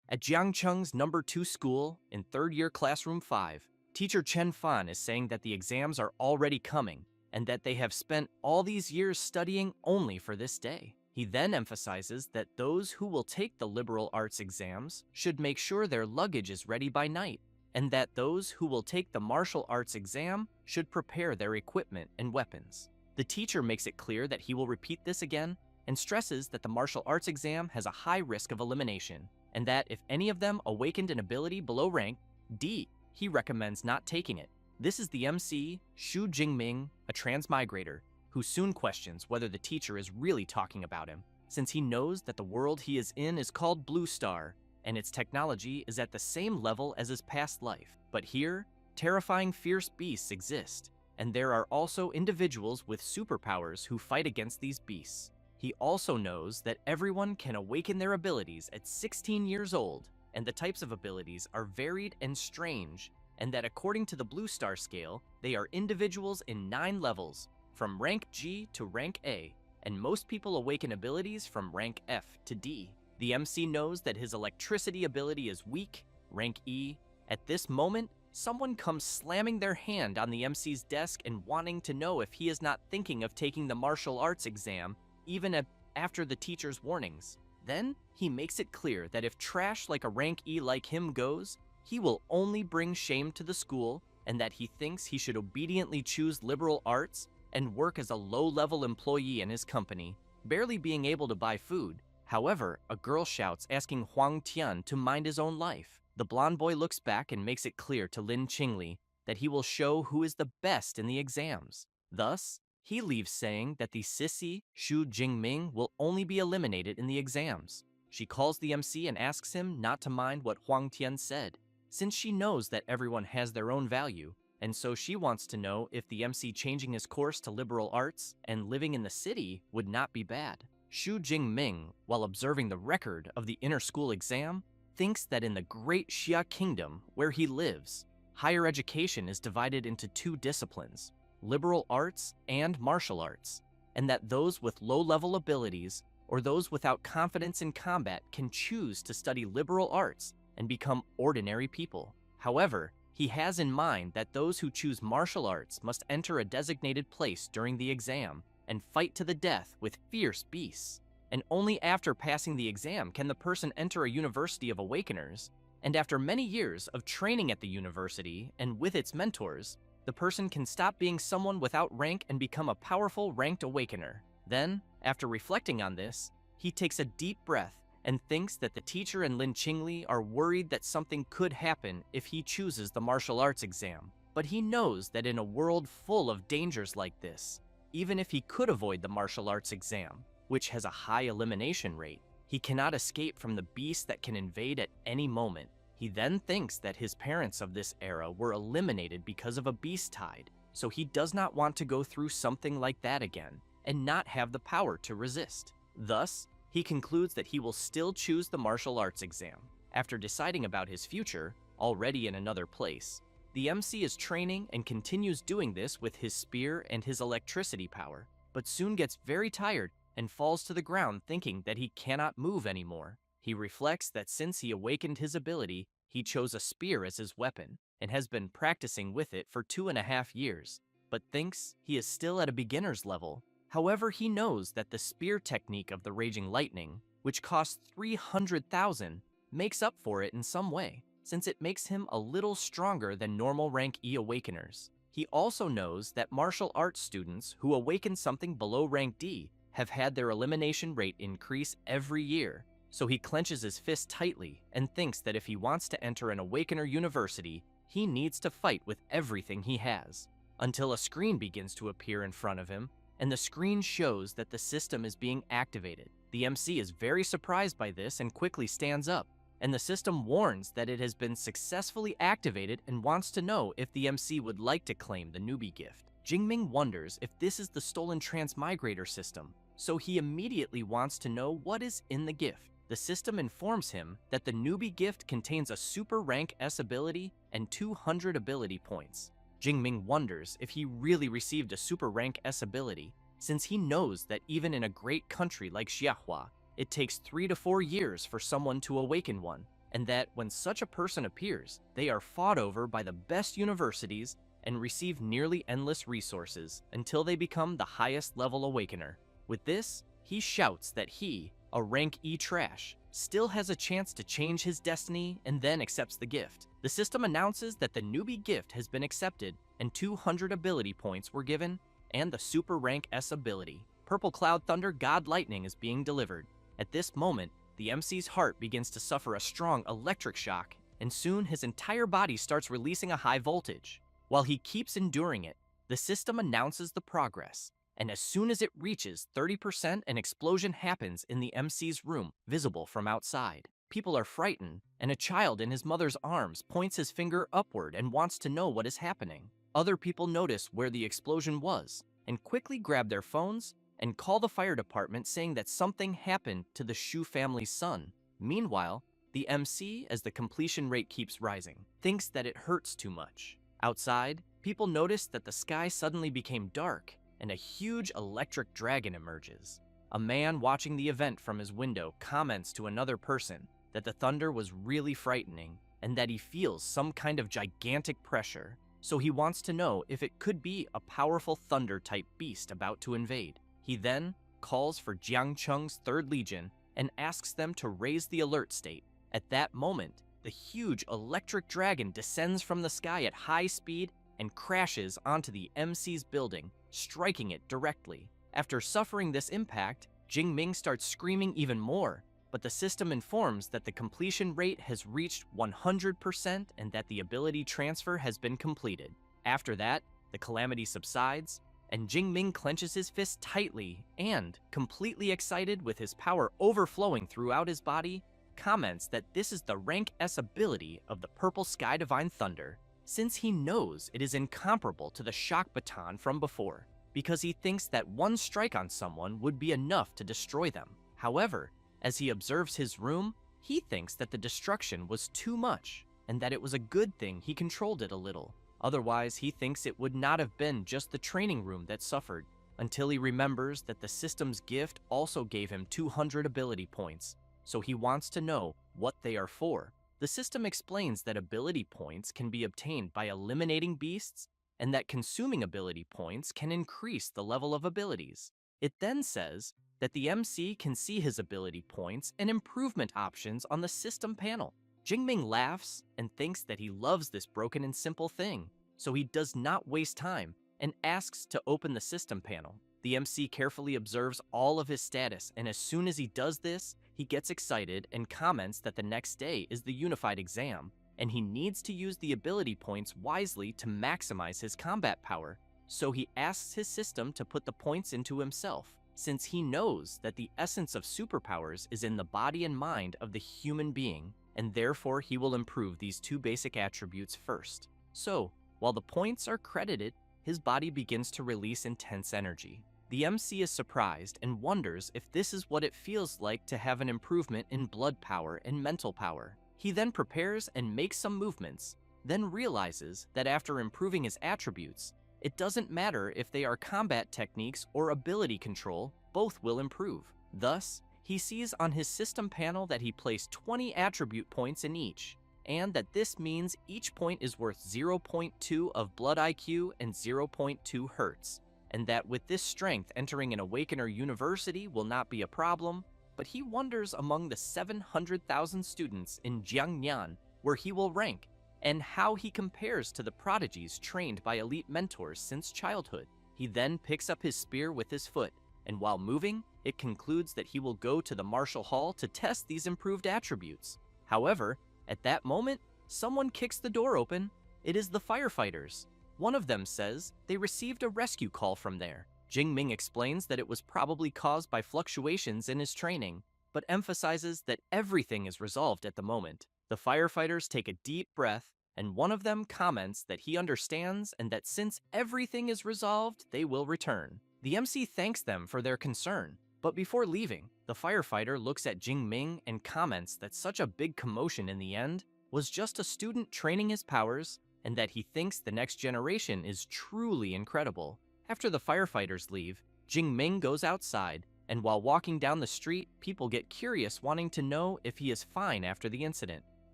At Jiangcheng's number 2 school, in 3rd year classroom 5, teacher Chen Fan is saying that the exams are already coming and that they have spent all these years studying only for this day. He then emphasizes that those who will take the liberal arts exams should make sure their luggage is ready by night, and that those who will take the martial arts exam should prepare their equipment and weapons. The teacher makes it clear that he will repeat this again and stresses that the martial arts exam has a high risk of elimination, and that if any of them awakened an ability below rank D, he recommends not taking it. This is the MC, Xu Jingming, a transmigrator, who soon questions whether the teacher is really talking about him, since he knows that the world he is in is called Blue Star, and its technology is at the same level as his past life. But here, terrifying fierce beasts exist, and there are also individuals with superpowers who fight against these beasts. He also knows that everyone can awaken their abilities at 16 years old, and the types of abilities are varied and strange, and that according to the Blue Star scale, they are individuals in 9 levels, from rank G to rank A, and most people awaken abilities from rank F to D. The MC knows that his electricity ability is weak, rank E. At this moment, someone comes slamming their hand on the MC's desk and wanting to know if he is not thinking of taking the martial arts exam, even after the teacher's warnings. Then, he makes it clear that if trash like a rank E like him goes, he will only bring shame to the school, and that he thinks he should obediently choose liberal arts and work as a low-level employee in his company, barely being able to buy food. However, a girl shouts asking Huang Tian to mind his own life. The blonde boy looks back and makes it clear to Lin Qingli that he will show who is the best in the exams. Thus, he leaves saying that the sissy Xu Jingming will only be eliminated in the exams. She calls the MC and asks him not to mind what Huang Tian said, since she knows that everyone has their own value, and so she wants to know if the MC changing his course to liberal arts and living in the city would not be bad. Xu Jingming, while observing the record of the inter-school exam, thinks that in the Great Xia Kingdom, where he lives, higher education is divided into 2 disciplines, liberal arts and martial arts, and that those with low-level abilities or those without confidence in combat can choose to study liberal arts and become ordinary people. However, he has in mind that those who choose martial arts must enter a designated place during the exam and fight to the death with fierce beasts. And only after passing the exam can the person enter a university of awakeners, and after many years of training at the university and with its mentors, the person can stop being someone without rank and become a powerful ranked awakener. Then, after reflecting on this, he takes a deep breath and thinks that the teacher and Lin Qingli are worried that something could happen if he chooses the martial arts exam. But he knows that in a world full of dangers like this, even if he could avoid the martial arts exam, which has a high elimination rate, he cannot escape from the beast that can invade at any moment. He then thinks that his parents of this era were eliminated because of a beast tide, so he does not want to go through something like that again and not have the power to resist. Thus, he concludes that he will still choose the martial arts exam. After deciding about his future, already in another place, the MC is training and continues doing this with his spear and his electricity power, but soon gets very tired and falls to the ground thinking that he cannot move anymore. He reflects that since he awakened his ability, he chose a spear as his weapon and has been practicing with it for 2.5 years, but thinks he is still at a beginner's level. However, he knows that the spear technique of the Raging Lightning, which costs 300,000, makes up for it in some way, since it makes him a little stronger than normal rank E awakeners. He also knows that martial arts students who awaken something below rank D have had their elimination rate increase every year, so he clenches his fist tightly and thinks that if he wants to enter an awakener university, he needs to fight with everything he has, until a screen begins to appear in front of him, and the screen shows that the system is being activated. The MC is very surprised by this and quickly stands up, and the system warns that it has been successfully activated and wants to know if the MC would like to claim the newbie gift. Jingming wonders if this is the stolen transmigrator system, so he immediately wants to know what is in the gift. The system informs him that the newbie gift contains a super rank S ability and 200 ability points. Jingming wonders if he really received a super rank S ability, since he knows that even in a great country like Xiahua, it takes 3 to 4 years for someone to awaken one, and that when such a person appears, they are fought over by the best universities and receive nearly endless resources until they become the highest level awakener. With this, he shouts that he, a rank E trash, still has a chance to change his destiny and then accepts the gift. The system announces that the newbie gift has been accepted and 200 ability points were given, and the Super Rank S ability, Purple Cloud Thunder God Lightning, is being delivered. At this moment, the MC's heart begins to suffer a strong electric shock, and soon his entire body starts releasing a high voltage. While he keeps enduring it, the system announces the progress, and as soon as it reaches 30%, an explosion happens in the MC's room, visible from outside. People are frightened, and a child in his mother's arms points his finger upward and wants to know what is happening. Other people notice where the explosion was, and quickly grab their phones and call the fire department saying that something happened to the Shu family's son. Meanwhile, the MC, as the completion rate keeps rising, thinks that it hurts too much. Outside, people notice that the sky suddenly became dark and a huge electric dragon emerges. A man watching the event from his window comments to another person that the thunder was really frightening and that he feels some kind of gigantic pressure, so he wants to know if it could be a powerful thunder-type beast about to invade. He then calls for Jiang Cheng's 3rd Legion and asks them to raise the alert state. At that moment, the huge electric dragon descends from the sky at high speed and crashes onto the MC's building, striking it directly. After suffering this impact, Jingming starts screaming even more, but the system informs that the completion rate has reached 100% and that the ability transfer has been completed. After that, the calamity subsides, and Jingming clenches his fist tightly and, completely excited with his power overflowing throughout his body, comments that this is the rank S ability of the Purple Sky Divine Thunder, since he knows it is incomparable to the shock baton from before, because he thinks that one strike on someone would be enough to destroy them. However, as he observes his room, he thinks that the destruction was too much, and that it was a good thing he controlled it a little. Otherwise, he thinks it would not have been just the training room that suffered, until he remembers that the system's gift also gave him 200 ability points, so he wants to know what they are for. The system explains that ability points can be obtained by eliminating beasts, and that consuming ability points can increase the level of abilities. It then says that the MC can see his ability points and improvement options on the system panel. Jingming laughs and thinks that he loves this broken and simple thing, so he does not waste time and asks to open the system panel. The MC carefully observes all of his status, and as soon as he does this, he gets excited and comments that the next day is the unified exam, and he needs to use the ability points wisely to maximize his combat power. So he asks his system to put the points into himself, since he knows that the essence of superpowers is in the body and mind of the human being, and therefore he will improve these 2 basic attributes first. So, while the points are credited, his body begins to release intense energy. The MC is surprised and wonders if this is what it feels like to have an improvement in blood power and mental power. He then prepares and makes some movements, then realizes that after improving his attributes, it doesn't matter if they are combat techniques or ability control, both will improve. Thus, he sees on his system panel that he placed 20 attribute points in each, and that this means each point is worth 0.2 of blood IQ and 0.2 hertz, and that with this strength entering an Awakener University will not be a problem, but he wonders among the 700,000 students in Jiangnan where he will rank, and how he compares to the prodigies trained by elite mentors since childhood. He then picks up his spear with his foot, and while moving, it concludes that he will go to the Martial Hall to test these improved attributes. However, at that moment, someone kicks the door open. It is the firefighters. One of them says they received a rescue call from there. Jingming explains that it was probably caused by fluctuations in his training, but emphasizes that everything is resolved at the moment. The firefighters take a deep breath, and one of them comments that he understands and that since everything is resolved, they will return. The MC thanks them for their concern, but before leaving, the firefighter looks at Jingming and comments that such a big commotion in the end was just a student training his powers, and that he thinks the next generation is truly incredible. After the firefighters leave, Jingming goes outside, and while walking down the street, people get curious wanting to know if he is fine after the incident.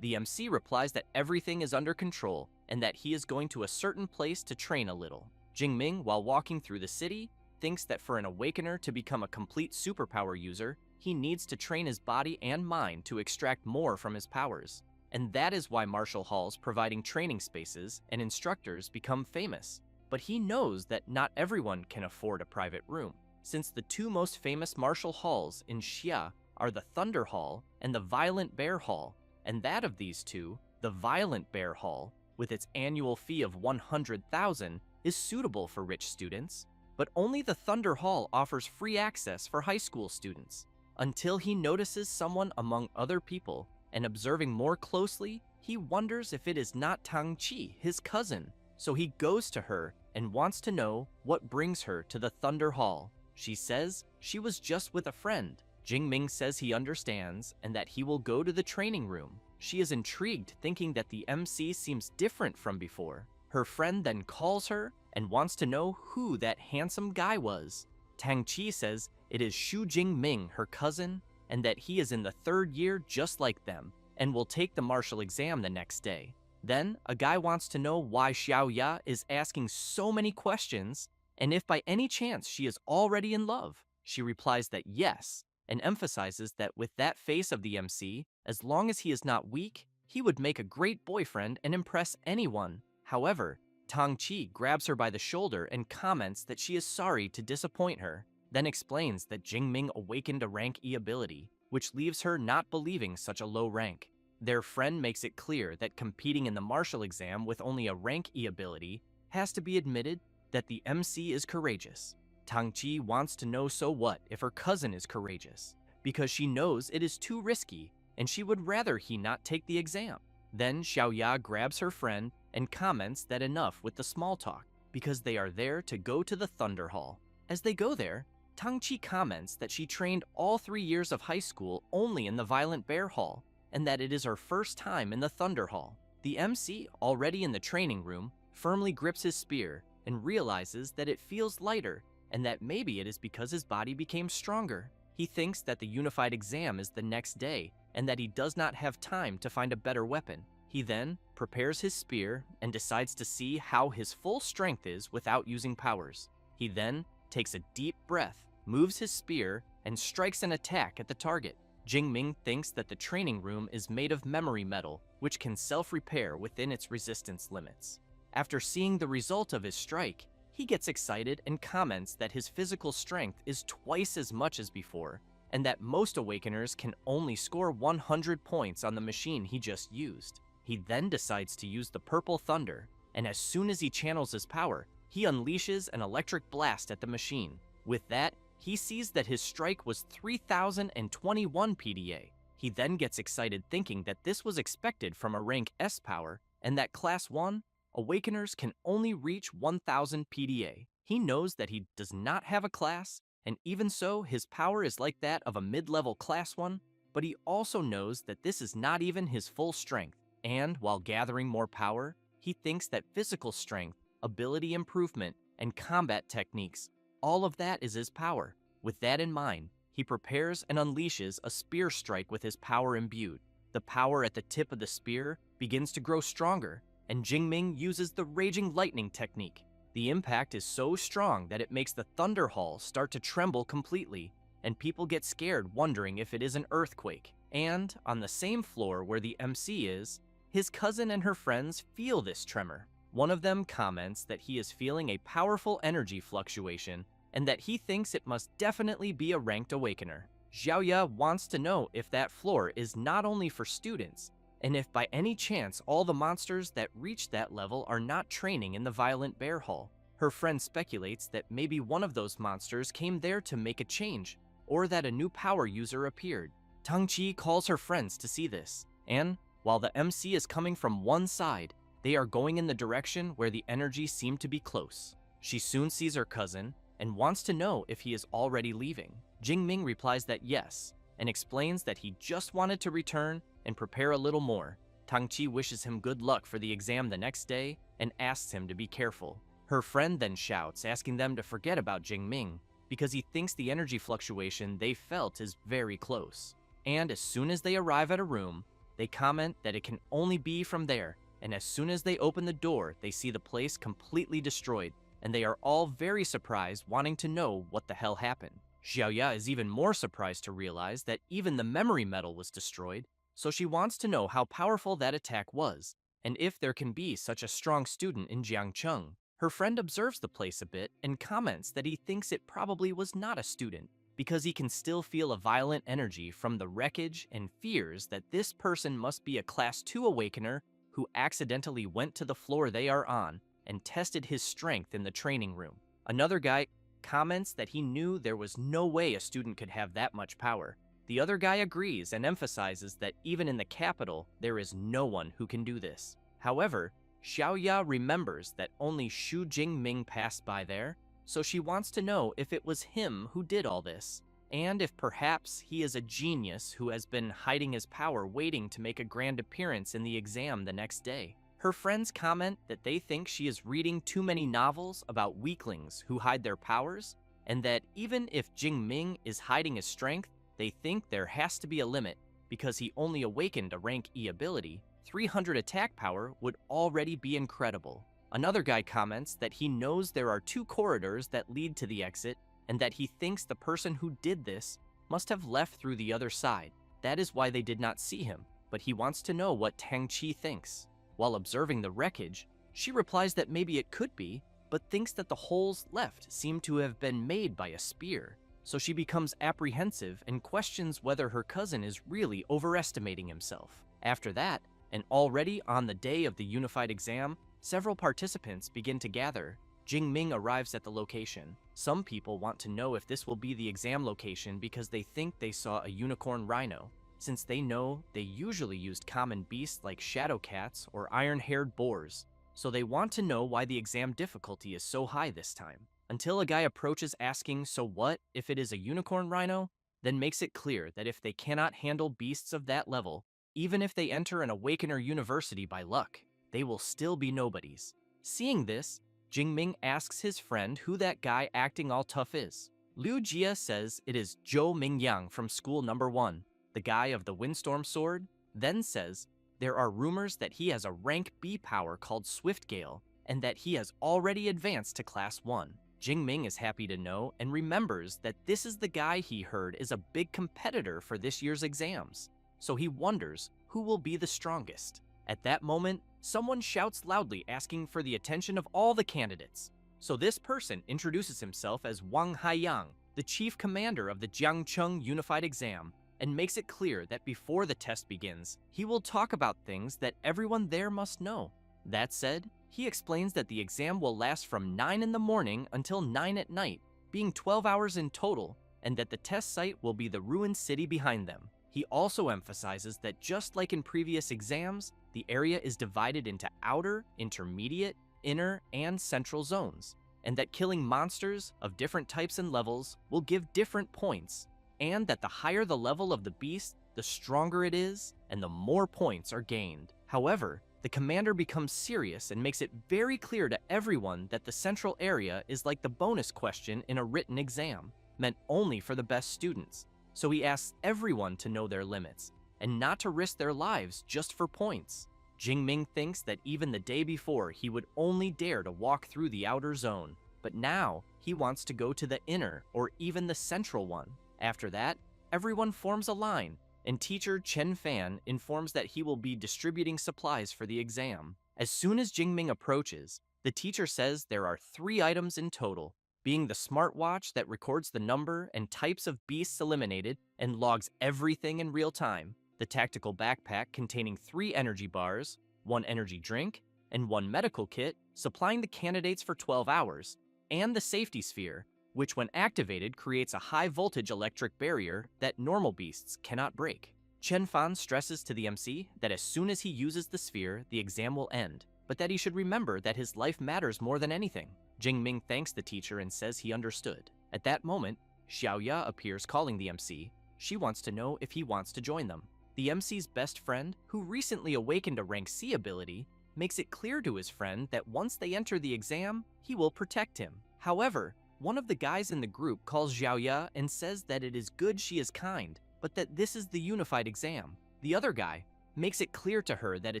The MC replies that everything is under control and that he is going to a certain place to train a little. Jingming, while walking through the city, thinks that for an awakener to become a complete superpower user, he needs to train his body and mind to extract more from his powers. And that is why martial halls providing training spaces and instructors become famous. But he knows that not everyone can afford a private room, since the two most famous martial halls in Xia are the Thunder Hall and the Violent Bear Hall, and that of these two, the Violent Bear Hall, with its annual fee of 100,000, is suitable for rich students, but only the Thunder Hall offers free access for high school students. Until he notices someone among other people, and observing more closely, he wonders if it is not Tang Qi, his cousin. So he goes to her and wants to know what brings her to the Thunder Hall. She says she was just with a friend. Jingming says he understands and that he will go to the training room. She is intrigued, thinking that the MC seems different from before. Her friend then calls her and wants to know who that handsome guy was. Tang Qi says it is Xu Jingming, her cousin, and that he is in the 3rd year just like them, and will take the martial exam the next day. Then, a guy wants to know why Xiaoya is asking so many questions, and if by any chance she is already in love. She replies that yes, and emphasizes that with that face of the MC, as long as he is not weak, he would make a great boyfriend and impress anyone. However, Tang Qi grabs her by the shoulder and comments that she is sorry to disappoint her, then explains that Jingming awakened a rank E ability, which leaves her not believing such a low rank. Their friend makes it clear that competing in the martial exam with only a rank E ability has to be admitted that the MC is courageous. Tang Qi wants to know so what if her cousin is courageous, because she knows it is too risky and she would rather he not take the exam. Then Xiaoya grabs her friend and comments that enough with the small talk, because they are there to go to the Thunder Hall. As they go there, Tang Qi comments that she trained all 3 years of high school only in the Violent Bear Hall, and that it is her first time in the Thunder Hall. The MC, already in the training room, firmly grips his spear and realizes that it feels lighter, and that maybe it is because his body became stronger. He thinks that the unified exam is the next day, and that he does not have time to find a better weapon. He then prepares his spear and decides to see how his full strength is without using powers. He then takes a deep breath, moves his spear, and strikes an attack at the target. Jingming thinks that the training room is made of memory metal, which can self-repair within its resistance limits. After seeing the result of his strike, he gets excited and comments that his physical strength is twice as much as before, and that most awakeners can only score 100 points on the machine he just used. He then decides to use the Purple Thunder, and as soon as he channels his power, he unleashes an electric blast at the machine. With that, he sees that his strike was 3021 PDA. He then gets excited thinking that this was expected from a rank S power, and that Class 1 Awakeners can only reach 1000 PDA. He knows that he does not have a class, and even so, his power is like that of a mid-level Class 1, but he also knows that this is not even his full strength, and while gathering more power, he thinks that physical strength, ability improvement, and combat techniques, all of that is his power. With that in mind, he prepares and unleashes a spear strike with his power imbued. The power at the tip of the spear begins to grow stronger, and Jingming uses the Raging Lightning technique. The impact is so strong that it makes the Thunder Hall start to tremble completely, and people get scared wondering if it is an earthquake. And on the same floor where the MC is, his cousin and her friends feel this tremor. One of them comments that he is feeling a powerful energy fluctuation and that he thinks it must definitely be a ranked awakener. Xiaoya wants to know if that floor is not only for students, and if by any chance all the monsters that reach that level are not training in the Violent Bear Hall. Her friend speculates that maybe one of those monsters came there to make a change, or that a new power user appeared. Tang Qi calls her friends to see this, and while the MC is coming from one side, they are going in the direction where the energy seemed to be close. She soon sees her cousin and wants to know if he is already leaving. Jingming replies that yes, and explains that he just wanted to return and prepare a little more. Tang Qi wishes him good luck for the exam the next day and asks him to be careful. Her friend then shouts, asking them to forget about Jingming because he thinks the energy fluctuation they felt is very close. And as soon as they arrive at a room, They comment that it can only be from there, and as soon as they open the door, they see the place completely destroyed, and they are all very surprised, wanting to know what the hell happened. Xiaoya is even more surprised to realize that even the memory metal was destroyed, so she wants to know how powerful that attack was, and if there can be such a strong student in Jiangcheng. Her friend observes the place a bit and comments that he thinks it probably was not a student, because he can still feel a violent energy from the wreckage and fears that this person must be a Class 2 Awakener who accidentally went to the floor they are on and tested his strength in the training room. Another guy comments that he knew there was no way a student could have that much power. The other guy agrees and emphasizes that even in the capital, there is no one who can do this. However, Xiaoya remembers that only Xu Jingming passed by there, so she wants to know if it was him who did all this, and if perhaps he is a genius who has been hiding his power waiting to make a grand appearance in the exam the next day. Her friends comment that they think she is reading too many novels about weaklings who hide their powers, and that even if Jingming is hiding his strength, they think there has to be a limit, because he only awakened a rank E ability. 300 attack power would already be incredible. Another guy comments that he knows there are 2 corridors that lead to the exit, and that he thinks the person who did this must have left through the other side. That is why they did not see him, but he wants to know what Tang Qi thinks. While observing the wreckage, she replies that maybe it could be, but thinks that the holes left seem to have been made by a spear. So she becomes apprehensive and questions whether her cousin is really overestimating himself. After that, and already on the day of the unified exam, several participants begin to gather. Jingming arrives at the location. Some people want to know if this will be the exam location because they think they saw a unicorn rhino, since they know they usually used common beasts like shadow cats or iron-haired boars. So they want to know why the exam difficulty is so high this time. Until a guy approaches asking, so what if it is a unicorn rhino? Then makes it clear that if they cannot handle beasts of that level, even if they enter an Awakener University by luck, they will still be nobodies. Seeing this, Jingming asks his friend who that guy acting all tough is. Liu Jia says it is Zhou Mingyang from school number 1, the guy of the Windstorm Sword, then says there are rumors that he has a rank B power called Swift Gale, and that he has already advanced to Class 1. Jingming is happy to know and remembers that this is the guy he heard is a big competitor for this year's exams, so he wonders who will be the strongest. At that moment, someone shouts loudly asking for the attention of all the candidates. So this person introduces himself as Wang Haiyang, the chief commander of the Jiangcheng Unified Exam, and makes it clear that before the test begins, he will talk about things that everyone there must know. That said, he explains that the exam will last from 9 in the morning until 9 at night, being 12 hours in total, and that the test site will be the ruined city behind them. He also emphasizes that just like in previous exams, the area is divided into outer, intermediate, inner, and central zones, and that killing monsters of different types and levels will give different points, and that the higher the level of the beast, the stronger it is, and the more points are gained. However, the commander becomes serious and makes it very clear to everyone that the central area is like the bonus question in a written exam, meant only for the best students. So he asks everyone to know their limits, and not to risk their lives just for points. Jingming thinks that even the day before he would only dare to walk through the outer zone, but now he wants to go to the inner or even the central one. After that, everyone forms a line, and teacher Chen Fan informs that he will be distributing supplies for the exam. As soon as Jingming approaches, the teacher says there are 3 items in total, being the smartwatch that records the number and types of beasts eliminated and logs everything in real time, the tactical backpack containing 3 energy bars, 1 energy drink, and 1 medical kit, supplying the candidates for 12 hours, and the safety sphere, which when activated creates a high-voltage electric barrier that normal beasts cannot break. Chen Fan stresses to the MC that as soon as he uses the sphere, the exam will end, but that he should remember that his life matters more than anything. Jingming thanks the teacher and says he understood. At that moment, Xiaoya appears calling the MC. She wants to know if he wants to join them. The MC's best friend, who recently awakened a rank C ability, makes it clear to his friend that once they enter the exam, he will protect him. However, one of the guys in the group calls Xiaoya and says that it is good she is kind, but that this is the unified exam. The other guy, makes it clear to her that a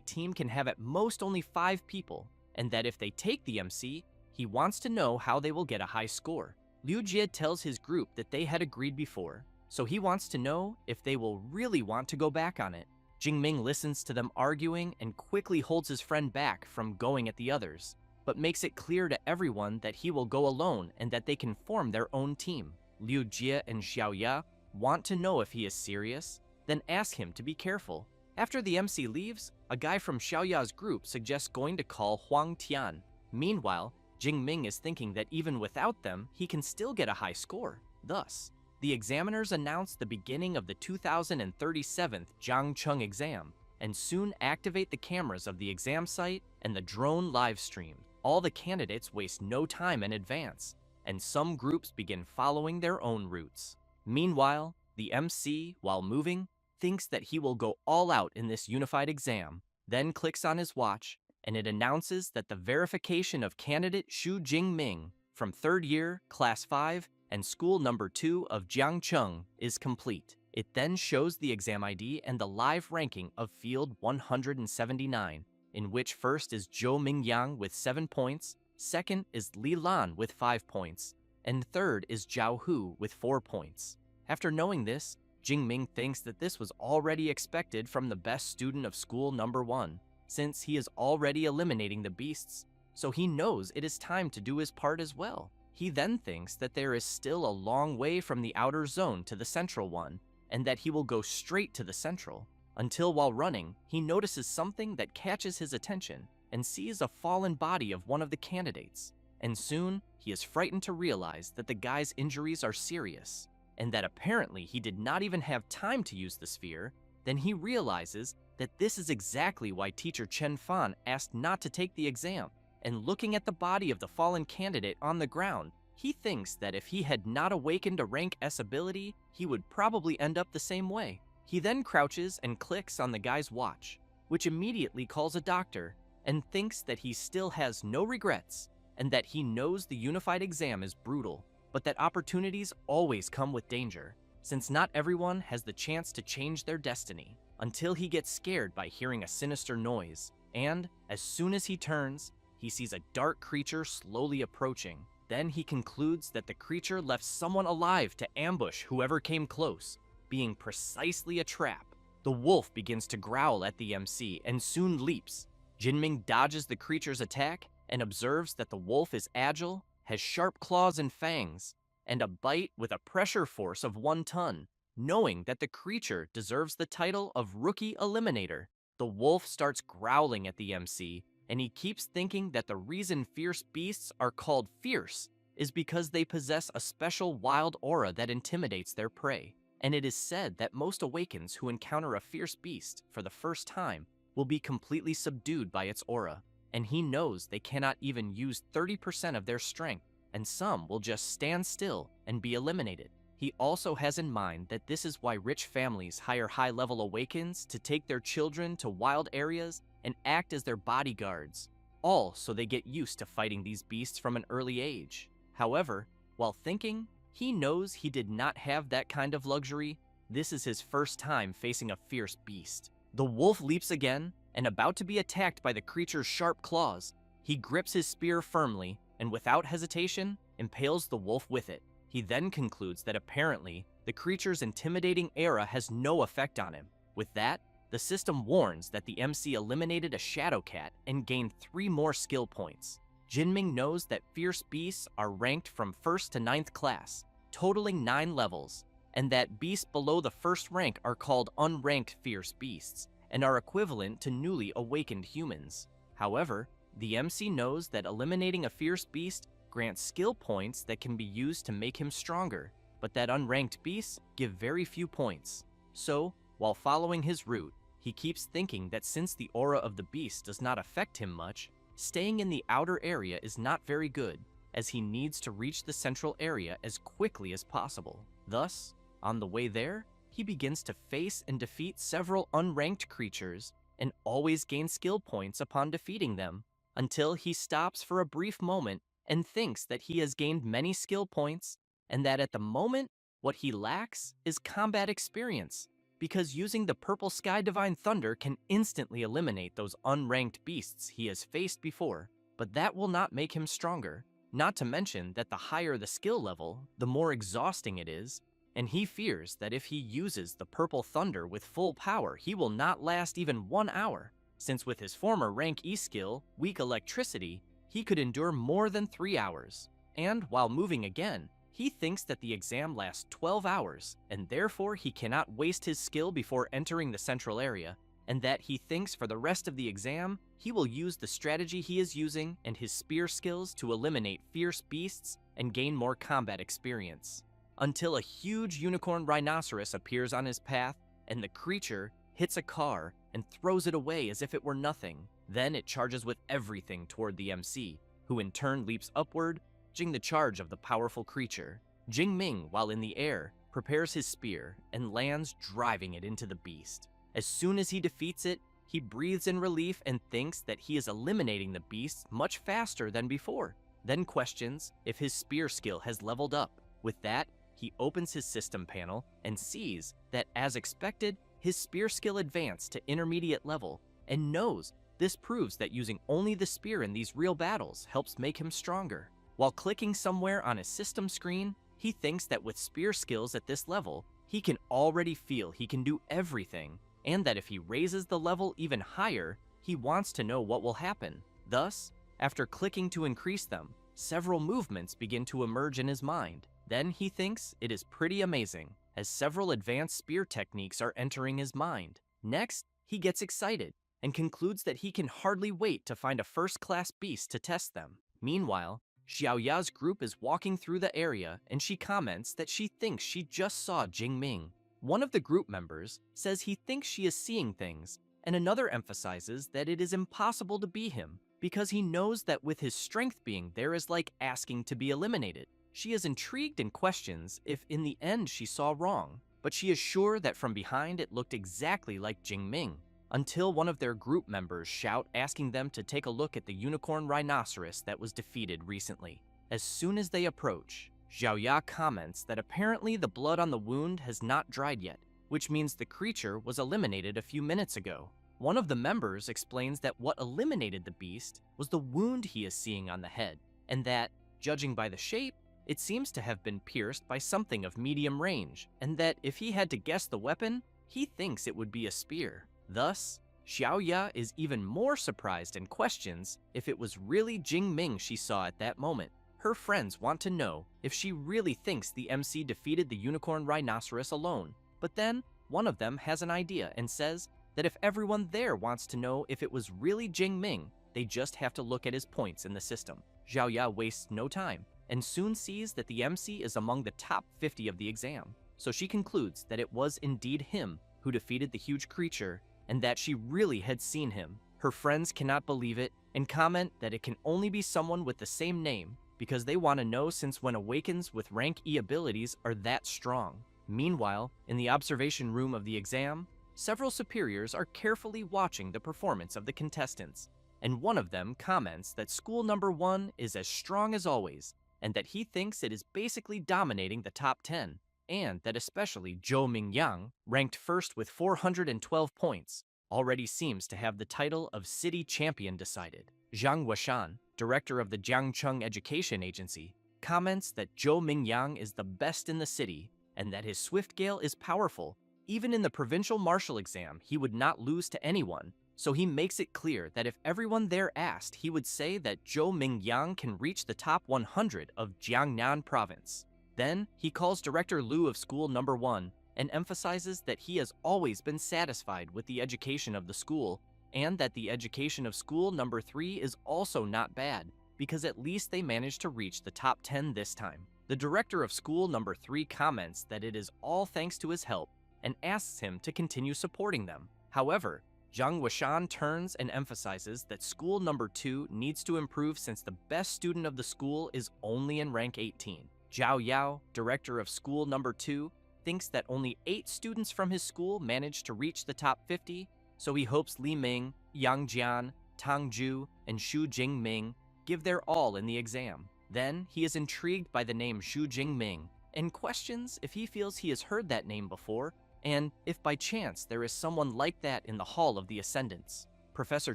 team can have at most only 5 people, and that if they take the MC, he wants to know how they will get a high score. Liu Jie tells his group that they had agreed before, so he wants to know if they will really want to go back on it. Jingming listens to them arguing and quickly holds his friend back from going at the others, but makes it clear to everyone that he will go alone and that they can form their own team. Liu Jie and Xiaoya want to know if he is serious, then ask him to be careful. After the MC leaves, a guy from Xiaoya's group suggests going to call Huang Tian. Meanwhile, Jingming is thinking that even without them, he can still get a high score. Thus, the examiners announce the beginning of the 2037th Zhangcheng exam, and soon activate the cameras of the exam site and the drone live stream. All the candidates waste no time in advance, and some groups begin following their own routes. Meanwhile, the MC, while moving, thinks that he will go all out in this unified exam, then clicks on his watch, and it announces that the verification of candidate Xu Jingming from 3rd year, Class 5, and School Number 2 of Jiangcheng is complete. It then shows the exam ID and the live ranking of Field 179, in which first is Zhou Mingyang with 7 points, second is Li Lan with 5 points, and third is Zhao Hu with 4 points. After knowing this, Jingming thinks that this was already expected from the best student of School Number 1, since he is already eliminating the beasts, so he knows it is time to do his part as well. He then thinks that there is still a long way from the outer zone to the central one, and that he will go straight to the central, until while running, he notices something that catches his attention and sees a fallen body of one of the candidates, and soon he is frightened to realize that the guy's injuries are serious, and that apparently he did not even have time to use the sphere. Then he realizes that this is exactly why teacher Chen Fan asked not to take the exam, and looking at the body of the fallen candidate on the ground, he thinks that if he had not awakened a rank S ability, he would probably end up the same way. He then crouches and clicks on the guy's watch, which immediately calls a doctor, and thinks that he still has no regrets, and that he knows the unified exam is brutal, but that opportunities always come with danger, since not everyone has the chance to change their destiny, until he gets scared by hearing a sinister noise, and as soon as he turns, he sees a dark creature slowly approaching. Then he concludes that the creature left someone alive to ambush whoever came close, being precisely a trap. The wolf begins to growl at the MC and soon leaps. Jinming dodges the creature's attack and observes that the wolf is agile, has sharp claws and fangs, and a bite with a pressure force of 1 ton. Knowing that the creature deserves the title of Rookie Eliminator, the wolf starts growling at the MC, and he keeps thinking that the reason fierce beasts are called fierce is because they possess a special wild aura that intimidates their prey. And it is said that most awakens who encounter a fierce beast for the first time will be completely subdued by its aura, and he knows they cannot even use 30% of their strength, and some will just stand still and be eliminated. He also has in mind that this is why rich families hire high-level awakens to take their children to wild areas and act as their bodyguards, all so they get used to fighting these beasts from an early age. However, while thinking, he knows he did not have that kind of luxury. This is his first time facing a fierce beast. The wolf leaps again, and about to be attacked by the creature's sharp claws, he grips his spear firmly and without hesitation impales the wolf with it. He then concludes that apparently the creature's intimidating aura has no effect on him. With that, the system warns that the MC eliminated a shadow cat and gained 3 more skill points. Jinming knows that fierce beasts are ranked from 1st to 9th class, totaling 9 levels, and that beasts below the 1st rank are called unranked fierce beasts, and are equivalent to newly awakened humans. However, the MC knows that eliminating a fierce beast grants skill points that can be used to make him stronger, but that unranked beasts give very few points. So, while following his route, he keeps thinking that since the aura of the beast does not affect him much, staying in the outer area is not very good, as he needs to reach the central area as quickly as possible. Thus, on the way there, he begins to face and defeat several unranked creatures, and always gains skill points upon defeating them, until he stops for a brief moment and thinks that he has gained many skill points, and that at the moment, what he lacks is combat experience, because using the purple sky divine thunder can instantly eliminate those unranked beasts he has faced before, but that will not make him stronger. Not to mention that the higher the skill level, the more exhausting it is, and he fears that if he uses the purple thunder with full power, he will not last even 1 hour, since with his former rank E skill, weak electricity, he could endure more than 3 hours. And while moving again, he thinks that the exam lasts 12 hours, and therefore he cannot waste his skill before entering the central area, and that he thinks for the rest of the exam, he will use the strategy he is using and his spear skills to eliminate fierce beasts and gain more combat experience. Until a huge unicorn rhinoceros appears on his path, and the creature hits a car and throws it away as if it were nothing. Then it charges with everything toward the MC, who in turn leaps upward, the charge of the powerful creature. Jingming, while in the air, prepares his spear and lands, driving it into the beast. As soon as he defeats it, he breathes in relief and thinks that he is eliminating the beast much faster than before, then questions if his spear skill has leveled up. With that, he opens his system panel and sees that, as expected, his spear skill advanced to intermediate level, and knows this proves that using only the spear in these real battles helps make him stronger. While clicking somewhere on his system screen, he thinks that with spear skills at this level, he can already feel he can do everything, and that if he raises the level even higher, he wants to know what will happen. Thus, after clicking to increase them, several movements begin to emerge in his mind. Then he thinks it is pretty amazing, as several advanced spear techniques are entering his mind. Next, he gets excited and concludes that he can hardly wait to find a first-class beast to test them. Meanwhile, Xiaoya's group is walking through the area, and she comments that she thinks she just saw Jingming. One of the group members says he thinks she is seeing things, and another emphasizes that it is impossible to be him, because he knows that with his strength being there is like asking to be eliminated. She is intrigued and questions if in the end she saw wrong, but she is sure that from behind it looked exactly like Jingming, until one of their group members shout, asking them to take a look at the unicorn rhinoceros that was defeated recently. As soon as they approach, Xiaoya comments that apparently the blood on the wound has not dried yet, which means the creature was eliminated a few minutes ago. One of the members explains that what eliminated the beast was the wound he is seeing on the head, and that, judging by the shape, it seems to have been pierced by something of medium range, and that if he had to guess the weapon, he thinks it would be a spear. Thus, Xiaoya is even more surprised and questions if it was really Jingming she saw at that moment. Her friends want to know if she really thinks the MC defeated the unicorn rhinoceros alone, but then one of them has an idea and says that if everyone there wants to know if it was really Jingming, they just have to look at his points in the system. Xiaoya wastes no time and soon sees that the MC is among the top 50 of the exam, so she concludes that it was indeed him who defeated the huge creature and that she really had seen him. Her friends cannot believe it and comment that it can only be someone with the same name because they want to know, since when awakens with rank E abilities are that strong. Meanwhile, in the observation room of the exam, several superiors are carefully watching the performance of the contestants, and one of them comments that school number 1 is as strong as always, and that he thinks it is basically dominating the top 10, and that especially Zhou Mingyang, ranked first with 412 points, already seems to have the title of City Champion decided. Zhang Washan, director of the Jiangcheng Education Agency, comments that Zhou Mingyang is the best in the city, and that his Swift Gale is powerful. Even in the provincial martial exam, he would not lose to anyone, so he makes it clear that if everyone there asked, he would say that Zhou Mingyang can reach the top 100 of Jiangnan province. Then, he calls Director Liu of school number 1 and emphasizes that he has always been satisfied with the education of the school, and that the education of school number 3 is also not bad, because at least they managed to reach the top 10 this time. The director of school number 3 comments that it is all thanks to his help, and asks him to continue supporting them. However, Zhang Washan turns and emphasizes that school number 2 needs to improve since the best student of the school is only in rank 18. Zhao Yao, director of school number 2, thinks that only 8 students from his school managed to reach the top 50, so he hopes Li Ming, Yang Jian, Tang Ju, and Xu Jingming give their all in the exam. Then, he is intrigued by the name Xu Jingming and questions if he feels he has heard that name before, And if by chance there is someone like that in the Hall of the Ascendants, Professor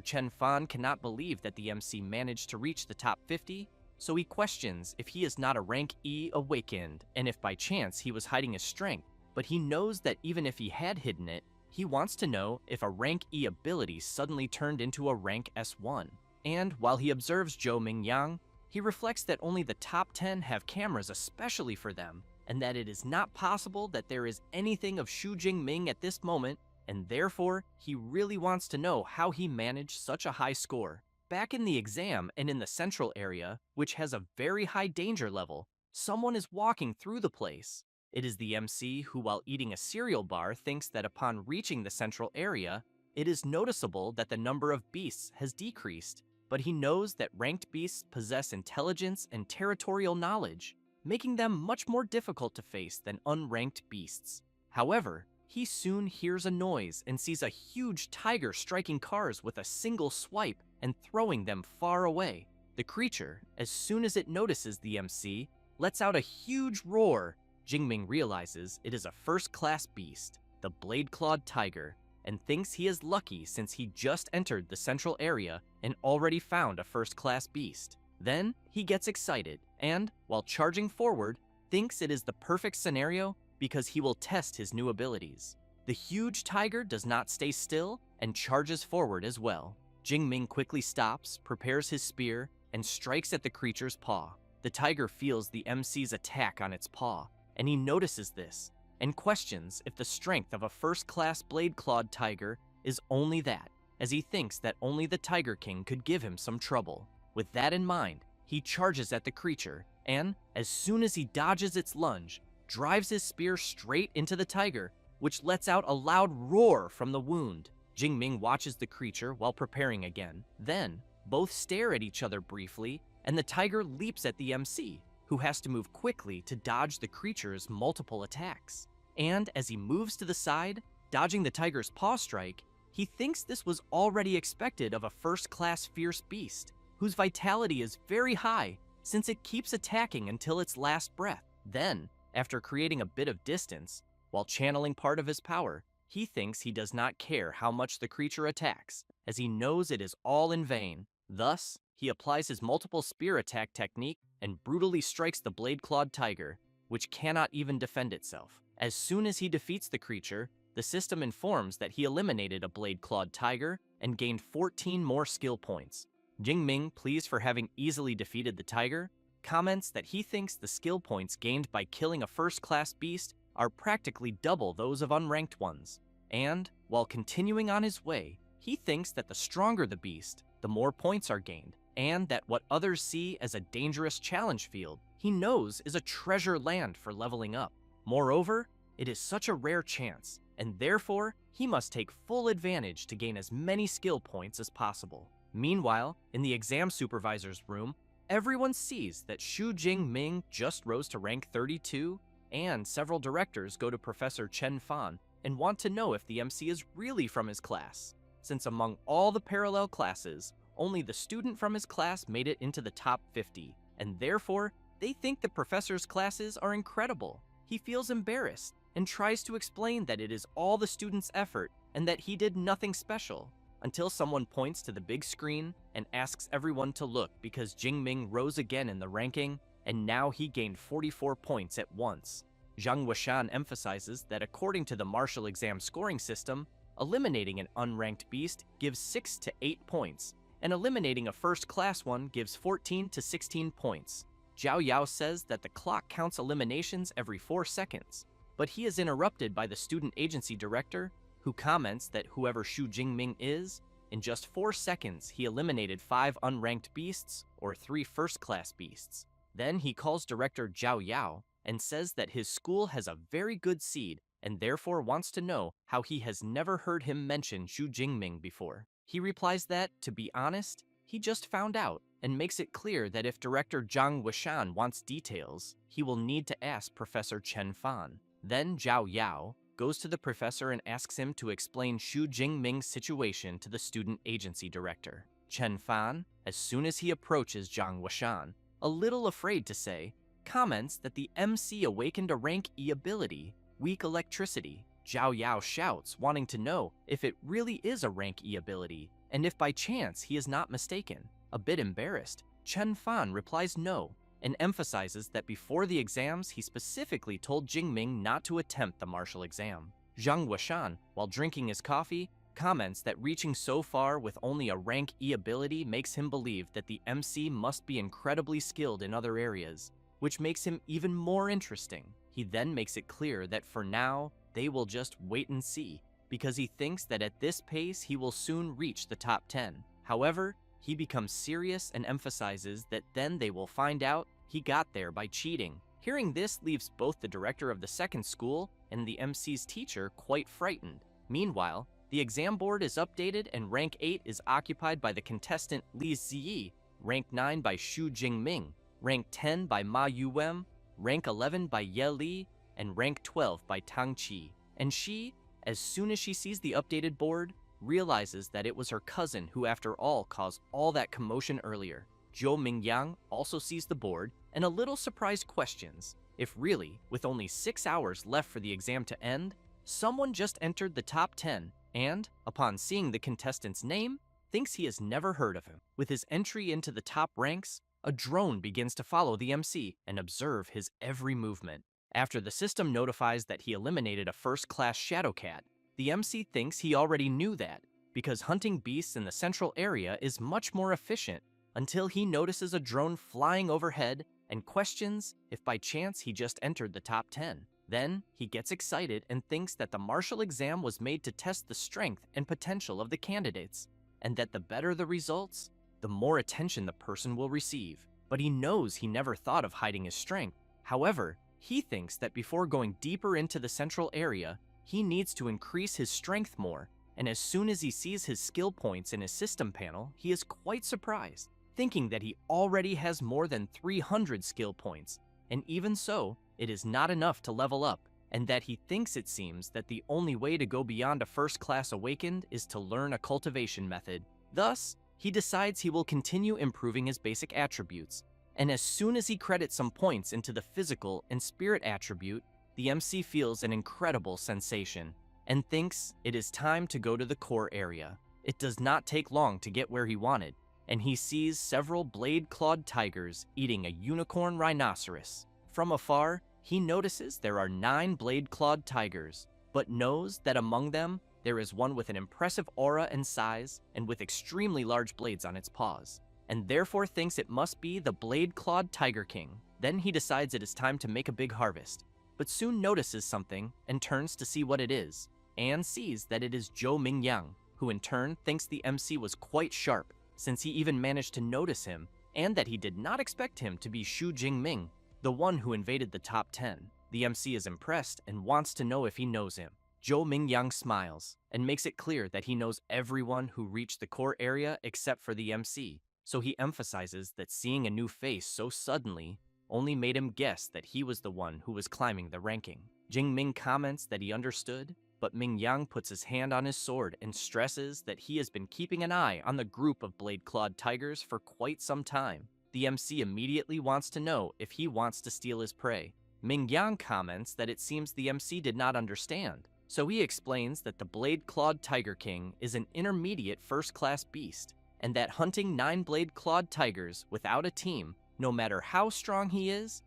Chen Fan cannot believe that the MC managed to reach the top 50, so he questions if he is not a rank E awakened and if by chance he was hiding his strength, but he knows that even if he had hidden it, he wants to know if a rank E ability suddenly turned into a rank S1. And while he observes Zhou Mingyang, he reflects that only the top 10 have cameras especially for them, and that it is not possible that there is anything of Xu Jingming at this moment, and therefore, he really wants to know how he managed such a high score. Back in the exam and in the central area, which has a very high danger level, someone is walking through the place. It is the MC who, while eating a cereal bar, thinks that upon reaching the central area, it is noticeable that the number of beasts has decreased, but he knows that ranked beasts possess intelligence and territorial knowledge, making them much more difficult to face than unranked beasts. However, he soon hears a noise and sees a huge tiger striking cars with a single swipe and throwing them far away. The creature, as soon as it notices the MC, lets out a huge roar. Jingming realizes it is a first-class beast, the blade-clawed tiger, and thinks he is lucky since he just entered the central area and already found a first-class beast. Then he gets excited and, while charging forward, thinks it is the perfect scenario because he will test his new abilities. The huge tiger does not stay still and charges forward as well. Jingming quickly stops, prepares his spear, and strikes at the creature's paw. The tiger feels the MC's attack on its paw, and he notices this, and questions if the strength of a first-class blade-clawed tiger is only that, as he thinks that only the Tiger King could give him some trouble. With that in mind, he charges at the creature, and, as soon as he dodges its lunge, drives his spear straight into the tiger, which lets out a loud roar from the wound. Jingming watches the creature while preparing again. Then, both stare at each other briefly, and the tiger leaps at the MC, who has to move quickly to dodge the creature's multiple attacks. And as he moves to the side, dodging the tiger's paw strike, he thinks this was already expected of a first-class fierce beast, whose vitality is very high since it keeps attacking until its last breath. Then, after creating a bit of distance, while channeling part of his power, he thinks he does not care how much the creature attacks, as he knows it is all in vain. Thus, he applies his multiple spear attack technique and brutally strikes the blade-clawed tiger, which cannot even defend itself. As soon as he defeats the creature, the system informs that he eliminated a blade-clawed tiger and gained 14 more skill points. Jingming, pleased for having easily defeated the tiger, comments that he thinks the skill points gained by killing a first-class beast are practically double those of unranked ones. And, while continuing on his way, he thinks that the stronger the beast, the more points are gained, and that what others see as a dangerous challenge field, he knows is a treasure land for leveling up. Moreover, it is such a rare chance, and therefore, he must take full advantage to gain as many skill points as possible. Meanwhile, in the exam supervisor's room, everyone sees that Xu Jingming just rose to rank 32, and several directors go to Professor Chen Fan and want to know if the MC is really from his class, since among all the parallel classes, only the student from his class made it into the top 50, and therefore, they think the professor's classes are incredible. He feels embarrassed and tries to explain that it is all the student's effort and that he did nothing special, until someone points to the big screen and asks everyone to look because Jingming rose again in the ranking, and now he gained 44 points at once. Zhang Wuxian emphasizes that according to the martial exam scoring system, eliminating an unranked beast gives 6 to 8 points, and eliminating a first-class one gives 14 to 16 points. Zhao Yao says that the clock counts eliminations every 4 seconds, but he is interrupted by the student agency director, who comments that whoever Xu Jingming is, in just 4 seconds he eliminated 5 unranked beasts or 3 first-class beasts. Then he calls director Zhao Yao and says that his school has a very good seed and therefore wants to know how he has never heard him mention Xu Jingming before. He replies that, to be honest, he just found out, and makes it clear that if director Zhang Wuxian wants details, he will need to ask Professor Chen Fan. Then Zhao Yao goes to the professor and asks him to explain Xu Jingming's situation to the student agency director. Chen Fan, as soon as he approaches Zhang Wuxian, a little afraid to say, comments that the MC awakened a rank E ability, weak electricity. Zhao Yao shouts, wanting to know if it really is a rank E ability, and if by chance he is not mistaken. A bit embarrassed, Chen Fan replies no, and emphasizes that before the exams he specifically told Jingming not to attempt the martial exam. Zhang Wuxian, while drinking his coffee, comments that reaching so far with only a rank E ability makes him believe that the MC must be incredibly skilled in other areas, which makes him even more interesting. He then makes it clear that for now, they will just wait and see, because he thinks that at this pace he will soon reach the top 10. However, he becomes serious and emphasizes that then they will find out he got there by cheating. Hearing this leaves both the director of the second school and the MC's teacher quite frightened. Meanwhile, the exam board is updated and rank 8 is occupied by the contestant Li Ziyi, rank 9 by Xu Jingming, rank 10 by Ma Yuwem, rank 11 by Ye Li, and rank 12 by Tang Qi. And she, as soon as she sees the updated board, realizes that it was her cousin who after all caused all that commotion earlier. Zhou Mingyang also sees the board and a little surprised questions if really, with only 6 hours left for the exam to end, someone just entered the top 10 and, upon seeing the contestant's name, thinks he has never heard of him. With his entry into the top ranks, a drone begins to follow the MC and observe his every movement. After the system notifies that he eliminated a first-class shadow cat, the MC thinks he already knew that, because hunting beasts in the central area is much more efficient, until he notices a drone flying overhead and questions if by chance he just entered the top 10. Then, he gets excited and thinks that the martial exam was made to test the strength and potential of the candidates, and that the better the results, the more attention the person will receive. But he knows he never thought of hiding his strength. However, he thinks that before going deeper into the central area, he needs to increase his strength more, and as soon as he sees his skill points in his system panel, he is quite surprised, thinking that he already has more than 300 skill points, and even so, it is not enough to level up, and that he thinks it seems that the only way to go beyond a first-class awakened is to learn a cultivation method. Thus, he decides he will continue improving his basic attributes, and as soon as he credits some points into the physical and spirit attribute, the MC feels an incredible sensation, and thinks it is time to go to the core area. It does not take long to get where he wanted, and he sees several blade-clawed tigers eating a unicorn rhinoceros. From afar, he notices there are 9 blade-clawed tigers, but knows that among them, there is one with an impressive aura and size, and with extremely large blades on its paws, and therefore thinks it must be the blade-clawed Tiger King. Then he decides it is time to make a big harvest, but soon notices something and turns to see what it is, and sees that it is Zhou Mingyang, who in turn thinks the MC was quite sharp, since he even managed to notice him, and that he did not expect him to be Xu Jingming, the one who invaded the top 10. The MC is impressed and wants to know if he knows him. Zhou Mingyang smiles, and makes it clear that he knows everyone who reached the core area except for the MC, so he emphasizes that seeing a new face so suddenly only made him guess that he was the one who was climbing the ranking. Jingming comments that he understood, but Mingyang puts his hand on his sword and stresses that he has been keeping an eye on the group of blade-clawed tigers for quite some time. The MC immediately wants to know if he wants to steal his prey. Mingyang comments that it seems the MC did not understand, so he explains that the blade-clawed Tiger King is an intermediate first-class beast, and that hunting 9 blade-clawed tigers without a team, no matter how strong he is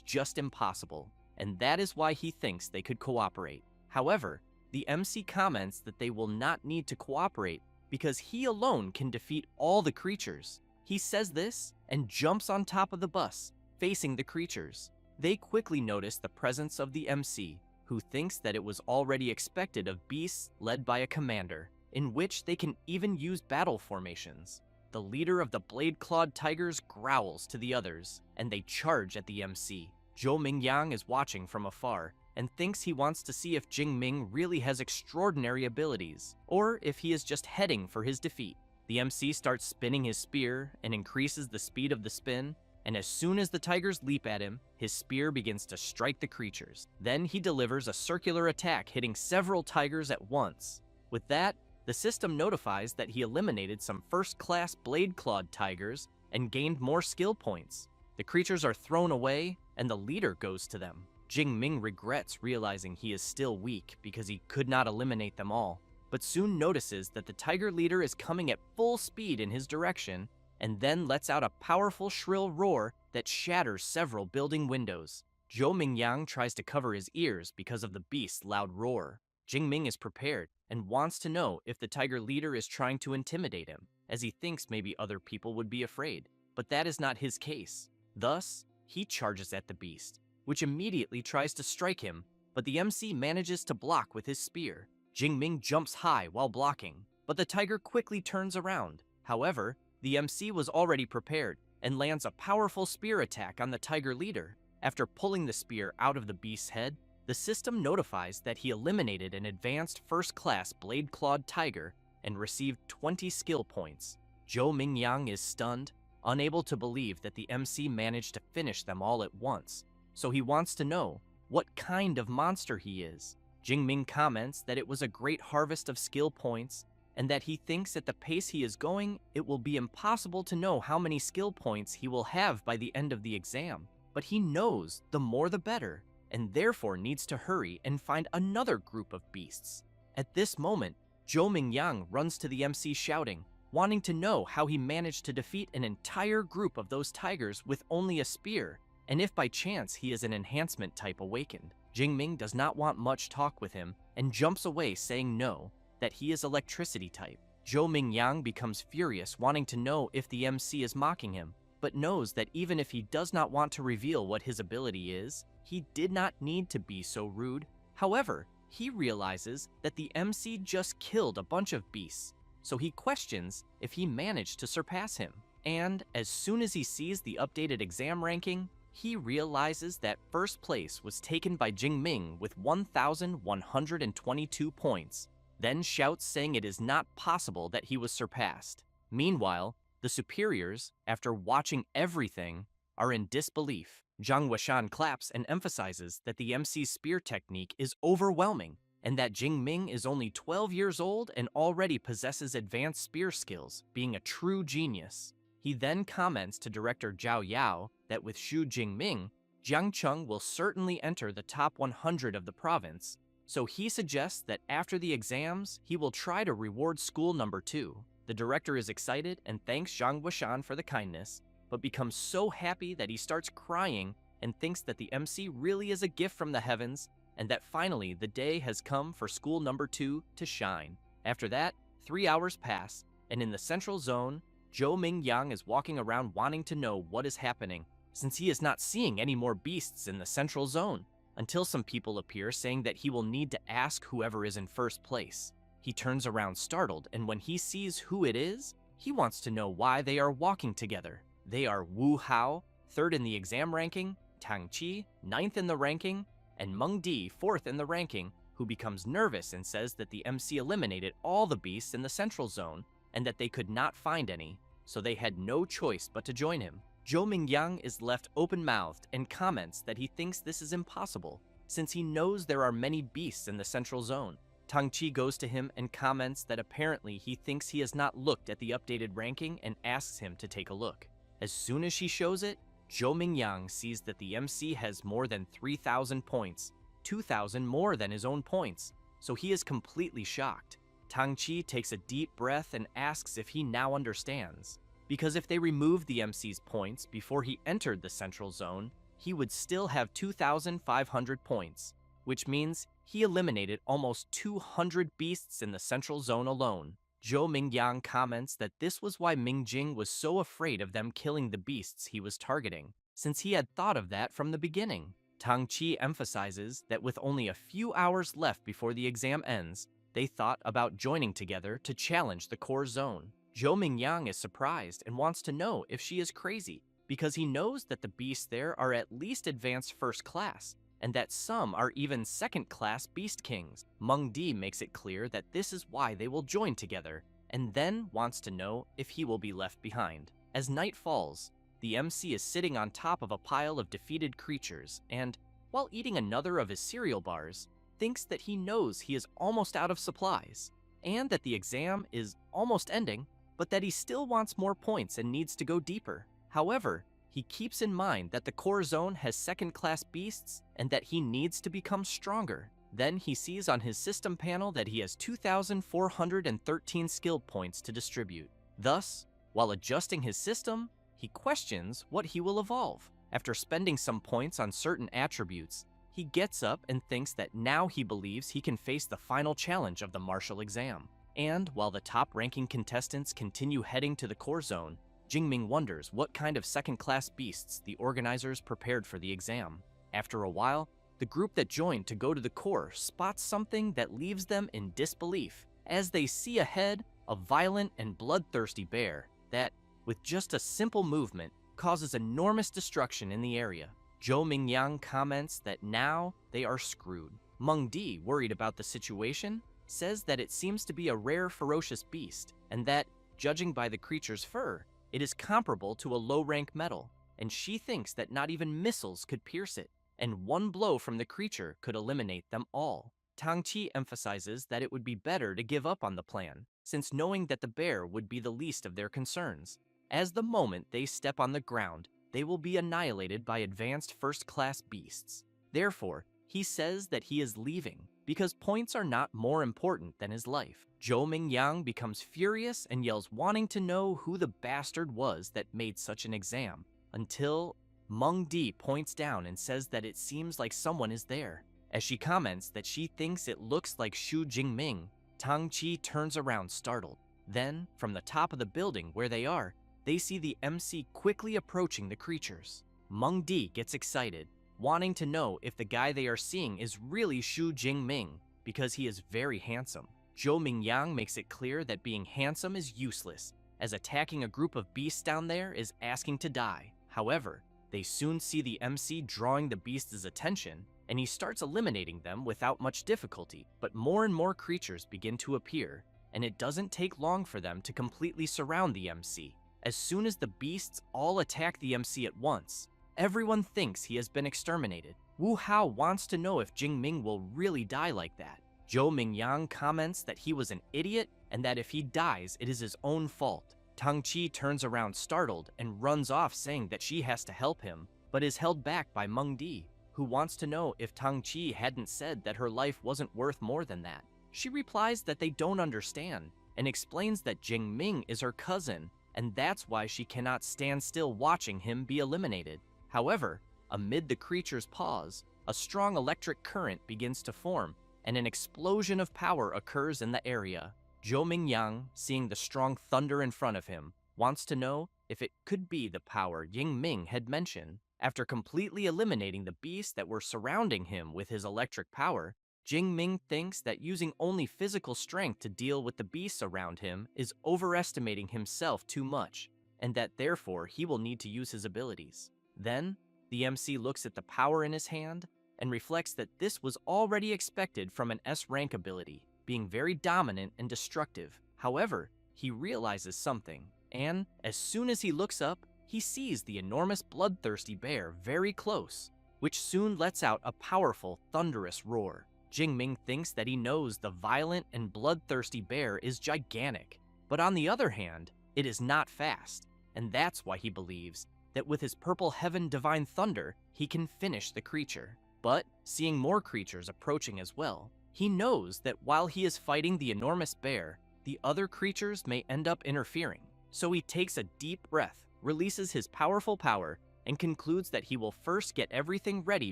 just impossible, and that is why he thinks they could cooperate. However, the MC comments that they will not need to cooperate because he alone can defeat all the creatures. He says this and jumps on top of the bus, facing the creatures. They quickly notice the presence of the MC, who thinks that it was already expected of beasts led by a commander, in which they can even use battle formations. The leader of the blade-clawed tigers growls to the others, and they charge at the MC. Zhou Mingyang is watching from afar, and thinks he wants to see if Jingming really has extraordinary abilities, or if he is just heading for his defeat. The MC starts spinning his spear and increases the speed of the spin, and as soon as the tigers leap at him, his spear begins to strike the creatures. Then he delivers a circular attack hitting several tigers at once. With that, the system notifies that he eliminated some first-class blade-clawed tigers and gained more skill points. The creatures are thrown away, and the leader goes to them. Jingming regrets realizing he is still weak because he could not eliminate them all, but soon notices that the tiger leader is coming at full speed in his direction and then lets out a powerful shrill roar that shatters several building windows. Zhou Mingyang tries to cover his ears because of the beast's loud roar. Jingming is prepared and wants to know if the tiger leader is trying to intimidate him, as he thinks maybe other people would be afraid, but that is not his case. Thus, he charges at the beast, which immediately tries to strike him, but the MC manages to block with his spear. Jingming jumps high while blocking, but the tiger quickly turns around. However, the MC was already prepared and lands a powerful spear attack on the tiger leader. After pulling the spear out of the beast's head, the system notifies that he eliminated an advanced first-class blade-clawed tiger and received 20 skill points. Zhou Mingyang is stunned, unable to believe that the MC managed to finish them all at once, so he wants to know what kind of monster he is. Jingming comments that it was a great harvest of skill points and that he thinks at the pace he is going, it will be impossible to know how many skill points he will have by the end of the exam. But he knows the more the better, and therefore needs to hurry and find another group of beasts. At this moment, Zhou Mingyang runs to the MC shouting, wanting to know how he managed to defeat an entire group of those tigers with only a spear, and if by chance he is an enhancement type awakened. Jingming does not want much talk with him and jumps away saying no, that he is electricity type. Zhou Mingyang becomes furious, wanting to know if the MC is mocking him, but knows that even if he does not want to reveal what his ability is, he did not need to be so rude. However, he realizes that the MC just killed a bunch of beasts, so he questions if he managed to surpass him. And as soon as he sees the updated exam ranking, he realizes that first place was taken by Jingming with 1,122 points, then shouts saying it is not possible that he was surpassed. Meanwhile, the superiors, after watching everything, are in disbelief. Zhang Wuxian claps and emphasizes that the MC's spear technique is overwhelming and that Jingming is only 12 years old and already possesses advanced spear skills, being a true genius. He then comments to director Zhao Yao that with Xu Jingming, Jiangcheng will certainly enter the top 100 of the province, so he suggests that after the exams, he will try to reward school number 2. The director is excited and thanks Zhang Wuxian for the kindness, but becomes so happy that he starts crying and thinks that the MC really is a gift from the heavens and that finally the day has come for school number 2 to shine. After that, 3 hours pass, and in the central zone, Zhou Mingyang is walking around wanting to know what is happening, since he is not seeing any more beasts in the central zone, until some people appear saying that he will need to ask whoever is in first place. He turns around startled, and when he sees who it is, he wants to know why they are walking together. They are Wu Hao, 3rd in the exam ranking, Tang Qi, 9th in the ranking, and Meng Di, 4th in the ranking, who becomes nervous and says that the MC eliminated all the beasts in the central zone and that they could not find any, so they had no choice but to join him. Zhou Mingyang is left open-mouthed and comments that he thinks this is impossible, since he knows there are many beasts in the central zone. Tang Qi goes to him and comments that apparently he thinks he has not looked at the updated ranking and asks him to take a look. As soon as she shows it, Zhou Mingyang sees that the MC has more than 3,000 points, 2,000 more than his own points, so he is completely shocked. Tang Qi takes a deep breath and asks if he now understands, because if they removed the MC's points before he entered the central zone, he would still have 2,500 points, which means he eliminated almost 200 beasts in the central zone alone. Zhou Mingyang comments that this was why Mingjing was so afraid of them killing the beasts he was targeting, since he had thought of that from the beginning. Tang Qi emphasizes that with only a few hours left before the exam ends, they thought about joining together to challenge the core zone. Zhou Mingyang is surprised and wants to know if she is crazy, because he knows that the beasts there are at least advanced first class, and that some are even second-class beast kings. Meng Di makes it clear that this is why they will join together, and then wants to know if he will be left behind. As night falls, the MC is sitting on top of a pile of defeated creatures, and, while eating another of his cereal bars, thinks that he knows he is almost out of supplies, and that the exam is almost ending, but that he still wants more points and needs to go deeper. However, he keeps in mind that the core zone has second-class beasts and that he needs to become stronger. Then he sees on his system panel that he has 2,413 skill points to distribute. Thus, while adjusting his system, he questions what he will evolve. After spending some points on certain attributes, he gets up and thinks that now he believes he can face the final challenge of the martial exam. And while the top-ranking contestants continue heading to the core zone, Jingming wonders what kind of second-class beasts the organizers prepared for the exam. After a while, the group that joined to go to the core spots something that leaves them in disbelief as they see ahead a violent and bloodthirsty bear that, with just a simple movement, causes enormous destruction in the area. Zhou Mingyang comments that now they are screwed. Meng Di, worried about the situation, says that it seems to be a rare ferocious beast and that, judging by the creature's fur, it is comparable to a low-rank metal, and she thinks that not even missiles could pierce it, and one blow from the creature could eliminate them all. Tang Qi emphasizes that it would be better to give up on the plan, since knowing that the bear would be the least of their concerns. As the moment they step on the ground, they will be annihilated by advanced first-class beasts. Therefore, he says that he is leaving, because points are not more important than his life. Zhou Mingyang becomes furious and yells wanting to know who the bastard was that made such an exam, until Meng Di points down and says that it seems like someone is there. As she comments that she thinks it looks like Xu Jingming, Tang Qi turns around startled. Then, from the top of the building where they are, they see the MC quickly approaching the creatures. Meng Di gets excited, wanting to know if the guy they are seeing is really Xu Jingming, because he is very handsome. Zhou Mingyang makes it clear that being handsome is useless, as attacking a group of beasts down there is asking to die. However, they soon see the MC drawing the beast's attention, and he starts eliminating them without much difficulty. But more and more creatures begin to appear, and it doesn't take long for them to completely surround the MC. As soon as the beasts all attack the MC at once, everyone thinks he has been exterminated. Wu Hao wants to know if Jingming will really die like that. Zhou Mingyang comments that he was an idiot and that if he dies, it is his own fault. Tang Qi turns around startled and runs off saying that she has to help him, but is held back by Meng Di, who wants to know if Tang Qi hadn't said that her life wasn't worth more than that. She replies that they don't understand and explains that Jingming is her cousin, and that's why she cannot stand still watching him be eliminated. However, amid the creature's pause, a strong electric current begins to form, and an explosion of power occurs in the area. Zhou Mingyang, seeing the strong thunder in front of him, wants to know if it could be the power Yingming had mentioned. After completely eliminating the beasts that were surrounding him with his electric power, Jingming thinks that using only physical strength to deal with the beasts around him is overestimating himself too much, and that therefore he will need to use his abilities. Then, the MC looks at the power in his hand and reflects that this was already expected from an S-rank ability, being very dominant and destructive. However, he realizes something, and as soon as he looks up, he sees the enormous bloodthirsty bear very close, which soon lets out a powerful, thunderous roar. Jingming thinks that he knows the violent and bloodthirsty bear is gigantic, but on the other hand, it is not fast, and that's why he believes that with his purple heaven divine thunder, he can finish the creature. But, seeing more creatures approaching as well, he knows that while he is fighting the enormous bear, the other creatures may end up interfering. So he takes a deep breath, releases his powerful power, and concludes that he will first get everything ready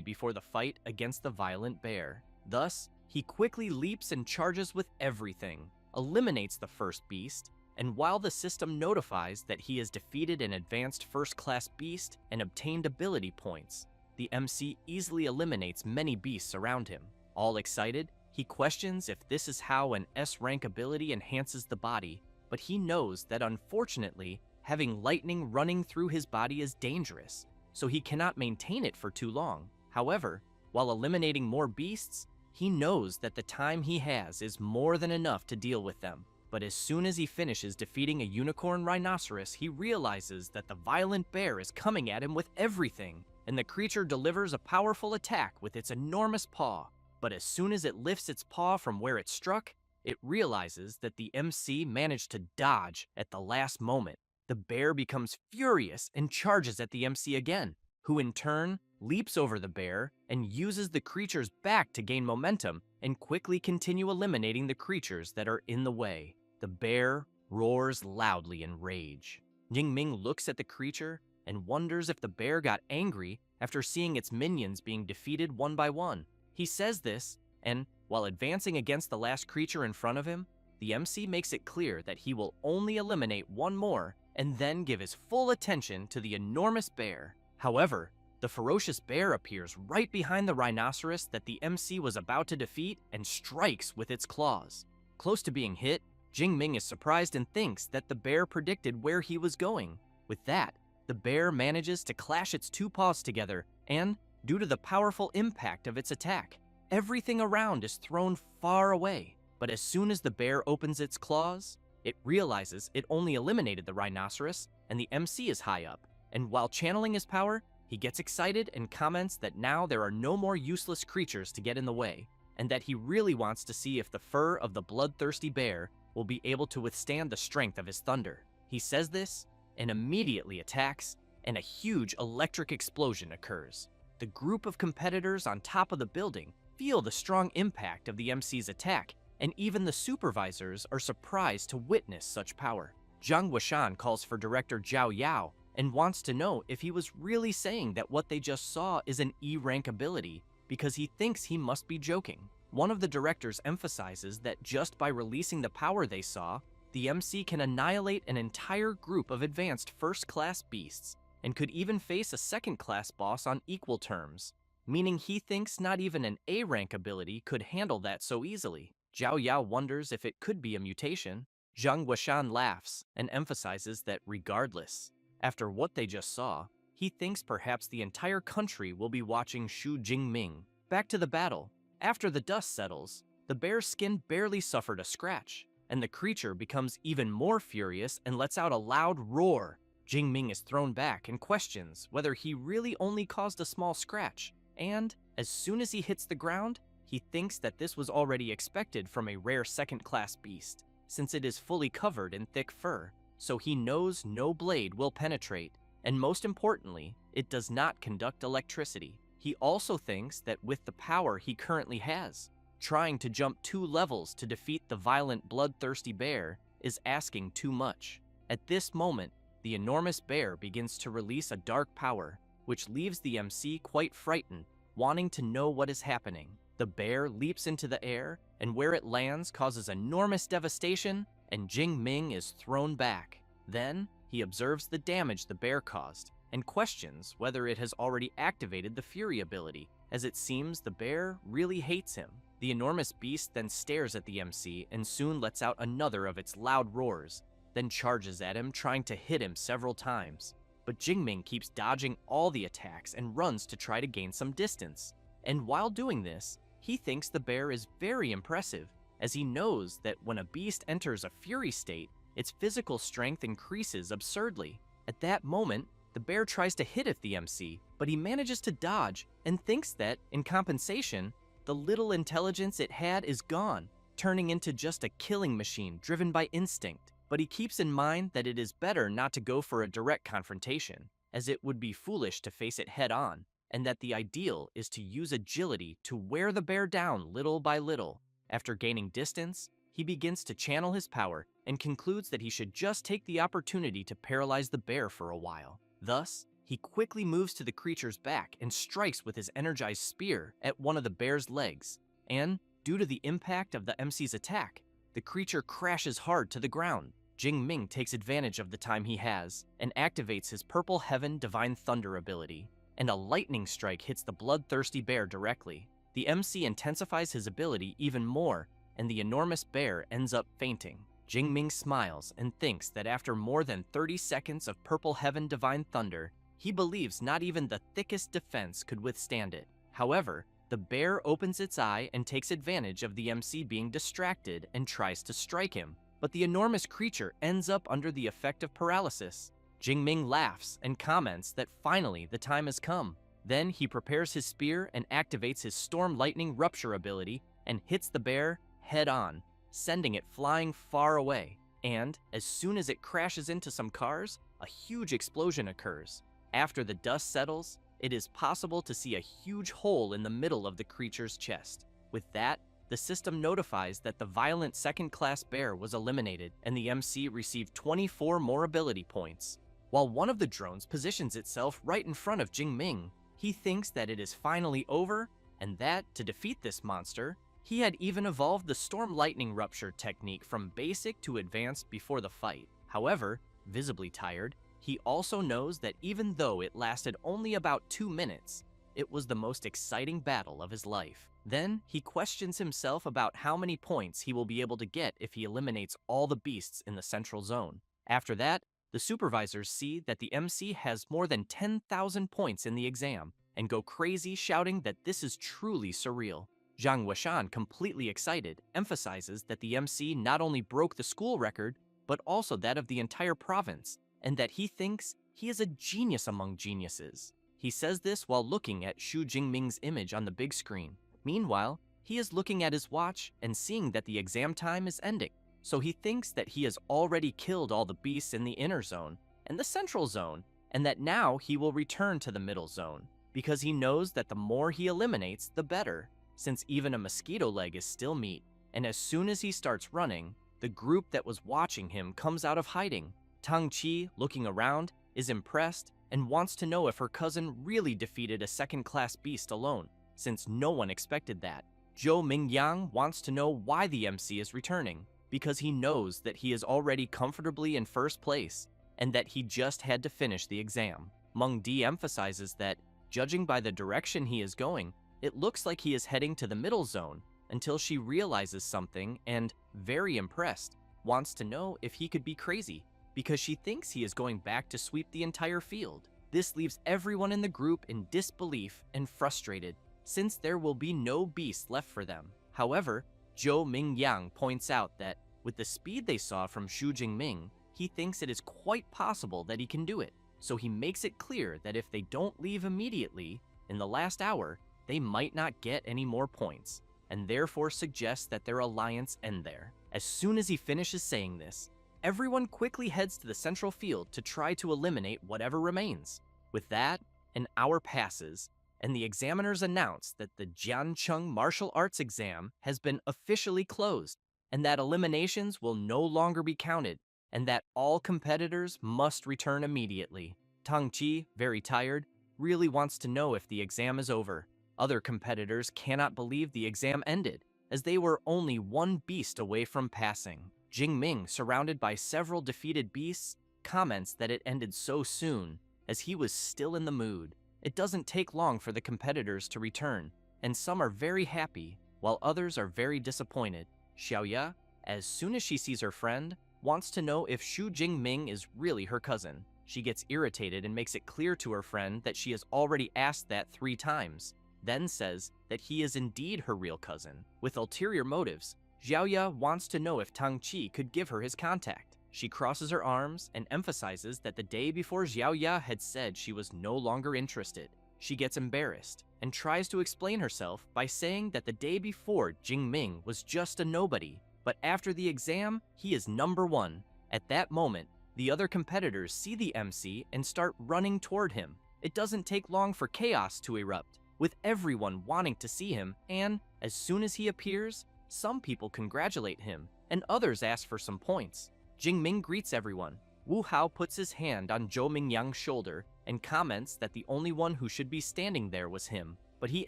before the fight against the violent bear. Thus, he quickly leaps and charges with everything, eliminates the first beast, and while the system notifies that he has defeated an advanced first-class beast and obtained ability points, the MC easily eliminates many beasts around him. All excited, he questions if this is how an S-rank ability enhances the body, but he knows that unfortunately, having lightning running through his body is dangerous, so he cannot maintain it for too long. However, while eliminating more beasts, he knows that the time he has is more than enough to deal with them. But as soon as he finishes defeating a unicorn rhinoceros, he realizes that the violent bear is coming at him with everything, and the creature delivers a powerful attack with its enormous paw. But as soon as it lifts its paw from where it struck, it realizes that the MC managed to dodge at the last moment. the bear becomes furious and charges at the MC again, who in turn leaps over the bear and uses the creature's back to gain momentum and quickly continue eliminating the creatures that are in the way. The bear roars loudly in rage. Jingming looks at the creature and wonders if the bear got angry after seeing its minions being defeated one by one. He says this, and while advancing against the last creature in front of him, the MC makes it clear that he will only eliminate one more and then give his full attention to the enormous bear. However, the ferocious bear appears right behind the rhinoceros that the MC was about to defeat and strikes with its claws. Close to being hit, Jingming is surprised and thinks that the bear predicted where he was going. With that, the bear manages to clash its two paws together and, due to the powerful impact of its attack, everything around is thrown far away. But as soon as the bear opens its claws, it realizes it only eliminated the rhinoceros and the MC is high up. And while channeling his power, he gets excited and comments that now there are no more useless creatures to get in the way, and that he really wants to see if the fur of the bloodthirsty bear will be able to withstand the strength of his thunder. He says this and immediately attacks, and a huge electric explosion occurs. The group of competitors on top of the building feel the strong impact of the MC's attack, and even the supervisors are surprised to witness such power. Zhang Wuxian calls for director Zhao Yao and wants to know if he was really saying that what they just saw is an E-rank ability, because he thinks he must be joking. One of the directors emphasizes that just by releasing the power they saw, the MC can annihilate an entire group of advanced first-class beasts, and could even face a second-class boss on equal terms, meaning he thinks not even an A-rank ability could handle that so easily. Zhao Yao wonders if it could be a mutation. Zhang Wuxian laughs and emphasizes that regardless, after what they just saw, he thinks perhaps the entire country will be watching Xu Jingming. Back to the battle. After the dust settles, the bear's skin barely suffered a scratch, and the creature becomes even more furious and lets out a loud roar. Jingming is thrown back and questions whether he really only caused a small scratch, and as soon as he hits the ground, he thinks that this was already expected from a rare second-class beast, since it is fully covered in thick fur, so he knows no blade will penetrate, and most importantly, it does not conduct electricity. He also thinks that with the power he currently has, trying to jump 2 levels to defeat the violent bloodthirsty bear is asking too much. At this moment, the enormous bear begins to release a dark power, which leaves the MC quite frightened, wanting to know what is happening. The bear leaps into the air, and where it lands causes enormous devastation, and Jingming is thrown back. Then, he observes the damage the bear caused, and questions whether it has already activated the Fury ability, as it seems the bear really hates him. The enormous beast then stares at the MC and soon lets out another of its loud roars, then charges at him, trying to hit him several times. But Jingming keeps dodging all the attacks and runs to try to gain some distance. And while doing this, he thinks the bear is very impressive, as he knows that when a beast enters a fury state, its physical strength increases absurdly. At that moment, the bear tries to hit at the MC, but he manages to dodge and thinks that, in compensation, the little intelligence it had is gone, turning into just a killing machine driven by instinct. But he keeps in mind that it is better not to go for a direct confrontation, as it would be foolish to face it head-on, and that the ideal is to use agility to wear the bear down little by little. After gaining distance, he begins to channel his power and concludes that he should just take the opportunity to paralyze the bear for a while. Thus, he quickly moves to the creature's back and strikes with his energized spear at one of the bear's legs, and, due to the impact of the MC's attack, the creature crashes hard to the ground. Jingming takes advantage of the time he has and activates his Purple Heaven Divine Thunder ability, and a lightning strike hits the bloodthirsty bear directly. The MC intensifies his ability even more, and the enormous bear ends up fainting. Jingming smiles and thinks that after more than 30 seconds of Purple Heaven Divine Thunder, he believes not even the thickest defense could withstand it. However, the bear opens its eye and takes advantage of the MC being distracted and tries to strike him, but the enormous creature ends up under the effect of paralysis. Jingming laughs and comments that finally the time has come. Then he prepares his spear and activates his Storm Lightning Rupture ability and hits the bear head-on, sending it flying far away. And as soon as it crashes into some cars, a huge explosion occurs. After the dust settles, it is possible to see a huge hole in the middle of the creature's chest. With that, the system notifies that the violent second-class bear was eliminated and the MC received 24 more ability points. While one of the drones positions itself right in front of Jingming, he thinks that it is finally over and that, to defeat this monster, he had even evolved the Storm Lightning Rupture technique from basic to advanced before the fight. However, visibly tired, he also knows that even though it lasted only about 2 minutes, it was the most exciting battle of his life. Then, he questions himself about how many points he will be able to get if he eliminates all the beasts in the central zone. After that, the supervisors see that the MC has more than 10,000 points in the exam and go crazy shouting that this is truly surreal. Zhang Weishan, completely excited, emphasizes that the MC not only broke the school record, but also that of the entire province, and that he thinks he is a genius among geniuses. He says this while looking at Xu Jingming's image on the big screen. Meanwhile, he is looking at his watch and seeing that the exam time is ending, so he thinks that he has already killed all the beasts in the inner zone and the central zone, and that now he will return to the middle zone, because he knows that the more he eliminates, the better, since even a mosquito leg is still meat. And as soon as he starts running, the group that was watching him comes out of hiding. Tang Qi, looking around, is impressed and wants to know if her cousin really defeated a second-class beast alone, since no one expected that. Zhou Mingyang wants to know why the MC is returning, because he knows that he is already comfortably in first place, and that he just had to finish the exam. Meng Di emphasizes that, judging by the direction he is going, it looks like he is heading to the middle zone, until she realizes something and, very impressed, wants to know if he could be crazy, because she thinks he is going back to sweep the entire field. This leaves everyone in the group in disbelief and frustrated, since there will be no beast left for them. However, Zhou Mingyang points out that, with the speed they saw from Xu Jingming, he thinks it is quite possible that he can do it, so he makes it clear that if they don't leave immediately, in the last hour, they might not get any more points, and therefore suggests that their alliance end there. As soon as he finishes saying this, everyone quickly heads to the central field to try to eliminate whatever remains. With that, an hour passes, and the examiners announce that the Jiancheng martial arts exam has been officially closed, and that eliminations will no longer be counted, and that all competitors must return immediately. Tang Qi, very tired, really wants to know if the exam is over. Other competitors cannot believe the exam ended, as they were only one beast away from passing. Jingming, surrounded by several defeated beasts, comments that it ended so soon, as he was still in the mood. It doesn't take long for the competitors to return, and some are very happy, while others are very disappointed. Xiaoya, as soon as she sees her friend, wants to know if Xu Jingming is really her cousin. She gets irritated and makes it clear to her friend that she has already asked that 3 times, then says that he is indeed her real cousin. With ulterior motives, Xiaoya wants to know if Tang Qi could give her his contact. She crosses her arms and emphasizes that the day before Xiaoya had said she was no longer interested. She gets embarrassed and tries to explain herself by saying that the day before Jingming was just a nobody, but after the exam, he is number 1. At that moment, the other competitors see the MC and start running toward him. It doesn't take long for chaos to erupt, with everyone wanting to see him, and as soon as he appears, some people congratulate him, and others ask for some points. Jingming greets everyone. Wu Hao puts his hand on Zhou Mingyang's shoulder and comments that the only one who should be standing there was him, but he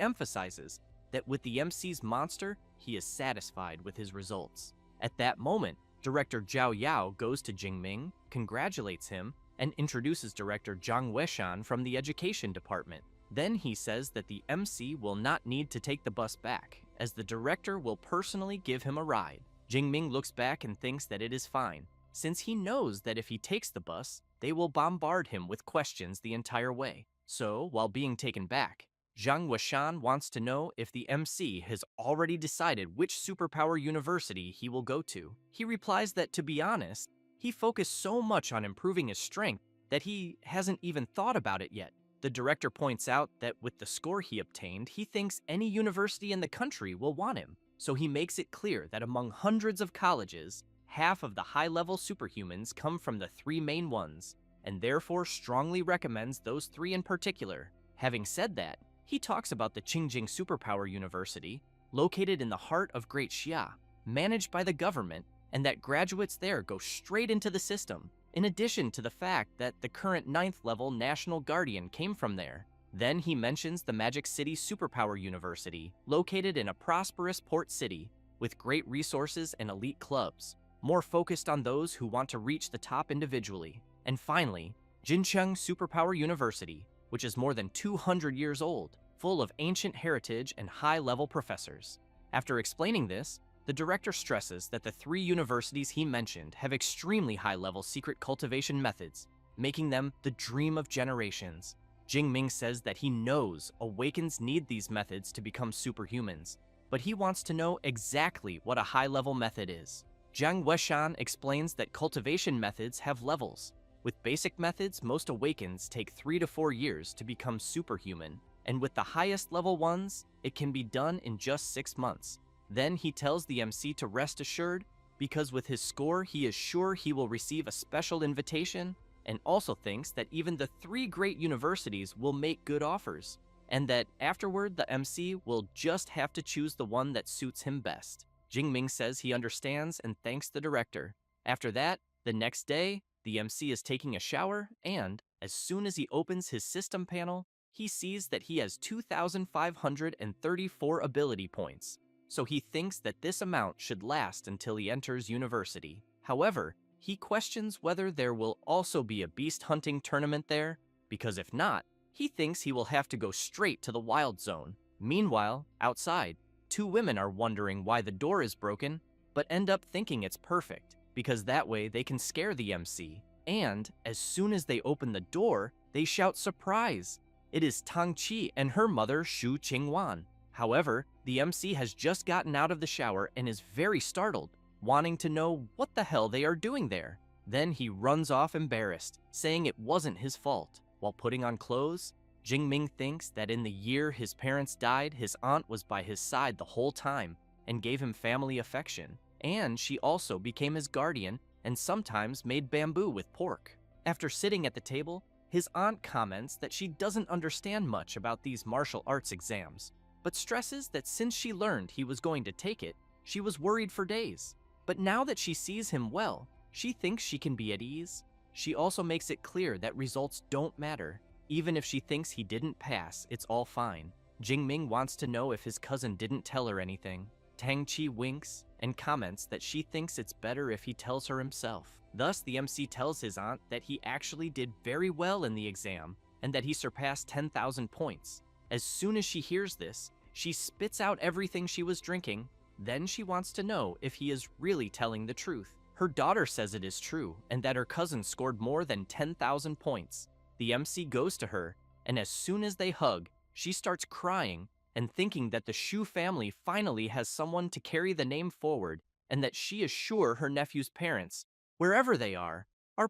emphasizes that with the MC's monster, he is satisfied with his results. At that moment, Director Zhao Yao goes to Jingming, congratulates him, and introduces Director Zhang Weishan from the Education Department. Then he says that the MC will not need to take the bus back, as the director will personally give him a ride. Jingming looks back and thinks that it is fine, since he knows that if he takes the bus, they will bombard him with questions the entire way. So, while being taken back, Zhang Weishan wants to know if the MC has already decided which superpower university he will go to. He replies that, to be honest, he focused so much on improving his strength that he hasn't even thought about it yet. The director points out that with the score he obtained, he thinks any university in the country will want him, so he makes it clear that among hundreds of colleges, half of the high-level superhumans come from the three main ones, and therefore strongly recommends those three in particular. Having said that, he talks about the Qingjing Superpower University, located in the heart of Great Xia, managed by the government, and that graduates there go straight into the system, in addition to the fact that the current 9th level National Guardian came from there. Then he mentions the Magic City Superpower University, located in a prosperous port city, with great resources and elite clubs, more focused on those who want to reach the top individually. And finally, Jincheng Superpower University, which is more than 200 years old, full of ancient heritage and high-level professors. After explaining this, the director stresses that the three universities he mentioned have extremely high-level secret cultivation methods, making them the dream of generations. Jingming says that he knows Awakens need these methods to become superhumans, but he wants to know exactly what a high-level method is. Jiang Weishan explains that cultivation methods have levels. With basic methods, most Awakens take 3 to 4 years to become superhuman, and with the highest level ones, it can be done in just 6 months. Then he tells the MC to rest assured, because with his score he is sure he will receive a special invitation, and also thinks that even the 3 great universities will make good offers, and that afterward the MC will just have to choose the one that suits him best. Jingming says he understands and thanks the director. After that, the next day, the MC is taking a shower, and as soon as he opens his system panel, he sees that he has 2,534 ability points. So he thinks that this amount should last until he enters university. However, he questions whether there will also be a beast hunting tournament there, because if not, he thinks he will have to go straight to the wild zone. Meanwhile, outside, 2 women are wondering why the door is broken, but end up thinking it's perfect, because that way they can scare the MC. And as soon as they open the door, they shout surprise. It is Tang Qi and her mother Shu Qingwan. However, the MC has just gotten out of the shower and is very startled, wanting to know what the hell they are doing there. Then he runs off embarrassed, saying it wasn't his fault. While putting on clothes, Jingming thinks that in the year his parents died, his aunt was by his side the whole time and gave him family affection, and she also became his guardian and sometimes made bamboo with pork. After sitting at the table, his aunt comments that she doesn't understand much about these martial arts exams, but stresses that since she learned he was going to take it, she was worried for days. But now that she sees him well, she thinks she can be at ease. She also makes it clear that results don't matter. Even if she thinks he didn't pass, it's all fine. Jingming wants to know if his cousin didn't tell her anything. Tang Qi winks and comments that she thinks it's better if he tells her himself. Thus, the MC tells his aunt that he actually did very well in the exam and that he surpassed 10,000 points. As soon as she hears this, she spits out everything she was drinking. Then she wants to know if he is really telling the truth. Her daughter says it is true and that her cousin scored more than 10,000 points. The MC goes to her, and as soon as they hug, she starts crying and thinking that the Shu family finally has someone to carry the name forward, and that she is sure her nephew's parents, wherever they are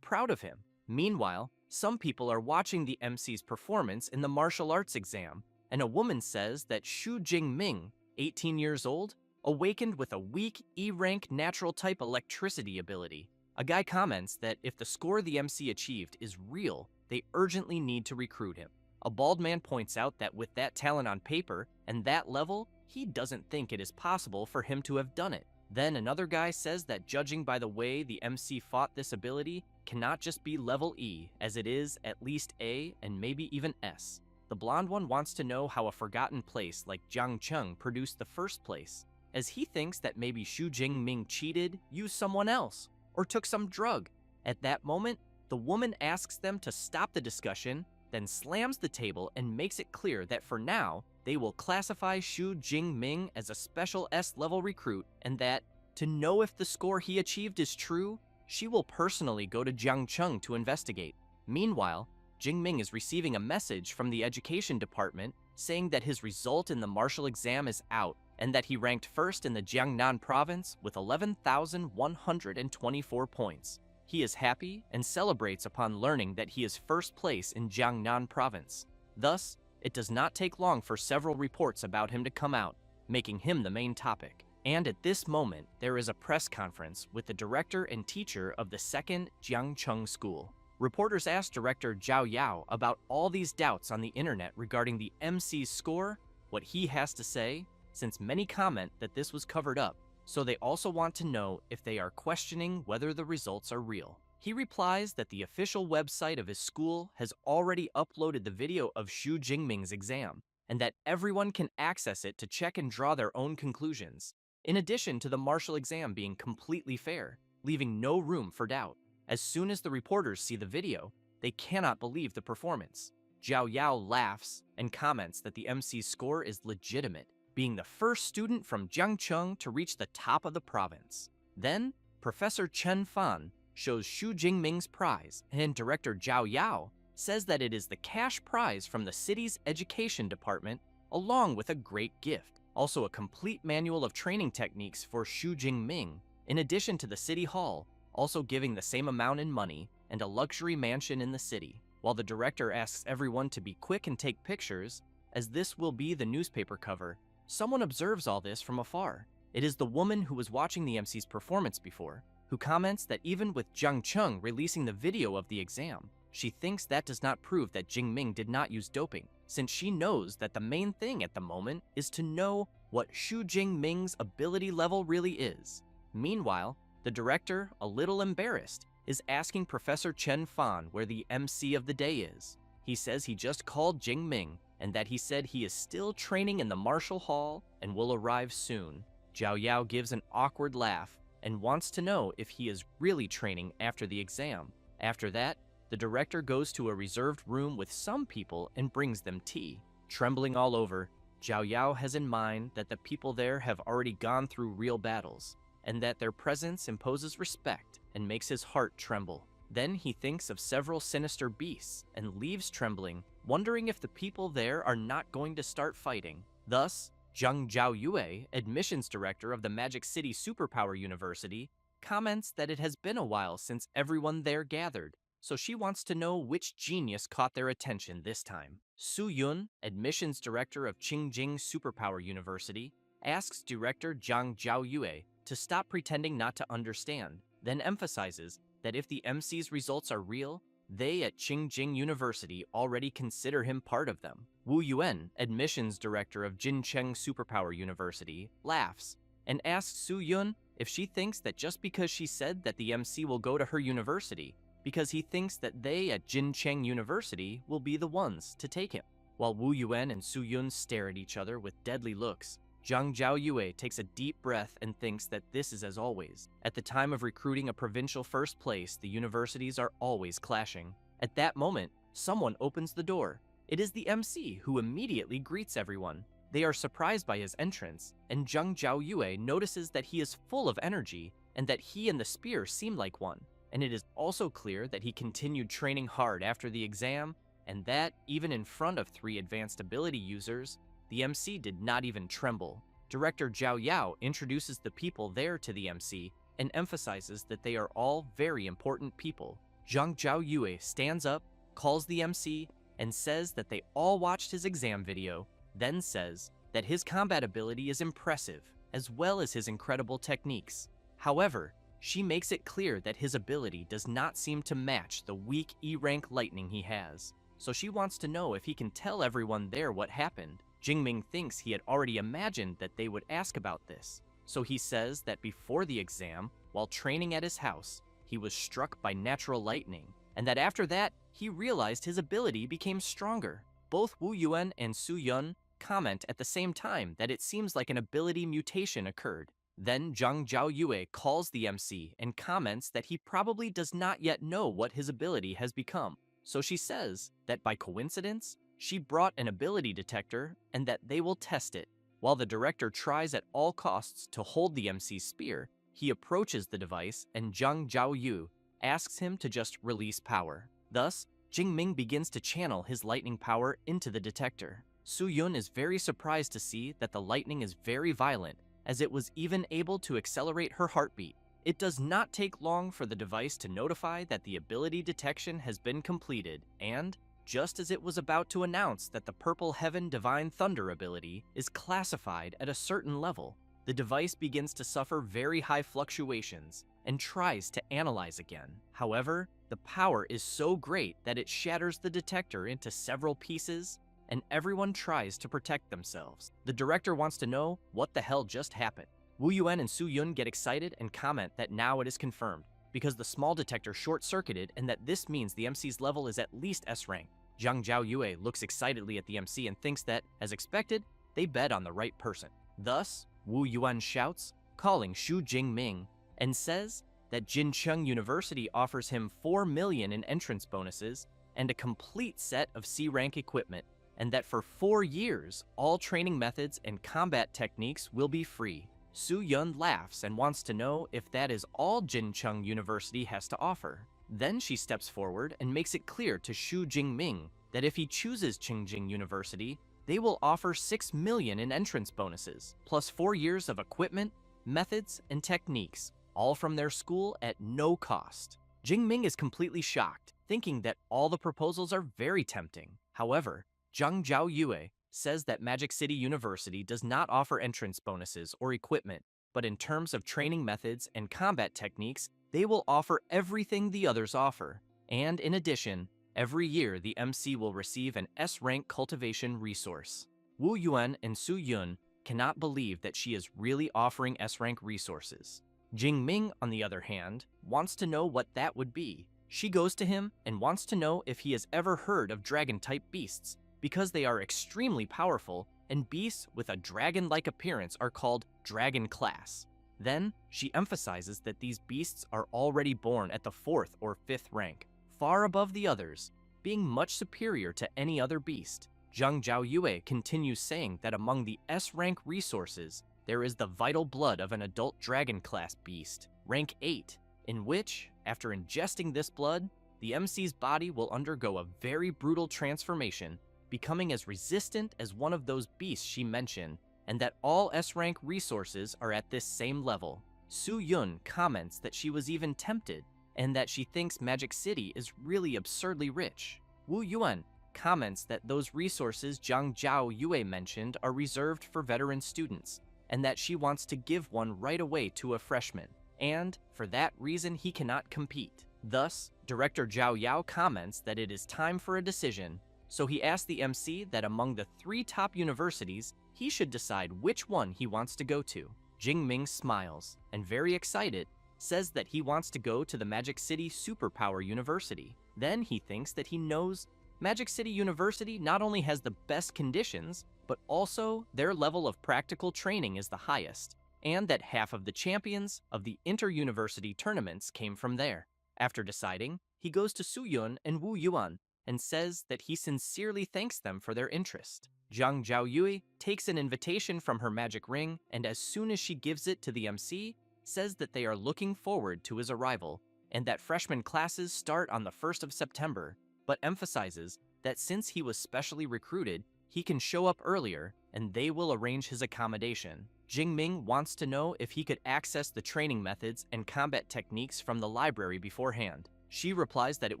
proud of him. Meanwhile, some people are watching the MC's performance in the martial arts exam, and a woman says that Shu Jingming, 18 years old, awakened with a weak E-rank natural type electricity ability. A guy comments that if the score the MC achieved is real, they urgently need to recruit him. A bald man points out that with that talent on paper and that level, he doesn't think it is possible for him to have done it. Then another guy says that judging by the way the MC fought this ability, cannot just be level E, as it is at least A and maybe even S. The blonde one wants to know how a forgotten place like Jiangcheng produced the first place, as he thinks that maybe Shu Jingming cheated, used someone else, or took some drug. At that moment, the woman asks them to stop the discussion, then slams the table and makes it clear that for now, they will classify Shu Jingming as a special S-level recruit, and that, to know if the score he achieved is true, she will personally go to Jiangcheng to investigate. Meanwhile, Jingming is receiving a message from the education department saying that his result in the martial exam is out, and that he ranked first in the Jiangnan province with 11,124 points. He is happy and celebrates upon learning that he is first place in Jiangnan province. Thus, it does not take long for several reports about him to come out, making him the main topic. And at this moment, there is a press conference with the director and teacher of the 2nd Jiangcheng School. Reporters asked director Zhao Yao about all these doubts on the internet regarding the MC's score, what he has to say, since many comment that this was covered up, so they also want to know if they are questioning whether the results are real. He replies that the official website of his school has already uploaded the video of Xu Jingming's exam, and that everyone can access it to check and draw their own conclusions, in addition to the martial exam being completely fair, leaving no room for doubt. As soon as the reporters see the video, they cannot believe the performance. Zhao Yao laughs and comments that the MC's score is legitimate, being the first student from Jiangcheng to reach the top of the province. Then, Professor Chen Fan shows Xu Jingming's prize, and director Zhao Yao says that it is the cash prize from the city's education department, along with a great gift, also a complete manual of training techniques for Xu Jingming, in addition to the city hall, also giving the same amount in money, and a luxury mansion in the city. While the director asks everyone to be quick and take pictures, as this will be the newspaper cover, someone observes all this from afar. It is the woman who was watching the MC's performance before, who comments that even with Jiangcheng releasing the video of the exam, she thinks that does not prove that Jingming did not use doping, since she knows that the main thing at the moment is to know what Xu Jingming's ability level really is. Meanwhile, the director, a little embarrassed, is asking Professor Chen Fan where the MC of the day is. He says he just called Jingming and that he said he is still training in the martial hall and will arrive soon. Zhao Yao gives an awkward laugh and wants to know if he is really training after the exam. After that, the director goes to a reserved room with some people and brings them tea. Trembling all over, Zhao Yao has in mind that the people there have already gone through real battles, and that their presence imposes respect and makes his heart tremble. Then he thinks of several sinister beasts and leaves trembling, wondering if the people there are not going to start fighting. Thus, Zhang Zhaoyue, admissions director of the Magic City Superpower University, comments that it has been a while since everyone there gathered, so she wants to know which genius caught their attention this time. Su Yun, admissions director of Qingjing Superpower University, asks director Zhang Zhaoyue to stop pretending not to understand, then emphasizes that if the MC's results are real, they at Qingjing University already consider him part of them. Wu Yuan, admissions director of Jincheng Superpower University, laughs and asks Su Yun if she thinks that just because she said that the MC will go to her university, because he thinks that they at Jincheng University will be the ones to take him. While Wu Yuan and Su Yun stare at each other with deadly looks, Zhang Zhaoyue takes a deep breath and thinks that this is as always. At the time of recruiting a provincial first place, the universities are always clashing. At that moment, someone opens the door. It is the MC, who immediately greets everyone. They are surprised by his entrance, and Zhang Zhaoyue notices that he is full of energy and that he and the spear seem like one. And it is also clear that he continued training hard after the exam, and that, even in front of 3 advanced ability users, the MC did not even tremble. Director Zhao Yao introduces the people there to the MC and emphasizes that they are all very important people. Zhang Zhaoyue stands up, calls the MC, and says that they all watched his exam video, then says that his combat ability is impressive, as well as his incredible techniques. However, she makes it clear that his ability does not seem to match the weak E-rank lightning he has, so she wants to know if he can tell everyone there what happened. Jingming thinks he had already imagined that they would ask about this, so he says that before the exam, while training at his house, he was struck by natural lightning, and that after that, he realized his ability became stronger. Both Wu Yuan and Su Yun comment at the same time that it seems like an ability mutation occurred. Then Zhang Zhaoyue calls the MC and comments that he probably does not yet know what his ability has become, so she says that by coincidence, she brought an ability detector and that they will test it. While the director tries at all costs to hold the MC's spear, he approaches the device and Zhang Zhaoyu asks him to just release power. Thus, Jingming begins to channel his lightning power into the detector. Su Yun is very surprised to see that the lightning is very violent, as it was even able to accelerate her heartbeat. It does not take long for the device to notify that the ability detection has been completed, and just as it was about to announce that the Purple Heaven Divine Thunder ability is classified at a certain level, the device begins to suffer very high fluctuations and tries to analyze again. However, the power is so great that it shatters the detector into several pieces, and everyone tries to protect themselves. The director wants to know what the hell just happened. Wu Yuan and Su Yun get excited and comment that now it is confirmed, because the small detector short-circuited and that this means the MC's level is at least S rank. Zhang Zhaoyue looks excitedly at the MC and thinks that, as expected, they bet on the right person. Thus, Wu Yuan shouts, calling Xu Jingming, and says that Jincheng University offers him 4 million in entrance bonuses and a complete set of C-rank equipment, and that for 4 years, all training methods and combat techniques will be free. Su Yun laughs and wants to know if that is all Jincheng University has to offer. Then she steps forward and makes it clear to Xu Jingming that if he chooses Qingjing University, they will offer 6 million in entrance bonuses, plus 4 years of equipment, methods, and techniques, all from their school at no cost. Jingming is completely shocked, thinking that all the proposals are very tempting. However, Zhang Zhaoyue says that Magic City University does not offer entrance bonuses or equipment, but in terms of training methods and combat techniques, they will offer everything the others offer. And in addition, every year the MC will receive an S-rank cultivation resource. Wu Yuan and Su Yun cannot believe that she is really offering S-rank resources. Jingming, on the other hand, wants to know what that would be. She goes to him and wants to know if he has ever heard of dragon-type beasts, because they are extremely powerful, and beasts with a dragon-like appearance are called dragon class. Then, she emphasizes that these beasts are already born at the 4th or 5th rank, far above the others, being much superior to any other beast. Zhang Zhaoyue continues saying that among the S-rank resources, there is the vital blood of an adult dragon class beast, rank 8, in which, after ingesting this blood, the MC's body will undergo a very brutal transformation, becoming as resistant as one of those beasts she mentioned, and that all S-rank resources are at this same level. Su Yun comments that she was even tempted, and that she thinks Magic City is really absurdly rich. Wu Yuan comments that those resources Zhang Zhaoyue mentioned are reserved for veteran students, and that she wants to give one right away to a freshman, and for that reason he cannot compete. Thus, Director Zhao Yao comments that it is time for a decision, so he asks the MC that among the 3 top universities, he should decide which one he wants to go to. Jingming smiles, and very excited, says that he wants to go to the Magic City Superpower University. Then he thinks that he knows Magic City University not only has the best conditions, but also their level of practical training is the highest, and that half of the champions of the inter-university tournaments came from there. After deciding, he goes to Su Yun and Wu Yuan and says that he sincerely thanks them for their interest. Zhang Zhaoyue takes an invitation from her magic ring, and as soon as she gives it to the MC, says that they are looking forward to his arrival, and that freshman classes start on the 1st of September, but emphasizes that since he was specially recruited, he can show up earlier, and they will arrange his accommodation. Jingming wants to know if he could access the training methods and combat techniques from the library beforehand. She replies that it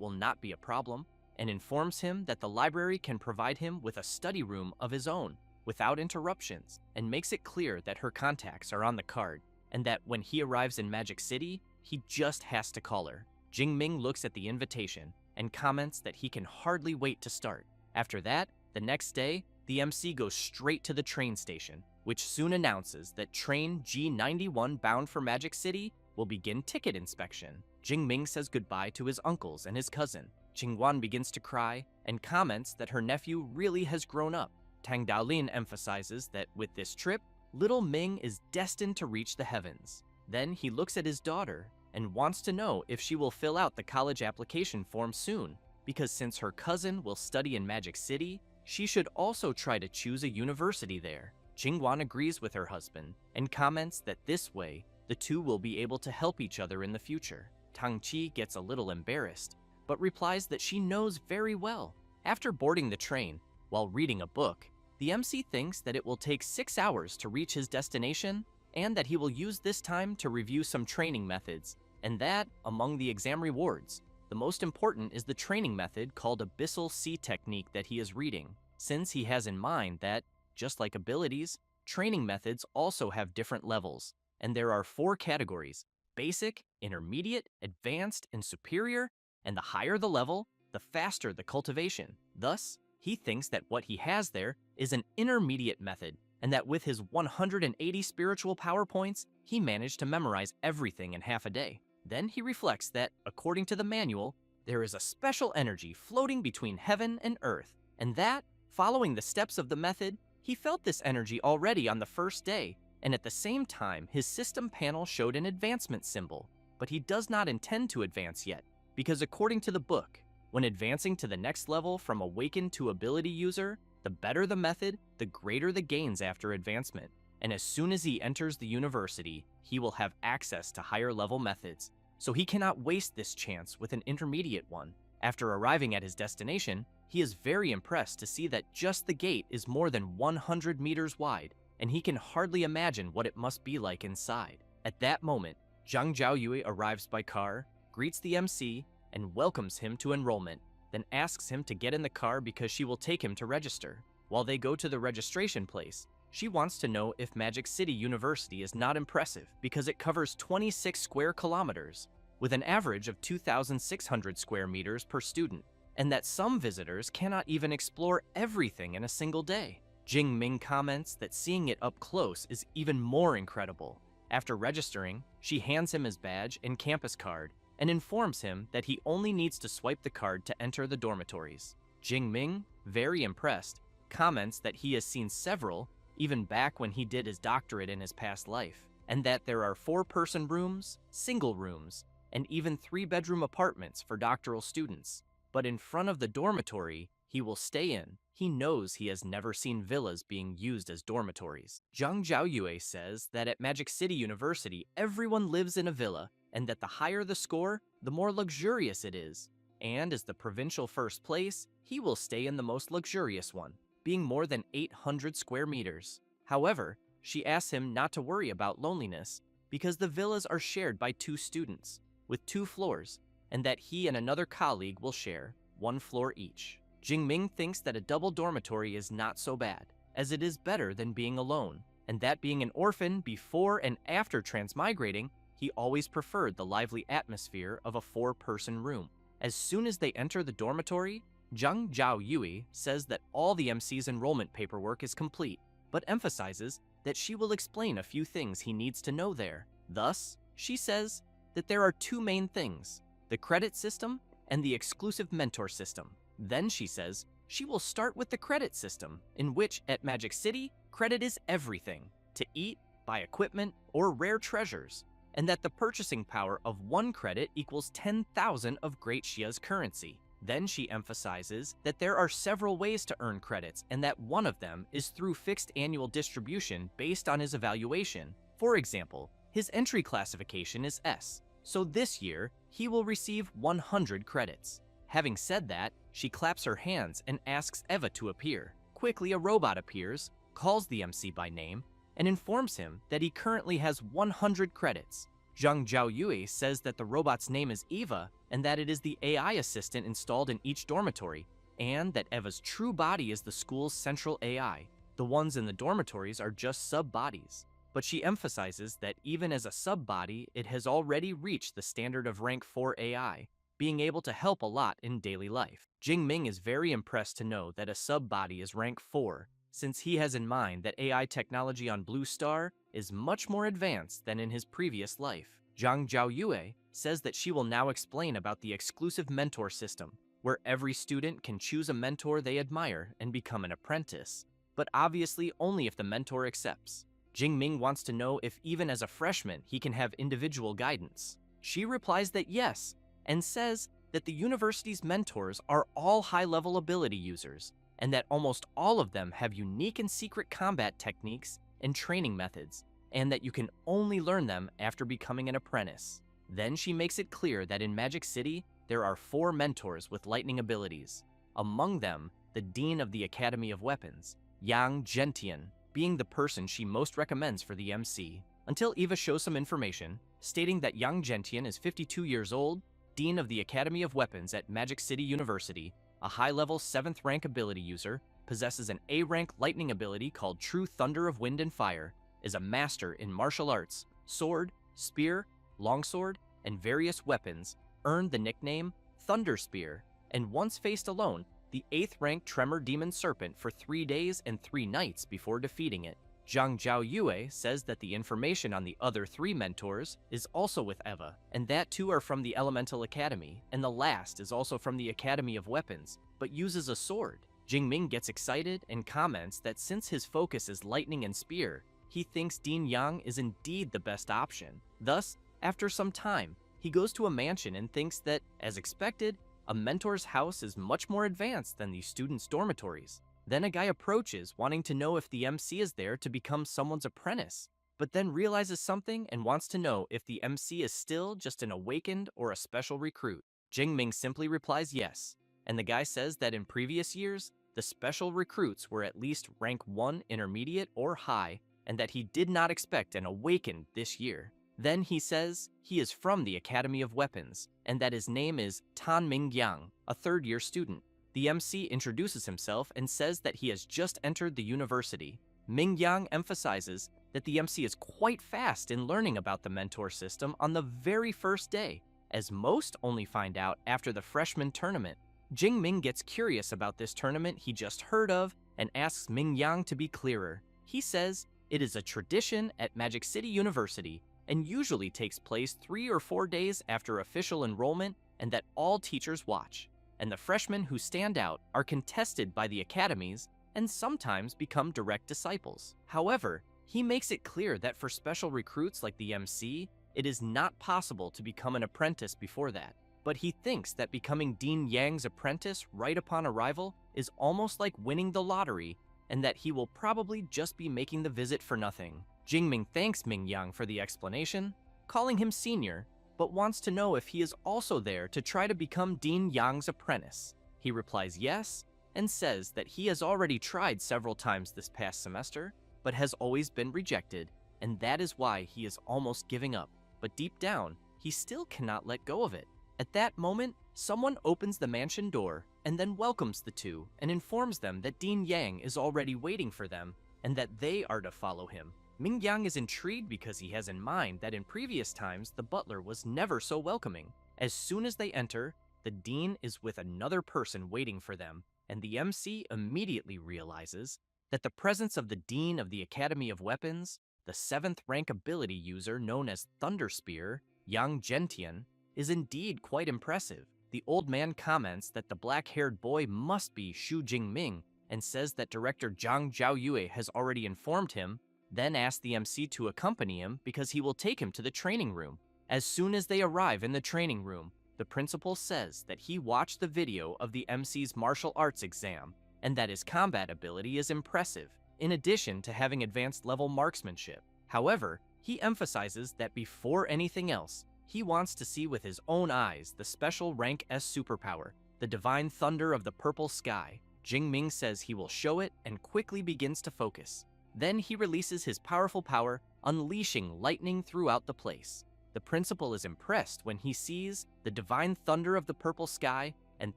will not be a problem, and informs him that the library can provide him with a study room of his own, without interruptions, and makes it clear that her contacts are on the card, and that when he arrives in Magic City, he just has to call her. Jingming looks at the invitation, and comments that he can hardly wait to start. After that, the next day, the MC goes straight to the train station, which soon announces that train G91 bound for Magic City will begin ticket inspection. Jingming says goodbye to his uncles and his cousin. Qingguan begins to cry and comments that her nephew really has grown up. Tang Daolin emphasizes that with this trip, little Ming is destined to reach the heavens. Then he looks at his daughter and wants to know if she will fill out the college application form soon, because since her cousin will study in Magic City, she should also try to choose a university there. Qingguan agrees with her husband and comments that this way, the two will be able to help each other in the future. Tang Qi gets a little embarrassed, but replies that she knows very well. After boarding the train, while reading a book, the MC thinks that it will take 6 hours to reach his destination, and that he will use this time to review some training methods, and that, among the exam rewards, the most important is the training method called Abyssal Sea Technique that he is reading, since he has in mind that, just like abilities, Training methods also have different levels, and there are 4 categories: basic, intermediate, advanced, and superior, and the higher the level, the faster the cultivation. Thus, he thinks that what he has there is an intermediate method, and that with his 180 spiritual power points, he managed to memorize everything in half a day. Then he reflects that, according to the manual, there is a special energy floating between heaven and earth, and that, following the steps of the method, he felt this energy already on the first day, and at the same time, his system panel showed an advancement symbol. But he does not intend to advance yet, because according to the book, when advancing to the next level from awakened to ability user, the better the method, the greater the gains after advancement. And as soon as he enters the university, he will have access to higher level methods, so he cannot waste this chance with an intermediate one. After arriving at his destination, he is very impressed to see that just the gate is more than 100 meters wide, and he can hardly imagine what it must be like inside. At that moment, Zhang Zhaoyue arrives by car, greets the MC, and welcomes him to enrollment, then asks him to get in the car because she will take him to register. While they go to the registration place, she wants to know if Magic City University is not impressive because it covers 26 square kilometers, with an average of 2,600 square meters per student, and that some visitors cannot even explore everything in a single day. Jing Ming comments that seeing it up close is even more incredible. After registering, she hands him his badge and campus card and informs him that he only needs to swipe the card to enter the dormitories. Jing Ming, very impressed, comments that he has seen several, even back when he did his doctorate in his past life, and that there are 4-person rooms, single rooms, and even 3-bedroom apartments for doctoral students. But in front of the dormitory he will stay in, he knows he has never seen villas being used as dormitories. Zhang Zhaoyue says that at Magic City University, everyone lives in a villa, and that the higher the score, the more luxurious it is. And as the provincial first place, he will stay in the most luxurious one, being more than 800 square meters. However, she asks him not to worry about loneliness, because the villas are shared by 2 students, with 2 floors, and that he and another colleague will share 1 floor each. Jingming thinks that a double dormitory is not so bad, as it is better than being alone, and that being an orphan before and after transmigrating, he always preferred the lively atmosphere of a 4-person room. As soon as they enter the dormitory, Zhang Zhaoyue says that all the MC's enrollment paperwork is complete, but emphasizes that she will explain a few things he needs to know there. Thus, she says that there are 2 main things: the credit system and the exclusive mentor system. Then she says she will start with the credit system, in which at Magic City, credit is everything: to eat, buy equipment, or rare treasures, and that the purchasing power of 1 credit equals 10,000 of Great Xia's currency. Then she emphasizes that there are several ways to earn credits, and that one of them is through fixed annual distribution based on his evaluation. For example, his entry classification is S, so this year he will receive 100 credits. Having said that, she claps her hands and asks Eva to appear. Quickly, a robot appears, calls the MC by name, and informs him that he currently has 100 credits. Zhang Zhaoyue says that the robot's name is Eva, and that it is the AI assistant installed in each dormitory, and that Eva's true body is the school's central AI. The ones in the dormitories are just sub-bodies. But she emphasizes that even as a sub-body, it has already reached the standard of rank 4 AI, being able to help a lot in daily life. Jingming is very impressed to know that a sub-body is rank 4, since he has in mind that AI technology on Blue Star is much more advanced than in his previous life. Zhang Zhaoyue says that she will now explain about the exclusive mentor system, where every student can choose a mentor they admire and become an apprentice, but obviously only if the mentor accepts. Jingming wants to know if even as a freshman he can have individual guidance. She replies that yes, and says that the university's mentors are all high-level ability users, and that almost all of them have unique and secret combat techniques and training methods, and that you can only learn them after becoming an apprentice. Then she makes it clear that in Magic City, there are 4 mentors with lightning abilities. Among them, the Dean of the Academy of Weapons, Yang Zhentian, being the person she most recommends for the MC, until Eva shows some information, stating that Yang Zhentian is 52 years old, Dean of the Academy of Weapons at Magic City University, a high-level 7th rank ability user, possesses an A-rank lightning ability called True Thunder of Wind and Fire, is a master in martial arts, sword, spear, longsword, and various weapons, earned the nickname Thunder Spear, and once faced alone the 8th rank Tremor Demon Serpent for 3 days and 3 nights before defeating it. Zhang Zhaoyue says that the information on the other 3 mentors is also with Eva, and that 2 are from the Elemental Academy, and the last is also from the Academy of Weapons, but uses a sword. Jingming gets excited and comments that since his focus is lightning and spear, he thinks Dean Yang is indeed the best option. Thus, after some time, he goes to a mansion and thinks that, as expected, a mentor's house is much more advanced than the students' dormitories. Then a guy approaches, wanting to know if the MC is there to become someone's apprentice, but then realizes something and wants to know if the MC is still just an awakened or a special recruit. Jingming simply replies yes, and the guy says that in previous years, the special recruits were at least rank 1 intermediate or high, and that he did not expect an awakened this year. Then he says he is from the Academy of Weapons, and that his name is Tan Mingyang, a 3rd-year student. The MC introduces himself and says that he has just entered the university. Mingyang emphasizes that the MC is quite fast in learning about the mentor system on the very first day, as most only find out after the freshman tournament. Jingming gets curious about this tournament he just heard of and asks Mingyang to be clearer. He says it is a tradition at Magic City University and usually takes place 3 or 4 days after official enrollment, and that all teachers watch, and the freshmen who stand out are contested by the academies and sometimes become direct disciples. However, he makes it clear that for special recruits like the MC, it is not possible to become an apprentice before that, but he thinks that becoming Dean Yang's apprentice right upon arrival is almost like winning the lottery, and that he will probably just be making the visit for nothing. Jingming thanks Mingyang for the explanation, calling him senior, but wants to know if he is also there to try to become Dean Yang's apprentice. He replies yes, and says that he has already tried several times this past semester, but has always been rejected, and that is why he is almost giving up. But deep down, he still cannot let go of it. At that moment, someone opens the mansion door and then welcomes the 2 and informs them that Dean Yang is already waiting for them and that they are to follow him. Mingyang is intrigued because he has in mind that in previous times the butler was never so welcoming. As soon as they enter, the dean is with another person waiting for them, and the MC immediately realizes that the presence of the dean of the Academy of Weapons, the 7th rank ability user known as Thunder Spear, Yang Gentian, is indeed quite impressive. The old man comments that the black-haired boy must be Xu Jingming and says that director Zhang Zhaoyue has already informed him, then asks the MC to accompany him because he will take him to the training room. As soon as they arrive in the training room, the principal says that he watched the video of the MC's martial arts exam and that his combat ability is impressive, in addition to having advanced level marksmanship. However, he emphasizes that before anything else, he wants to see with his own eyes the special rank S superpower, the divine thunder of the purple sky. Jingming says he will show it and quickly begins to focus. Then he releases his powerful power, unleashing lightning throughout the place. The principal is impressed when he sees the divine thunder of the purple sky and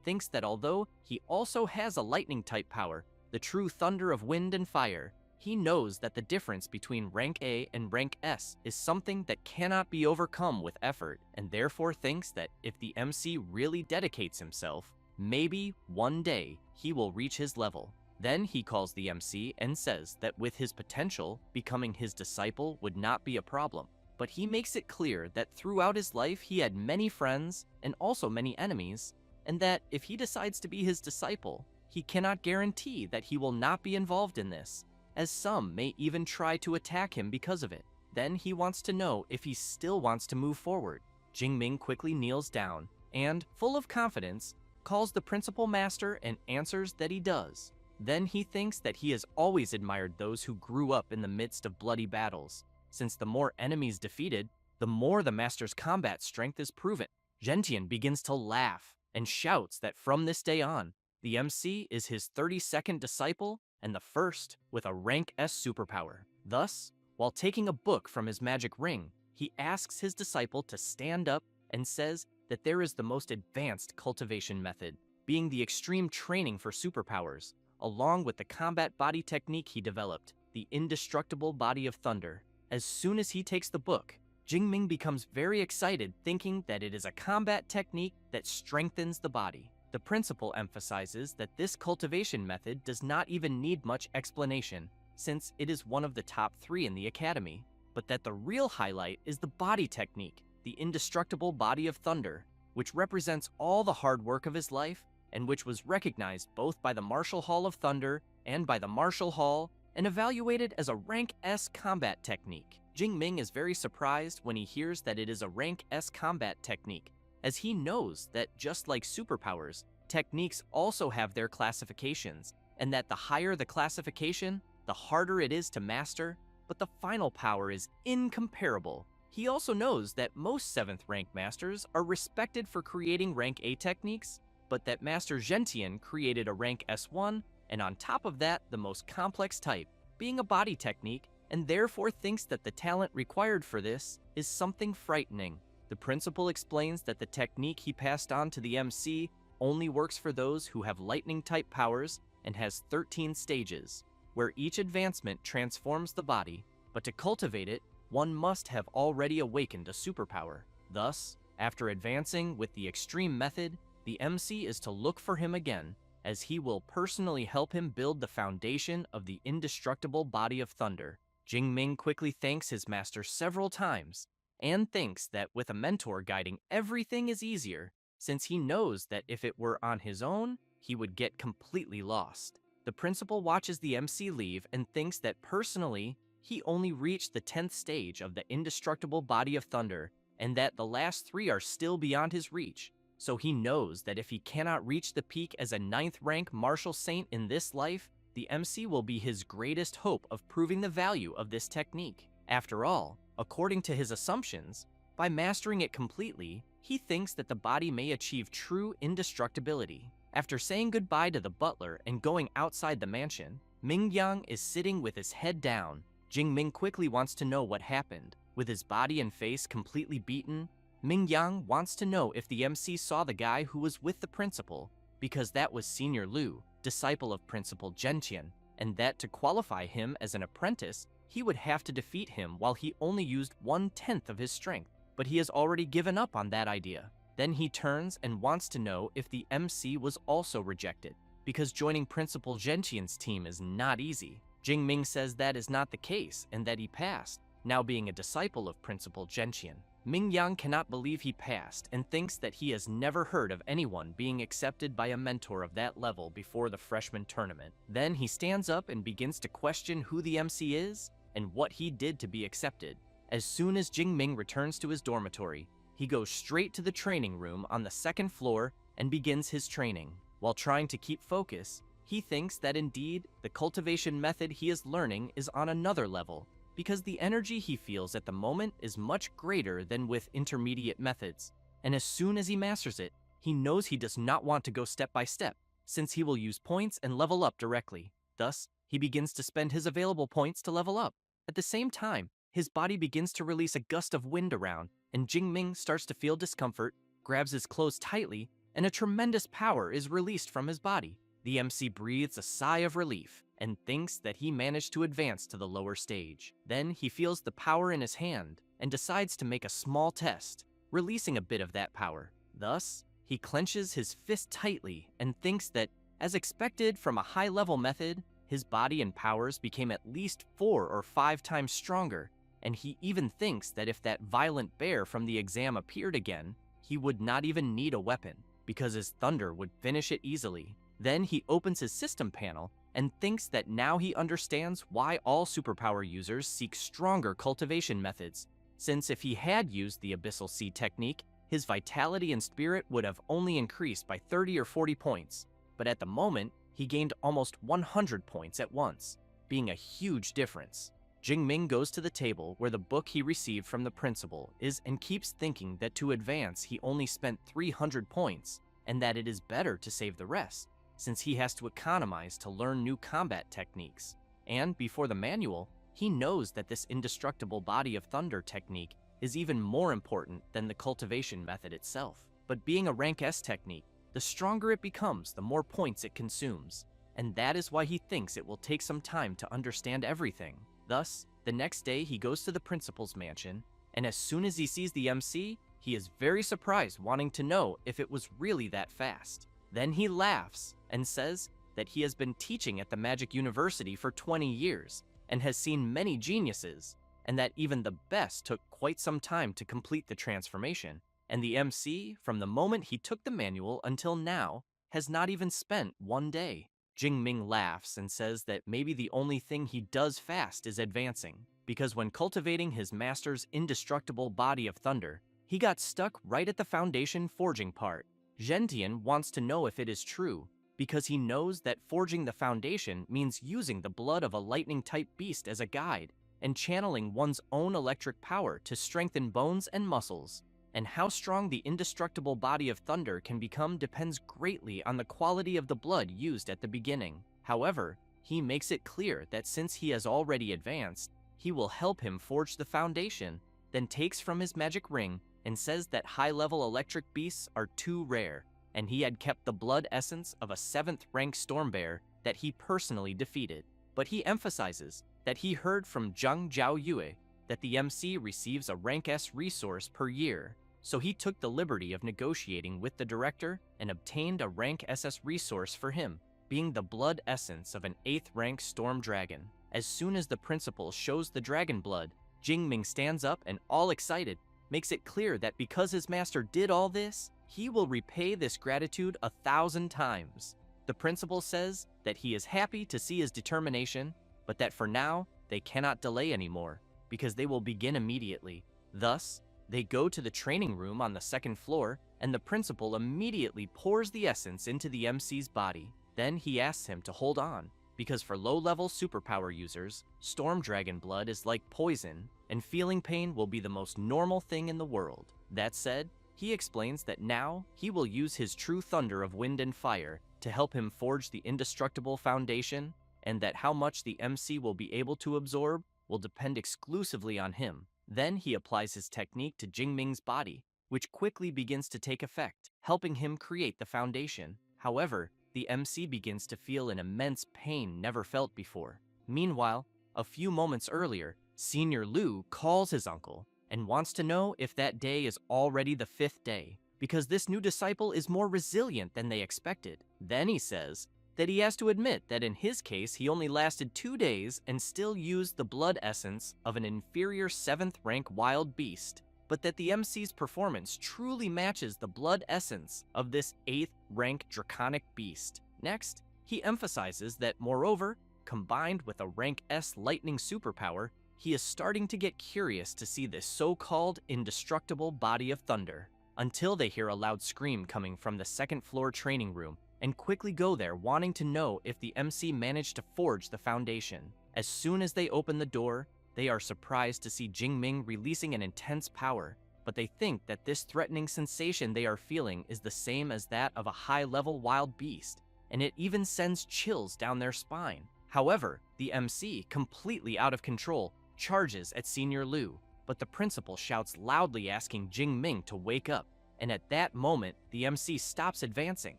thinks that although he also has a lightning-type power, the true thunder of wind and fire, he knows that the difference between rank A and rank S is something that cannot be overcome with effort, and therefore thinks that if the MC really dedicates himself, maybe one day he will reach his level. Then he calls the MC and says that with his potential, becoming his disciple would not be a problem. But he makes it clear that throughout his life he had many friends and also many enemies, and that if he decides to be his disciple, he cannot guarantee that he will not be involved in this, as some may even try to attack him because of it. Then he wants to know if he still wants to move forward. Jingming quickly kneels down and, full of confidence, calls the principal master and answers that he does. Then he thinks that he has always admired those who grew up in the midst of bloody battles, since the more enemies defeated, the more the master's combat strength is proven. Gentian begins to laugh and shouts that from this day on, the MC is his 32nd disciple and the first with a rank S superpower. Thus, while taking a book from his magic ring, he asks his disciple to stand up and says that there is the most advanced cultivation method, being the extreme training for superpowers, along with the combat body technique he developed, the indestructible body of thunder. As soon as he takes the book, Jingming becomes very excited, thinking that it is a combat technique that strengthens the body. The principal emphasizes that this cultivation method does not even need much explanation, since it is one of the top 3 in the academy, but that the real highlight is the body technique, the indestructible body of thunder, which represents all the hard work of his life and which was recognized both by the Martial Hall of Thunder and by the Martial Hall and evaluated as a Rank S combat technique. Jingming is very surprised when he hears that it is a Rank S combat technique, as he knows that just like superpowers, techniques also have their classifications, and that the higher the classification, the harder it is to master, but the final power is incomparable. He also knows that most 7th rank masters are respected for creating Rank A techniques, but that Master Gentian created a Rank S1, and on top of that, the most complex type, being a body technique, and therefore thinks that the talent required for this is something frightening. The principal explains that the technique he passed on to the MC only works for those who have lightning-type powers and has 13 stages, where each advancement transforms the body, but to cultivate it, one must have already awakened a superpower. Thus, after advancing with the extreme method, the MC is to look for him again, as he will personally help him build the foundation of the indestructible body of thunder. Jingming quickly thanks his master several times, and thinks that with a mentor guiding, everything is easier, since he knows that if it were on his own, he would get completely lost. The principal watches the MC leave and thinks that personally, he only reached the 10th stage of the indestructible body of thunder, and that the last 3 are still beyond his reach. So he knows that if he cannot reach the peak as a 9th rank martial saint in this life, the MC will be his greatest hope of proving the value of this technique. After all, according to his assumptions, by mastering it completely, he thinks that the body may achieve true indestructibility. After saying goodbye to the butler and going outside the mansion, Mingyang is sitting with his head down. Jingming quickly wants to know what happened. With his body and face completely beaten, Mingyang wants to know if the MC saw the guy who was with the principal, because that was Senior Lu, disciple of Principal Gentian, and that to qualify him as an apprentice, he would have to defeat him while he only used 1/10 of his strength, but he has already given up on that idea. Then he turns and wants to know if the MC was also rejected, because joining Principal Gentian's team is not easy. Jingming says that is not the case and that he passed, now being a disciple of Principal Gentian. Mingyang cannot believe he passed and thinks that he has never heard of anyone being accepted by a mentor of that level before the freshman tournament. Then he stands up and begins to question who the MC is and what he did to be accepted. As soon as Jingming returns to his dormitory, he goes straight to the training room on the 2nd floor and begins his training. While trying to keep focus, he thinks that indeed the cultivation method he is learning is on another level, because the energy he feels at the moment is much greater than with intermediate methods, and as soon as he masters it, he knows he does not want to go step by step, since he will use points and level up directly. Thus, he begins to spend his available points to level up. At the same time, his body begins to release a gust of wind around, and Jingming starts to feel discomfort, grabs his clothes tightly, and a tremendous power is released from his body. The MC breathes a sigh of relief and thinks that he managed to advance to the lower stage. Then he feels the power in his hand and decides to make a small test, releasing a bit of that power. Thus, he clenches his fist tightly and thinks that, as expected from a high-level method, his body and powers became at least 4 or 5 times stronger, and he even thinks that if that violent bear from the exam appeared again, he would not even need a weapon, because his thunder would finish it easily. Then he opens his system panel and thinks that now he understands why all superpower users seek stronger cultivation methods, since if he had used the Abyssal Sea technique, his vitality and spirit would have only increased by 30 or 40 points, but at the moment, he gained almost 100 points at once, being a huge difference. Jingming goes to the table where the book he received from the principal is and keeps thinking that to advance he only spent 300 points, and that it is better to save the rest, since he has to economize to learn new combat techniques. And before the manual, he knows that this indestructible body of thunder technique is even more important than the cultivation method itself. But being a rank S technique, the stronger it becomes, the more points it consumes. and that is why he thinks it will take some time to understand everything. Thus, the next day he goes to the principal's mansion, and as soon as he sees the MC, he is very surprised, wanting to know if it was really that fast. Then he laughs and says that he has been teaching at the Magic University for 20 years and has seen many geniuses, and that even the best took quite some time to complete the transformation. And the MC, from the moment he took the manual until now, has not even spent one day. Jingming laughs and says that maybe the only thing he does fast is advancing, because when cultivating his master's indestructible body of thunder, he got stuck right at the foundation forging part. Gentian wants to know if it is true, because he knows that forging the foundation means using the blood of a lightning-type beast as a guide and channeling one's own electric power to strengthen bones and muscles. And how strong the indestructible body of thunder can become depends greatly on the quality of the blood used at the beginning. However, he makes it clear that since he has already advanced, he will help him forge the foundation, then takes from his magic ring and says that high-level electric beasts are too rare, and he had kept the blood essence of a 7th rank storm bear that he personally defeated. But he emphasizes that he heard from Zhang Zhaoyue that the MC receives a rank S resource per year, so he took the liberty of negotiating with the director and obtained a rank SS resource for him, being the blood essence of an 8th rank storm dragon. As soon as the principal shows the dragon blood, Jingming stands up and, all excited, makes it clear that because his master did all this, he will repay this gratitude 1,000 times. The principal says that he is happy to see his determination, but that for now, they cannot delay anymore, because they will begin immediately. Thus, they go to the training room on the 2nd floor, and the principal immediately pours the essence into the MC's body. Then he asks him to hold on, because for low-level superpower users, storm dragon blood is like poison, and feeling pain will be the most normal thing in the world. That said, he explains that now he will use his true thunder of wind and fire to help him forge the indestructible foundation, and that how much the MC will be able to absorb will depend exclusively on him. Then he applies his technique to Jingming's body, which quickly begins to take effect, helping him create the foundation. However, the MC begins to feel an immense pain never felt before. Meanwhile, a few moments earlier, Senior Lu calls his uncle and wants to know if that day is already the 5th day, because this new disciple is more resilient than they expected. Then he says that he has to admit that in his case he only lasted 2 days and still used the blood essence of an inferior 7th rank wild beast, but that the MC's performance truly matches the blood essence of this 8th rank draconic beast. Next, he emphasizes that moreover, combined with a rank S lightning superpower, he is starting to get curious to see this so-called indestructible body of thunder, until they hear a loud scream coming from the 2nd floor training room and quickly go there wanting to know if the MC managed to forge the foundation. As soon as they open the door, they are surprised to see Jingming releasing an intense power, but they think that this threatening sensation they are feeling is the same as that of a high-level wild beast, and it even sends chills down their spine. However, the MC, completely out of control, charges at Senior Lu, but the principal shouts loudly asking Jingming to wake up, and at that moment, the MC stops advancing.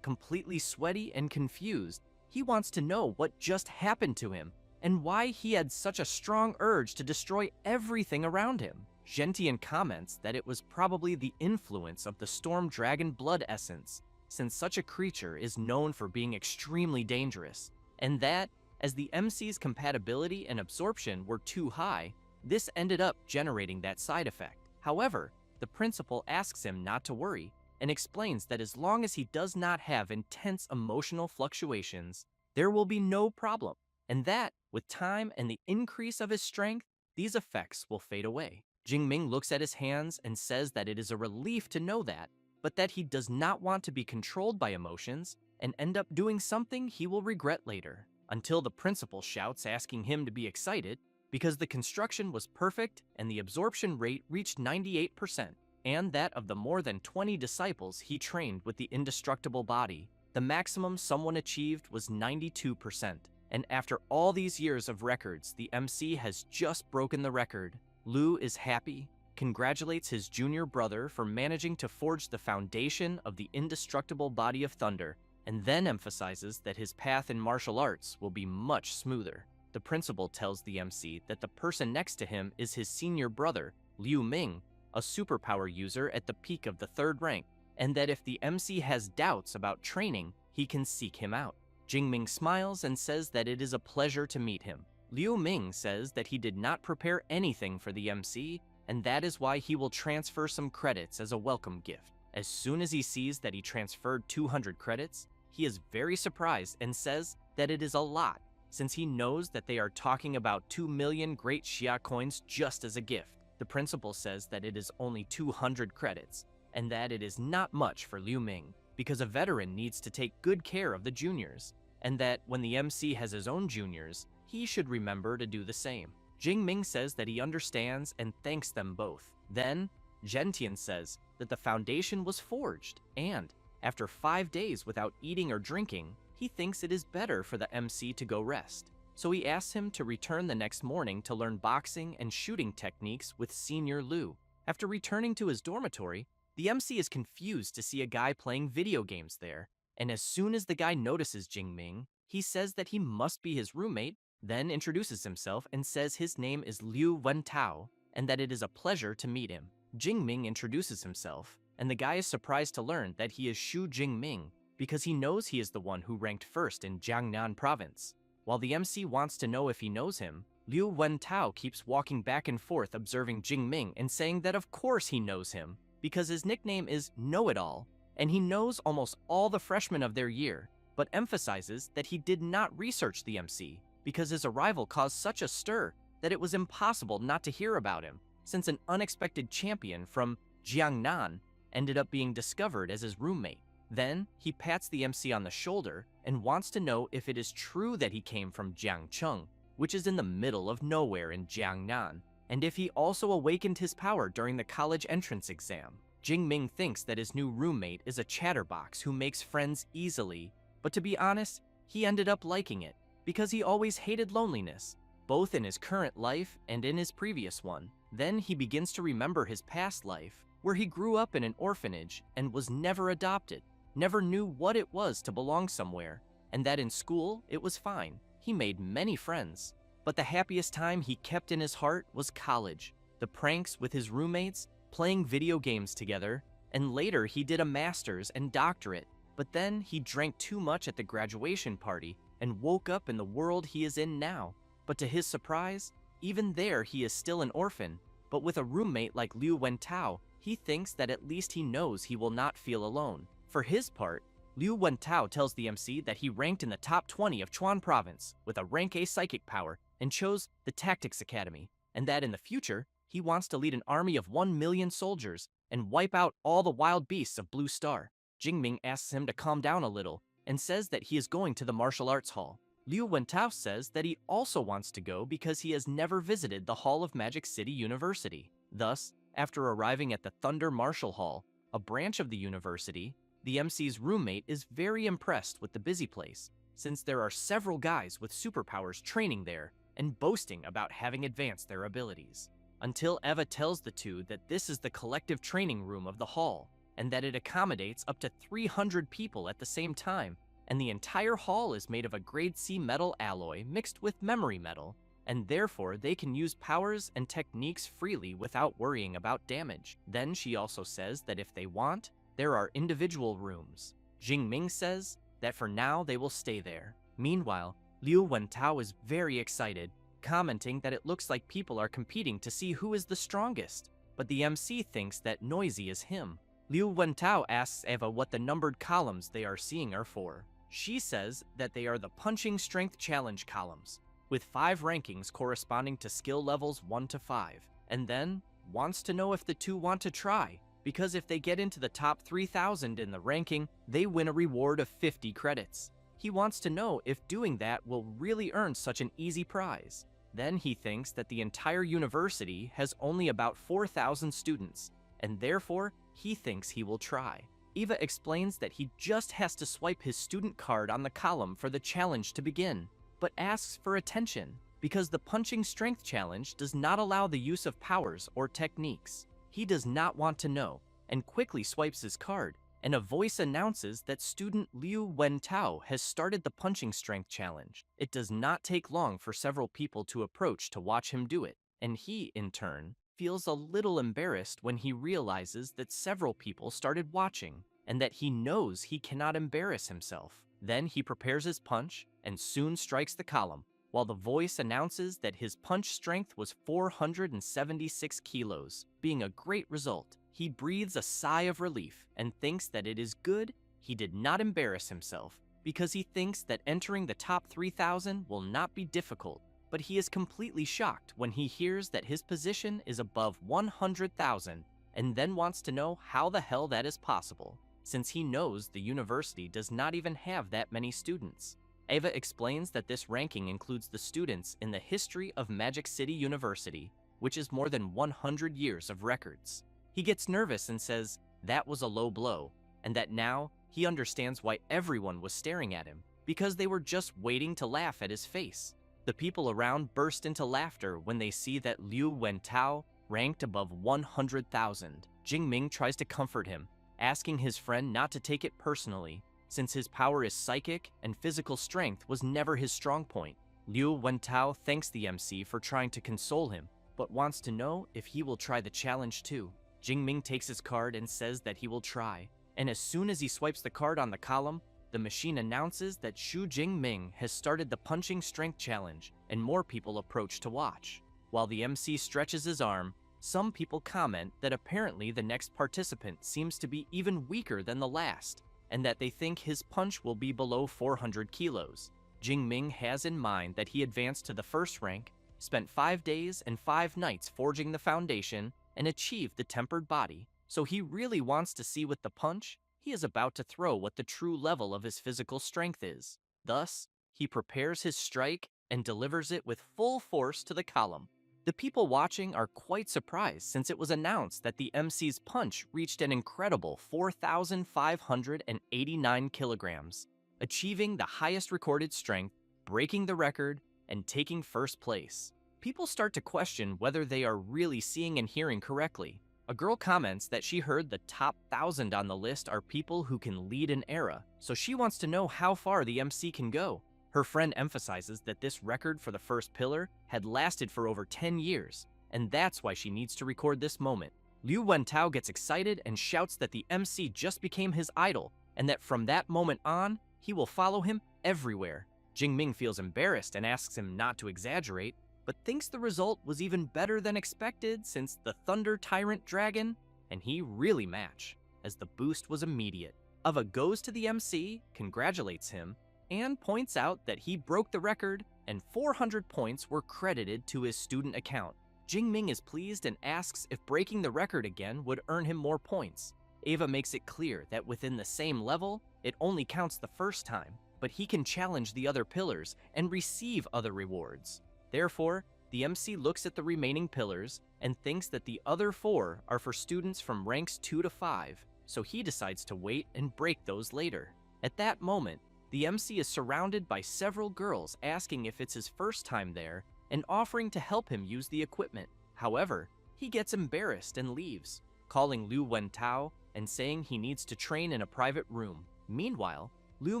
Completely sweaty and confused, he wants to know what just happened to him and why he had such a strong urge to destroy everything around him. Gentian comments that it was probably the influence of the storm dragon blood essence, since such a creature is known for being extremely dangerous, and that, as the MC's compatibility and absorption were too high, this ended up generating that side effect. However, the principal asks him not to worry and explains that as long as he does not have intense emotional fluctuations, there will be no problem, and that, with time and the increase of his strength, these effects will fade away. Jingming looks at his hands and says that it is a relief to know that, but that he does not want to be controlled by emotions and end up doing something he will regret later, until the principal shouts asking him to be excited because the construction was perfect and the absorption rate reached 98%, and that of the more than 20 disciples he trained with the indestructible body, the maximum someone achieved was 92%. And after all these years of records, the MC has just broken the record. Lu is happy, congratulates his junior brother for managing to forge the foundation of the indestructible body of thunder, and then emphasizes that his path in martial arts will be much smoother. The principal tells the MC that the person next to him is his senior brother, Liu Ming, a superpower user at the peak of the 3rd rank, and that if the MC has doubts about training, he can seek him out. Jingming smiles and says that it is a pleasure to meet him. Liu Ming says that he did not prepare anything for the MC, and that is why he will transfer some credits as a welcome gift. As soon as he sees that he transferred 200 credits, he is very surprised and says that it is a lot, since he knows that they are talking about 2 million great Xia coins just as a gift. The principal says that it is only 200 credits, and that it is not much for Liu Ming, because a veteran needs to take good care of the juniors, and that when the MC has his own juniors, he should remember to do the same. Jingming says that he understands and thanks them both. Then, Gentian says that the foundation was forged, and after 5 days without eating or drinking, he thinks it is better for the MC to go rest. So he asks him to return the next morning to learn boxing and shooting techniques with Senior Liu. After returning to his dormitory, the MC is confused to see a guy playing video games there, and as soon as the guy notices Jingming, he says that he must be his roommate, then introduces himself and says his name is Liu Wentao, and that it is a pleasure to meet him. Jingming introduces himself, and the guy is surprised to learn that he is Shu Jingming, because he knows he is the one who ranked first in Jiangnan province. While the MC wants to know if he knows him, Liu Wentao keeps walking back and forth observing Jingming and saying that of course he knows him, because his nickname is Know-It-All, and he knows almost all the freshmen of their year, but emphasizes that he did not research the MC, because his arrival caused such a stir that it was impossible not to hear about him, since an unexpected champion from Jiangnan ended up being discovered as his roommate. Then, he pats the MC on the shoulder and wants to know if it is true that he came from Jiangcheng, which is in the middle of nowhere in Jiangnan, and if he also awakened his power during the college entrance exam. Jingming thinks that his new roommate is a chatterbox who makes friends easily, but to be honest, he ended up liking it, because he always hated loneliness, both in his current life and in his previous one. Then he begins to remember his past life, where he grew up in an orphanage and was never adopted, never knew what it was to belong somewhere, and that in school it was fine. He made many friends, but the happiest time he kept in his heart was college, the pranks with his roommates, playing video games together, and later he did a master's and doctorate, but then he drank too much at the graduation party and woke up in the world he is in now. But to his surprise, even there he is still an orphan, but with a roommate like Liu Wentao, he thinks that at least he knows he will not feel alone. For his part, Liu Wentao tells the MC that he ranked in the top 20 of Chuan province with a rank A psychic power and chose the Tactics Academy, and that in the future, he wants to lead an army of 1 million soldiers and wipe out all the wild beasts of Blue Star. Jingming asks him to calm down a little and says that he is going to the martial arts hall. Liu Wentao says that he also wants to go because he has never visited the Hall of Magic City University. Thus, after arriving at the Thunder Martial Hall, a branch of the university, the MC's roommate is very impressed with the busy place, since there are several guys with superpowers training there and boasting about having advanced their abilities. Until Eva tells the two that this is the collective training room of the hall, and that it accommodates up to 300 people at the same time, and the entire hall is made of a grade C metal alloy mixed with memory metal, and therefore they can use powers and techniques freely without worrying about damage. Then she also says that if they want, there are individual rooms. Jingming says that for now they will stay there. Meanwhile, Liu Wentao is very excited, commenting that it looks like people are competing to see who is the strongest, but the MC thinks that Noisy is him. Liu Wentao asks Eva what the numbered columns they are seeing are for. She says that they are the Punching Strength Challenge columns, with 5 rankings corresponding to skill levels 1 to 5, and then wants to know if the two want to try, because if they get into the top 3,000 in the ranking, they win a reward of 50 credits. He wants to know if doing that will really earn such an easy prize. Then he thinks that the entire university has only about 4,000 students, and therefore he thinks he will try. Eva explains that he just has to swipe his student card on the column for the challenge to begin, but asks for attention because the Punching Strength Challenge does not allow the use of powers or techniques. He does not want to know and quickly swipes his card and a voice announces that student Liu Wentao has started the punching strength challenge. It does not take long for several people to approach to watch him do it, and he, in turn, feels a little embarrassed when he realizes that several people started watching, and that he knows he cannot embarrass himself. Then he prepares his punch and soon strikes the column, while the voice announces that his punch strength was 476 kilos, being a great result. He breathes a sigh of relief and thinks that it is good he did not embarrass himself, because he thinks that entering the top 3,000 will not be difficult, but he is completely shocked when he hears that his position is above 100,000 and then wants to know how the hell that is possible, since he knows the university does not even have that many students. Ava explains that this ranking includes the students in the history of Magic City University, which is more than 100 years of records. He gets nervous and says that was a low blow, and that now he understands why everyone was staring at him, because they were just waiting to laugh at his face. The people around burst into laughter when they see that Liu Wentao ranked above 100,000. Jingming tries to comfort him, asking his friend not to take it personally, since his power is psychic and physical strength was never his strong point. Liu Wentao thanks the MC for trying to console him, but wants to know if he will try the challenge too. Jingming takes his card and says that he will try, and as soon as he swipes the card on the column, the machine announces that Xu Jingming has started the punching strength challenge, and more people approach to watch. While the MC stretches his arm, some people comment that apparently the next participant seems to be even weaker than the last, and that they think his punch will be below 400 kilos. Jingming has in mind that he advanced to the first rank, spent 5 days and 5 nights forging the foundation, and achieved the tempered body, so he really wants to see with the punch he is about to throw what the true level of his physical strength is. Thus, he prepares his strike and delivers it with full force to the column. The people watching are quite surprised since it was announced that the MC's punch reached an incredible 4,589 kilograms, achieving the highest recorded strength, breaking the record, and taking first place. People start to question whether they are really seeing and hearing correctly. A girl comments that she heard the top 1,000 on the list are people who can lead an era, so she wants to know how far the MC can go. Her friend emphasizes that this record for the first pillar had lasted for over 10 years, and that's why she needs to record this moment. Liu Wentao gets excited and shouts that the MC just became his idol, and that from that moment on, he will follow him everywhere. Jingming feels embarrassed and asks him not to exaggerate, but thinks the result was even better than expected since the Thunder Tyrant Dragon and he really match, as the boost was immediate. Ava goes to the MC, congratulates him, and points out that he broke the record and 400 points were credited to his student account. Jingming is pleased and asks if breaking the record again would earn him more points. Ava makes it clear that within the same level, it only counts the first time, but he can challenge the other pillars and receive other rewards. Therefore, the MC looks at the remaining pillars and thinks that the other 4 are for students from ranks 2 to 5, so he decides to wait and break those later. At that moment, the MC is surrounded by several girls asking if it's his first time there and offering to help him use the equipment. However, he gets embarrassed and leaves, calling Liu Wentao and saying he needs to train in a private room. Meanwhile, Liu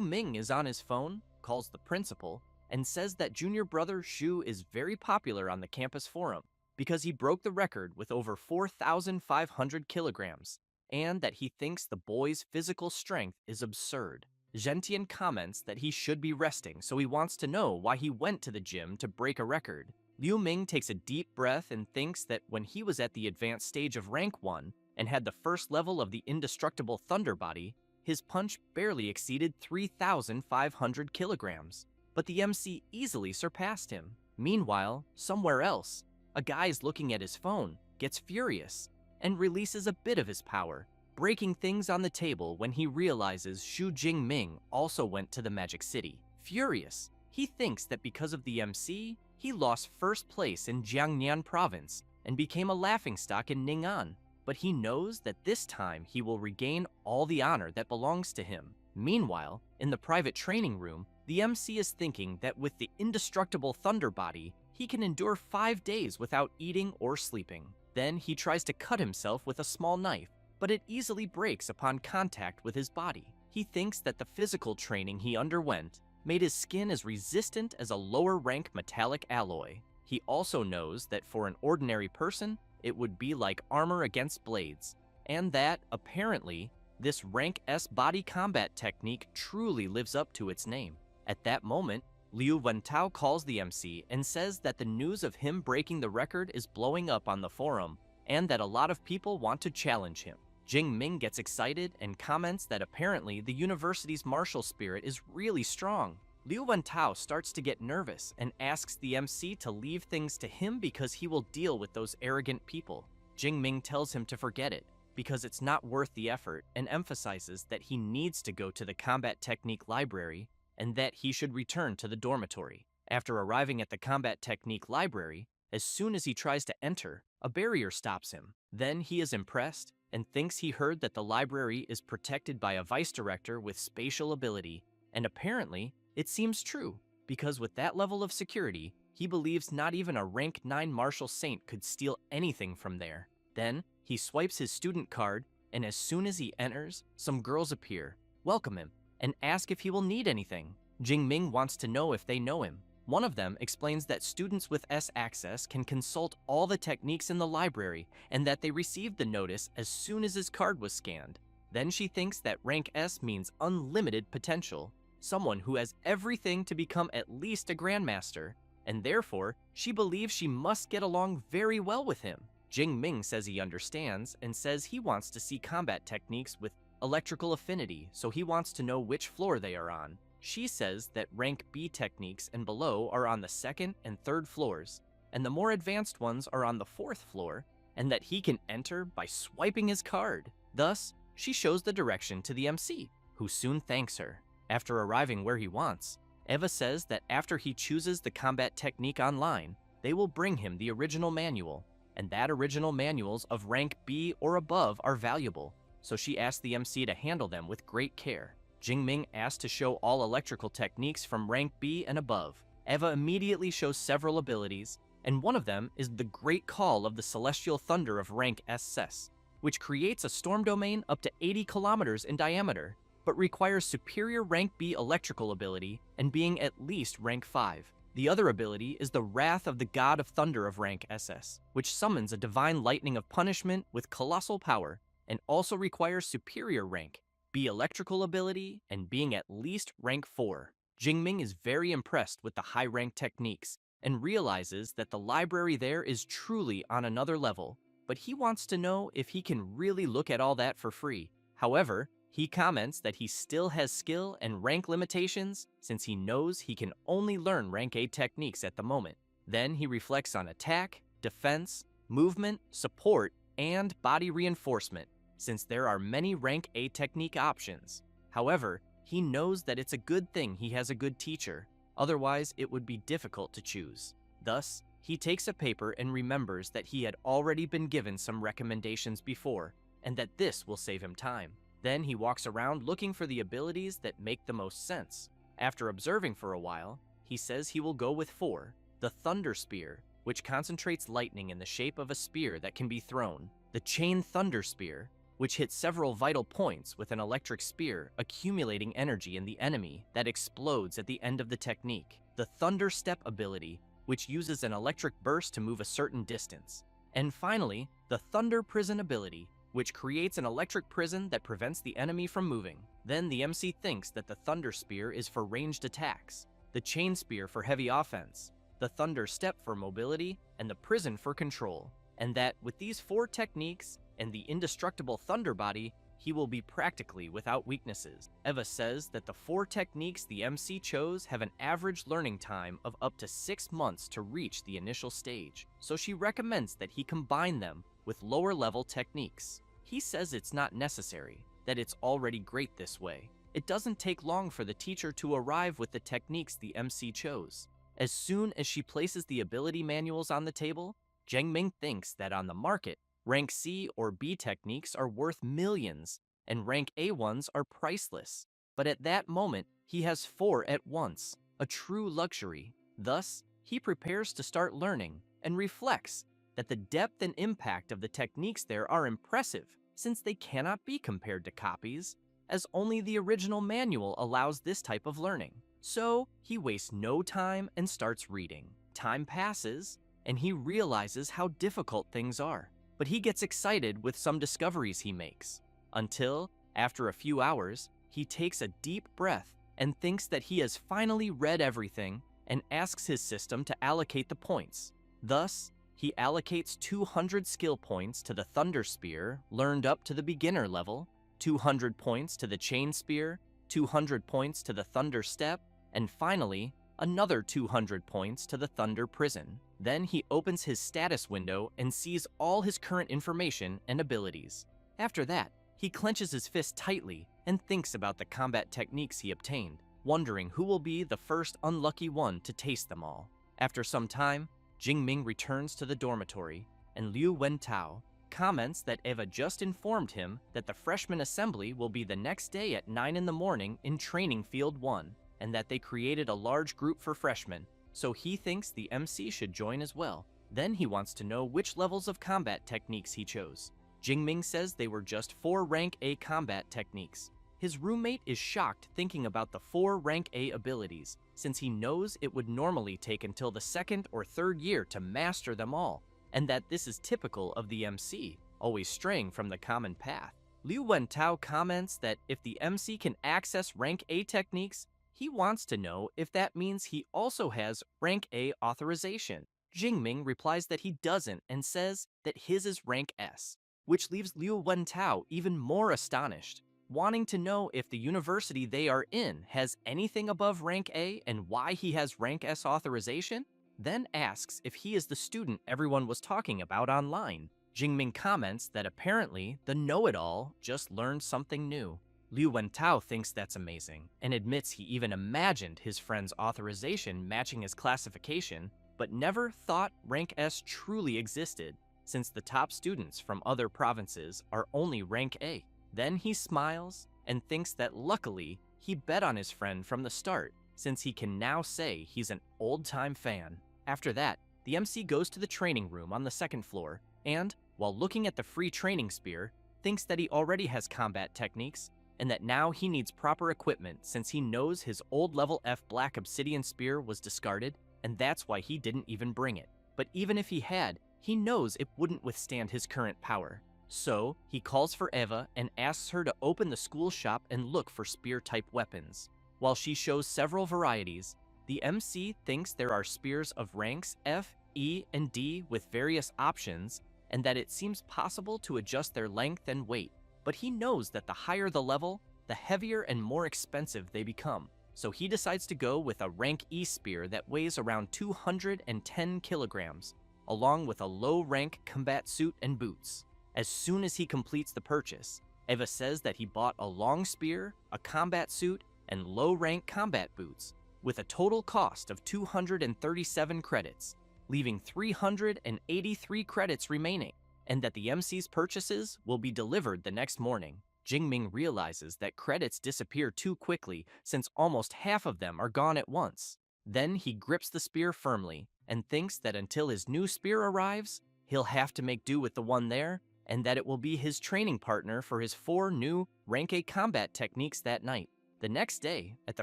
Ming is on his phone, calls the principal, and says that junior brother Xu is very popular on the campus forum because he broke the record with over 4,500 kilograms, and that he thinks the boy's physical strength is absurd. Gentian comments that he should be resting, so he wants to know why he went to the gym to break a record. Liu Ming takes a deep breath and thinks that when he was at the advanced stage of rank 1 and had the first level of the indestructible thunder body, his punch barely exceeded 3,500 kilograms. But the MC easily surpassed him. Meanwhile, somewhere else, a guy is looking at his phone, gets furious, and releases a bit of his power, breaking things on the table when he realizes Xu Jingming also went to the Magic City. Furious, he thinks that because of the MC, he lost first place in Jiangnan province and became a laughingstock in Ning'an, but he knows that this time he will regain all the honor that belongs to him. Meanwhile, in the private training room, the MC is thinking that with the indestructible thunder body, he can endure 5 days without eating or sleeping. Then he tries to cut himself with a small knife, but it easily breaks upon contact with his body. He thinks that the physical training he underwent made his skin as resistant as a lower-rank metallic alloy. He also knows that for an ordinary person, it would be like armor against blades, and that, apparently, this rank S body combat technique truly lives up to its name. At that moment, Liu Wentao calls the MC and says that the news of him breaking the record is blowing up on the forum, and that a lot of people want to challenge him. Jing Ming gets excited and comments that apparently the university's martial spirit is really strong. Liu Wentao starts to get nervous and asks the MC to leave things to him because he will deal with those arrogant people. Jing Ming tells him to forget it, because it's not worth the effort, and emphasizes that he needs to go to the combat technique library and that he should return to the dormitory. After arriving at the combat technique library, as soon as he tries to enter, a barrier stops him. Then he is impressed and thinks he heard that the library is protected by a vice director with spatial ability, and apparently, it seems true, because with that level of security, he believes not even a rank 9 martial saint could steal anything from there. Then, he swipes his student card, and as soon as he enters, some girls appear, welcome him, and ask if he will need anything. Jing Ming wants to know if they know him. One of them explains that students with S access can consult all the techniques in the library and that they received the notice as soon as his card was scanned. Then she thinks that rank S means unlimited potential, someone who has everything to become at least a grandmaster, and therefore she believes she must get along very well with him. Jing Ming says he understands and says he wants to see combat techniques with electrical affinity, so he wants to know which floor they are on. She says that rank B techniques and below are on the 2nd and 3rd floors, and the more advanced ones are on the 4th floor, and that he can enter by swiping his card. Thus, she shows the direction to the MC, who soon thanks her. After arriving where he wants, Eva says that after he chooses the combat technique online, they will bring him the original manual, and that original manuals of rank B or above are valuable, so she asks the MC to handle them with great care. Jing Ming asks to show all electrical techniques from rank B and above. Eva immediately shows several abilities, and one of them is the Great Call of the Celestial Thunder of rank SS, which creates a storm domain up to 80 kilometers in diameter, but requires superior rank B electrical ability and being at least rank 5. The other ability is the Wrath of the God of Thunder of rank SS, which summons a divine lightning of punishment with colossal power, and also requires superior rank B electrical ability and being at least rank 4. Jing Ming is very impressed with the high rank techniques and realizes that the library there is truly on another level, but he wants to know if he can really look at all that for free. However, he comments that he still has skill and rank limitations since he knows he can only learn rank A techniques at the moment. Then he reflects on attack, defense, movement, support, and body reinforcement, since there are many rank A technique options. However, he knows that it's a good thing he has a good teacher, otherwise it would be difficult to choose. Thus, he takes a paper and remembers that he had already been given some recommendations before, and that this will save him time. Then he walks around looking for the abilities that make the most sense. After observing for a while, he says he will go with 4, the Thunder Spear, which concentrates lightning in the shape of a spear that can be thrown, the Chain Thunder Spear, which hits several vital points with an electric spear accumulating energy in the enemy that explodes at the end of the technique, the Thunder Step ability, which uses an electric burst to move a certain distance, and finally, the Thunder Prison ability, which creates an electric prison that prevents the enemy from moving. Then the MC thinks that the Thunder Spear is for ranged attacks, the Chain Spear for heavy offense, the Thunder Step for mobility, and the Prison for control, and that with these 4 techniques and the indestructible Thunder Body, he will be practically without weaknesses. Eva says that the 4 techniques the MC chose have an average learning time of up to 6 months to reach the initial stage, so she recommends that he combine them with lower level techniques. He says it's not necessary, that it's already great this way. It doesn't take long for the teacher to arrive with the techniques the MC chose. As soon as she places the ability manuals on the table, Jing Ming thinks that on the market, rank C or B techniques are worth millions, and rank A ones are priceless. But at that moment, he has 4 at once, a true luxury. Thus, he prepares to start learning and reflects that the depth and impact of the techniques there are impressive. since they cannot be compared to copies, as only the original manual allows this type of learning. So he wastes no time and starts reading. Time passes, and he realizes how difficult things are, but he gets excited with some discoveries he makes, until, after a few hours, he takes a deep breath and thinks that he has finally read everything and asks his system to allocate the points. Thus, he allocates 200 skill points to the Thunder Spear, learned up to the beginner level, 200 points to the Chain Spear, 200 points to the Thunder Step, and finally, another 200 points to the Thunder Prison. Then he opens his status window and sees all his current information and abilities. After that, he clenches his fist tightly and thinks about the combat techniques he obtained, wondering who will be the first unlucky one to taste them all. After some time, Jingming returns to the dormitory, and Liu Wentao comments that Eva just informed him that the freshman assembly will be the next day at 9 in the morning in Training Field 1, and that they created a large group for freshmen, so he thinks the MC should join as well. Then he wants to know which levels of combat techniques he chose. Jingming says they were just 4 rank A combat techniques. His roommate is shocked thinking about the 4 rank A abilities, since he knows it would normally take until the 2nd or 3rd year to master them all, and that this is typical of the MC, always straying from the common path. Liu Wentao comments that if the MC can access rank A techniques, he wants to know if that means he also has rank A authorization. Jingming replies that he doesn't and says that his is rank S, which leaves Liu Wentao even more astonished, wanting to know if the university they are in has anything above rank A and why he has rank S authorization, then asks if he is the student everyone was talking about online. Jingming comments that apparently the know-it-all just learned something new. Liu Wentao thinks that's amazing and admits he even imagined his friend's authorization matching his classification, but never thought rank S truly existed, since the top students from other provinces are only rank A. Then he smiles and thinks that luckily he bet on his friend from the start, since he can now say he's an old-time fan. After that, the MC goes to the training room on the 2nd floor and, while looking at the free training spear, thinks that he already has combat techniques and that now he needs proper equipment since he knows his old level F black obsidian spear was discarded, and that's why he didn't even bring it. But even if he had, he knows it wouldn't withstand his current power. So, he calls for Eva and asks her to open the school shop and look for spear-type weapons. While she shows several varieties, the MC thinks there are spears of ranks F, E, and D with various options, and that it seems possible to adjust their length and weight. But he knows that the higher the level, the heavier and more expensive they become. So he decides to go with a rank E spear that weighs around 210 kilograms, along with a low-rank combat suit and boots. As soon as he completes the purchase, Eva says that he bought a long spear, a combat suit, and low-rank combat boots, with a total cost of 237 credits, leaving 383 credits remaining, and that the MC's purchases will be delivered the next morning. Jingming realizes that credits disappear too quickly since almost half of them are gone at once. Then he grips the spear firmly and thinks that until his new spear arrives, he'll have to make do with the one there, and that it will be his training partner for his 4 new rank A combat techniques that night. The next day, at the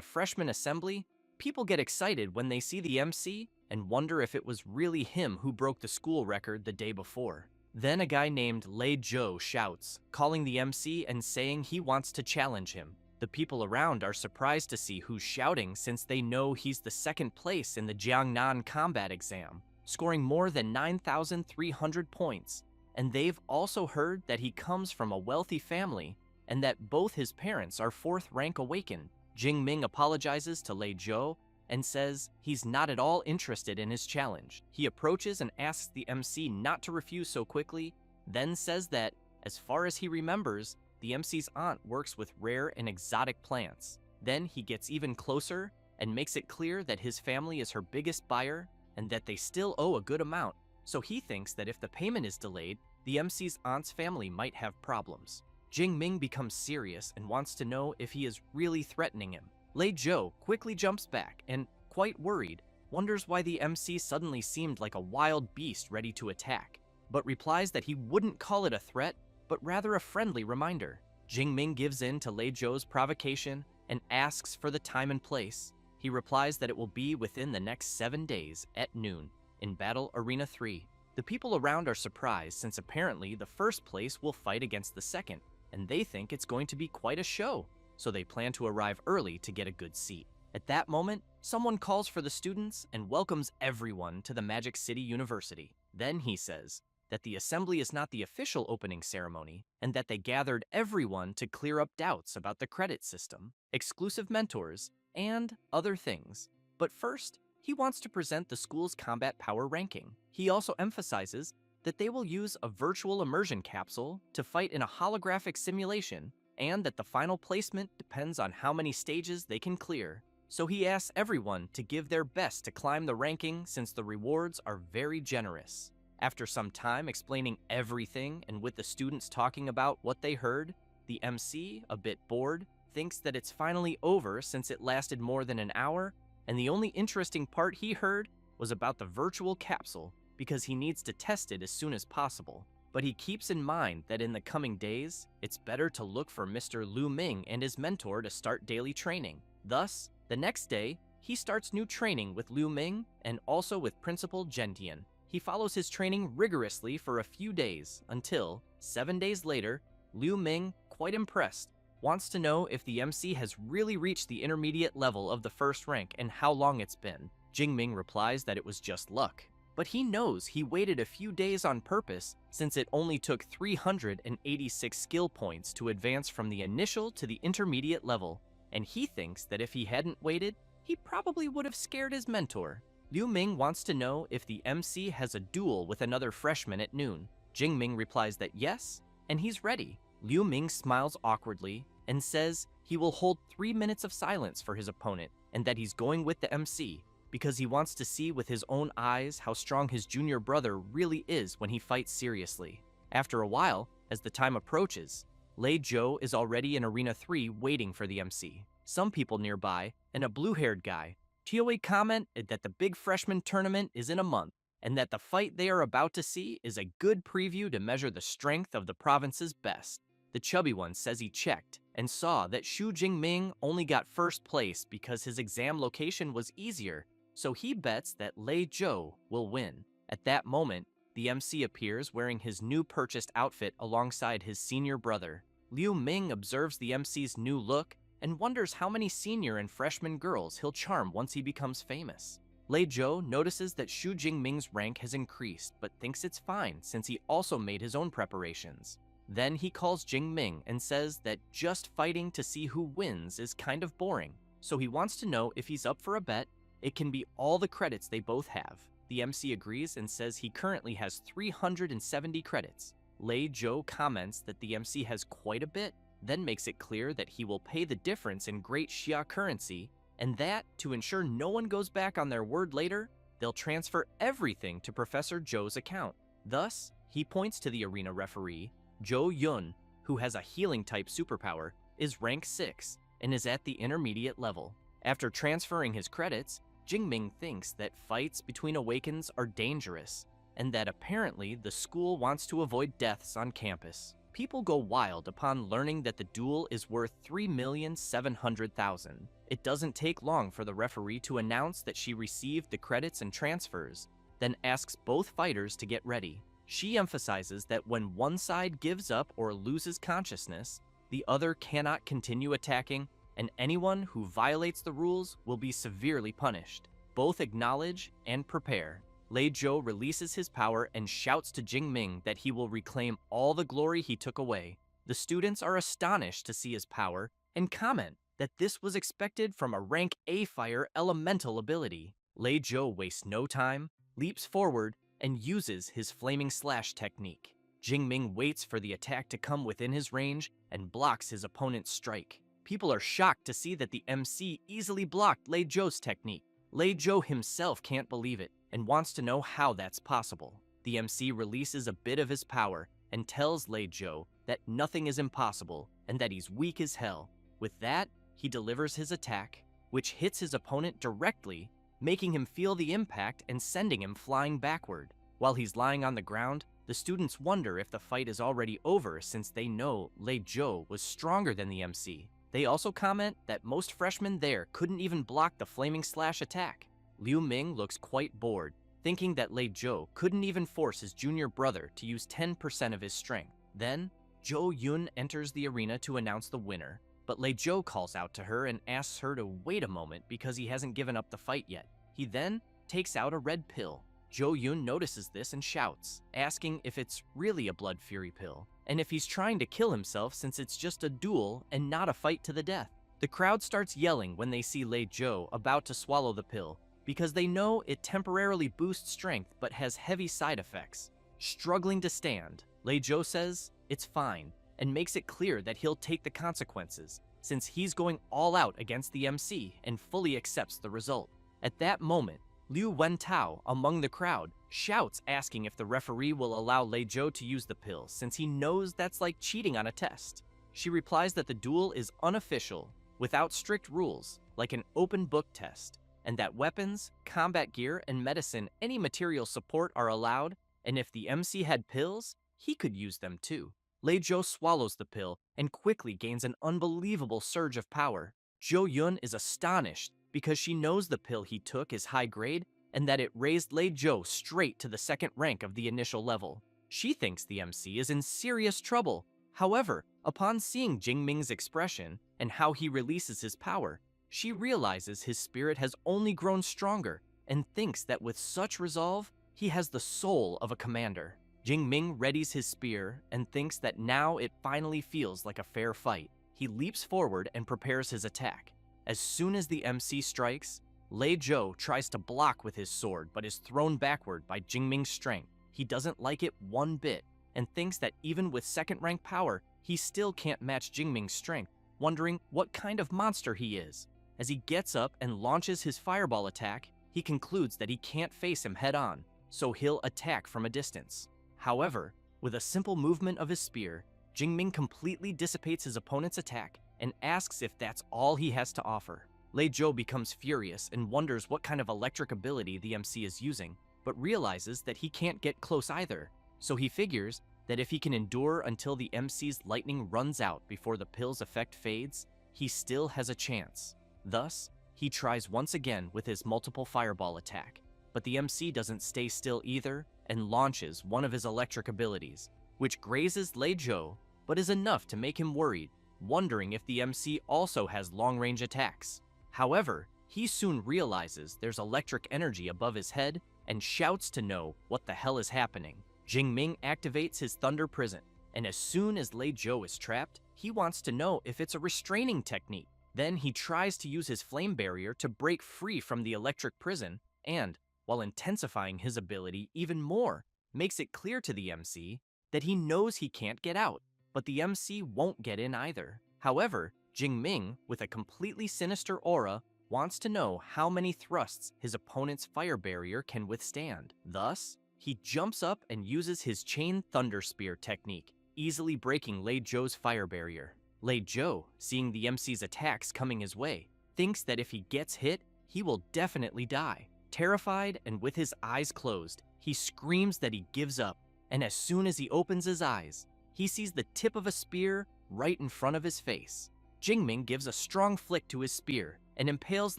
freshman assembly, people get excited when they see the MC and wonder if it was really him who broke the school record the day before. Then a guy named Lei Zhou shouts, calling the MC and saying he wants to challenge him. The people around are surprised to see who's shouting since they know he's the 2nd place in the Jiangnan combat exam, scoring more than 9,300 points. And they've also heard that he comes from a wealthy family and that both his parents are 4th rank awakened. Jingming apologizes to Lei Zhou and says he's not at all interested in his challenge. He approaches and asks the MC not to refuse so quickly, then says that, as far as he remembers, the MC's aunt works with rare and exotic plants. Then he gets even closer and makes it clear that his family is her biggest buyer and that they still owe a good amount, so he thinks that if the payment is delayed, the MC's aunt's family might have problems. Jingming becomes serious and wants to know if he is really threatening him. Lei Zhou quickly jumps back and, quite worried, wonders why the MC suddenly seemed like a wild beast ready to attack, but replies that he wouldn't call it a threat but rather a friendly reminder. Jingming gives in to Lei Zhou's provocation and asks for the time and place. He replies that it will be within the next 7 days at noon in Battle Arena 3. The people around are surprised since apparently the first place will fight against the second, and they think it's going to be quite a show, so they plan to arrive early to get a good seat. At that moment, someone calls for the students and welcomes everyone to the Magic City University. Then he says that the assembly is not the official opening ceremony and that they gathered everyone to clear up doubts about the credit system, exclusive mentors, and other things. But first, he wants to present the school's combat power ranking. He also emphasizes that they will use a virtual immersion capsule to fight in a holographic simulation and that the final placement depends on how many stages they can clear. So he asks everyone to give their best to climb the ranking since the rewards are very generous. After some time explaining everything and with the students talking about what they heard, the MC, a bit bored, thinks that it's finally over since it lasted more than an hour, and the only interesting part he heard was about the virtual capsule because he needs to test it as soon as possible. But he keeps in mind that in the coming days, it's better to look for Mr. Liu Ming and his mentor to start daily training. Thus, the next day, he starts new training with Liu Ming and also with Principal Gentian. He follows his training rigorously for a few days until, 7 days later, Liu Ming, quite impressed, wants to know if the MC has really reached the intermediate level of the first rank and how long it's been. Jingming replies that it was just luck. But he knows he waited a few days on purpose since it only took 386 skill points to advance from the initial to the intermediate level, and he thinks that if he hadn't waited, he probably would have scared his mentor. Liu Ming wants to know if the MC has a duel with another freshman at noon. Jingming replies that yes, and he's ready. Liu Ming smiles awkwardly and says he will hold 3 minutes of silence for his opponent and that he's going with the MC because he wants to see with his own eyes how strong his junior brother really is when he fights seriously. After a while, as the time approaches, Lei Zhou is already in Arena 3 waiting for the MC. Some people nearby, and a blue-haired guy, Tioe comment that the big freshman tournament is in a month, and that the fight they are about to see is a good preview to measure the strength of the province's best. The chubby one says he checked and saw that Xu Jingming only got first place because his exam location was easier, so he bets that Lei Zhou will win. At that moment, the MC appears wearing his new purchased outfit alongside his senior brother. Liu Ming observes the MC's new look and wonders how many senior and freshman girls he'll charm once he becomes famous. Lei Zhou notices that Xu Jingming's rank has increased, but thinks it's fine since he also made his own preparations. Then he calls Jingming and says that just fighting to see who wins is kind of boring, so he wants to know if he's up for a bet. It can be all the credits they both have. The MC agrees and says he currently has 370 credits. Lei Zhou comments that the MC has quite a bit, then makes it clear that he will pay the difference in Great Xia currency, and that, to ensure no one goes back on their word later, they'll transfer everything to Professor Zhou's account. Thus, he points to the arena referee, Zhou Yun, who has a healing-type superpower, is rank 6, and is at the intermediate level. After transferring his credits, Jingming thinks that fights between awakens are dangerous, and that apparently the school wants to avoid deaths on campus. People go wild upon learning that the duel is worth 3,700,000. It doesn't take long for the referee to announce that she received the credits and transfers, then asks both fighters to get ready. She emphasizes that when one side gives up or loses consciousness, the other cannot continue attacking, and anyone who violates the rules will be severely punished. Both acknowledge and prepare. Lei Zhou releases his power and shouts to Jingming that he will reclaim all the glory he took away. The students are astonished to see his power and comment that this was expected from a rank A fire elemental ability. Lei Zhou wastes no time, leaps forward, and uses his flaming slash technique. Jingming waits for the attack to come within his range and blocks his opponent's strike. People are shocked to see that the MC easily blocked Lei Zhou's technique. Lei Zhou himself can't believe it and wants to know how that's possible. The MC releases a bit of his power and tells Lei Zhou that nothing is impossible and that he's weak as hell. With that, he delivers his attack, which hits his opponent directly, making him feel the impact and sending him flying backward. While he's lying on the ground, The students wonder if the fight is already over since they know Lei Zhou was stronger than the MC. They also comment that most freshmen there couldn't even block the flaming slash attack. Liu Ming looks quite bored, thinking that Lei Zhou couldn't even force his junior brother to use 10% of his strength. Then, Zhou Yun enters the arena to announce the winner, but Lei Zhou calls out to her and asks her to wait a moment because he hasn't given up the fight yet. He then takes out a red pill. Zhou Yun notices this and shouts, asking if it's really a blood fury pill, and if he's trying to kill himself since it's just a duel and not a fight to the death. The crowd starts yelling when they see Lei Zhou about to swallow the pill, because they know it temporarily boosts strength but has heavy side effects. Struggling to stand, Lei Zhou says it's fine, and makes it clear that he'll take the consequences, since he's going all out against the MC and fully accepts the result. At that moment, Liu Wentao, among the crowd, shouts asking if the referee will allow Lei Zhou to use the pill since he knows that's like cheating on a test. She replies that the duel is unofficial, without strict rules, like an open book test, and that weapons, combat gear, and medicine any material support are allowed, and if the MC had pills, he could use them too. Lei Zhou swallows the pill and quickly gains an unbelievable surge of power. Zhou Yun is astonished because she knows the pill he took is high grade and that it raised Lei Zhou straight to the second rank of the initial level. She thinks the MC is in serious trouble. However, upon seeing Jingming's expression and how he releases his power, she realizes his spirit has only grown stronger and thinks that with such resolve, he has the soul of a commander. Jingming readies his spear and thinks that now it finally feels like a fair fight. He leaps forward and prepares his attack. As soon as the MC strikes, Lei Zhou tries to block with his sword but is thrown backward by Jingming's strength. He doesn't like it one bit and thinks that even with second-rank power, he still can't match Jingming's strength, wondering what kind of monster he is. As he gets up and launches his fireball attack, he concludes that he can't face him head-on, so he'll attack from a distance. However, with a simple movement of his spear, Jingming completely dissipates his opponent's attack and asks if that's all he has to offer. Lei Zhou becomes furious and wonders what kind of electric ability the MC is using, but realizes that he can't get close either, so he figures that if he can endure until the MC's lightning runs out before the pill's effect fades, he still has a chance. Thus, he tries once again with his multiple fireball attack, but the MC doesn't stay still either and launches one of his electric abilities, which grazes Lei Zhou, but is enough to make him worried, wondering if the MC also has long-range attacks. However, he soon realizes there's electric energy above his head and shouts to know what the hell is happening. Jingming activates his Thunder Prison, and as soon as Lei Zhou is trapped, he wants to know if it's a restraining technique. Then he tries to use his flame barrier to break free from the electric prison and, while intensifying his ability even more, makes it clear to the MC that he knows he can't get out, but the MC won't get in either. However, Jingming, with a completely sinister aura, wants to know how many thrusts his opponent's fire barrier can withstand. Thus, he jumps up and uses his Chain Thunder Spear technique, easily breaking Lei Zhou's fire barrier. Lei Zhou, seeing the MC's attacks coming his way, thinks that if he gets hit, he will definitely die. Terrified and with his eyes closed, he screams that he gives up, and as soon as he opens his eyes, he sees the tip of a spear right in front of his face. Jingming gives a strong flick to his spear and impales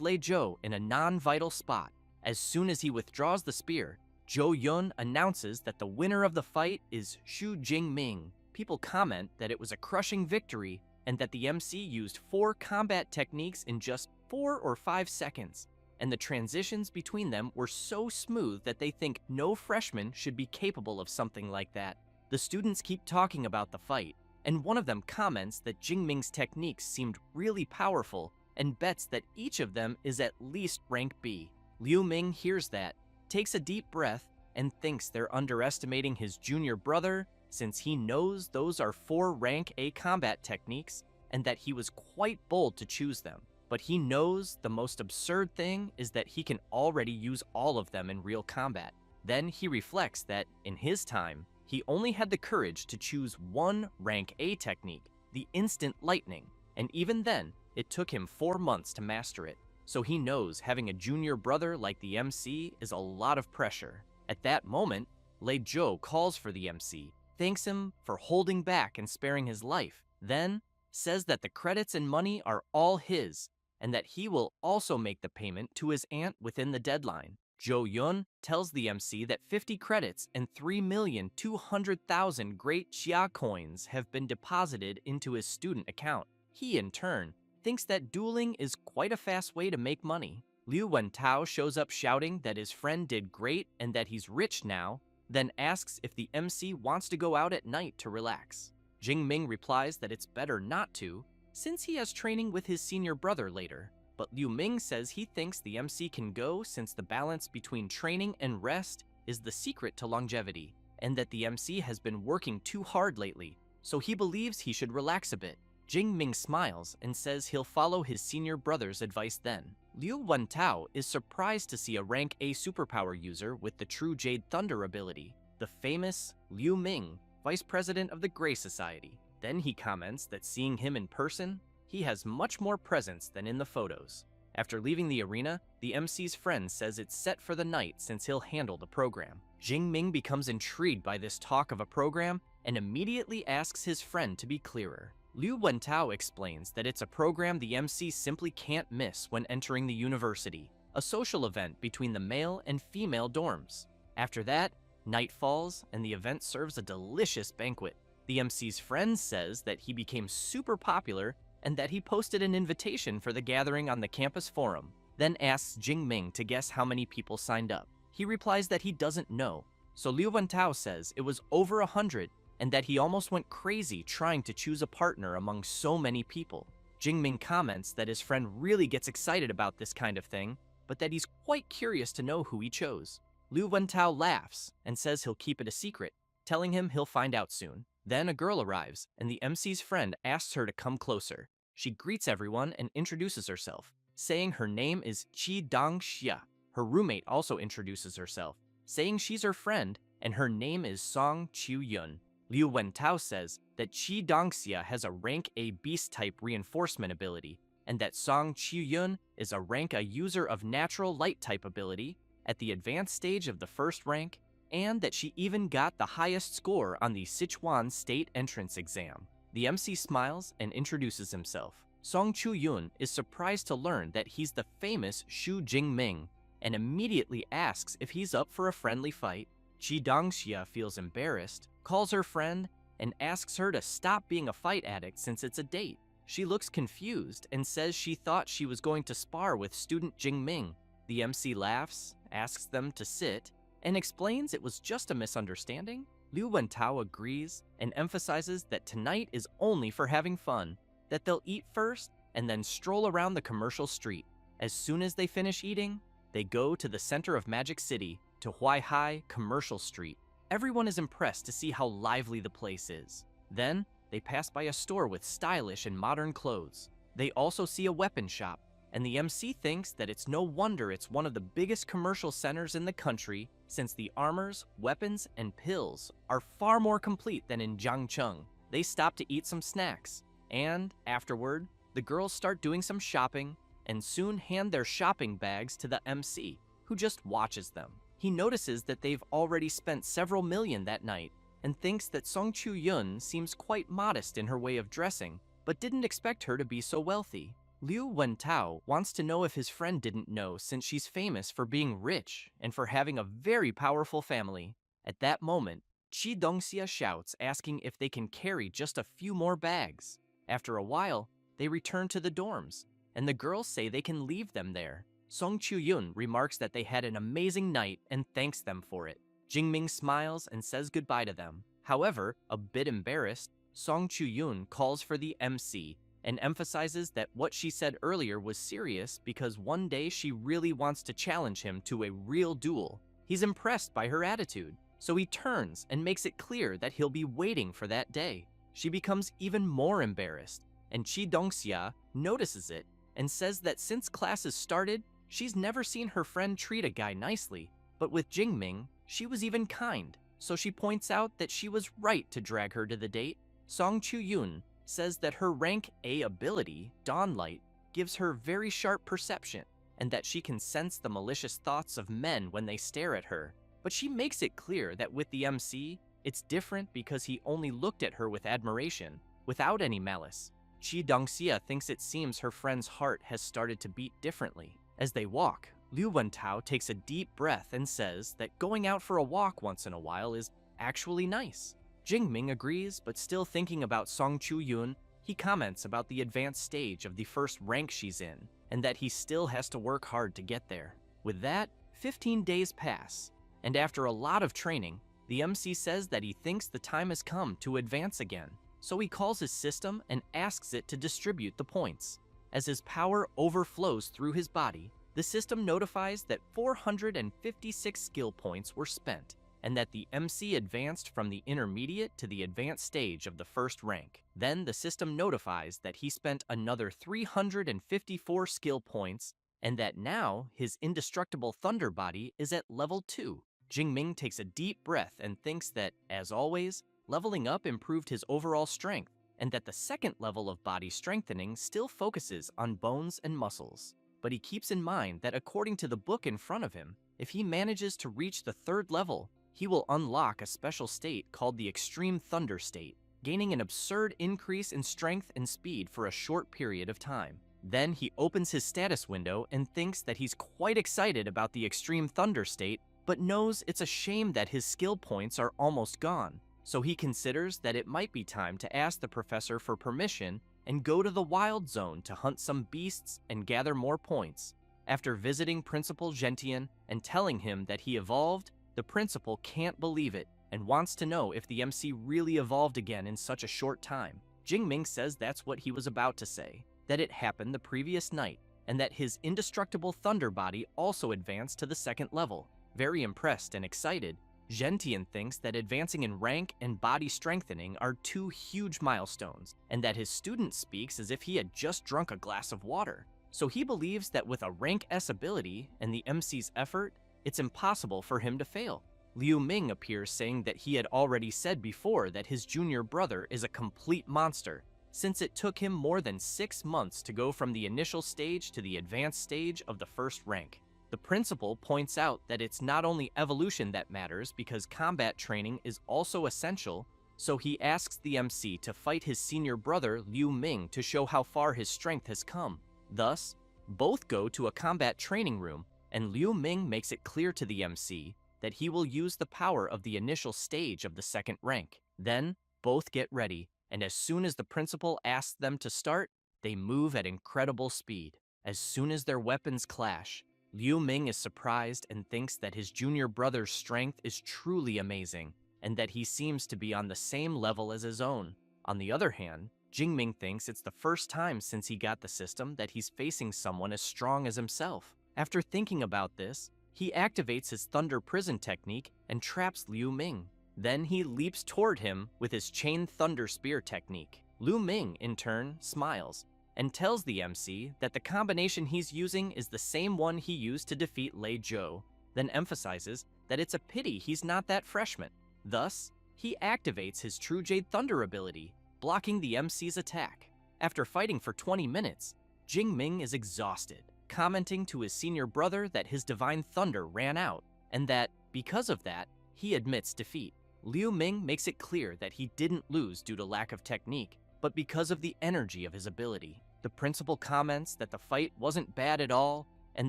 Lei Zhou in a non-vital spot. As soon as he withdraws the spear, Zhou Yun announces that the winner of the fight is Xu Jingming. People comment that it was a crushing victory and that the MC used 4 combat techniques in just 4 or 5 seconds, and the transitions between them were so smooth that they think no freshman should be capable of something like that. The students keep talking about the fight, and one of them comments that Jingming's techniques seemed really powerful and bets that each of them is at least rank B. Liu Ming hears that, takes a deep breath, and thinks they're underestimating his junior brother since he knows those are 4 rank A combat techniques and that he was quite bold to choose them. But he knows the most absurd thing is that he can already use all of them in real combat. Then he reflects that, in his time, he only had the courage to choose 1 rank A technique, the Instant Lightning, and even then, it took him 4 months to master it. So he knows having a junior brother like the MC is a lot of pressure. At that moment, Lei Zhou calls for the MC, thanks him for holding back and sparing his life, then says that the credits and money are all his, and that he will also make the payment to his aunt within the deadline. Zhou Yun tells the MC that 50 credits and 3,200,000 great Xia coins have been deposited into his student account. He, in turn, thinks that dueling is quite a fast way to make money. Liu Wentao shows up shouting that his friend did great and that he's rich now, then asks if the MC wants to go out at night to relax. Jingming replies that it's better not to, since he has training with his senior brother later. But Liu Ming says he thinks the MC can go since the balance between training and rest is the secret to longevity, and that the MC has been working too hard lately, so he believes he should relax a bit. Jingming smiles and says he'll follow his senior brother's advice then. Liu Wentao is surprised to see a rank A superpower user with the True Jade Thunder ability, the famous Liu Ming, vice president of the Grey Society. Then he comments that seeing him in person, he has much more presence than in the photos. After leaving the arena, the MC's friend says it's set for the night since he'll handle the program. Jingming becomes intrigued by this talk of a program and immediately asks his friend to be clearer. Liu Wentao explains that it's a program the MC simply can't miss when entering the university, a social event between the male and female dorms. After that, night falls and the event serves a delicious banquet. The MC's friend says that he became super popular and that he posted an invitation for the gathering on the campus forum, then asks Jingming to guess how many people signed up. He replies that he doesn't know, so Liu Wentao says it was over 100 and that he almost went crazy trying to choose a partner among so many people. Jingming comments that his friend really gets excited about this kind of thing, but that he's quite curious to know who he chose. Liu Wentao laughs and says he'll keep it a secret, telling him he'll find out soon. Then a girl arrives, and the MC's friend asks her to come closer. She greets everyone and introduces herself, saying her name is Qi Dongxia. Her roommate also introduces herself, saying she's her friend, and her name is Song Qiuyun. Liu Wentao says that Qi Dongxia has a rank A beast-type reinforcement ability, and that Song Qiuyun is a rank A user of natural light-type ability at the advanced stage of the first rank, and that she even got the highest score on the Sichuan State Entrance Exam. The MC smiles and introduces himself. Song Qiuyun is surprised to learn that he's the famous Xu Jingming, and immediately asks if he's up for a friendly fight. Qi Dongxia feels embarrassed, calls her friend, and asks her to stop being a fight addict since it's a date. She looks confused and says she thought she was going to spar with student Jingming. The MC laughs, asks them to sit, and explains it was just a misunderstanding. Liu Wentao agrees and emphasizes that tonight is only for having fun, that they'll eat first and then stroll around the commercial street. As soon as they finish eating, they go to the center of Magic City, to Huaihai Commercial Street. Everyone is impressed to see how lively the place is. Then, they pass by a store with stylish and modern clothes. They also see a weapon shop, and the MC thinks that it's no wonder it's one of the biggest commercial centers in the country, since the armors, weapons, and pills are far more complete than in Jiangcheng. They stop to eat some snacks, and afterward, the girls start doing some shopping and soon hand their shopping bags to the MC, who just watches them. He notices that they've already spent several million that night and thinks that Song Qiuyun seems quite modest in her way of dressing, but didn't expect her to be so wealthy. Liu Wentao wants to know if his friend didn't know, since she's famous for being rich and for having a very powerful family. At that moment, Qi Dongxia shouts, asking if they can carry just a few more bags. After a while, they return to the dorms, and the girls say they can leave them there. Song Qiuyun remarks that they had an amazing night and thanks them for it. Jingming smiles and says goodbye to them. However, a bit embarrassed, Song Qiuyun calls for the MC and emphasizes that what she said earlier was serious because one day she really wants to challenge him to a real duel. He's impressed by her attitude, so he turns and makes it clear that he'll be waiting for that day. She becomes even more embarrassed, and Qi Dongxia notices it and says that since classes started, she's never seen her friend treat a guy nicely, but with Jingming, she was even kind, so she points out that she was right to drag her to the date. Song Qiuyun says that her rank A ability, Dawnlight, gives her very sharp perception, and that she can sense the malicious thoughts of men when they stare at her, But she makes it clear that with the MC, it's different because he only looked at her with admiration, without any malice. Chi Dongxia thinks it seems her friend's heart has started to beat differently. As they walk, Liu Wentao takes a deep breath and says that going out for a walk once in a while is actually nice. Jingming agrees, but still thinking about Song Chu-yun, he comments about the advanced stage of the first rank she's in, and that he still has to work hard to get there. With that, 15 days pass, and after a lot of training, the MC says that he thinks the time has come to advance again, so he calls his system and asks it to distribute the points. As his power overflows through his body, the system notifies that 456 skill points were spent, and that the MC advanced from the intermediate to the advanced stage of the first rank. Then the system notifies that he spent another 354 skill points, and that now his indestructible thunder body is at level 2. Jingming takes a deep breath and thinks that, as always, leveling up improved his overall strength, and that the second level of body strengthening still focuses on bones and muscles. But he keeps in mind that according to the book in front of him, if he manages to reach the third level, he will unlock a special state called the Extreme Thunder State, gaining an absurd increase in strength and speed for a short period of time. Then he opens his status window and thinks that he's quite excited about the Extreme Thunder State, but knows it's a shame that his skill points are almost gone. So he considers that it might be time to ask the professor for permission and go to the Wild Zone to hunt some beasts and gather more points. After visiting Principal Gentian and telling him that he evolved, the principal can't believe it and wants to know if the MC really evolved again in such a short time. Jingming says that's what he was about to say, that it happened the previous night, and that his indestructible thunder body also advanced to the second level. Very impressed and excited, Gentian thinks that advancing in rank and body strengthening are two huge milestones, and that his student speaks as if he had just drunk a glass of water. So he believes that with a rank S ability and the MC's effort, it's impossible for him to fail. Liu Ming appears saying that he had already said before that his junior brother is a complete monster, since it took him more than 6 months to go from the initial stage to the advanced stage of the first rank. The principal points out that it's not only evolution that matters because combat training is also essential, so he asks the MC to fight his senior brother Liu Ming to show how far his strength has come. Thus, both go to a combat training room, and Liu Ming makes it clear to the MC that he will use the power of the initial stage of the second rank. Then, both get ready, and as soon as the principal asks them to start, they move at incredible speed. As soon as their weapons clash, Liu Ming is surprised and thinks that his junior brother's strength is truly amazing, and that he seems to be on the same level as his own. On the other hand, Jingming thinks it's the first time since he got the system that he's facing someone as strong as himself. After thinking about this, he activates his Thunder Prison technique and traps Liu Ming. Then he leaps toward him with his Chain Thunder Spear technique. Liu Ming, in turn, smiles and tells the MC that the combination he's using is the same one he used to defeat Lei Zhou, then emphasizes that it's a pity he's not that freshman. Thus, he activates his True Jade Thunder ability, blocking the MC's attack. After fighting for 20 minutes, Jingming is exhausted, commenting to his senior brother that his Divine Thunder ran out, and that, because of that, he admits defeat. Liu Ming makes it clear that he didn't lose due to lack of technique, but because of the energy of his ability. The principal comments that the fight wasn't bad at all, and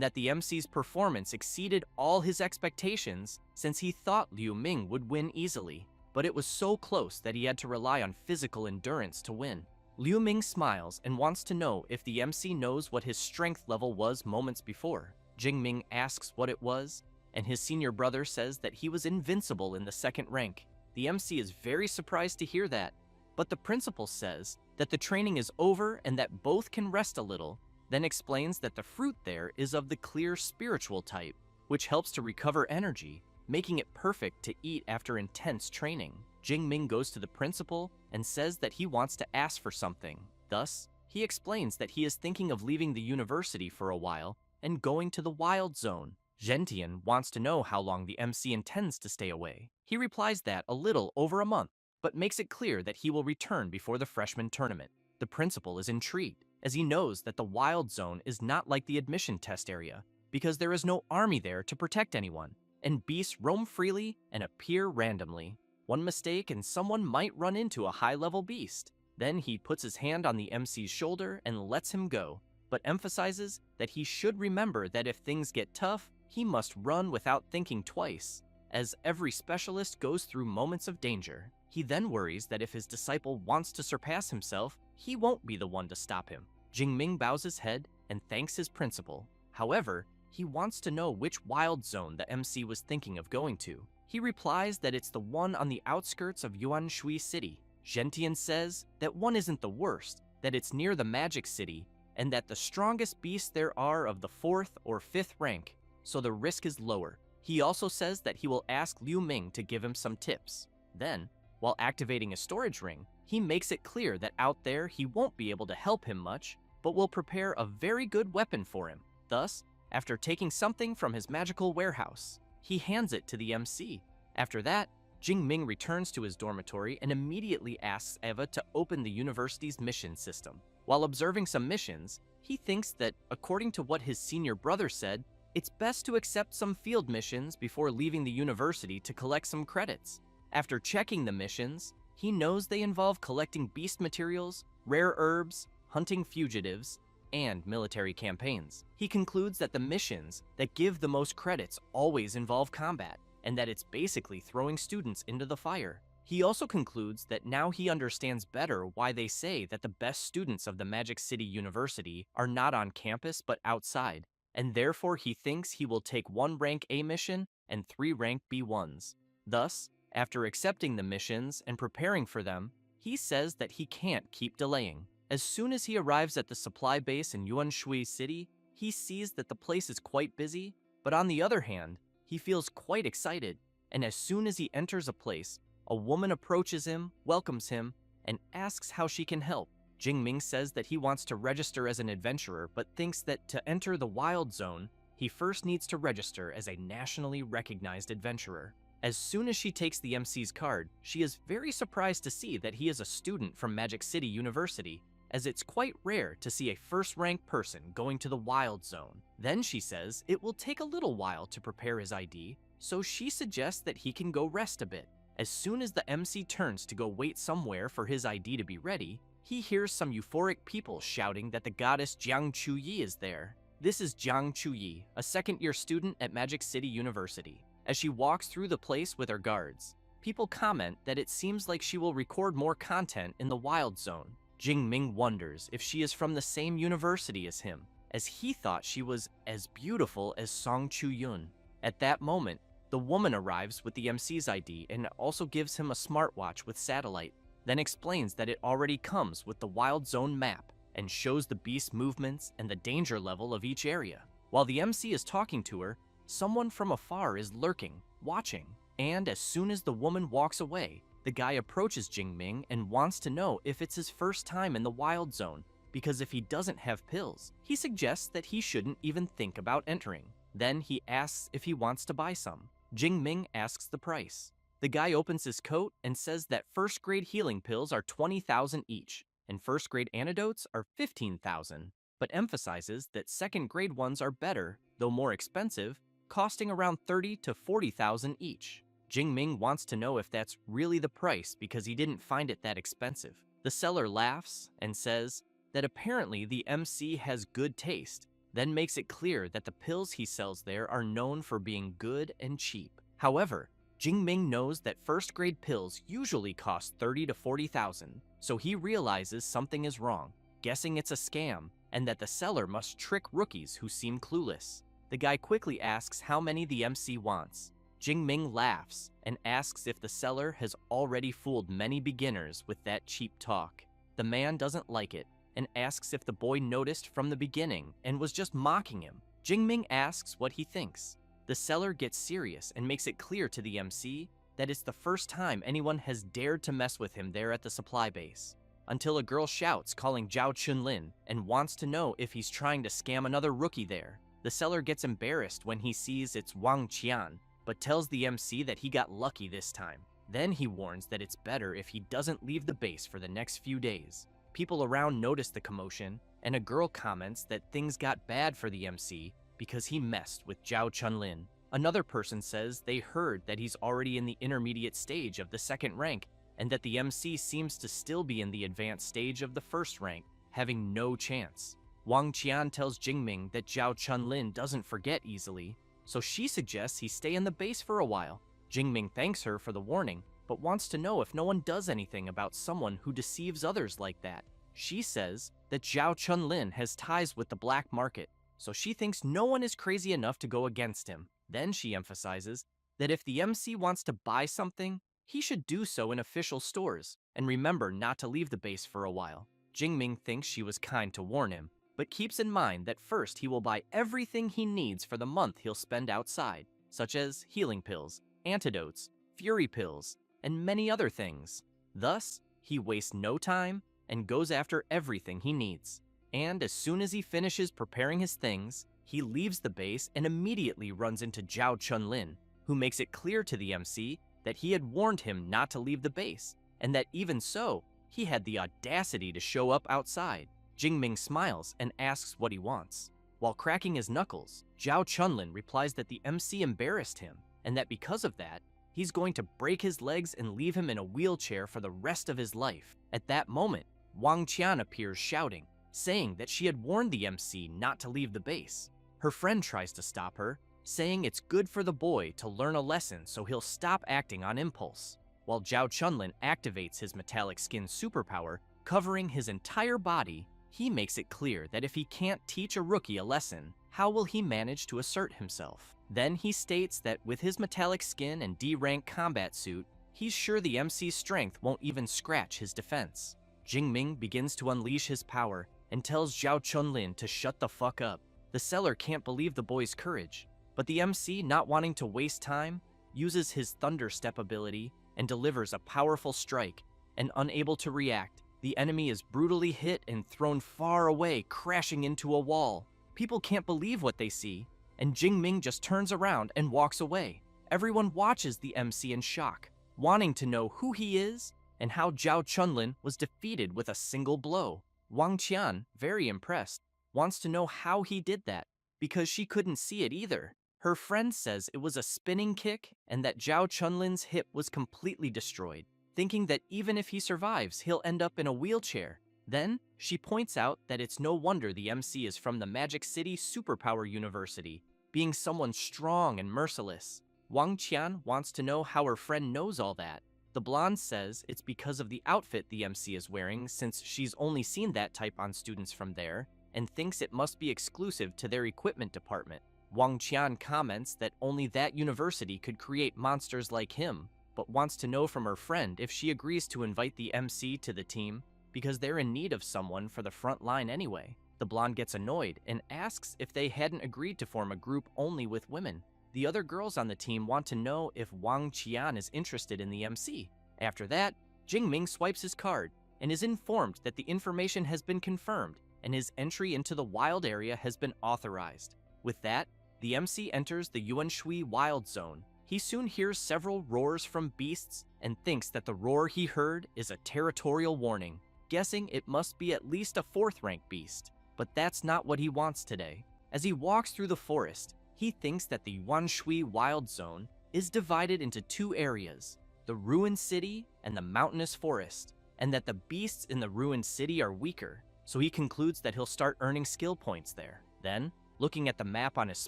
that the MC's performance exceeded all his expectations since he thought Liu Ming would win easily, but it was so close that he had to rely on physical endurance to win. Liu Ming smiles and wants to know if the MC knows what his strength level was moments before. Jingming asks what it was, and his senior brother says that he was invincible in the second rank. The MC is very surprised to hear that, but the principal says that the training is over and that both can rest a little, then explains that the fruit there is of the clear spiritual type, which helps to recover energy, making it perfect to eat after intense training. Jingming goes to the principal and says that he wants to ask for something. Thus, he explains that he is thinking of leaving the university for a while and going to the Wild Zone. Gentian wants to know how long the MC intends to stay away. He replies that a little over a month, but makes it clear that he will return before the freshman tournament. The principal is intrigued, as he knows that the Wild Zone is not like the admission test area, because there is no army there to protect anyone, and beasts roam freely and appear randomly. One mistake and someone might run into a high-level beast. Then he puts his hand on the MC's shoulder and lets him go, but emphasizes that he should remember that if things get tough, he must run without thinking twice, as every specialist goes through moments of danger. He then worries that if his disciple wants to surpass himself, he won't be the one to stop him. Jingming bows his head and thanks his principal. However, he wants to know which wild zone the MC was thinking of going to. He replies that it's the one on the outskirts of Yuanshui City. Gentian says that one isn't the worst, that it's near the Magic City, and that the strongest beasts there are of the 4th or 5th rank, so the risk is lower. He also says that he will ask Liu Ming to give him some tips. Then, while activating a storage ring, he makes it clear that out there he won't be able to help him much, but will prepare a very good weapon for him. Thus, after taking something from his magical warehouse, he hands it to the MC. After that, Jingming returns to his dormitory and immediately asks Eva to open the university's mission system. While observing some missions, he thinks that, according to what his senior brother said, it's best to accept some field missions before leaving the university to collect some credits. After checking the missions, he knows they involve collecting beast materials, rare herbs, hunting fugitives, and military campaigns. He concludes that the missions that give the most credits always involve combat, and that it's basically throwing students into the fire. He also concludes that now he understands better why they say that the best students of the Magic City University are not on campus but outside, and therefore he thinks he will take 1 rank A mission and 3 rank B1s. Thus, after accepting the missions and preparing for them, he says that he can't keep delaying. As soon as he arrives at the supply base in Yuanshui City, he sees that the place is quite busy, but on the other hand, he feels quite excited, and as soon as he enters a place, a woman approaches him, welcomes him, and asks how she can help. Jingming says that he wants to register as an adventurer, but thinks that to enter the Wild Zone, he first needs to register as a nationally recognized adventurer. As soon as she takes the MC's card, she is very surprised to see that he is a student from Magic City University, as it's quite rare to see a first-rank person going to the Wild Zone. Then she says it will take a little while to prepare his ID, so she suggests that he can go rest a bit. As soon as the MC turns to go wait somewhere for his ID to be ready, he hears some euphoric people shouting that the goddess Jiang Chuyi is there. This is Jiang Chuyi, a second-year student at Magic City University. As she walks through the place with her guards, people comment that it seems like she will record more content in the Wild Zone. Jingming wonders if she is from the same university as him, as he thought she was as beautiful as Song Chu-yun. At that moment, the woman arrives with the MC's ID and also gives him a smartwatch with satellite, then explains that it already comes with the Wild Zone map and shows the beast movements and the danger level of each area. While the MC is talking to her, someone from afar is lurking, watching, and as soon as the woman walks away, the guy approaches Jingming and wants to know if it's his first time in the Wild Zone, because if he doesn't have pills, he suggests that he shouldn't even think about entering. Then he asks if he wants to buy some. Jingming asks the price. The guy opens his coat and says that first-grade healing pills are 20,000 each, and first-grade antidotes are 15,000, but emphasizes that second-grade ones are better, though more expensive, costing around 30 to 40,000 each. Jingming wants to know if that's really the price because he didn't find it that expensive. The seller laughs and says that apparently the MC has good taste, then makes it clear that the pills he sells there are known for being good and cheap. However, Jingming knows that first-grade pills usually cost 30 to 40,000, so he realizes something is wrong, guessing it's a scam, and that the seller must trick rookies who seem clueless. The guy quickly asks how many the MC wants. Jingming laughs and asks if the seller has already fooled many beginners with that cheap talk. The man doesn't like it and asks if the boy noticed from the beginning and was just mocking him. Jingming asks what he thinks. The seller gets serious and makes it clear to the MC that it's the first time anyone has dared to mess with him there at the supply base, until a girl shouts calling Zhao Chunlin and wants to know if he's trying to scam another rookie there. The seller gets embarrassed when he sees it's Wang Qian, but tells the MC that he got lucky this time. Then he warns that it's better if he doesn't leave the base for the next few days. People around notice the commotion, and a girl comments that things got bad for the MC because he messed with Zhao Chunlin. Another person says they heard that he's already in the intermediate stage of the second rank, and that the MC seems to still be in the advanced stage of the first rank, having no chance. Wang Qian tells Jingming that Zhao Chunlin doesn't forget easily, so she suggests he stay in the base for a while. Jingming thanks her for the warning, but wants to know if no one does anything about someone who deceives others like that. She says that Zhao Chunlin has ties with the black market, so she thinks no one is crazy enough to go against him. Then she emphasizes that if the MC wants to buy something, he should do so in official stores, and remember not to leave the base for a while. Jingming thinks she was kind to warn him, but keeps in mind that first he will buy everything he needs for the month he'll spend outside, such as healing pills, antidotes, fury pills, and many other things. Thus, he wastes no time and goes after everything he needs. And as soon as he finishes preparing his things, he leaves the base and immediately runs into Zhao Chunlin, who makes it clear to the MC that he had warned him not to leave the base, and that even so, he had the audacity to show up outside. Jingming smiles and asks what he wants. While cracking his knuckles, Zhao Chunlin replies that the MC embarrassed him, and that because of that, he's going to break his legs and leave him in a wheelchair for the rest of his life. At that moment, Wang Qian appears shouting, saying that she had warned the MC not to leave the base. Her friend tries to stop her, saying it's good for the boy to learn a lesson so he'll stop acting on impulse. While Zhao Chunlin activates his metallic skin superpower, covering his entire body, he makes it clear that if he can't teach a rookie a lesson, how will he manage to assert himself? Then he states that with his metallic skin and D-rank combat suit, he's sure the MC's strength won't even scratch his defense. Jingming begins to unleash his power and tells Zhao Chunlin to shut the fuck up. The seller can't believe the boy's courage, but the MC, not wanting to waste time, uses his Thunder Step ability and delivers a powerful strike, and unable to react, the enemy is brutally hit and thrown far away, crashing into a wall. People can't believe what they see, and Jingming just turns around and walks away. Everyone watches the MC in shock, wanting to know who he is and how Zhao Chunlin was defeated with a single blow. Wang Qian, very impressed, wants to know how he did that, because she couldn't see it either. Her friend says it was a spinning kick and that Zhao Chunlin's hip was completely destroyed, thinking that even if he survives, he'll end up in a wheelchair. Then, she points out that it's no wonder the MC is from the Magic City Superpower University, being someone strong and merciless. Wang Qian wants to know how her friend knows all that. The blonde says it's because of the outfit the MC is wearing, since she's only seen that type on students from there, and thinks it must be exclusive to their equipment department. Wang Qian comments that only that university could create monsters like him, but wants to know from her friend if she agrees to invite the MC to the team, because they're in need of someone for the front line anyway. The blonde gets annoyed and asks if they hadn't agreed to form a group only with women. The other girls on the team want to know if Wang Qian is interested in the MC. After that, Jingming swipes his card and is informed that the information has been confirmed and his entry into the wild area has been authorized. With that, the MC enters the Yuanshui Wild Zone. He soon hears several roars from beasts and thinks that the roar he heard is a territorial warning, guessing it must be at least a 4th rank beast. But that's not what he wants today. As he walks through the forest, he thinks that the Yuanshui Wild Zone is divided into 2 areas, the ruined city and the mountainous forest, and that the beasts in the ruined city are weaker, so he concludes that he'll start earning skill points there. Then, looking at the map on his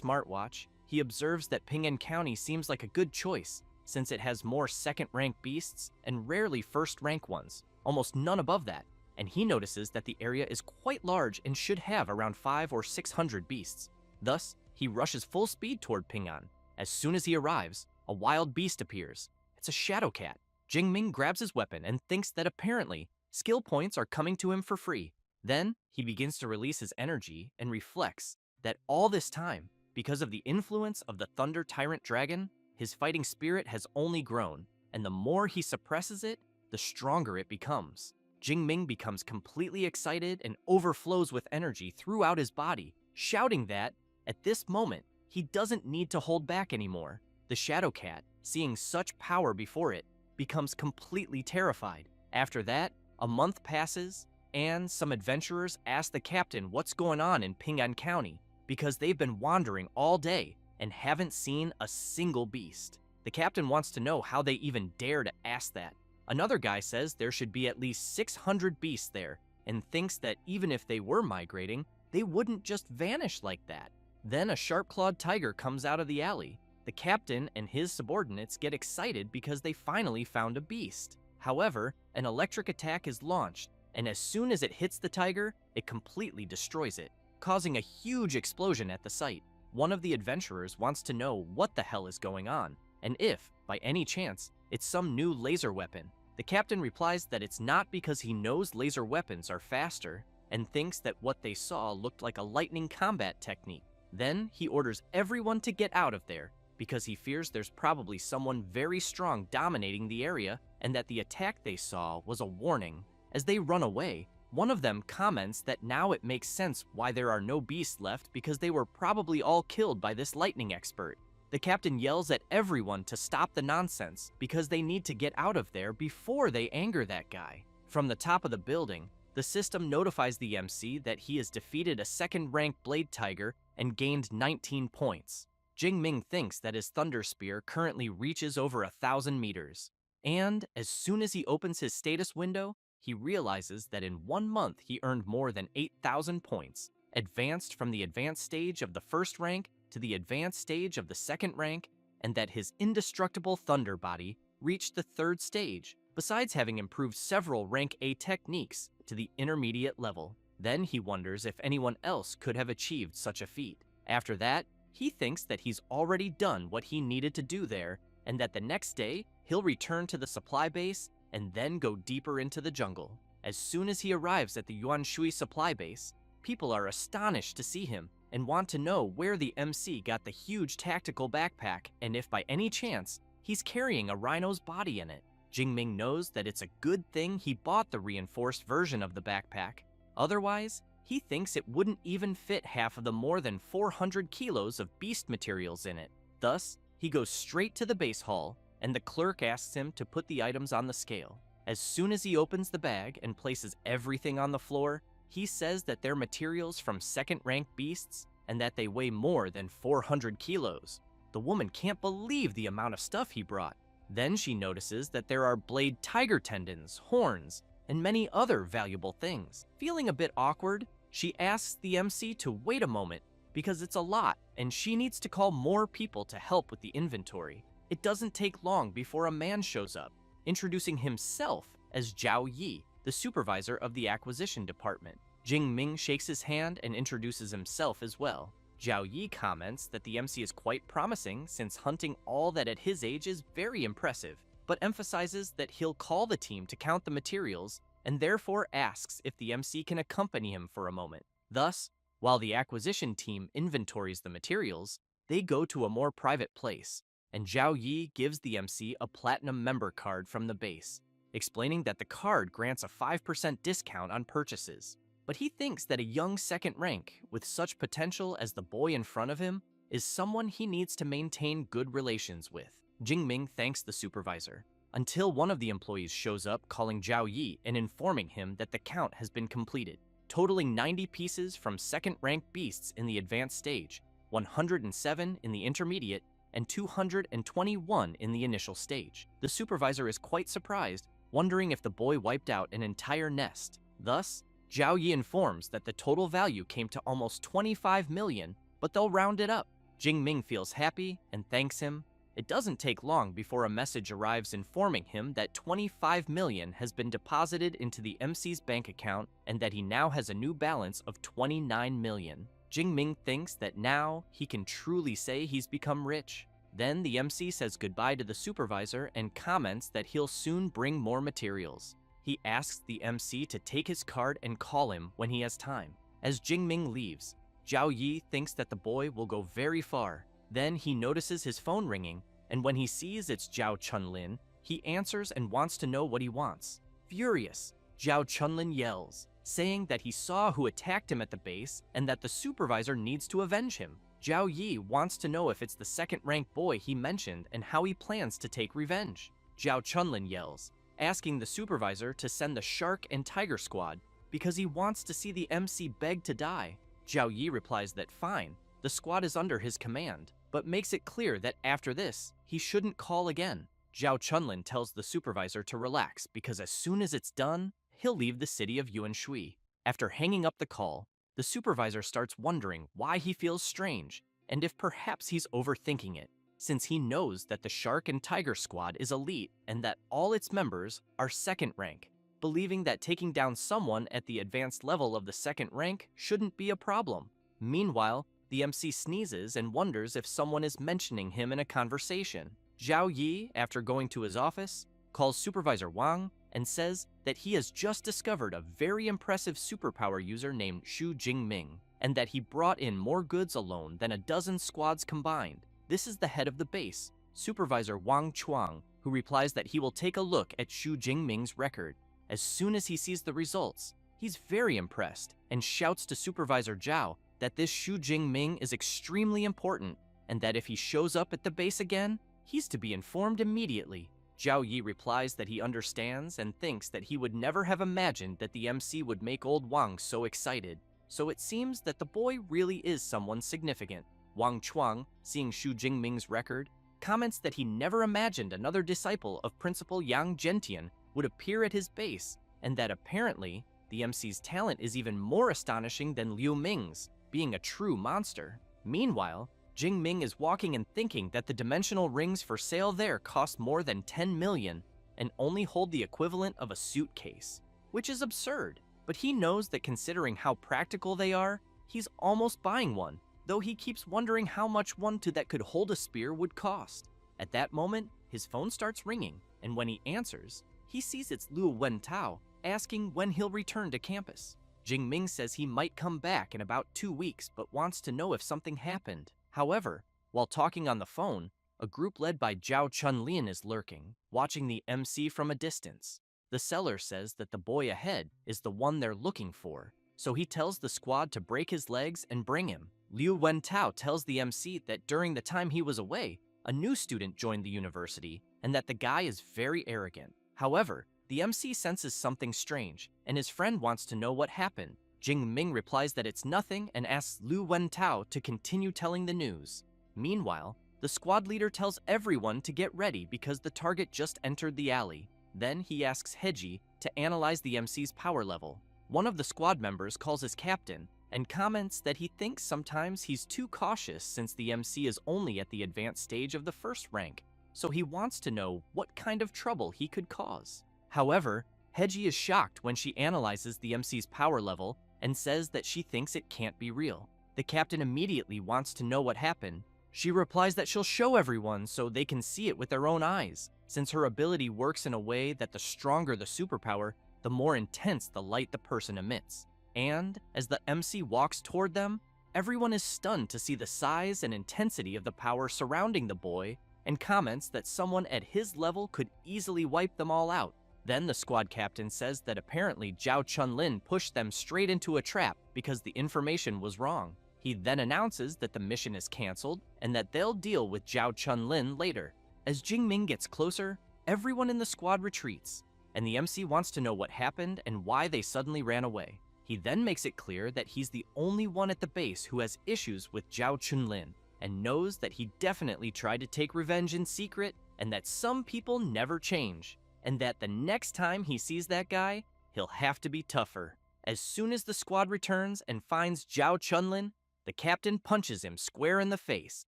smartwatch, he observes that Ping'an County seems like a good choice, since it has more 2nd rank beasts and rarely 1st rank ones, almost none above that, and he notices that the area is quite large and should have around 500 or 600 beasts. Thus, he rushes full speed toward Ping'an. As soon as he arrives, a wild beast appears. It's a shadow cat. Jingming grabs his weapon and thinks that apparently, skill points are coming to him for free. Then, he begins to release his energy and reflects that all this time, because of the influence of the Thunder Tyrant Dragon, his fighting spirit has only grown, and the more he suppresses it, the stronger it becomes. Jingming becomes completely excited and overflows with energy throughout his body, shouting that, at this moment, he doesn't need to hold back anymore. The Shadow Cat, seeing such power before it, becomes completely terrified. After that, a month passes, and some adventurers ask the captain what's going on in Ping'an County, because they've been wandering all day and haven't seen a single beast. The captain wants to know how they even dare to ask that. Another guy says there should be at least 600 beasts there, and thinks that even if they were migrating, they wouldn't just vanish like that. Then a sharp-clawed tiger comes out of the alley. The captain and his subordinates get excited because they finally found a beast. However, an electric attack is launched, and as soon as it hits the tiger, it completely destroys it, causing a huge explosion at the site. One of the adventurers wants to know what the hell is going on, and if, by any chance, it's some new laser weapon. The captain replies that it's not because he knows laser weapons are faster, and thinks that what they saw looked like a lightning combat technique. Then he orders everyone to get out of there, because he fears there's probably someone very strong dominating the area, and that the attack they saw was a warning. As they run away, one of them comments that now it makes sense why there are no beasts left because they were probably all killed by this lightning expert. The captain yells at everyone to stop the nonsense because they need to get out of there before they anger that guy. From the top of the building, the system notifies the MC that he has defeated a second-ranked Blade Tiger and gained 19 points. Jingming thinks that his Thunder Spear currently reaches over 1,000 meters. And as soon as he opens his status window, he realizes that in 1 month he earned more than 8,000 points, advanced from the advanced stage of the first rank to the advanced stage of the second rank, and that his indestructible Thunder Body reached the third stage, besides having improved several rank A techniques to the intermediate level. Then he wonders if anyone else could have achieved such a feat. After that, he thinks that he's already done what he needed to do there, and that the next day he'll return to the supply base and then go deeper into the jungle. As soon as he arrives at the Yuanshui supply base, people are astonished to see him and want to know where the MC got the huge tactical backpack and if by any chance he's carrying a rhino's body in it. Jingming knows that it's a good thing he bought the reinforced version of the backpack. Otherwise, he thinks it wouldn't even fit half of the more than 400 kilos of beast materials in it. Thus, he goes straight to the base hall, and the clerk asks him to put the items on the scale. As soon as he opens the bag and places everything on the floor, he says that they're materials from second-ranked beasts and that they weigh more than 400 kilos. The woman can't believe the amount of stuff he brought. Then she notices that there are blade tiger tendons, horns, and many other valuable things. Feeling a bit awkward, she asks the MC to wait a moment because it's a lot and she needs to call more people to help with the inventory. It doesn't take long before a man shows up, introducing himself as Zhao Yi, the supervisor of the acquisition department. Jingming shakes his hand and introduces himself as well. Zhao Yi comments that the MC is quite promising since hunting all that at his age is very impressive, but emphasizes that he'll call the team to count the materials and therefore asks if the MC can accompany him for a moment. Thus, while the acquisition team inventories the materials, they go to a more private place, and Zhao Yi gives the MC a platinum member card from the base, explaining that the card grants a 5% discount on purchases. But he thinks that a young second rank with such potential as the boy in front of him is someone he needs to maintain good relations with. Jingming thanks the supervisor, until one of the employees shows up calling Zhao Yi and informing him that the count has been completed, totaling 90 pieces from second-ranked beasts in the advanced stage, 107 in the intermediate, and 221 in the initial stage. The supervisor is quite surprised, wondering if the boy wiped out an entire nest. Thus, Zhao Yi informs that the total value came to almost 25 million, but they'll round it up. Jingming feels happy and thanks him. It doesn't take long before a message arrives informing him that 25 million has been deposited into the MC's bank account and that he now has a new balance of 29 million. Jingming thinks that now he can truly say he's become rich. Then the MC says goodbye to the supervisor and comments that he'll soon bring more materials. He asks the MC to take his card and call him when he has time. As Jingming leaves, Zhao Yi thinks that the boy will go very far. Then he notices his phone ringing, and when he sees it's Zhao Chunlin, he answers and wants to know what he wants. Furious, Zhao Chunlin yells, saying that he saw who attacked him at the base and that the supervisor needs to avenge him. Zhao Yi wants to know if it's the second-ranked boy he mentioned and how he plans to take revenge. Zhao Chunlin yells, asking the supervisor to send the Shark and Tiger Squad because he wants to see the MC beg to die. Zhao Yi replies that fine, the squad is under his command. but makes it clear that after this, he shouldn't call again. Zhao Chunlin tells the supervisor to relax because as soon as it's done, he'll leave the city of Yuanshui. After hanging up the call, the supervisor starts wondering why he feels strange and if perhaps he's overthinking it, since he knows that the Shark and Tiger Squad is elite and that all its members are second rank, believing that taking down someone at the advanced level of the second rank shouldn't be a problem. Meanwhile, the MC sneezes and wonders if someone is mentioning him in a conversation. Zhao Yi, after going to his office, calls Supervisor Wang and says that he has just discovered a very impressive superpower user named Xu Jingming, and that he brought in more goods alone than a dozen squads combined. This is the head of the base, Supervisor Wang Chuang, who replies that he will take a look at Xu Jingming's record. As soon as he sees the results, he's very impressed and shouts to Supervisor Zhao that this Xu Jingming is extremely important and that if he shows up at the base again, he's to be informed immediately. Zhao Yi replies that he understands and thinks that he would never have imagined that the MC would make old Wang so excited. So it seems that the boy really is someone significant. Wang Chuang, seeing Xu Jingming's record, comments that he never imagined another disciple of Principal Yang Gentian would appear at his base, and that apparently the MC's talent is even more astonishing than Liu Ming's, being a true monster. Meanwhile, Jingming is walking and thinking that the dimensional rings for sale there cost more than 10 million and only hold the equivalent of a suitcase, which is absurd. But he knows that considering how practical they are, he's almost buying one, though he keeps wondering how much one that could hold a spear would cost. At that moment, his phone starts ringing, and when he answers, he sees it's Liu Wentao asking when he'll return to campus. Jingming says he might come back in about 2 weeks, but wants to know if something happened. However, while talking on the phone, a group led by Zhao Chunlin is lurking, watching the MC from a distance. The seller says that the boy ahead is the one they're looking for, so he tells the squad to break his legs and bring him. Liu Wentao tells the MC that during the time he was away, a new student joined the university and that the guy is very arrogant. However, the MC senses something strange, and his friend wants to know what happened. Jingming replies that it's nothing and asks Liu Wentao to continue telling the news. Meanwhile, the squad leader tells everyone to get ready because the target just entered the alley. Then he asks Heji to analyze the MC's power level. One of the squad members calls his captain and comments that he thinks sometimes he's too cautious since the MC is only at the advanced stage of the first rank, so he wants to know what kind of trouble he could cause. However, Heji is shocked when she analyzes the MC's power level and says that she thinks it can't be real. The captain immediately wants to know what happened. She replies that she'll show everyone so they can see it with their own eyes, since her ability works in a way that the stronger the superpower, the more intense the light the person emits. And as the MC walks toward them, everyone is stunned to see the size and intensity of the power surrounding the boy and comments that someone at his level could easily wipe them all out. Then the squad captain says that apparently Zhao Chunlin pushed them straight into a trap because the information was wrong. He then announces that the mission is canceled and that they'll deal with Zhao Chunlin later. As Jingming gets closer, everyone in the squad retreats, and the MC wants to know what happened and why they suddenly ran away. He then makes it clear that he's the only one at the base who has issues with Zhao Chunlin, and knows that he definitely tried to take revenge in secret and that some people never change, and that the next time he sees that guy, he'll have to be tougher. As soon as the squad returns and finds Zhao Chunlin, the captain punches him square in the face,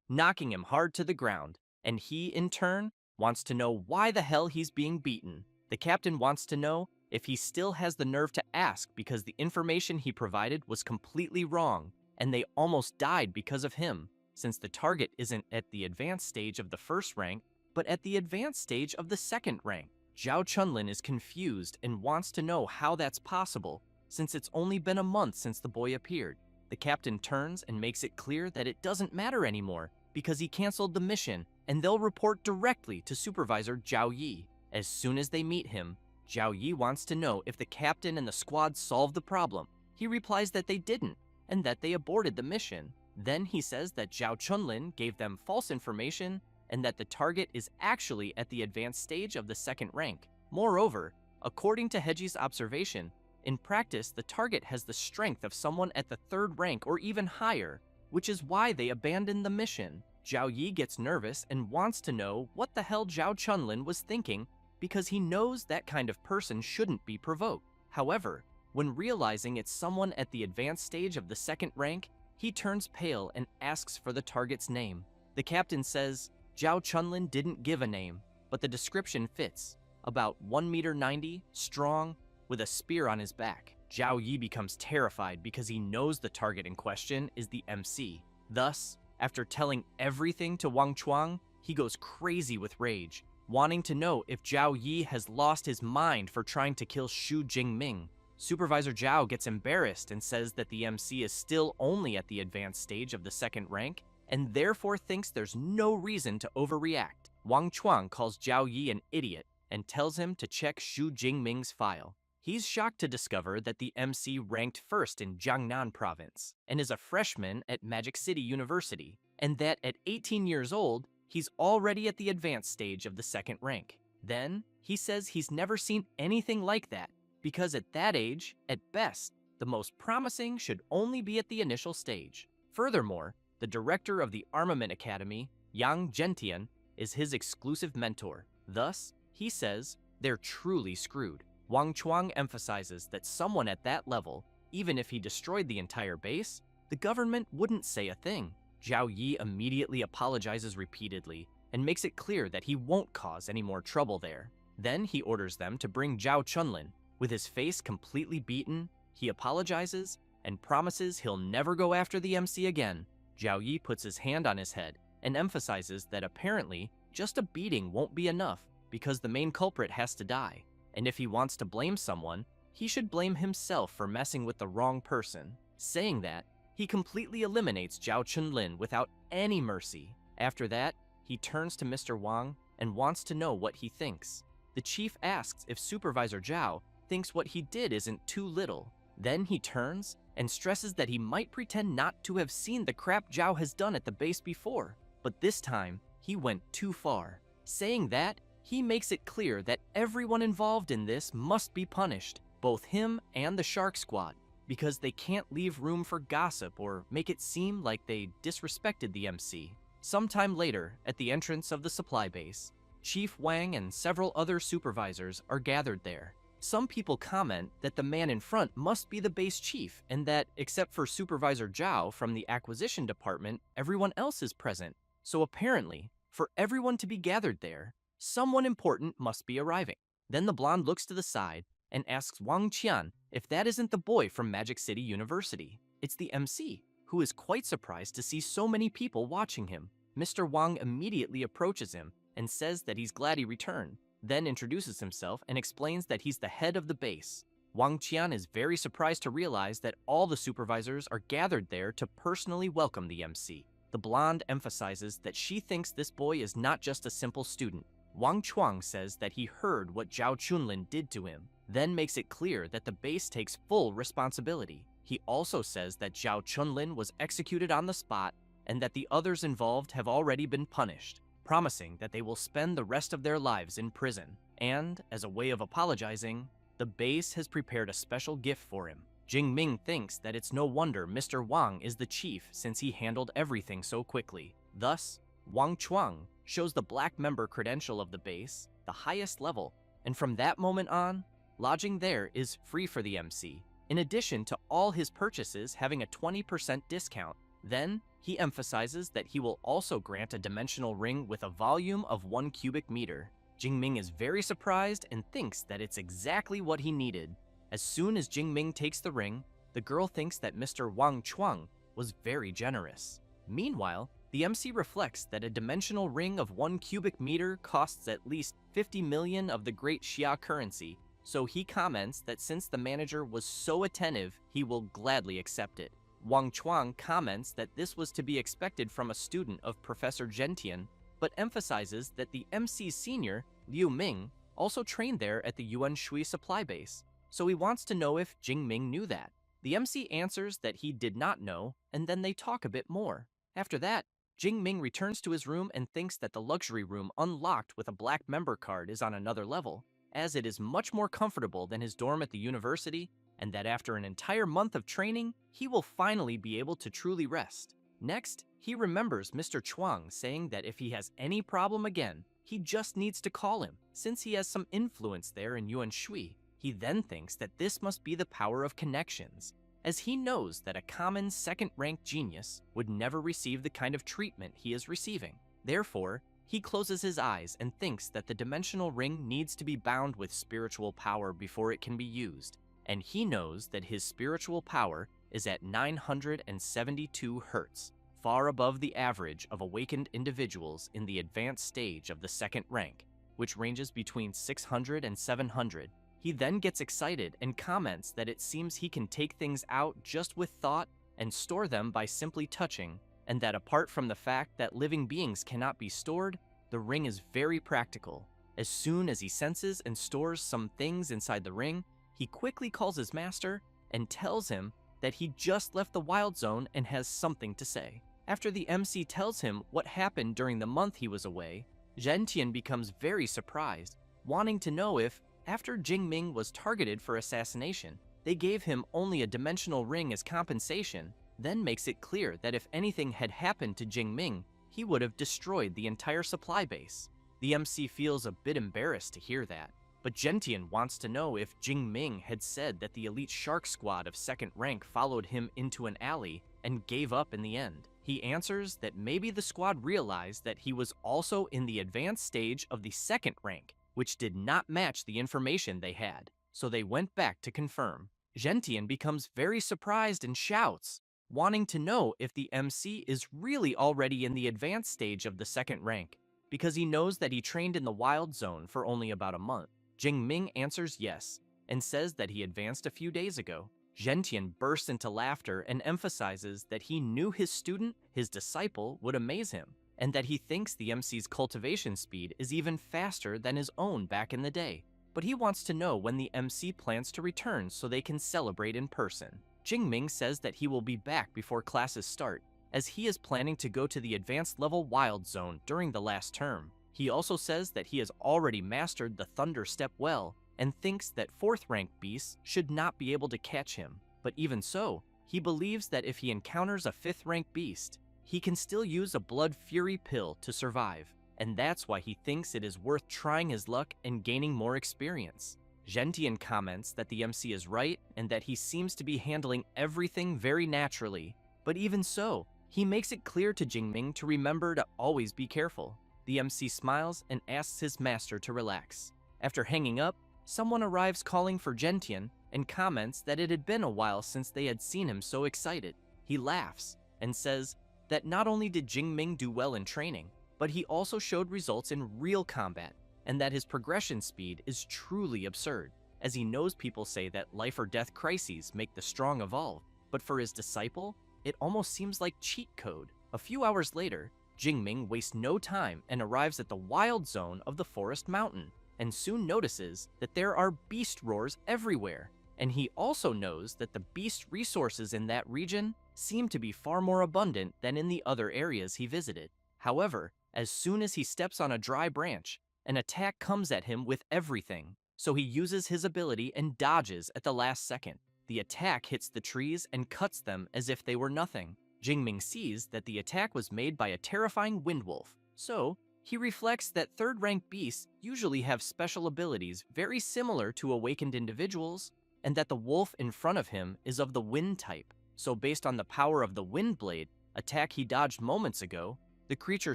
knocking him hard to the ground, and he, in turn, wants to know why the hell he's being beaten. The captain wants to know if he still has the nerve to ask because the information he provided was completely wrong, and they almost died because of him, since the target isn't at the advanced stage of the first rank, but at the advanced stage of the second rank. Zhao Chunlin is confused and wants to know how that's possible, since it's only been a month since the boy appeared. The captain turns and makes it clear that it doesn't matter anymore because he canceled the mission, and they'll report directly to Supervisor Zhao Yi. As soon as they meet him, Zhao Yi wants to know if the captain and the squad solved the problem. He replies that they didn't, and that they aborted the mission. Then he says that Zhao Chunlin gave them false information and that the target is actually at the advanced stage of the second rank. Moreover, according to Heji's observation, in practice the target has the strength of someone at the third rank or even higher, which is why they abandoned the mission. Zhao Yi gets nervous and wants to know what the hell Zhao Chunlin was thinking because he knows that kind of person shouldn't be provoked. However, when realizing it's someone at the advanced stage of the second rank, he turns pale and asks for the target's name. The captain says Zhao Chunlin didn't give a name, but the description fits. About 1.90 meters, strong, with a spear on his back. Zhao Yi becomes terrified because he knows the target in question is the MC. Thus, after telling everything to Wang Chuang, he goes crazy with rage, wanting to know if Zhao Yi has lost his mind for trying to kill Xu Jingming. Supervisor Zhao gets embarrassed and says that the MC is still only at the advanced stage of the second rank, and therefore thinks there's no reason to overreact. Wang Chuang calls Zhao Yi an idiot and tells him to check Xu Jingming's file. He's shocked to discover that the MC ranked first in Jiangnan province and is a freshman at Magic City University, and that at 18 years old, he's already at the advanced stage of the second rank. Then, he says he's never seen anything like that, because at that age, at best, the most promising should only be at the initial stage. Furthermore, the director of the Armament Academy, Yang Zhentian, is his exclusive mentor. Thus, he says they're truly screwed. Wang Chuang emphasizes that someone at that level, even if he destroyed the entire base, the government wouldn't say a thing. Zhao Yi immediately apologizes repeatedly and makes it clear that he won't cause any more trouble there. Then he orders them to bring Zhao Chunlin. With his face completely beaten, he apologizes and promises he'll never go after the MC again. Zhao Yi puts his hand on his head and emphasizes that apparently just a beating won't be enough because the main culprit has to die. And if he wants to blame someone, he should blame himself for messing with the wrong person. Saying that, he completely eliminates Zhao Chunlin without any mercy. After that, he turns to Mr. Wang and wants to know what he thinks. The chief asks if Supervisor Zhao thinks what he did isn't too little. Then he turns and stresses that he might pretend not to have seen the crap Zhao has done at the base before, but this time, he went too far. Saying that, he makes it clear that everyone involved in this must be punished, both him and the Shark Squad, because they can't leave room for gossip or make it seem like they disrespected the MC. Sometime later, at the entrance of the supply base, Chief Wang and several other supervisors are gathered there. Some people comment that the man in front must be the base chief and that, except for Supervisor Zhao from the acquisition department, everyone else is present. So apparently, for everyone to be gathered there, someone important must be arriving. Then the blonde looks to the side and asks Wang Qian if that isn't the boy from Magic City University. It's the MC, who is quite surprised to see so many people watching him. Mr. Wang immediately approaches him and says that he's glad he returned, then introduces himself and explains that he's the head of the base. Wang Qian is very surprised to realize that all the supervisors are gathered there to personally welcome the MC. The blonde emphasizes that she thinks this boy is not just a simple student. Wang Chuang says that he heard what Zhao Chunlin did to him, then makes it clear that the base takes full responsibility. He also says that Zhao Chunlin was executed on the spot and that the others involved have already been punished, promising that they will spend the rest of their lives in prison. And, as a way of apologizing, the base has prepared a special gift for him. Jingming thinks that it's no wonder Mr. Wang is the chief since he handled everything so quickly. Thus, Wang Chuang shows the black member credential of the base, the highest level, and from that moment on, lodging there is free for the MC, in addition to all his purchases having a 20% discount. Then, he emphasizes that he will also grant a dimensional ring with a volume of 1 cubic meter. Jingming is very surprised and thinks that it's exactly what he needed. As soon as Jingming takes the ring, the girl thinks that Mr. Wang Chuang was very generous. Meanwhile, the MC reflects that a dimensional ring of 1 cubic meter costs at least 50 million of the Great Xia currency, so he comments that since the manager was so attentive, he will gladly accept it. Wang Chuang comments that this was to be expected from a student of Professor Gentian, but emphasizes that the MC's senior, Liu Ming, also trained there at the Yuan Shui supply base, so he wants to know if Jingming knew that. The MC answers that he did not know, and then they talk a bit more. After that, Jingming returns to his room and thinks that the luxury room unlocked with a black member card is on another level, as it is much more comfortable than his dorm at the university, and that after an entire month of training, he will finally be able to truly rest. Next, he remembers Mr. Chuang saying that if he has any problem again, he just needs to call him, since he has some influence there in Yuan Shui. He then thinks that this must be the power of connections, as he knows that a common second-rank genius would never receive the kind of treatment he is receiving. Therefore, he closes his eyes and thinks that the dimensional ring needs to be bound with spiritual power before it can be used, and he knows that his spiritual power is at 972 hertz, far above the average of awakened individuals in the advanced stage of the second rank, which ranges between 600 and 700. He then gets excited and comments that it seems he can take things out just with thought and store them by simply touching, and that apart from the fact that living beings cannot be stored, the ring is very practical. As soon as he senses and stores some things inside the ring, he quickly calls his master and tells him that he just left the wild zone and has something to say. After the MC tells him what happened during the month he was away, Zhentian becomes very surprised, wanting to know if, after Jingming was targeted for assassination, they gave him only a dimensional ring as compensation, then makes it clear that if anything had happened to Jingming, he would have destroyed the entire supply base. The MC feels a bit embarrassed to hear that, but Gentian wants to know if Jingming had said that the elite shark squad of second rank followed him into an alley and gave up in the end. He answers that maybe the squad realized that he was also in the advanced stage of the second rank, which did not match the information they had, so they went back to confirm. Gentian becomes very surprised and shouts, wanting to know if the MC is really already in the advanced stage of the second rank, because he knows that he trained in the wild zone for only about a month. Jingming answers yes, and says that he advanced a few days ago. Gentian bursts into laughter and emphasizes that he knew his student, his disciple, would amaze him, and that he thinks the MC's cultivation speed is even faster than his own back in the day. But he wants to know when the MC plans to return so they can celebrate in person. Jingming says that he will be back before classes start, as he is planning to go to the advanced level wild zone during the last term. He also says that he has already mastered the Thunder Step well, and thinks that 4th rank beasts should not be able to catch him. But even so, he believes that if he encounters a 5th rank beast, he can still use a Blood Fury pill to survive, and that's why he thinks it is worth trying his luck and gaining more experience. Gentian comments that the MC is right and that he seems to be handling everything very naturally, but even so, he makes it clear to Jingming to remember to always be careful. The MC smiles and asks his master to relax. After hanging up, someone arrives calling for Gentian and comments that it had been a while since they had seen him so excited. He laughs and says that not only did Jingming do well in training, but he also showed results in real combat, and that his progression speed is truly absurd, as he knows people say that life or death crises make the strong evolve, but for his disciple, it almost seems like cheat code. A few hours later, Jingming wastes no time and arrives at the wild zone of the Forest Mountain, and soon notices that there are beast roars everywhere, and he also knows that the beast resources in that region seem to be far more abundant than in the other areas he visited. However, as soon as he steps on a dry branch, an attack comes at him with everything, so he uses his ability and dodges at the last second. The attack hits the trees and cuts them as if they were nothing. Jingming sees that the attack was made by a terrifying windwolf, so he reflects that 3rd rank beasts usually have special abilities very similar to awakened individuals, and that the wolf in front of him is of the wind type. So based on the power of the wind blade attack he dodged moments ago, the creature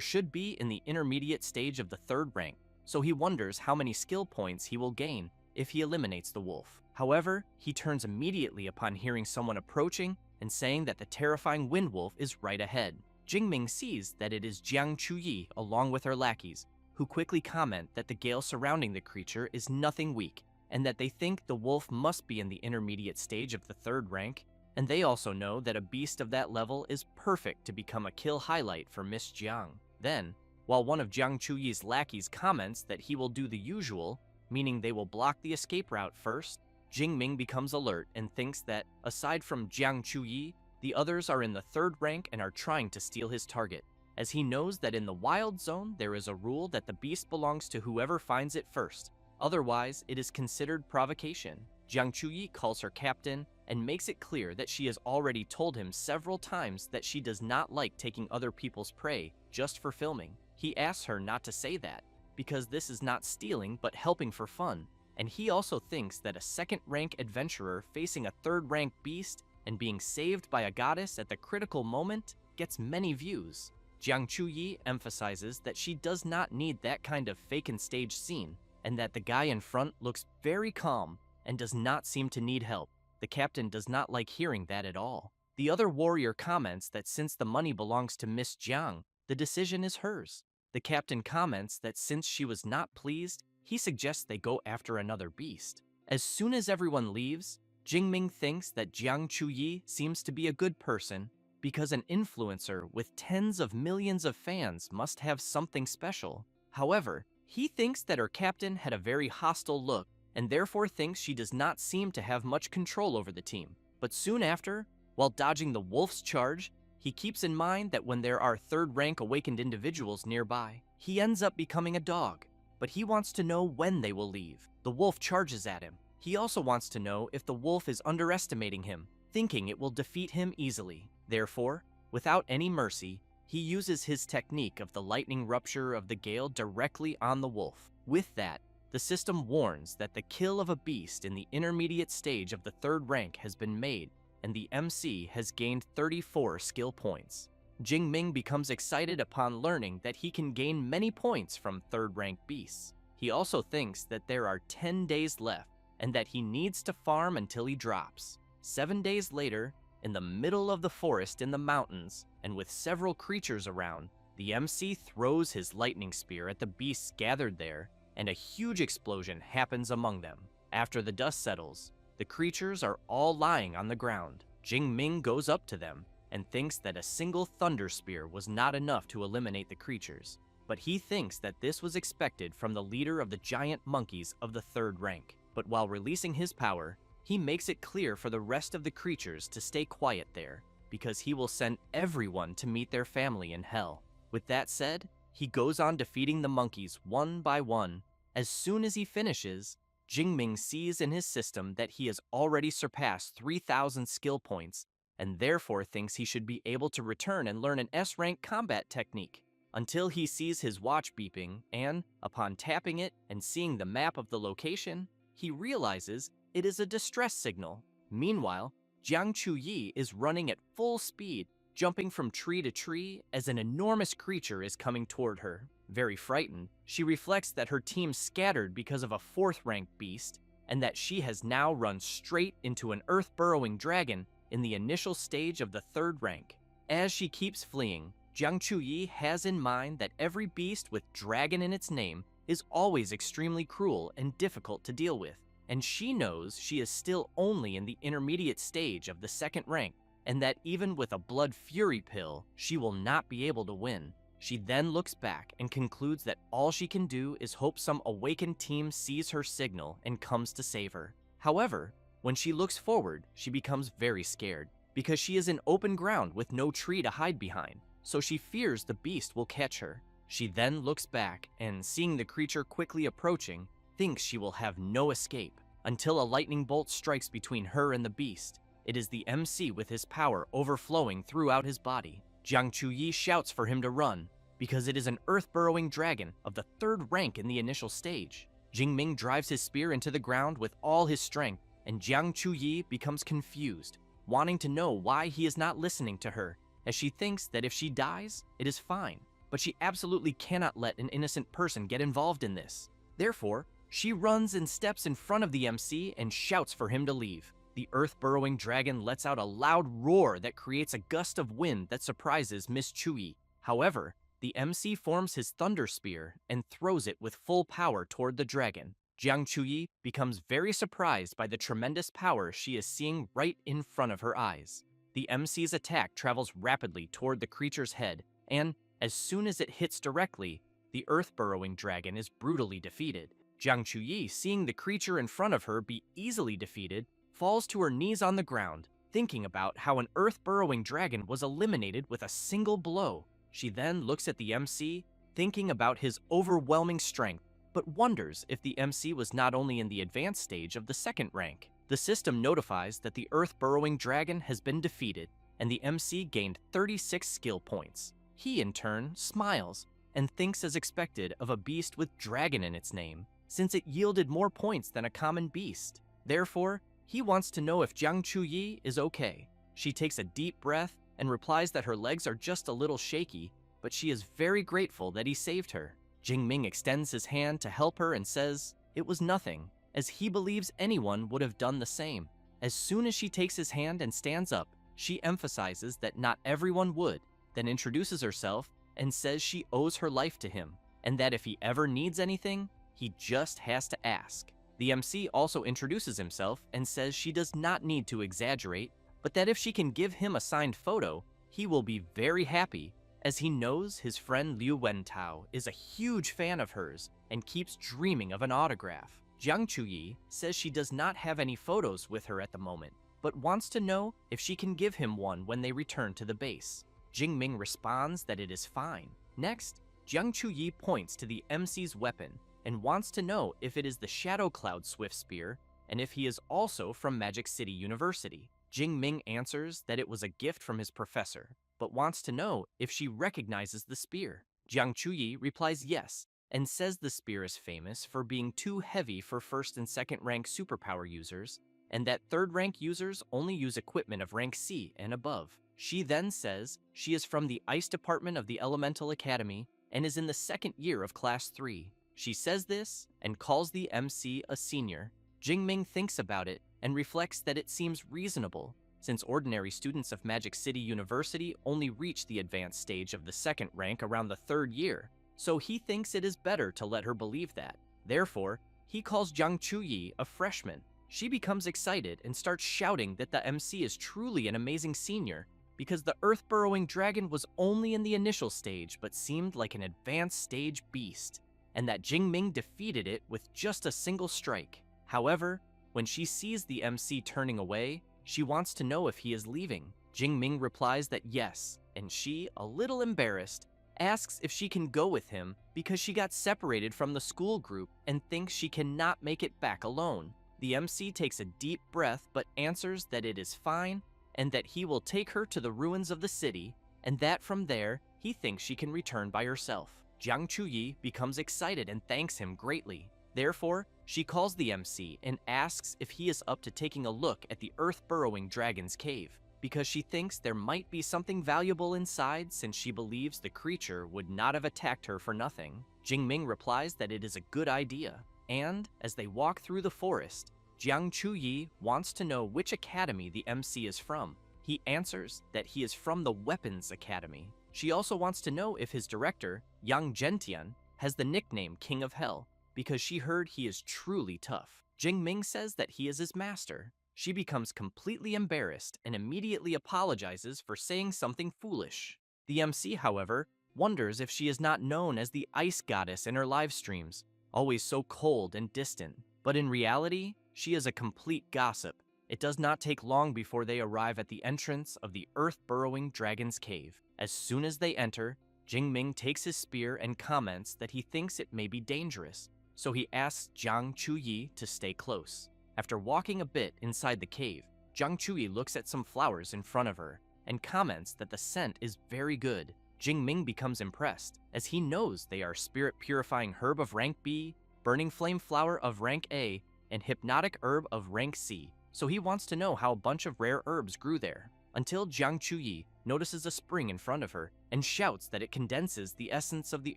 should be in the intermediate stage of the 3rd rank, so he wonders how many skill points he will gain if he eliminates the wolf. However, he turns immediately upon hearing someone approaching and saying that the terrifying wind wolf is right ahead. Jingming sees that it is Jiang Chuyi along with her lackeys, who quickly comment that the gale surrounding the creature is nothing weak, and that they think the wolf must be in the intermediate stage of the 3rd rank, and they also know that a beast of that level is perfect to become a kill highlight for Miss Jiang. Then, while one of Jiang Chuyi's lackeys comments that he will do the usual, meaning they will block the escape route first, Jingming becomes alert and thinks that, aside from Jiang Chuyi, the others are in the 3rd rank and are trying to steal his target, as he knows that in the wild zone there is a rule that the beast belongs to whoever finds it first. Otherwise, it is considered provocation. Jiang Chuyi calls her captain and makes it clear that she has already told him several times that she does not like taking other people's prey just for filming. He asks her not to say that, because this is not stealing but helping for fun, and he also thinks that a second-rank adventurer facing a third-rank beast and being saved by a goddess at the critical moment gets many views. Jiang Chuyi emphasizes that she does not need that kind of fake and stage scene, and that the guy in front looks very calm and does not seem to need help. The captain does not like hearing that at all. The other warrior comments that since the money belongs to Miss Jiang, the decision is hers. The captain comments that since she was not pleased, he suggests they go after another beast. As soon as everyone leaves, Jingming thinks that Jiang Chuyi seems to be a good person because an influencer with tens of millions of fans must have something special. However, he thinks that her captain had a very hostile look and therefore thinks she does not seem to have much control over the team. But soon after, while dodging the wolf's charge, he keeps in mind that when there are third-rank awakened individuals nearby, he ends up becoming a dog. But he wants to know when they will leave. The wolf charges at him. He also wants to know if the wolf is underestimating him, thinking it will defeat him easily. Therefore, without any mercy, he uses his technique of the lightning rupture of the gale directly on the wolf. With that, the system warns that the kill of a beast in the intermediate stage of the third rank has been made, and the MC has gained 34 skill points. Jingming becomes excited upon learning that he can gain many points from third-rank beasts. He also thinks that there are 10 days left, and that he needs to farm until he drops. 7 days later, in the middle of the forest in the mountains, and with several creatures around, the MC throws his lightning spear at the beasts gathered there, and a huge explosion happens among them. After the dust settles, the creatures are all lying on the ground. Jingming goes up to them and thinks that a single thunder spear was not enough to eliminate the creatures, but he thinks that this was expected from the leader of the giant monkeys of the third rank. But while releasing his power, he makes it clear for the rest of the creatures to stay quiet there, because he will send everyone to meet their family in hell. With that said, he goes on defeating the monkeys one by one. As soon as he finishes, Jingming sees in his system that he has already surpassed 3,000 skill points, and therefore thinks he should be able to return and learn an S-rank combat technique, until he sees his watch beeping, and, upon tapping it and seeing the map of the location, he realizes it is a distress signal. Meanwhile, Jiang Chuyi is running at full speed, jumping from tree to tree as an enormous creature is coming toward her. Very frightened, she reflects that her team scattered because of a fourth-rank beast, and that she has now run straight into an earth-burrowing dragon in the initial stage of the third rank. As she keeps fleeing, Jiang Chuyi has in mind that every beast with dragon in its name is always extremely cruel and difficult to deal with, and she knows she is still only in the intermediate stage of the second rank, and that even with a blood fury pill, she will not be able to win. She then looks back and concludes that all she can do is hope some awakened team sees her signal and comes to save her. However, when she looks forward, she becomes very scared, because she is in open ground with no tree to hide behind, so she fears the beast will catch her. She then looks back and, seeing the creature quickly approaching, thinks she will have no escape, until a lightning bolt strikes between her and the beast. It is the MC with his power overflowing throughout his body. Jiang Chuyi shouts for him to run, because it is an earth-burrowing dragon of the third rank in the initial stage. Jingming drives his spear into the ground with all his strength, and Jiang Chuyi becomes confused, wanting to know why he is not listening to her, as she thinks that if she dies, it is fine. But she absolutely cannot let an innocent person get involved in this. Therefore, she runs and steps in front of the MC and shouts for him to leave. The earth-burrowing dragon lets out a loud roar that creates a gust of wind that surprises Miss Chuyi. However, the MC forms his thunder spear and throws it with full power toward the dragon. Jiang Chuyi becomes very surprised by the tremendous power she is seeing right in front of her eyes. The MC's attack travels rapidly toward the creature's head, and as soon as it hits directly, the earth-burrowing dragon is brutally defeated. Jiang Chuyi, seeing the creature in front of her be easily defeated, falls to her knees on the ground, thinking about how an earth-burrowing dragon was eliminated with a single blow. She then looks at the MC, thinking about his overwhelming strength, but wonders if the MC was not only in the advanced stage of the second rank. The system notifies that the earth-burrowing dragon has been defeated, and the MC gained 36 skill points. He, in turn, smiles and thinks as expected of a beast with dragon in its name, since it yielded more points than a common beast. Therefore, he wants to know if Jiang Chuyi is okay. She takes a deep breath and replies that her legs are just a little shaky, but she is very grateful that he saved her. Jingming extends his hand to help her and says it was nothing, as he believes anyone would have done the same. As soon as she takes his hand and stands up, she emphasizes that not everyone would, then introduces herself and says she owes her life to him, and that if he ever needs anything, he just has to ask. The MC also introduces himself and says she does not need to exaggerate, but that if she can give him a signed photo, he will be very happy, as he knows his friend Liu Wentao is a huge fan of hers and keeps dreaming of an autograph. Jiang Chuyi says she does not have any photos with her at the moment, but wants to know if she can give him one when they return to the base. Jingming responds that it is fine. Next, Jiang Chuyi points to the MC's weapon and wants to know if it is the Shadow Cloud Swift Spear and if he is also from Magic City University. Jingming answers that it was a gift from his professor, but wants to know if she recognizes the spear. Jiang Chuyi replies yes, and says the spear is famous for being too heavy for first and second rank superpower users, and that third rank users only use equipment of rank C and above. She then says she is from the Ice Department of the Elemental Academy and is in the second year of Class 3. She says this and calls the MC a senior. Jingming thinks about it and reflects that it seems reasonable, since ordinary students of Magic City University only reach the advanced stage of the second rank around the third year, so he thinks it is better to let her believe that. Therefore, he calls Jiang Chuyi a freshman. She becomes excited and starts shouting that the MC is truly an amazing senior, because the earth-burrowing dragon was only in the initial stage but seemed like an advanced stage beast, and that Jingming defeated it with just a single strike. However, when she sees the MC turning away, she wants to know if he is leaving. Jingming replies that yes, and she, a little embarrassed, asks if she can go with him because she got separated from the school group and thinks she cannot make it back alone. The MC takes a deep breath but answers that it is fine and that he will take her to the ruins of the city, and that from there, he thinks she can return by herself. Jiang Chuyi becomes excited and thanks him greatly. Therefore, she calls the MC and asks if he is up to taking a look at the earth-burrowing dragon's cave, because she thinks there might be something valuable inside since she believes the creature would not have attacked her for nothing. Jingming replies that it is a good idea, and as they walk through the forest, Jiang Chuyi wants to know which academy the MC is from. He answers that he is from the Weapons Academy. She also wants to know if his director, Yang Zhentian, has the nickname King of Hell, because she heard he is truly tough. Jingming says that he is his master. She becomes completely embarrassed and immediately apologizes for saying something foolish. The MC, however, wonders if she is not known as the Ice Goddess in her live streams, always so cold and distant. But in reality, she is a complete gossip. It does not take long before they arrive at the entrance of the earth-burrowing dragon's cave. As soon as they enter, Jingming takes his spear and comments that he thinks it may be dangerous, so he asks Jiang Chuyi to stay close. After walking a bit inside the cave, Jiang Chuyi looks at some flowers in front of her and comments that the scent is very good. Jingming becomes impressed, as he knows they are spirit-purifying herb of rank B, burning flame flower of rank A, and hypnotic herb of rank C, so he wants to know how a bunch of rare herbs grew there, until Jiang Chuyi notices a spring in front of her and shouts that it condenses the essence of the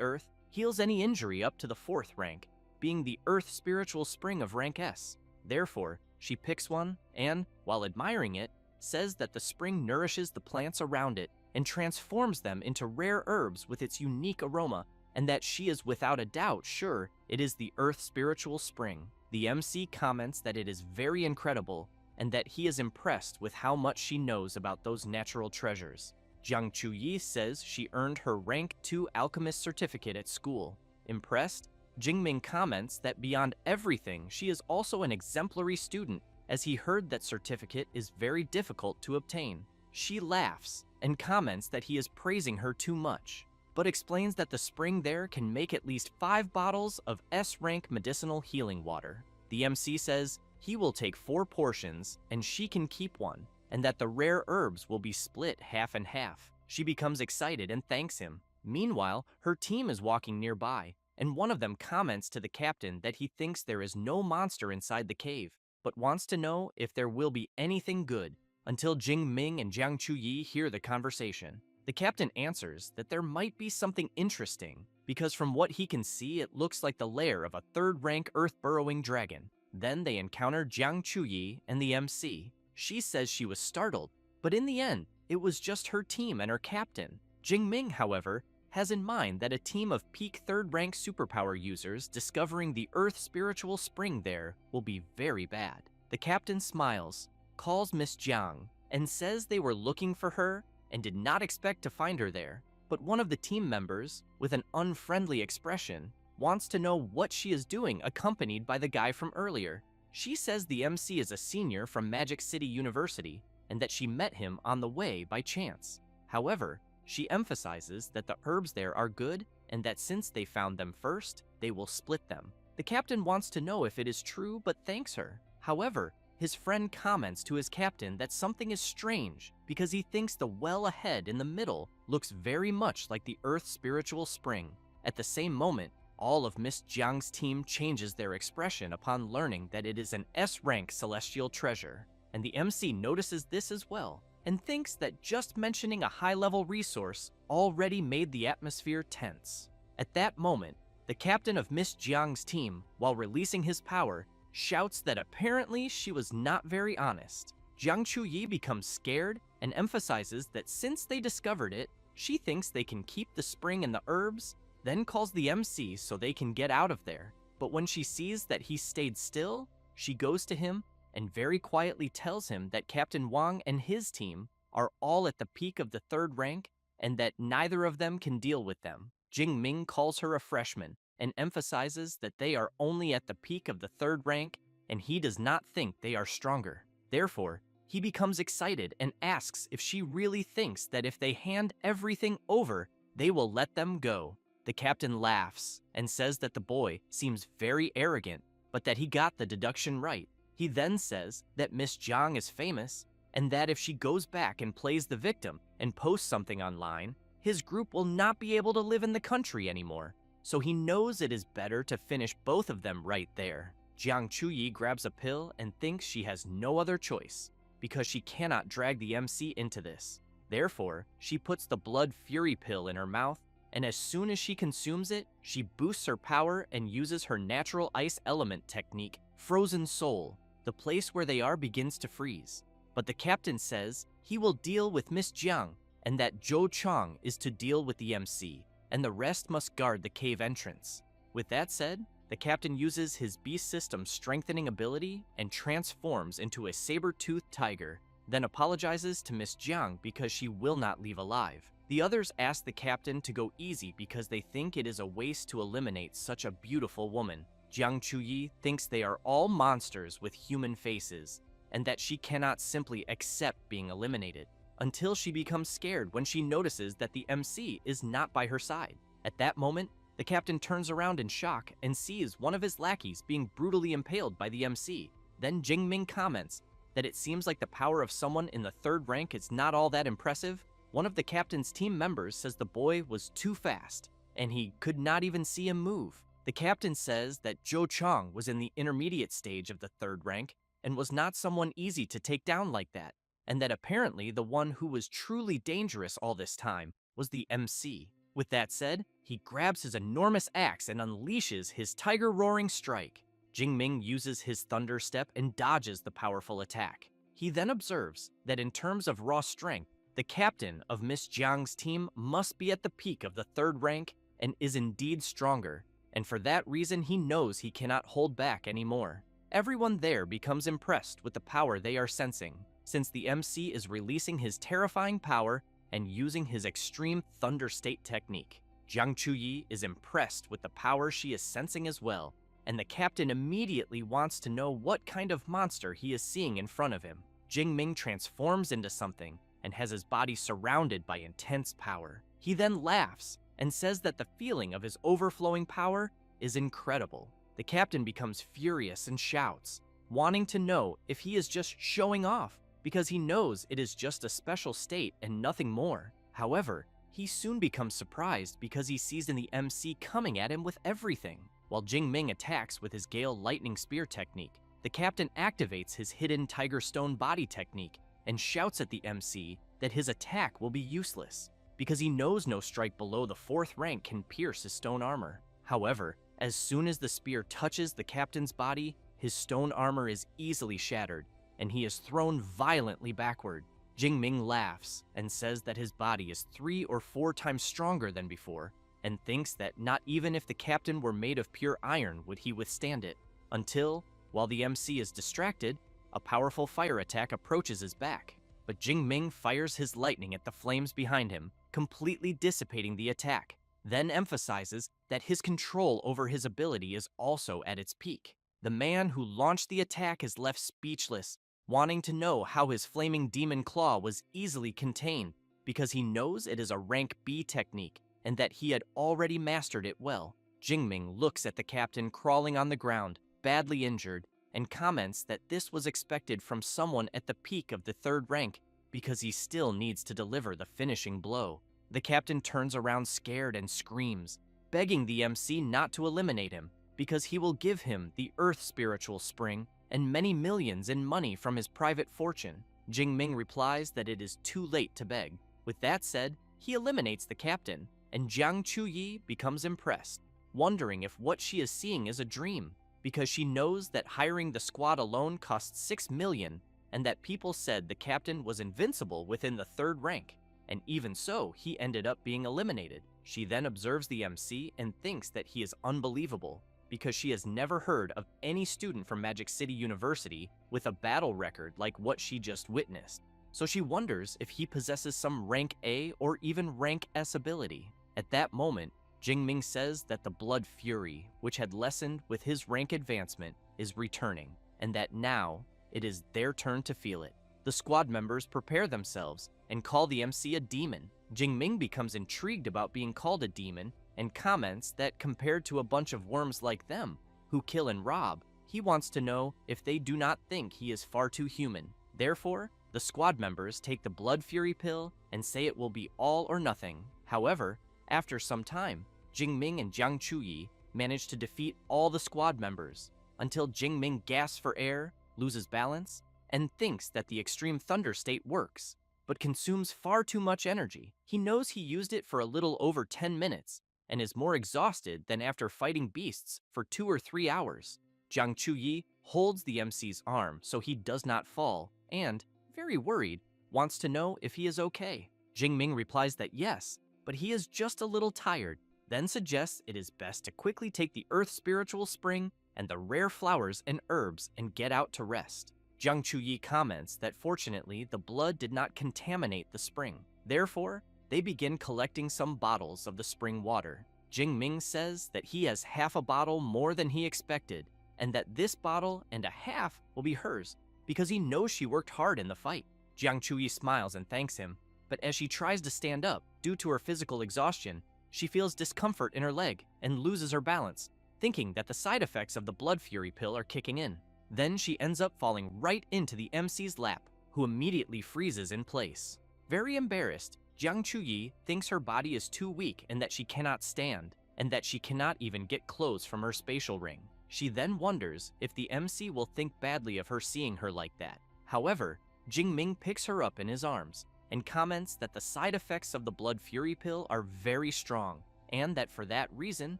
earth, heals any injury up to the 4th rank, being the earth spiritual spring of rank S. Therefore, she picks one and, while admiring it, says that the spring nourishes the plants around it and transforms them into rare herbs with its unique aroma, and that she is without a doubt sure it is the earth spiritual spring. The MC comments that it is very incredible and that he is impressed with how much she knows about those natural treasures. Jiang Chuyi says she earned her rank 2 alchemist certificate at school. Impressed, Jingming comments that beyond everything, she is also an exemplary student, as he heard that certificate is very difficult to obtain. She laughs and comments that he is praising her too much, but explains that the spring there can make at least 5 bottles of S-rank medicinal healing water. The MC says he will take 4 portions and she can keep one, and that the rare herbs will be split half and half. She becomes excited and thanks him. Meanwhile, her team is walking nearby, and one of them comments to the captain that he thinks there is no monster inside the cave, but wants to know if there will be anything good, until Jing Ming and Jiang Chuyi hear the conversation. The captain answers that there might be something interesting, because from what he can see it looks like the lair of a third-rank earth-burrowing dragon. Then they encounter Jiang Chuyi and the MC. She says she was startled, but in the end, it was just her team and her captain. Jing Ming, however, has in mind that a team of peak third-rank superpower users discovering the Earth spiritual spring there will be very bad. The captain smiles, calls Miss Jiang, and says they were looking for her and did not expect to find her there. But one of the team members, with an unfriendly expression, wants to know what she is doing accompanied by the guy from earlier. She says the MC is a senior from Magic City University and that she met him on the way by chance. However, she emphasizes that the herbs there are good and that since they found them first, they will split them. The captain wants to know if it is true but thanks her. However, his friend comments to his captain that something is strange because he thinks the well ahead in the middle looks very much like the Earth spiritual spring. At the same moment, all of Miss Jiang's team changes their expression upon learning that it is an S-rank celestial treasure, and the MC notices this as well and thinks that just mentioning a high-level resource already made the atmosphere tense. At that moment, the captain of Miss Jiang's team, while releasing his power, shouts that apparently she was not very honest. Jiang Chuyi becomes scared and emphasizes that since they discovered it, she thinks they can keep the spring and the herbs, then calls the MC so they can get out of there. But when she sees that he stayed still, she goes to him and very quietly tells him that Captain Wang and his team are all at the peak of the third rank and that neither of them can deal with them. Jing Ming calls her a freshman and emphasizes that they are only at the peak of the third rank and he does not think they are stronger. Therefore, he becomes excited and asks if she really thinks that if they hand everything over, they will let them go. The captain laughs and says that the boy seems very arrogant, but that he got the deduction right. He then says that Miss Jiang is famous and that if she goes back and plays the victim and posts something online, his group will not be able to live in the country anymore. So he knows it is better to finish both of them right there. Jiang Chuyi grabs a pill and thinks she has no other choice because she cannot drag the MC into this. Therefore, she puts the Blood Fury pill in her mouth, and as soon as she consumes it, she boosts her power and uses her natural ice element technique, Frozen Soul. The place where they are begins to freeze. But the captain says he will deal with Miss Jiang and that Zhou Chang is to deal with the MC, and the rest must guard the cave entrance. With that said, the captain uses his beast system strengthening ability and transforms into a saber-toothed tiger, then apologizes to Miss Jiang because she will not leave alive. The others ask the captain to go easy because they think it is a waste to eliminate such a beautiful woman. Jiang Chuyi thinks they are all monsters with human faces, and that she cannot simply accept being eliminated, until she becomes scared when she notices that the MC is not by her side. At that moment, the captain turns around in shock and sees one of his lackeys being brutally impaled by the MC. Then Jing Ming comments that it seems like the power of someone in the third rank is not all that impressive. One of the captain's team members says the boy was too fast, and he could not even see him move. The captain says that Zhou Chang was in the intermediate stage of the third rank and was not someone easy to take down like that, and that apparently the one who was truly dangerous all this time was the MC. With that said, he grabs his enormous axe and unleashes his tiger-roaring strike. Jing Ming uses his thunder step and dodges the powerful attack. He then observes that in terms of raw strength, the captain of Miss Jiang's team must be at the peak of the third rank and is indeed stronger, and for that reason he knows he cannot hold back anymore. Everyone there becomes impressed with the power they are sensing, since the MC is releasing his terrifying power and using his extreme thunder state technique. Jiang Chuyi is impressed with the power she is sensing as well, and the captain immediately wants to know what kind of monster he is seeing in front of him. Jing Ming transforms into something and has his body surrounded by intense power. He then laughs and says that the feeling of his overflowing power is incredible. The captain becomes furious and shouts, wanting to know if he is just showing off, because he knows it is just a special state and nothing more. However, he soon becomes surprised because he sees the MC coming at him with everything. While Jingming attacks with his Gale Lightning Spear technique, the captain activates his hidden Tiger Stone body technique and shouts at the MC that his attack will be useless, because he knows no strike below the 4th rank can pierce his stone armor. However, as soon as the spear touches the captain's body, his stone armor is easily shattered, and he is thrown violently backward. Jingming laughs and says that his body is 3 or 4 times stronger than before, and thinks that not even if the captain were made of pure iron would he withstand it, until, while the MC is distracted, a powerful fire attack approaches his back. But Jingming fires his lightning at the flames behind him, completely dissipating the attack, then emphasizes that his control over his ability is also at its peak. The man who launched the attack is left speechless, wanting to know how his flaming demon claw was easily contained, because he knows it is a rank B technique and that he had already mastered it well. Jingming looks at the captain crawling on the ground, badly injured, and comments that this was expected from someone at the peak of the 3rd rank, because he still needs to deliver the finishing blow. The captain turns around scared and screams, begging the MC not to eliminate him, because he will give him the Earth Spiritual Spring and many millions in money from his private fortune. Jingming replies that it is too late to beg. With that said, he eliminates the captain, and Jiang Chuyi becomes impressed, wondering if what she is seeing is a dream, because she knows that hiring the squad alone costs 6 million, and that people said the captain was invincible within the 3rd rank, and even so, he ended up being eliminated. She then observes the MC and thinks that he is unbelievable, because she has never heard of any student from Magic City University with a battle record like what she just witnessed. So she wonders if he possesses some rank A or even rank S ability. At that moment, Jingming says that the blood fury, which had lessened with his rank advancement, is returning, and that now it is their turn to feel it. The squad members prepare themselves and call the MC a demon. Jingming becomes intrigued about being called a demon and comments that compared to a bunch of worms like them, who kill and rob, he wants to know if they do not think he is far too human. Therefore, the squad members take the blood fury pill and say it will be all or nothing. However, after some time, Jingming and Jiang Chuyi manage to defeat all the squad members, until Jingming gasps for air, loses balance, and thinks that the extreme thunder state works, but consumes far too much energy. He knows he used it for a little over 10 minutes, and is more exhausted than after fighting beasts for 2 or 3 hours. Jiang Chuyi holds the MC's arm so he does not fall, and, very worried, wants to know if he is okay. Jingming replies that yes, but he is just a little tired, then suggests it is best to quickly take the Earth Spiritual Spring and the rare flowers and herbs and get out to rest. Jiang Chuyi comments that fortunately the blood did not contaminate the spring. Therefore, they begin collecting some bottles of the spring water. Jingming says that he has half a bottle more than he expected, and that this bottle and a half will be hers, because he knows she worked hard in the fight. Jiang Chuyi smiles and thanks him, but as she tries to stand up, due to her physical exhaustion, she feels discomfort in her leg and loses her balance, thinking that the side effects of the blood fury pill are kicking in. Then she ends up falling right into the MC's lap, who immediately freezes in place. Very embarrassed, Jiang Chuyi thinks her body is too weak and that she cannot stand, and that she cannot even get clothes from her spatial ring. She then wonders if the MC will think badly of her seeing her like that. However, Jingming picks her up in his arms and comments that the side effects of the blood fury pill are very strong, and that for that reason,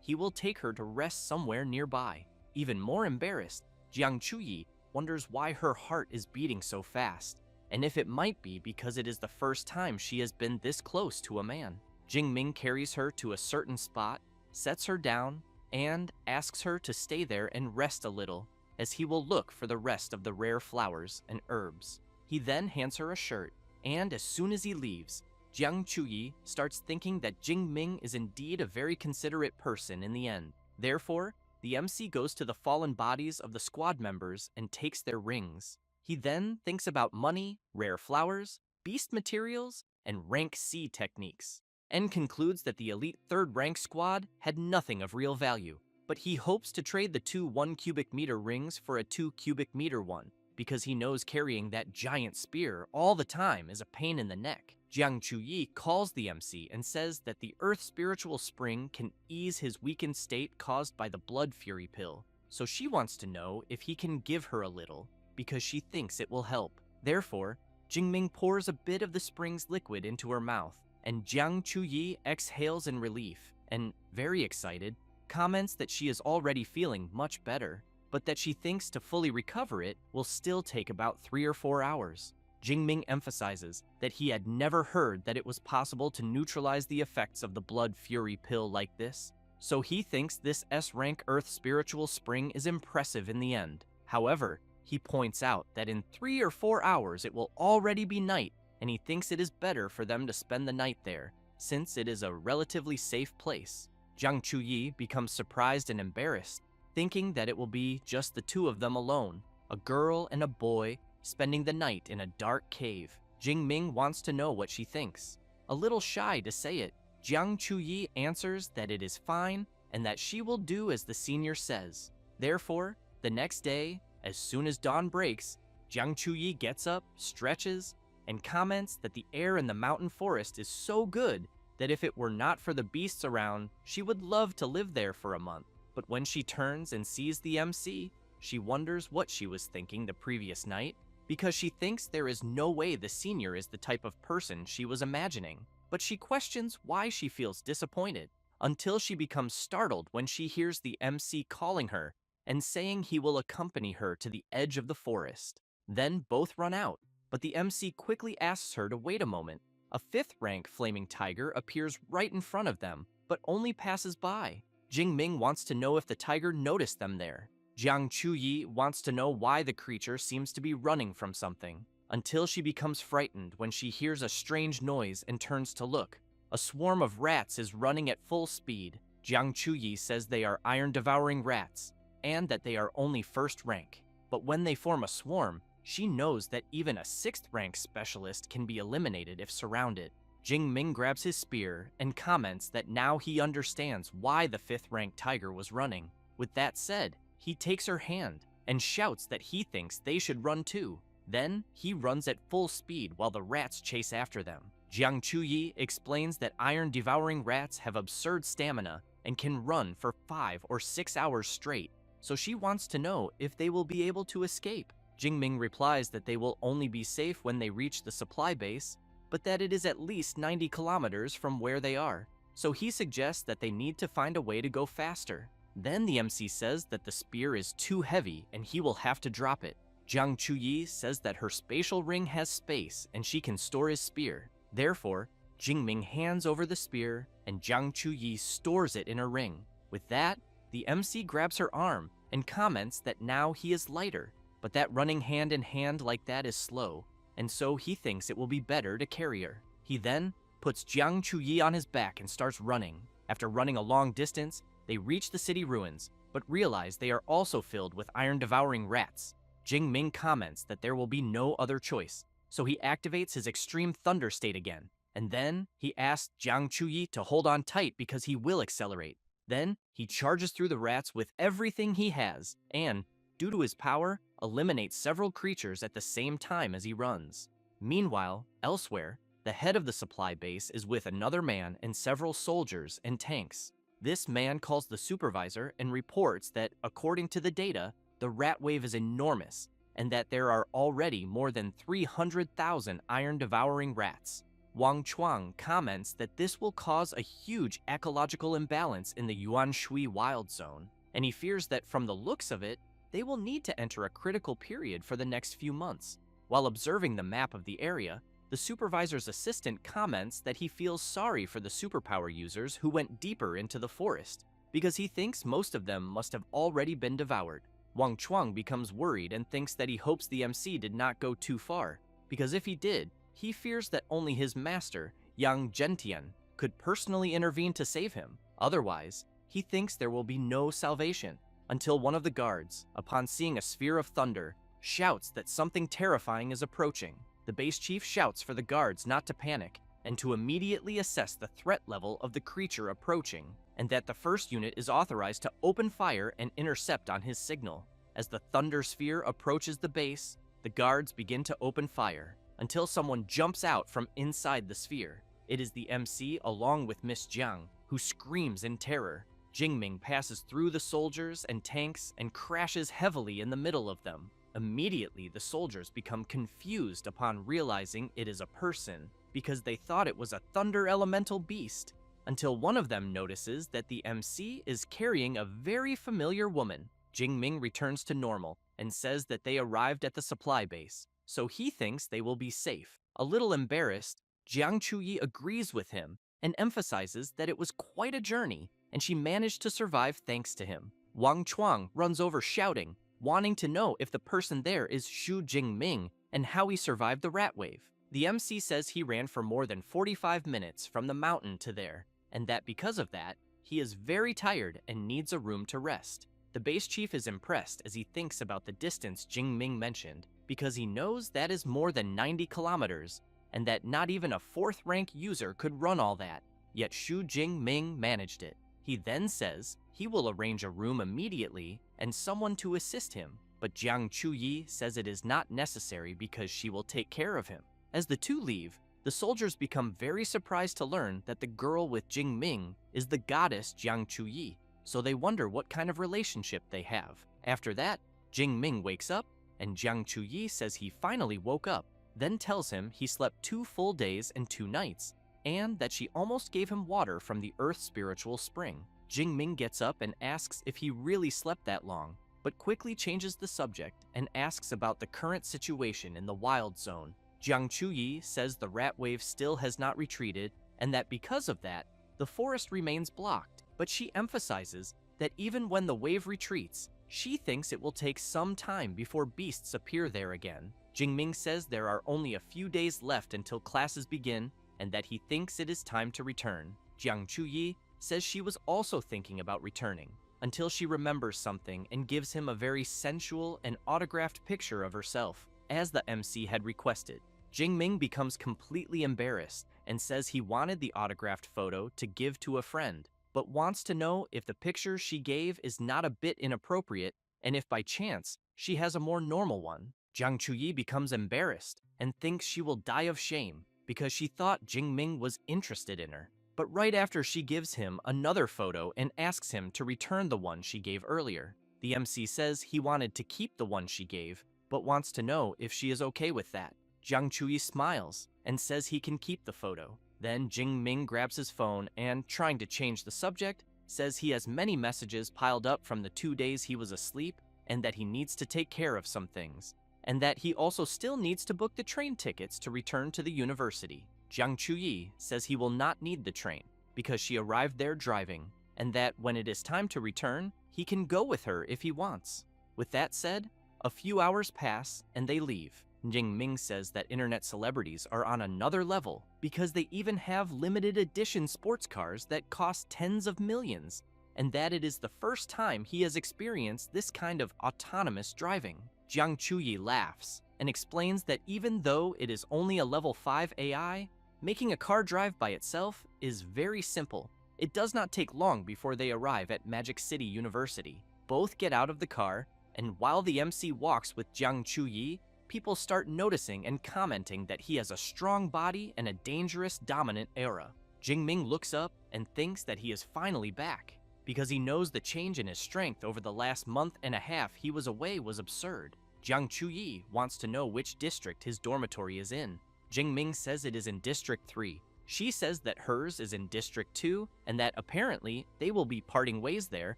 he will take her to rest somewhere nearby. Even more embarrassed, Jiang Chuyi wonders why her heart is beating so fast, and if it might be because it is the first time she has been this close to a man. Jingming carries her to a certain spot, sets her down, and asks her to stay there and rest a little, as he will look for the rest of the rare flowers and herbs. He then hands her a shirt, and as soon as he leaves, Jiang Chuyi starts thinking that Jingming is indeed a very considerate person in the end. Therefore, the MC goes to the fallen bodies of the squad members and takes their rings. He then thinks about money, rare flowers, beast materials, and rank C techniques, and concludes that the elite 3rd rank squad had nothing of real value. but he hopes to trade the two 1 cubic meter rings for a 2 cubic meter one, because he knows carrying that giant spear all the time is a pain in the neck. Jiang Chuyi calls the MC and says that the Earth Spiritual Spring can ease his weakened state caused by the Blood Fury pill, so she wants to know if he can give her a little, because she thinks it will help. Therefore, Jingming pours a bit of the spring's liquid into her mouth, and Jiang Chuyi exhales in relief, and, very excited, comments that she is already feeling much better, but that she thinks to fully recover it will still take about 3 or 4 hours. Jingming emphasizes that he had never heard that it was possible to neutralize the effects of the Blood Fury pill like this, so he thinks this S-rank Earth Spiritual Spring is impressive in the end. However, he points out that in 3 or 4 hours it will already be night, and he thinks it is better for them to spend the night there, since it is a relatively safe place. Jiang Chuyi becomes surprised and embarrassed, thinking that it will be just the two of them alone, a girl and a boy, spending the night in a dark cave. Jingming wants to know what she thinks. A little shy to say it, Jiang Chuyi answers that it is fine and that she will do as the senior says. Therefore, the next day, as soon as dawn breaks, Jiang Chuyi gets up, stretches, and comments that the air in the mountain forest is so good that if it were not for the beasts around, she would love to live there for a month. But when she turns and sees the MC, she wonders what she was thinking the previous night, because she thinks there is no way the senior is the type of person she was imagining. But she questions why she feels disappointed, until she becomes startled when she hears the MC calling her and saying he will accompany her to the edge of the forest. Then both run out, but the MC quickly asks her to wait a moment. A 5th rank flaming tiger appears right in front of them, but only passes by. Jingming wants to know if the tiger noticed them there. Jiang Chuyi wants to know why the creature seems to be running from something, until she becomes frightened when she hears a strange noise and turns to look. A swarm of rats is running at full speed. Jiang Chuyi says they are iron-devouring rats, and that they are only 1st rank. But when they form a swarm, she knows that even a 6th rank specialist can be eliminated if surrounded. Jingming grabs his spear and comments that now he understands why the 5th rank tiger was running. With that said, he takes her hand and shouts that he thinks they should run too. Then, he runs at full speed while the rats chase after them. Jiang Chuyi explains that iron-devouring rats have absurd stamina and can run for 5 or 6 hours straight, so she wants to know if they will be able to escape. Jingming replies that they will only be safe when they reach the supply base, but that it is at least 90 kilometers from where they are, so he suggests that they need to find a way to go faster. Then the MC says that the spear is too heavy and he will have to drop it. Jiang Chuyi says that her spatial ring has space and she can store his spear. Therefore, Jingming hands over the spear and Jiang Chuyi stores it in her ring. With that, the MC grabs her arm and comments that now he is lighter, but that running hand in hand like that is slow, and so he thinks it will be better to carry her. He then puts Jiang Chuyi on his back and starts running. After running a long distance, they reach the city ruins, but realize they are also filled with iron-devouring rats. Jingming comments that there will be no other choice, so he activates his extreme thunder state again, and then he asks Jiang Chuyi to hold on tight because he will accelerate. Then he charges through the rats with everything he has, and, due to his power, eliminates several creatures at the same time as he runs. Meanwhile, elsewhere, the head of the supply base is with another man and several soldiers and tanks. This man calls the supervisor and reports that, according to the data, the rat wave is enormous, and that there are already more than 300,000 iron-devouring rats. Wang Chuang comments that this will cause a huge ecological imbalance in the Yuan Shui wild zone, and he fears that from the looks of it, they will need to enter a critical period for the next few months. While observing the map of the area, the supervisor's assistant comments that he feels sorry for the superpower users who went deeper into the forest, because he thinks most of them must have already been devoured. Wang Chuang becomes worried and thinks that he hopes the MC did not go too far, because if he did, he fears that only his master, Yang Zhentian, could personally intervene to save him. Otherwise, he thinks there will be no salvation, until one of the guards, upon seeing a sphere of thunder, shouts that something terrifying is approaching. The base chief shouts for the guards not to panic, and to immediately assess the threat level of the creature approaching, and that the first unit is authorized to open fire and intercept on his signal. As the thunder sphere approaches the base, the guards begin to open fire, until someone jumps out from inside the sphere. It is the MC along with Miss Jiang, who screams in terror. Jingming passes through the soldiers and tanks and crashes heavily in the middle of them. Immediately, the soldiers become confused upon realizing it is a person, because they thought it was a thunder elemental beast, until one of them notices that the MC is carrying a very familiar woman. Jingming returns to normal and says that they arrived at the supply base, so he thinks they will be safe. A little embarrassed, Jiang Chuyi agrees with him and emphasizes that it was quite a journey, and she managed to survive thanks to him. Wang Chuang runs over shouting, wanting to know if the person there is Xu Jingming and how he survived the rat wave. The MC says he ran for more than 45 minutes from the mountain to there, and that because of that, he is very tired and needs a room to rest. The base chief is impressed as he thinks about the distance Jingming mentioned, because he knows that is more than 90 kilometers, and that not even a 4th rank user could run all that, yet Xu Jingming managed it. He then says he will arrange a room immediately and someone to assist him, but Jiang Chuyi says it is not necessary because she will take care of him. As the two leave, the soldiers become very surprised to learn that the girl with Jingming is the goddess Jiang Chuyi, so they wonder what kind of relationship they have. After that, Jingming wakes up, and Jiang Chuyi says he finally woke up, then tells him he slept 2 full days and 2 nights, and that she almost gave him water from the Earth's spiritual spring. Jingming gets up and asks if he really slept that long, but quickly changes the subject and asks about the current situation in the wild zone. Jiang Chuyi says the rat wave still has not retreated, and that because of that, the forest remains blocked, but she emphasizes that even when the wave retreats, she thinks it will take some time before beasts appear there again. Jingming says there are only a few days left until classes begin, and that he thinks it is time to return. Jiang Chuyi says she was also thinking about returning, until she remembers something and gives him a very sensual and autographed picture of herself, as the MC had requested. Jingming becomes completely embarrassed and says he wanted the autographed photo to give to a friend, but wants to know if the picture she gave is not a bit inappropriate, and if by chance she has a more normal one. Jiang Chuyi becomes embarrassed and thinks she will die of shame because she thought Jingming was interested in her. But right after she gives him another photo and asks him to return the one she gave earlier, the MC says he wanted to keep the one she gave, but wants to know if she is okay with that. Jiang Chuyi smiles and says he can keep the photo. Then Jingming grabs his phone and, trying to change the subject, says he has many messages piled up from the 2 days he was asleep and that he needs to take care of some things, and that he also still needs to book the train tickets to return to the university. Jiang Chuyi says he will not need the train because she arrived there driving, and that when it is time to return, he can go with her if he wants. With that said, a few hours pass and they leave. Jingming says that internet celebrities are on another level because they even have limited edition sports cars that cost tens of millions, and that it is the first time he has experienced this kind of autonomous driving. Jiang Chuyi laughs and explains that even though it is only a level 5 AI, making a car drive by itself is very simple. It does not take long before they arrive at Magic City University. Both get out of the car, and while the MC walks with Jiang Chuyi, people start noticing and commenting that he has a strong body and a dangerous dominant aura. Jingming looks up and thinks that he is finally back, because he knows the change in his strength over the last month and a half he was away was absurd. Jiang Chuyi wants to know which district his dormitory is in. Jingming says it is in District 3. She says that hers is in District 2 and that apparently they will be parting ways there,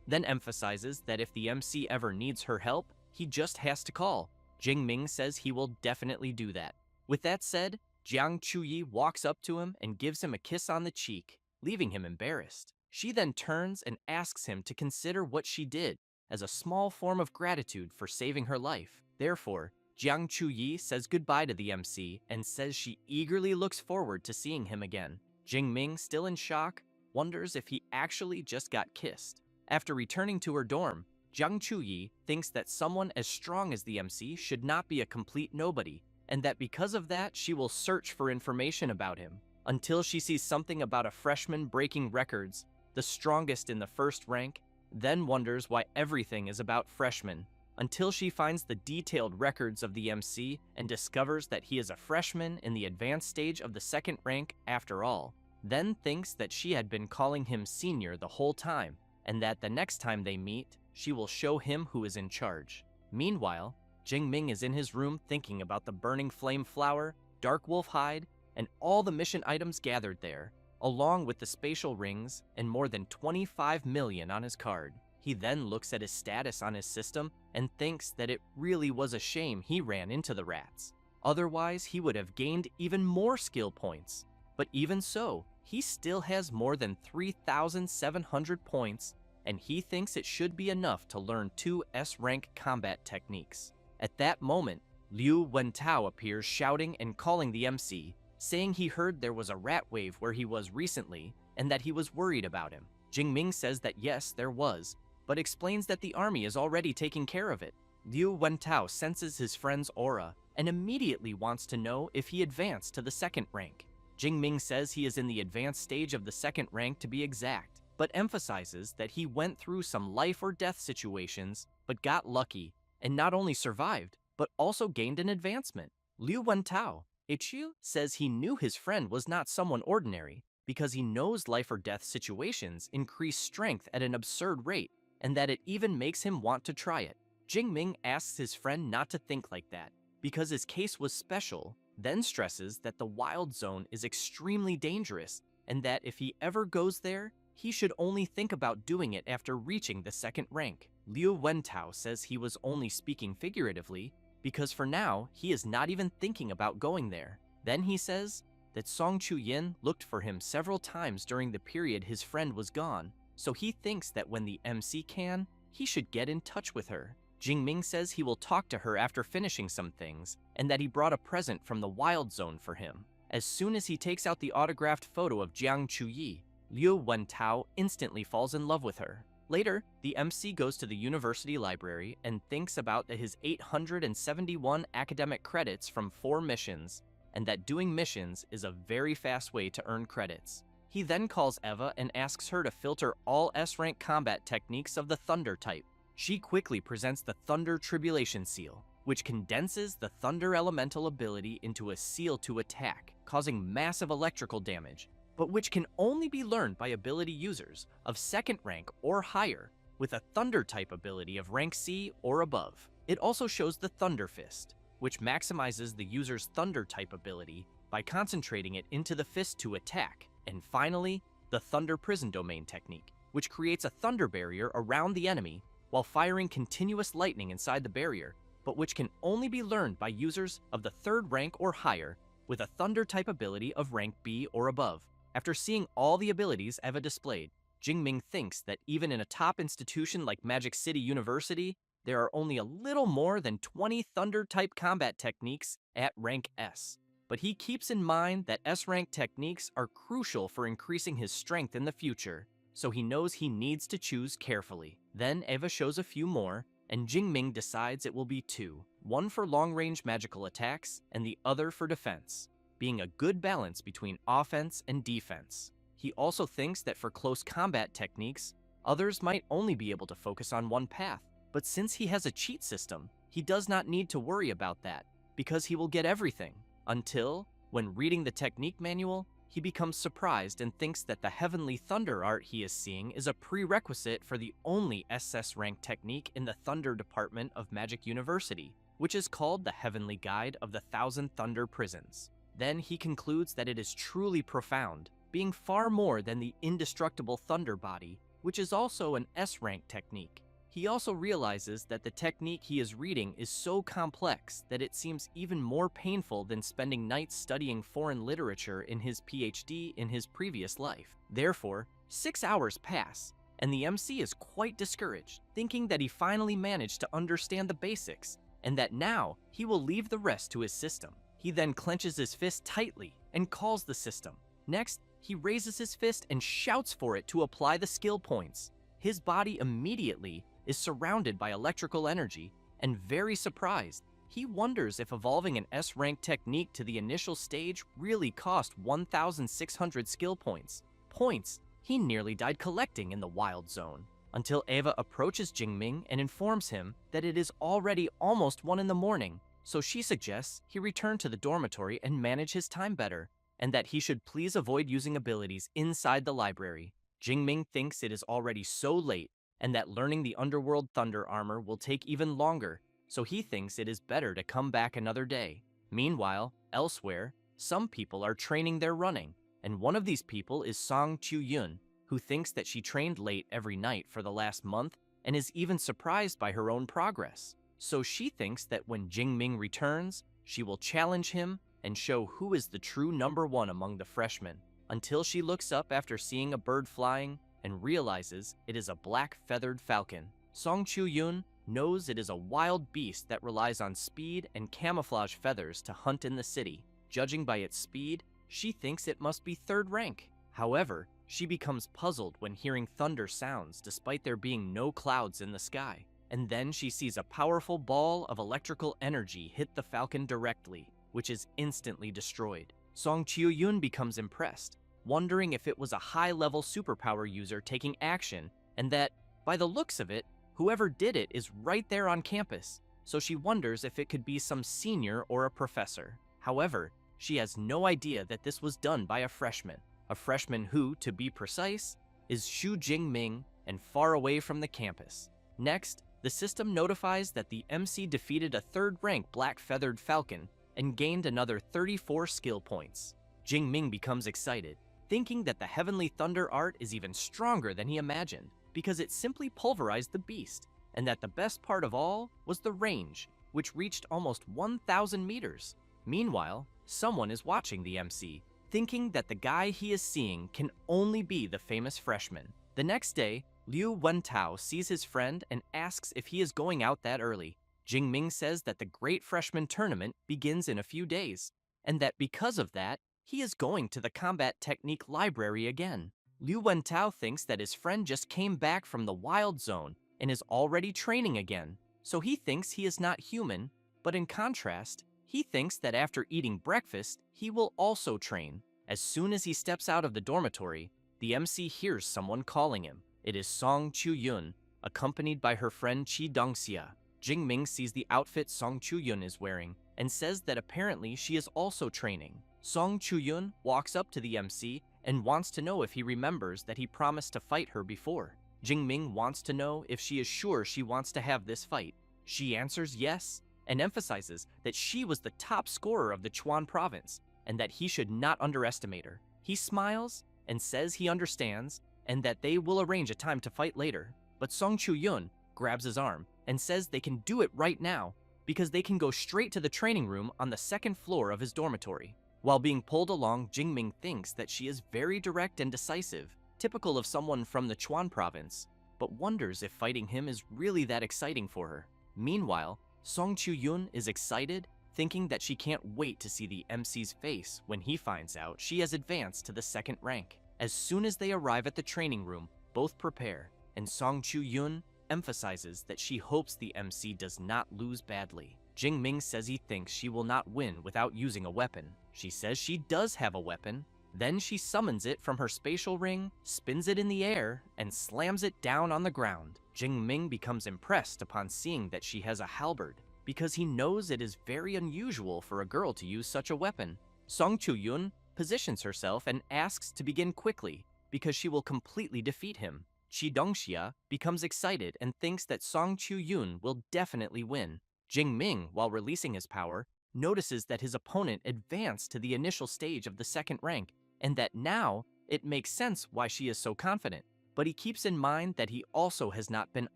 then emphasizes that if the MC ever needs her help, he just has to call. Jingming says he will definitely do that. With that said, Jiang Chuyi walks up to him and gives him a kiss on the cheek, leaving him embarrassed. She then turns and asks him to consider what she did as a small form of gratitude for saving her life. Therefore, Jiang Chuyi says goodbye to the MC and says she eagerly looks forward to seeing him again. Jingming, still in shock, wonders if he actually just got kissed. After returning to her dorm, Jiang Chuyi thinks that someone as strong as the MC should not be a complete nobody, and that because of that she will search for information about him, until she sees something about a freshman breaking records, the strongest in the first rank, then wonders why everything is about freshmen, until she finds the detailed records of the MC and discovers that he is a freshman in the advanced stage of the second rank after all, then thinks that she had been calling him senior the whole time, and that the next time they meet, she will show him who is in charge. Meanwhile, Jingming is in his room thinking about the burning flame flower, dark wolf hide, and all the mission items gathered there, along with the spatial rings and more than 25 million on his card. He then looks at his status on his system and thinks that it really was a shame he ran into the rats. Otherwise, he would have gained even more skill points. But even so, he still has more than 3,700 points, and he thinks it should be enough to learn 2 S-rank combat techniques. At that moment, Liu Wentao appears shouting and calling the MC, saying he heard there was a rat wave where he was recently and that he was worried about him. Jingming says that yes, there was, but explains that the army is already taking care of it. Liu Wentao senses his friend's aura and immediately wants to know if he advanced to the second rank. Jingming says he is in the advanced stage of the second rank to be exact, but emphasizes that he went through some life or death situations, but got lucky, and not only survived, but also gained an advancement. Liu Wentao, Ichiu, says he knew his friend was not someone ordinary, because he knows life or death situations increase strength at an absurd rate, and that it even makes him want to try it. Jingming asks his friend not to think like that, because his case was special, then stresses that the wild zone is extremely dangerous, and that if he ever goes there, he should only think about doing it after reaching the second rank. Liu Wentao says he was only speaking figuratively, because for now, he is not even thinking about going there. Then he says that Song Chuyin looked for him several times during the period his friend was gone, so he thinks that when the MC can, he should get in touch with her. Jingming says he will talk to her after finishing some things, and that he brought a present from the Wild Zone for him. As soon as he takes out the autographed photo of Jiang Chuyi, Liu Wentao instantly falls in love with her. Later, the MC goes to the university library and thinks about his 871 academic credits from 4 missions, and that doing missions is a very fast way to earn credits. He then calls Eva and asks her to filter all S-rank combat techniques of the Thunder type. She quickly presents the Thunder Tribulation Seal, which condenses the Thunder elemental ability into a seal to attack, causing massive electrical damage, but which can only be learned by ability users of second rank or higher, with a Thunder type ability of rank C or above. It also shows the Thunder Fist, which maximizes the user's Thunder type ability by concentrating it into the fist to attack. And finally, the Thunder Prison Domain technique, which creates a thunder barrier around the enemy while firing continuous lightning inside the barrier, but which can only be learned by users of the 3rd rank or higher with a Thunder type ability of rank B or above. After seeing all the abilities Eva displayed, Jingming thinks that even in a top institution like Magic City University, there are only a little more than 20 Thunder type combat techniques at rank S. But he keeps in mind that S-rank techniques are crucial for increasing his strength in the future, so he knows he needs to choose carefully. Then Eva shows a few more, and Jingming decides it will be 2, one for long-range magical attacks and the other for defense, being a good balance between offense and defense. He also thinks that for close combat techniques, others might only be able to focus on one path, but since he has a cheat system, he does not need to worry about that, because he will get everything. Until, when reading the technique manual, he becomes surprised and thinks that the Heavenly Thunder art he is seeing is a prerequisite for the only SS rank technique in the Thunder department of Magic University, which is called the Heavenly Guide of the 1,000 Thunder Prisons. Then he concludes that it is truly profound, being far more than the indestructible Thunder Body, which is also an S-rank technique. He also realizes that the technique he is reading is so complex that it seems even more painful than spending nights studying foreign literature in his PhD in his previous life. Therefore, 6 hours pass, and the MC is quite discouraged, thinking that he finally managed to understand the basics, and that now he will leave the rest to his system. He then clenches his fist tightly and calls the system. Next, he raises his fist and shouts for it to apply the skill points. His body immediately is surrounded by electrical energy, and very surprised, He wonders if evolving an S-rank technique to the initial stage really cost 1,600 skill points. Points he nearly died collecting in the wild zone. Until Eva approaches Jingming and informs him that it is already almost 1 in the morning, so she suggests he return to the dormitory and manage his time better, and that he should please avoid using abilities inside the library. Jingming thinks it is already so late, and that learning the Underworld Thunder armor will take even longer, so he thinks it is better to come back another day. Meanwhile, elsewhere, some people are training their running, and one of these people is Song Chu-yun, who thinks that she trained late every night for the last month and is even surprised by her own progress. So she thinks that when Jingming returns, she will challenge him and show who is the true #1 among the freshmen, until she looks up after seeing a bird flying and realizes it is a black feathered falcon. Song Chu-yun knows it is a wild beast that relies on speed and camouflage feathers to hunt in the city. Judging by its speed, she thinks it must be 3rd rank. However, she becomes puzzled when hearing thunder sounds despite there being no clouds in the sky. And then she sees a powerful ball of electrical energy hit the falcon directly, which is instantly destroyed. Song Chu-yun becomes impressed, wondering if it was a high-level superpower user taking action, and that, by the looks of it, whoever did it is right there on campus, so she wonders if it could be some senior or a professor. However, she has no idea that this was done by a freshman who, to be precise, is Xu Jingming and far away from the campus. Next, the system notifies that the MC defeated a 3rd-rank black-feathered falcon and gained another 34 skill points. Jingming becomes excited, thinking that the Heavenly Thunder art is even stronger than he imagined, because it simply pulverized the beast, and that the best part of all was the range, which reached almost 1,000 meters. Meanwhile, someone is watching the MC, thinking that the guy he is seeing can only be the famous freshman. The next day, Liu Wentao sees his friend and asks if he is going out that early. Jingming says that the Great Freshman Tournament begins in a few days, and that because of that, he is going to the Combat Technique Library again. Liu Wentao thinks that his friend just came back from the Wild Zone and is already training again, so he thinks he is not human, but in contrast, he thinks that after eating breakfast, he will also train. As soon as he steps out of the dormitory, the MC hears someone calling him. It is Song Chu-yun, accompanied by her friend Chi Dongxia. Jingming sees the outfit Song Chu-yun is wearing and says that apparently she is also training. Song Chu-yun walks up to the MC and wants to know if he remembers that he promised to fight her before. Jingming wants to know if she is sure she wants to have this fight. She answers yes, and emphasizes that she was the top scorer of the Chuan province, and that he should not underestimate her. He smiles and says he understands, and that they will arrange a time to fight later. But Song Chu-yun grabs his arm and says they can do it right now, because they can go straight to the training room on the 2nd floor of his dormitory. While being pulled along, Jingming thinks that she is very direct and decisive, typical of someone from the Chuan province, but wonders if fighting him is really that exciting for her. Meanwhile, Song Chu-yun is excited, thinking that she can't wait to see the MC's face when he finds out she has advanced to the 2nd rank. As soon as they arrive at the training room, both prepare, and Song Chu-yun emphasizes that she hopes the MC does not lose badly. Jingming says he thinks she will not win without using a weapon. She says she does have a weapon. Then she summons it from her spatial ring, spins it in the air, and slams it down on the ground. Jingming becomes impressed upon seeing that she has a halberd, because he knows it is very unusual for a girl to use such a weapon. Song Chu-yun positions herself and asks to begin quickly, because she will completely defeat him. Chi Dongxia becomes excited and thinks that Song Chu-yun will definitely win. Jingming, while releasing his power, notices that his opponent advanced to the initial stage of the 2nd rank, and that now it makes sense why she is so confident. But he keeps in mind that he also has not been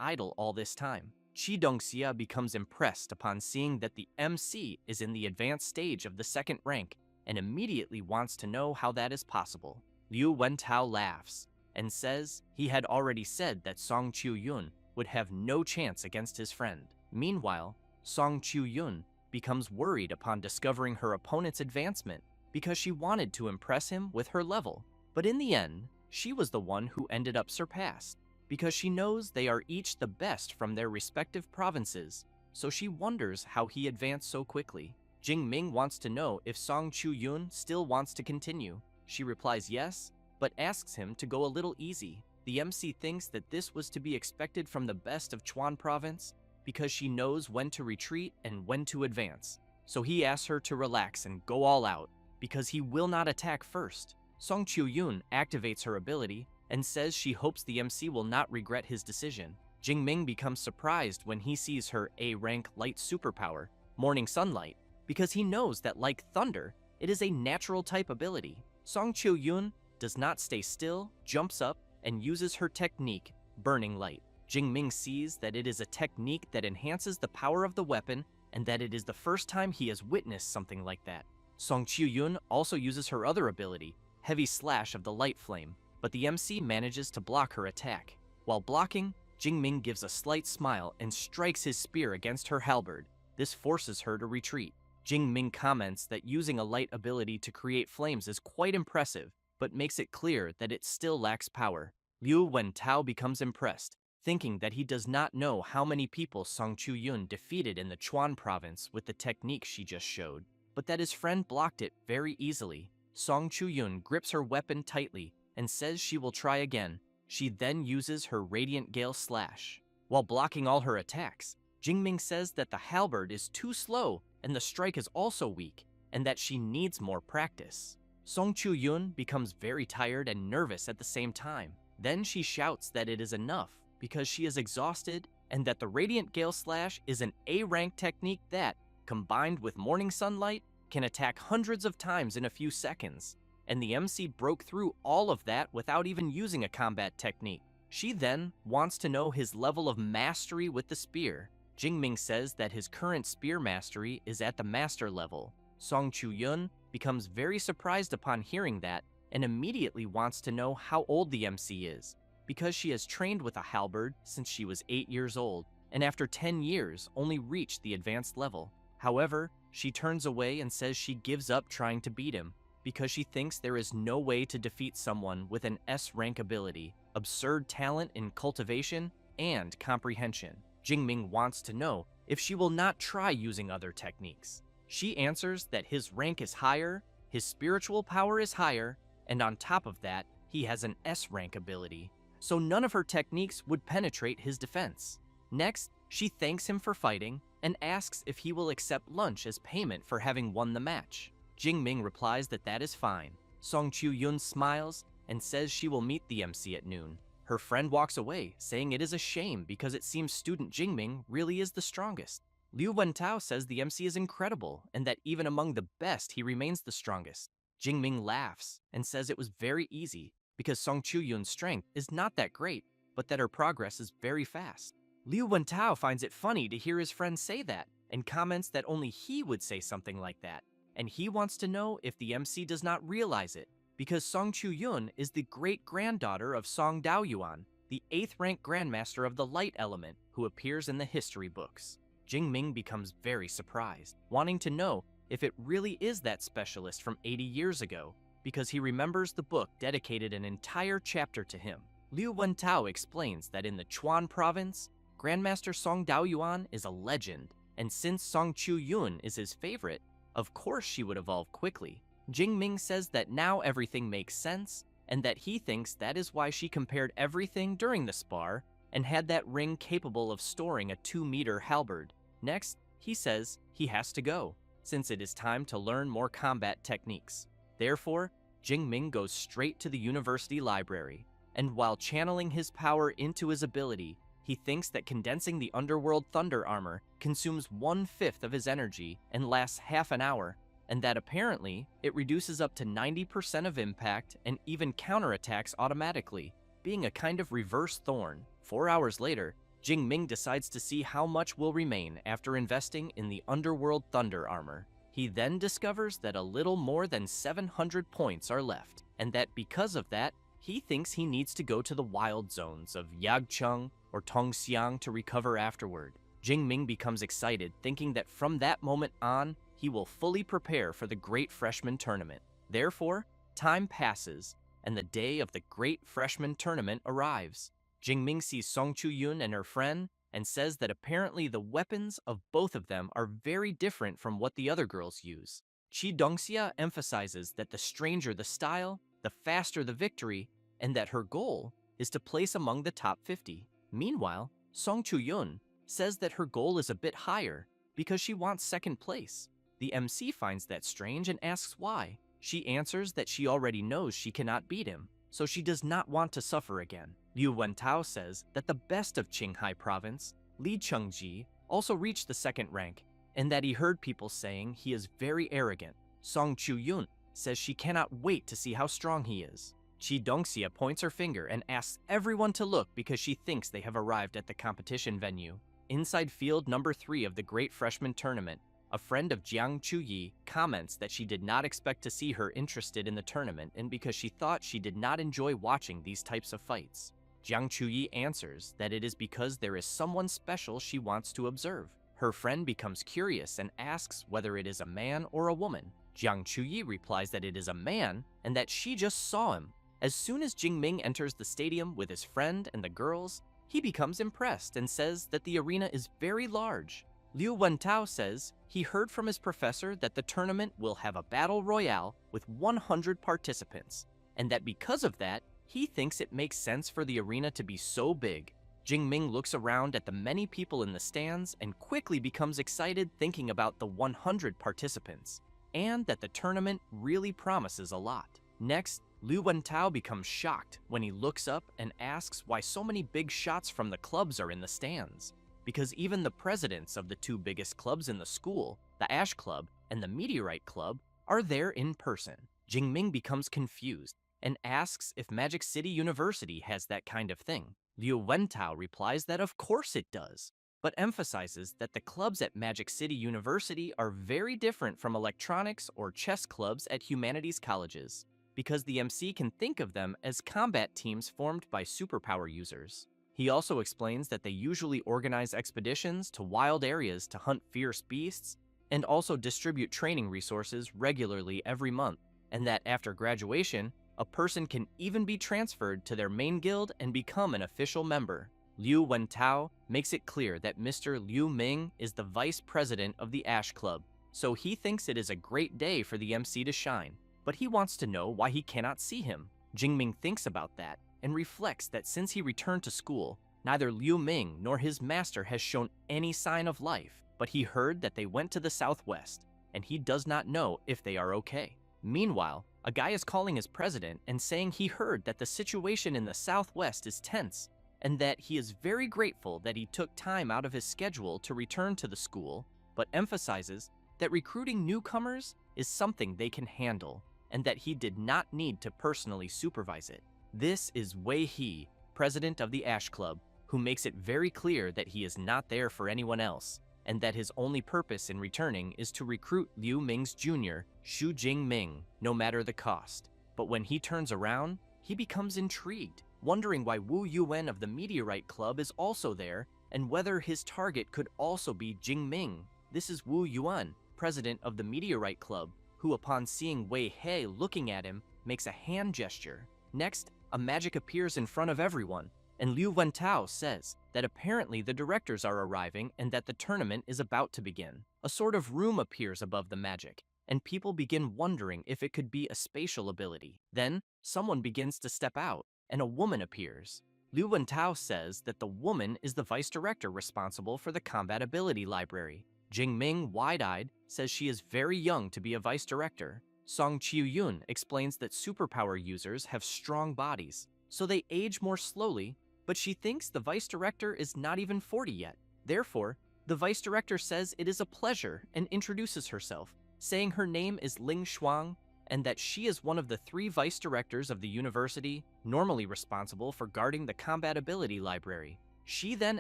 idle all this time. Chi Dongxia becomes impressed upon seeing that the MC is in the advanced stage of the 2nd rank, and immediately wants to know how that is possible. Liu Wentao laughs and says he had already said that Song Chu-yun would have no chance against his friend. Meanwhile, Song Chu-yun becomes worried upon discovering her opponent's advancement, because she wanted to impress him with her level. But in the end, she was the one who ended up surpassed, because she knows they are each the best from their respective provinces, so she wonders how he advanced so quickly. Jingming wants to know if Song Chu-yun still wants to continue. She replies yes, but asks him to go a little easy. The MC thinks that this was to be expected from the best of Chuan Province because she knows when to retreat and when to advance. So he asks her to relax and go all out because he will not attack first. Song Chu-yun activates her ability and says she hopes the MC will not regret his decision. Jingming becomes surprised when he sees her A-rank light superpower, Morning Sunlight, because he knows that like thunder, it is a natural type ability. Song Chu-yun does not stay still, jumps up, and uses her technique, Burning Light. Jingming sees that it is a technique that enhances the power of the weapon and that it is the first time he has witnessed something like that. Song Chu-yun also uses her other ability, Heavy Slash of the Light Flame, but the MC manages to block her attack. While blocking, Jingming gives a slight smile and strikes his spear against her halberd. This forces her to retreat. Jingming comments that using a light ability to create flames is quite impressive, but makes it clear that it still lacks power. Liu Wentao becomes impressed, thinking that he does not know how many people Song Chu-yun defeated in the Chuan province with the technique she just showed, but that his friend blocked it very easily. Song Chu-yun grips her weapon tightly and says she will try again. She then uses her Radiant Gale Slash. While blocking all her attacks, Jingming says that the halberd is too slow and the strike is also weak, and that she needs more practice. Song Chu-yun becomes very tired and nervous at the same time. Then she shouts that it is enough because she is exhausted and that the Radiant Gale Slash is an A-rank technique that, combined with Morning Sunlight, can attack hundreds of times in a few seconds. And the MC broke through all of that without even using a combat technique. She then wants to know his level of mastery with the spear. Jingming says that his current spear mastery is at the master level. Song Chu-yun becomes very surprised upon hearing that and immediately wants to know how old the MC is, because she has trained with a halberd since she was 8 years old, and after 10 years only reached the advanced level. However, she turns away and says she gives up trying to beat him, because she thinks there is no way to defeat someone with an S-rank ability, absurd talent in cultivation, and comprehension. Jingming wants to know if she will not try using other techniques. She answers that his rank is higher, his spiritual power is higher, and on top of that, he has an S-rank ability, so none of her techniques would penetrate his defense. Next, she thanks him for fighting and asks if he will accept lunch as payment for having won the match. Jingming replies that that is fine. Song Chu-yun smiles and says she will meet the MC at noon. Her friend walks away, saying it is a shame because it seems student Jingming really is the strongest. Liu Wentao says the MC is incredible and that even among the best, he remains the strongest. Jingming laughs and says it was very easy because Song Chu-yun's strength is not that great, but that her progress is very fast. Liu Wentao finds it funny to hear his friend say that and comments that only he would say something like that. And he wants to know if the MC does not realize it, because Song Chu-yun is the great-granddaughter of Song Daoyuan, the 8th rank grandmaster of the light element who appears in the history books. Jingming becomes very surprised, wanting to know if it really is that specialist from 80 years ago, because he remembers the book dedicated an entire chapter to him. Liu Wentao explains that in the Chuan province, Grandmaster Song Daoyuan is a legend, and since Song Chu-yun is his favorite, of course she would evolve quickly. Jingming says that now everything makes sense, and that he thinks that is why she compared everything during the spar and had that ring capable of storing a 2-meter halberd. Next, he says he has to go, since it is time to learn more combat techniques. Therefore, Jingming goes straight to the university library, and while channeling his power into his ability, he thinks that condensing the underworld thunder armor consumes 1/5 of his energy and lasts half an hour, and that apparently it reduces up to 90% of impact and even counterattacks automatically, being a kind of reverse thorn. 4 hours later, Jingming decides to see how much will remain after investing in the underworld thunder armor. He then discovers that a little more than 700 points are left, and that because of that, he thinks he needs to go to the wild zones of Yagcheng or Tongxiang to recover afterward. Jingming becomes excited, thinking that from that moment on, he will fully prepare for the Great Freshman Tournament. Therefore, time passes, and the day of the Great Freshman Tournament arrives. Jingming sees Song Chu-yun and her friend and says that apparently the weapons of both of them are very different from what the other girls use. Chi Dongxia emphasizes that the stranger the style, the faster the victory, and that her goal is to place among the top 50. Meanwhile, Song Chu-yun says that her goal is a bit higher because she wants second place. The MC finds that strange and asks why. She answers that she already knows she cannot beat him, so she does not want to suffer again. Liu Wentao says that the best of Qinghai province, Li Chengji, also reached the second rank, and that he heard people saying he is very arrogant. Song Chu-yun says she cannot wait to see how strong he is. Chi Dongxia points her finger and asks everyone to look because she thinks they have arrived at the competition venue. Inside field number 3 of the Great Freshman Tournament, a friend of Jiang Chuyi comments that she did not expect to see her interested in the tournament and because she thought she did not enjoy watching these types of fights. Jiang Chuyi answers that it is because there is someone special she wants to observe. Her friend becomes curious and asks whether it is a man or a woman. Jiang Chuyi replies that it is a man and that she just saw him. As soon as Jingming enters the stadium with his friend and the girls, he becomes impressed and says that the arena is very large. Liu Wentao says he heard from his professor that the tournament will have a battle royale with 100 participants, and that because of that, he thinks it makes sense for the arena to be so big. Jingming looks around at the many people in the stands and quickly becomes excited thinking about the 100 participants, and that the tournament really promises a lot. Next, Liu Wentao becomes shocked when he looks up and asks why so many big shots from the clubs are in the stands. Because even the presidents of the 2 biggest clubs in the school, the Ash Club and the Meteorite Club, are there in person. Jingming becomes confused and asks if Magic City University has that kind of thing. Liu Wentao replies that of course it does, but emphasizes that the clubs at Magic City University are very different from electronics or chess clubs at humanities colleges, because the MC can think of them as combat teams formed by superpower users. He also explains that they usually organize expeditions to wild areas to hunt fierce beasts, and also distribute training resources regularly every month, and that after graduation, a person can even be transferred to their main guild and become an official member. Liu Wentao makes it clear that Mr. Liu Ming is the vice president of the Ash Club, so he thinks it is a great day for the MC to shine, but he wants to know why he cannot see him. Jingming thinks about that and reflects that since he returned to school, neither Liu Ming nor his master has shown any sign of life, but he heard that they went to the southwest, and he does not know if they are okay. Meanwhile, a guy is calling his president and saying he heard that the situation in the southwest is tense, and that he is very grateful that he took time out of his schedule to return to the school, but emphasizes that recruiting newcomers is something they can handle, and that he did not need to personally supervise it. This is Wei He, president of the Ash Club, who makes it very clear that he is not there for anyone else, and that his only purpose in returning is to recruit Liu Ming's junior, Xu Jingming, no matter the cost. But when he turns around, he becomes intrigued, wondering why Wu Yuan of the Meteorite Club is also there, and whether his target could also be Jingming. This is Wu Yuan, president of the Meteorite Club, who upon seeing Wei He looking at him, makes a hand gesture. Next, a magic appears in front of everyone, and Liu Wentao says that apparently the directors are arriving and that the tournament is about to begin. A sort of room appears above the magic, and people begin wondering if it could be a spatial ability. Then, someone begins to step out, and a woman appears. Liu Wentao says that the woman is the vice director responsible for the combat ability library. Jingming, wide-eyed, says she is very young to be a vice director. Song Qiuyun explains that superpower users have strong bodies, so they age more slowly, but she thinks the vice director is not even 40 yet. Therefore, the vice director says it is a pleasure and introduces herself, saying her name is Ling Shuang and that she is one of the 3 vice directors of the university, normally responsible for guarding the combat ability library. She then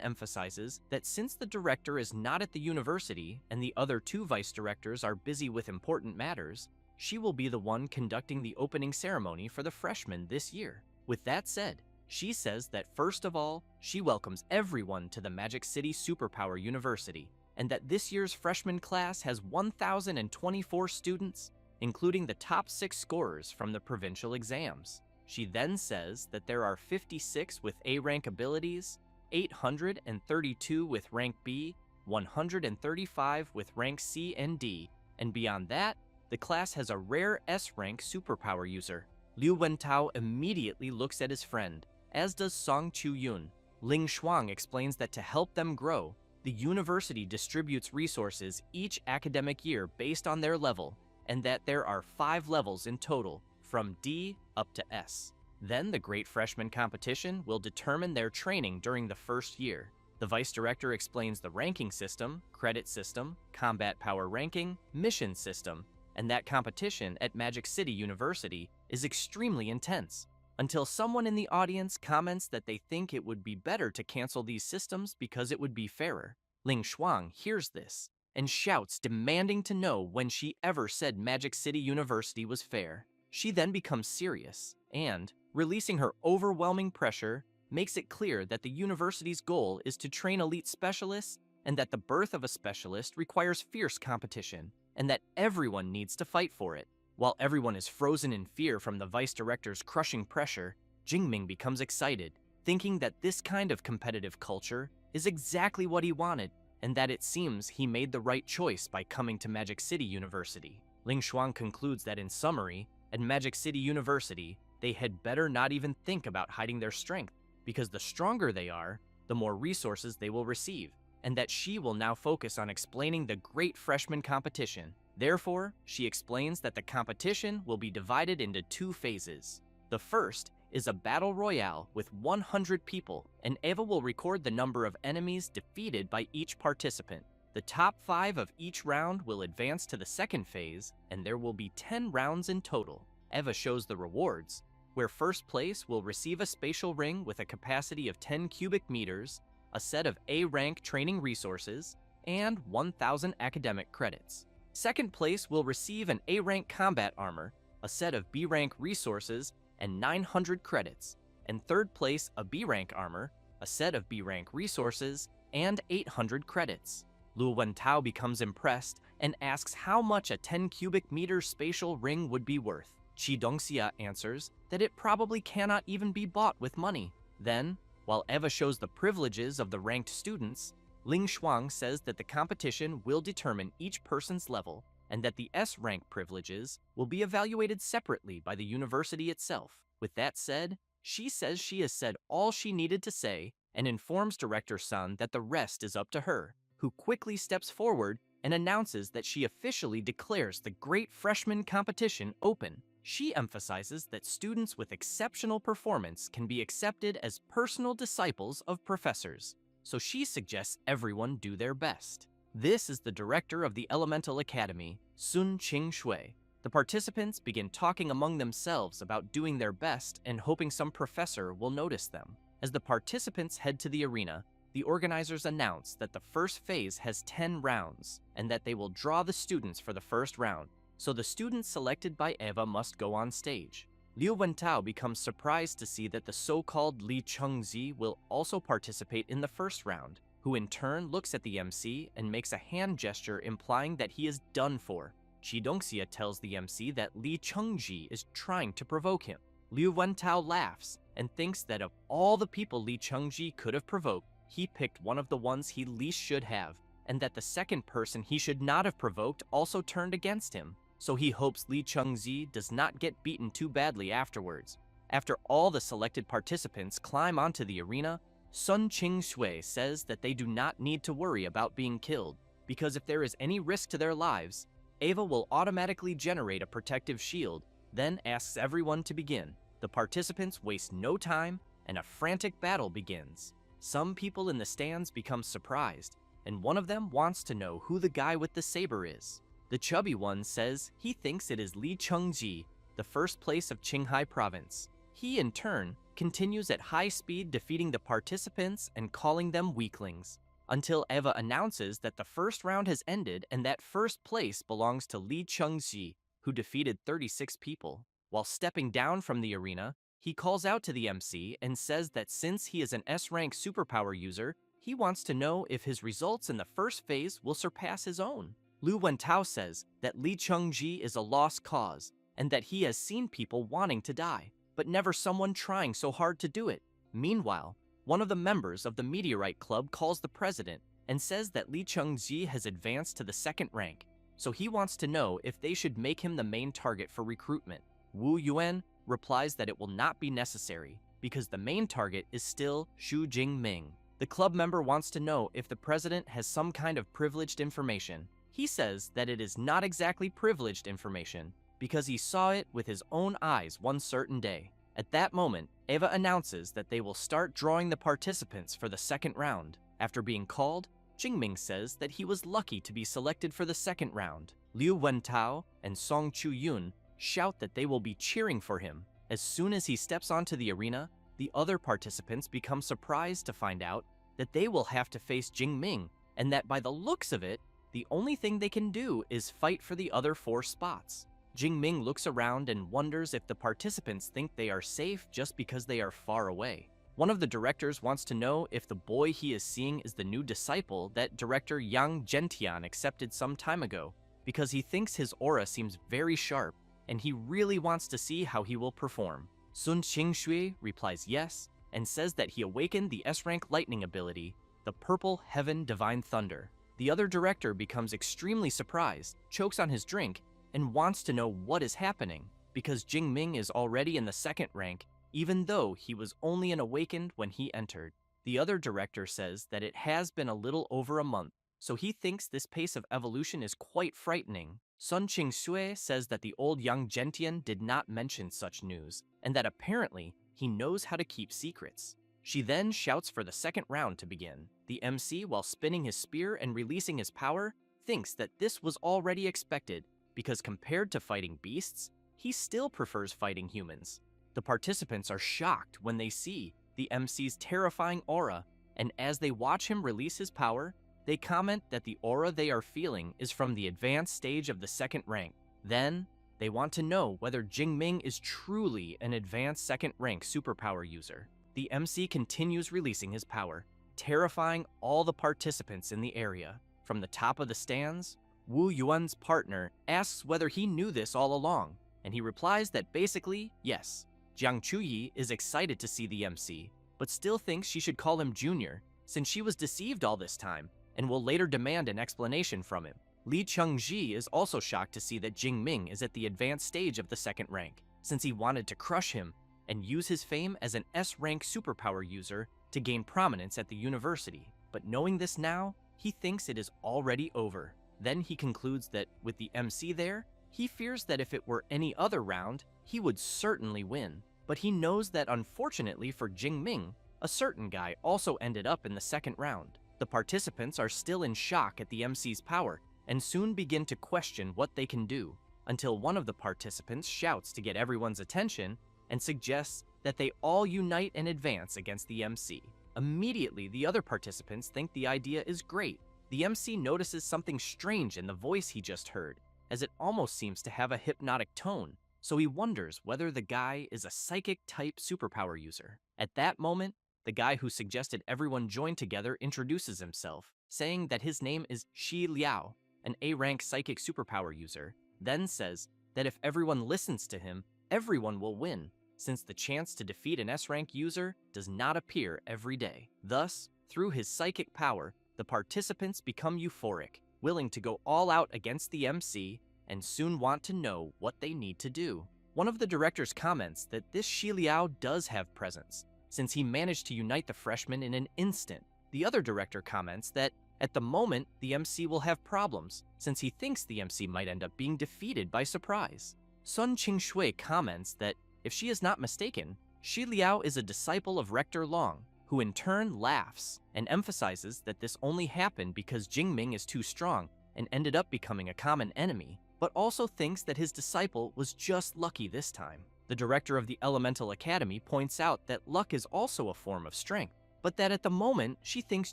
emphasizes that since the director is not at the university and the other 2 vice directors are busy with important matters, she will be the one conducting the opening ceremony for the freshmen this year. With that said, she says that first of all, she welcomes everyone to the Magic City Superpower University, and that this year's freshman class has 1,024 students, including the top 6 scorers from the provincial exams. She then says that there are 56 with A-rank abilities, 832 with rank B, 135 with rank C and D, and beyond that, the class has a rare S-rank superpower user. Liu Wentao immediately looks at his friend, as does Song Chu-yun. Ling Shuang explains that to help them grow, the university distributes resources each academic year based on their level, and that there are 5 levels in total, from D up to S. Then the Great Freshman Competition will determine their training during the first year. The vice director explains the ranking system, credit system, combat power ranking, mission system, and that competition at Magic City University is extremely intense, until someone in the audience comments that they think it would be better to cancel these systems because it would be fairer. Ling Shuang hears this and shouts, demanding to know when she ever said Magic City University was fair. She then becomes serious and, releasing her overwhelming pressure, makes it clear that the university's goal is to train elite specialists and that the birth of a specialist requires fierce competition and that everyone needs to fight for it. While everyone is frozen in fear from the vice director's crushing pressure, Jingming becomes excited, thinking that this kind of competitive culture is exactly what he wanted and that it seems he made the right choice by coming to Magic City University. Ling Shuang concludes that in summary, at Magic City University, they had better not even think about hiding their strength, because the stronger they are, the more resources they will receive, and that she will now focus on explaining the Great Freshman Competition. Therefore, she explains that the competition will be divided into 2 phases. The first is a battle royale with 100 people, and Eva will record the number of enemies defeated by each participant. The top 5 of each round will advance to the second phase, and there will be 10 rounds in total. Eva shows the rewards, where first place will receive a spatial ring with a capacity of 10 cubic meters, a set of A-rank training resources, and 1,000 academic credits. Second place will receive an A-rank combat armor, a set of B-rank resources, and 900 credits. And third place, a B-rank armor, a set of B-rank resources, and 800 credits. Liu Wentao becomes impressed and asks how much a 10 cubic meter spatial ring would be worth. Qi Dongxia answers that it probably cannot even be bought with money. Then, while Eva shows the privileges of the ranked students, Ling Shuang says that the competition will determine each person's level and that the S-rank privileges will be evaluated separately by the university itself. With that said, she says she has said all she needed to say and informs Director Sun that the rest is up to her, who quickly steps forward and announces that she officially declares the Great Freshman Competition open. She emphasizes that students with exceptional performance can be accepted as personal disciples of professors, so she suggests everyone do their best. This is the director of the Elemental Academy, Sun Qing-shui. The participants begin talking among themselves about doing their best and hoping some professor will notice them. As the participants head to the arena, the organizers announce that the first phase has 10 rounds and that they will draw the students for the first round, so the students selected by Eva must go on stage. Liu Wentao becomes surprised to see that the so-called Li Chengzi will also participate in the first round, who in turn looks at the MC and makes a hand gesture implying that he is done for. Qi Dongxia tells the MC that Li Chengji is trying to provoke him. Liu Wentao laughs and thinks that of all the people Li Chengji could have provoked, he picked one of the ones he least should have, and that the second person he should not have provoked also turned against him, so he hopes Li Chengzi does not get beaten too badly afterwards. After all the selected participants climb onto the arena, Sun Qing-shui says that they do not need to worry about being killed, because if there is any risk to their lives, Eva will automatically generate a protective shield, then asks everyone to begin. The participants waste no time, and a frantic battle begins. Some people in the stands become surprised, and one of them wants to know who the guy with the saber is. The chubby one says he thinks it is Li Chengji, the first place of Qinghai province. He, in turn, continues at high speed defeating the participants and calling them weaklings, until Eva announces that the first round has ended and that first place belongs to Li Chengji, who defeated 36 people. While stepping down from the arena, he calls out to the MC and says that since he is an S-rank superpower user, he wants to know if his results in the first phase will surpass his own. Liu Wentao says that Li Chengji is a lost cause and that he has seen people wanting to die, but never someone trying so hard to do it. Meanwhile, one of the members of the Meteorite Club calls the president and says that Lee Chung-ji has advanced to the second rank, so he wants to know if they should make him the main target for recruitment. Wu Yuan replies that it will not be necessary because the main target is still Xu Jingming. The club member wants to know if the president has some kind of privileged information. He says that it is not exactly privileged information because he saw it with his own eyes one certain day. At that moment, Eva announces that they will start drawing the participants for the second round. After being called, Jingming says that he was lucky to be selected for the second round. Liu Wentao and Song Chu-yun shout that they will be cheering for him. As soon as he steps onto the arena, the other participants become surprised to find out that they will have to face Jingming, and that by the looks of it, the only thing they can do is fight for the other 4 spots. Jingming looks around and wonders if the participants think they are safe just because they are far away. One of the directors wants to know if the boy he is seeing is the new disciple that director Yang Gentian accepted some time ago, because he thinks his aura seems very sharp, and he really wants to see how he will perform. Sun Qingshui replies yes, and says that he awakened the S-rank lightning ability, the Purple Heaven Divine Thunder. The other director becomes extremely surprised, chokes on his drink, and wants to know what is happening, because Jingming is already in the second rank, even though he was only an awakened when he entered. The other director says that it has been a little over a month, so he thinks this pace of evolution is quite frightening. Sun Qingshui says that the old Yang Gentian did not mention such news, and that apparently he knows how to keep secrets. She then shouts for the second round to begin. The MC, while spinning his spear and releasing his power, thinks that this was already expected, because compared to fighting beasts, he still prefers fighting humans. The participants are shocked when they see the MC's terrifying aura, and as they watch him release his power, they comment that the aura they are feeling is from the advanced stage of the second rank. Then, they want to know whether Jingming is truly an advanced second rank superpower user. The MC continues releasing his power, terrifying all the participants in the area. From the top of the stands, Wu Yuan's partner asks whether he knew this all along, and he replies that basically, yes. Jiang Chuyi is excited to see the MC, but still thinks she should call him Junior, since she was deceived all this time, and will later demand an explanation from him. Li Chengji is also shocked to see that Jingming is at the advanced stage of the second rank, since he wanted to crush him and use his fame as an S-rank superpower user to gain prominence at the university. But knowing this now, he thinks it is already over. Then he concludes that with the MC there, he fears that if it were any other round, he would certainly win. But he knows that unfortunately for Jingming, a certain guy also ended up in the second round. The participants are still in shock at the MC's power and soon begin to question what they can do, until one of the participants shouts to get everyone's attention and suggests that they all unite and advance against the MC. Immediately, the other participants think the idea is great. The MC notices something strange in the voice he just heard, as it almost seems to have a hypnotic tone, so he wonders whether the guy is a psychic-type superpower user. At that moment, the guy who suggested everyone join together introduces himself, saying that his name is Shi Liao, an A-rank psychic superpower user, then says that if everyone listens to him, everyone will win, since the chance to defeat an S-rank user does not appear every day. Thus, through his psychic power, the participants become euphoric, willing to go all out against the MC, and soon want to know what they need to do. One of the directors comments that this Shi Liao does have presence, since he managed to unite the freshmen in an instant. The other director comments that at the moment, the MC will have problems, since he thinks the MC might end up being defeated by surprise. Sun Qingshui comments that, if she is not mistaken, Shi Liao is a disciple of Rector Long, who in turn laughs and emphasizes that this only happened because Jingming is too strong and ended up becoming a common enemy, but also thinks that his disciple was just lucky this time. The director of the Elemental Academy points out that luck is also a form of strength, but that at the moment she thinks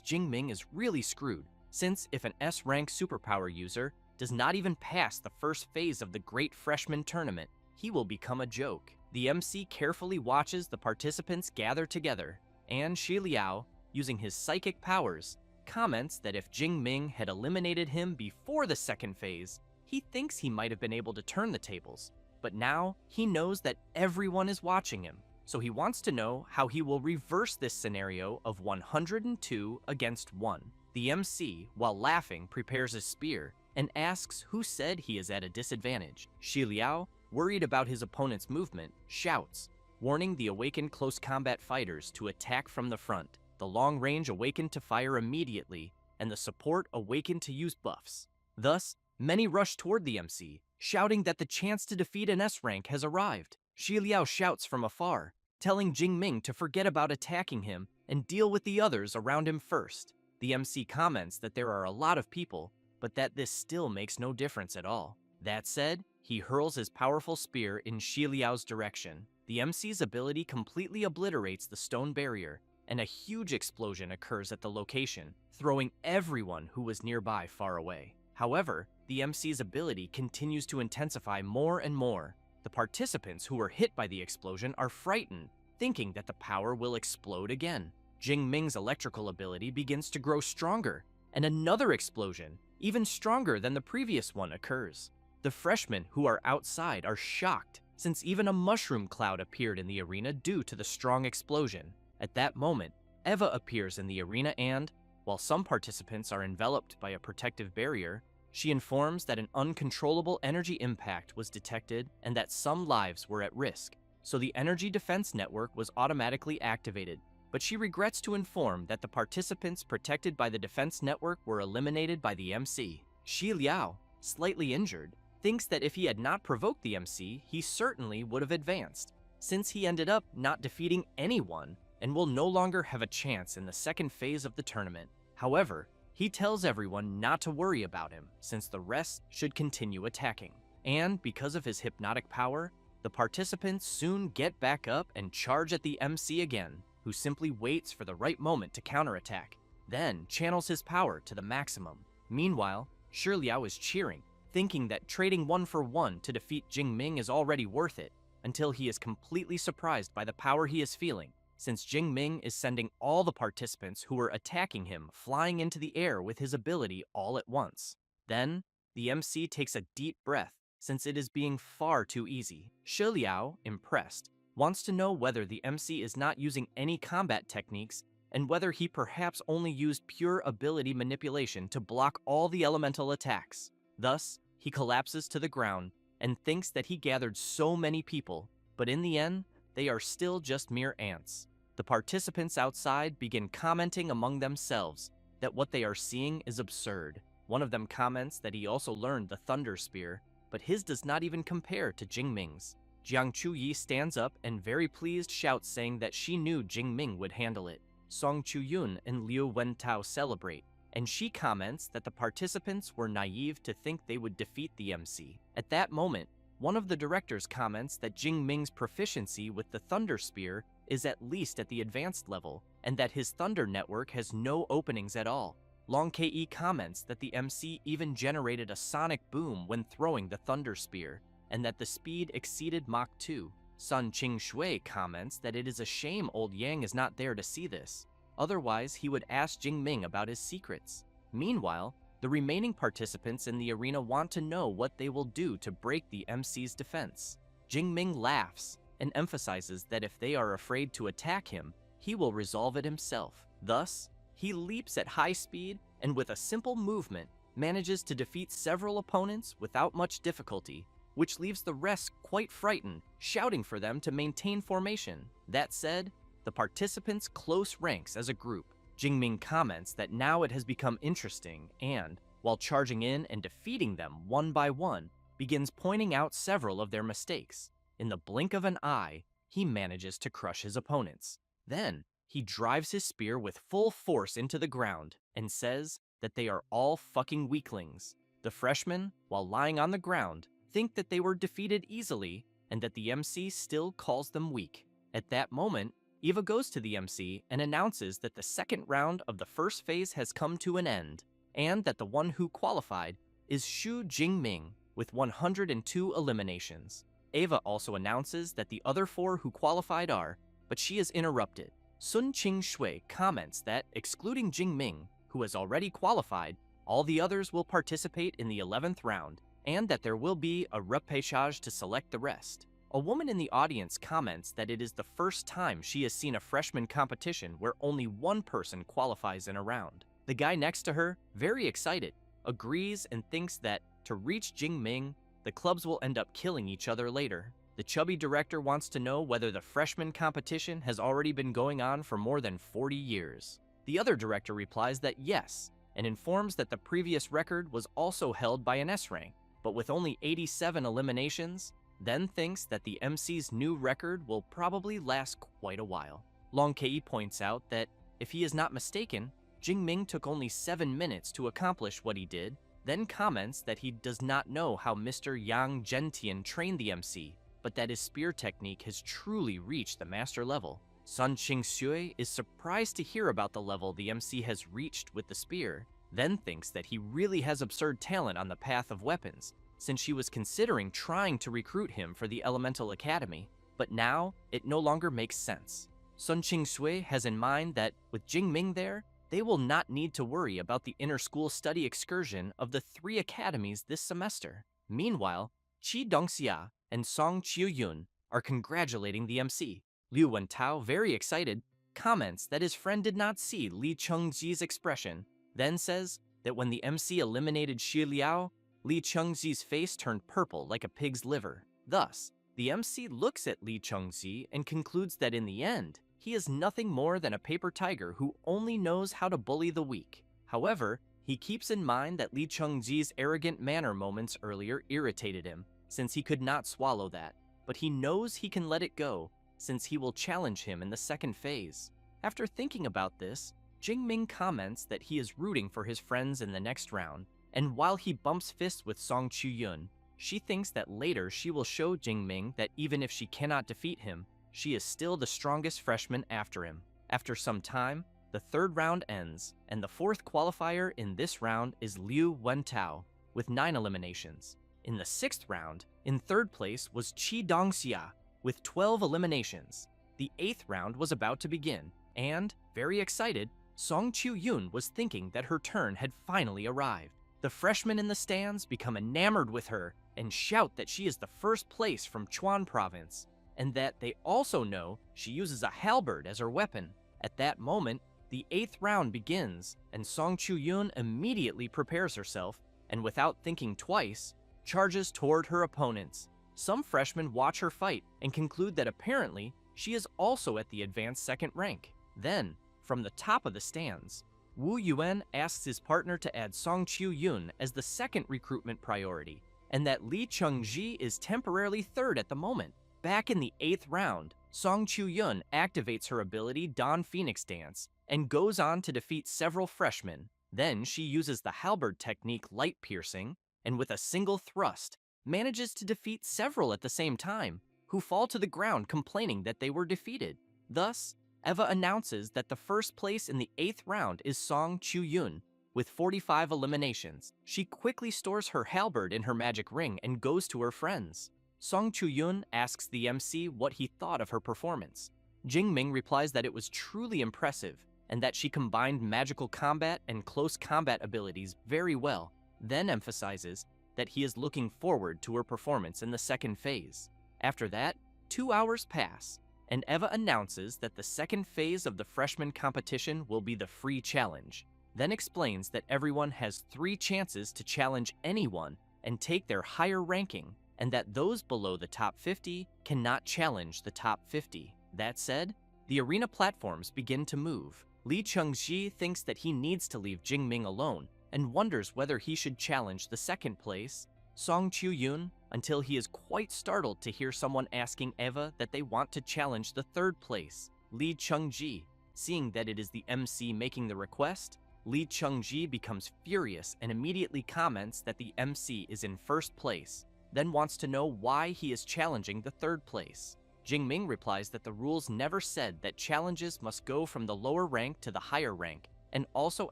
Jingming is really screwed, since if an S-rank superpower user does not even pass the first phase of the Great Freshman Tournament, he will become a joke. The MC carefully watches the participants gather together, and Shi Liao, using his psychic powers, comments that if Jingming had eliminated him before the second phase, he thinks he might have been able to turn the tables. But now, he knows that everyone is watching him, so he wants to know how he will reverse this scenario of 102 against 1. The MC, while laughing, prepares a spear and asks who said he is at a disadvantage. Shi Liao, worried about his opponent's movement, shouts, warning the awakened close combat fighters to attack from the front. The long range awakened to fire immediately, and the support awakened to use buffs. Thus, many rush toward the MC, shouting that the chance to defeat an S rank has arrived. Shi Liao shouts from afar, telling Jingming to forget about attacking him and deal with the others around him first. The MC comments that there are a lot of people, but that this still makes no difference at all. That said, he hurls his powerful spear in Shi Liao's direction. The MC's ability completely obliterates the stone barrier, and a huge explosion occurs at the location, throwing everyone who was nearby far away. However, the MC's ability continues to intensify more and more. The participants who were hit by the explosion are frightened, thinking that the power will explode again. Jingming's electrical ability begins to grow stronger, and another explosion, even stronger than the previous one, occurs. The freshmen who are outside are shocked, since even a mushroom cloud appeared in the arena due to the strong explosion. At that moment, Eva appears in the arena and, while some participants are enveloped by a protective barrier, she informs that an uncontrollable energy impact was detected and that some lives were at risk, so the energy defense network was automatically activated. But she regrets to inform that the participants protected by the defense network were eliminated by the MC. Shi Liao, slightly injured, thinks that if he had not provoked the MC, he certainly would have advanced, since he ended up not defeating anyone and will no longer have a chance in the second phase of the tournament. However, he tells everyone not to worry about him, since the rest should continue attacking. And because of his hypnotic power, the participants soon get back up and charge at the MC again, who simply waits for the right moment to counterattack, then channels his power to the maximum. Meanwhile, Shi Liao is cheering, thinking that trading 1-for-1 to defeat Jingming is already worth it, until he is completely surprised by the power he is feeling, since Jingming is sending all the participants who were attacking him flying into the air with his ability all at once. Then, the MC takes a deep breath, since it is being far too easy. Shi Liao, impressed, wants to know whether the MC is not using any combat techniques and whether he perhaps only used pure ability manipulation to block all the elemental attacks. Thus, he collapses to the ground and thinks that he gathered so many people, but in the end, they are still just mere ants. The participants outside begin commenting among themselves that what they are seeing is absurd. One of them comments that he also learned the Thunder Spear, but his does not even compare to Jingming's. Jiang Chuyi stands up and very pleased shouts, saying that she knew Jingming would handle it. Song Chuyun and Liu Wentao celebrate, and she comments that the participants were naive to think they would defeat the MC. At that moment, one of the directors comments that Jingming's proficiency with the Thunder Spear is at least at the advanced level, and that his Thunder network has no openings at all. Long Ke comments that the MC even generated a sonic boom when throwing the Thunder Spear, and that the speed exceeded Mach 2. Sun Qing comments that it is a shame old Yang is not there to see this. Otherwise, he would ask Jingming about his secrets. Meanwhile, the remaining participants in the arena want to know what they will do to break the MC's defense. Jingming laughs and emphasizes that if they are afraid to attack him, he will resolve it himself. Thus, he leaps at high speed and with a simple movement manages to defeat several opponents without much difficulty, which leaves the rest quite frightened, shouting for them to maintain formation. That said, the participants close ranks as a group. Jingming comments that now it has become interesting and, while charging in and defeating them one by one, begins pointing out several of their mistakes. In the blink of an eye, he manages to crush his opponents. Then, he drives his spear with full force into the ground and says that they are all fucking weaklings. The freshmen, while lying on the ground, think that they were defeated easily and that the MC still calls them weak. At that moment, Eva goes to the MC and announces that the second round of the first phase has come to an end, and that the one who qualified is Xu Jingming with 102 eliminations. Eva also announces that the other 4 who qualified are, but she is interrupted. Sun Qing comments that, excluding Jingming, who has already qualified, all the others will participate in the 11th round, and that there will be a repechage to select the rest. A woman in the audience comments that it is the first time she has seen a freshman competition where only one person qualifies in a round. The guy next to her, very excited, agrees and thinks that to reach Jingming, the clubs will end up killing each other later. The chubby director wants to know whether the freshman competition has already been going on for more than 40 years. The other director replies that yes, and informs that the previous record was also held by an S rank, but with only 87 eliminations, then thinks that the MC's new record will probably last quite a while. Long Kei points out that, if he is not mistaken, Jingming took only 7 minutes to accomplish what he did, then comments that he does not know how Mr. Yang Gentian trained the MC, but that his spear technique has truly reached the master level. Sun Qingxue is surprised to hear about the level the MC has reached with the spear, then thinks that he really has absurd talent on the path of weapons, since she was considering trying to recruit him for the Elemental Academy, but now it no longer makes sense. Sun Qingxue has in mind that with Jingming there, they will not need to worry about the inter-school study excursion of the 3 academies this semester. Meanwhile, Qi Dongxia and Song Qiuyun are congratulating the MC. Liu Wentao, very excited, comments that his friend did not see Li Chengji's expression, then says that when the MC eliminated Xi Liao, Li Chengji's face turned purple like a pig's liver. Thus, the MC looks at Li Chengji and concludes that in the end, he is nothing more than a paper tiger who only knows how to bully the weak. However, he keeps in mind that Li Chengji's arrogant manner moments earlier irritated him, since he could not swallow that, but he knows he can let it go, since he will challenge him in the second phase. After thinking about this, Jingming comments that he is rooting for his friends in the next round, and while he bumps fists with Song Qiuyun, she thinks that later she will show Jingming that even if she cannot defeat him, she is still the strongest freshman after him. After some time, the 3rd round ends, and the 4th qualifier in this round is Liu Wentao, with 9 eliminations. In the 6th round, in 3rd place was Qi Dongxia, with 12 eliminations. The 8th round was about to begin, and, very excited, Song Qiuyun was thinking that her turn had finally arrived. The freshmen in the stands become enamored with her and shout that she is the first place from Chuan province, and that they also know she uses a halberd as her weapon. At that moment, the 8th round begins, and Song Qiuyun immediately prepares herself, and without thinking twice, charges toward her opponents. Some freshmen watch her fight and conclude that apparently she is also at the advanced 2nd rank. Then, from the top of the stands, Wu Yuan asks his partner to add Song Qiuyun as the 2nd recruitment priority, and that Li Chengji is temporarily 3rd at the moment. Back in the 8th round, Song Qiuyun activates her ability Dawn Phoenix Dance and goes on to defeat several freshmen. Then she uses the halberd technique Light Piercing, and with a single thrust, manages to defeat several at the same time, who fall to the ground complaining that they were defeated. Thus, Eva announces that the first place in the 8th round is Song Qiuyun, with 45 eliminations. She quickly stores her halberd in her magic ring and goes to her friends. Song Qiuyun asks the MC what he thought of her performance. Jingming replies that it was truly impressive, and that she combined magical combat and close combat abilities very well, then emphasizes that he is looking forward to her performance in the 2nd phase. After that, 2 hours pass, and Eva announces that the 2nd phase of the freshman competition will be the free challenge, then explains that everyone has 3 chances to challenge anyone and take their higher ranking, and that those below the top 50 cannot challenge the top 50. That said, the arena platforms begin to move. Li Chengji thinks that he needs to leave Jingming alone and wonders whether he should challenge the 2nd place, Song Qiuyun, until he is quite startled to hear someone asking Eva that they want to challenge the 3rd place, Li Chengji. Seeing that it is the MC making the request, Li Chengji becomes furious and immediately comments that the MC is in 1st place, then wants to know why he is challenging the 3rd place. Jingming replies that the rules never said that challenges must go from the lower rank to the higher rank, and also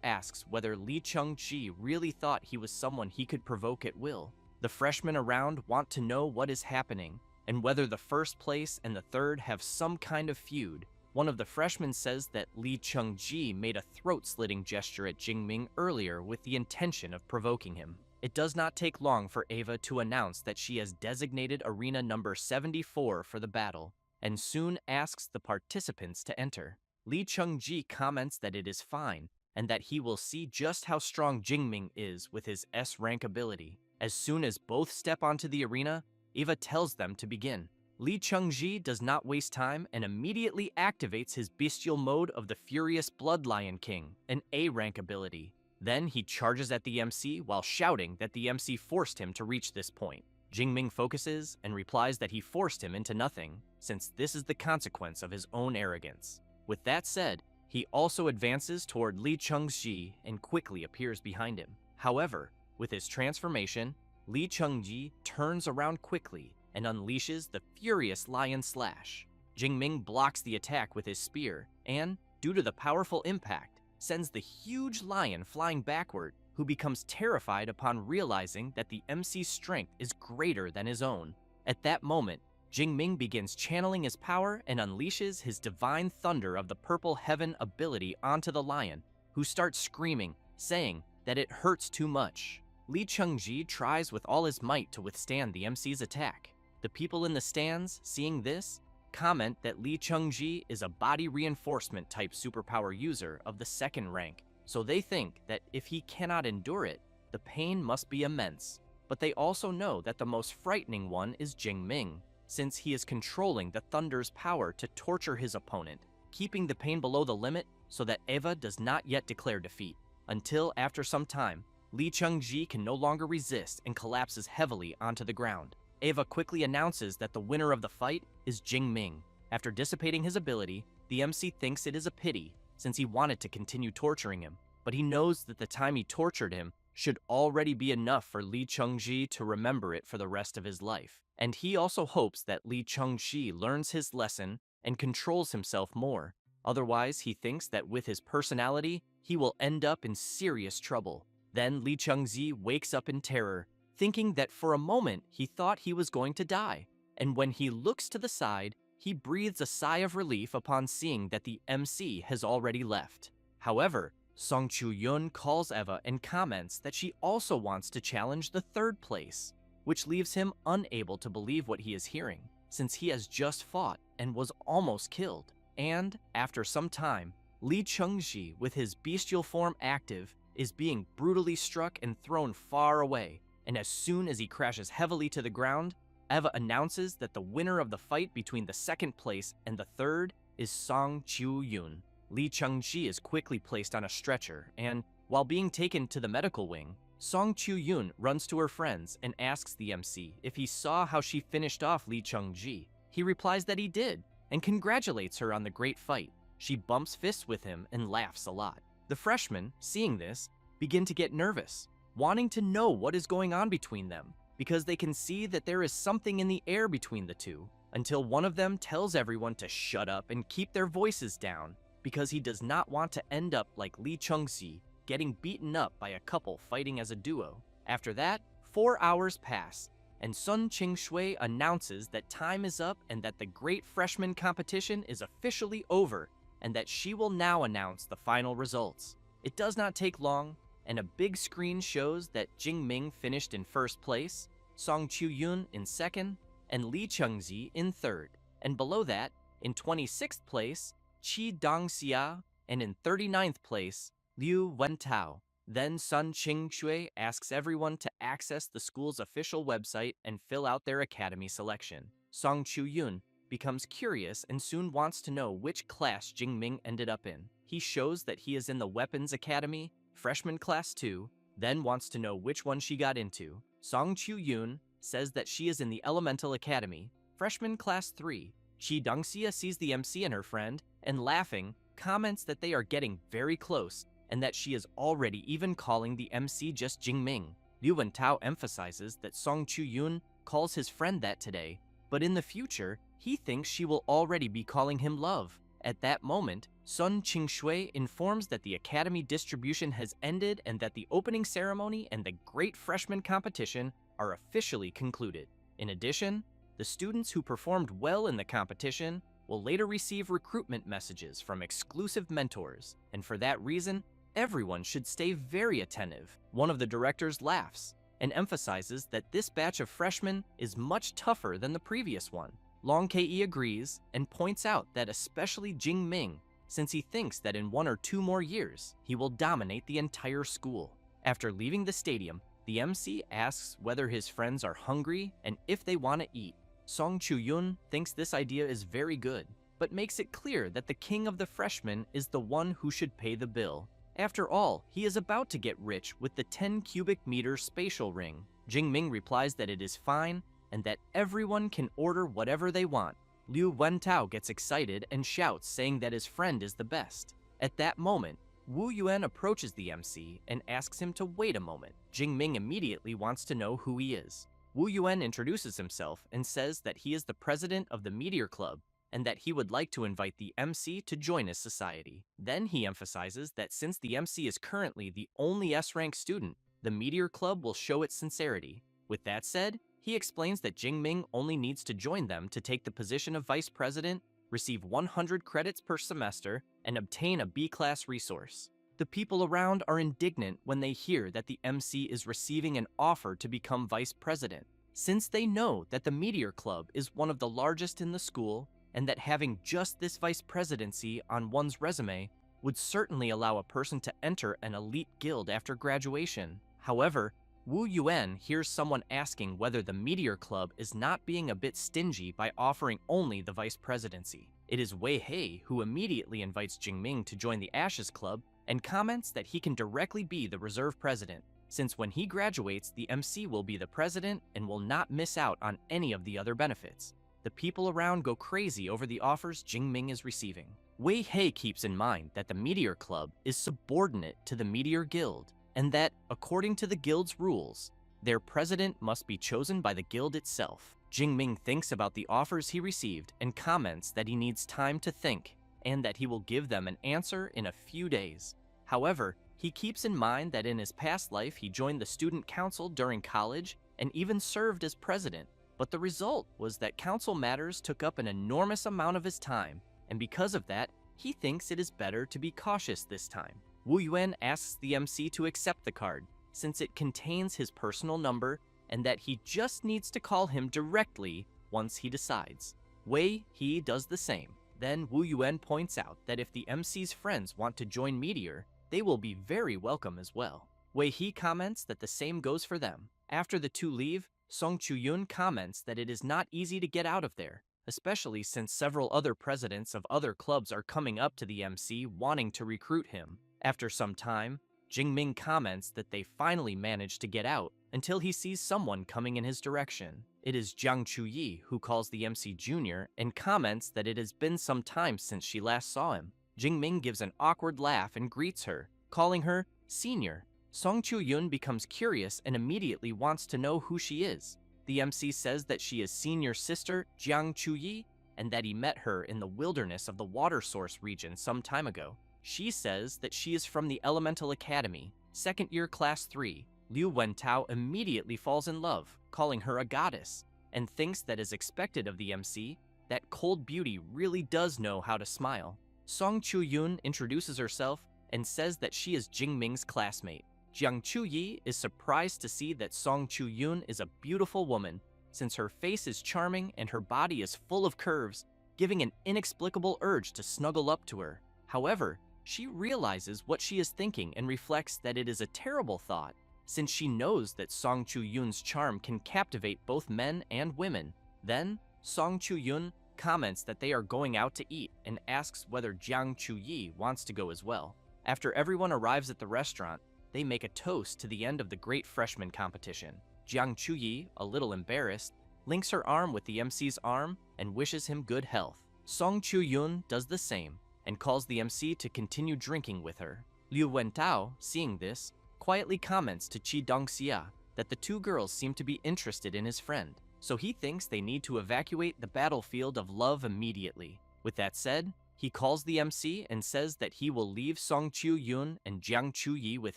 asks whether Li Chengji really thought he was someone he could provoke at will. The freshmen around want to know what is happening, and whether the 1st place and the 3rd have some kind of feud. One of the freshmen says that Li Chengji made a throat-slitting gesture at Jingming earlier with the intention of provoking him. It does not take long for Ava to announce that she has designated arena number 74 for the battle, and soon asks the participants to enter. Lee Chung-ji comments that it is fine, and that he will see just how strong Jingming is with his S-rank ability. As soon as both step onto the arena, Ava tells them to begin. Lee Chung-ji does not waste time and immediately activates his bestial mode of the Furious Blood Lion King, an A-rank ability. Then he charges at the MC while shouting that the MC forced him to reach this point. Jingming focuses and replies that he forced him into nothing, since this is the consequence of his own arrogance. With that said, he also advances toward Lee Chung-ji and quickly appears behind him. However, with his transformation, Lee Chung-ji turns around quickly and unleashes the Furious Lion Slash. Jingming blocks the attack with his spear and, due to the powerful impact, sends the huge lion flying backward, who becomes terrified upon realizing that the MC's strength is greater than his own. At that moment, Jingming begins channeling his power and unleashes his divine thunder of the Purple Heaven ability onto the lion, who starts screaming, saying that it hurts too much. Lee Chung-ji tries with all his might to withstand the MC's attack. The people in the stands, seeing this, comment that Lee Chung-ji is a body reinforcement type superpower user of the 2nd rank, so they think that if he cannot endure it, the pain must be immense. But they also know that the most frightening one is Jingming, since he is controlling the thunder's power to torture his opponent, keeping the pain below the limit so that Eva does not yet declare defeat. Until after some time, Lee Chung-ji can no longer resist and collapses heavily onto the ground. Eva quickly announces that the winner of the fight is Jingming. After dissipating his ability, the MC thinks it is a pity, since he wanted to continue torturing him, but he knows that the time he tortured him should already be enough for Lee Chung-ji to remember it for the rest of his life. And he also hopes that Lee Chung-ji learns his lesson and controls himself more. Otherwise, he thinks that with his personality, he will end up in serious trouble. Then Lee Chung-ji wakes up in terror, thinking that for a moment he thought he was going to die, and when he looks to the side, he breathes a sigh of relief upon seeing that the MC has already left. However, Song Chu-yun calls Eva and comments that she also wants to challenge the 3rd place, which leaves him unable to believe what he is hearing, since he has just fought and was almost killed. And, after some time, Lee Chung-ji, with his bestial form active, is being brutally struck and thrown far away, and as soon as he crashes heavily to the ground, Eva announces that the winner of the fight between the 2nd place and the 3rd is Song Chu-yun. Lee Chung-ji is quickly placed on a stretcher, and, while being taken to the medical wing, Song Chu-yun runs to her friends and asks the MC if he saw how she finished off Lee Chung-ji. He replies that he did, and congratulates her on the great fight. She bumps fists with him and laughs a lot. The freshmen, seeing this, begin to get nervous, wanting to know what is going on between them, because they can see that there is something in the air between the two, until one of them tells everyone to shut up and keep their voices down, because he does not want to end up like Lee Chung-ji, getting beaten up by a couple fighting as a duo. After that, 4 hours pass, and Sun Ching-shui announces that time is up and that the great freshman competition is officially over, and that she will now announce the final results. It does not take long, and a big screen shows that Jingming finished in 1st place, Song Chu-yun in 2nd, and Lee Chung-ji in 3rd. And below that, in 26th place, Chi Dong-xia, and in 39th place, Liu Wentao. Then Sun Ching-shui asks everyone to access the school's official website and fill out their academy selection. Song Chu-yun becomes curious and soon wants to know which class Jingming ended up in. He shows that he is in the Weapons Academy, Freshman Class 2, then wants to know which one she got into. Song Chu-yun says that she is in the Elemental Academy, Freshman Class 3. Chi Dong-xia sees the MC and her friend, and laughing, comments that they are getting very close, and that she is already even calling the MC just Jingming. Liu Wentao emphasizes that Song Chu-yun calls his friend that today, but in the future, he thinks she will already be calling him love. At that moment, Sun Ching-shui informs that the academy distribution has ended and that the opening ceremony and the great freshman competition are officially concluded. In addition, the students who performed well in the competition will later receive recruitment messages from exclusive mentors, and for that reason, everyone should stay very attentive. One of the directors laughs, and emphasizes that this batch of freshmen is much tougher than the previous one. Long Ke agrees and points out that especially Jingming, since he thinks that in 1 or 2 more years, he will dominate the entire school. After leaving the stadium, the MC asks whether his friends are hungry and if they want to eat. Song Chu-yun thinks this idea is very good, but makes it clear that the king of the freshmen is the one who should pay the bill. After all, he is about to get rich with the 10 cubic meter spatial ring. Jingming replies that it is fine and that everyone can order whatever they want. Liu Wentao gets excited and shouts, saying that his friend is the best. At that moment, Wu Yuan approaches the MC and asks him to wait a moment. Jingming immediately wants to know who he is. Wu Yuan introduces himself and says that he is the president of the Meteor Club and that he would like to invite the MC to join his society. Then he emphasizes that since the MC is currently the only S-rank student, the Meteor Club will show its sincerity. With that said, he explains that Jingming only needs to join them to take the position of vice president, receive 100 credits per semester, and obtain a B-class resource. The people around are indignant when they hear that the MC is receiving an offer to become vice president, since they know that the Meteor Club is one of the largest in the school and that having just this vice presidency on one's resume would certainly allow a person to enter an elite guild after graduation. However, Wu Yuan hears someone asking whether the Meteor Club is not being a bit stingy by offering only the vice presidency. It is Wei Hei who immediately invites Jingming to join the Ashes Club and comments that he can directly be the reserve president, since when he graduates, the MC will be the president and will not miss out on any of the other benefits. The people around go crazy over the offers Jingming is receiving. Wei Hei keeps in mind that the Meteor Club is subordinate to the Meteor Guild, and that, according to the guild's rules, their president must be chosen by the guild itself. Jingming thinks about the offers he received and comments that he needs time to think, and that he will give them an answer in a few days. However, he keeps in mind that in his past life he joined the student council during college and even served as president, but the result was that council matters took up an enormous amount of his time, and because of that, he thinks it is better to be cautious this time. Wu Yuan asks the MC to accept the card, since it contains his personal number and that he just needs to call him directly once he decides. Wei He does the same. Then Wu Yuan points out that if the MC's friends want to join Meteor, they will be very welcome as well. Wei He comments that the same goes for them. After the two leave, Song Chu-yun comments that it is not easy to get out of there, especially since several other presidents of other clubs are coming up to the MC wanting to recruit him. After some time, Jingming comments that they finally managed to get out until he sees someone coming in his direction. It is Jiang Chuyi who calls the MC Junior and comments that it has been some time since she last saw him. Jingming gives an awkward laugh and greets her, calling her Senior. Song Chu-yun becomes curious and immediately wants to know who she is. The MC says that she is Senior's sister, Jiang Chuyi, and that he met her in the wilderness of the water source region some time ago. She says that she is from the Elemental Academy, 2nd year class 3. Liu Wentao immediately falls in love, calling her a goddess, and thinks that as expected of the MC, that cold beauty really does know how to smile. Song Chu-yun introduces herself and says that she is Jingming's classmate. Jiang Chuyi is surprised to see that Song Chu-yun is a beautiful woman, since her face is charming and her body is full of curves, giving an inexplicable urge to snuggle up to her. However, she realizes what she is thinking and reflects that it is a terrible thought, since she knows that Song Chu-yun's charm can captivate both men and women. Then, Song Chu-yun comments that they are going out to eat and asks whether Jiang Chuyi wants to go as well. After everyone arrives at the restaurant, they make a toast to the end of the Great Freshman competition. Jiang Chuyi, a little embarrassed, links her arm with the MC's arm and wishes him good health. Song Chu-yun does the same and calls the MC to continue drinking with her. Liu Wentao, seeing this, quietly comments to Qi Dongxia that the two girls seem to be interested in his friend, so he thinks they need to evacuate the battlefield of love immediately. With that said, he calls the MC and says that he will leave Song Chu-yun and Jiang Chuyi with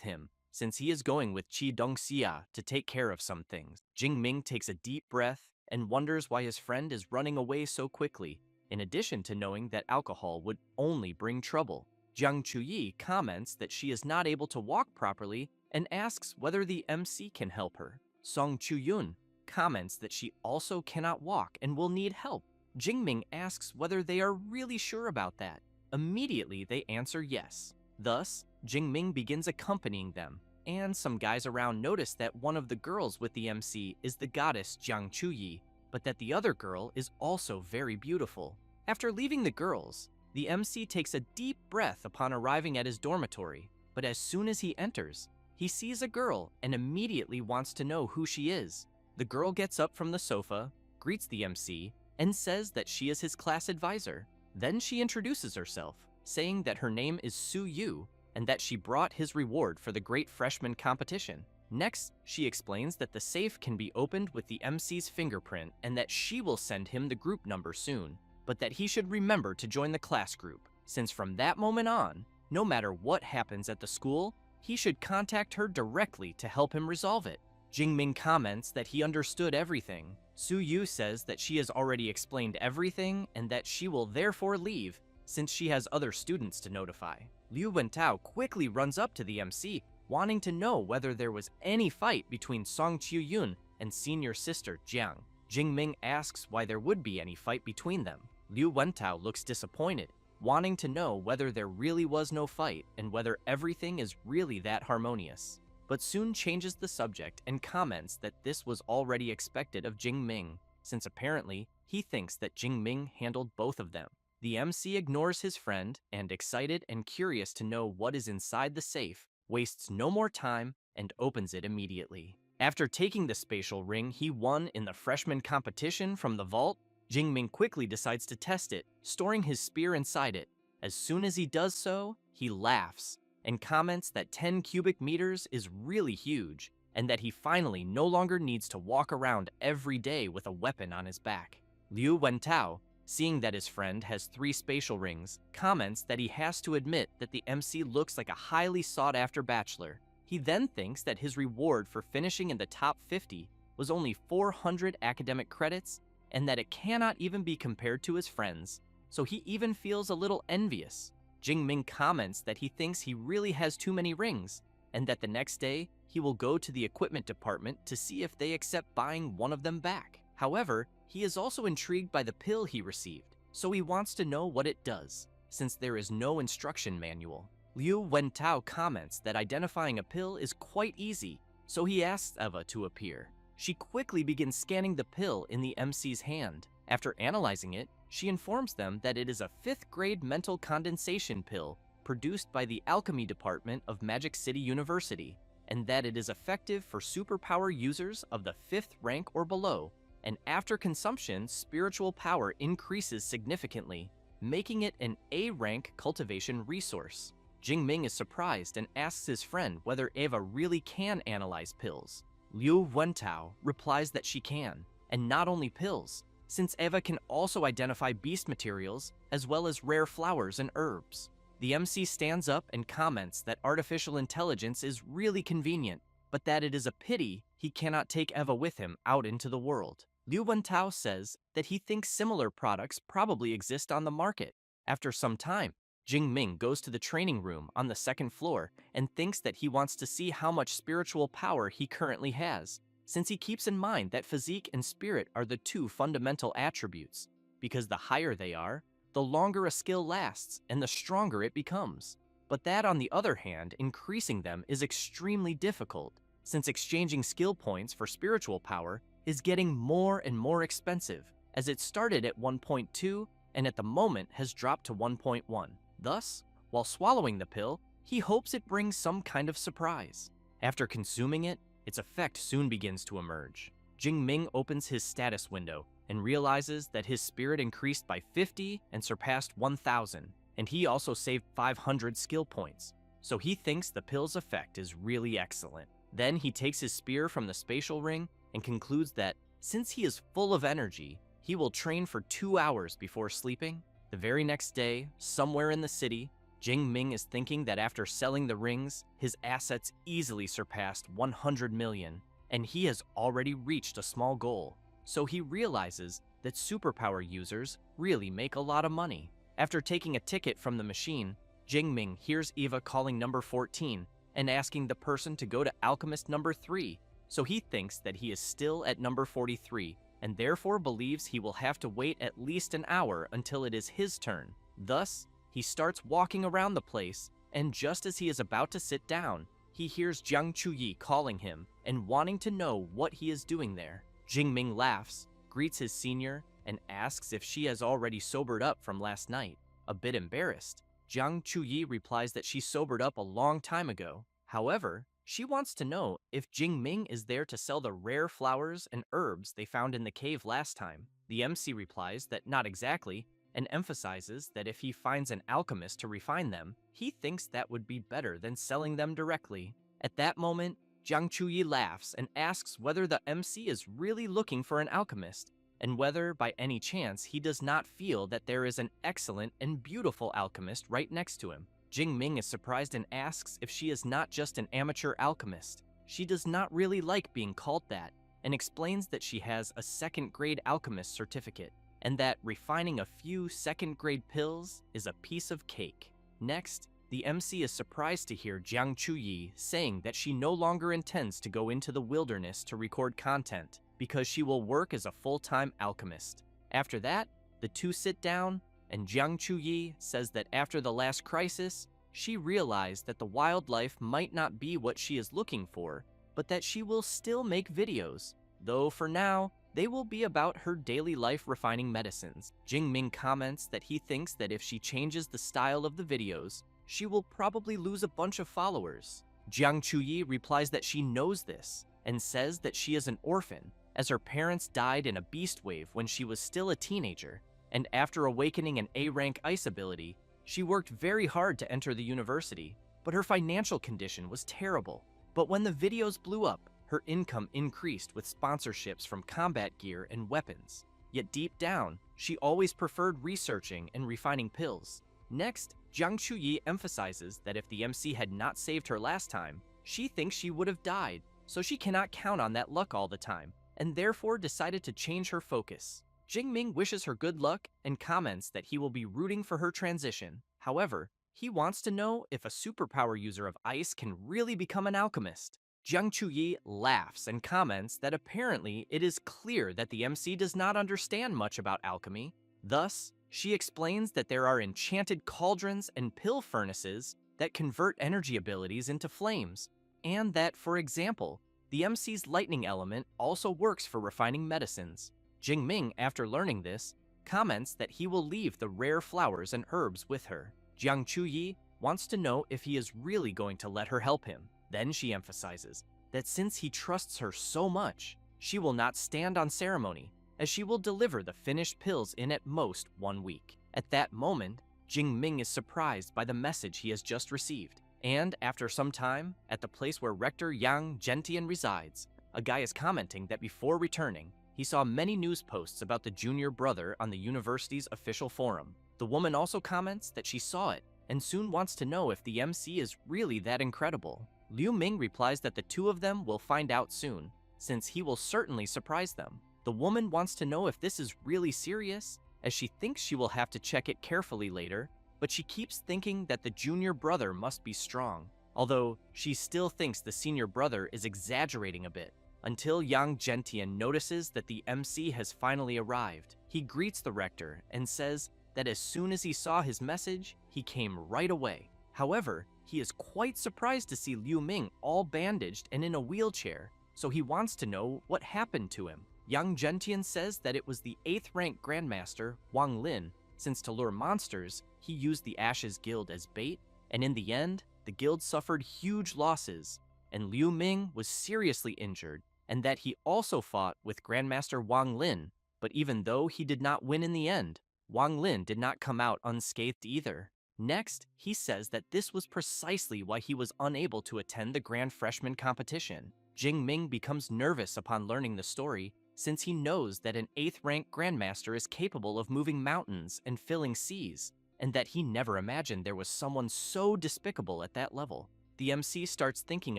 him, since he is going with Qi Dongxia to take care of some things. Jingming takes a deep breath and wonders why his friend is running away so quickly, in addition to knowing that alcohol would only bring trouble. Jiang Chuyi comments that she is not able to walk properly and asks whether the MC can help her. Song Chu-yun comments that she also cannot walk and will need help. Jingming asks whether they are really sure about that. Immediately, they answer yes. Thus, Jingming begins accompanying them, and some guys around notice that one of the girls with the MC is the goddess Jiang Chuyi, but that the other girl is also very beautiful. After leaving the girls, the MC takes a deep breath upon arriving at his dormitory, but as soon as he enters, he sees a girl and immediately wants to know who she is. The girl gets up from the sofa, greets the MC, and says that she is his class advisor. Then she introduces herself, saying that her name is Su Yu and that she brought his reward for the great freshman competition. Next, she explains that the safe can be opened with the MC's fingerprint and that she will send him the group number soon, but that he should remember to join the class group, since from that moment on, no matter what happens at the school, he should contact her directly to help him resolve it. Jingming comments that he understood everything. Su Yu says that she has already explained everything and that she will therefore leave since she has other students to notify. Liu Wentao quickly runs up to the MC, wanting to know whether there was any fight between Song Chu-yun and senior sister Jiang. Jingming asks why there would be any fight between them. Liu Wentao looks disappointed, wanting to know whether there really was no fight and whether everything is really that harmonious, but soon changes the subject and comments that this was already expected of Jingming, since apparently he thinks that Jingming handled both of them. The MC ignores his friend and, excited and curious to know what is inside the safe, wastes no more time and opens it immediately. After taking the spatial ring he won in the freshman competition from the vault, Jingming quickly decides to test it, storing his spear inside it. As soon as he does so, he laughs and comments that 10 cubic meters is really huge and that he finally no longer needs to walk around every day with a weapon on his back. Liu Wentao, seeing that his friend has 3 spatial rings, comments that he has to admit that the MC looks like a highly sought-after bachelor. He then thinks that his reward for finishing in the top 50 was only 400 academic credits and that it cannot even be compared to his friends, so he even feels a little envious. Jingming comments that he thinks he really has too many rings and that the next day he will go to the equipment department to see if they accept buying one of them back. However, he is also intrigued by the pill he received, so he wants to know what it does, since there is no instruction manual. Liu Wentao comments that identifying a pill is quite easy, so he asks Eva to appear. She quickly begins scanning the pill in the MC's hand. After analyzing it, she informs them that it is a 5th grade mental condensation pill produced by the alchemy department of Magic City University, and that it is effective for superpower users of the 5th rank or below, and after consumption, spiritual power increases significantly, making it an A-rank cultivation resource. Jingming is surprised and asks his friend whether Eva really can analyze pills. Liu Wentao replies that she can, and not only pills, since Eva can also identify beast materials as well as rare flowers and herbs. The MC stands up and comments that artificial intelligence is really convenient, but that it is a pity he cannot take Eva with him out into the world. Liu Wentao says that he thinks similar products probably exist on the market. After some time, Jingming goes to the training room on the 2nd floor and thinks that he wants to see how much spiritual power he currently has, since he keeps in mind that physique and spirit are the 2 fundamental attributes, because the higher they are, the longer a skill lasts and the stronger it becomes. But that, on the other hand, increasing them is extremely difficult, since exchanging skill points for spiritual power is getting more and more expensive, as it started at 1.2 and at the moment has dropped to 1.1. Thus, while swallowing the pill, he hopes it brings some kind of surprise. After consuming it, its effect soon begins to emerge. Jingming opens his status window and realizes that his spirit increased by 50 and surpassed 1,000, and he also saved 500 skill points, so he thinks the pill's effect is really excellent. Then he takes his spear from the spatial ring and concludes that, since he is full of energy, he will train for 2 hours before sleeping. The very next day, somewhere in the city, Jingming is thinking that after selling the rings, his assets easily surpassed 100 million, and he has already reached a small goal. So he realizes that superpower users really make a lot of money. After taking a ticket from the machine, Jingming hears Eva calling number 14 and asking the person to go to alchemist number 3, so he thinks that he is still at number 43, and therefore believes he will have to wait at least an hour until it is his turn. Thus, he starts walking around the place, and just as he is about to sit down, he hears Jiang Chuyi calling him and wanting to know what he is doing there. Jingming laughs, greets his senior, and asks if she has already sobered up from last night. A bit embarrassed, Jiang Chuyi replies that she sobered up a long time ago. However, she wants to know if Jingming is there to sell the rare flowers and herbs they found in the cave last time. The MC replies that not exactly, and emphasizes that if he finds an alchemist to refine them, he thinks that would be better than selling them directly. At that moment, Jiang Chuyi laughs and asks whether the MC is really looking for an alchemist, and whether, by any chance, he does not feel that there is an excellent and beautiful alchemist right next to him. Jingming is surprised and asks if she is not just an amateur alchemist. She does not really like being called that, and explains that she has a second-grade alchemist certificate, and that refining a few second-grade pills is a piece of cake. Next, the MC is surprised to hear Jiang Chuyi saying that she no longer intends to go into the wilderness to record content because she will work as a full-time alchemist. After that, the two sit down, and Jiang Chuyi says that after the last crisis, she realized that the wildlife might not be what she is looking for, but that she will still make videos, though for now, they will be about her daily life refining medicines. Jingming comments that he thinks that if she changes the style of the videos, she will probably lose a bunch of followers. Jiang Chuyi replies that she knows this, and says that she is an orphan, as her parents died in a beast wave when she was still a teenager, and after awakening an A-rank ice ability, she worked very hard to enter the university, but her financial condition was terrible. But when the videos blew up, her income increased with sponsorships from combat gear and weapons. Yet deep down, she always preferred researching and refining pills. Next, Jiang Chuyi emphasizes that if the MC had not saved her last time, she thinks she would have died, so she cannot count on that luck all the time, and therefore decided to change her focus. Jingming wishes her good luck and comments that he will be rooting for her transition. However, he wants to know if a superpower user of ice can really become an alchemist. Jiang Chuyi laughs and comments that apparently it is clear that the MC does not understand much about alchemy. Thus, she explains that there are enchanted cauldrons and pill furnaces that convert energy abilities into flames, and that, for example, the MC's lightning element also works for refining medicines. Jingming, after learning this, comments that he will leave the rare flowers and herbs with her. Jiang Chuyi wants to know if he is really going to let her help him. Then she emphasizes that since he trusts her so much, she will not stand on ceremony, as she will deliver the finished pills in at most 1 week. At that moment, Jingming is surprised by the message he has just received, and after some time, at the place where Rector Yang Gentian resides, a guy is commenting that before returning, he saw many news posts about the junior brother on the university's official forum. The woman also comments that she saw it, and soon wants to know if the MC is really that incredible. Liu Ming replies that the two of them will find out soon, since he will certainly surprise them. The woman wants to know if this is really serious, as she thinks she will have to check it carefully later, but she keeps thinking that the junior brother must be strong, although she still thinks the senior brother is exaggerating a bit. Until Yang Gentian notices that the MC has finally arrived. He greets the rector and says that as soon as he saw his message, he came right away. However, he is quite surprised to see Liu Ming all bandaged and in a wheelchair, so he wants to know what happened to him. Yang Gentian says that it was the 8th rank Grandmaster, Wang Lin, since to lure monsters, he used the Ashes Guild as bait, and in the end, the guild suffered huge losses, and Liu Ming was seriously injured, and that he also fought with Grandmaster Wang Lin, but even though he did not win in the end, Wang Lin did not come out unscathed either. Next, he says that this was precisely why he was unable to attend the Grand Freshman competition. Jingming becomes nervous upon learning the story, since he knows that an 8th rank Grandmaster is capable of moving mountains and filling seas, and that he never imagined there was someone so despicable at that level. The MC starts thinking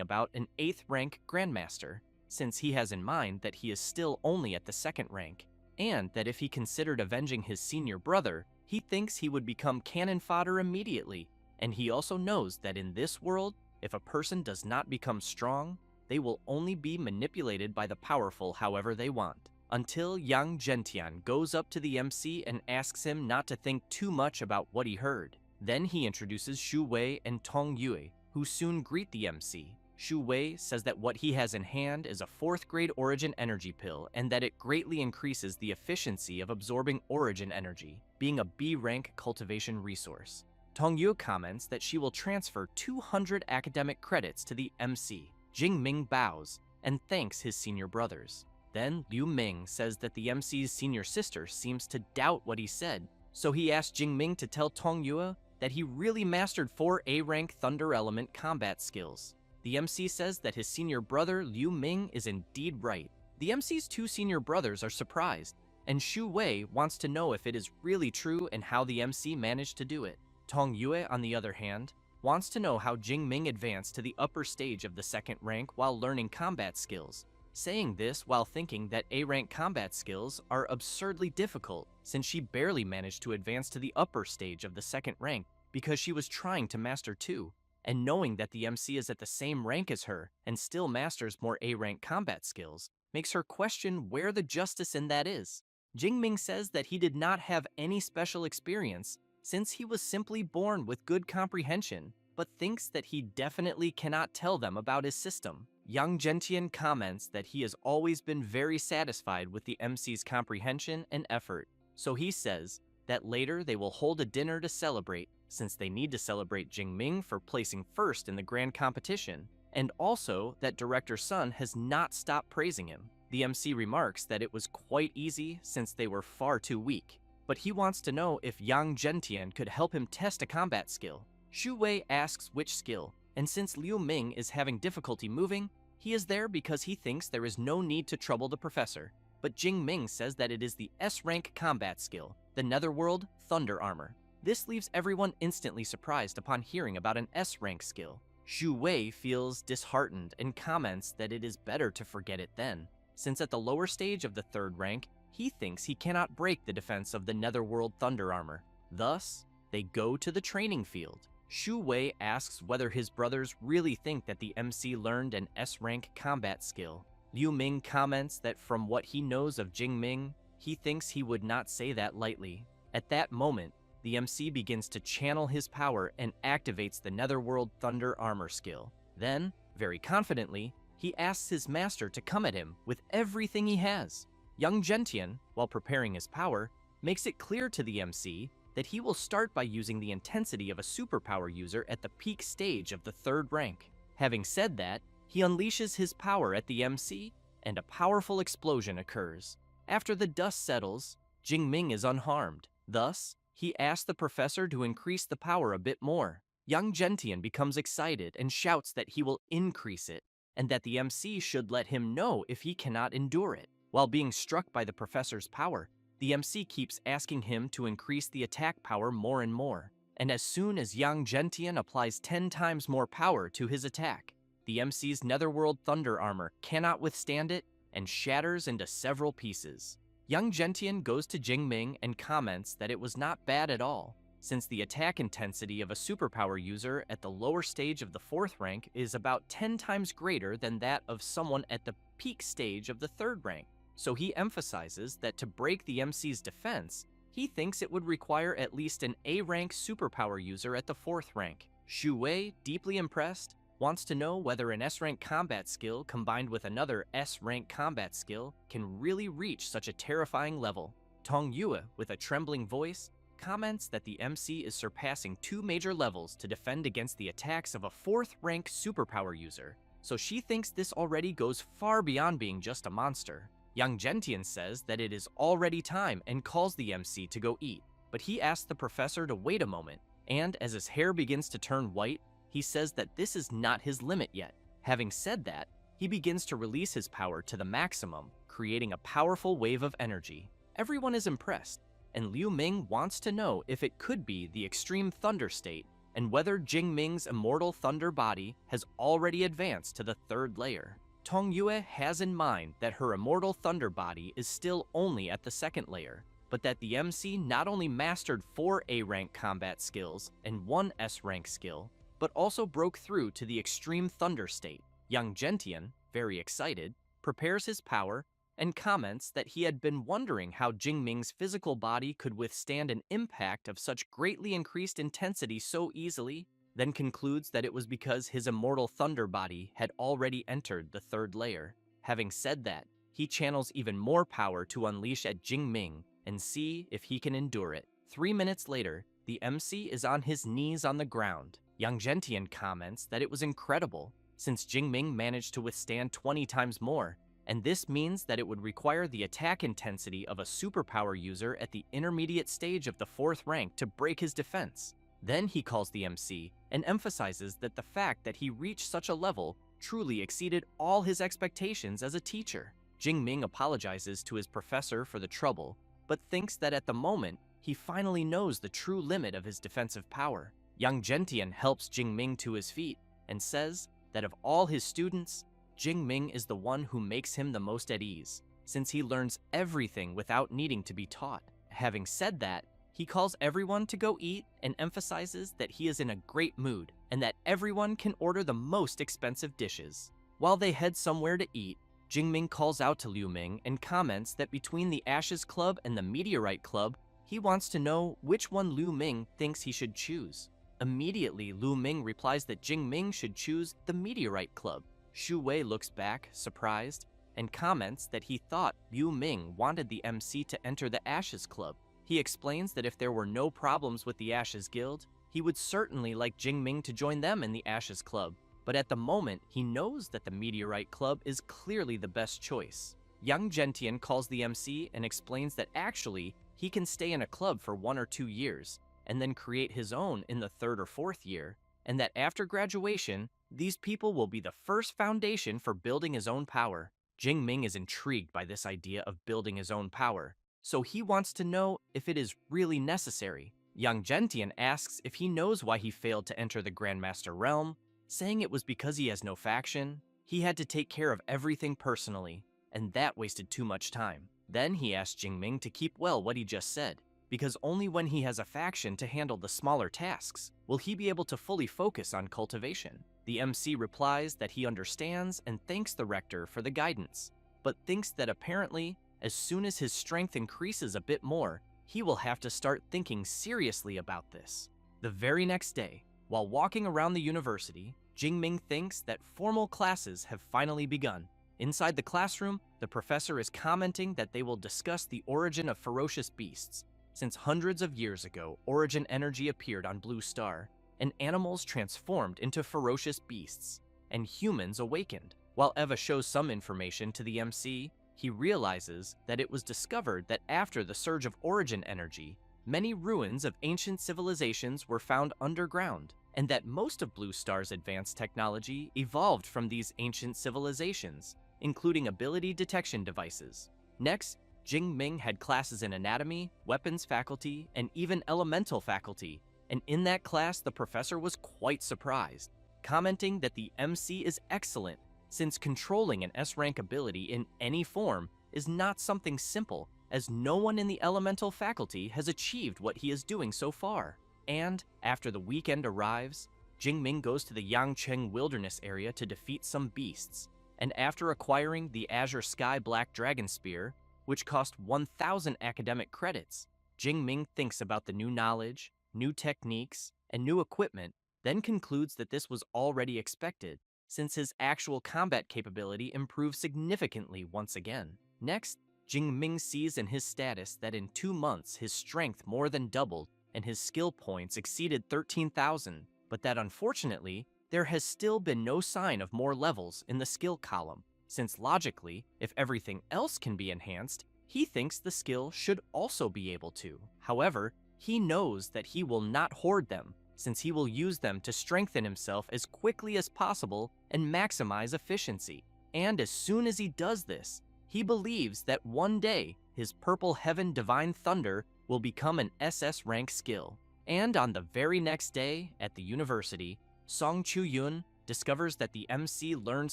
about an 8th rank Grandmaster, since he has in mind that he is still only at the 2nd rank, and that if he considered avenging his senior brother, he thinks he would become cannon fodder immediately, and he also knows that in this world, if a person does not become strong, they will only be manipulated by the powerful however they want. Until Yang Zhentian goes up to the MC and asks him not to think too much about what he heard. Then he introduces Shu Wei and Tong Yue, who soon greet the MC. Shu Wei says that what he has in hand is a 4th grade origin energy pill and that it greatly increases the efficiency of absorbing origin energy, being a B rank cultivation resource. Tong Yue comments that she will transfer 200 academic credits to the MC. Jing Ming bows and thanks his senior brothers. Then Liu Ming says that the MC's senior sister seems to doubt what he said, so he asks Jing Ming to tell Tong Yue that he really mastered 4 A-rank Thunder Element combat skills. The MC says that his senior brother Liu Ming is indeed right. The MC's 2 senior brothers are surprised, and Shu Wei wants to know if it is really true and how the MC managed to do it. Tong Yue, on the other hand, wants to know how Jing Ming advanced to the upper stage of the 2nd rank while learning combat skills, saying this while thinking that A-rank combat skills are absurdly difficult since she barely managed to advance to the upper stage of the 2nd rank because she was trying to master 2. And knowing that the MC is at the same rank as her and still masters more A-rank combat skills makes her question where the justice in that is. Jing Ming says that he did not have any special experience since he was simply born with good comprehension, but thinks that he definitely cannot tell them about his system. Yang Zhentian comments that he has always been very satisfied with the MC's comprehension and effort, so he says that later they will hold a dinner to celebrate, since they need to celebrate Jing Ming for placing 1st in the grand competition, and also that Director Sun has not stopped praising him. The MC remarks that it was quite easy since they were far too weak, but he wants to know if Yang Zhentian could help him test a combat skill. Shu Wei asks which skill, and since Liu Ming is having difficulty moving, he is there because he thinks there is no need to trouble the professor. But Jing Ming says that it is the S-rank combat skill, the Netherworld Thunder Armor. This leaves everyone instantly surprised upon hearing about an S-rank skill. Shu Wei feels disheartened and comments that it is better to forget it then, since at the lower stage of the 3rd rank, he thinks he cannot break the defense of the Netherworld Thunder Armor. Thus, they go to the training field. Shu Wei asks whether his brothers really think that the MC learned an S-rank combat skill. Liu Ming comments that from what he knows of Jing Ming, he thinks he would not say that lightly. At that moment, the MC begins to channel his power and activates the Netherworld Thunder Armor skill. Then, very confidently, he asks his master to come at him with everything he has. Yang Zhentian, while preparing his power, makes it clear to the MC that he will start by using the intensity of a superpower user at the peak stage of the 3rd rank. Having said that, he unleashes his power at the MC, and a powerful explosion occurs. After the dust settles, Jing Ming is unharmed. Thus, he asks the professor to increase the power a bit more. Yang Zhentian becomes excited and shouts that he will increase it, and that the MC should let him know if he cannot endure it. While being struck by the professor's power, the MC keeps asking him to increase the attack power more and more, and as soon as Yang Zhentian applies 10 times more power to his attack, the MC's Netherworld Thunder Armor cannot withstand it and shatters into several pieces. Yang Zhentian goes to Jing Ming and comments that it was not bad at all, since the attack intensity of a superpower user at the lower stage of the 4th rank is about 10 times greater than that of someone at the peak stage of the 3rd rank. So he emphasizes that to break the MC's defense, he thinks it would require at least an A-rank superpower user at the 4th rank. Shu Wei, deeply impressed, wants to know whether an S-rank combat skill combined with another S-rank combat skill can really reach such a terrifying level. Tong Yue, with a trembling voice, comments that the MC is surpassing 2 major levels to defend against the attacks of a 4th rank superpower user, so she thinks this already goes far beyond being just a monster. Yang Zhentian says that it is already time and calls the MC to go eat, but he asks the professor to wait a moment, and as his hair begins to turn white, he says that this is not his limit yet. Having said that, he begins to release his power to the maximum, creating a powerful wave of energy. Everyone is impressed, and Liu Ming wants to know if it could be the extreme thunder state and whether Jing Ming's immortal thunder body has already advanced to the 3rd layer. Tong Yue has in mind that her immortal thunder body is still only at the 2nd layer, but that the MC not only mastered 4 A-rank combat skills and 1 S-rank skill, but also broke through to the extreme thunder state. Young Gentian, very excited, prepares his power and comments that he had been wondering how Jingming's physical body could withstand an impact of such greatly increased intensity so easily, then concludes that it was because his immortal thunder body had already entered the third layer. Having said that, he channels even more power to unleash at Jingming and see if he can endure it. 3 minutes later, the MC is on his knees on the ground. Young Gentian comments that it was incredible, since Jingming managed to withstand 20 times more, and this means that it would require the attack intensity of a superpower user at the intermediate stage of the 4th rank to break his defense. Then he calls the MC and emphasizes that the fact that he reached such a level truly exceeded all his expectations as a teacher. Jingming apologizes to his professor for the trouble, but thinks that at the moment, he finally knows the true limit of his defensive power. Young Gentian helps Jingming to his feet and says that of all his students, Jingming is the one who makes him the most at ease, since he learns everything without needing to be taught. Having said that, he calls everyone to go eat and emphasizes that he is in a great mood and that everyone can order the most expensive dishes. While they head somewhere to eat, Jingming calls out to Liu Ming and comments that between the Ashes Club and the Meteorite Club, he wants to know which one Liu Ming thinks he should choose. Immediately, Liu Ming replies that Jingming should choose the Meteorite Club. Shu Wei looks back, surprised, and comments that he thought Liu Ming wanted the MC to enter the Ashes Club. He explains that if there were no problems with the Ashes Guild, he would certainly like Jingming to join them in the Ashes Club, but at the moment, he knows that the Meteorite Club is clearly the best choice. Young Gentian calls the MC and explains that actually, he can stay in a club for 1 or 2 years, and then create his own in the 3rd or 4th year, and that after graduation, these people will be the first foundation for building his own power. Jingming is intrigued by this idea of building his own power, so he wants to know if it is really necessary. Young Gentian asks if he knows why he failed to enter the Grandmaster realm, saying it was because he has no faction. He had to take care of everything personally, and that wasted too much time. Then he asked Jingming to keep well what he just said, because only when he has a faction to handle the smaller tasks will he be able to fully focus on cultivation. The MC replies that he understands and thanks the rector for the guidance, but thinks that apparently, as soon as his strength increases a bit more, he will have to start thinking seriously about this. The very next day, while walking around the university, Jingming thinks that formal classes have finally begun. Inside the classroom, the professor is commenting that they will discuss the origin of ferocious beasts. Since hundreds of years ago, origin energy appeared on Blue Star, and animals transformed into ferocious beasts, and humans awakened. While Eva shows some information to the MC, he realizes that it was discovered that after the surge of origin energy, many ruins of ancient civilizations were found underground, and that most of Blue Star's advanced technology evolved from these ancient civilizations, including ability detection devices. Next, Jingming had classes in anatomy, weapons faculty, and even elemental faculty, and in that class the professor was quite surprised, commenting that the MC is excellent, since controlling an S-rank ability in any form is not something simple, as no one in the elemental faculty has achieved what he is doing so far. And after the weekend arrives, Jingming goes to the Yangcheng Wilderness area to defeat some beasts, and after acquiring the Azure Sky Black Dragon Spear, which cost 1,000 academic credits, Jingming thinks about the new knowledge, new techniques, and new equipment, then concludes that this was already expected, since his actual combat capability improved significantly once again. Next, Jingming sees in his status that in 2 months his strength more than doubled and his skill points exceeded 13,000, but that unfortunately, there has still been no sign of more levels in the skill column, since logically, if everything else can be enhanced, he thinks the skill should also be able to. However, he knows that he will not hoard them, since he will use them to strengthen himself as quickly as possible and maximize efficiency. And as soon as he does this, he believes that one day his Purple Heaven Divine Thunder will become an SS rank skill. And on the very next day at the university, Song Chu-yun discovers that the MC learned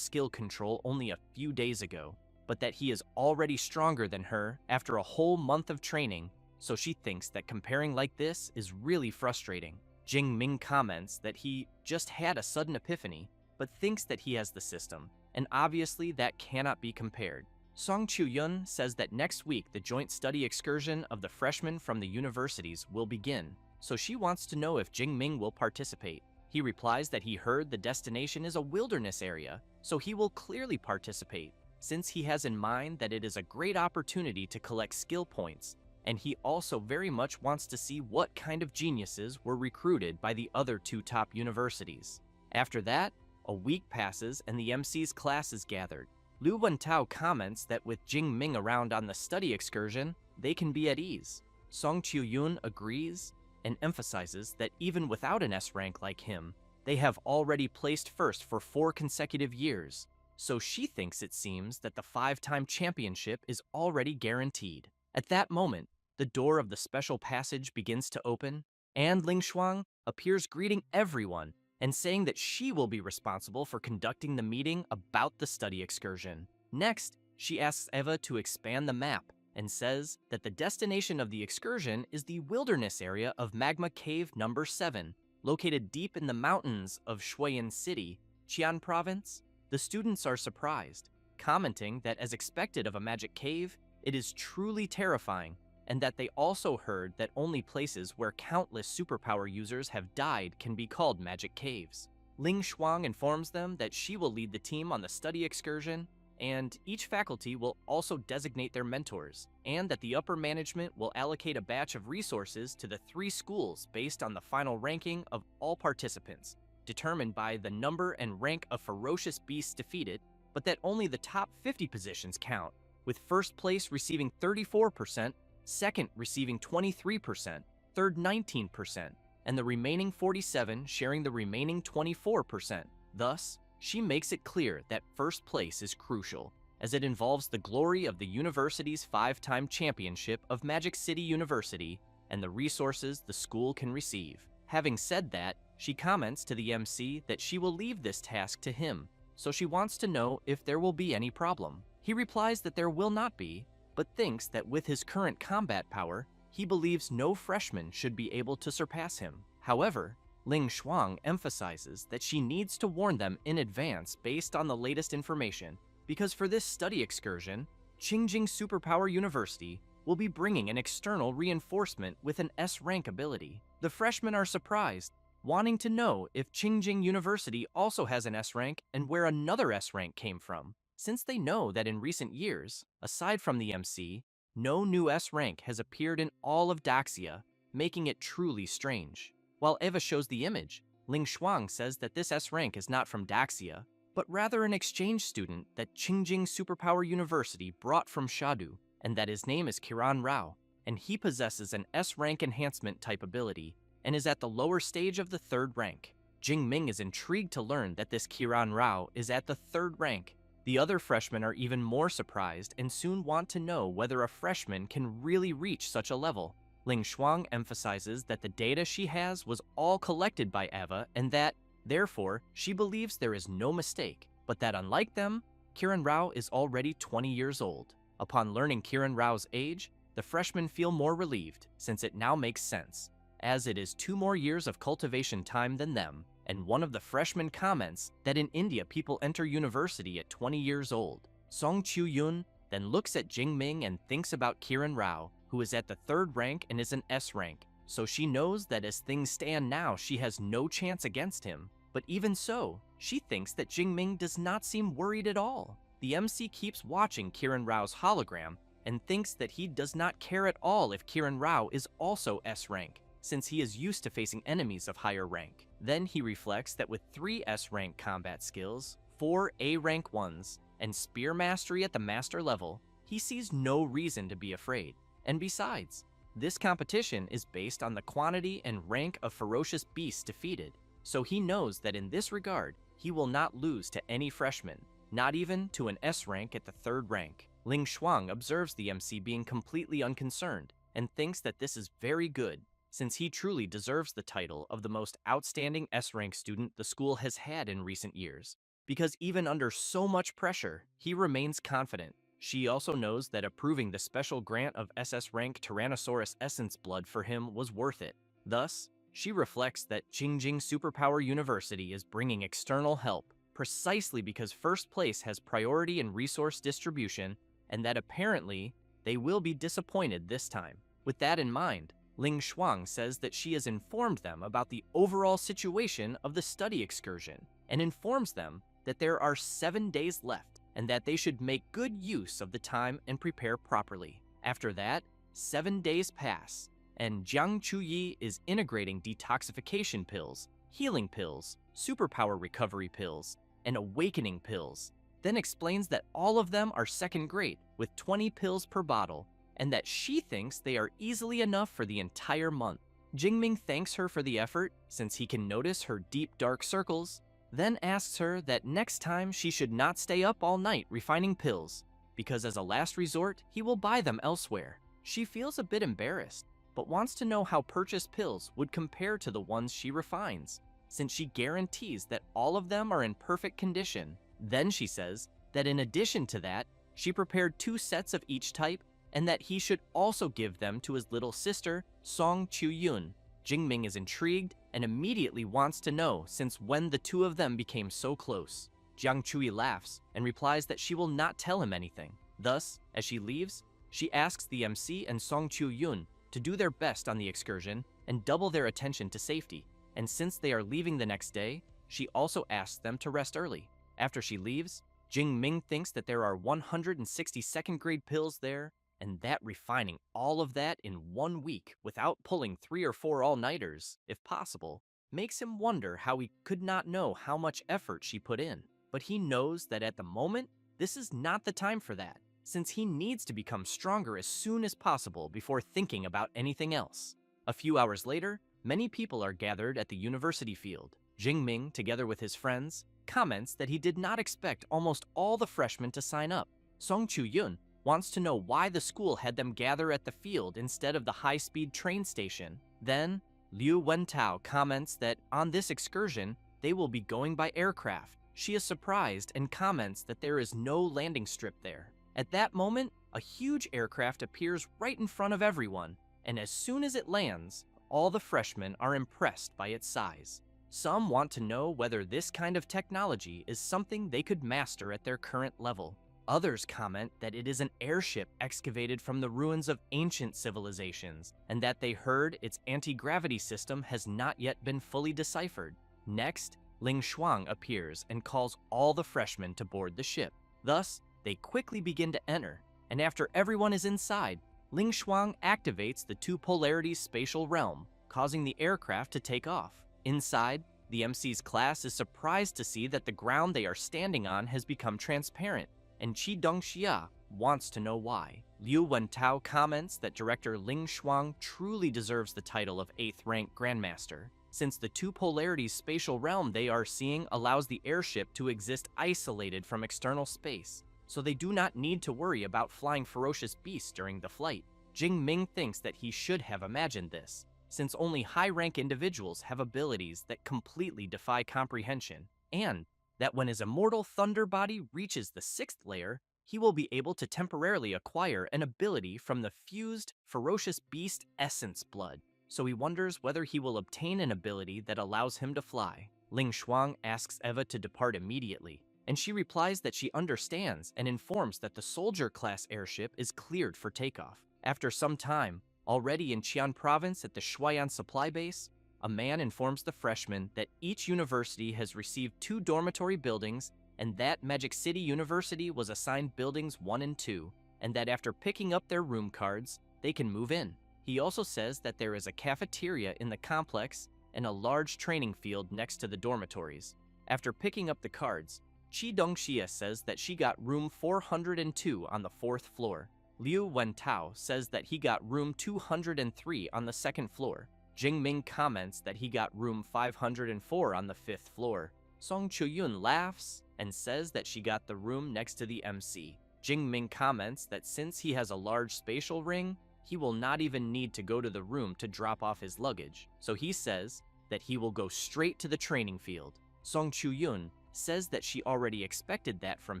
skill control only a few days ago, but that he is already stronger than her after a whole month of training, so she thinks that comparing like this is really frustrating. Jingming comments that he just had a sudden epiphany, but thinks that he has the system, and obviously that cannot be compared. Song Chu-yun says that next week the joint study excursion of the freshmen from the universities will begin, so she wants to know if Jingming will participate. He replies that he heard the destination is a wilderness area, so he will clearly participate, since he has in mind that it is a great opportunity to collect skill points, and he also very much wants to see what kind of geniuses were recruited by the other two top universities. After that, a week passes and the MC's class is gathered. Lu Wentao comments that with Jing Ming around on the study excursion, they can be at ease. Song Chiu-yun agrees and emphasizes that even without an S rank like him, they have already placed first for 4 consecutive years, so she thinks it seems that the 5-time championship is already guaranteed. At that moment, the door of the special passage begins to open, and Ling Shuang appears greeting everyone and saying that she will be responsible for conducting the meeting about the study excursion. Next, she asks Eva to expand the map and says that the destination of the excursion is the wilderness area of Magma Cave number 7, located deep in the mountains of Shuiyan City, Qian Province. The students are surprised, commenting that as expected of a magic cave, it is truly terrifying, and that they also heard that only places where countless superpower users have died can be called magic caves. Ling Shuang informs them that she will lead the team on the study excursion, and each faculty will also designate their mentors, and that the upper management will allocate a batch of resources to the 3 schools based on the final ranking of all participants, determined by the number and rank of ferocious beasts defeated, but that only the top 50 positions count, with first place receiving 34%, second receiving 23%, third 19%, and the remaining 47 sharing the remaining 24%. Thus, she makes it clear that first place is crucial, as it involves the glory of the university's 5-time championship of Magic City University and the resources the school can receive. Having said that, she comments to the MC that she will leave this task to him, so she wants to know if there will be any problem. He replies that there will not be, but thinks that with his current combat power, he believes no freshman should be able to surpass him. However, Ling Shuang emphasizes that she needs to warn them in advance based on the latest information, because for this study excursion, Qingjing Superpower University will be bringing an external reinforcement with an S-rank ability. The freshmen are surprised, wanting to know if Qingjing University also has an S-rank and where another S-rank came from, since they know that in recent years, aside from the MC, no new S-rank has appeared in all of Daxia, making it truly strange. While Eva shows the image, Ling Shuang says that this S-rank is not from Daxia, but rather an exchange student that Qingjing Superpower University brought from Shadu, and that his name is Kiran Rao, and he possesses an S-rank enhancement type ability, and is at the lower stage of the 3rd rank. Jing Ming is intrigued to learn that this Kiran Rao is at the 3rd rank. The other freshmen are even more surprised and soon want to know whether a freshman can really reach such a level. Ling Shuang emphasizes that the data she has was all collected by Eva and that, therefore, she believes there is no mistake, but that unlike them, Kiran Rao is already 20 years old. Upon learning Kiran Rao's age, the freshmen feel more relieved, since it now makes sense, as it is 2 more years of cultivation time than them, and one of the freshmen comments that in India people enter university at 20 years old. Song Chiu-yun then looks at Jing Ming and thinks about Kiran Rao, who is at the 3rd rank and is an S rank, so she knows that as things stand now she has no chance against him. But even so, she thinks that Jing Ming does not seem worried at all. The MC keeps watching Kiran Rao's hologram and thinks that he does not care at all if Kiran Rao is also S rank, since he is used to facing enemies of higher rank. Then he reflects that with 3 S-rank combat skills, 4 A-rank ones, and spear mastery at the master level, he sees no reason to be afraid. And besides, this competition is based on the quantity and rank of ferocious beasts defeated, so he knows that in this regard, he will not lose to any freshman, not even to an S-rank at the 3rd rank. Ling Shuang observes the MC being completely unconcerned, and thinks that this is very good, since he truly deserves the title of the most outstanding S-rank student the school has had in recent years, because even under so much pressure, he remains confident. She also knows that approving the special grant of SS rank Tyrannosaurus Essence Blood for him was worth it. Thus, she reflects that Qingjing Superpower University is bringing external help, precisely because first place has priority in resource distribution, and that apparently they will be disappointed this time. With that in mind, Ling Shuang says that she has informed them about the overall situation of the study excursion and informs them that there are 7 days left and that they should make good use of the time and prepare properly. After that, 7 days pass, and Jiang Chuyi is integrating detoxification pills, healing pills, superpower recovery pills, and awakening pills, then explains that all of them are second grade with 20 pills per bottle, and that she thinks they are easily enough for the entire month. Jingming thanks her for the effort, since he can notice her deep dark circles, then asks her that next time she should not stay up all night refining pills, because as a last resort, he will buy them elsewhere. She feels a bit embarrassed, but wants to know how purchased pills would compare to the ones she refines, since she guarantees that all of them are in perfect condition. Then she says that in addition to that, she prepared 2 sets of each type and that he should also give them to his little sister, Song Chu-yun. Jingming is intrigued and immediately wants to know since when the two of them became so close. Jiang Chui laughs and replies that she will not tell him anything. Thus, as she leaves, she asks the MC and Song Chu-yun to do their best on the excursion and double their attention to safety. And since they are leaving the next day, she also asks them to rest early. After she leaves, Jingming thinks that there are 160 second grade pills there, and that refining all of that in 1 week without pulling 3 or 4 all-nighters, if possible, makes him wonder how he could not know how much effort she put in. But he knows that at the moment, this is not the time for that, since he needs to become stronger as soon as possible before thinking about anything else. A few hours later, many people are gathered at the university field. Jingming, together with his friends, comments that he did not expect almost all the freshmen to sign up. Song Chu-yun wants to know why the school had them gather at the field instead of the high-speed train station. Then, Liu Wentao comments that on this excursion, they will be going by aircraft. She is surprised and comments that there is no landing strip there. At that moment, a huge aircraft appears right in front of everyone, and as soon as it lands, all the freshmen are impressed by its size. Some want to know whether this kind of technology is something they could master at their current level. Others comment that it is an airship excavated from the ruins of ancient civilizations, and that they heard its anti-gravity system has not yet been fully deciphered. Next, Ling Shuang appears and calls all the freshmen to board the ship. Thus, they quickly begin to enter, and after everyone is inside, Ling Shuang activates the 2 polarities spatial realm, causing the aircraft to take off. Inside, the MC's class is surprised to see that the ground they are standing on has become transparent, and Qi Dongxia wants to know why. Liu Wentao comments that director Ling Shuang truly deserves the title of 8th rank Grandmaster, since the 2 polarities spatial realm they are seeing allows the airship to exist isolated from external space, so they do not need to worry about flying ferocious beasts during the flight. Jingming thinks that he should have imagined this, since only high-rank individuals have abilities that completely defy comprehension, and that when his immortal thunder body reaches the 6th layer, he will be able to temporarily acquire an ability from the fused, ferocious beast essence blood, so he wonders whether he will obtain an ability that allows him to fly. Ling Shuang asks Eva to depart immediately, and she replies that she understands and informs that the soldier-class airship is cleared for takeoff. After some time, already in Qian province at the Shuayan supply base, a man informs the freshmen that each university has received 2 dormitory buildings and that Magic City University was assigned buildings 1 and 2, and that after picking up their room cards, they can move in. He also says that there is a cafeteria in the complex and a large training field next to the dormitories. After picking up the cards, Qi Dongxia says that she got room 402 on the 4th floor. Liu Wentao says that he got room 203 on the 2nd floor. Jingming comments that he got room 504 on the 5th floor. Song Chu-yun laughs and says that she got the room next to the MC. Jingming comments that since he has a large spatial ring, he will not even need to go to the room to drop off his luggage, so he says that he will go straight to the training field. Song Chu-yun says that she already expected that from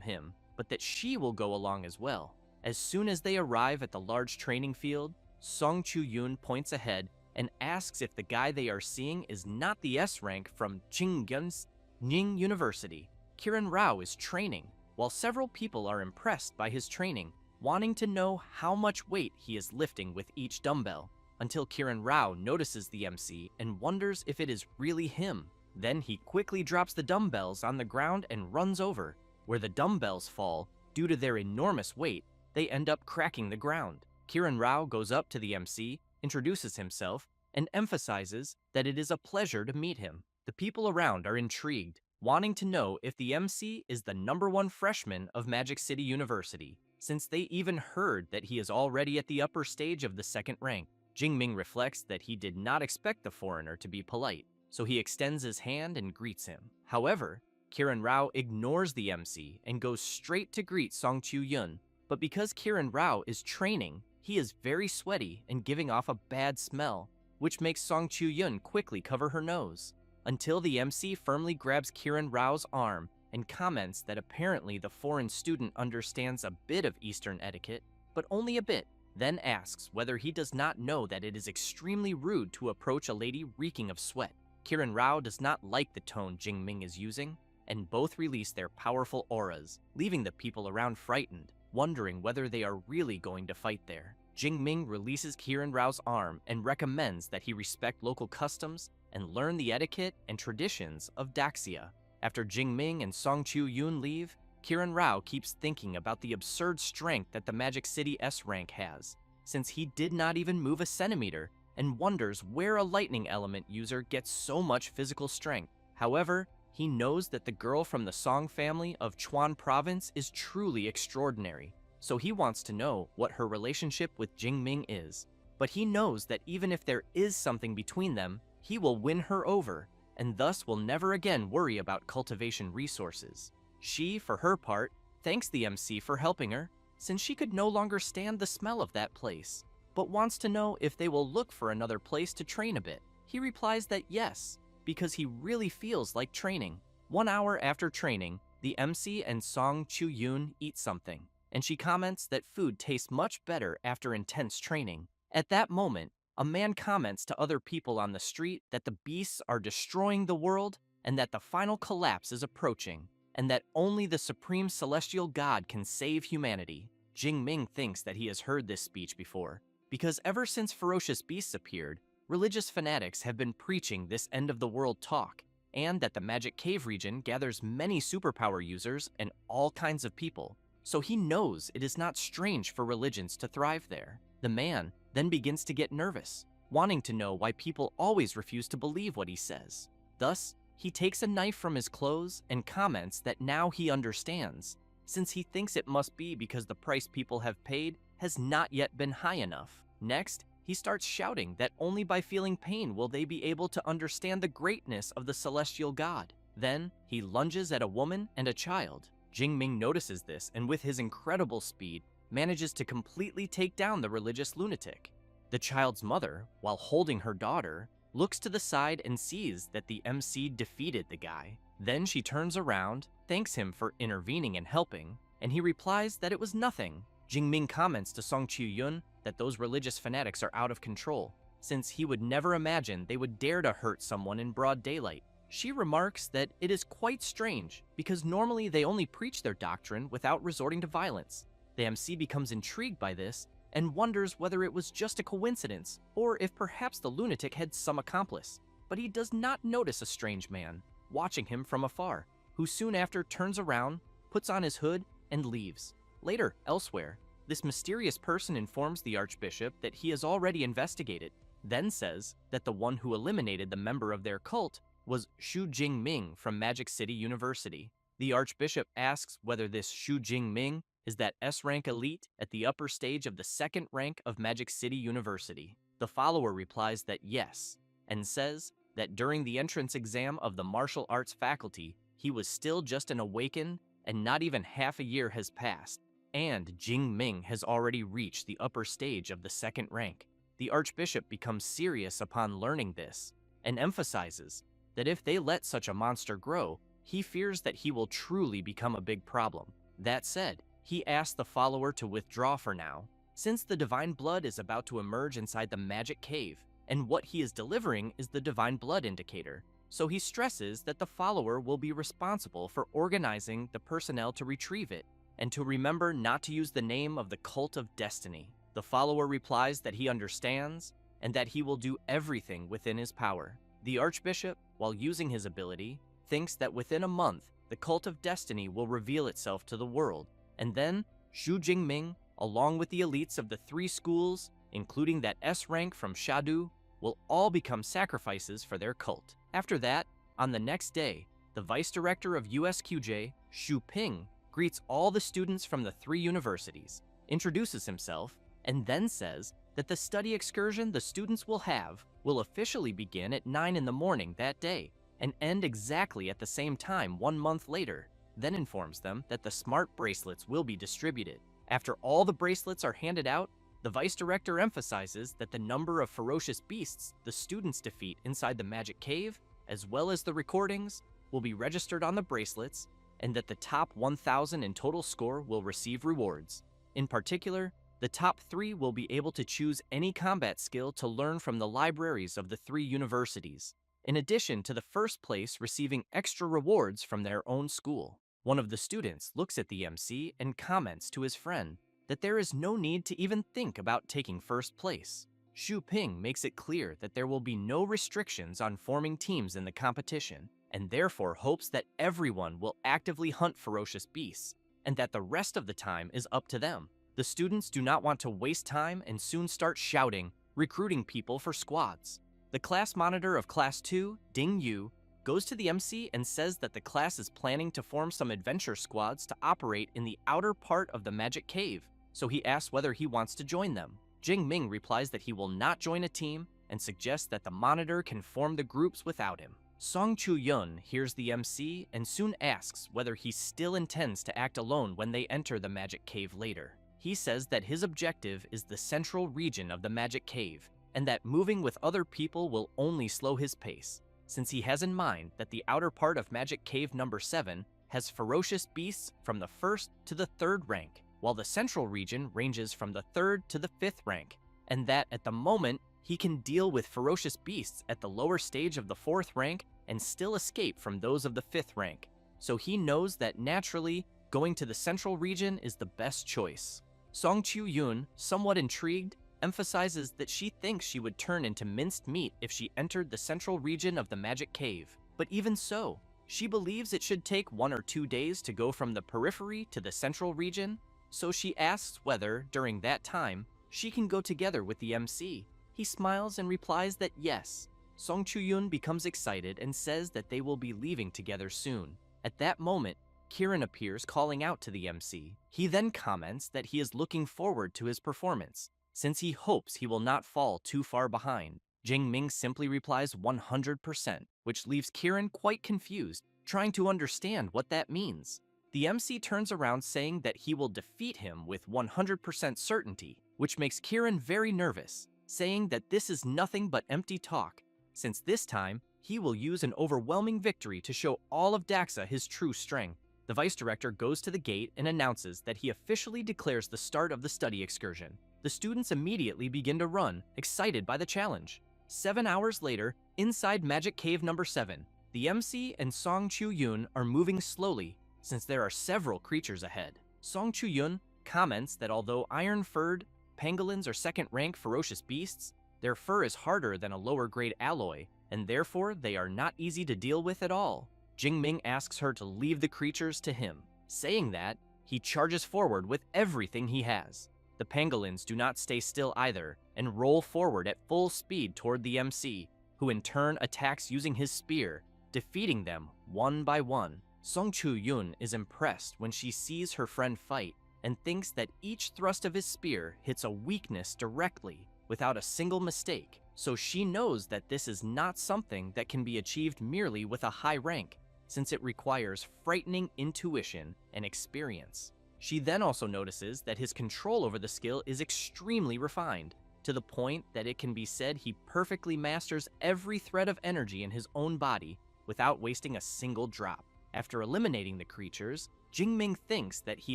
him, but that she will go along as well. As soon as they arrive at the large training field, Song Chu-yun points ahead and asks if the guy they are seeing is not the S rank from Qingyun's Ning University. Kiran Rao is training, while several people are impressed by his training, wanting to know how much weight he is lifting with each dumbbell, until Kiran Rao notices the MC and wonders if it is really him. Then he quickly drops the dumbbells on the ground and runs over. Where the dumbbells fall, due to their enormous weight, they end up cracking the ground. Kiran Rao goes up to the MC, introduces himself, and emphasizes that it is a pleasure to meet him. The people around are intrigued, wanting to know if the MC is the #1 freshman of Magic City University, since they even heard that he is already at the upper stage of the second rank. Jingming reflects that he did not expect the foreigner to be polite, so he extends his hand and greets him. However, Kiran Rao ignores the MC and goes straight to greet Song Chu-yun, but because Kiran Rao is training, he is very sweaty and giving off a bad smell, which makes Song Chu-yun quickly cover her nose, until the MC firmly grabs Kiran Rao's arm and comments that apparently the foreign student understands a bit of Eastern etiquette, but only a bit, then asks whether he does not know that it is extremely rude to approach a lady reeking of sweat. Kiran Rao does not like the tone Jingming is using, and both release their powerful auras, leaving the people around frightened, wondering whether they are really going to fight there. Jingming releases Kiran Rao's arm and recommends that he respect local customs and learn the etiquette and traditions of Daxia. After Jingming and Song Chu-yun leave, Kiran Rao keeps thinking about the absurd strength that the Magic City S rank has, since he did not even move a centimeter, and wonders where a lightning element user gets so much physical strength. However, he knows that the girl from the Song family of Chuan province is truly extraordinary, so he wants to know what her relationship with Jingming is. But he knows that even if there is something between them, he will win her over, and thus will never again worry about cultivation resources. She, for her part, thanks the MC for helping her, since she could no longer stand the smell of that place, but wants to know if they will look for another place to train a bit. He replies that yes, because he really feels like training. 1 hour after training, the MC and Song Chu-yun eat something, and she comments that food tastes much better after intense training. At that moment, a man comments to other people on the street that the beasts are destroying the world and that the final collapse is approaching, and that only the supreme celestial god can save humanity. Jingming thinks that he has heard this speech before, because ever since ferocious beasts appeared, religious fanatics have been preaching this end-of-the-world talk, and that the Magic Cave region gathers many superpower users and all kinds of people, so he knows it is not strange for religions to thrive there. The man then begins to get nervous, wanting to know why people always refuse to believe what he says. Thus, he takes a knife from his clothes and comments that now he understands, since he thinks it must be because the price people have paid has not yet been high enough. Next, he starts shouting that only by feeling pain will they be able to understand the greatness of the celestial god. Then, he lunges at a woman and a child. Jingming notices this and with his incredible speed, manages to completely take down the religious lunatic. The child's mother, while holding her daughter, looks to the side and sees that the MC defeated the guy. Then she turns around, thanks him for intervening and helping, and he replies that it was nothing. Jingming comments to Song Chu-yun that those religious fanatics are out of control, since he would never imagine they would dare to hurt someone in broad daylight. She remarks that it is quite strange, because normally they only preach their doctrine without resorting to violence. The MC becomes intrigued by this and wonders whether it was just a coincidence or if perhaps the lunatic had some accomplice, but he does not notice a strange man watching him from afar, who soon after turns around, puts on his hood, and leaves. Later, elsewhere, this mysterious person informs the Archbishop that he has already investigated, then says that the one who eliminated the member of their cult was Xu Jingming from Magic City University. The Archbishop asks whether this Xu Jingming is that S-rank elite at the upper stage of the second rank of Magic City University. The follower replies that yes, and says that during the entrance exam of the martial arts faculty, he was still just an awakened and not even half a year has passed, and Jingming has already reached the upper stage of the second rank. The Archbishop becomes serious upon learning this, and emphasizes that if they let such a monster grow, he fears that he will truly become a big problem. That said, he asks the follower to withdraw for now, since the divine blood is about to emerge inside the magic cave, and what he is delivering is the divine blood indicator, so he stresses that the follower will be responsible for organizing the personnel to retrieve it, and to remember not to use the name of the cult of destiny. The follower replies that he understands, and that he will do everything within his power. The Archbishop, while using his ability, thinks that within a month, the cult of destiny will reveal itself to the world, and then Xu Jingming, along with the elites of the 3 schools, including that S rank from Shadu, will all become sacrifices for their cult. After that, on the next day, the vice director of USQJ, Xu Ping, greets all the students from the 3 universities, introduces himself, and then says that the study excursion the students will have will officially begin at 9 in the morning that day and end exactly at the same time 1 month later, then informs them that the smart bracelets will be distributed. After all the bracelets are handed out, the vice director emphasizes that the number of ferocious beasts the students defeat inside the magic cave, as well as the recordings, will be registered on the bracelets, and that the top 1,000 in total score will receive rewards. In particular, the top 3 will be able to choose any combat skill to learn from the libraries of the 3 universities, in addition to the first place receiving extra rewards from their own school. One of the students looks at the MC and comments to his friend that there is no need to even think about taking first place. Xu Ping makes it clear that there will be no restrictions on forming teams in the competition, and therefore hopes that everyone will actively hunt ferocious beasts, and that the rest of the time is up to them. The students do not want to waste time and soon start shouting, recruiting people for squads. The class monitor of Class 2, Ding Yu, goes to the MC and says that the class is planning to form some adventure squads to operate in the outer part of the magic cave, so he asks whether he wants to join them. Jing Ming replies that he will not join a team and suggests that the monitor can form the groups without him. Song Chu-yun hears the MC and soon asks whether he still intends to act alone when they enter the magic cave later. He says that his objective is the central region of the magic cave, and that moving with other people will only slow his pace, since he has in mind that the outer part of Magic Cave number 7 has ferocious beasts from the 1st to the 3rd rank, while the central region ranges from the 3rd to the 5th rank, and that at the moment he can deal with ferocious beasts at the lower stage of the 4th rank and still escape from those of the 5th rank. So he knows that naturally, going to the central region is the best choice. Song Chu-yun, somewhat intrigued, emphasizes that she thinks she would turn into minced meat if she entered the central region of the magic cave. But even so, she believes it should take 1 or 2 days to go from the periphery to the central region, so she asks whether, during that time, she can go together with the MC. He smiles and replies that yes. Song Chu-yun becomes excited and says that they will be leaving together soon. At that moment, Kiran appears calling out to the MC. He then comments that he is looking forward to his performance, since he hopes he will not fall too far behind. Jing Ming simply replies 100%, which leaves Kiran quite confused, trying to understand what that means. The MC turns around saying that he will defeat him with 100% certainty, which makes Kiran very nervous, saying that this is nothing but empty talk, since this time he will use an overwhelming victory to show all of Daxa his true strength. The vice director goes to the gate and announces that he officially declares the start of the study excursion. The students immediately begin to run, excited by the challenge. 7 hours later, inside Magic Cave number 7, the MC and Song Chu-yun are moving slowly since there are several creatures ahead. Song Chu-yun comments that although iron-furred, pangolins are second-rank ferocious beasts, their fur is harder than a lower-grade alloy, and therefore they are not easy to deal with at all. Jing Ming asks her to leave the creatures to him. Saying that, he charges forward with everything he has. The pangolins do not stay still either, and roll forward at full speed toward the MC, who in turn attacks using his spear, defeating them one by one. Song Chu-yun is impressed when she sees her friend fight, and thinks that each thrust of his spear hits a weakness directly, without a single mistake, so she knows that this is not something that can be achieved merely with a high rank, since it requires frightening intuition and experience. She then also notices that his control over the skill is extremely refined, to the point that it can be said he perfectly masters every thread of energy in his own body without wasting a single drop. After eliminating the creatures, Jing Ming thinks that he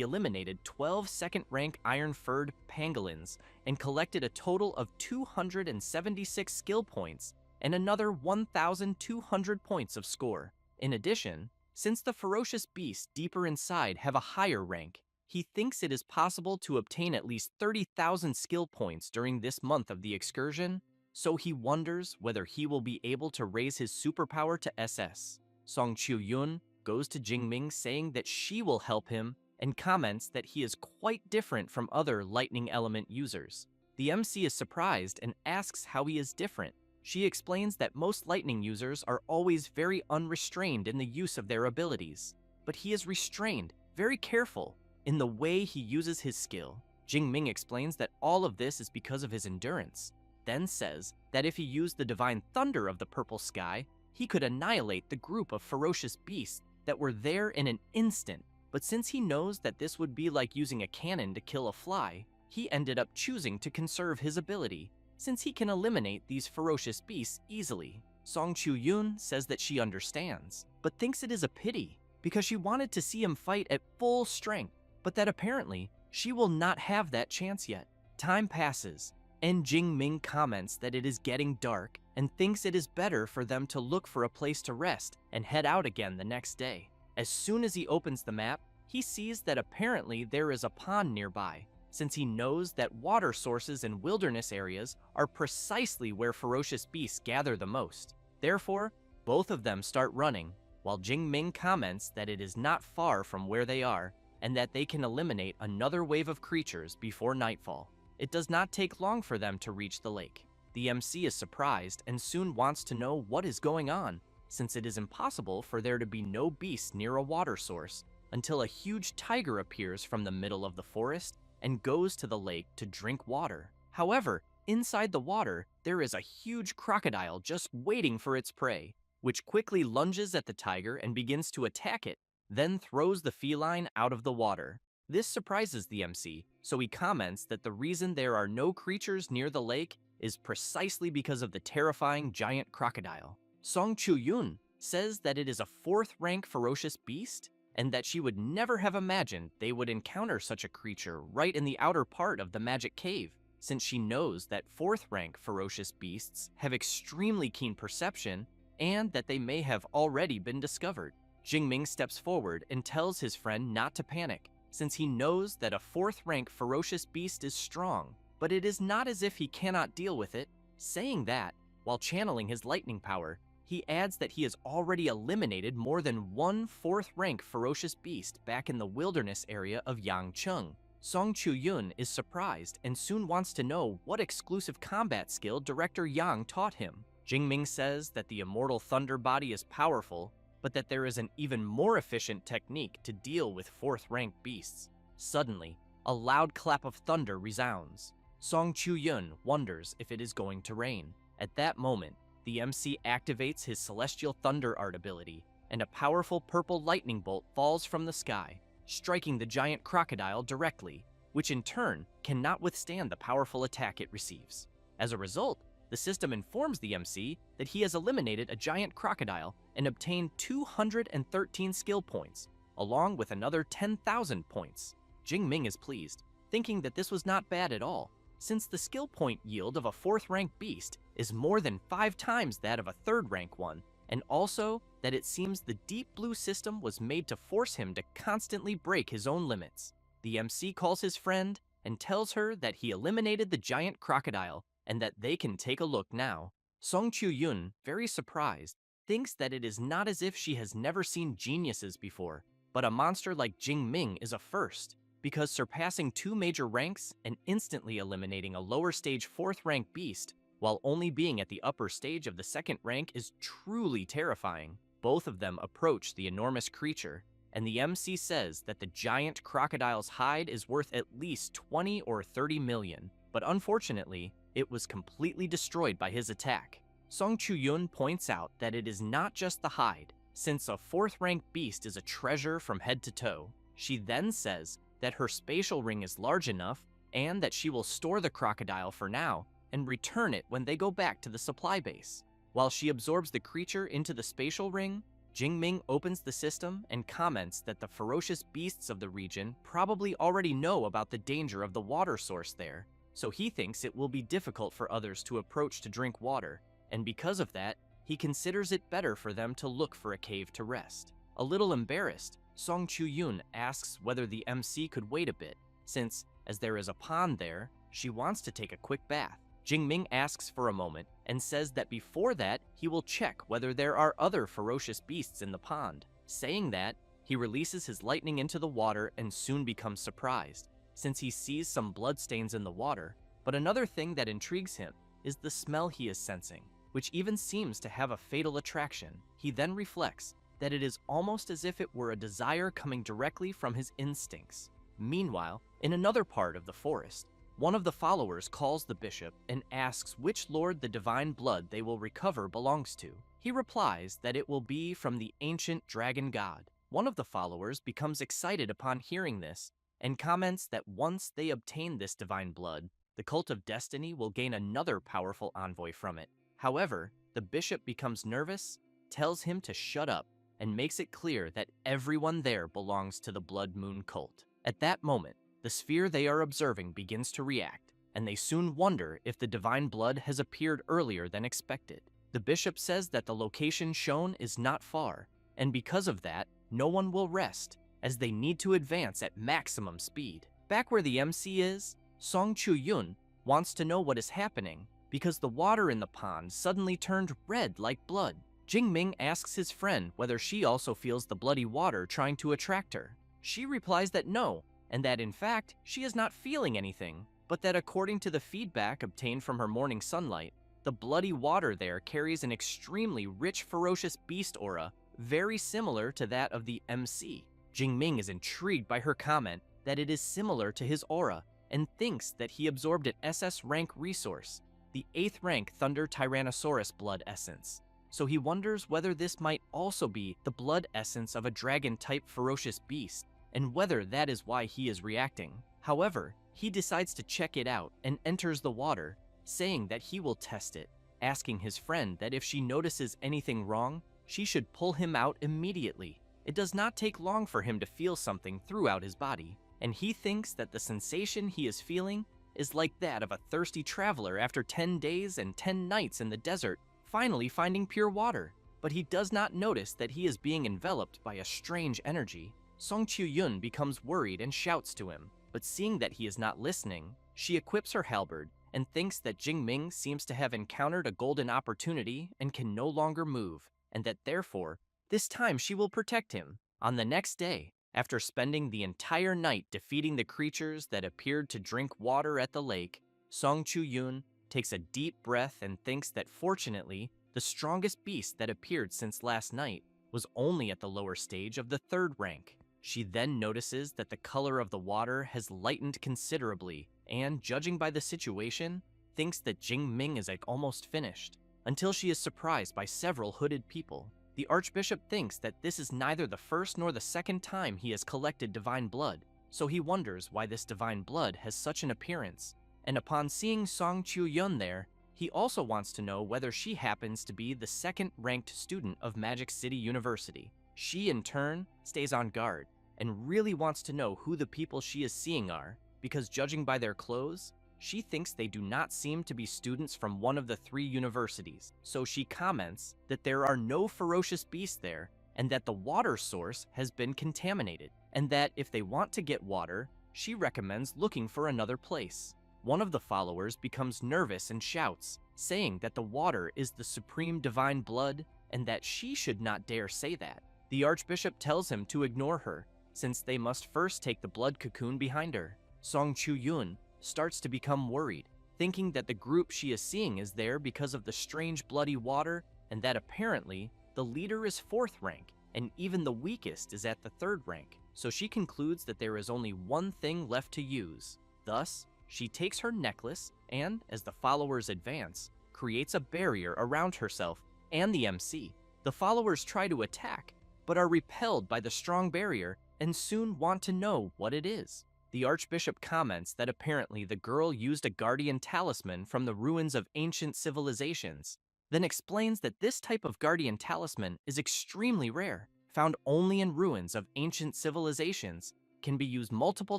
eliminated 12 second-rank iron-furred pangolins and collected a total of 276 skill points and another 1,200 points of score. In addition, since the ferocious beasts deeper inside have a higher rank, he thinks it is possible to obtain at least 30,000 skill points during this month of the excursion, so he wonders whether he will be able to raise his superpower to SS. Song Chu-yun goes to Jingming saying that she will help him and comments that he is quite different from other lightning element users. The MC is surprised and asks how he is different. She explains that most lightning users are always very unrestrained in the use of their abilities, but he is restrained, very careful, in the way he uses his skill. Jingming explains that all of this is because of his endurance, then says that if he used the divine thunder of the purple sky, he could annihilate the group of ferocious beasts that were there in an instant. But since he knows that this would be like using a cannon to kill a fly, he ended up choosing to conserve his ability, since he can eliminate these ferocious beasts easily. Song Chu-yun says that she understands, but thinks it is a pity, because she wanted to see him fight at full strength, but that apparently she will not have that chance yet. Time passes, and Jingming comments that it is getting dark and thinks it is better for them to look for a place to rest and head out again the next day. As soon as he opens the map, he sees that apparently there is a pond nearby, since he knows that water sources in wilderness areas are precisely where ferocious beasts gather the most. Therefore, both of them start running, while Jingming comments that it is not far from where they are and that they can eliminate another wave of creatures before nightfall. It does not take long for them to reach the lake. The MC is surprised and soon wants to know what is going on, since it is impossible for there to be no beasts near a water source until a huge tiger appears from the middle of the forest and goes to the lake to drink water. However, inside the water, there is a huge crocodile just waiting for its prey, which quickly lunges at the tiger and begins to attack it, then throws the feline out of the water. This surprises the MC, so he comments that the reason there are no creatures near the lake is precisely because of the terrifying giant crocodile. Song Chu-yun says that it is a 4th rank ferocious beast, and that she would never have imagined they would encounter such a creature right in the outer part of the magic cave, since she knows that 4th rank ferocious beasts have extremely keen perception and that they may have already been discovered. Jingming steps forward and tells his friend not to panic, since he knows that a 4th rank ferocious beast is strong, but it is not as if he cannot deal with it. Saying that, while channeling his lightning power, he adds that he has already eliminated more than one 4th rank ferocious beast back in the wilderness area of Yangcheng. Song Chu-yun is surprised and soon wants to know what exclusive combat skill Director Yang taught him. Jingming says that the immortal thunder body is powerful, but that there is an even more efficient technique to deal with 4th rank beasts. Suddenly, a loud clap of thunder resounds. Song Chu-yun wonders if it is going to rain. At that moment, the MC activates his Celestial Thunder Art ability, and a powerful purple lightning bolt falls from the sky, striking the giant crocodile directly, which in turn cannot withstand the powerful attack it receives. As a result, the system informs the MC that he has eliminated a giant crocodile and obtained 213 skill points, along with another 10,000 points. Jingming is pleased, thinking that this was not bad at all, since the skill point yield of a 4th rank beast is more than 5 times that of a 3rd rank one, and also that it seems the deep blue system was made to force him to constantly break his own limits. The MC calls his friend and tells her that he eliminated the giant crocodile and that they can take a look now. Song Chu-yun, very surprised, thinks that it is not as if she has never seen geniuses before, but a monster like Jingming is a first, because surpassing 2 major ranks and instantly eliminating a lower stage 4th rank beast while only being at the upper stage of the 2nd rank is truly terrifying. Both of them approach the enormous creature, and the MC says that the giant crocodile's hide is worth at least 20 or 30 million, but unfortunately, it was completely destroyed by his attack. Song Chu-yun points out that it is not just the hide, since a 4th rank beast is a treasure from head to toe. She then says that her spatial ring is large enough and that she will store the crocodile for now and return it when they go back to the supply base. While she absorbs the creature into the spatial ring, Jingming opens the system and comments that the ferocious beasts of the region probably already know about the danger of the water source there, so he thinks it will be difficult for others to approach to drink water, and because of that, he considers it better for them to look for a cave to rest. A little embarrassed, Song Chu-yoon asks whether the MC could wait a bit, since, as there is a pond there, she wants to take a quick bath. Jingming asks for a moment and says that before that, he will check whether there are other ferocious beasts in the pond. Saying that, he releases his lightning into the water and soon becomes surprised, since he sees some bloodstains in the water. But another thing that intrigues him is the smell he is sensing, which even seems to have a fatal attraction. He then reflects that it is almost as if it were a desire coming directly from his instincts. Meanwhile, in another part of the forest, one of the followers calls the bishop and asks which lord the divine blood they will recover belongs to. He replies that it will be from the ancient dragon god. One of the followers becomes excited upon hearing this and comments that once they obtain this divine blood, the cult of destiny will gain another powerful envoy from it. However, the bishop becomes nervous, tells him to shut up, and makes it clear that everyone there belongs to the Blood Moon cult. At that moment, the sphere they are observing begins to react, and they soon wonder if the divine blood has appeared earlier than expected. The bishop says that the location shown is not far, and because of that, no one will rest, as they need to advance at maximum speed. Back where the MC is, Song Chu-yoon wants to know what is happening because the water in the pond suddenly turned red like blood. Jingming asks his friend whether she also feels the bloody water trying to attract her. She replies that no, and that in fact, she is not feeling anything, but that according to the feedback obtained from her morning sunlight, the bloody water there carries an extremely rich, ferocious beast aura, very similar to that of the MC. Jingming is intrigued by her comment that it is similar to his aura, and thinks that he absorbed an SS rank resource, the 8th rank Thunder Tyrannosaurus blood essence. So he wonders whether this might also be the blood essence of a dragon-type ferocious beast, and whether that is why he is reacting. However, he decides to check it out and enters the water, saying that he will test it, asking his friend that if she notices anything wrong, she should pull him out immediately. It does not take long for him to feel something throughout his body, and he thinks that the sensation he is feeling is like that of a thirsty traveler after 10 days and 10 nights in the desert, finally finding pure water. But he does not notice that he is being enveloped by a strange energy. Song Chu-yoon becomes worried and shouts to him, but seeing that he is not listening, she equips her halberd and thinks that Jingming seems to have encountered a golden opportunity and can no longer move, and that therefore, this time she will protect him. On the next day, after spending the entire night defeating the creatures that appeared to drink water at the lake, Song Chu-yoon takes a deep breath and thinks that fortunately, the strongest beast that appeared since last night was only at the lower stage of the 3rd rank. She then notices that the color of the water has lightened considerably and, judging by the situation, thinks that Jingming is like almost finished, until she is surprised by several hooded people. The Archbishop thinks that this is neither the first nor the second time he has collected divine blood, so he wonders why this divine blood has such an appearance. And upon seeing Song Chu-yoon there, he also wants to know whether she happens to be the 2nd-ranked student of Magic City University. She, in turn, stays on guard and really wants to know who the people she is seeing are, because judging by their clothes, she thinks they do not seem to be students from one of the 3 universities. So she comments that there are no ferocious beasts there and that the water source has been contaminated, and that if they want to get water, she recommends looking for another place. One of the followers becomes nervous and shouts, saying that the water is the supreme divine blood and that she should not dare say that. The Archbishop tells him to ignore her, since they must first take the blood cocoon behind her. Song Chu-yoon starts to become worried, thinking that the group she is seeing is there because of the strange bloody water and that apparently the leader is 4th rank and even the weakest is at the 3rd rank. So she concludes that there is only one thing left to use. Thus, she takes her necklace and, as the followers advance, creates a barrier around herself and the MC. The followers try to attack, but are repelled by the strong barrier and soon want to know what it is. The Archbishop comments that apparently the girl used a guardian talisman from the ruins of ancient civilizations, then explains that this type of guardian talisman is extremely rare, found only in ruins of ancient civilizations, can be used multiple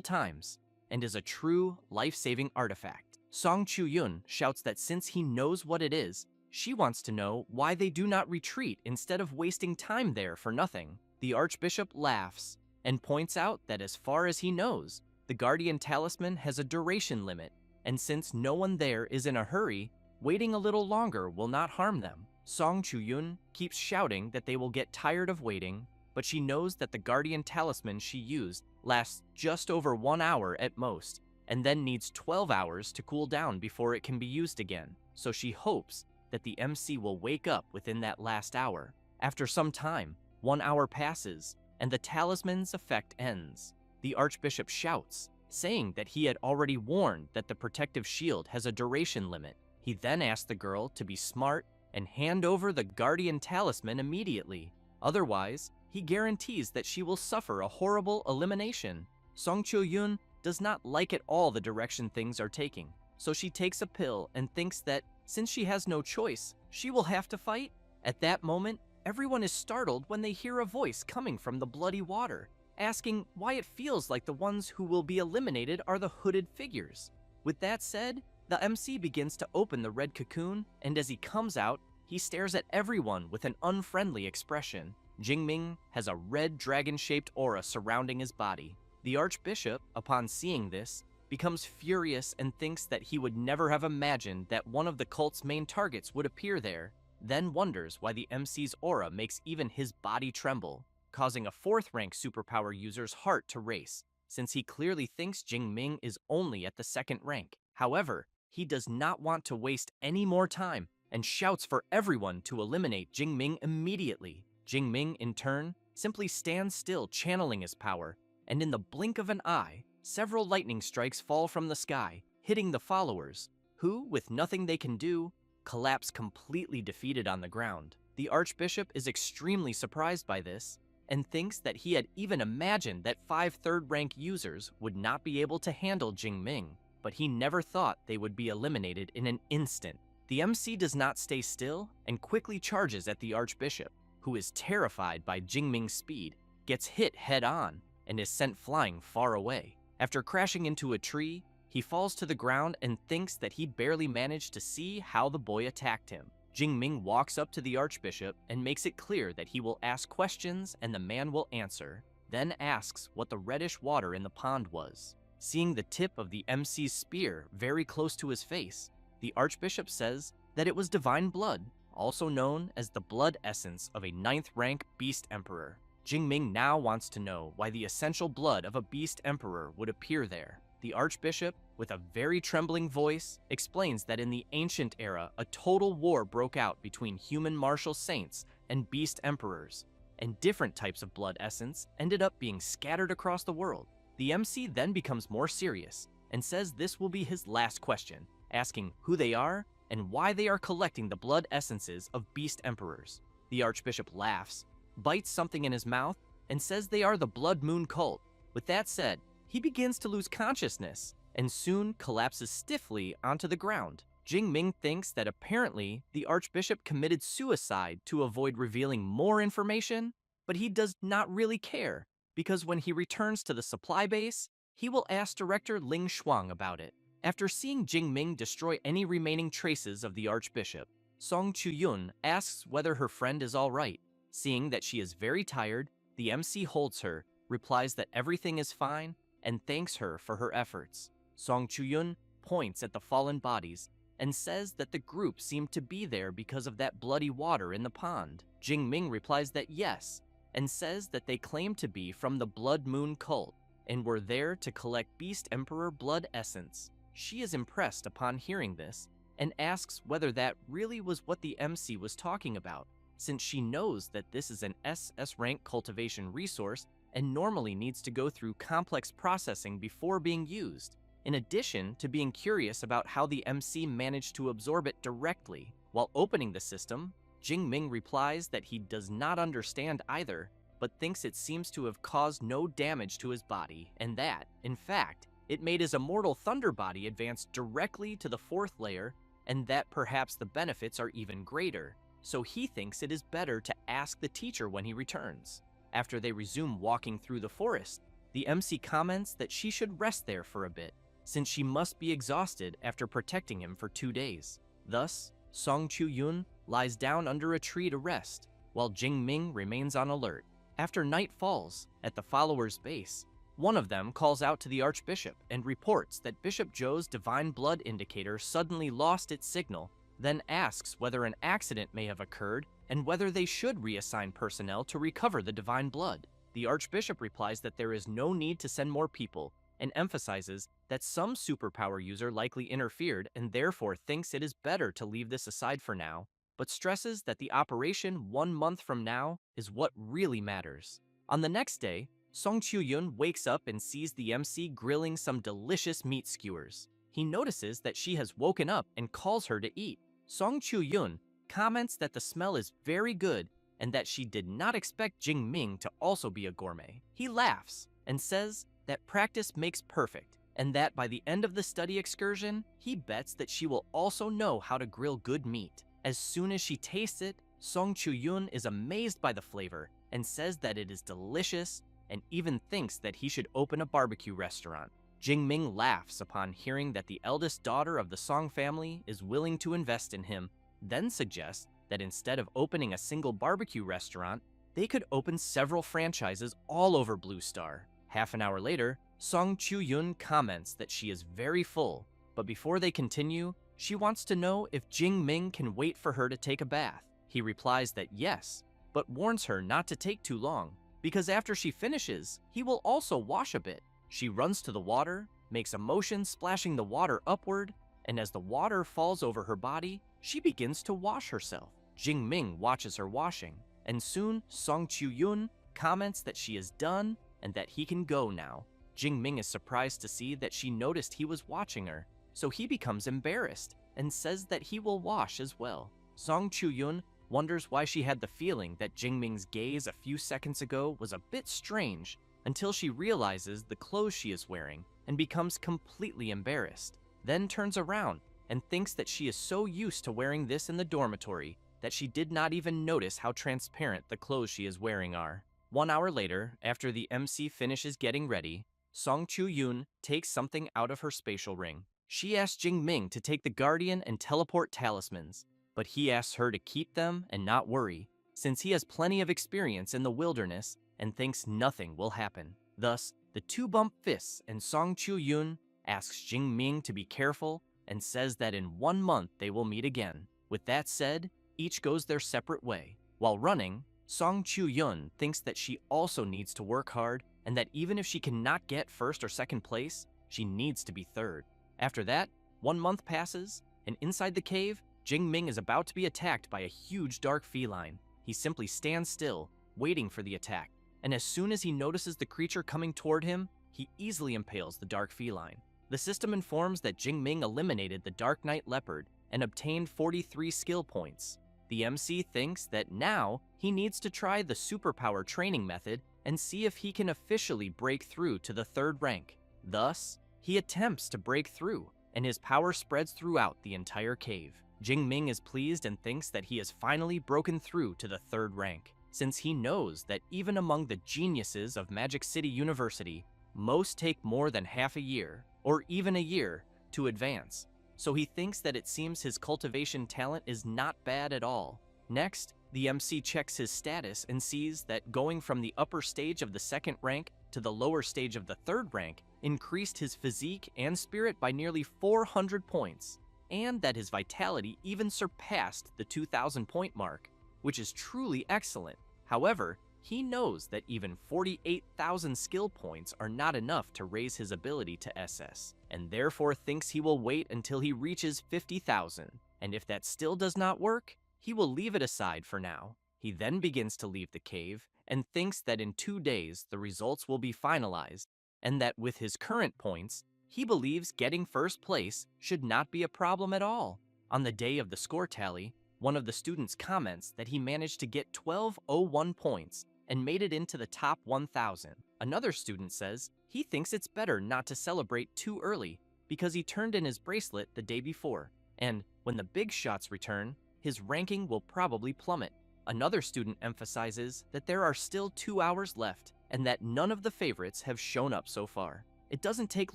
times, and is a true life-saving artifact. Song Chu-yoon shouts that since he knows what it is, She wants to know why they do not retreat instead of wasting time there for nothing. The Archbishop laughs and points out that as far as he knows, the Guardian Talisman has a duration limit, and since no one there is in a hurry, waiting a little longer will not harm them. Song Chu-yun keeps shouting that they will get tired of waiting, but she knows that the Guardian Talisman she used lasts just over 1 hour at most, and then needs 12 hours to cool down before it can be used again, so she hopes that the MC will wake up within that last hour. After some time, 1 hour passes, and the talisman's effect ends. The Archbishop shouts, saying that he had already warned that the protective shield has a duration limit. He then asks the girl to be smart and hand over the Guardian Talisman immediately. Otherwise, he guarantees that she will suffer a horrible elimination. Song Chu-yun does not like at all the direction things are taking, so she takes a pill and thinks that since she has no choice, she will have to fight. At that moment, everyone is startled when they hear a voice coming from the bloody water, asking why it feels like the ones who will be eliminated are the hooded figures. With that said, the MC begins to open the red cocoon, and as he comes out, he stares at everyone with an unfriendly expression. Jingming has a red dragon-shaped aura surrounding his body. The Archbishop, upon seeing this, becomes furious and thinks that he would never have imagined that one of the cult's main targets would appear there, then wonders why the MC's aura makes even his body tremble, causing a 4th-rank superpower user's heart to race, since he clearly thinks Jingming is only at the 2nd rank. However, he does not want to waste any more time and shouts for everyone to eliminate Jingming immediately. Jingming, in turn, simply stands still channeling his power, and in the blink of an eye, several lightning strikes fall from the sky, hitting the followers, who, with nothing they can do, collapse completely defeated on the ground. The Archbishop is extremely surprised by this, and thinks that he had even imagined that 5 3rd-rank users would not be able to handle Jingming, but he never thought they would be eliminated in an instant. The MC does not stay still and quickly charges at the Archbishop, who is terrified by Jingming's speed, gets hit head-on, and is sent flying far away. After crashing into a tree, he falls to the ground and thinks that he barely managed to see how the boy attacked him. Jingming walks up to the Archbishop and makes it clear that he will ask questions and the man will answer, then asks what the reddish water in the pond was. Seeing the tip of the MC's spear very close to his face, the Archbishop says that it was divine blood, also known as the blood essence of a 9th-rank Beast Emperor. Jingming now wants to know why the essential blood of a Beast Emperor would appear there. The Archbishop, with a very trembling voice, explains that in the ancient era, a total war broke out between human martial saints and Beast Emperors, and different types of blood essence ended up being scattered across the world. The MC then becomes more serious and says this will be his last question, asking who they are and why they are collecting the blood essences of Beast Emperors. The Archbishop laughs, bites something in his mouth, and says they are the Blood Moon cult. With that said, he begins to lose consciousness and soon collapses stiffly onto the ground. Jingming thinks that apparently the Archbishop committed suicide to avoid revealing more information, but he does not really care, because when he returns to the supply base, he will ask Director Ling Shuang about it. After seeing Jingming destroy any remaining traces of the Archbishop, Song Chu-yun asks whether her friend is all right. Seeing that she is very tired, the MC holds her, replies that everything is fine, and thanks her for her efforts. Song Chu-yun points at the fallen bodies and says that the group seemed to be there because of that bloody water in the pond. Jingming replies that yes, and says that they claim to be from the Blood Moon cult and were there to collect Beast Emperor blood essence. She is impressed upon hearing this and asks whether that really was what the MC was talking about, since she knows that this is an SS rank cultivation resource and normally needs to go through complex processing before being used, in addition to being curious about how the MC managed to absorb it directly. While opening the system, Jingming replies that he does not understand either, but thinks it seems to have caused no damage to his body, and that, in fact, it made his immortal thunder body advance directly to the 4th layer, and that perhaps the benefits are even greater, so he thinks it is better to ask the teacher when he returns. After they resume walking through the forest, the MC comments that she should rest there for a bit, since she must be exhausted after protecting him for 2 days. Thus, Song Chu-yun lies down under a tree to rest, while Jing Ming remains on alert. After night falls, at the followers' base, one of them calls out to the Archbishop and reports that Bishop Joe's divine blood indicator suddenly lost its signal, then asks whether an accident may have occurred and whether they should reassign personnel to recover the divine blood. The Archbishop replies that there is no need to send more people and emphasizes that some superpower user likely interfered and therefore thinks it is better to leave this aside for now, but stresses that the operation 1 month from now is what really matters. On the next day, Song Chu-yun wakes up and sees the MC grilling some delicious meat skewers. He notices that she has woken up and calls her to eat. Song Chu-yun comments that the smell is very good and that she did not expect Jing Ming to also be a gourmet. He laughs and says that practice makes perfect, and that by the end of the study excursion, he bets that she will also know how to grill good meat. As soon as she tastes it, Song Chu-yun is amazed by the flavor and says that it is delicious and even thinks that he should open a barbecue restaurant. Jing Ming laughs upon hearing that the eldest daughter of the Song family is willing to invest in him, then suggests that instead of opening a single barbecue restaurant, they could open several franchises all over Blue Star. Half an hour later, Song Chu-yun comments that she is very full, but before they continue, she wants to know if Jing Ming can wait for her to take a bath. He replies that yes, but warns her not to take too long, because after she finishes, he will also wash a bit. She runs to the water, makes a motion splashing the water upward, and as the water falls over her body, she begins to wash herself. Jing Ming watches her washing, and soon Song Chu-yun comments that she is done and that he can go now. Jing Ming is surprised to see that she noticed he was watching her, so he becomes embarrassed and says that he will wash as well. Song Chu-yun wonders why she had the feeling that Jing Ming's gaze a few seconds ago was a bit strange, until she realizes the clothes she is wearing and becomes completely embarrassed, then turns around and thinks that she is so used to wearing this in the dormitory that she did not even notice how transparent the clothes she is wearing are. 1 hour later, after the MC finishes getting ready, Song Chu-yun takes something out of her spatial ring. She asks Jing Ming to take the Guardian and Teleport talismans, but he asks her to keep them and not worry, since he has plenty of experience in the wilderness and thinks nothing will happen. Thus, the two bump fists and Song Chu-yun asks Jing Ming to be careful and says that in 1 month they will meet again. With that said, each goes their separate way. While running, Song Chu-yun thinks that she also needs to work hard and that even if she cannot get first or second place, she needs to be third. After that, 1 month passes, and inside the cave, Jing Ming is about to be attacked by a huge dark feline. He simply stands still, waiting for the attack, and as soon as he notices the creature coming toward him, he easily impales the dark feline. The system informs that Jing Ming eliminated the Dark Knight Leopard and obtained 43 skill points. The MC thinks that now he needs to try the superpower training method and see if he can officially break through to the 3rd rank. Thus, he attempts to break through, and his power spreads throughout the entire cave. Jing Ming is pleased and thinks that he has finally broken through to the 3rd rank, since he knows that even among the geniuses of Magic City University, most take more than half a year, or even a year, to advance. So he thinks that it seems his cultivation talent is not bad at all. Next, the MC checks his status and sees that going from the upper stage of the 2nd rank to the lower stage of the 3rd rank increased his physique and spirit by nearly 400 points, and that his vitality even surpassed the 2,000 point mark, which is truly excellent. However, he knows that even 48,000 skill points are not enough to raise his ability to SS, and therefore thinks he will wait until he reaches 50,000, and if that still does not work, he will leave it aside for now. He then begins to leave the cave and thinks that in 2 days the results will be finalized, and that with his current points, he believes getting first place should not be a problem at all. On the day of the score tally, one of the students comments that he managed to get 1201 points and made it into the top 1,000. Another student says he thinks it's better not to celebrate too early because he turned in his bracelet the day before, and when the big shots return, his ranking will probably plummet. Another student emphasizes that there are still 2 hours left and that none of the favorites have shown up so far. It doesn't take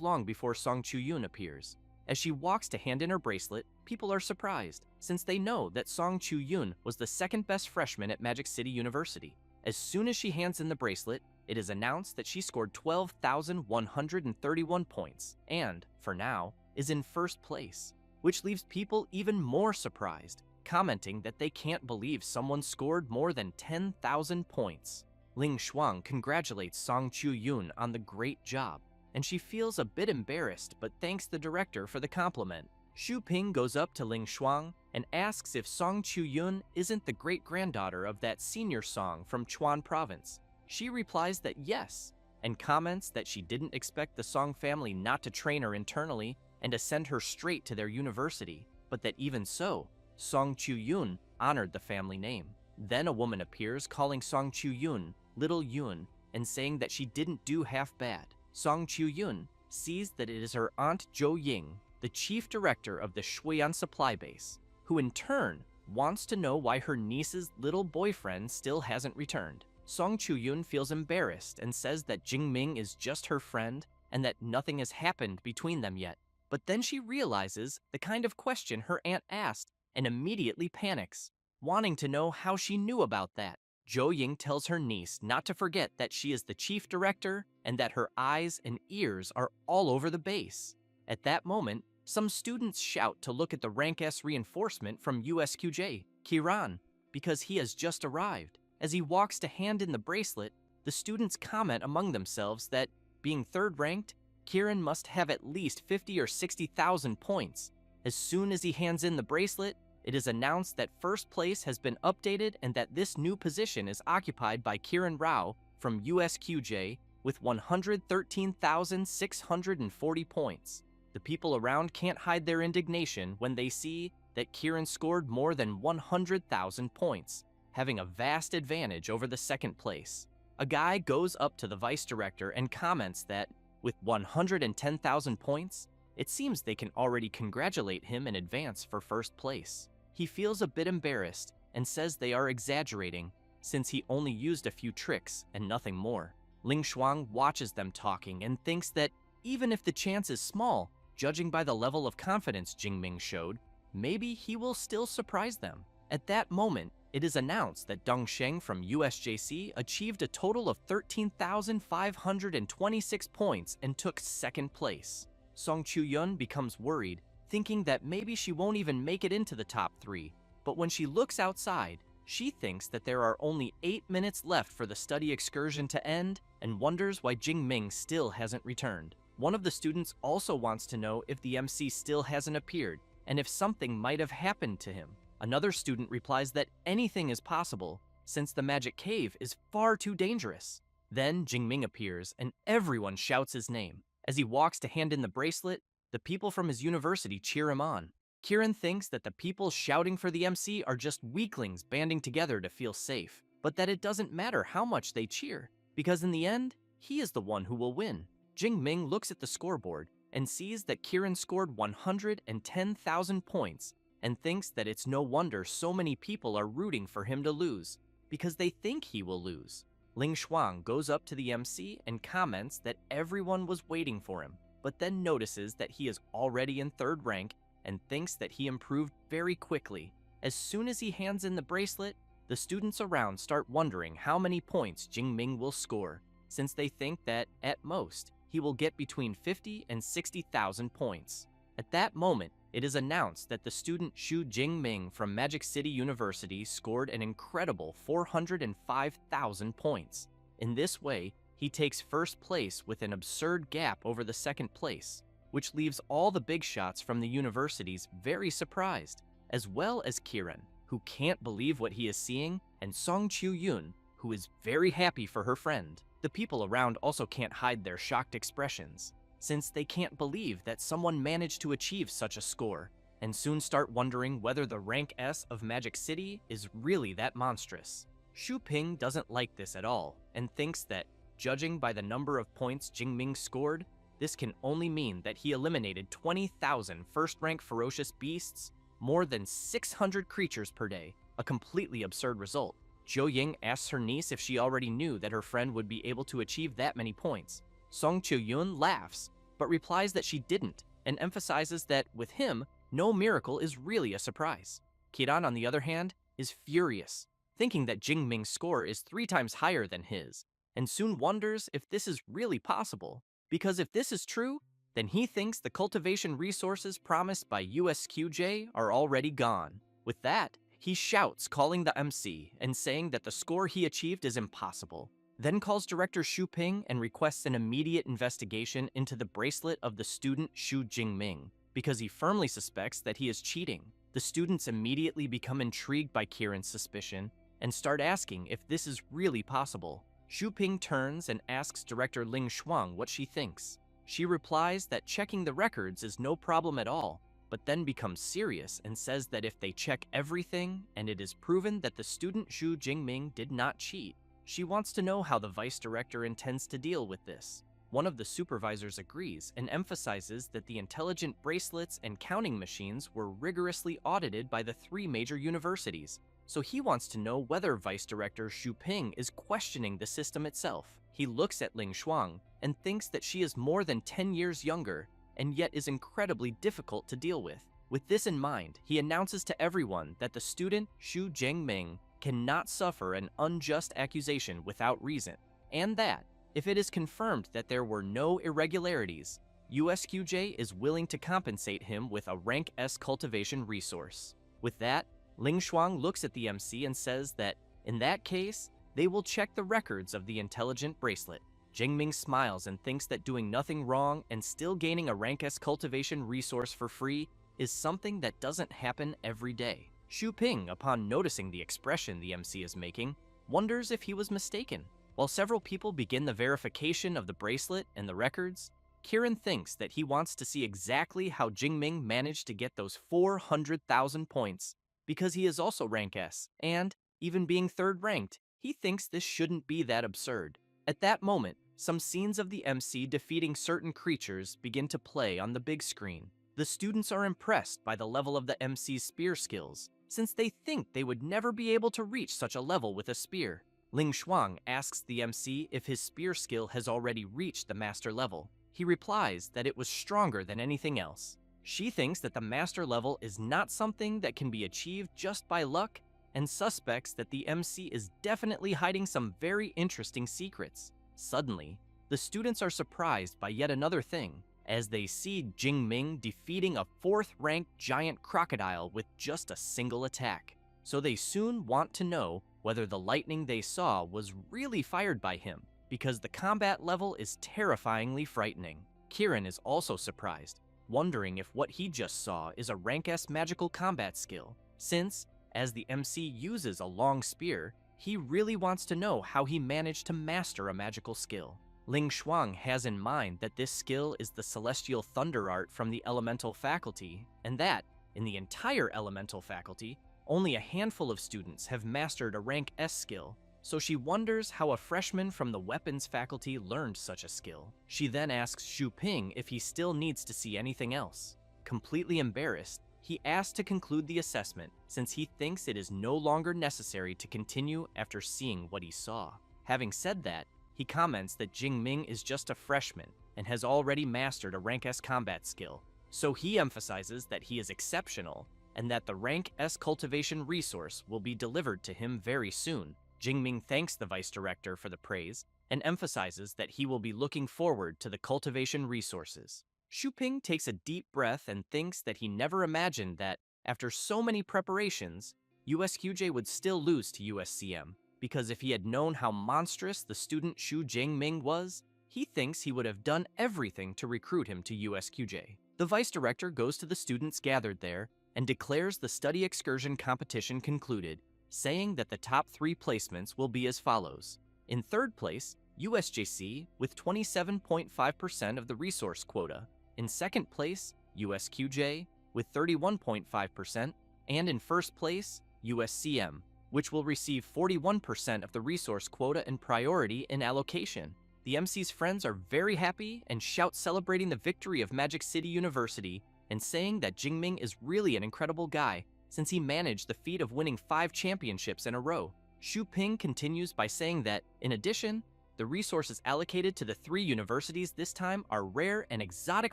long before Song Chu-yun appears. As she walks to hand in her bracelet, people are surprised, since they know that Song Chu-yoon was the second best freshman at Magic City University. As soon as she hands in the bracelet, it is announced that she scored 12,131 points and, for now, is in first place, which leaves people even more surprised, commenting that they can't believe someone scored more than 10,000 points. Ling Shuang congratulates Song Chu-yoon on the great job, and she feels a bit embarrassed but thanks the director for the compliment. Xu Ping goes up to Ling Shuang and asks if Song Chu-yoon isn't the great-granddaughter of that senior Song from Chuan Province. She replies that yes, and comments that she didn't expect the Song family not to train her internally and to send her straight to their university, but that even so, Song Chu-yoon honored the family name. Then a woman appears calling Song Chu-yoon Little Yoon and saying that she didn't do half bad. Song Chu-yoon sees that it is her aunt Jo Ying, the chief director of the Shuian supply base, who in turn wants to know why her niece's little boyfriend still hasn't returned. Song Chu-yoon feels embarrassed and says that Jingming is just her friend and that nothing has happened between them yet. But then she realizes the kind of question her aunt asked and immediately panics, wanting to know how she knew about that. Jo Ying tells her niece not to forget that she is the chief director and that her eyes and ears are all over the base. At that moment, some students shout to look at the Rank S reinforcement from USQJ, Kiran, because he has just arrived. As he walks to hand in the bracelet, the students comment among themselves that, being third-ranked, Kiran must have at least 50 or 60,000 points. As soon as he hands in the bracelet, it is announced that first place has been updated and that this new position is occupied by Kiran Rao from USQJ with 113,640 points. The people around can't hide their indignation when they see that Kiran scored more than 100,000 points, having a vast advantage over the second place. A guy goes up to the vice director and comments that, with 110,000 points, it seems they can already congratulate him in advance for first place. He feels a bit embarrassed and says they are exaggerating since he only used a few tricks and nothing more. Ling Shuang watches them talking and thinks that even if the chance is small, judging by the level of confidence Jingming showed, maybe he will still surprise them. At that moment, it is announced that Deng Sheng from USJC achieved a total of 13,526 points and took second place. Song Chu-yoon becomes worried, thinking that maybe she won't even make it into the top 3, but when she looks outside, she thinks that there are only 8 minutes left for the study excursion to end and wonders why Jingming still hasn't returned. One of the students also wants to know if the MC still hasn't appeared and if something might have happened to him. Another student replies that anything is possible since the magic cave is far too dangerous. Then Jingming appears and everyone shouts his name. As he walks to hand in the bracelet, the people from his university cheer him on. Kiran thinks that the people shouting for the MC are just weaklings banding together to feel safe, but that it doesn't matter how much they cheer, because in the end, he is the one who will win. Jingming looks at the scoreboard and sees that Kiran scored 110,000 points and thinks that it's no wonder so many people are rooting for him to lose, because they think he will lose. Ling Shuang goes up to the MC and comments that everyone was waiting for him, but then notices that he is already in third rank and thinks that he improved very quickly. As soon as he hands in the bracelet, the students around start wondering how many points Jingming will score, since they think that, at most, he will get between 50 and 60,000 points. At that moment, it is announced that the student Xu Jingming from Magic City University scored an incredible 405,000 points. In this way, he takes first place with an absurd gap over the second place, which leaves all the big shots from the universities very surprised, as well as Kiran, who can't believe what he is seeing, and Song Chu-yoon, who is very happy for her friend. The people around also can't hide their shocked expressions, since they can't believe that someone managed to achieve such a score, and soon start wondering whether the rank S of Magic City is really that monstrous. Xu Ping doesn't like this at all, and thinks that, judging by the number of points Jingming scored, this can only mean that he eliminated 20,000 first-rank ferocious beasts, more than 600 creatures per day, a completely absurd result. Jo Ying asks her niece if she already knew that her friend would be able to achieve that many points. Song Chu-yoon laughs, but replies that she didn't, and emphasizes that, with him, no miracle is really a surprise. Kiran, on the other hand, is furious, thinking that Jingming's score is 3 times higher than his, and soon wonders if this is really possible, because if this is true, then he thinks the cultivation resources promised by USQJ are already gone. With that, he shouts, calling the MC and saying that the score he achieved is impossible, then calls director Xu Ping and requests an immediate investigation into the bracelet of the student Xu Jingming, because he firmly suspects that he is cheating. The students immediately become intrigued by Kiran's suspicion and start asking if this is really possible. Xu Ping turns and asks director Ling Shuang what she thinks. She replies that checking the records is no problem at all, but then becomes serious and says that if they check everything and it is proven that the student Xu Jingming did not cheat, she wants to know how the vice director intends to deal with this. One of the supervisors agrees and emphasizes that the intelligent bracelets and counting machines were rigorously audited by the 3 major universities, so he wants to know whether Vice Director Xu Ping is questioning the system itself. He looks at Ling Shuang and thinks that she is more than 10 years younger and yet is incredibly difficult to deal with. With this in mind, he announces to everyone that the student Xu Jingming cannot suffer an unjust accusation without reason, and that, if it is confirmed that there were no irregularities, USQJ is willing to compensate him with a rank S cultivation resource. With that, Ling Shuang looks at the MC and says that, in that case, they will check the records of the intelligent bracelet. Jingming smiles and thinks that doing nothing wrong and still gaining a rank S cultivation resource for free is something that doesn't happen every day. Xu Ping, upon noticing the expression the MC is making, wonders if he was mistaken. While several people begin the verification of the bracelet and the records, Kiran thinks that he wants to see exactly how Jingming managed to get those 400,000 points, because he is also rank S, and, even being 3rd ranked, he thinks this shouldn't be that absurd. At that moment, some scenes of the MC defeating certain creatures begin to play on the big screen. The students are impressed by the level of the MC's spear skills, since they think they would never be able to reach such a level with a spear. Ling Shuang asks the MC if his spear skill has already reached the master level. He replies that it was stronger than anything else. She thinks that the master level is not something that can be achieved just by luck, and suspects that the MC is definitely hiding some very interesting secrets. Suddenly, the students are surprised by yet another thing, as they see Jingming defeating a 4th-ranked giant crocodile with just a single attack. So they soon want to know whether the lightning they saw was really fired by him, because the combat level is terrifyingly frightening. Kiran is also surprised, wondering if what he just saw is a rank S magical combat skill, since, as the MC uses a long spear, he really wants to know how he managed to master a magical skill. Ling Shuang has in mind that this skill is the Celestial Thunder Art from the Elemental Faculty, and that, in the entire Elemental Faculty, only a handful of students have mastered a rank S skill, so she wonders how a freshman from the Weapons Faculty learned such a skill. She then asks Xu Ping if he still needs to see anything else. Completely embarrassed, he asks to conclude the assessment, since he thinks it is no longer necessary to continue after seeing what he saw. Having said that, he comments that Jingming is just a freshman and has already mastered a rank S combat skill, so he emphasizes that he is exceptional and that the rank S cultivation resource will be delivered to him very soon. Jingming thanks the vice director for the praise and emphasizes that he will be looking forward to the cultivation resources. Xu Ping takes a deep breath and thinks that he never imagined that, after so many preparations, USQJ would still lose to USCM, because if he had known how monstrous the student Xu Jingming was, he thinks he would have done everything to recruit him to USQJ. The vice director goes to the students gathered there and declares the study excursion competition concluded, saying that the top 3 placements will be as follows. In 3rd place, USJC with 27.5% of the resource quota. In 2nd place, USQJ with 31.5%, and in 1st place, USCM, which will receive 41% of the resource quota and priority in allocation. The MC's friends are very happy and shout celebrating the victory of Magic City University and saying that Jingming is really an incredible guy, since he managed the feat of winning 5 championships in a row. Xu Ping continues by saying that, in addition, The resources allocated to the 3 universities this time are rare and exotic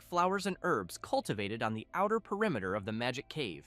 flowers and herbs cultivated on the outer perimeter of the magic cave.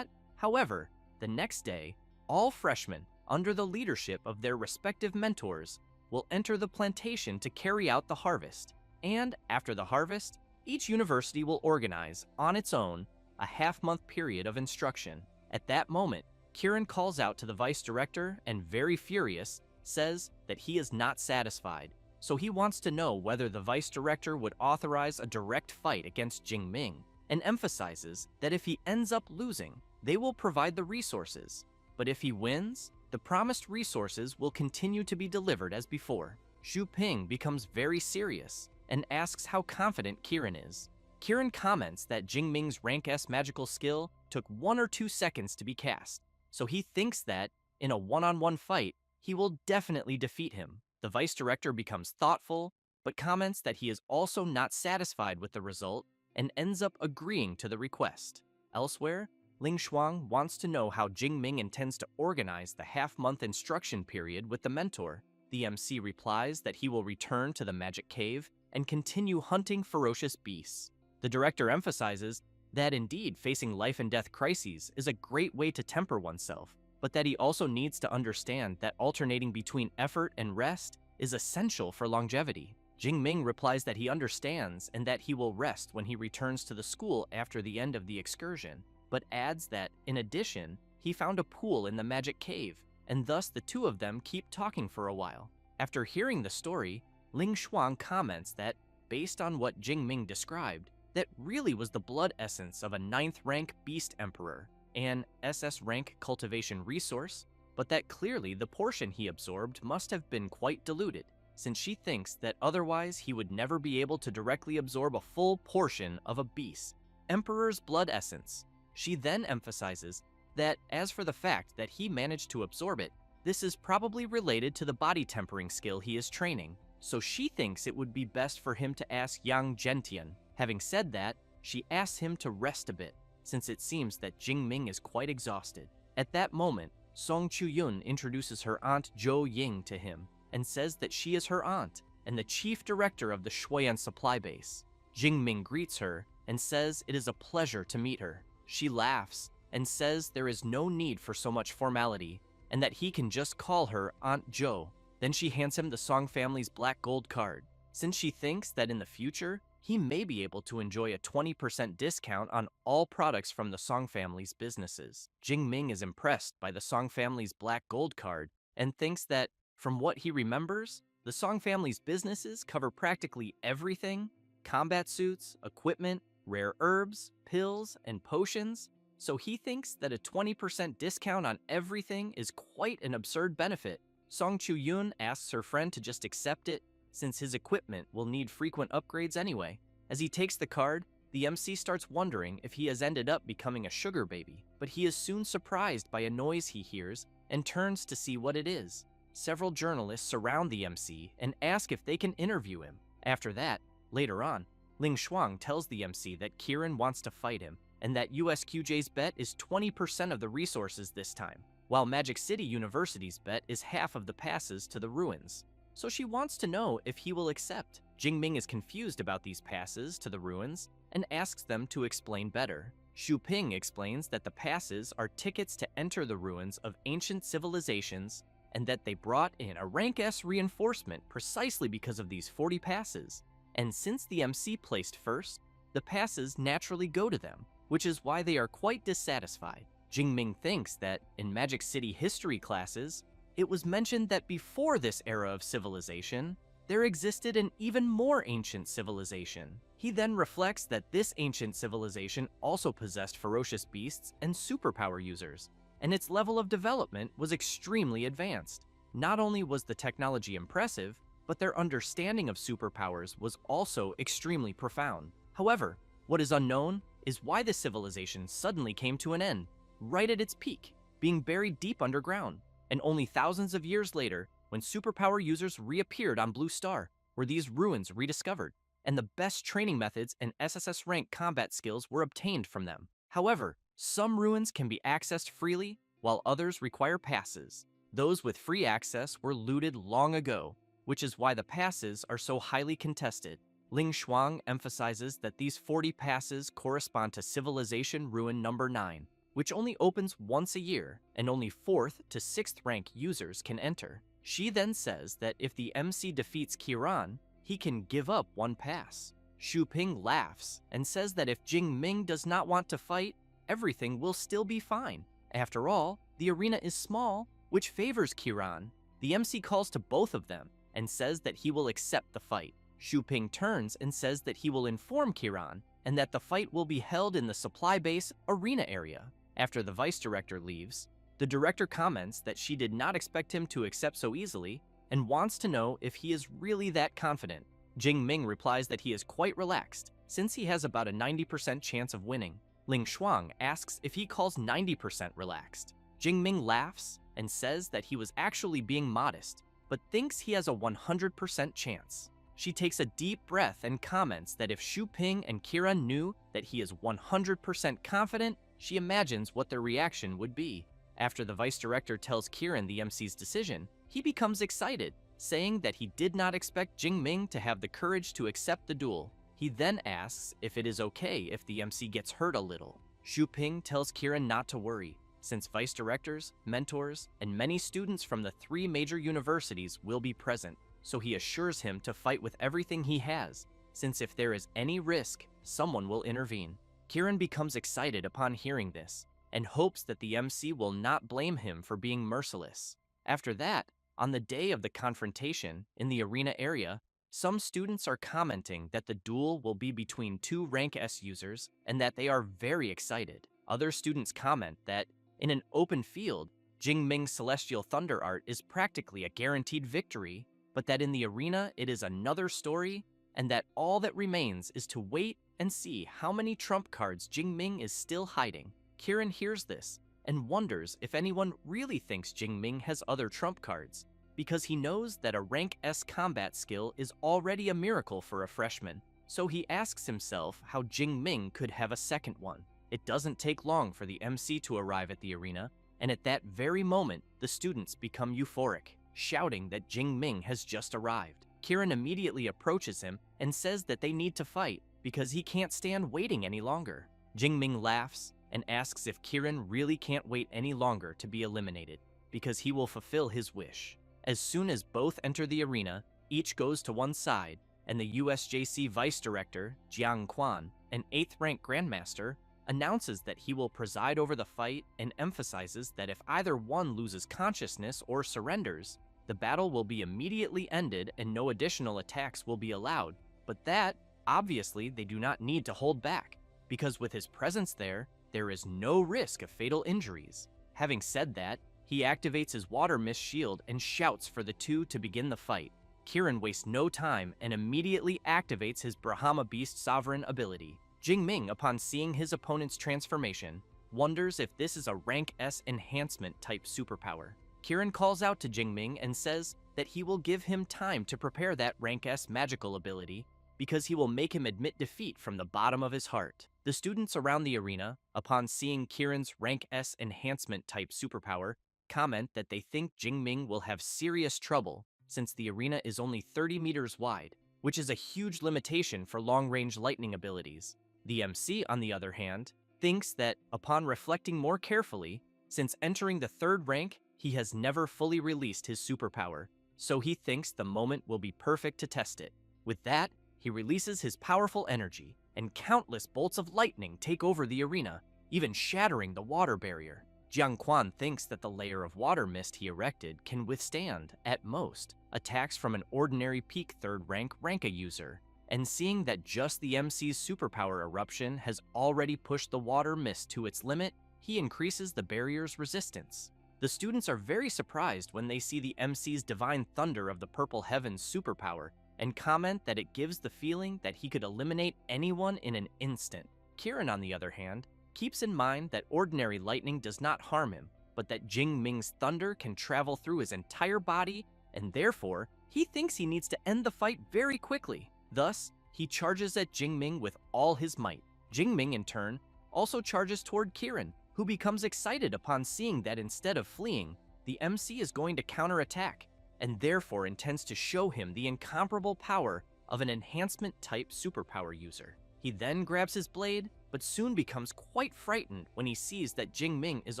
However, the next day, all freshmen, under the leadership of their respective mentors, will enter the plantation to carry out the harvest. And after the harvest, each university will organize, on its own, a half-month period of instruction. At that moment, Kieran calls out to the vice director and, very furious, says that he is not satisfied. So he wants to know whether the vice director would authorize a direct fight against Jingming, and emphasizes that if he ends up losing, they will provide the resources. But if he wins, the promised resources will continue to be delivered as before. Xu Ping becomes very serious and asks how confident Kieran is. Kieran comments that Jingming's rank S magical skill took 1 or 2 seconds to be cast, so he thinks that, in a one-on-one fight, he will definitely defeat him. The vice director becomes thoughtful, but comments that he is also not satisfied with the result and ends up agreeing to the request. Elsewhere, Ling Shuang wants to know how Jingming intends to organize the half-month instruction period with the mentor. The MC replies that he will return to the magic cave and continue hunting ferocious beasts. The director emphasizes that indeed facing life and death crises is a great way to temper oneself, but that he also needs to understand that alternating between effort and rest is essential for longevity. Jingming replies that he understands and that he will rest when he returns to the school after the end of the excursion, but adds that, in addition, he found a pool in the magic cave, and thus the two of them keep talking for a while. After hearing the story, Ling Shuang comments that, based on what Jingming described, that really was the blood essence of a 9th rank beast emperor, an SS rank cultivation resource, but that clearly the portion he absorbed must have been quite diluted, since she thinks that otherwise he would never be able to directly absorb a full portion of a beast emperor's blood essence. She then emphasizes that as for the fact that he managed to absorb it, this is probably related to the body tempering skill he is training, so she thinks it would be best for him to ask Yang Gentian. Having said that, she asks him to rest a bit, since it seems that Jingming is quite exhausted. At that moment, Song Chuyun introduces her aunt Zhou Ying to him, and says that she is her aunt, and the chief director of the Shuoyan supply base. Jingming greets her, and says it is a pleasure to meet her. She laughs, and says there is no need for so much formality, and that he can just call her Aunt Zhou. Then she hands him the Song family's black gold card, since she thinks that in the future, he may be able to enjoy a 20% discount on all products from the Song family's businesses. Jingming is impressed by the Song family's black gold card, and thinks that, from what he remembers, the Song family's businesses cover practically everything: combat suits, equipment, rare herbs, pills, and potions, so he thinks that a 20% discount on everything is quite an absurd benefit. Song Chuyun asks her friend to just accept it, since his equipment will need frequent upgrades anyway. As he takes the card, the MC starts wondering if he has ended up becoming a sugar baby, but he is soon surprised by a noise he hears and turns to see what it is. Several journalists surround the MC and ask if they can interview him. After that, later on, Ling Shuang tells the MC that Kieran wants to fight him, and that USQJ's bet is 20% of the resources this time, while Magic City University's bet is half of the passes to the ruins. So she wants to know if he will accept. Jingming is confused about these passes to the ruins and asks them to explain better. Xu Ping explains that the passes are tickets to enter the ruins of ancient civilizations, and that they brought in a rank S reinforcement precisely because of these 40 passes. And since the MC placed first, the passes naturally go to them, which is why they are quite dissatisfied. Jingming thinks that, in Magic City history classes, it was mentioned that before this era of civilization, there existed an even more ancient civilization. He then reflects that this ancient civilization also possessed ferocious beasts and superpower users, and its level of development was extremely advanced. Not only was the technology impressive, but their understanding of superpowers was also extremely profound. However, what is unknown is why the civilization suddenly came to an end, right at its peak, being buried deep underground. And only thousands of years later, when superpower users reappeared on Blue Star, were these ruins rediscovered, and the best training methods and SSS rank combat skills were obtained from them. However, some ruins can be accessed freely, while others require passes. Those with free access were looted long ago, which is why the passes are so highly contested. Ling Shuang emphasizes that these 40 passes correspond to Civilization Ruin number 9, which only opens once a year, and only 4th to 6th rank users can enter. She then says that if the MC defeats Kiran, he can give up one pass. Xu Ping laughs and says that if Jing Ming does not want to fight, everything will still be fine. After all, the arena is small, which favors Kiran. The MC calls to both of them and says that he will accept the fight. Xu Ping turns and says that he will inform Kiran and that the fight will be held in the supply base arena area. After the vice director leaves, the director comments that she did not expect him to accept so easily and wants to know if he is really that confident. Jing Ming replies that he is quite relaxed since he has about a 90% chance of winning. Ling Shuang asks if he calls 90% relaxed. Jing Ming laughs and says that he was actually being modest, but thinks he has a 100% chance. She takes a deep breath and comments that if Xu Ping and Kiran knew that he is 100% confident, she imagines what their reaction would be. After the vice director tells Kiran the MC's decision, he becomes excited, saying that he did not expect Jing Ming to have the courage to accept the duel. He then asks if it is okay if the MC gets hurt a little. Xu Ping tells Kiran not to worry, since vice directors, mentors, and many students from the 3 major universities will be present, so he assures him to fight with everything he has, since if there is any risk, someone will intervene. Kiran becomes excited upon hearing this, and hopes that the MC will not blame him for being merciless. After that, on the day of the confrontation in the arena area, some students are commenting that the duel will be between 2 rank S users and that they are very excited. Other students comment that, in an open field, Jing Ming's Celestial Thunder art is practically a guaranteed victory, but that in the arena it is another story, and that all that remains is to wait and see how many trump cards Jing Ming is still hiding. Kiran hears this and wonders if anyone really thinks Jing Ming has other trump cards, because he knows that a rank S combat skill is already a miracle for a freshman, so he asks himself how Jing Ming could have a second one. It doesn't take long for the MC to arrive at the arena, and at that very moment, the students become euphoric, shouting that Jing Ming has just arrived. Kiran immediately approaches him and says that they need to fight because he can't stand waiting any longer. Jing Ming laughs and asks if Kiran really can't wait any longer to be eliminated, because he will fulfill his wish. As soon as both enter the arena, each goes to one side, and the USJC Vice Director, Jiang Quan, an 8th rank Grandmaster, announces that he will preside over the fight and emphasizes that if either one loses consciousness or surrenders, the battle will be immediately ended and no additional attacks will be allowed, but that, obviously, they do not need to hold back, because with his presence there is no risk of fatal injuries. Having said that, he activates his water mist shield and shouts for the 2 to begin the fight. Kiran wastes no time and immediately activates his Brahma Beast Sovereign ability. Jing Ming, upon seeing his opponent's transformation, wonders if this is a rank S enhancement type superpower. Kiran calls out to Jing Ming and says that he will give him time to prepare that rank S magical ability because he will make him admit defeat from the bottom of his heart. The students around the arena, upon seeing Kiran's rank S enhancement type superpower, comment that they think Jing Ming will have serious trouble since the arena is only 30 meters wide, which is a huge limitation for long-range lightning abilities. The MC, on the other hand, thinks that, upon reflecting more carefully, since entering the 3rd rank, he has never fully released his superpower, so he thinks the moment will be perfect to test it. With that, he releases his powerful energy, and countless bolts of lightning take over the arena, even shattering the water barrier. Jiang Quan thinks that the layer of water mist he erected can withstand, at most, attacks from an ordinary peak 3rd rank Ranka user, and seeing that just the MC's superpower eruption has already pushed the water mist to its limit, he increases the barrier's resistance. The students are very surprised when they see the MC's Divine Thunder of the Purple Heavens superpower, and comment that it gives the feeling that he could eliminate anyone in an instant. Kiran, on the other hand, keeps in mind that ordinary lightning does not harm him, but that Jing Ming's thunder can travel through his entire body, and therefore, he thinks he needs to end the fight very quickly. Thus, he charges at Jing Ming with all his might. Jing Ming, in turn, also charges toward Kiran, who becomes excited upon seeing that instead of fleeing, the MC is going to counterattack, and therefore intends to show him the incomparable power of an enhancement-type superpower user. He then grabs his blade, but soon becomes quite frightened when he sees that Jingming is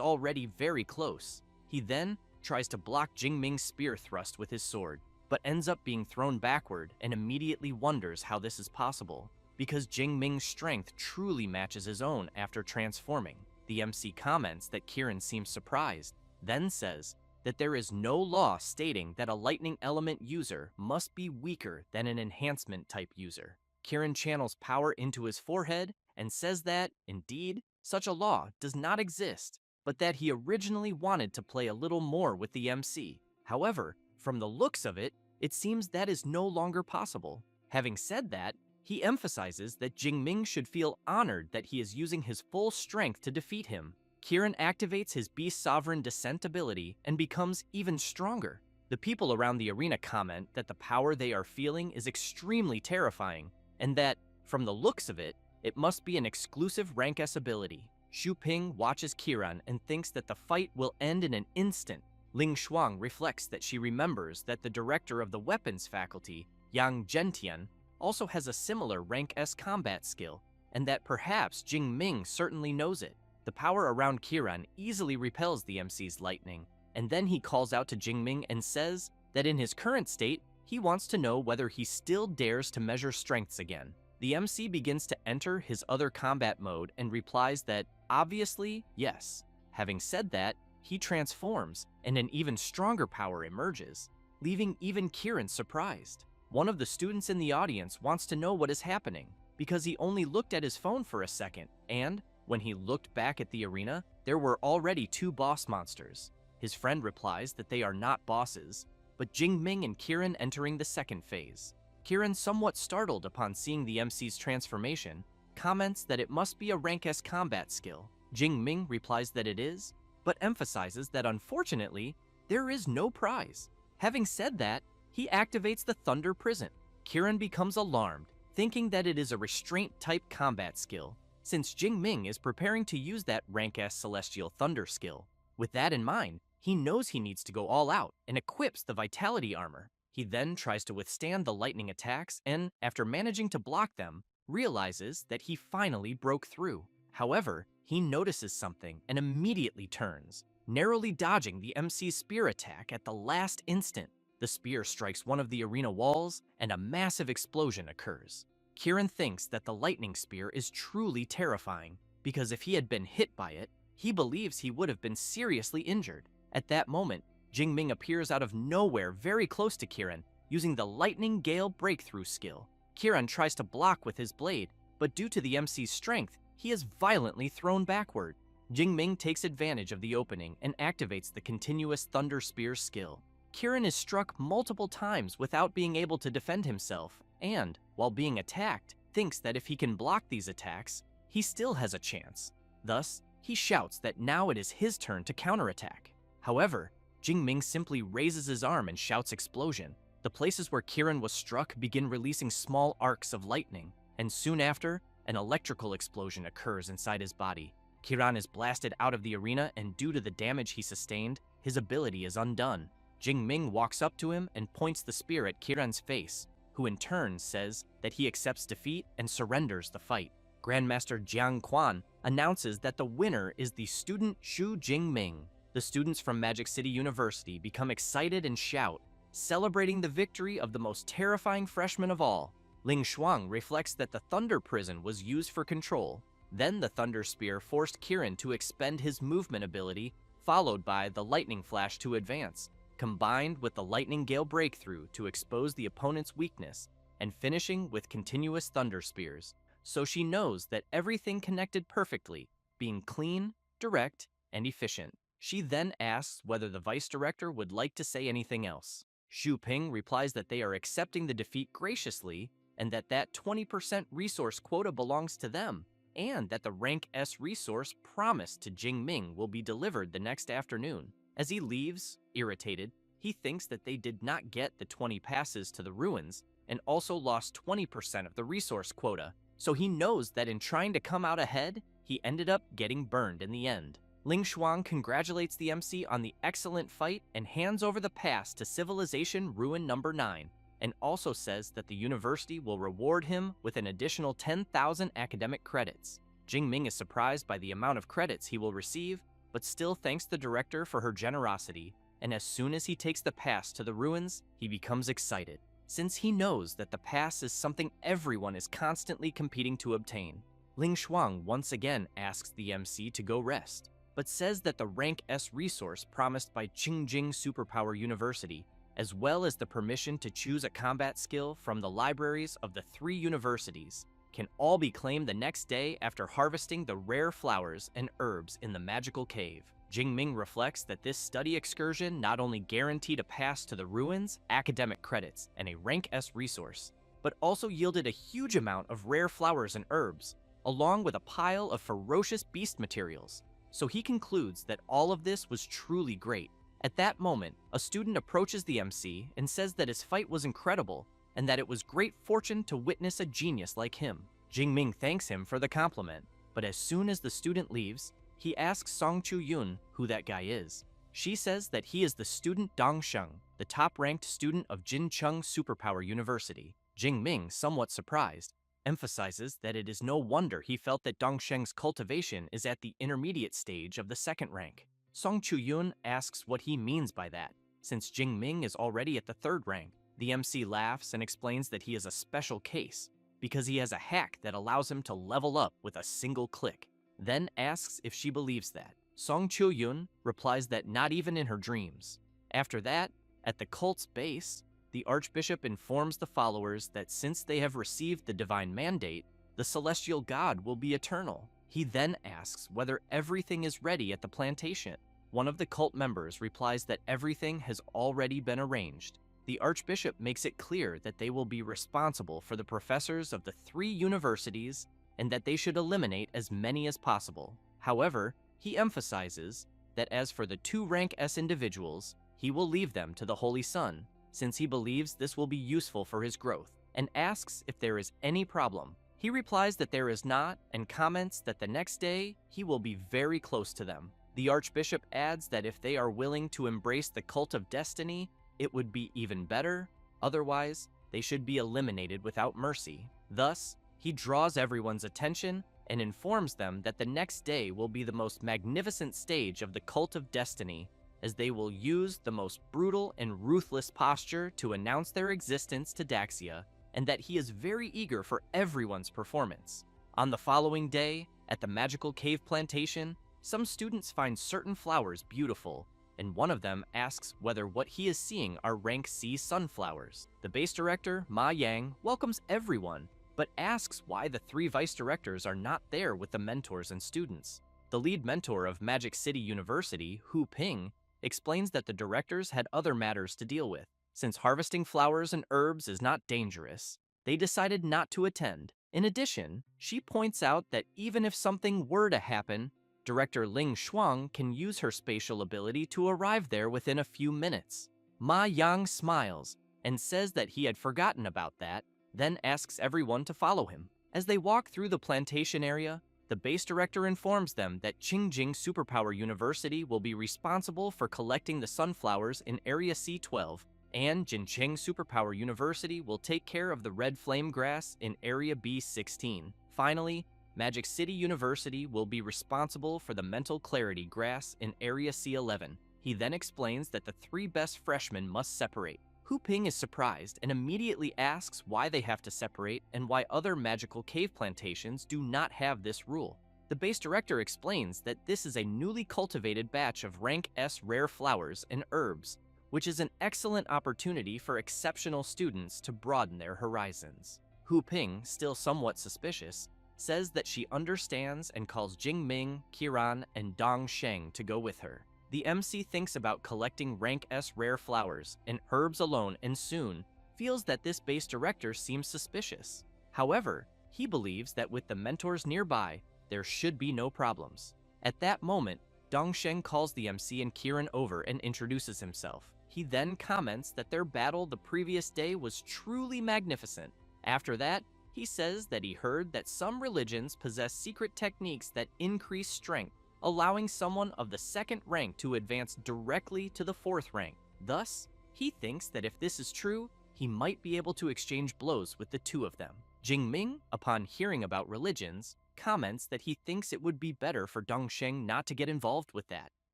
already very close. He then tries to block Jingming's spear thrust with his sword, but ends up being thrown backward and immediately wonders how this is possible, because Jingming's strength truly matches his own after transforming. The MC comments that Kieran seems surprised, then says that there is no law stating that a lightning element user must be weaker than an enhancement type user. Kieran channels power into his forehead and says that, indeed, such a law does not exist, but that he originally wanted to play a little more with the MC. However, from the looks of it, it seems that is no longer possible. Having said that, he emphasizes that Jingming should feel honored that he is using his full strength to defeat him. Kieran activates his Beast Sovereign Descent ability and becomes even stronger. The people around the arena comment that the power they are feeling is extremely terrifying, and that, from the looks of it, it must be an exclusive Rank S ability. Xu Ping watches Kieran and thinks that the fight will end in an instant. Ling Shuang reflects that she remembers that the director of the weapons faculty, Yang Zhentian, also has a similar Rank S combat skill, and that perhaps Jingming certainly knows it. The power around Kieran easily repels the MC's lightning, and then he calls out to Jingming and says that in his current state, he wants to know whether he still dares to measure strengths again. The MC begins to enter his other combat mode and replies that, obviously, yes. Having said that, he transforms, and an even stronger power emerges, leaving even Kieran surprised. One of the students in the audience wants to know what is happening, because he only looked at his phone for a second, and, when he looked back at the arena, there were already 2 boss monsters. His friend replies that they are not bosses, but Jingming and Kieran entering the second phase. Kieran, somewhat startled upon seeing the MC's transformation, comments that it must be a Rank S combat skill. Jingming replies that it is, but emphasizes that unfortunately, there is no prize. Having said that, he activates the Thunder Prison. Kieran becomes alarmed, thinking that it is a restraint-type combat skill, since Jingming is preparing to use that Rank S Celestial Thunder skill. With that in mind, he knows he needs to go all out and equips the Vitality Armor. He then tries to withstand the lightning attacks and, after managing to block them, realizes that he finally broke through. However, he notices something and immediately turns, narrowly dodging the MC's spear attack at the last instant. The spear strikes one of the arena walls and a massive explosion occurs. Kieran thinks that the lightning spear is truly terrifying, because if he had been hit by it, he believes he would have been seriously injured. At that moment, Jingming appears out of nowhere very close to Kieran, using the Lightning Gale Breakthrough skill. Kieran tries to block with his blade, but due to the MC's strength, he is violently thrown backward. Jingming takes advantage of the opening and activates the Continuous Thunder Spear skill. Kieran is struck multiple times without being able to defend himself, and, while being attacked, thinks that if he can block these attacks, he still has a chance. Thus, he shouts that now it is his turn to counterattack. However, Jingming simply raises his arm and shouts explosion. The places where Kieran was struck begin releasing small arcs of lightning, and soon after, an electrical explosion occurs inside his body. Kieran is blasted out of the arena, and due to the damage he sustained, his ability is undone. Jingming walks up to him and points the spear at Kieran's face, who in turn says that he accepts defeat and surrenders the fight. Grandmaster Jiang Quan announces that the winner is the student Xu Jingming. The students from Magic City University become excited and shout, celebrating the victory of the most terrifying freshman of all. Ling Shuang reflects that the Thunder Prison was used for control. Then the Thunder Spear forced Kieran to expend his movement ability, followed by the Lightning Flash to advance, combined with the Lightning Gale Breakthrough to expose the opponent's weakness, and finishing with Continuous Thunder Spears. So she knows that everything connected perfectly, being clean, direct, and efficient. She then asks whether the vice director would like to say anything else. Xu Ping replies that they are accepting the defeat graciously, and that 20% resource quota belongs to them, and that the Rank S resource promised to Jingming will be delivered the next afternoon. As he leaves, irritated, he thinks that they did not get the 20 passes to the ruins, and also lost 20% of the resource quota, so he knows that in trying to come out ahead, he ended up getting burned in the end. Ling Shuang congratulates the MC on the excellent fight and hands over the pass to Civilization Ruin number 9, and also says that the university will reward him with an additional 10,000 academic credits. Jingming is surprised by the amount of credits he will receive, but still thanks the director for her generosity, and as soon as he takes the pass to the ruins, he becomes excited, since he knows that the pass is something everyone is constantly competing to obtain. Ling Shuang once again asks the MC to go rest, but says that the Rank S resource promised by Qingjing Superpower University, as well as the permission to choose a combat skill from the libraries of the 3 universities, can all be claimed the next day after harvesting the rare flowers and herbs in the magical cave. Jingming reflects that this study excursion not only guaranteed a pass to the ruins, academic credits, and a Rank S resource, but also yielded a huge amount of rare flowers and herbs, along with a pile of ferocious beast materials. So he concludes that all of this was truly great. At that moment, a student approaches the MC and says that his fight was incredible, and that it was great fortune to witness a genius like him. Jingming thanks him for the compliment, but as soon as the student leaves, he asks Song Chu-yun who that guy is. She says that he is the student Dong Sheng, the top-ranked student of Jincheng Superpower University. Jingming, somewhat surprised, emphasizes that it is no wonder he felt that Dong Sheng's cultivation is at the intermediate stage of the 2nd rank. Song Chu-yun asks what he means by that, since Jingming is already at the 3rd rank. The MC laughs and explains that he is a special case, because he has a hack that allows him to level up with a single click, then asks if she believes that. Song Chu-yun replies that not even in her dreams. After that, at the cult's base, the Archbishop informs the followers that since they have received the divine mandate, the celestial god will be eternal. He then asks whether everything is ready at the plantation. One of the cult members replies that everything has already been arranged. The Archbishop makes it clear that they will be responsible for the professors of the 3 universities and that they should eliminate as many as possible. However, he emphasizes that as for the 2 Rank S individuals, he will leave them to the Holy Sun, since he believes this will be useful for his growth, and asks if there is any problem. He replies that there is not, and comments that the next day he will be very close to them. The Archbishop adds that if they are willing to embrace the cult of destiny, it would be even better. Otherwise, they should be eliminated without mercy. Thus, he draws everyone's attention and informs them that the next day will be the most magnificent stage of the cult of destiny, as they will use the most brutal and ruthless posture to announce their existence to Daxia, and that he is very eager for everyone's performance. On the following day, at the magical cave plantation, some students find certain flowers beautiful, and one of them asks whether what he is seeing are rank C sunflowers. The base director, Ma Yang, welcomes everyone, but asks why the 3 vice directors are not there with the mentors and students. The lead mentor of Magic City University, Hu Ping, explains that the directors had other matters to deal with. Since harvesting flowers and herbs is not dangerous, they decided not to attend. In addition, she points out that even if something were to happen, Director Ling Shuang can use her spatial ability to arrive there within a few minutes. Ma Yang smiles and says that he had forgotten about that, then asks everyone to follow him. As they walk through the plantation area, the base director informs them that Qingjing Superpower University will be responsible for collecting the sunflowers in Area C12, and Jincheng Superpower University will take care of the red flame grass in Area B16. Finally, Magic City University will be responsible for the mental clarity grass in Area C11. He then explains that the 3 best freshmen must separate. Hu Ping is surprised and immediately asks why they have to separate and why other magical cave plantations do not have this rule. The base director explains that this is a newly cultivated batch of rank S rare flowers and herbs, which is an excellent opportunity for exceptional students to broaden their horizons. Hu Ping, still somewhat suspicious, says that she understands and calls Jingming, Kiran, and Dong Sheng to go with her. The MC thinks about collecting rank S rare flowers and herbs alone and soon feels that this base director seems suspicious. However, he believes that with the mentors nearby, there should be no problems. At that moment, Dong Sheng calls the MC and Kiran over and introduces himself. He then comments that their battle the previous day was truly magnificent. After that, he says that he heard that some religions possess secret techniques that increase strength, allowing someone of the second rank to advance directly to the fourth rank. Thus, he thinks that if this is true, he might be able to exchange blows with the two of them. Jingming, upon hearing about religions, comments that he thinks it would be better for Dongsheng not to get involved with that.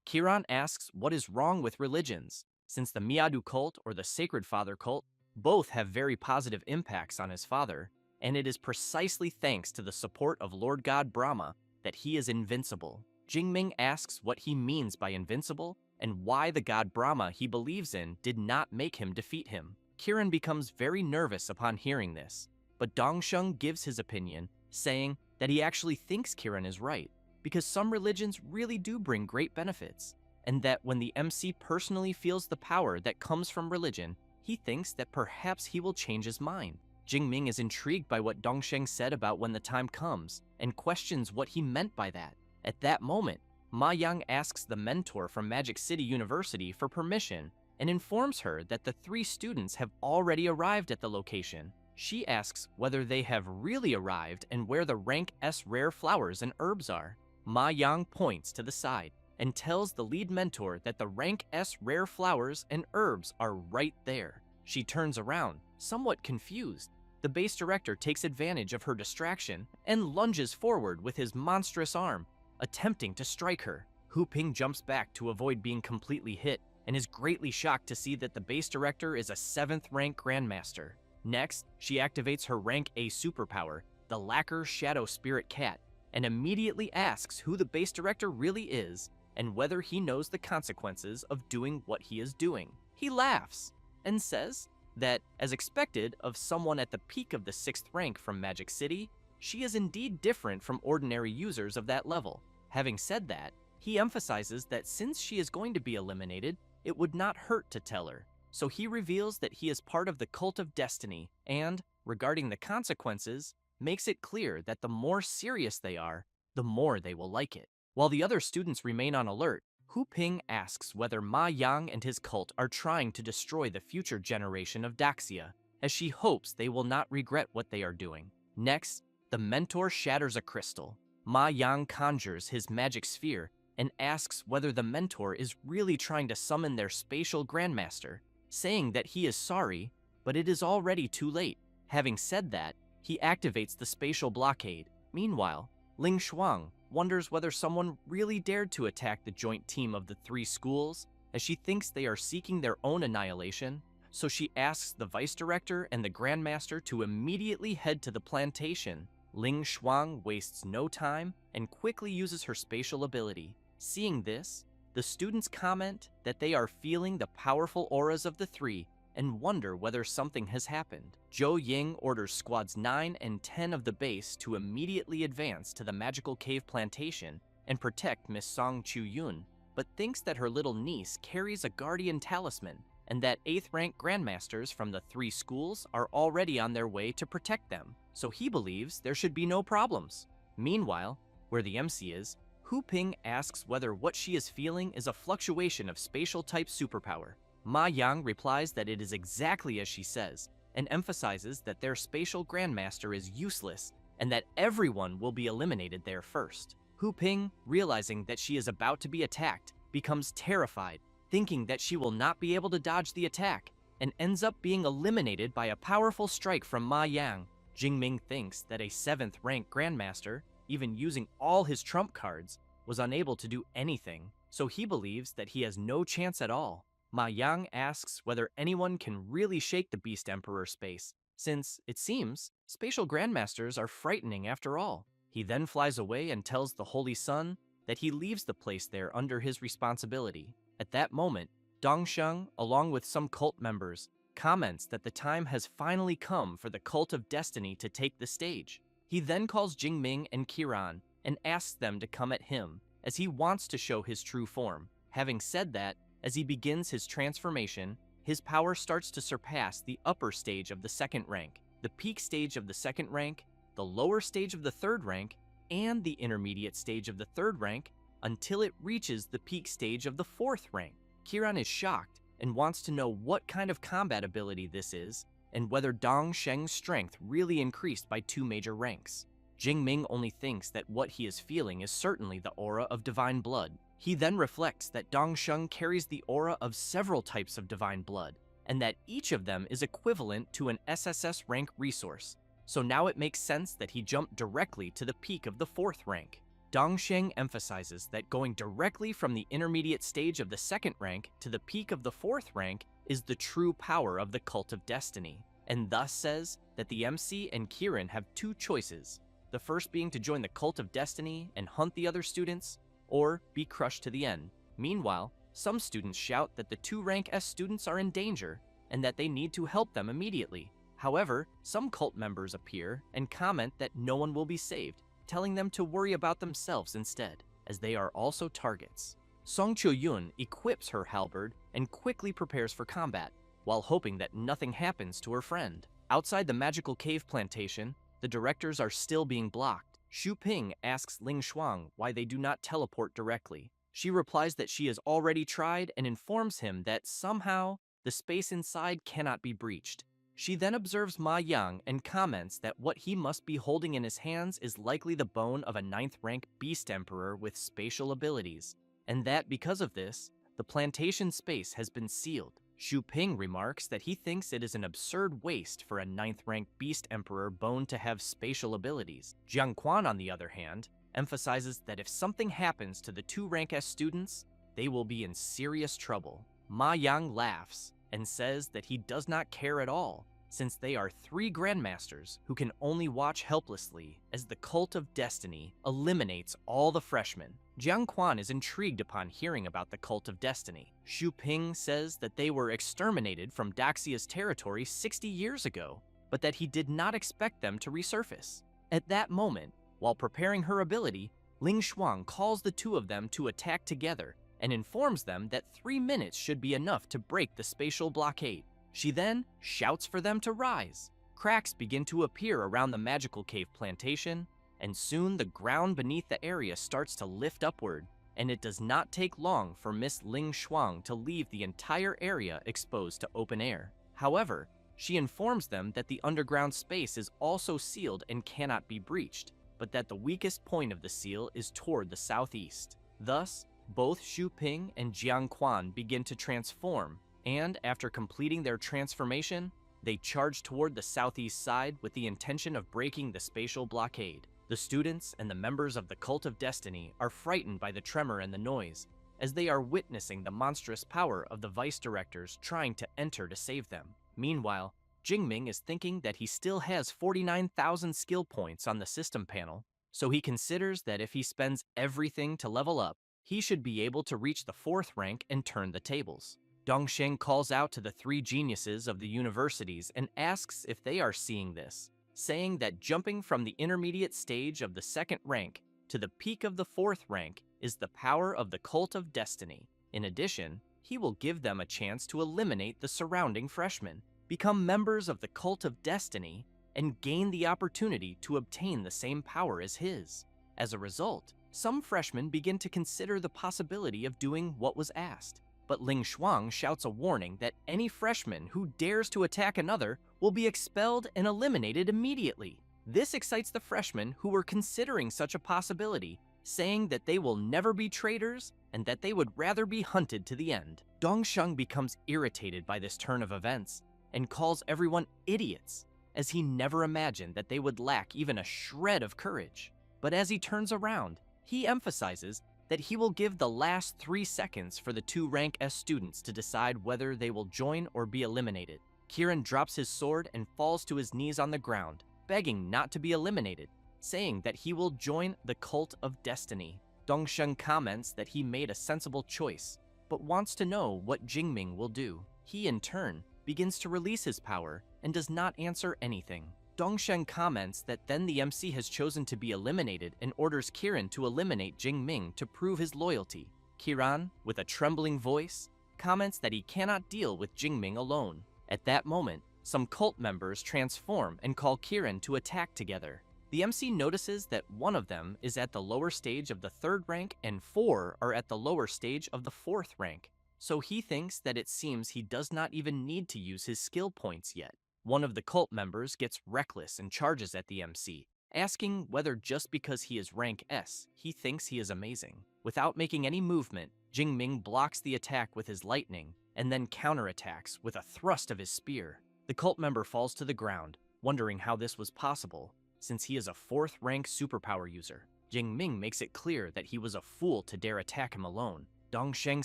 Kiran asks what is wrong with religions, since the Miadu cult or the Sacred Father cult both have very positive impacts on his father, and it is precisely thanks to the support of Lord God Brahma that he is invincible. Jingming asks what he means by invincible and why the god Brahma he believes in did not make him defeat him. Kiran becomes very nervous upon hearing this, but Dongsheng gives his opinion, saying that he actually thinks Kiran is right, because some religions really do bring great benefits, and that when the MC personally feels the power that comes from religion, he thinks that perhaps he will change his mind. Jingming is intrigued by what Dongsheng said about when the time comes, and questions what he meant by that. At that moment, Ma Yang asks the mentor from Magic City University for permission and informs her that the 3 students have already arrived at the location. She asks whether they have really arrived and where the rank S rare flowers and herbs are. Ma Yang points to the side and tells the lead mentor that the rank S rare flowers and herbs are right there. She turns around, somewhat confused. The base director takes advantage of her distraction and lunges forward with his monstrous arm, attempting to strike her. Hu Ping jumps back to avoid being completely hit and is greatly shocked to see that the base director is a 7th rank Grandmaster. Next, she activates her rank A superpower, the Lacquer Shadow Spirit Cat, and immediately asks who the base director really is and whether he knows the consequences of doing what he is doing. He laughs and says that, as expected of someone at the peak of the 6th rank from Magic City, she is indeed different from ordinary users of that level. Having said that, he emphasizes that since she is going to be eliminated, it would not hurt to tell her. So he reveals that he is part of the Cult of Destiny and, regarding the consequences, makes it clear that the more serious they are, the more they will like it. While the other students remain on alert, Hu Ping asks whether Ma Yang and his cult are trying to destroy the future generation of Daxia, as she hopes they will not regret what they are doing. Next, the mentor shatters a crystal. Ma Yang conjures his magic sphere and asks whether the mentor is really trying to summon their spatial grandmaster, saying that he is sorry, but it is already too late. Having said that, he activates the spatial blockade. Meanwhile, Ling Shuang wonders whether someone really dared to attack the joint team of the 3 schools, as she thinks they are seeking their own annihilation, so she asks the vice director and the grandmaster to immediately head to the plantation. Ling Shuang wastes no time and quickly uses her spatial ability. Seeing this, the students comment that they are feeling the powerful auras of the 3 and wonder whether something has happened. Zhou Ying orders squads 9 and 10 of the base to immediately advance to the magical cave plantation and protect Miss Song Chu Yun, but thinks that her little niece carries a guardian talisman and that 8th rank grandmasters from the 3 schools are already on their way to protect them, so he believes there should be no problems. Meanwhile, where the MC is, Hu Ping asks whether what she is feeling is a fluctuation of spatial type superpower. Ma Yang replies that it is exactly as she says, and emphasizes that their spatial grandmaster is useless and that everyone will be eliminated there first. Hu Ping, realizing that she is about to be attacked, becomes terrified, thinking that she will not be able to dodge the attack, and ends up being eliminated by a powerful strike from Ma Yang. Jingming thinks that a 7th rank grandmaster, even using all his trump cards, was unable to do anything, so he believes that he has no chance at all. Ma Yang asks whether anyone can really shake the Beast Emperor space, since, it seems, spatial grandmasters are frightening after all. He then flies away and tells the Holy Sun that he leaves the place there under his responsibility. At that moment, Dongsheng, along with some cult members, comments that the time has finally come for the Cult of Destiny to take the stage. He then calls Jingming and Kiran and asks them to come at him, as he wants to show his true form. Having said that, as he begins his transformation, his power starts to surpass the upper stage of the 2nd rank, the peak stage of the 2nd rank, the lower stage of the 3rd rank, and the intermediate stage of the 3rd rank, until it reaches the peak stage of the 4th rank. Kiran is shocked and wants to know what kind of combat ability this is, and whether Dong Sheng's strength really increased by 2 major ranks. Jingming only thinks that what he is feeling is certainly the aura of divine blood. He then reflects that Dongsheng carries the aura of several types of divine blood, and that each of them is equivalent to an SSS rank resource. So now it makes sense that he jumped directly to the peak of the 4th rank. Dongsheng emphasizes that going directly from the intermediate stage of the 2nd rank to the peak of the 4th rank is the true power of the Cult of Destiny, and thus says that the MC and Kirin have 2 choices, the first being to join the Cult of Destiny and hunt the other students, or be crushed to the end. Meanwhile, some students shout that the 2 rank S students are in danger and that they need to help them immediately. However, some cult members appear and comment that no one will be saved, telling them to worry about themselves instead, as they are also targets. Song Cho-yun equips her halberd and quickly prepares for combat, while hoping that nothing happens to her friend. Outside the magical cave plantation, the directors are still being blocked. Xu Ping asks Ling Shuang why they do not teleport directly. She replies that she has already tried and informs him that somehow the space inside cannot be breached. She then observes Ma Yang and comments that what he must be holding in his hands is likely the bone of a 9th rank beast emperor with spatial abilities, and that because of this, the plantation space has been sealed. Xu Ping remarks that he thinks it is an absurd waste for a 9th rank beast emperor bone to have spatial abilities. Jiang Quan, on the other hand, emphasizes that if something happens to the 2 rank S students, they will be in serious trouble. Ma Yang laughs and says that he does not care at all, since they are 3 grandmasters who can only watch helplessly as the Cult of Destiny eliminates all the freshmen. Jiang Quan is intrigued upon hearing about the Cult of Destiny. Xu Ping says that they were exterminated from Daxia's territory 60 years ago, but that he did not expect them to resurface. At that moment, while preparing her ability, Ling Shuang calls the 2 of them to attack together and informs them that 3 minutes should be enough to break the spatial blockade. She then shouts for them to rise. Cracks begin to appear around the magical cave plantation, and soon the ground beneath the area starts to lift upward, and it does not take long for Miss Ling Shuang to leave the entire area exposed to open air. However, she informs them that the underground space is also sealed and cannot be breached, but that the weakest point of the seal is toward the southeast. Thus, both Xu Ping and Jiang Quan begin to transform, and after completing their transformation, they charge toward the southeast side with the intention of breaking the spatial blockade. The students and the members of the Cult of Destiny are frightened by the tremor and the noise, as they are witnessing the monstrous power of the vice directors trying to enter to save them. Meanwhile, Jingming is thinking that he still has 49,000 skill points on the system panel, so he considers that if he spends everything to level up, he should be able to reach the 4th rank and turn the tables. Dongsheng calls out to the 3 geniuses of the universities and asks if they are seeing this, saying that jumping from the intermediate stage of the 2nd rank to the peak of the 4th rank is the power of the Cult of Destiny. In addition, he will give them a chance to eliminate the surrounding freshmen, become members of the Cult of Destiny, and gain the opportunity to obtain the same power as his. As a result, some freshmen begin to consider the possibility of doing what was asked, but Ling Shuang shouts a warning that any freshman who dares to attack another will be expelled and eliminated immediately. This excites the freshmen who were considering such a possibility, saying that they will never be traitors and that they would rather be hunted to the end. Dongsheng becomes irritated by this turn of events and calls everyone idiots, as he never imagined that they would lack even a shred of courage. But as he turns around, he emphasizes that he will give the last 3 seconds for the 2 rank S students to decide whether they will join or be eliminated. Kirin drops his sword and falls to his knees on the ground, begging not to be eliminated, saying that he will join the Cult of Destiny. Dongsheng comments that he made a sensible choice, but wants to know what Jingming will do. He, in turn, begins to release his power and does not answer anything. Dongsheng comments that then the MC has chosen to be eliminated and orders Kirin to eliminate Jingming to prove his loyalty. Kiran, with a trembling voice, comments that he cannot deal with Jingming alone. At that moment, some cult members transform and call Kirin to attack together. The MC notices that one of them is at the lower stage of the 3rd rank and 4 are at the lower stage of the 4th rank, so he thinks that it seems he does not even need to use his skill points yet. One of the cult members gets reckless and charges at the MC, asking whether just because he is rank S, he thinks he is amazing. Without making any movement, Jingming blocks the attack with his lightning and then counterattacks with a thrust of his spear. The cult member falls to the ground, wondering how this was possible, since he is a 4th rank superpower user. Jingming makes it clear that he was a fool to dare attack him alone. Dongsheng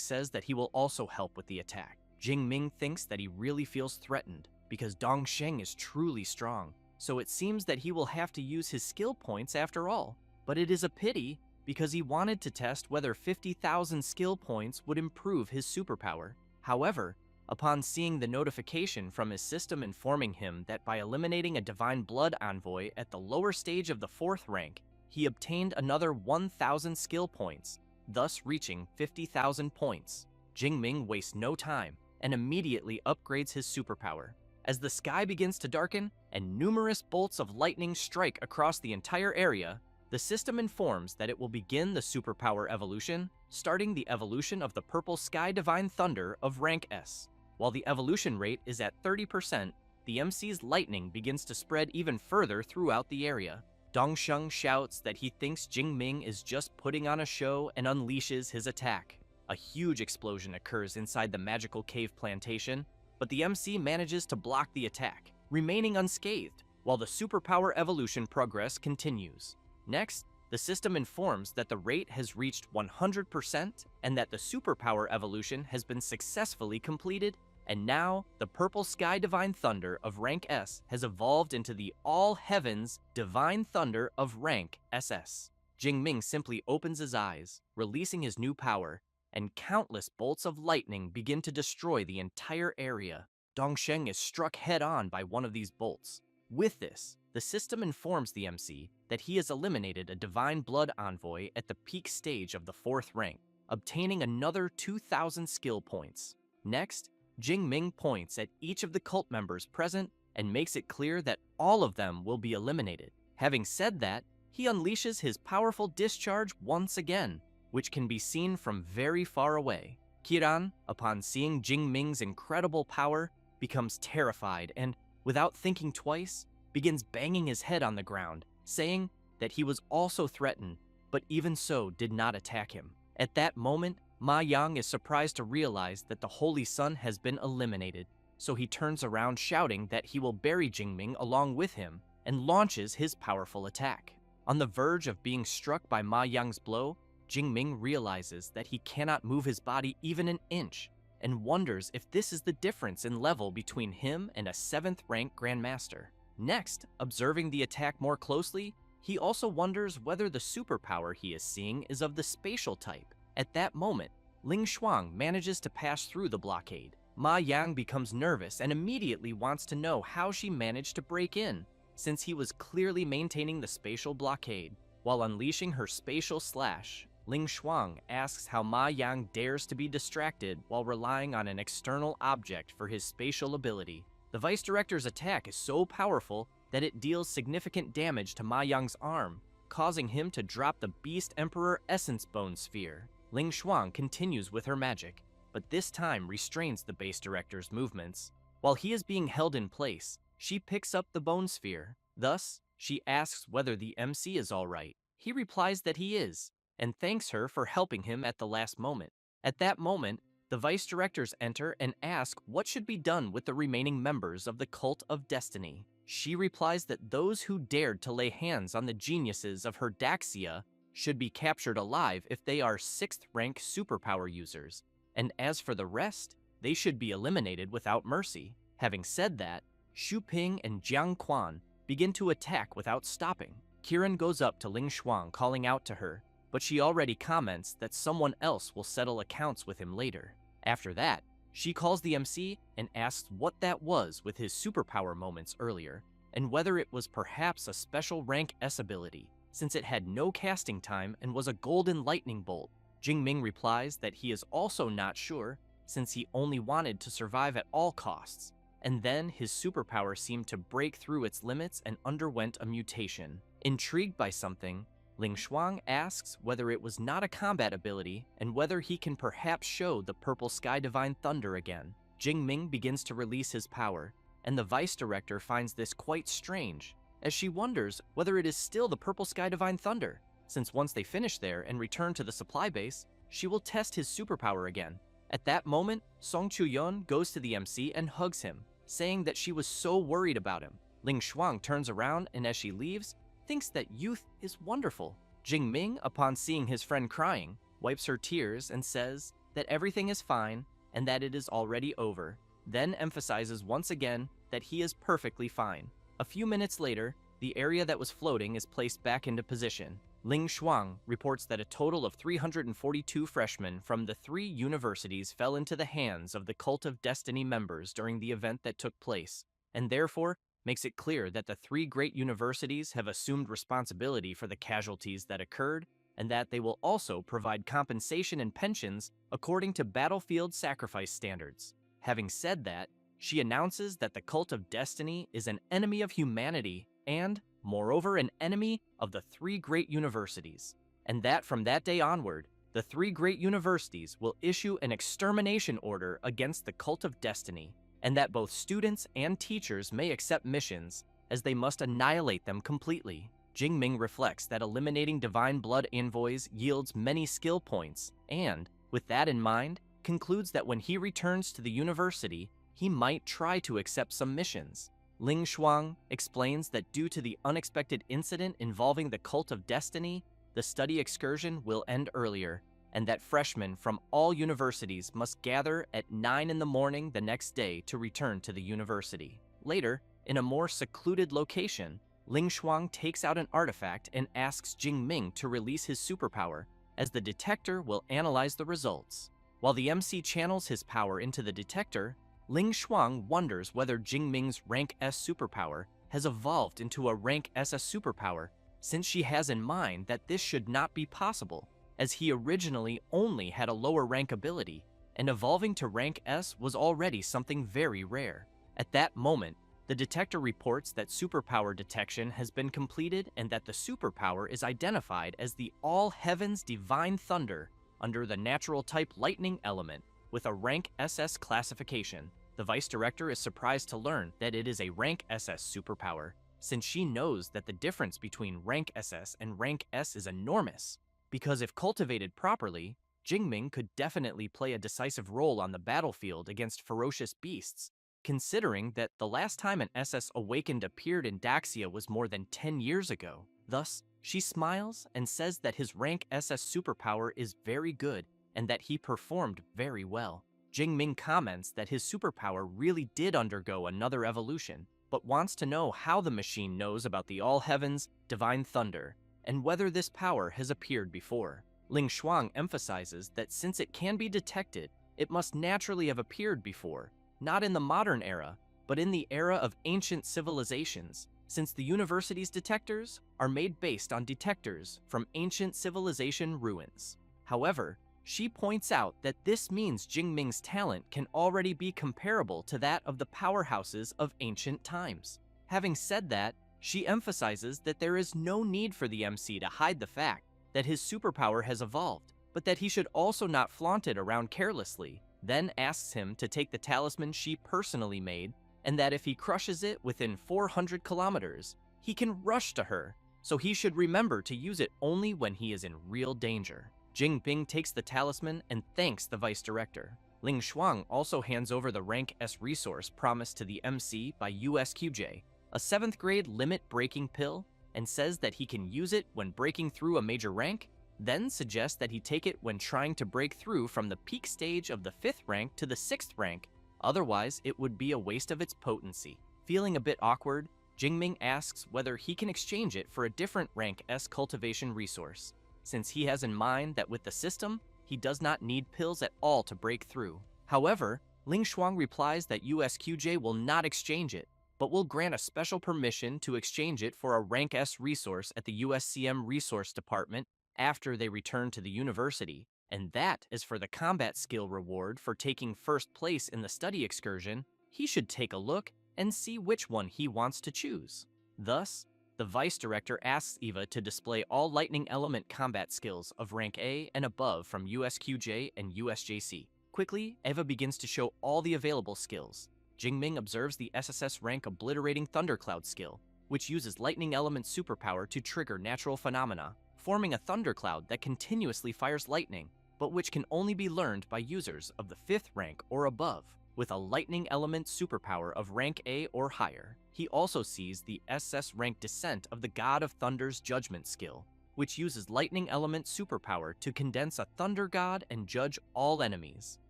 says that he will also help with the attack. Jingming thinks that he really feels threatened because Dongsheng is truly strong, so it seems that he will have to use his skill points after all. But it is a pity because he wanted to test whether 50,000 skill points would improve his superpower. However, upon seeing the notification from his system informing him that by eliminating a Divine Blood envoy at the lower stage of the 4th rank, he obtained another 1,000 skill points, thus reaching 50,000 points, Jingming wastes no time and immediately upgrades his superpower. As the sky begins to darken and numerous bolts of lightning strike across the entire area, the system informs that it will begin the superpower evolution, starting the evolution of the Purple Sky Divine Thunder of rank S. While the evolution rate is at 30%, the MC's lightning begins to spread even further throughout the area. Dongsheng shouts that he thinks Jingming is just putting on a show and unleashes his attack. A huge explosion occurs inside the magical cave plantation, but the MC manages to block the attack, remaining unscathed, while the superpower evolution progress continues. Next, the system informs that the rate has reached 100% and that the superpower evolution has been successfully completed, and now the Purple Sky Divine Thunder of rank S has evolved into the All Heavens Divine Thunder of rank SS. Jingming simply opens his eyes, releasing his new power, and countless bolts of lightning begin to destroy the entire area. Dongsheng is struck head-on by one of these bolts. With this, the system informs the MC that he has eliminated a Divine Blood envoy at the peak stage of the 4th rank, obtaining another 2,000 skill points. Next, Jingming points at each of the cult members present and makes it clear that all of them will be eliminated. Having said that, he unleashes his powerful discharge once again, which can be seen from very far away. Kiran, upon seeing Jingming's incredible power, becomes terrified and, without thinking twice, begins banging his head on the ground, saying that he was also threatened, but even so did not attack him. At that moment, Ma Yang is surprised to realize that the Holy Sun has been eliminated, so he turns around shouting that he will bury Jingming along with him and launches his powerful attack. On the verge of being struck by Ma Yang's blow, Jingming realizes that he cannot move his body even an inch and wonders if this is the difference in level between him and a 7th rank Grandmaster. Next, observing the attack more closely, he also wonders whether the superpower he is seeing is of the spatial type. At that moment, Ling Shuang manages to pass through the blockade. Ma Yang becomes nervous and immediately wants to know how she managed to break in, since he was clearly maintaining the spatial blockade. While unleashing her spatial slash, Ling Shuang asks how Ma Yang dares to be distracted while relying on an external object for his spatial ability. The Vice Director's attack is so powerful that it deals significant damage to Ma Yang's arm, causing him to drop the Beast Emperor Essence Bone Sphere. Ling Shuang continues with her magic, but this time restrains the Base Director's movements. While he is being held in place, she picks up the Bone Sphere. Thus, she asks whether the MC is alright. He replies that he is, and thanks her for helping him at the last moment. At that moment, the Vice Directors enter and ask what should be done with the remaining members of the Cult of Destiny. She replies that those who dared to lay hands on the geniuses of her Daxia should be captured alive if they are 6th rank superpower users, and as for the rest, they should be eliminated without mercy. Having said that, Xu Ping and Jiang Quan begin to attack without stopping. Kiran goes up to Ling Shuang calling out to her, but she already comments that someone else will settle accounts with him later. After that, she calls the MC and asks what that was with his superpower moments earlier, and whether it was perhaps a special rank S ability, since it had no casting time and was a golden lightning bolt. Jingming replies that he is also not sure, since he only wanted to survive at all costs, and then his superpower seemed to break through its limits and underwent a mutation. Intrigued by something, Ling Shuang asks whether it was not a combat ability and whether he can perhaps show the Purple Sky Divine Thunder again. Jingming begins to release his power, and the Vice Director finds this quite strange as she wonders whether it is still the Purple Sky Divine Thunder, since once they finish there and return to the supply base, she will test his superpower again. At that moment, Song Chu-yeon goes to the MC and hugs him, saying that she was so worried about him. Ling Shuang turns around and as she leaves, thinks that youth is wonderful. Jing Ming, upon seeing his friend crying, wipes her tears and says that everything is fine and that it is already over, then emphasizes once again that he is perfectly fine. A few minutes later, the area that was floating is placed back into position. Ling Shuang reports that a total of 342 freshmen from the 3 universities fell into the hands of the Cult of Destiny members during the event that took place, and therefore makes it clear that the 3 great universities have assumed responsibility for the casualties that occurred, and that they will also provide compensation and pensions according to battlefield sacrifice standards. Having said that, she announces that the Cult of Destiny is an enemy of humanity and, moreover, an enemy of the 3 great universities, and that from that day onward, the 3 great universities will issue an extermination order against the Cult of Destiny, and that both students and teachers may accept missions, as they must annihilate them completely. Jing Ming reflects that eliminating Divine Blood envoys yields many skill points, and, with that in mind, concludes that when he returns to the university, he might try to accept some missions. Ling Shuang explains that due to the unexpected incident involving the Cult of Destiny, the study excursion will end earlier, and that freshmen from all universities must gather at 9 in the morning the next day to return to the university. Later, in a more secluded location, Ling Shuang takes out an artifact and asks Jing Ming to release his superpower, as the detector will analyze the results. While the MC channels his power into the detector, Ling Shuang wonders whether Jing Ming's rank S superpower has evolved into a rank SS superpower, since she has in mind that this should not be possible, as he originally only had a lower rank ability, and evolving to rank S was already something very rare. At that moment, the detector reports that superpower detection has been completed and that the superpower is identified as the All Heavens Divine Thunder under the natural type lightning element with a rank SS classification. The vice director is surprised to learn that it is a rank SS superpower, since she knows that the difference between rank SS and rank S is enormous, because if cultivated properly, Jing Ming could definitely play a decisive role on the battlefield against ferocious beasts, considering that the last time an SS Awakened appeared in Daxia was more than 10 years ago. Thus, she smiles and says that his rank SS superpower is very good and that he performed very well. Jing Ming comments that his superpower really did undergo another evolution, but wants to know how the machine knows about the All Heavens Divine Thunder and whether this power has appeared before. Ling Shuang emphasizes that since it can be detected, it must naturally have appeared before, not in the modern era, but in the era of ancient civilizations, since the university's detectors are made based on detectors from ancient civilization ruins. However, she points out that this means Jing Ming's talent can already be comparable to that of the powerhouses of ancient times. Having said that, she emphasizes that there is no need for the MC to hide the fact that his superpower has evolved, but that he should also not flaunt it around carelessly, then asks him to take the talisman she personally made, and that if he crushes it within 400 kilometers, he can rush to her, so he should remember to use it only when he is in real danger. Jing Ming takes the talisman and thanks the vice director. Ling Shuang also hands over the rank S resource promised to the MC by USQJ, a 7th grade limit-breaking pill, and says that he can use it when breaking through a major rank, then suggests that he take it when trying to break through from the peak stage of the 5th rank to the 6th rank, otherwise it would be a waste of its potency. Feeling a bit awkward, Jing Ming asks whether he can exchange it for a different rank S cultivation resource, since he has in mind that with the system, he does not need pills at all to break through. However, Ling Shuang replies that USQJ will not exchange it, but will grant a special permission to exchange it for a rank S resource at the USCM Resource Department after they return to the university, and that is for the combat skill reward for taking first place in the study excursion. He should take a look and see which one he wants to choose. Thus, the vice director asks Eva to display all lightning element combat skills of rank A and above from USQJ and USJC. Quickly, Eva begins to show all the available skills. Jing Ming observes the SSS rank Obliterating Thundercloud skill, which uses lightning element superpower to trigger natural phenomena, forming a thundercloud that continuously fires lightning, but which can only be learned by users of the 5th rank or above, with a lightning element superpower of rank A or higher. He also sees the SS rank Descent of the God of Thunder's Judgment skill, which uses lightning element superpower to condense a thunder god and judge all enemies.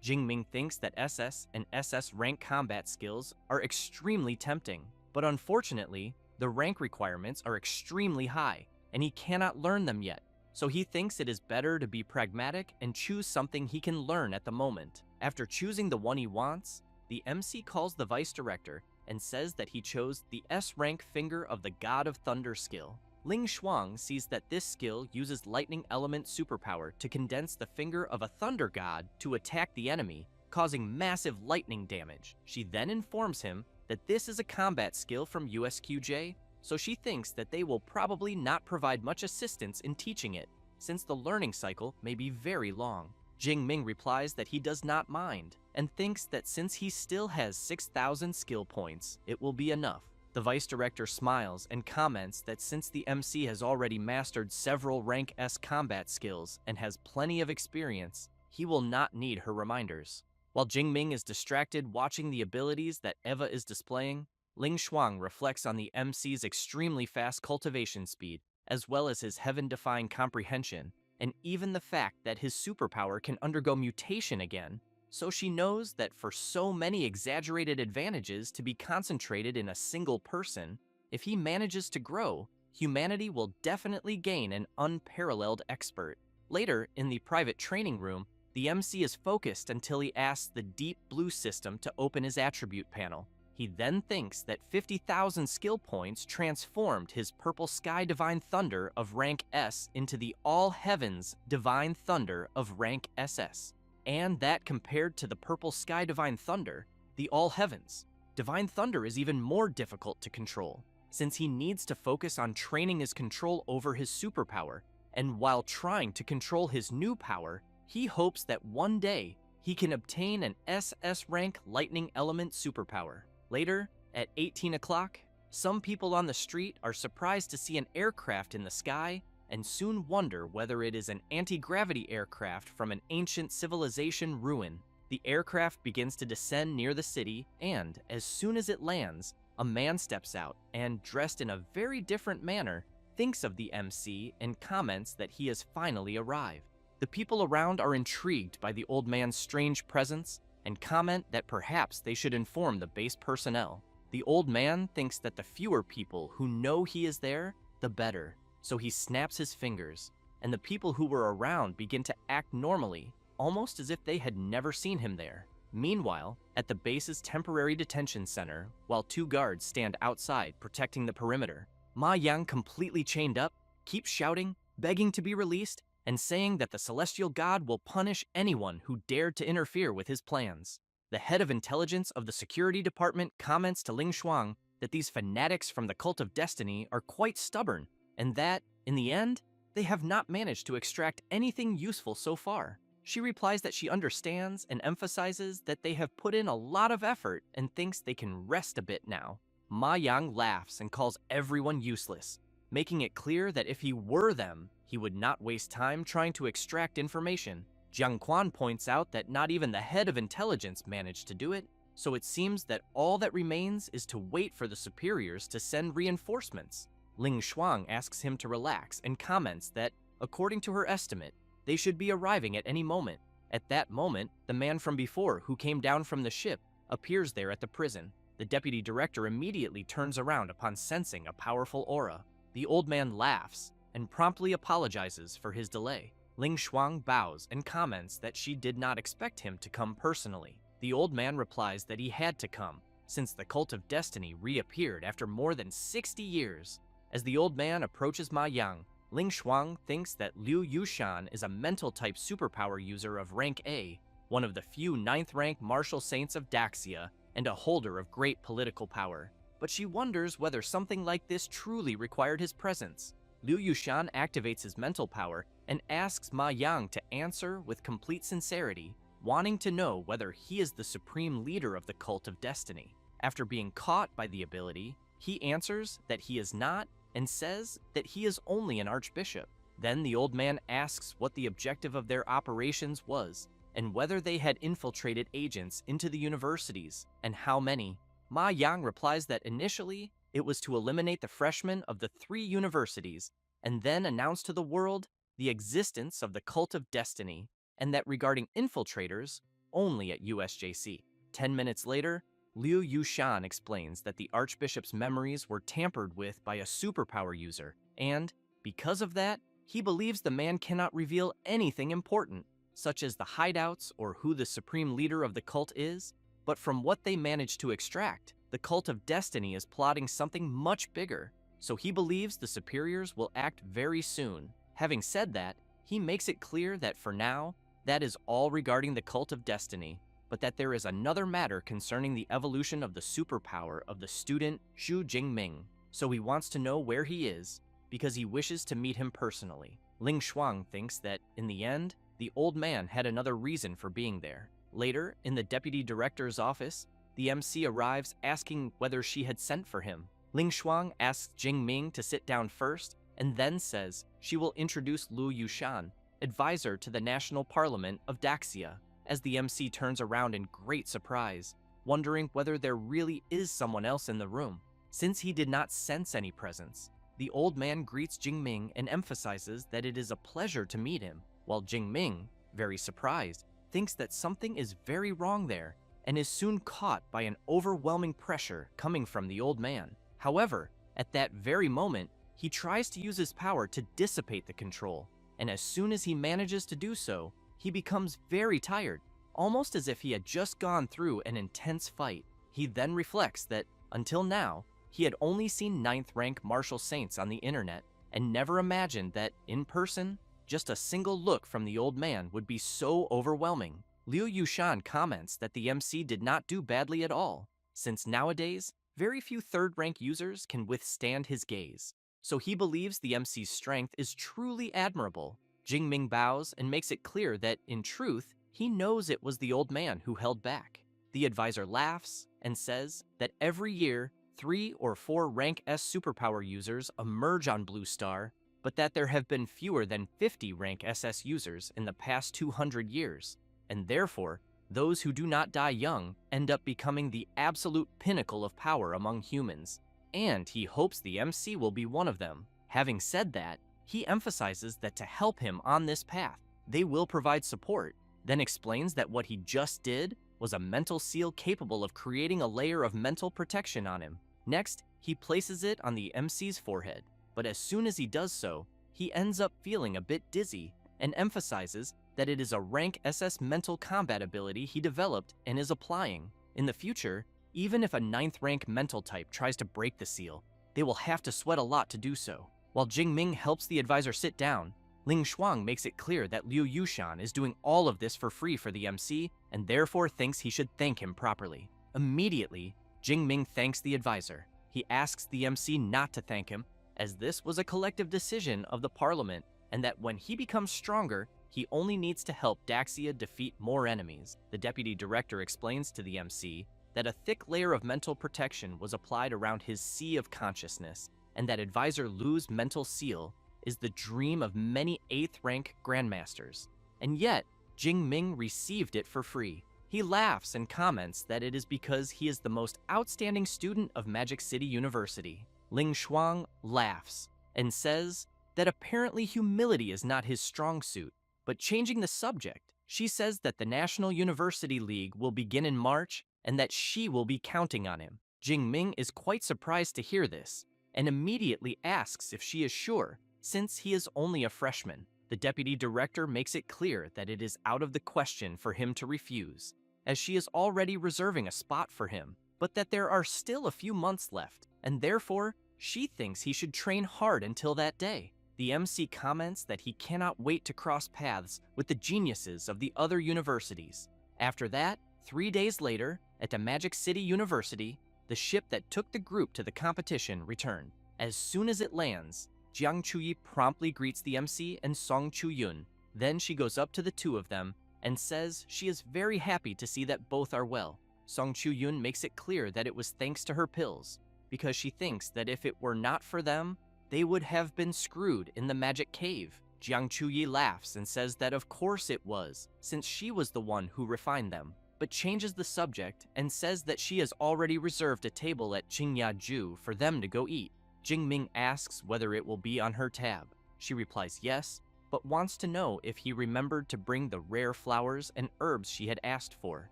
Jingming thinks that SS and SS rank combat skills are extremely tempting, but unfortunately, the rank requirements are extremely high, and he cannot learn them yet. So he thinks it is better to be pragmatic and choose something he can learn at the moment. After choosing the one he wants, the MC calls the vice director and says that he chose the S rank Finger of the God of Thunder skill. Ling Shuang sees that this skill uses lightning element superpower to condense the finger of a thunder god to attack the enemy, causing massive lightning damage. She then informs him that this is a combat skill from USQJ, so she thinks that they will probably not provide much assistance in teaching it, since the learning cycle may be very long. Jingming replies that he does not mind, and thinks that since he still has 6,000 skill points, it will be enough. The vice director smiles and comments that since the MC has already mastered several rank S combat skills and has plenty of experience, he will not need her reminders. While Jingming is distracted watching the abilities that Eva is displaying, Ling Shuang reflects on the MC's extremely fast cultivation speed, as well as his heaven-defying comprehension, and even the fact that his superpower can undergo mutation again, so she knows that for so many exaggerated advantages to be concentrated in a single person, if he manages to grow, humanity will definitely gain an unparalleled expert. Later, in the private training room, the MC is focused until he asks the Deep Blue system to open his attribute panel. He then thinks that 50,000 skill points transformed his Purple Sky Divine Thunder of rank S into the All Heavens Divine Thunder of rank SS. And that compared to the Purple Sky Divine Thunder, the All Heavens Divine Thunder is even more difficult to control, since he needs to focus on training his control over his superpower, and while trying to control his new power, he hopes that one day he can obtain an SS rank Lightning Element superpower. Later, at 18 o'clock, some people on the street are surprised to see an aircraft in the sky and soon wonder whether it is an anti-gravity aircraft from an ancient civilization ruin. The aircraft begins to descend near the city, and as soon as it lands, a man steps out and, dressed in a very different manner, thinks of the MC and comments that he has finally arrived. The people around are intrigued by the old man's strange presence and comment that perhaps they should inform the base personnel. The old man thinks that the fewer people who know he is there, the better, so he snaps his fingers, and the people who were around begin to act normally, almost as if they had never seen him there. Meanwhile, at the base's temporary detention center, while 2 guards stand outside protecting the perimeter, Ma Yang, completely chained up, keeps shouting, begging to be released, and saying that the celestial god will punish anyone who dared to interfere with his plans. The head of intelligence of the security department comments to Ling Shuang that these fanatics from the Cult of Destiny are quite stubborn, and that, in the end, they have not managed to extract anything useful so far. She replies that she understands and emphasizes that they have put in a lot of effort and thinks they can rest a bit now. Ma Yang laughs and calls everyone useless, making it clear that if he were them, he would not waste time trying to extract information. Jiang Quan points out that not even the head of intelligence managed to do it, so it seems that all that remains is to wait for the superiors to send reinforcements. Ling Shuang asks him to relax and comments that, according to her estimate, they should be arriving at any moment. At that moment, the man from before who came down from the ship appears there at the prison. The deputy director immediately turns around upon sensing a powerful aura. The old man laughs and promptly apologizes for his delay. Ling Shuang bows and comments that she did not expect him to come personally. The old man replies that he had to come, since the Cult of Destiny reappeared after more than 60 years. As the old man approaches Ma Yang, Ling Shuang thinks that Liu Yushan is a mental-type superpower user of rank A, one of the few 9th rank martial saints of Daxia, and a holder of great political power. But she wonders whether something like this truly required his presence. Liu Yushan activates his mental power and asks Ma Yang to answer with complete sincerity, wanting to know whether he is the supreme leader of the Cult of Destiny. After being caught by the ability, He answers that he is not and says that he is only an archbishop. Then the old man asks what the objective of their operations was and whether they had infiltrated agents into the universities and how many. Ma Yang replies that initially it was to eliminate the freshmen of the 3 universities and then announce to the world the existence of the cult of destiny, and that regarding infiltrators, only at USJC. 10 minutes later, Liu Yushan explains that the Archbishop's memories were tampered with by a superpower user, and, because of that, he believes the man cannot reveal anything important, such as the hideouts or who the supreme leader of the cult is, but from what they managed to extract, the cult of destiny is plotting something much bigger, so he believes the superiors will act very soon. Having said that, he makes it clear that for now, that is all regarding the cult of destiny, but that there is another matter concerning the evolution of the superpower of the student Xu Jingming, so he wants to know where he is, because he wishes to meet him personally. Ling Shuang thinks that, in the end, the old man had another reason for being there. Later, in the deputy director's office, the MC arrives asking whether she had sent for him. Ling Shuang asks Jingming to sit down first, and then says she will introduce Liu Yushan, advisor to the National Parliament of Daxia, as the MC turns around in great surprise, wondering whether there really is someone else in the room. Since he did not sense any presence, the old man greets Jingming and emphasizes that it is a pleasure to meet him, while Jingming, very surprised, thinks that something is very wrong there and is soon caught by an overwhelming pressure coming from the old man. However, at that very moment, he tries to use his power to dissipate the control, and as soon as he manages to do so, he becomes very tired, almost as if he had just gone through an intense fight. He then reflects that, until now, he had only seen 9th rank martial saints on the internet and never imagined that, in person, just a single look from the old man would be so overwhelming. Liu Yushan comments that the MC did not do badly at all, since nowadays, very few 3rd rank users can withstand his gaze. So he believes the MC's strength is truly admirable. Jingming bows and makes it clear that, in truth, he knows it was the old man who held back. The advisor laughs and says that every year, 3 or 4 rank S superpower users emerge on Blue Star, but that there have been fewer than 50 rank SS users in the past 200 years, and therefore, those who do not die young end up becoming the absolute pinnacle of power among humans, and he hopes the MC will be one of them. Having said that, he emphasizes that to help him on this path, they will provide support, then explains that what he just did was a mental seal capable of creating a layer of mental protection on him. Next, he places it on the MC's forehead, but as soon as he does so, he ends up feeling a bit dizzy and emphasizes that it is a rank SS mental combat ability he developed and is applying. In the future, even if a 9th rank mental type tries to break the seal, they will have to sweat a lot to do so. While Jingming helps the advisor sit down, Ling Shuang makes it clear that Liu Yushan is doing all of this for free for the MC and therefore thinks he should thank him properly. Immediately, Jingming thanks the advisor. He asks the MC not to thank him, as this was a collective decision of the parliament, and that when he becomes stronger, he only needs to help Daxia defeat more enemies. The deputy director explains to the MC that a thick layer of mental protection was applied around his sea of consciousness, and that advisor Lu's mental seal is the dream of many 8th rank grandmasters. And yet, Jingming received it for free. He laughs and comments that it is because he is the most outstanding student of Magic City University. Ling Shuang laughs and says that apparently humility is not his strong suit, but changing the subject, she says that the National University League will begin in March and that she will be counting on him. Jingming is quite surprised to hear this and immediately asks if she is sure, since he is only a freshman. The deputy director makes it clear that it is out of the question for him to refuse, as she is already reserving a spot for him, but that there are still a few months left, and therefore, she thinks he should train hard until that day. The MC comments that he cannot wait to cross paths with the geniuses of the other universities. After that, 3 days later, at the Magic City University, the ship that took the group to the competition returned. As soon as it lands, Jiang Chuyi promptly greets the MC and Song Chuyun. Then she goes up to the two of them and says she is very happy to see that both are well. Song Chuyun makes it clear that it was thanks to her pills. because she thinks that if it were not for them, they would have been screwed in the magic cave. Jiang Chuyi laughs and says that of course it was, since she was the one who refined them, but changes the subject and says that she has already reserved a table at Qingyaju for them to go eat. Jingming asks whether it will be on her tab. She replies yes, but wants to know if he remembered to bring the rare flowers and herbs she had asked for.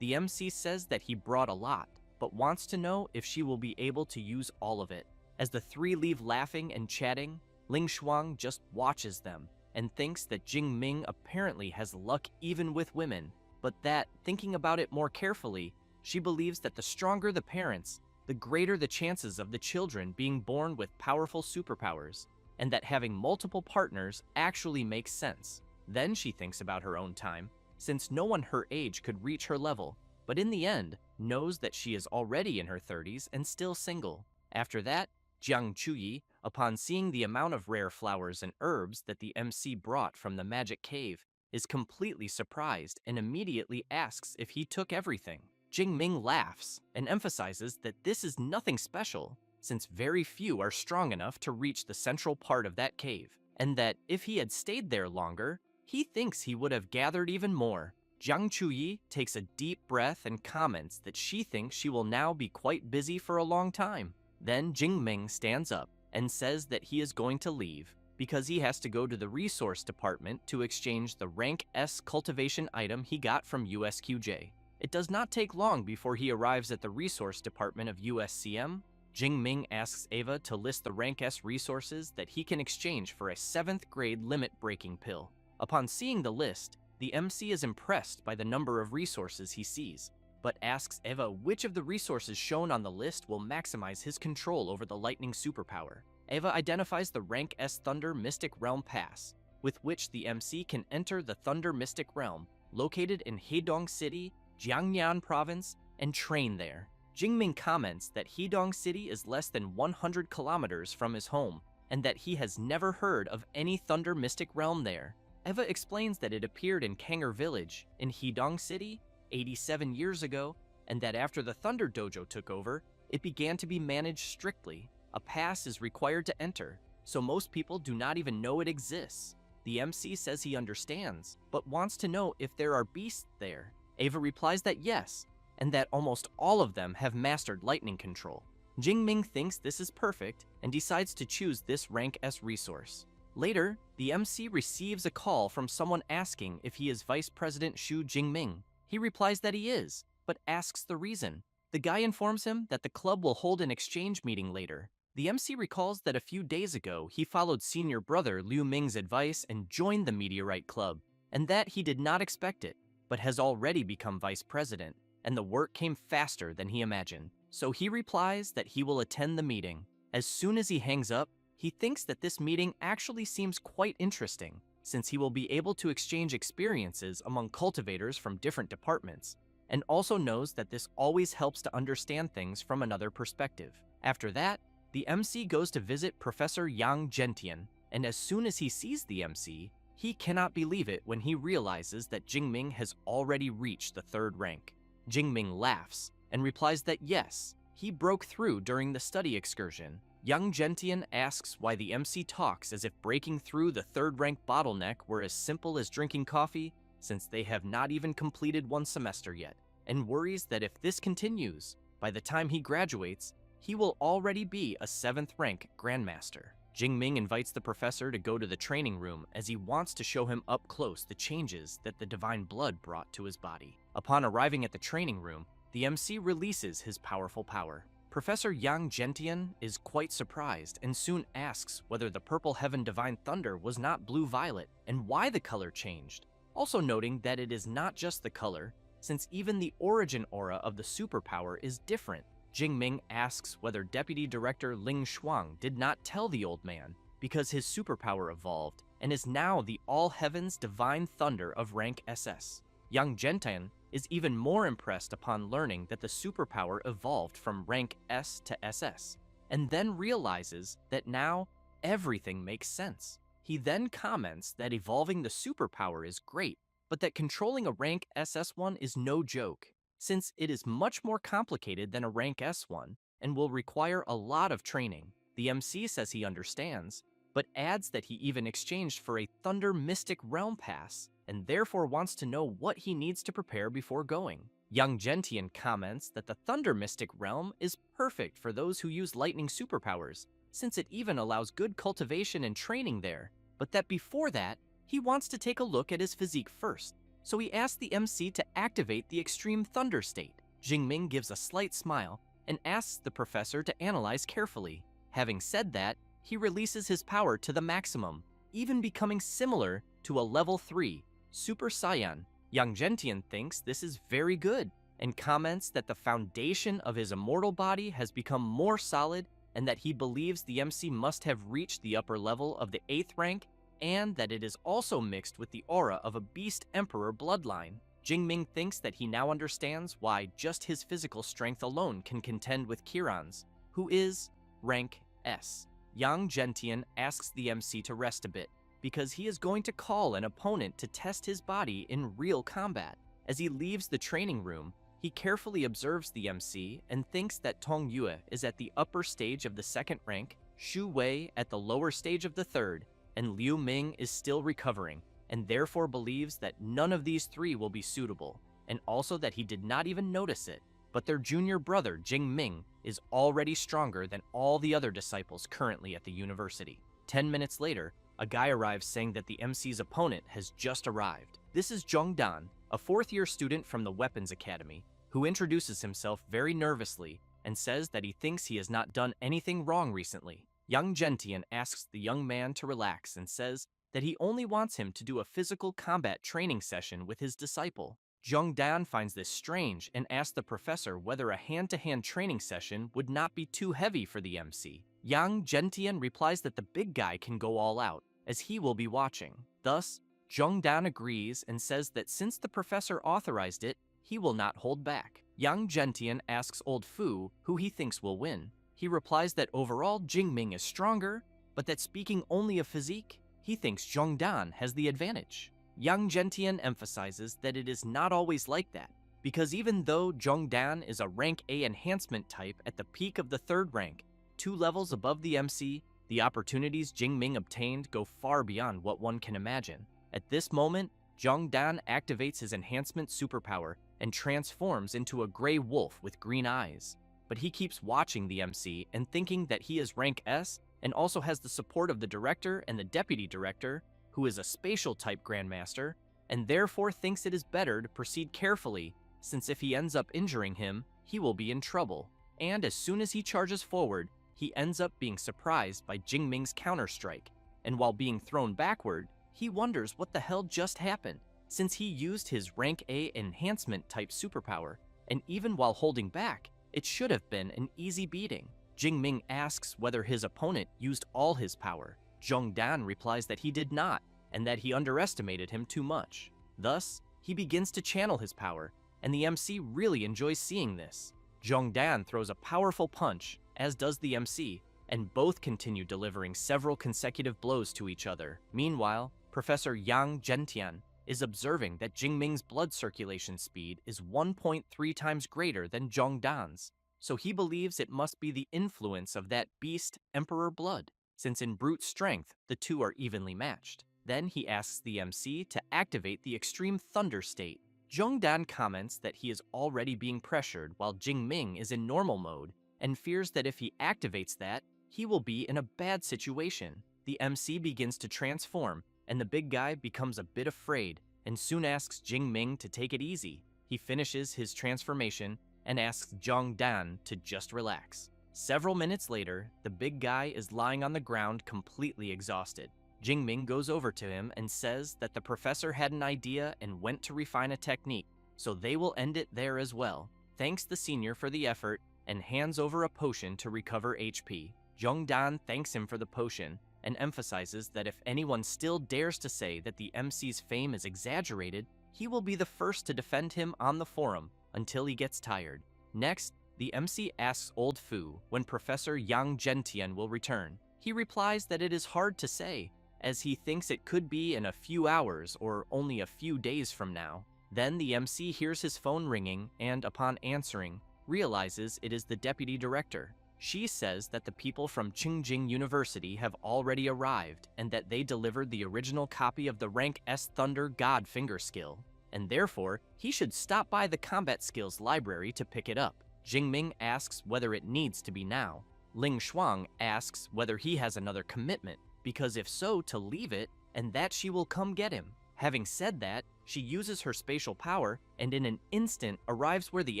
The MC says that he brought a lot, but wants to know if she will be able to use all of it. As the three leave laughing and chatting, Ling Shuang just watches them and thinks that Jing Ming apparently has luck even with women, but that, thinking about it more carefully, she believes that the stronger the parents, the greater the chances of the children being born with powerful superpowers, and that having multiple partners actually makes sense. Then she thinks about her own time, since no one her age could reach her level, but in the end, knows that she is already in her 30s and still single. After that, Jiang Chuyi, upon seeing the amount of rare flowers and herbs that the MC brought from the magic cave, is completely surprised and immediately asks if he took everything. Jing Ming laughs and emphasizes that this is nothing special, since very few are strong enough to reach the central part of that cave, and that if he had stayed there longer, he thinks he would have gathered even more. Jiang Chuyi takes a deep breath and comments that she thinks she will now be quite busy for a long time. Then Jing Ming stands up and says that he is going to leave because he has to go to the resource department to exchange the rank S cultivation item he got from USQJ. It does not take long before he arrives at the resource department of USCM. Jing Ming asks Ava to list the rank S resources that he can exchange for a 7th grade limit-breaking pill. Upon seeing the list, the MC is impressed by the number of resources he sees, but asks Eva which of the resources shown on the list will maximize his control over the lightning superpower. Eva identifies the rank S Thunder Mystic Realm Pass, with which the MC can enter the Thunder Mystic Realm, located in Hedong City, Jiangnan Province, and train there. Jingming comments that Hedong City is less than 100 kilometers from his home, and that he has never heard of any Thunder Mystic Realm there. Eva explains that it appeared in Kanger Village, in Hedong City, 87 years ago, and that after the Thunder Dojo took over, it began to be managed strictly. A pass is required to enter, so most people do not even know it exists. The MC says he understands, but wants to know if there are beasts there. Ava replies that yes, and that almost all of them have mastered lightning control. Jingming thinks this is perfect and decides to choose this rank S resource. Later, the MC receives a call from someone asking if he is Vice President Xu Jingming. He replies that he is, but asks the reason. The guy informs him that the club will hold an exchange meeting later. The MC recalls that a few days ago he followed senior brother Liu Ming's advice and joined the Meteorite Club, and that he did not expect it, but has already become vice president, and the work came faster than he imagined. So he replies that he will attend the meeting. As soon as he hangs up, he thinks that this meeting actually seems quite interesting, since he will be able to exchange experiences among cultivators from different departments, and also knows that this always helps to understand things from another perspective. After that, the MC goes to visit Professor Yang Gentian, and as soon as he sees the MC, he cannot believe it when he realizes that Jingming has already reached the 3rd rank. Jingming laughs and replies that yes, he broke through during the study excursion. Yang Gentian asks why the MC talks as if breaking through the 3rd rank bottleneck were as simple as drinking coffee, since they have not even completed 1 semester yet, and worries that if this continues, by the time he graduates, he will already be a 7th rank Grandmaster. Jingming invites the professor to go to the training room as he wants to show him up close the changes that the divine blood brought to his body. Upon arriving at the training room, the MC releases his powerful power. Professor Yang Gentian is quite surprised and soon asks whether the Purple Heaven Divine Thunder was not blue-violet and why the color changed, also noting that it is not just the color, since even the origin aura of the superpower is different. Jingming asks whether Deputy Director Ling Shuang did not tell the old man because his superpower evolved and is now the All Heavens Divine Thunder of rank SS. Yang Gentian is even more impressed upon learning that the superpower evolved from rank S to SS, and then realizes that now everything makes sense. He then comments that evolving the superpower is great, but that controlling a rank SS one is no joke, since it is much more complicated than a rank S one, and will require a lot of training. The MC says he understands, but adds that he even exchanged for a Thunder Mystic Realm Pass, and therefore wants to know what he needs to prepare before going. Young Gentian comments that the Thunder Mystic Realm is perfect for those who use lightning superpowers, since it even allows good cultivation and training there, but that before that, he wants to take a look at his physique first. So he asks the MC to activate the Extreme Thunder state. Jingming gives a slight smile and asks the professor to analyze carefully. Having said that, he releases his power to the maximum, even becoming similar to a level 3 Super Saiyan. Young Gentian thinks this is very good and comments that the foundation of his immortal body has become more solid and that he believes the MC must have reached the upper level of the 8th rank and that it is also mixed with the aura of a Beast Emperor bloodline. Jingming thinks that he now understands why just his physical strength alone can contend with Kiran's, who is rank S. Young Gentian asks the MC to rest a bit, because he is going to call an opponent to test his body in real combat. As he leaves the training room, he carefully observes the MC and thinks that Tong Yue is at the upper stage of the 2nd rank, Shu Wei at the lower stage of the 3rd, and Liu Ming is still recovering, and therefore believes that none of these 3 will be suitable, and also that he did not even notice it, but their junior brother Jing Ming is already stronger than all the other disciples currently at the university. 10 minutes later, a guy arrives saying that the MC's opponent has just arrived. This is Zhong Dan, a 4th-year student from the Weapons Academy, who introduces himself very nervously and says that he thinks he has not done anything wrong recently. Young Gentian asks the young man to relax and says that he only wants him to do a physical combat training session with his disciple. Zhong Dan finds this strange and asks the professor whether a hand-to-hand training session would not be too heavy for the MC. Young Gentian replies that the big guy can go all out, as he will be watching. Thus, Zhong Dan agrees and says that since the professor authorized it, he will not hold back. Young Gentian asks Old Fu who he thinks will win. He replies that overall Jingming is stronger, but that speaking only of physique, he thinks Zhong Dan has the advantage. Young Gentian emphasizes that it is not always like that, because even though Zhong Dan is a rank A enhancement type at the peak of the 3rd rank, 2 levels above the MC, the opportunities Jingming obtained go far beyond what one can imagine. At this moment, Zhong Dan activates his enhancement superpower and transforms into a gray wolf with green eyes. But he keeps watching the MC and thinking that he is rank S and also has the support of the director and the deputy director, who is a spatial type grandmaster, and therefore thinks it is better to proceed carefully, since if he ends up injuring him, he will be in trouble. And as soon as he charges forward, he ends up being surprised by Jingming's counter-strike, and while being thrown backward, he wonders what the hell just happened, since he used his rank A enhancement type superpower, and even while holding back, it should have been an easy beating. Jingming asks whether his opponent used all his power. Zhong Dan replies that he did not, and that he underestimated him too much. Thus, he begins to channel his power, and the MC really enjoys seeing this. Zhong Dan throws a powerful punch, as does the MC, and both continue delivering several consecutive blows to each other. Meanwhile, Professor Yang Gentian is observing that Jingming's blood circulation speed is 1.3 times greater than Zhong Dan's, so he believes it must be the influence of that Beast Emperor blood, since in brute strength, the 2 are evenly matched. Then he asks the MC to activate the Extreme Thunder state. Zhong Dan comments that he is already being pressured while Jingming is in normal mode, and fears that if he activates that, he will be in a bad situation. The MC begins to transform, and the big guy becomes a bit afraid, and soon asks Jingming to take it easy. He finishes his transformation, and asks Zhong Dan to just relax. Several minutes later, the big guy is lying on the ground completely exhausted. Jingming goes over to him and says that the professor had an idea and went to refine a technique, so they will end it there as well. Thanks the senior for the effort and hands over a potion to recover HP. Zhong Dan thanks him for the potion and emphasizes that if anyone still dares to say that the MC's fame is exaggerated, he will be the first to defend him on the forum until he gets tired. Next, the MC asks Old Fu when Professor Yang Gentian will return. He replies that it is hard to say, as he thinks it could be in a few hours or only a few days from now. Then the MC hears his phone ringing and, upon answering, realizes it is the deputy director. She says that the people from Qingjing University have already arrived and that they delivered the original copy of the rank S Thunder God Finger skill, and therefore he should stop by the combat skills library to pick it up. Jingming asks whether it needs to be now. Ling Shuang asks whether he has another commitment, because if so, to leave it, and that she will come get him. Having said that, she uses her spatial power and in an instant arrives where the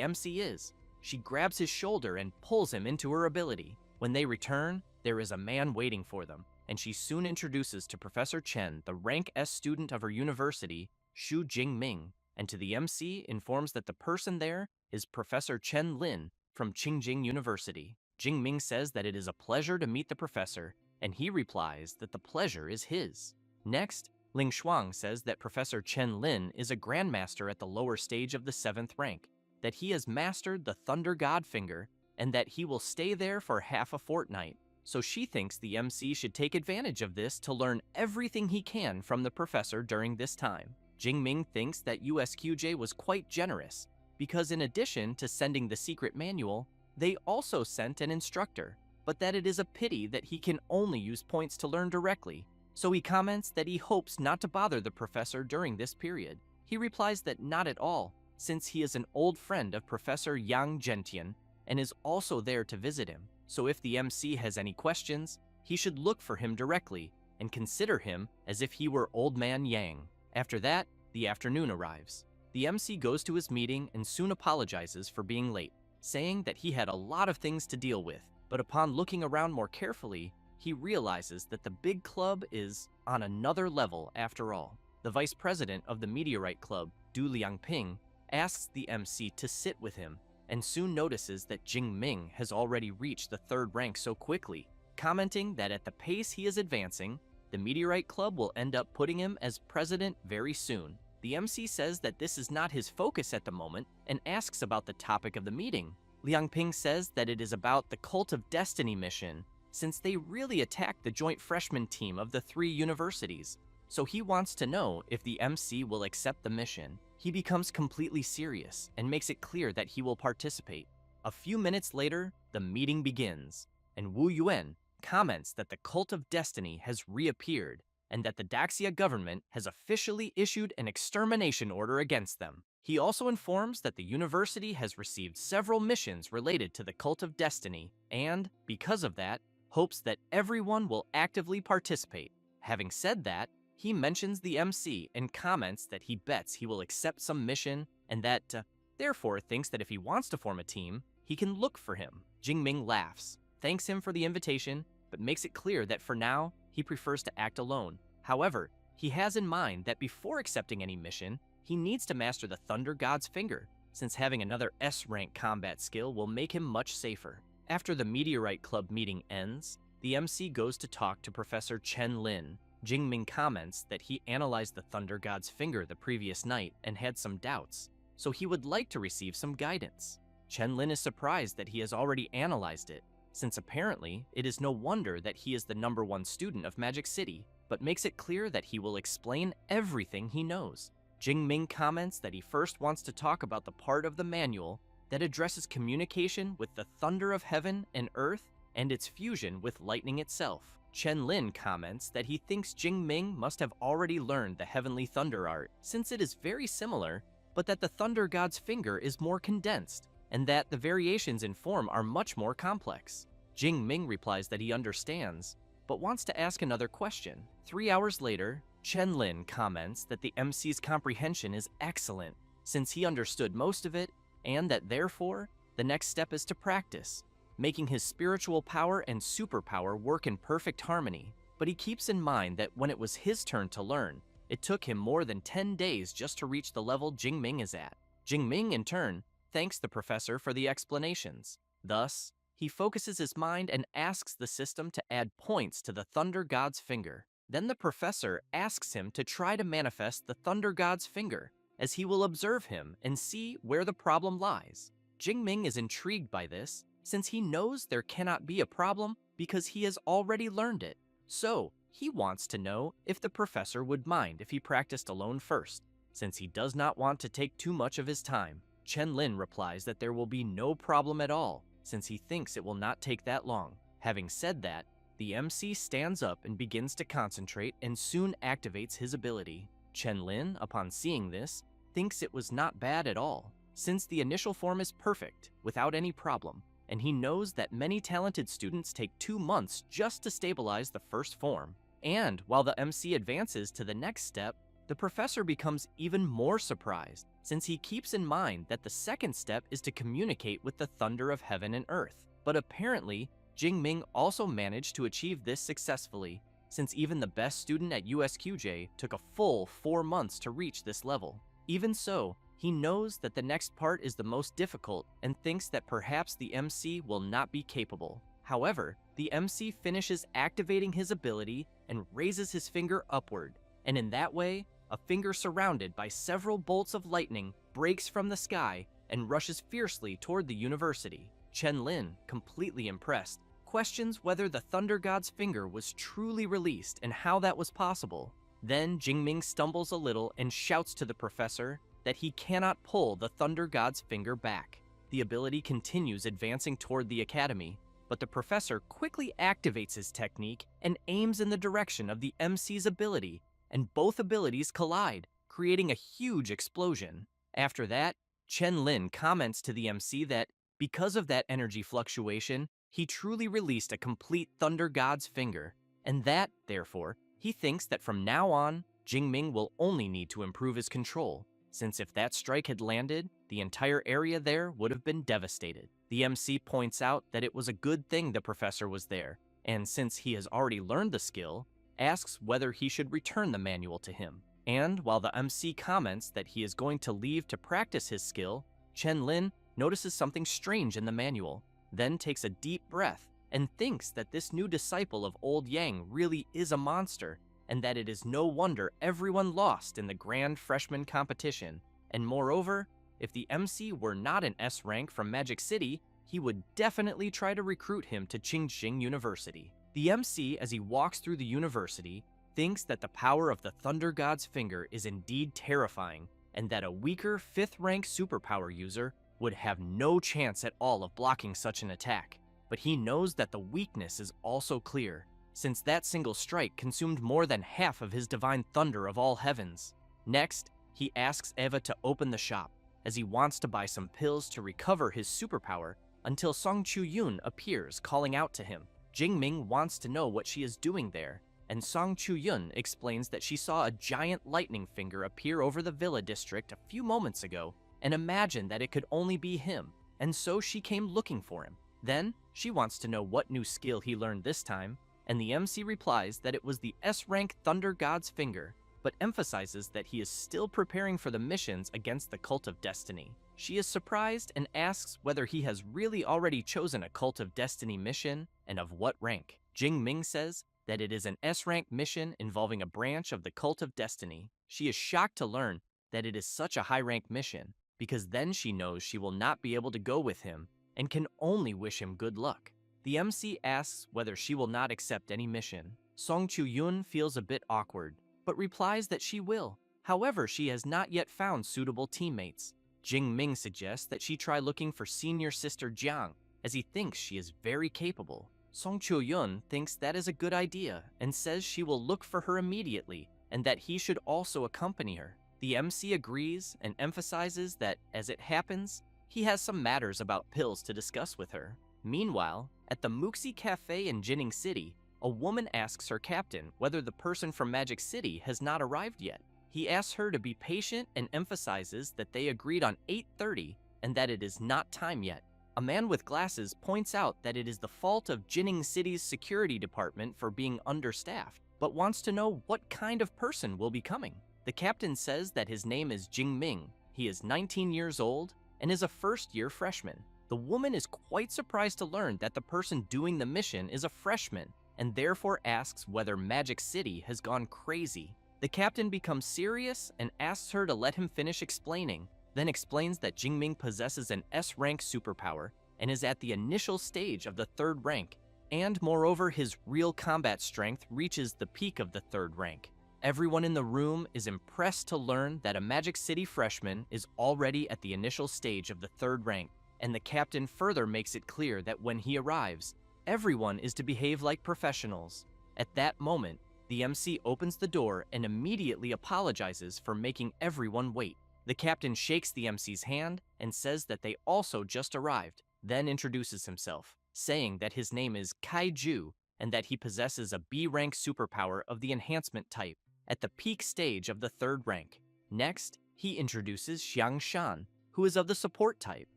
MC is. She grabs his shoulder and pulls him into her ability. When they return, there is a man waiting for them, and she soon introduces to Professor Chen the rank S student of her university, Xu Jingming, and to the MC informs that the person there is Professor Chen Lin from Qingjing University. Jingming says that it is a pleasure to meet the professor, and he replies that the pleasure is his. Next, Ling Shuang says that Professor Chen Lin is a grandmaster at the lower stage of the 7th rank, that he has mastered the Thunder God Finger, and that he will stay there for half a fortnight. So she thinks the MC should take advantage of this to learn everything he can from the professor during this time. Jingming thinks that USQJ was quite generous, because in addition to sending the secret manual, they also sent an instructor, but that it is a pity that he can only use points to learn directly. So he comments that he hopes not to bother the professor during this period. He replies that not at all, since he is an old friend of Professor Yang Gentian and is also there to visit him. So if the MC has any questions, he should look for him directly and consider him as if he were Old Man Yang. After that, the afternoon arrives. The MC goes to his meeting and soon apologizes for being late, saying that he had a lot of things to deal with, but upon looking around more carefully, he realizes that the big club is on another level after all. The vice president of the Meteorite Club, Du Liangping, asks the MC to sit with him, and soon notices that Jingming has already reached the 3rd rank so quickly, commenting that at the pace he is advancing, the Meteorite Club will end up putting him as president very soon. The MC says that this is not his focus at the moment and asks about the topic of the meeting. Liangping says that it is about the Cult of Destiny mission, since they really attacked the joint freshman team of the 3 universities. So he wants to know if the MC will accept the mission. He becomes completely serious and makes it clear that he will participate. A few minutes later, the meeting begins, and Wu Yuan comments that the Cult of Destiny has reappeared and that the Daxia government has officially issued an extermination order against them. He also informs that the university has received several missions related to the Cult of Destiny and, because of that, hopes that everyone will actively participate. Having said that, he mentions the MC and comments that he bets he will accept some mission and that, therefore, thinks that if he wants to form a team, he can look for him. Jingming laughs, thanks him for the invitation, but makes it clear that for now, he prefers to act alone. However, he has in mind that before accepting any mission, he needs to master the Thunder God's Finger, since having another S-rank combat skill will make him much safer. After the Meteorite Club meeting ends, the MC goes to talk to Professor Chen Lin. Jingming comments that he analyzed the Thunder God's Finger the previous night and had some doubts, so he would like to receive some guidance. Chen Lin is surprised that he has already analyzed it, since apparently it is no wonder that he is the #1 student of Magic City, but makes it clear that he will explain everything he knows. Jingming comments that he first wants to talk about the part of the manual that addresses communication with the thunder of heaven and earth and its fusion with lightning itself. Chen Lin comments that he thinks Jingming must have already learned the Heavenly Thunder art, since it is very similar, but that the Thunder God's Finger is more condensed, and that the variations in form are much more complex. Jingming replies that he understands, but wants to ask another question. 3 hours later, Chen Lin comments that the MC's comprehension is excellent, since he understood most of it, and that therefore, the next step is to practice, making his spiritual power and superpower work in perfect harmony. But he keeps in mind that when it was his turn to learn, it took him more than 10 days just to reach the level Jingming is at. Jingming, in turn, thanks the professor for the explanations. Thus, he focuses his mind and asks the system to add points to the Thunder God's Finger. Then the professor asks him to try to manifest the Thunder God's Finger, as he will observe him and see where the problem lies. Jingming is intrigued by this, since he knows there cannot be a problem because he has already learned it. So, he wants to know if the professor would mind if he practiced alone first, since he does not want to take too much of his time. Chen Lin replies that there will be no problem at all, since he thinks it will not take that long. Having said that, the MC stands up and begins to concentrate and soon activates his ability. Chen Lin, upon seeing this, thinks it was not bad at all, since the initial form is perfect, without any problem, and he knows that many talented students take 2 months just to stabilize the first form. And while the MC advances to the next step, the professor becomes even more surprised, since he keeps in mind that the second step is to communicate with the thunder of heaven and earth. But apparently, Jingming also managed to achieve this successfully, since even the best student at USQJ took a full 4 months to reach this level. Even so, he knows that the next part is the most difficult and thinks that perhaps the MC will not be capable. However, the MC finishes activating his ability and raises his finger upward, and in that way, a finger surrounded by several bolts of lightning breaks from the sky and rushes fiercely toward the university. Chen Lin, completely impressed, questions whether the Thunder God's finger was truly released and how that was possible. Then Jingming stumbles a little and shouts to the professor that he cannot pull the Thunder God's finger back. The ability continues advancing toward the academy, but the professor quickly activates his technique and aims in the direction of the MC's ability, and both abilities collide, creating a huge explosion. After that, Chen Lin comments to the MC that because of that energy fluctuation, he truly released a complete Thunder God's finger, and that, therefore, he thinks that from now on, Jingming will only need to improve his control, since if that strike had landed, the entire area there would have been devastated. The MC points out that it was a good thing the professor was there, and since he has already learned the skill, asks whether he should return the manual to him. And while the MC comments that he is going to leave to practice his skill, Chen Lin notices something strange in the manual, then takes a deep breath and thinks that this new disciple of Old Yang really is a monster, and that it is no wonder everyone lost in the grand freshman competition. And moreover, if the MC were not an S rank from Magic City, he would definitely try to recruit him to Qingxing University. The MC, as he walks through the university, thinks that the power of the Thunder God's finger is indeed terrifying, and that a weaker 5th rank superpower user would have no chance at all of blocking such an attack. But he knows that the weakness is also clear, since that single strike consumed more than half of his divine thunder of all heavens. Next, he asks Eva to open the shop, as he wants to buy some pills to recover his superpower, until Song Chu-yun appears calling out to him. Jingming wants to know what she is doing there, and Song Chu-yun explains that she saw a giant lightning finger appear over the villa district a few moments ago and imagined that it could only be him, and so she came looking for him. Then, she wants to know what new skill he learned this time, and the MC replies that it was the S-rank Thunder God's finger, but emphasizes that he is still preparing for the missions against the Cult of Destiny. She is surprised and asks whether he has really already chosen a Cult of Destiny mission and of what rank. Jingming says that it is an S-rank mission involving a branch of the Cult of Destiny. She is shocked to learn that it is such a high-rank mission, because then she knows she will not be able to go with him and can only wish him good luck. The MC asks whether she will not accept any mission. Song Chu-yun feels a bit awkward, but replies that she will. However, she has not yet found suitable teammates. Jingming suggests that she try looking for senior sister Jiang, as he thinks she is very capable. Song Chu-yun thinks that is a good idea and says she will look for her immediately and that he should also accompany her. The MC agrees and emphasizes that, as it happens, he has some matters about pills to discuss with her. Meanwhile, at the Muxi Cafe in Jining City, a woman asks her captain whether the person from Magic City has not arrived yet. He asks her to be patient and emphasizes that they agreed on 8:30 and that it is not time yet. A man with glasses points out that it is the fault of Jining City's security department for being understaffed, but wants to know what kind of person will be coming. The captain says that his name is Jingming. He is 19 years old and is a first-year freshman. The woman is quite surprised to learn that the person doing the mission is a freshman, and therefore asks whether Magic City has gone crazy. The captain becomes serious and asks her to let him finish explaining, then explains that Jingming possesses an S-rank superpower and is at the initial stage of the 3rd rank, and moreover his real combat strength reaches the peak of the 3rd rank. Everyone in the room is impressed to learn that a Magic City freshman is already at the initial stage of the 3rd rank, and the captain further makes it clear that when he arrives, everyone is to behave like professionals. At that moment, the MC opens the door and immediately apologizes for making everyone wait. The captain shakes the MC's hand and says that they also just arrived, then introduces himself, saying that his name is Kaiju and that he possesses a B-rank superpower of the enhancement type at the peak stage of the 3rd rank. Next, he introduces Xiang Shan, who is of the support type,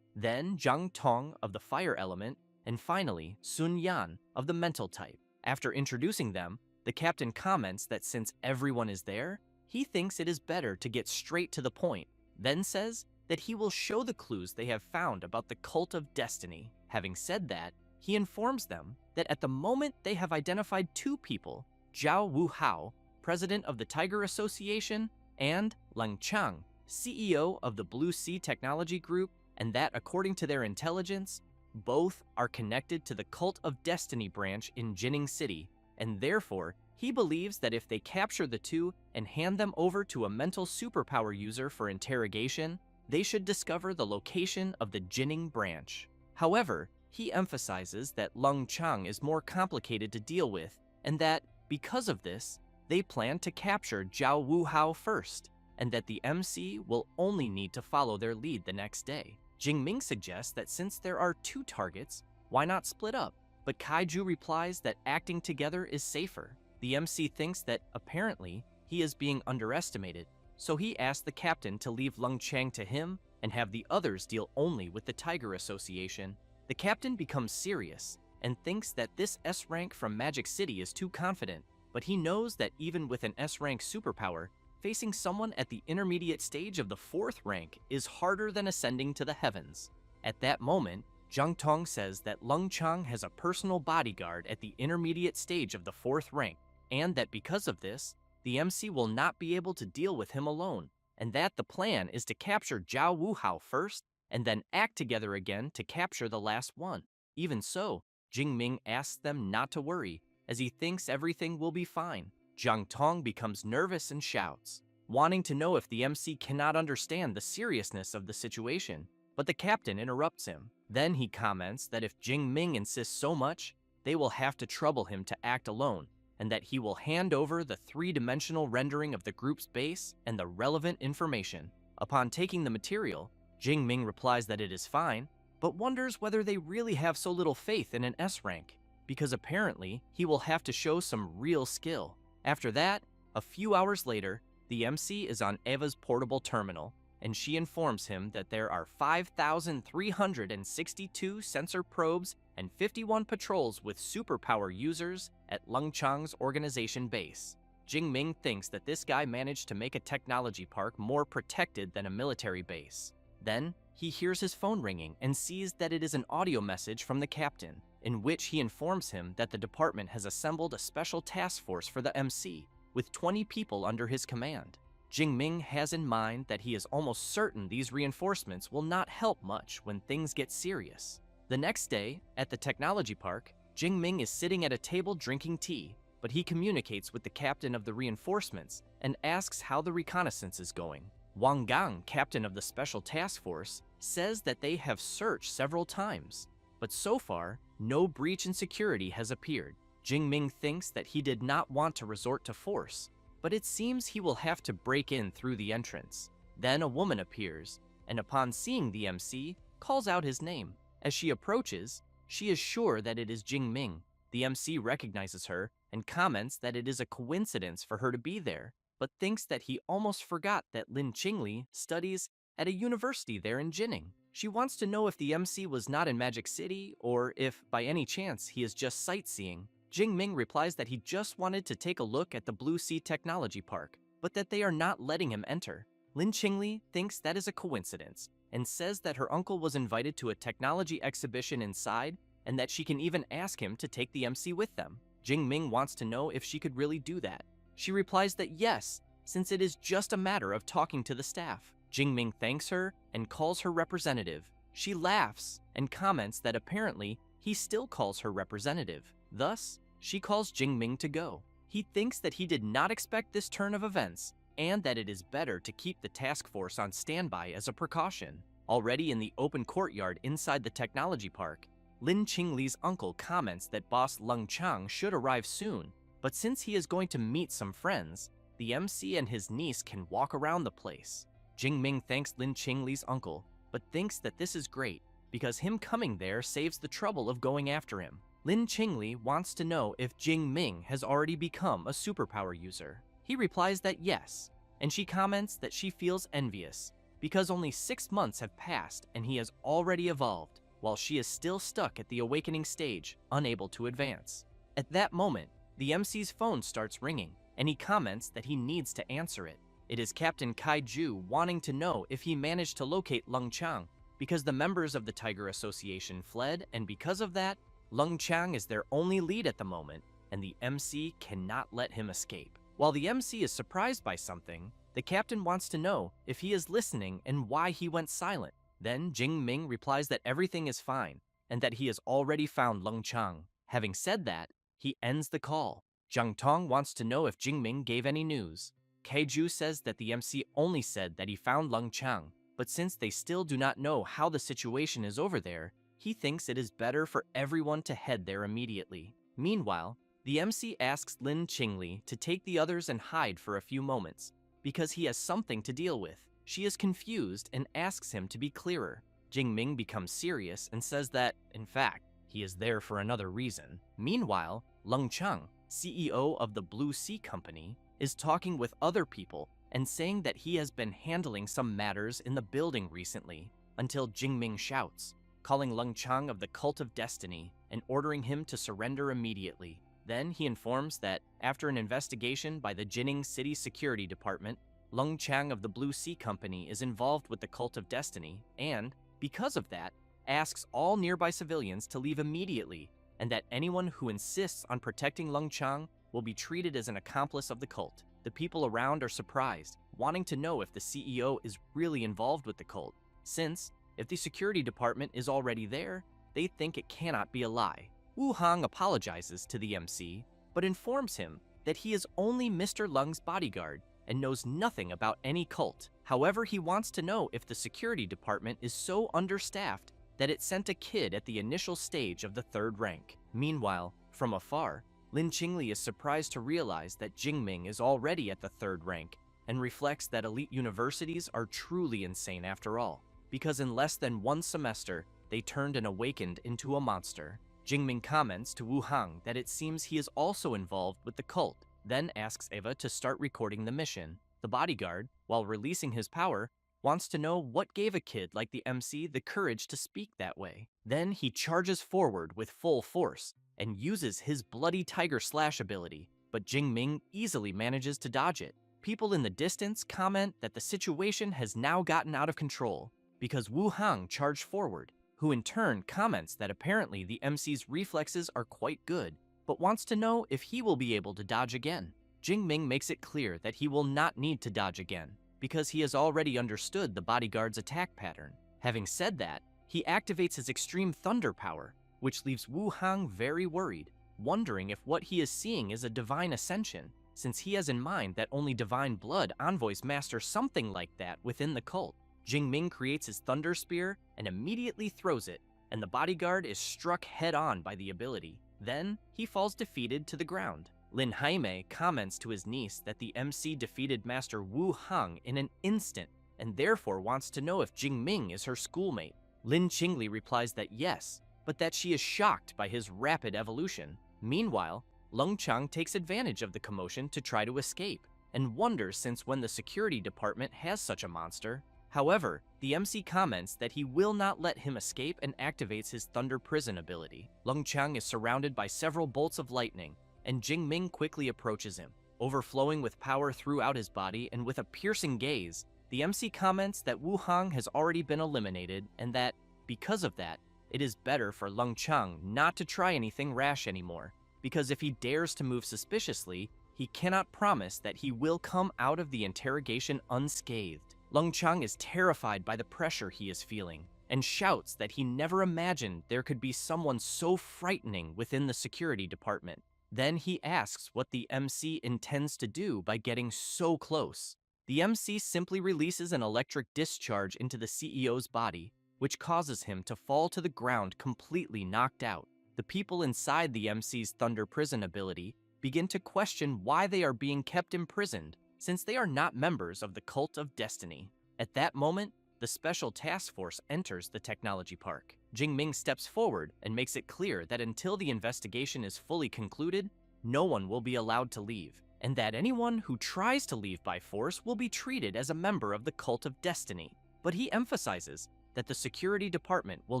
then Zhang Tong of the fire element, and finally Sun Yan of the mental type. After introducing them, the captain comments that since everyone is there, he thinks it is better to get straight to the point, then says that he will show the clues they have found about the Cult of Destiny. Having said that, he informs them that at the moment they have identified 2 people, Zhao Wuhao, president of the Tiger Association, and Lang Chang, CEO of the Blue Sea Technology Group, and that according to their intelligence, both are connected to the Cult of Destiny branch in Jining City, and therefore, he believes that if they capture the 2 and hand them over to a mental superpower user for interrogation, they should discover the location of the Jining branch. However, he emphasizes that Lung Chang is more complicated to deal with, and that, because of this, they plan to capture Zhao Wuhao first, and that the MC will only need to follow their lead the next day. Jingming suggests that since there are 2 targets, why not split up? But Kaiju replies that acting together is safer. The MC thinks that, apparently, he is being underestimated, so he asks the captain to leave Lung Chang to him and have the others deal only with the Tiger Association. The captain becomes serious and thinks that this S rank from Magic City is too confident, but he knows that even with an S rank superpower, facing someone at the intermediate stage of the 4th rank is harder than ascending to the heavens. At that moment, Zhang Tong says that Lung Chang has a personal bodyguard at the intermediate stage of the 4th rank, and that because of this, the MC will not be able to deal with him alone, and that the plan is to capture Zhao Wuhao first, and then act together again to capture the last one. Even so, Jingming asks them not to worry, as he thinks everything will be fine. Zhang Tong becomes nervous and shouts, wanting to know if the MC cannot understand the seriousness of the situation, but the captain interrupts him. Then he comments that if Jingming insists so much, they will have to trouble him to act alone, and that he will hand over the 3-dimensional rendering of the group's base and the relevant information. Upon taking the material, Jingming replies that it is fine, but wonders whether they really have so little faith in an S rank, because apparently he will have to show some real skill. After that, a few hours later, the MC is on Eva's portable terminal, and she informs him that there are 5,362 sensor probes and 51 patrols with superpower users at Lung Chang's organization base. Jingming thinks that this guy managed to make a technology park more protected than a military base. Then, he hears his phone ringing and sees that it is an audio message from the captain, in which he informs him that the department has assembled a special task force for the MC, with 20 people under his command. Jingming has in mind that he is almost certain these reinforcements will not help much when things get serious. The next day, at the technology park, Jingming is sitting at a table drinking tea, but he communicates with the captain of the reinforcements and asks how the reconnaissance is going. Wang Gang, captain of the special task force, says that they have searched several times, but so far, no breach in security has appeared. Jingming thinks that he did not want to resort to force, but it seems he will have to break in through the entrance. Then a woman appears, and upon seeing the MC, calls out his name. As she approaches, she is sure that it is Jingming. The MC recognizes her and comments that it is a coincidence for her to be there, but thinks that he almost forgot that Lin Qingli studies at a university there in Jining. She wants to know if the MC was not in Magic City, or if, by any chance, he is just sightseeing. Jingming replies that he just wanted to take a look at the Blue Sea Technology Park, but that they are not letting him enter. Lin Qingli thinks that is a coincidence, and says that her uncle was invited to a technology exhibition inside, and that she can even ask him to take the MC with them. Jingming wants to know if she could really do that. She replies that yes, since it is just a matter of talking to the staff. Jingming thanks her and calls her representative. She laughs and comments that apparently he still calls her representative. Thus, she calls Jingming to go. He thinks that he did not expect this turn of events, and that it is better to keep the task force on standby as a precaution. Already in the open courtyard inside the technology park, Lin Qingli's uncle comments that boss Leng Chang should arrive soon, but since he is going to meet some friends, the MC and his niece can walk around the place. Jingming thanks Lin Qingli's uncle, but thinks that this is great because him coming there saves the trouble of going after him. Lin Qingli wants to know if Jingming has already become a superpower user. He replies that yes, and she comments that she feels envious because only 6 months have passed and he has already evolved, while she is still stuck at the awakening stage, unable to advance. At that moment, the MC's phone starts ringing, and he comments that he needs to answer it. It is Captain Kaiju wanting to know if he managed to locate Leng Chang, because the members of the Tiger Association fled, and because of that, Leng Chang is their only lead at the moment, and the MC cannot let him escape. While the MC is surprised by something, the captain wants to know if he is listening and why he went silent. Then Jing Ming replies that everything is fine, and that he has already found Leng Chang. Having said that, he ends the call. Zhang Tong wants to know if Jing Ming gave any news. Kaiju says that the MC only said that he found Leng Chang, but since they still do not know how the situation is over there, he thinks it is better for everyone to head there immediately. Meanwhile, the MC asks Lin Qingli to take the others and hide for a few moments, because he has something to deal with. She is confused and asks him to be clearer. Jing Ming becomes serious and says that, in fact, he is there for another reason. Meanwhile, Leng Chang, CEO of the Blue Sea Company, is talking with other people and saying that he has been handling some matters in the building recently, until Jing Ming shouts, calling Leng Chang of the Cult of Destiny and ordering him to surrender immediately. Then he informs that, after an investigation by the Jining City Security Department, Leng Chang of the Blue Sea Company is involved with the Cult of Destiny and, because of that, asks all nearby civilians to leave immediately, and that anyone who insists on protecting Leng Chang will be treated as an accomplice of the cult. The people around are surprised, wanting to know if the CEO is really involved with the cult, since, if the security department is already there, they think it cannot be a lie. Wu Hong apologizes to the MC, but informs him that he is only Mr. Leng's bodyguard and knows nothing about any cult. However, he wants to know if the security department is so understaffed that it sent a kid at the initial stage of the 3rd rank. Meanwhile, from afar, Lin Qingli is surprised to realize that Jingming is already at the 3rd rank and reflects that elite universities are truly insane after all, because in less than 1 semester, they turned and awakened into a monster. Jingming comments to Wu Hang that it seems he is also involved with the cult, then asks Eva to start recording the mission. The bodyguard, while releasing his power, wants to know what gave a kid like the MC the courage to speak that way. Then he charges forward with full force and uses his bloody tiger slash ability, but Jingming easily manages to dodge it. People in the distance comment that the situation has now gotten out of control because Wu Hang charged forward, who in turn comments that apparently the MC's reflexes are quite good, but wants to know if he will be able to dodge again. Jingming makes it clear that he will not need to dodge again, because he has already understood the bodyguard's attack pattern. Having said that, he activates his extreme thunder power, which leaves Wu Hang very worried, wondering if what he is seeing is a divine ascension, since he has in mind that only divine blood envoys master something like that within the cult. Jingming creates his thunder spear and immediately throws it, and the bodyguard is struck head-on by the ability. Then, he falls defeated to the ground. Lin Jaime comments to his niece that the MC defeated Master Wu Hang in an instant, and therefore wants to know if Jingming is her schoolmate. Lin Qingli replies that yes, but that she is shocked by his rapid evolution. Meanwhile, Leng Chang takes advantage of the commotion to try to escape, and wonders since when the security department has such a monster. However, the MC comments that he will not let him escape and activates his Thunder Prison ability. Leng Chang is surrounded by several bolts of lightning, and Jingming quickly approaches him. Overflowing with power throughout his body and with a piercing gaze, the MC comments that Wu Hang has already been eliminated and that, because of that, it is better for Leng Chang not to try anything rash anymore, because if he dares to move suspiciously, he cannot promise that he will come out of the interrogation unscathed. Leng Chang is terrified by the pressure he is feeling, and shouts that he never imagined there could be someone so frightening within the security department. Then he asks what the MC intends to do by getting so close. The MC simply releases an electric discharge into the CEO's body, which causes him to fall to the ground completely knocked out. The people inside the MC's Thunder Prison ability begin to question why they are being kept imprisoned, since they are not members of the Cult of Destiny. At that moment, the Special Task Force enters the technology park. Jingming steps forward and makes it clear that until the investigation is fully concluded, no one will be allowed to leave, and that anyone who tries to leave by force will be treated as a member of the Cult of Destiny. But he emphasizes that the security department will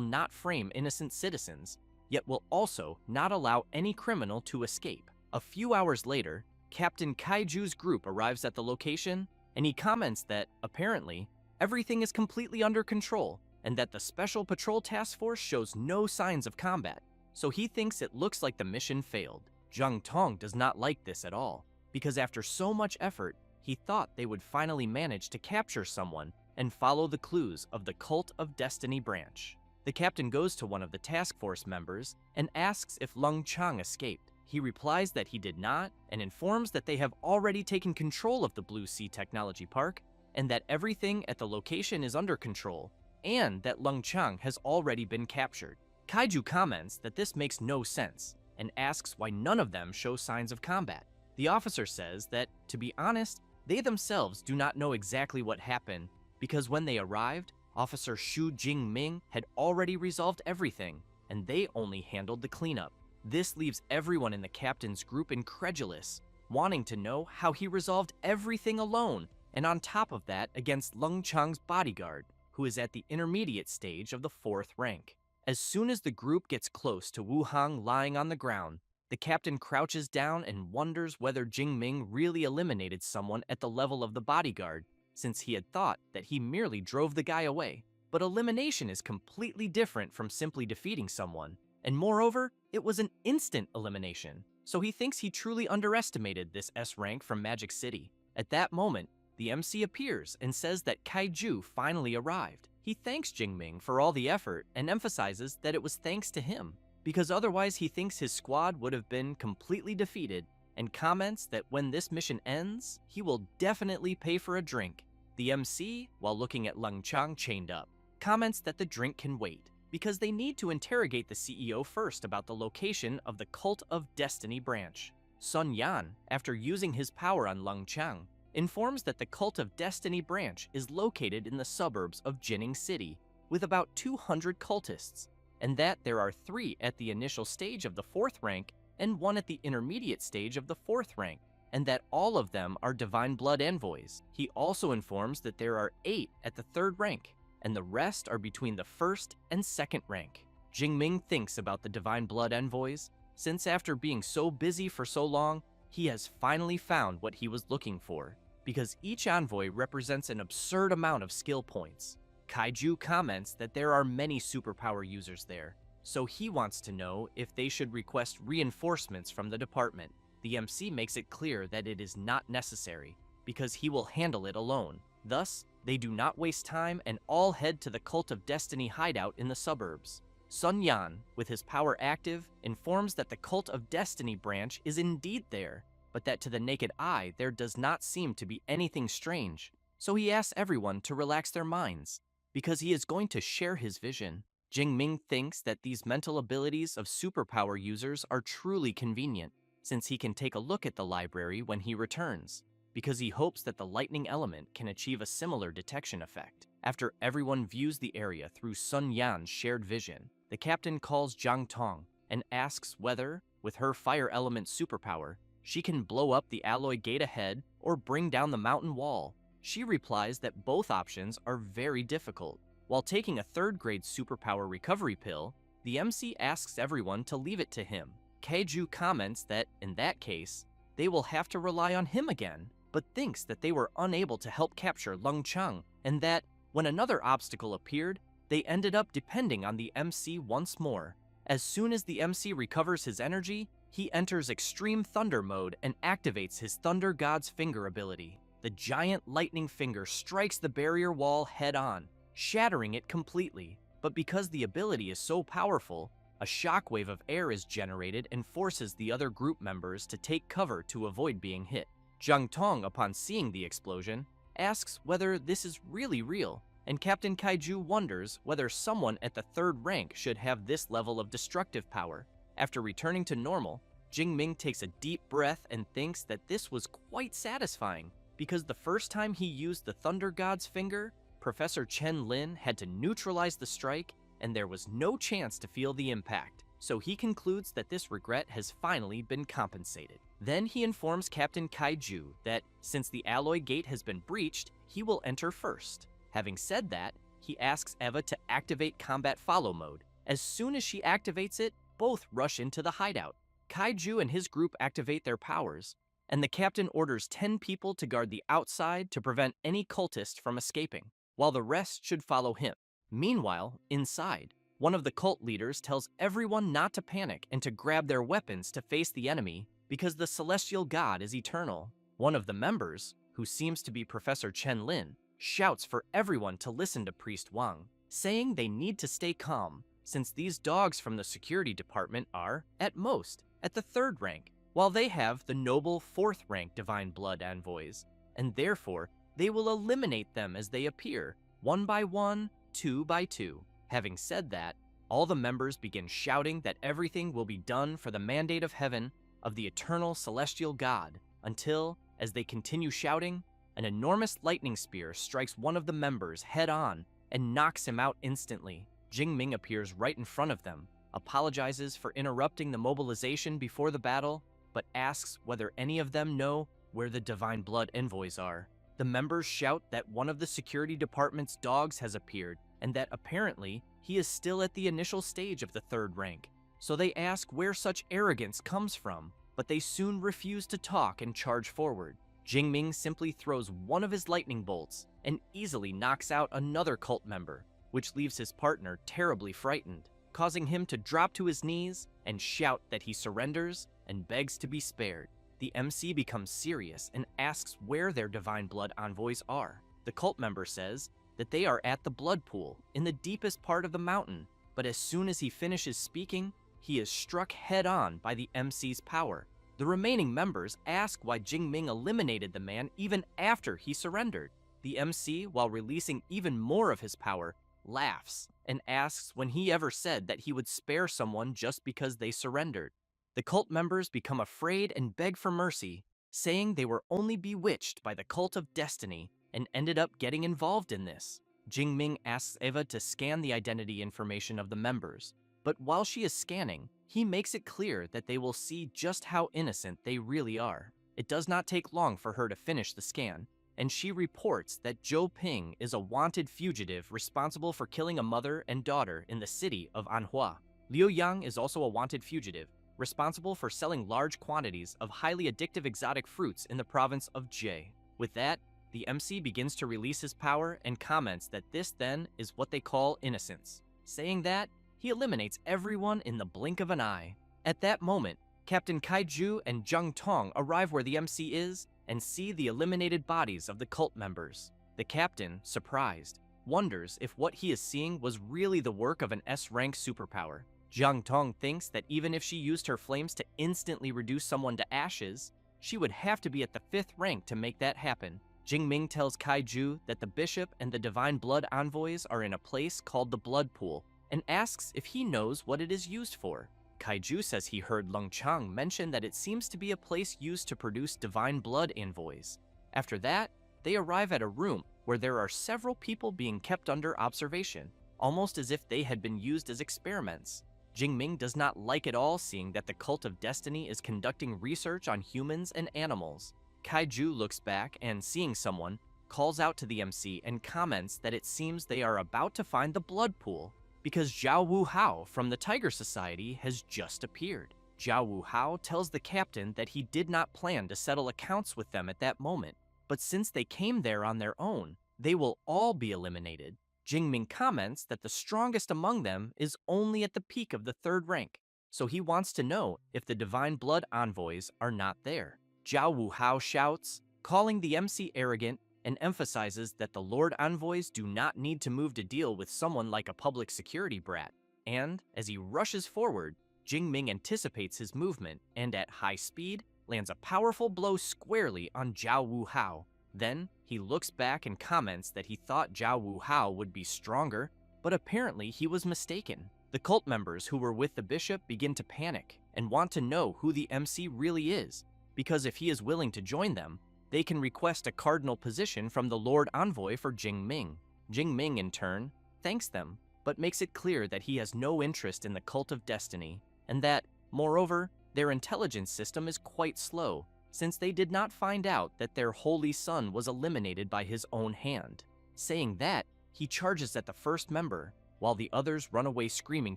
not frame innocent citizens, yet will also not allow any criminal to escape. A few hours later, Captain Kaiju's group arrives at the location, and he comments that, apparently, everything is completely under control, and that the Special Patrol Task Force shows no signs of combat, so he thinks it looks like the mission failed. Zhang Tong does not like this at all, because after so much effort, he thought they would finally manage to capture someone and follow the clues of the Cult of Destiny branch. The captain goes to one of the task force members and asks if Lung Chang escaped. He replies that he did not and informs that they have already taken control of the Blue Sea Technology Park and that everything at the location is under control, and that Lung Chang has already been captured. Kaiju comments that this makes no sense and asks why none of them show signs of combat. The officer says that, to be honest, they themselves do not know exactly what happened because when they arrived, Officer Xu Jingming had already resolved everything and they only handled the cleanup. This leaves everyone in the captain's group incredulous, wanting to know how he resolved everything alone, and on top of that against Lung Chang's bodyguard, who is at the intermediate stage of the 4th rank. As soon as the group gets close to Wu Hang lying on the ground, the captain crouches down and wonders whether Jingming really eliminated someone at the level of the bodyguard, since he had thought that he merely drove the guy away. But elimination is completely different from simply defeating someone, and moreover, it was an instant elimination, so he thinks he truly underestimated this S rank from Magic City. At that moment, the MC appears and says that Kaiju finally arrived. He thanks Jingming for all the effort and emphasizes that it was thanks to him, because otherwise he thinks his squad would have been completely defeated, and comments that when this mission ends, he will definitely pay for a drink. The MC, while looking at Lung Chang chained up, comments that the drink can wait, because they need to interrogate the CEO first about the location of the Cult of Destiny branch. Sun Yan, after using his power on Lung Chang, informs that the Cult of Destiny branch is located in the suburbs of Jining City, with about 200 cultists, and that there are 3 at the initial stage of the 4th rank and 1 at the intermediate stage of the 4th rank, and that all of them are Divine Blood envoys. He also informs that there are 8 at the 3rd rank, and the rest are between the 1st and 2nd rank. Jingming thinks about the Divine Blood envoys, since after being so busy for so long, he has finally found what he was looking for, because each envoy represents an absurd amount of skill points. Kaiju comments that there are many superpower users there, so he wants to know if they should request reinforcements from the department. The MC makes it clear that it is not necessary, because he will handle it alone. Thus, they do not waste time and all head to the Cult of Destiny hideout in the suburbs. Sun Yan, with his power active, informs that the Cult of Destiny branch is indeed there, but that to the naked eye there does not seem to be anything strange. So he asks everyone to relax their minds, because he is going to share his vision. Jingming thinks that these mental abilities of superpower users are truly convenient, since he can take a look at the library when he returns, because he hopes that the lightning element can achieve a similar detection effect. After everyone views the area through Sun Yan's shared vision, the captain calls Zhang Tong and asks whether, with her fire element superpower, she can blow up the alloy gate ahead or bring down the mountain wall. She replies that both options are very difficult. While taking a 3rd grade superpower recovery pill, the MC asks everyone to leave it to him. Kaiju comments that, in that case, they will have to rely on him again, but thinks that they were unable to help capture Lung Chang, and that, when another obstacle appeared, they ended up depending on the MC once more. As soon as the MC recovers his energy, he enters Extreme Thunder mode and activates his Thunder God's Finger ability. The giant lightning finger strikes the barrier wall head-on, shattering it completely. But because the ability is so powerful, A shockwave of air is generated and forces the other group members to take cover to avoid being hit. Zhang Tong, upon seeing the explosion, asks whether this is really real, and Captain Kaiju wonders whether someone at the 3rd rank should have this level of destructive power. After returning to normal, Jingming takes a deep breath and thinks that this was quite satisfying, because the first time he used the Thunder God's finger, Professor Chen Lin had to neutralize the strike, and there was no chance to feel the impact. So he concludes that this regret has finally been compensated. Then he informs Captain Kaiju that since the alloy gate has been breached, he will enter first. Having said that, he asks Eva to activate combat follow mode. As soon as she activates it, both rush into the hideout. Kaiju and his group activate their powers, and the captain orders 10 people to guard the outside to prevent any cultist from escaping, while the rest should follow him. Meanwhile, inside, one of the cult leaders tells everyone not to panic and to grab their weapons to face the enemy because the celestial god is eternal. One of the members, who seems to be Professor Chen Lin, shouts for everyone to listen to Priest Wang, saying they need to stay calm since these dogs from the security department are, at most, at the 3rd rank, while they have the noble 4th rank Divine Blood envoys, and therefore they will eliminate them as they appear, 1 by 1, 2 by 2. Having said that, all the members begin shouting that everything will be done for the mandate of heaven of the eternal celestial god, until, as they continue shouting, an enormous lightning spear strikes one of the members head-on and knocks him out instantly. Jingming appears right in front of them, apologizes for interrupting the mobilization before the battle, but asks whether any of them know where the Divine Blood envoys are. The members shout that one of the security department's dogs has appeared, and that apparently he is still at the initial stage of the 3rd rank. So they ask where such arrogance comes from, but they soon refuse to talk and charge forward. Jingming simply throws one of his lightning bolts and easily knocks out another cult member, which leaves his partner terribly frightened, causing him to drop to his knees and shout that he surrenders and begs to be spared. The MC becomes serious and asks where their Divine Blood envoys are. The cult member says that they are at the blood pool in the deepest part of the mountain, but as soon as he finishes speaking, he is struck head-on by the MC's power. The remaining members ask why Jingming eliminated the man even after he surrendered. The MC, while releasing even more of his power, laughs and asks when he ever said that he would spare someone just because they surrendered. The cult members become afraid and beg for mercy, saying they were only bewitched by the cult of destiny and ended up getting involved in this. Jingming asks Eva to scan the identity information of the members, but while she is scanning, he makes it clear that they will see just how innocent they really are. It does not take long for her to finish the scan, and she reports that Zhou Ping is a wanted fugitive responsible for killing a mother and daughter in the city of Manhwa. Liu Yang is also a wanted fugitive, responsible for selling large quantities of highly addictive exotic fruits in the province of Jie. With that, the MC begins to release his power and comments that this then is what they call innocence. Saying that, he eliminates everyone in the blink of an eye. At that moment, Captain Kaiju and Zhang Tong arrive where the MC is and see the eliminated bodies of the cult members. The captain, surprised, wonders if what he is seeing was really the work of an S-rank superpower. Zhang Tong thinks that even if she used her flames to instantly reduce someone to ashes, she would have to be at the 5th rank to make that happen. Jingming tells Kaiju that the bishop and the Divine Blood envoys are in a place called the Blood Pool, and asks if he knows what it is used for. Kaiju says he heard Lung Chang mention that it seems to be a place used to produce Divine Blood envoys. After that, they arrive at a room where there are several people being kept under observation, almost as if they had been used as experiments. Jingming does not like at all seeing that the Cult of Destiny is conducting research on humans and animals. Kaiju looks back and, seeing someone, calls out to the MC and comments that it seems they are about to find the blood pool, because Zhao Wu Hao from the Tiger Society has just appeared. Zhao Wu Hao tells the captain that he did not plan to settle accounts with them at that moment, but since they came there on their own, they will all be eliminated. Jingming comments that the strongest among them is only at the peak of the 3rd rank, so he wants to know if the Divine Blood envoys are not there. Zhao Wu Hao shouts, calling the MC arrogant, and emphasizes that the Lord envoys do not need to move to deal with someone like a public security brat. and as he rushes forward, Jingming anticipates his movement and at high speed lands a powerful blow squarely on Zhao Wuhao. Then he looks back and comments that he thought Zhao Wuhao would be stronger, but apparently he was mistaken. The cult members who were with the bishop begin to panic and want to know who the MC really is, because if he is willing to join them, they can request a cardinal position from the Lord Envoy for Jingming. Jingming, in turn, thanks them, but makes it clear that he has no interest in the Cult of Destiny, and that, moreover, their intelligence system is quite slow, since they did not find out that their holy son was eliminated by his own hand. Saying that, he charges at the first member, while the others run away screaming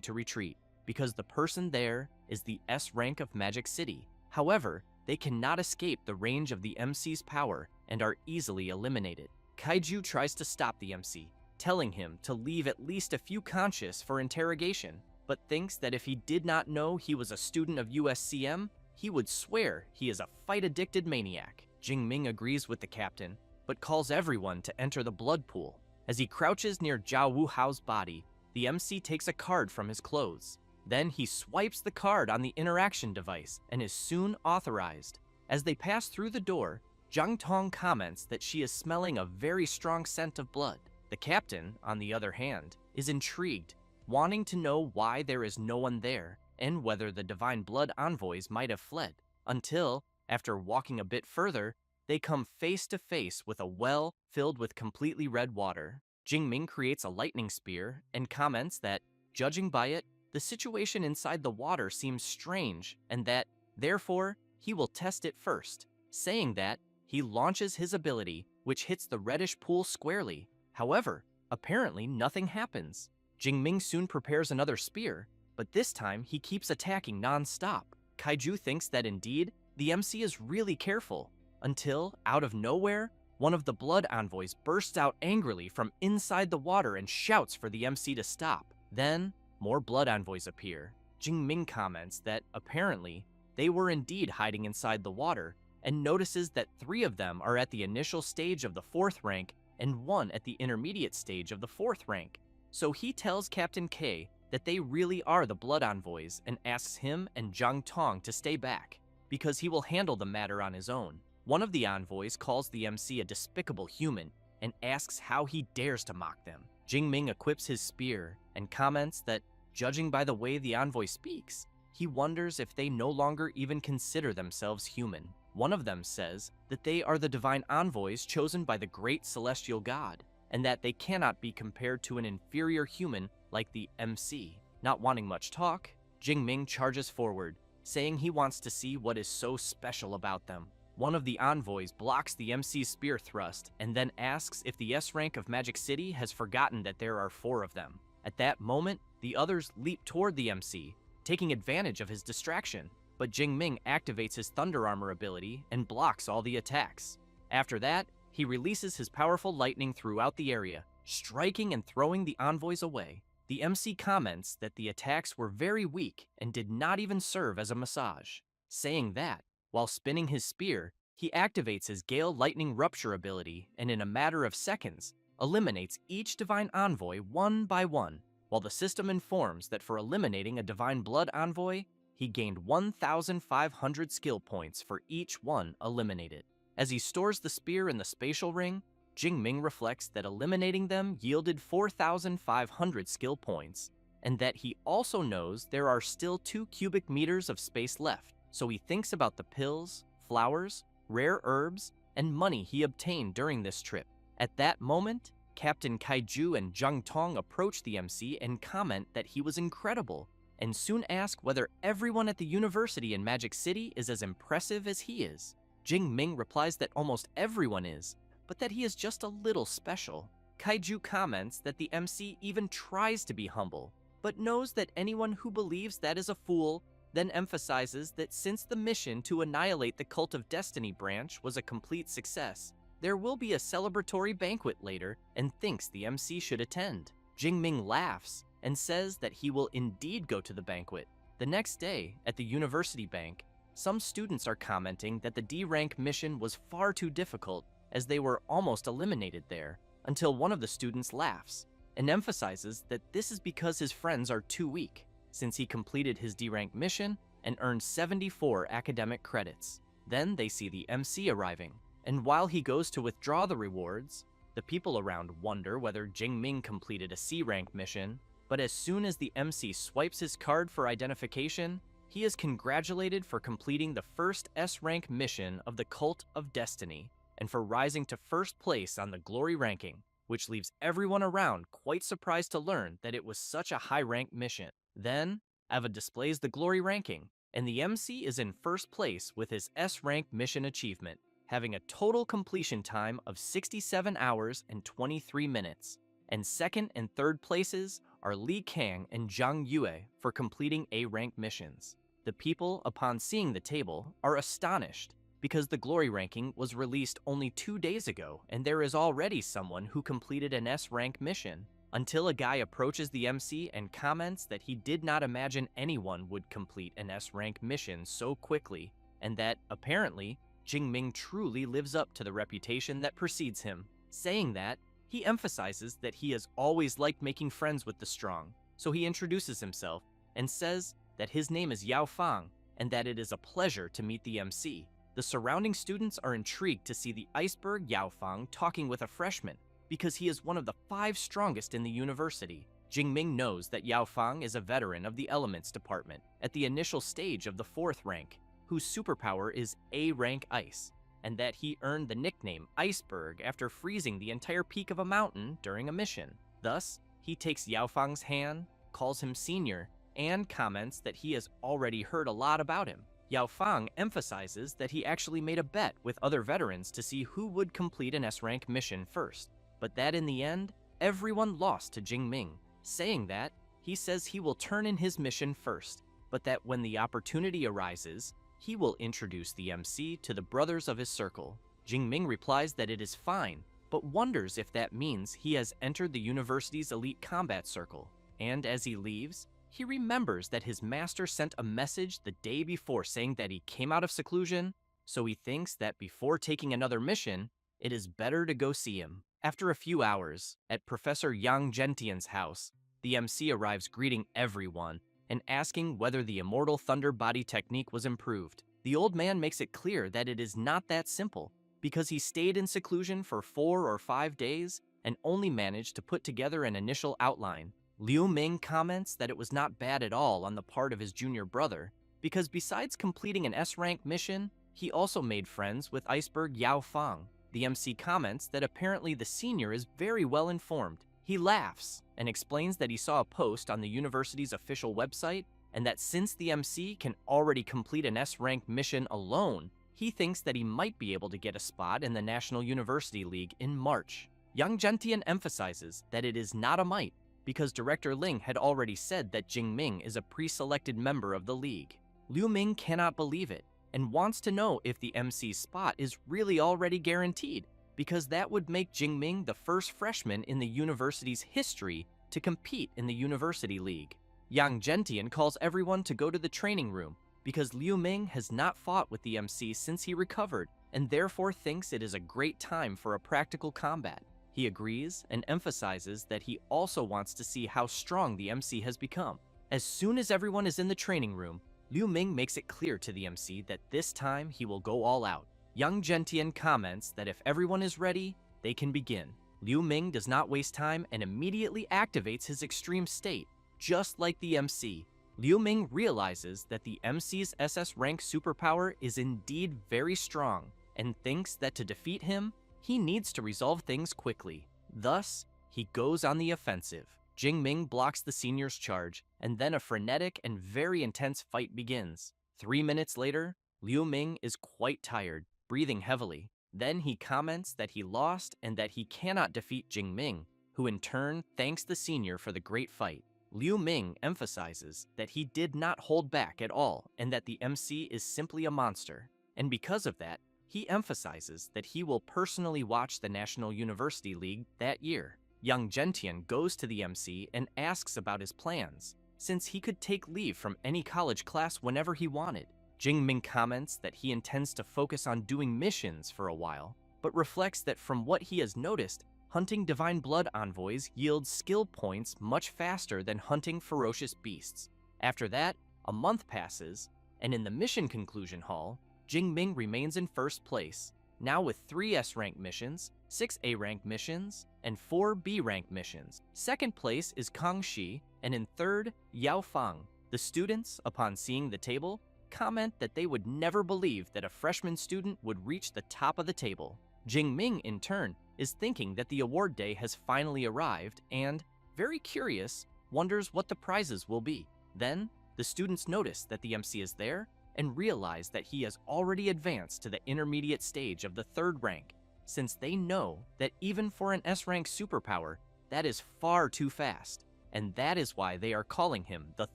to retreat, because the person there is the S rank of Magic City. However, they cannot escape the range of the MC's power and are easily eliminated. Kaiju tries to stop the MC, telling him to leave at least a few conscious for interrogation, but thinks that if he did not know he was a student of USCM, he would swear he is a fight-addicted maniac. Jingming agrees with the captain, but calls everyone to enter the blood pool. As he crouches near Zhao Wuhao's body, the MC takes a card from his clothes. Then he swipes the card on the interaction device and is soon authorized. As they pass through the door, Zhang Tong comments that she is smelling a very strong scent of blood. The captain, on the other hand, is intrigued, wanting to know why there is no one there and whether the Divine Blood envoys might have fled, until, after walking a bit further, they come face to face with a well filled with completely red water. Jingming creates a lightning spear and comments that, judging by it, the situation inside the water seems strange and that, therefore, he will test it first. Saying that, he launches his ability, which hits the reddish pool squarely. However, apparently nothing happens. Jingming soon prepares another spear, but this time he keeps attacking non-stop. Kaiju thinks that indeed, the MC is really careful, until, out of nowhere, one of the blood envoys bursts out angrily from inside the water and shouts for the MC to stop. Then, more blood envoys appear. Jingming comments that, apparently, they were indeed hiding inside the water, and notices that 3 of them are at the initial stage of the 4th rank and 1 at the intermediate stage of the 4th rank. So he tells Captain K that they really are the blood envoys and asks him and Zhang Tong to stay back, because he will handle the matter on his own. One of the envoys calls the MC a despicable human and asks how he dares to mock them. Jingming equips his spear and comments that, judging by the way the envoy speaks, he wonders if they no longer even consider themselves human. One of them says that they are the divine envoys chosen by the great celestial god, and that they cannot be compared to an inferior human like the MC. Not wanting much talk, Jingming charges forward, saying he wants to see what is so special about them. One of the envoys blocks the MC's spear thrust and then asks if the S rank of Magic City has forgotten that there are 4 of them. At that moment, the others leap toward the MC, taking advantage of his distraction, but Jingming activates his Thunder Armor ability and blocks all the attacks. After that, he releases his powerful lightning throughout the area, striking and throwing the envoys away. The MC comments that the attacks were very weak and did not even serve as a massage. Saying that, while spinning his spear, he activates his Gale Lightning Rupture ability and in a matter of seconds, eliminates each Divine Envoy one by one, while the system informs that for eliminating a Divine Blood Envoy, he gained 1,500 skill points for each one eliminated. As he stores the spear in the spatial ring, Jingming reflects that eliminating them yielded 4,500 skill points, and that he also knows there are still 2 cubic meters of space left, so he thinks about the pills, flowers, rare herbs, and money he obtained during this trip. At that moment, Captain Kaiju and Zhang Tong approach the MC and comment that he was incredible, and soon ask whether everyone at the university in Magic City is as impressive as he is. Jingming replies that almost everyone is, but that he is just a little special. Kaiju comments that the MC even tries to be humble, but knows that anyone who believes that is a fool, then emphasizes that since the mission to annihilate the Cult of Destiny branch was a complete success, there will be a celebratory banquet later and thinks the MC should attend. Jingming laughs and says that he will indeed go to the banquet. The next day, at the university bank, some students are commenting that the D-rank mission was far too difficult as they were almost eliminated there, until one of the students laughs. and emphasizes that this is because his friends are too weak, since he completed his D-rank mission and earned 74 academic credits. Then they see the MC arriving, and while he goes to withdraw the rewards, the people around wonder whether Jingming completed a C-rank mission, but as soon as the MC swipes his card for identification, he is congratulated for completing the first S-rank mission of the Cult of Destiny, and for rising to first place on the glory ranking, which leaves everyone around quite surprised to learn that it was such a high-rank mission. Then, Eva displays the glory ranking, and the MC is in first place with his S-rank mission achievement, having a total completion time of 67 hours and 23 minutes. And second and third places are Li Kang and Zhang Yue for completing A-rank missions. The people, upon seeing the table, are astonished because the glory ranking was released only 2 days ago and there is already someone who completed an S-rank mission, until a guy approaches the MC and comments that he did not imagine anyone would complete an S-rank mission so quickly, and that, apparently, Jingming truly lives up to the reputation that precedes him. Saying that, he emphasizes that he has always liked making friends with the strong, so he introduces himself and says that his name is Yao Fang and that it is a pleasure to meet the MC. The surrounding students are intrigued to see the iceberg Yao Fang talking with a freshman because he is one of the 5 strongest in the university. Jingming knows that Yao Fang is a veteran of the Elements Department at the initial stage of the 4th rank, whose superpower is A-rank ice, and that he earned the nickname Iceberg after freezing the entire peak of a mountain during a mission. Thus, he takes Yao Fang's hand, calls him senior, and comments that he has already heard a lot about him. Yao Fang emphasizes that he actually made a bet with other veterans to see who would complete an S-rank mission first, but that in the end, everyone lost to Jingming. Saying that, he says he will turn in his mission first, but that when the opportunity arises, he will introduce the MC to the brothers of his circle. Jingming replies that it is fine, but wonders if that means he has entered the university's elite combat circle. And as he leaves, he remembers that his master sent a message the day before saying that he came out of seclusion, so he thinks that before taking another mission, it is better to go see him. After a few hours, at Professor Yang Gentian's house, the MC arrives greeting everyone and asking whether the immortal thunder body technique was improved. The old man makes it clear that it is not that simple, because he stayed in seclusion for 4 or 5 days and only managed to put together an initial outline. Liu Ming comments that it was not bad at all on the part of his junior brother, because besides completing an S-rank mission, he also made friends with iceberg Yao Fang. The MC comments that apparently the senior is very well informed. He laughs and explains that he saw a post on the university's official website and that since the MC can already complete an S-rank mission alone, he thinks that he might be able to get a spot in the National University League in March. Yang Gentian emphasizes that it is not a might, because Director Ling had already said that Jingming is a pre-selected member of the league. Liu Ming cannot believe it and wants to know if the MC's spot is really already guaranteed, because that would make Jingming the first freshman in the university's history to compete in the University League. Yang Gentian calls everyone to go to the training room because Liu Ming has not fought with the MC since he recovered and therefore thinks it is a great time for a practical combat. He agrees and emphasizes that he also wants to see how strong the MC has become. As soon as everyone is in the training room, Liu Ming makes it clear to the MC that this time he will go all out. Yang Gentian comments that if everyone is ready, they can begin. Liu Ming does not waste time and immediately activates his extreme state. Just like the MC, Liu Ming realizes that the MC's SS rank superpower is indeed very strong and thinks that to defeat him, he needs to resolve things quickly. Thus, he goes on the offensive. Jingming blocks the senior's charge, and then a frenetic and very intense fight begins. 3 minutes later, Liu Ming is quite tired, breathing heavily. Then he comments that he lost and that he cannot defeat Jingming, who in turn thanks the senior for the great fight. Liu Ming emphasizes that he did not hold back at all and that the MC is simply a monster. And because of that, he emphasizes that he will personally watch the National University League that year. Yang Gentian goes to the MC and asks about his plans, since he could take leave from any college class whenever he wanted. Jingming comments that he intends to focus on doing missions for a while, but reflects that from what he has noticed, hunting divine blood envoys yields skill points much faster than hunting ferocious beasts. After that, a month passes, and in the mission conclusion hall, Jingming remains in first place, now with 3 S-rank missions, 6 A-rank missions, and 4 B-rank missions. Second place is Kangxi, and in third, Yao Fang. The students, upon seeing the table, comment that they would never believe that a freshman student would reach the top of the table. Jingming, in turn, is thinking that the award day has finally arrived and, very curious, wonders what the prizes will be. Then, the students notice that the MC is there and realize that he has already advanced to the intermediate stage of the 3rd rank, since they know that even for an S-rank superpower, that is far too fast, and that is why they are calling him the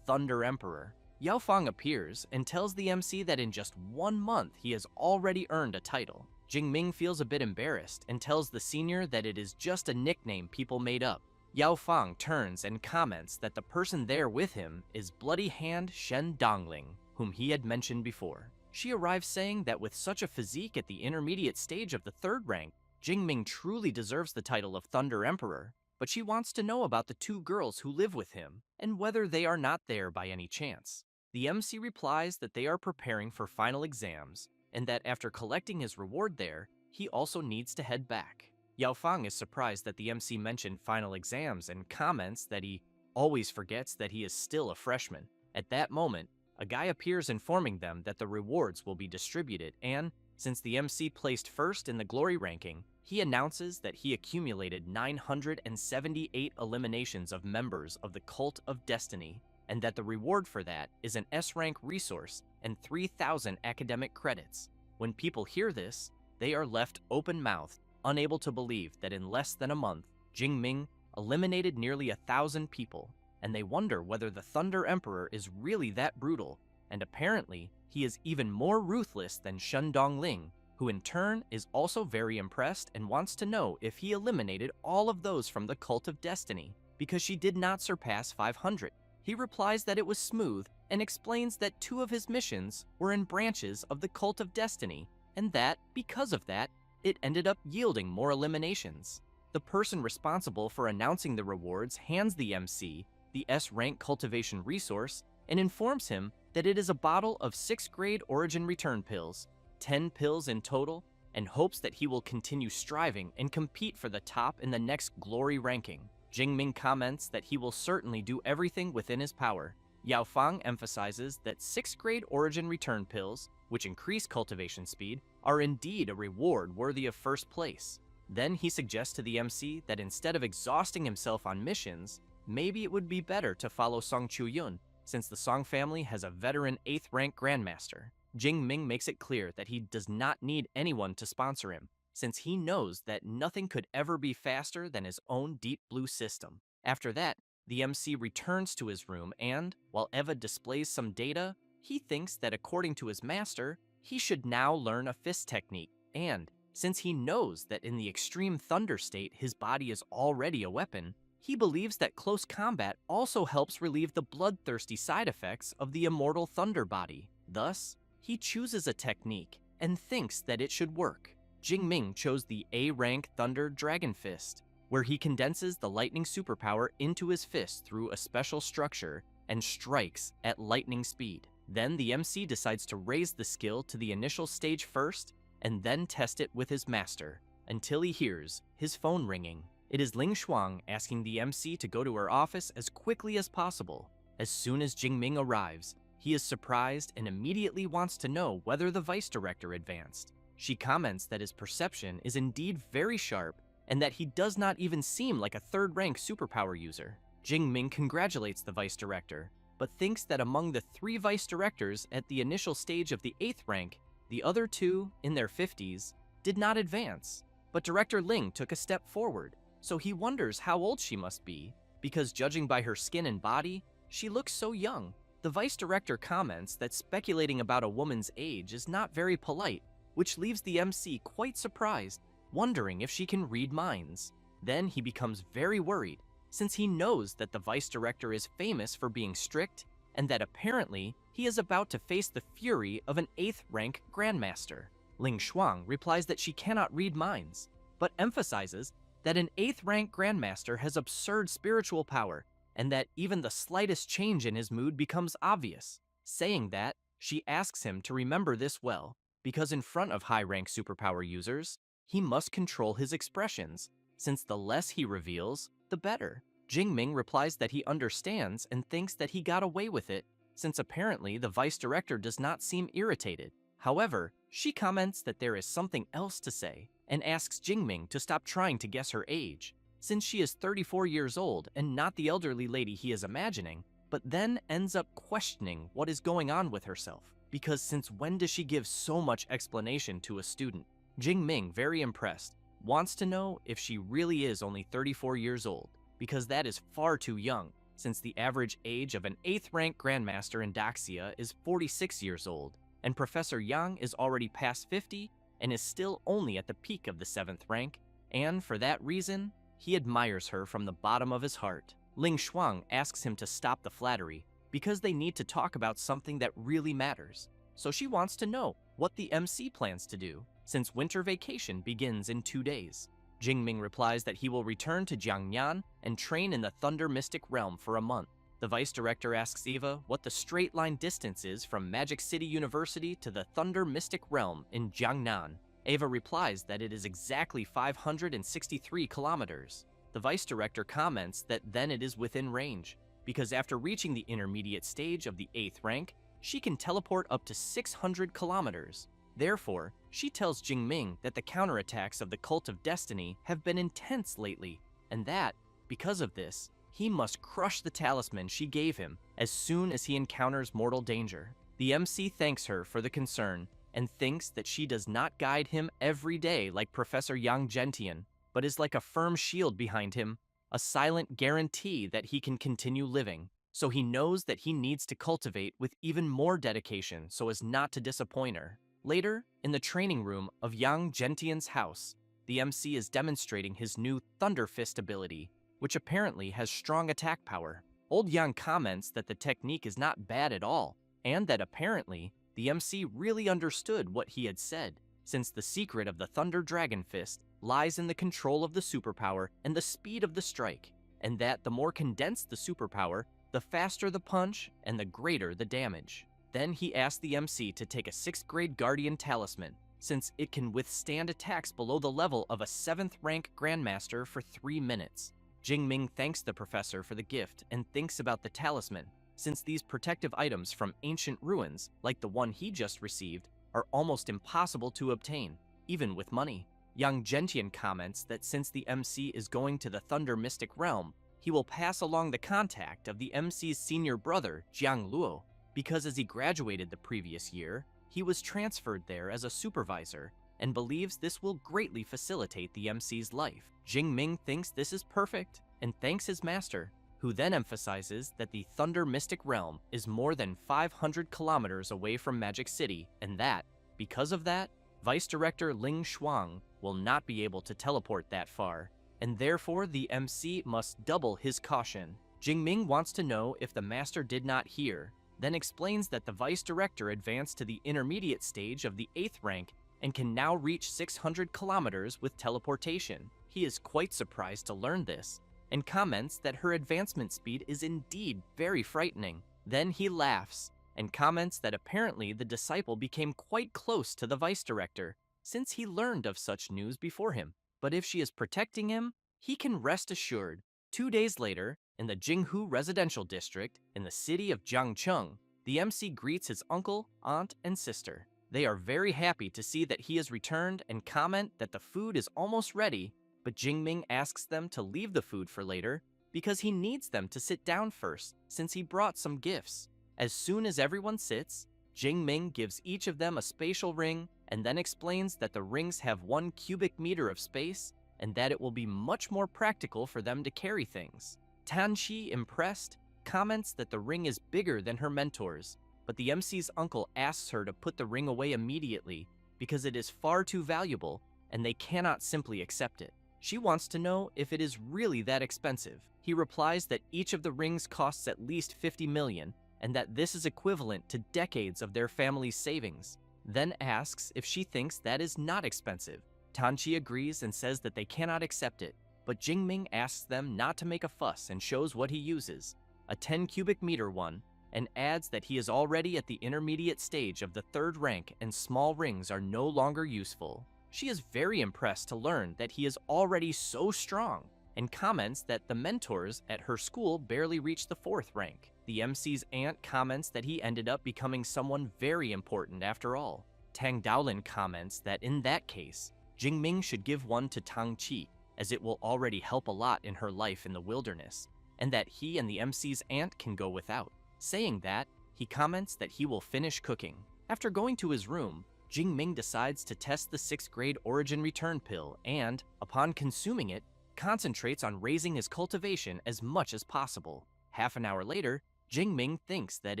Thunder Emperor. Yao Fang appears and tells the MC that in just 1 month he has already earned a title. Jingming feels a bit embarrassed and tells the senior that it is just a nickname people made up. Yao Fang turns and comments that the person there with him is Bloody Hand Shen Dongling, whom he had mentioned before. She arrives saying that with such a physique at the intermediate stage of the 3rd rank, Jingming truly deserves the title of Thunder Emperor, but she wants to know about the 2 girls who live with him and whether they are not there by any chance. The MC replies that they are preparing for final exams and that after collecting his reward there, he also needs to head back. Yao Fang is surprised that the MC mentioned final exams and comments that he always forgets that he is still a freshman. At that moment, a guy appears informing them that the rewards will be distributed, and since the MC placed first in the glory ranking, he announces that he accumulated 978 eliminations of members of the Cult of Destiny, and that the reward for that is an S-rank resource and 3,000 academic credits. When people hear this, they are left open-mouthed, unable to believe that in less than a month, Jingming eliminated nearly 1,000 people, and they wonder whether the Thunder Emperor is really that brutal, and apparently he is even more ruthless than Shen Dongling, who in turn is also very impressed and wants to know if he eliminated all of those from the Cult of Destiny, because she did not surpass 500. He replies that it was smooth and explains that 2 of his missions were in branches of the Cult of Destiny, and that, because of that, it ended up yielding more eliminations. The person responsible for announcing the rewards hands the MC the S-rank cultivation resource and informs him that it is a bottle of 6th grade origin return pills, 10 pills in total, and hopes that he will continue striving and compete for the top in the next glory ranking. Jingming comments that he will certainly do everything within his power. Yao Fang emphasizes that 6th grade origin return pills, which increase cultivation speed, are indeed a reward worthy of first place. Then he suggests to the MC that instead of exhausting himself on missions, maybe it would be better to follow Song Chuyun, since the Song family has a veteran 8th rank grandmaster. Jingming makes it clear that he does not need anyone to sponsor him, since he knows that nothing could ever be faster than his own Deep Blue system. After that, the MC returns to his room and, while Eva displays some data, he thinks that according to his master, he should now learn a fist technique, and since he knows that in the extreme thunder state his body is already a weapon, he believes that close combat also helps relieve the bloodthirsty side effects of the immortal thunder body. Thus, he chooses a technique and thinks that it should work. Jingming chose the A-rank Thunder Dragon Fist, where he condenses the lightning superpower into his fist through a special structure and strikes at lightning speed. Then the MC decides to raise the skill to the initial stage first and then test it with his master until he hears his phone ringing. It is Ling Shuang asking the MC to go to her office as quickly as possible. As soon as Jingming arrives, he is surprised and immediately wants to know whether the vice director advanced. She comments that his perception is indeed very sharp and that he does not even seem like a 3rd rank superpower user. Jingming congratulates the vice director, but thinks that among the 3 vice directors at the initial stage of the 8th rank, the other 2, in their 50s, did not advance. But Director Ling took a step forward, so he wonders how old she must be, because judging by her skin and body, she looks so young. The vice director comments that speculating about a woman's age is not very polite, which leaves the MC quite surprised, wondering if she can read minds. Then he becomes very worried, since he knows that the vice director is famous for being strict, and that apparently he is about to face the fury of an 8th rank grandmaster. Ling Shuang replies that she cannot read minds, but emphasizes that an 8th rank Grandmaster has absurd spiritual power, and that even the slightest change in his mood becomes obvious. Saying that, she asks him to remember this well, because in front of high-rank superpower users, he must control his expressions, since the less he reveals, the better. Jingming replies that he understands and thinks that he got away with it, since apparently the vice director does not seem irritated. However, she comments that there is something else to say, and asks Jingming to stop trying to guess her age, since she is 34 years old and not the elderly lady he is imagining, but then ends up questioning what is going on with herself, because since when does she give so much explanation to a student? Jingming, very impressed, wants to know if she really is only 34 years old, because that is far too young, since the average age of an 8th rank Grandmaster in Daxia is 46 years old, and Professor Yang is already past 50 and is still only at the peak of the 7th rank, and for that reason, he admires her from the bottom of his heart. Ling Shuang asks him to stop the flattery, because they need to talk about something that really matters. So she wants to know what the MC plans to do, since winter vacation begins in 2 days. Jingming replies that he will return to Jiangnan and train in the Thunder Mystic Realm for a month. The vice director asks Eva what the straight line distance is from Magic City University to the Thunder Mystic Realm in Jiangnan. Eva replies that it is exactly 563 kilometers. The vice director comments that then it is within range, because after reaching the intermediate stage of the 8th rank, she can teleport up to 600 kilometers. Therefore, she tells Jingming that the counterattacks of the Cult of Destiny have been intense lately, and that, because of this, he must crush the talisman she gave him as soon as he encounters mortal danger. The MC thanks her for the concern and thinks that she does not guide him every day like Professor Yang Gentian, but is like a firm shield behind him, a silent guarantee that he can continue living. So he knows that he needs to cultivate with even more dedication so as not to disappoint her. Later, in the training room of Yang Gentian's house, the MC is demonstrating his new Thunder Fist ability, which apparently has strong attack power. Old Yang comments that the technique is not bad at all, and that apparently the MC really understood what he had said, since the secret of the Thunder Dragon Fist lies in the control of the superpower and the speed of the strike, and that the more condensed the superpower, the faster the punch and the greater the damage. Then he asked the MC to take a 6th grade Guardian Talisman, since it can withstand attacks below the level of a 7th rank Grandmaster for 3 minutes. Jingming thanks the professor for the gift and thinks about the talisman, since these protective items from ancient ruins, like the one he just received, are almost impossible to obtain, even with money. Yang Gentian comments that since the MC is going to the Thunder Mystic Realm, he will pass along the contact of the MC's senior brother, Jiang Luo, because as he graduated the previous year, he was transferred there as a supervisor and believes this will greatly facilitate the MC's life. Jingming thinks this is perfect and thanks his master, who then emphasizes that the Thunder Mystic Realm is more than 500 kilometers away from Magic City, and that, because of that, Vice Director Ling Shuang will not be able to teleport that far, and therefore the MC must double his caution. Jingming wants to know if the master did not hear, then explains that the Vice Director advanced to the intermediate stage of the 8th rank and can now reach 600 kilometers with teleportation. He is quite surprised to learn this, and comments that her advancement speed is indeed very frightening. Then he laughs, and comments that apparently the disciple became quite close to the Vice Director, since he learned of such news before him. But if she is protecting him, he can rest assured. 2 days later, in the Jinghu Residential District, in the city of Jiangcheng, the MC greets his uncle, aunt, and sister. They are very happy to see that he has returned and comment that the food is almost ready, but Jingming asks them to leave the food for later because he needs them to sit down first since he brought some gifts. As soon as everyone sits, Jingming gives each of them a spatial ring and then explains that the rings have 1 cubic meter of space and that it will be much more practical for them to carry things. Tanxi, impressed, comments that the ring is bigger than her mentor's, but the MC's uncle asks her to put the ring away immediately because it is far too valuable and they cannot simply accept it. She wants to know if it is really that expensive. He replies that each of the rings costs at least 50 million and that this is equivalent to decades of their family's savings. Then asks if she thinks that is not expensive. Tanchi agrees and says that they cannot accept it but Jingming asks them not to make a fuss and shows what he uses, a 10 cubic meter one, and adds that he is already at the intermediate stage of the 3rd rank and small rings are no longer useful. She is very impressed to learn that he is already so strong and comments that the mentors at her school barely reached the 4th rank. The MC's aunt comments that he ended up becoming someone very important after all. Tang Daolin comments that in that case, Jingming should give one to Tang Qi, as it will already help a lot in her life in the wilderness, and that he and the MC's aunt can go without. Saying that, he comments that he will finish cooking. After going to his room, Jingming decides to test the 6th grade origin return pill and, upon consuming it, concentrates on raising his cultivation as much as possible. Half an hour later, Jingming thinks that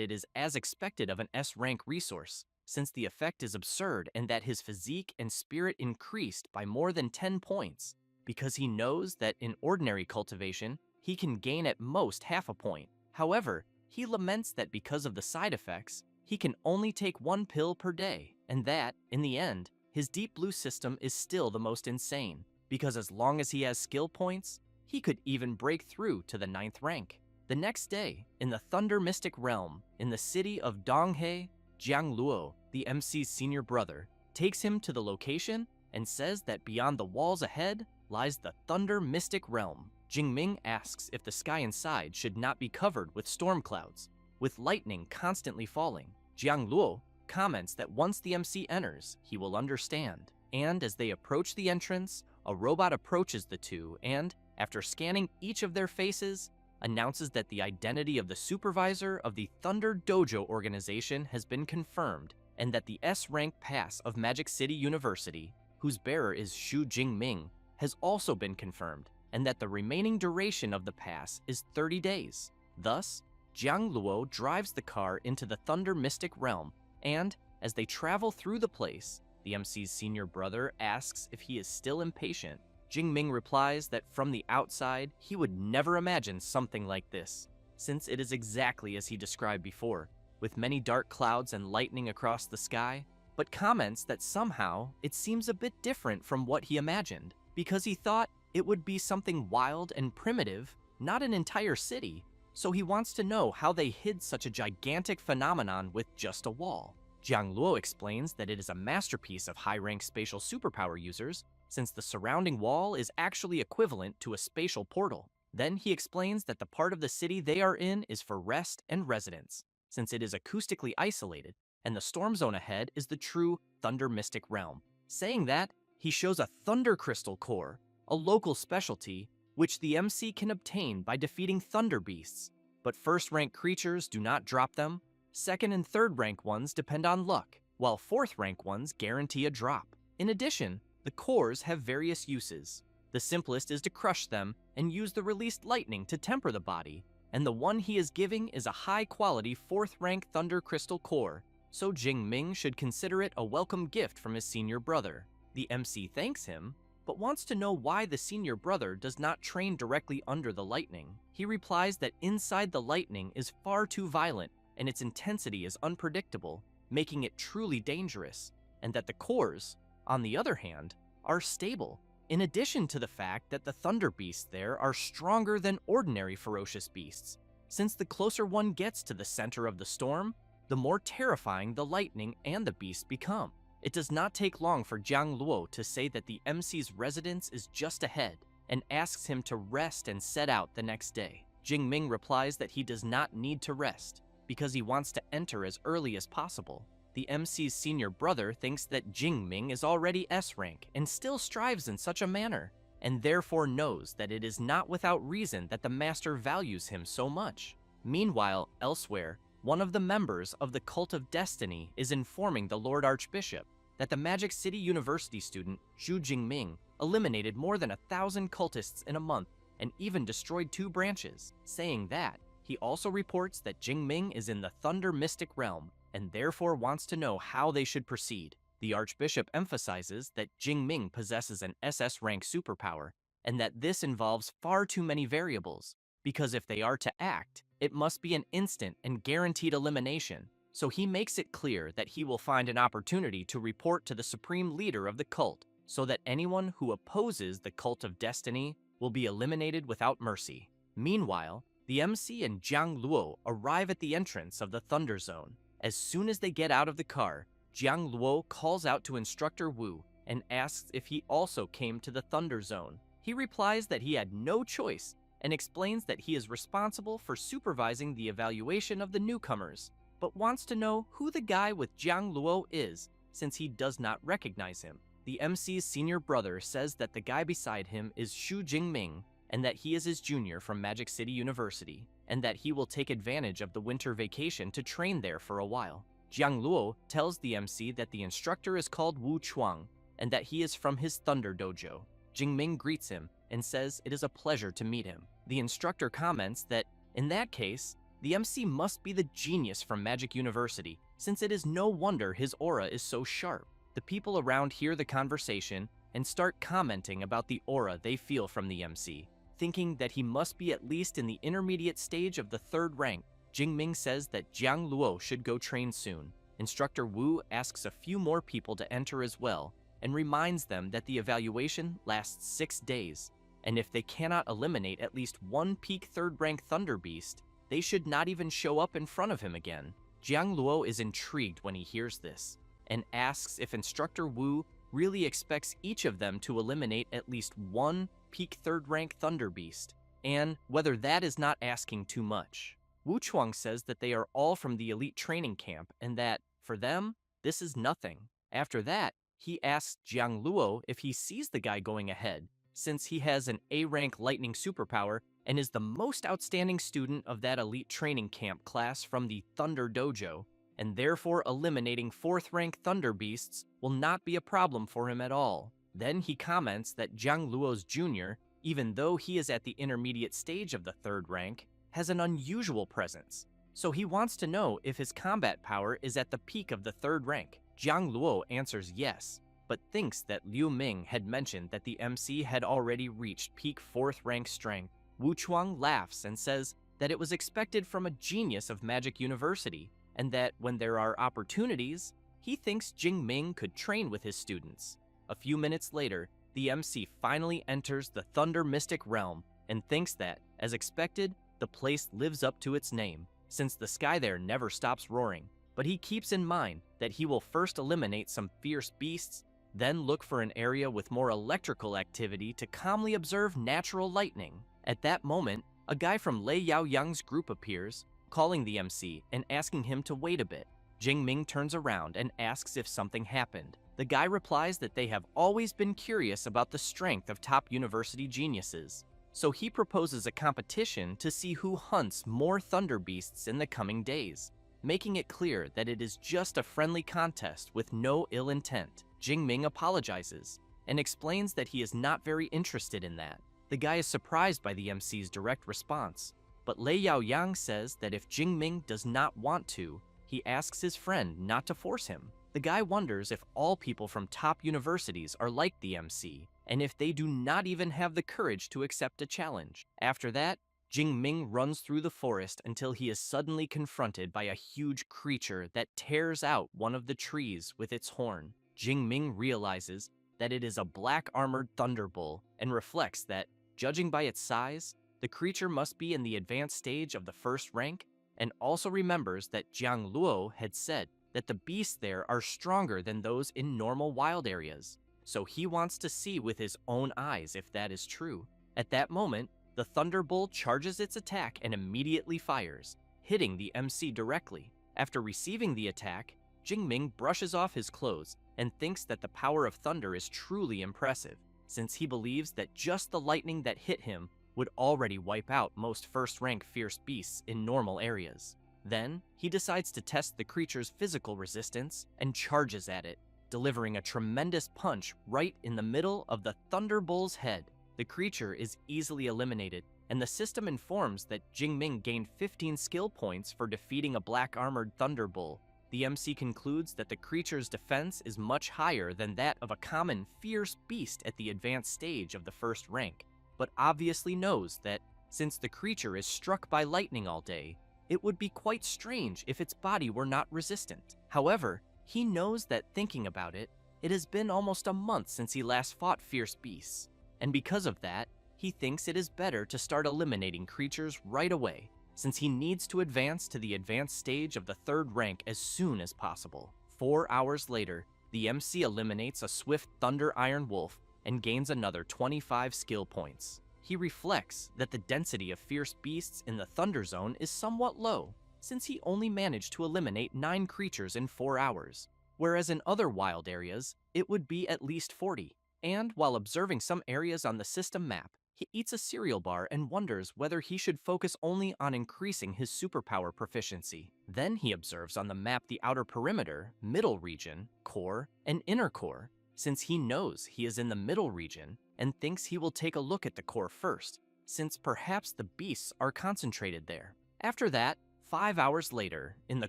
it is as expected of an S-rank resource, since the effect is absurd and that his physique and spirit increased by more than 10 points, because he knows that in ordinary cultivation, he can gain at most half a point. However, he laments that because of the side effects, he can only take 1 pill per day, and that, in the end, his Deep Blue system is still the most insane, because as long as he has skill points, he could even break through to the 9th rank. The next day, in the Thunder Mystic Realm, in the city of Donghae, Jiang Luo, the MC's senior brother, takes him to the location and says that beyond the walls ahead lies the Thunder Mystic Realm. Jingming asks if the sky inside should not be covered with storm clouds, with lightning constantly falling. Jiang Luo comments that once the MC enters, he will understand. And as they approach the entrance, a robot approaches the two and, after scanning each of their faces, announces that the identity of the supervisor of the Thunder Dojo organization has been confirmed, and that the S-rank pass of Magic City University, whose bearer is Xu Jingming, has also been confirmed, and that the remaining duration of the pass is 30 days. Thus, Jiang Luo drives the car into the Thunder Mystic Realm, and, as they travel through the place, the MC's senior brother asks if he is still impatient. Jingming replies that from the outside, he would never imagine something like this, since it is exactly as he described before, with many dark clouds and lightning across the sky, but comments that somehow it seems a bit different from what he imagined, because he thought it would be something wild and primitive, not an entire city, so he wants to know how they hid such a gigantic phenomenon with just a wall. Jiang Luo explains that it is a masterpiece of high-rank spatial superpower users, since the surrounding wall is actually equivalent to a spatial portal. Then he explains that the part of the city they are in is for rest and residence, since it is acoustically isolated, and the storm zone ahead is the true Thunder Mystic Realm. Saying that, he shows a Thunder Crystal Core, a local specialty, which the MC can obtain by defeating Thunder Beasts, but 1st rank creatures do not drop them, 2nd and 3rd rank ones depend on luck, while 4th rank ones guarantee a drop. In addition, the cores have various uses. The simplest is to crush them and use the released lightning to temper the body, and the one he is giving is a high-quality 4th rank Thunder Crystal Core, so Jingming should consider it a welcome gift from his senior brother. The MC thanks him, but wants to know why the senior brother does not train directly under the lightning. He replies that inside the lightning is far too violent and its intensity is unpredictable, making it truly dangerous, and that the cores, on the other hand, are stable, in addition to the fact that the thunder beasts there are stronger than ordinary ferocious beasts, since the closer one gets to the center of the storm, the more terrifying the lightning and the beasts become. It does not take long for Jiang Luo to say that the MC's residence is just ahead, and asks him to rest and set out the next day. Jingming replies that he does not need to rest, because he wants to enter as early as possible. The MC's senior brother thinks that Jingming is already S-rank and still strives in such a manner, and therefore knows that it is not without reason that the master values him so much. Meanwhile, elsewhere, one of the members of the Cult of Destiny is informing the Lord Archbishop that the Magic City University student Xu Jingming eliminated more than 1,000 cultists in a month and even destroyed 2 branches, saying that he also reports that Jingming is in the Thunder Mystic Realm and therefore wants to know how they should proceed. The Archbishop emphasizes that Jingming possesses an SS rank superpower and that this involves far too many variables, because if they are to act, it must be an instant and guaranteed elimination, so he makes it clear that he will find an opportunity to report to the supreme leader of the cult, so that anyone who opposes the Cult of Destiny will be eliminated without mercy. Meanwhile, the MC and Jiang Luo arrive at the entrance of the Thunder Zone. As soon as they get out of the car, Jiang Luo calls out to Instructor Wu and asks if he also came to the Thunder Zone. He replies that he had no choice and explains that he is responsible for supervising the evaluation of the newcomers, but wants to know who the guy with Jiang Luo is since he does not recognize him. The MC's senior brother says that the guy beside him is Xu Jingming and that he is his junior from Magic City University, and that he will take advantage of the winter vacation to train there for a while. Jiang Luo tells the MC that the instructor is called Wu Chuang and that he is from his Thunder Dojo. Jingming greets him and says it is a pleasure to meet him. The instructor comments that, in that case, the MC must be the genius from Magic University, since it is no wonder his aura is so sharp. The people around hear the conversation and start commenting about the aura they feel from the MC, thinking that he must be at least in the intermediate stage of the third rank. Jingming says that Jiang Luo should go train soon. Instructor Wu asks a few more people to enter as well, and reminds them that the evaluation lasts 6 days, and if they cannot eliminate at least one peak third-rank Thunder Beast, they should not even show up in front of him again. Jiang Luo is intrigued when he hears this, and asks if Instructor Wu really expects each of them to eliminate at least one peak third-rank Thunder Beast, and whether that is not asking too much. Wu Chuang says that they are all from the elite training camp, and that, for them, this is nothing. After that, he asks Jiang Luo if he sees the guy going ahead, since he has an A-rank lightning superpower and is the most outstanding student of that elite training camp class from the Thunder Dojo, and therefore eliminating 4th-rank Thunder Beasts will not be a problem for him at all. Then he comments that Jiang Luo's junior, even though he is at the intermediate stage of the 3rd rank, has an unusual presence, so he wants to know if his combat power is at the peak of the 3rd rank. Jiang Luo answers yes, but thinks that Liu Ming had mentioned that the MC had already reached peak 4th rank strength. Wu Chuang laughs and says that it was expected from a genius of Magic University, and that when there are opportunities, he thinks Jingming could train with his students. A few minutes later, the MC finally enters the Thunder Mystic Realm and thinks that, as expected, the place lives up to its name, since the sky there never stops roaring. But he keeps in mind that he will first eliminate some fierce beasts, then look for an area with more electrical activity to calmly observe natural lightning. At that moment, a guy from Lei Yaoyang's group appears, calling the MC and asking him to wait a bit. Jingming turns around and asks if something happened. The guy replies that they have always been curious about the strength of top university geniuses, so he proposes a competition to see who hunts more Thunder Beasts in the coming days, making it clear that it is just a friendly contest with no ill intent. Jingming apologizes and explains that he is not very interested in that. The guy is surprised by the MC's direct response, but Lei Yaoyang says that if Jingming does not want to, he asks his friend not to force him. The guy wonders if all people from top universities are like the MC, and if they do not even have the courage to accept a challenge. After that, Jingming runs through the forest until he is suddenly confronted by a huge creature that tears out one of the trees with its horn. Jingming realizes that it is a black-armored thunderbull and reflects that, judging by its size, the creature must be in the advanced stage of the 1st rank, and also remembers that Jiang Luo had said that the beasts there are stronger than those in normal wild areas, so he wants to see with his own eyes if that is true. At that moment, the Thunderbolt charges its attack and immediately fires, hitting the MC directly. After receiving the attack, Jingming brushes off his clothes and thinks that the power of thunder is truly impressive, since he believes that just the lightning that hit him would already wipe out most 1st-rank fierce beasts in normal areas. Then, he decides to test the creature's physical resistance and charges at it, delivering a tremendous punch right in the middle of the Thunderbull's head. The creature is easily eliminated, and the system informs that Jingming gained 15 skill points for defeating a black-armored Thunderbull. The MC concludes that the creature's defense is much higher than that of a common fierce beast at the advanced stage of the 1st rank, but obviously knows that, since the creature is struck by lightning all day, it would be quite strange if its body were not resistant. However, he knows that thinking about it, it has been almost a month since he last fought fierce beasts, and because of that, he thinks it is better to start eliminating creatures right away, since he needs to advance to the advanced stage of the 3rd rank as soon as possible. 4 hours later, the MC eliminates a swift Thunder Iron Wolf and gains another 25 skill points. He reflects that the density of fierce beasts in the Thunder Zone is somewhat low, since he only managed to eliminate 9 creatures in 4 hours, whereas in other wild areas, it would be at least 40. And while observing some areas on the system map, he eats a cereal bar and wonders whether he should focus only on increasing his superpower proficiency. Then he observes on the map the outer perimeter, middle region, core, and inner core, since he knows he is in the middle region and thinks he will take a look at the core first, since perhaps the beasts are concentrated there. After that, 5 hours later, in the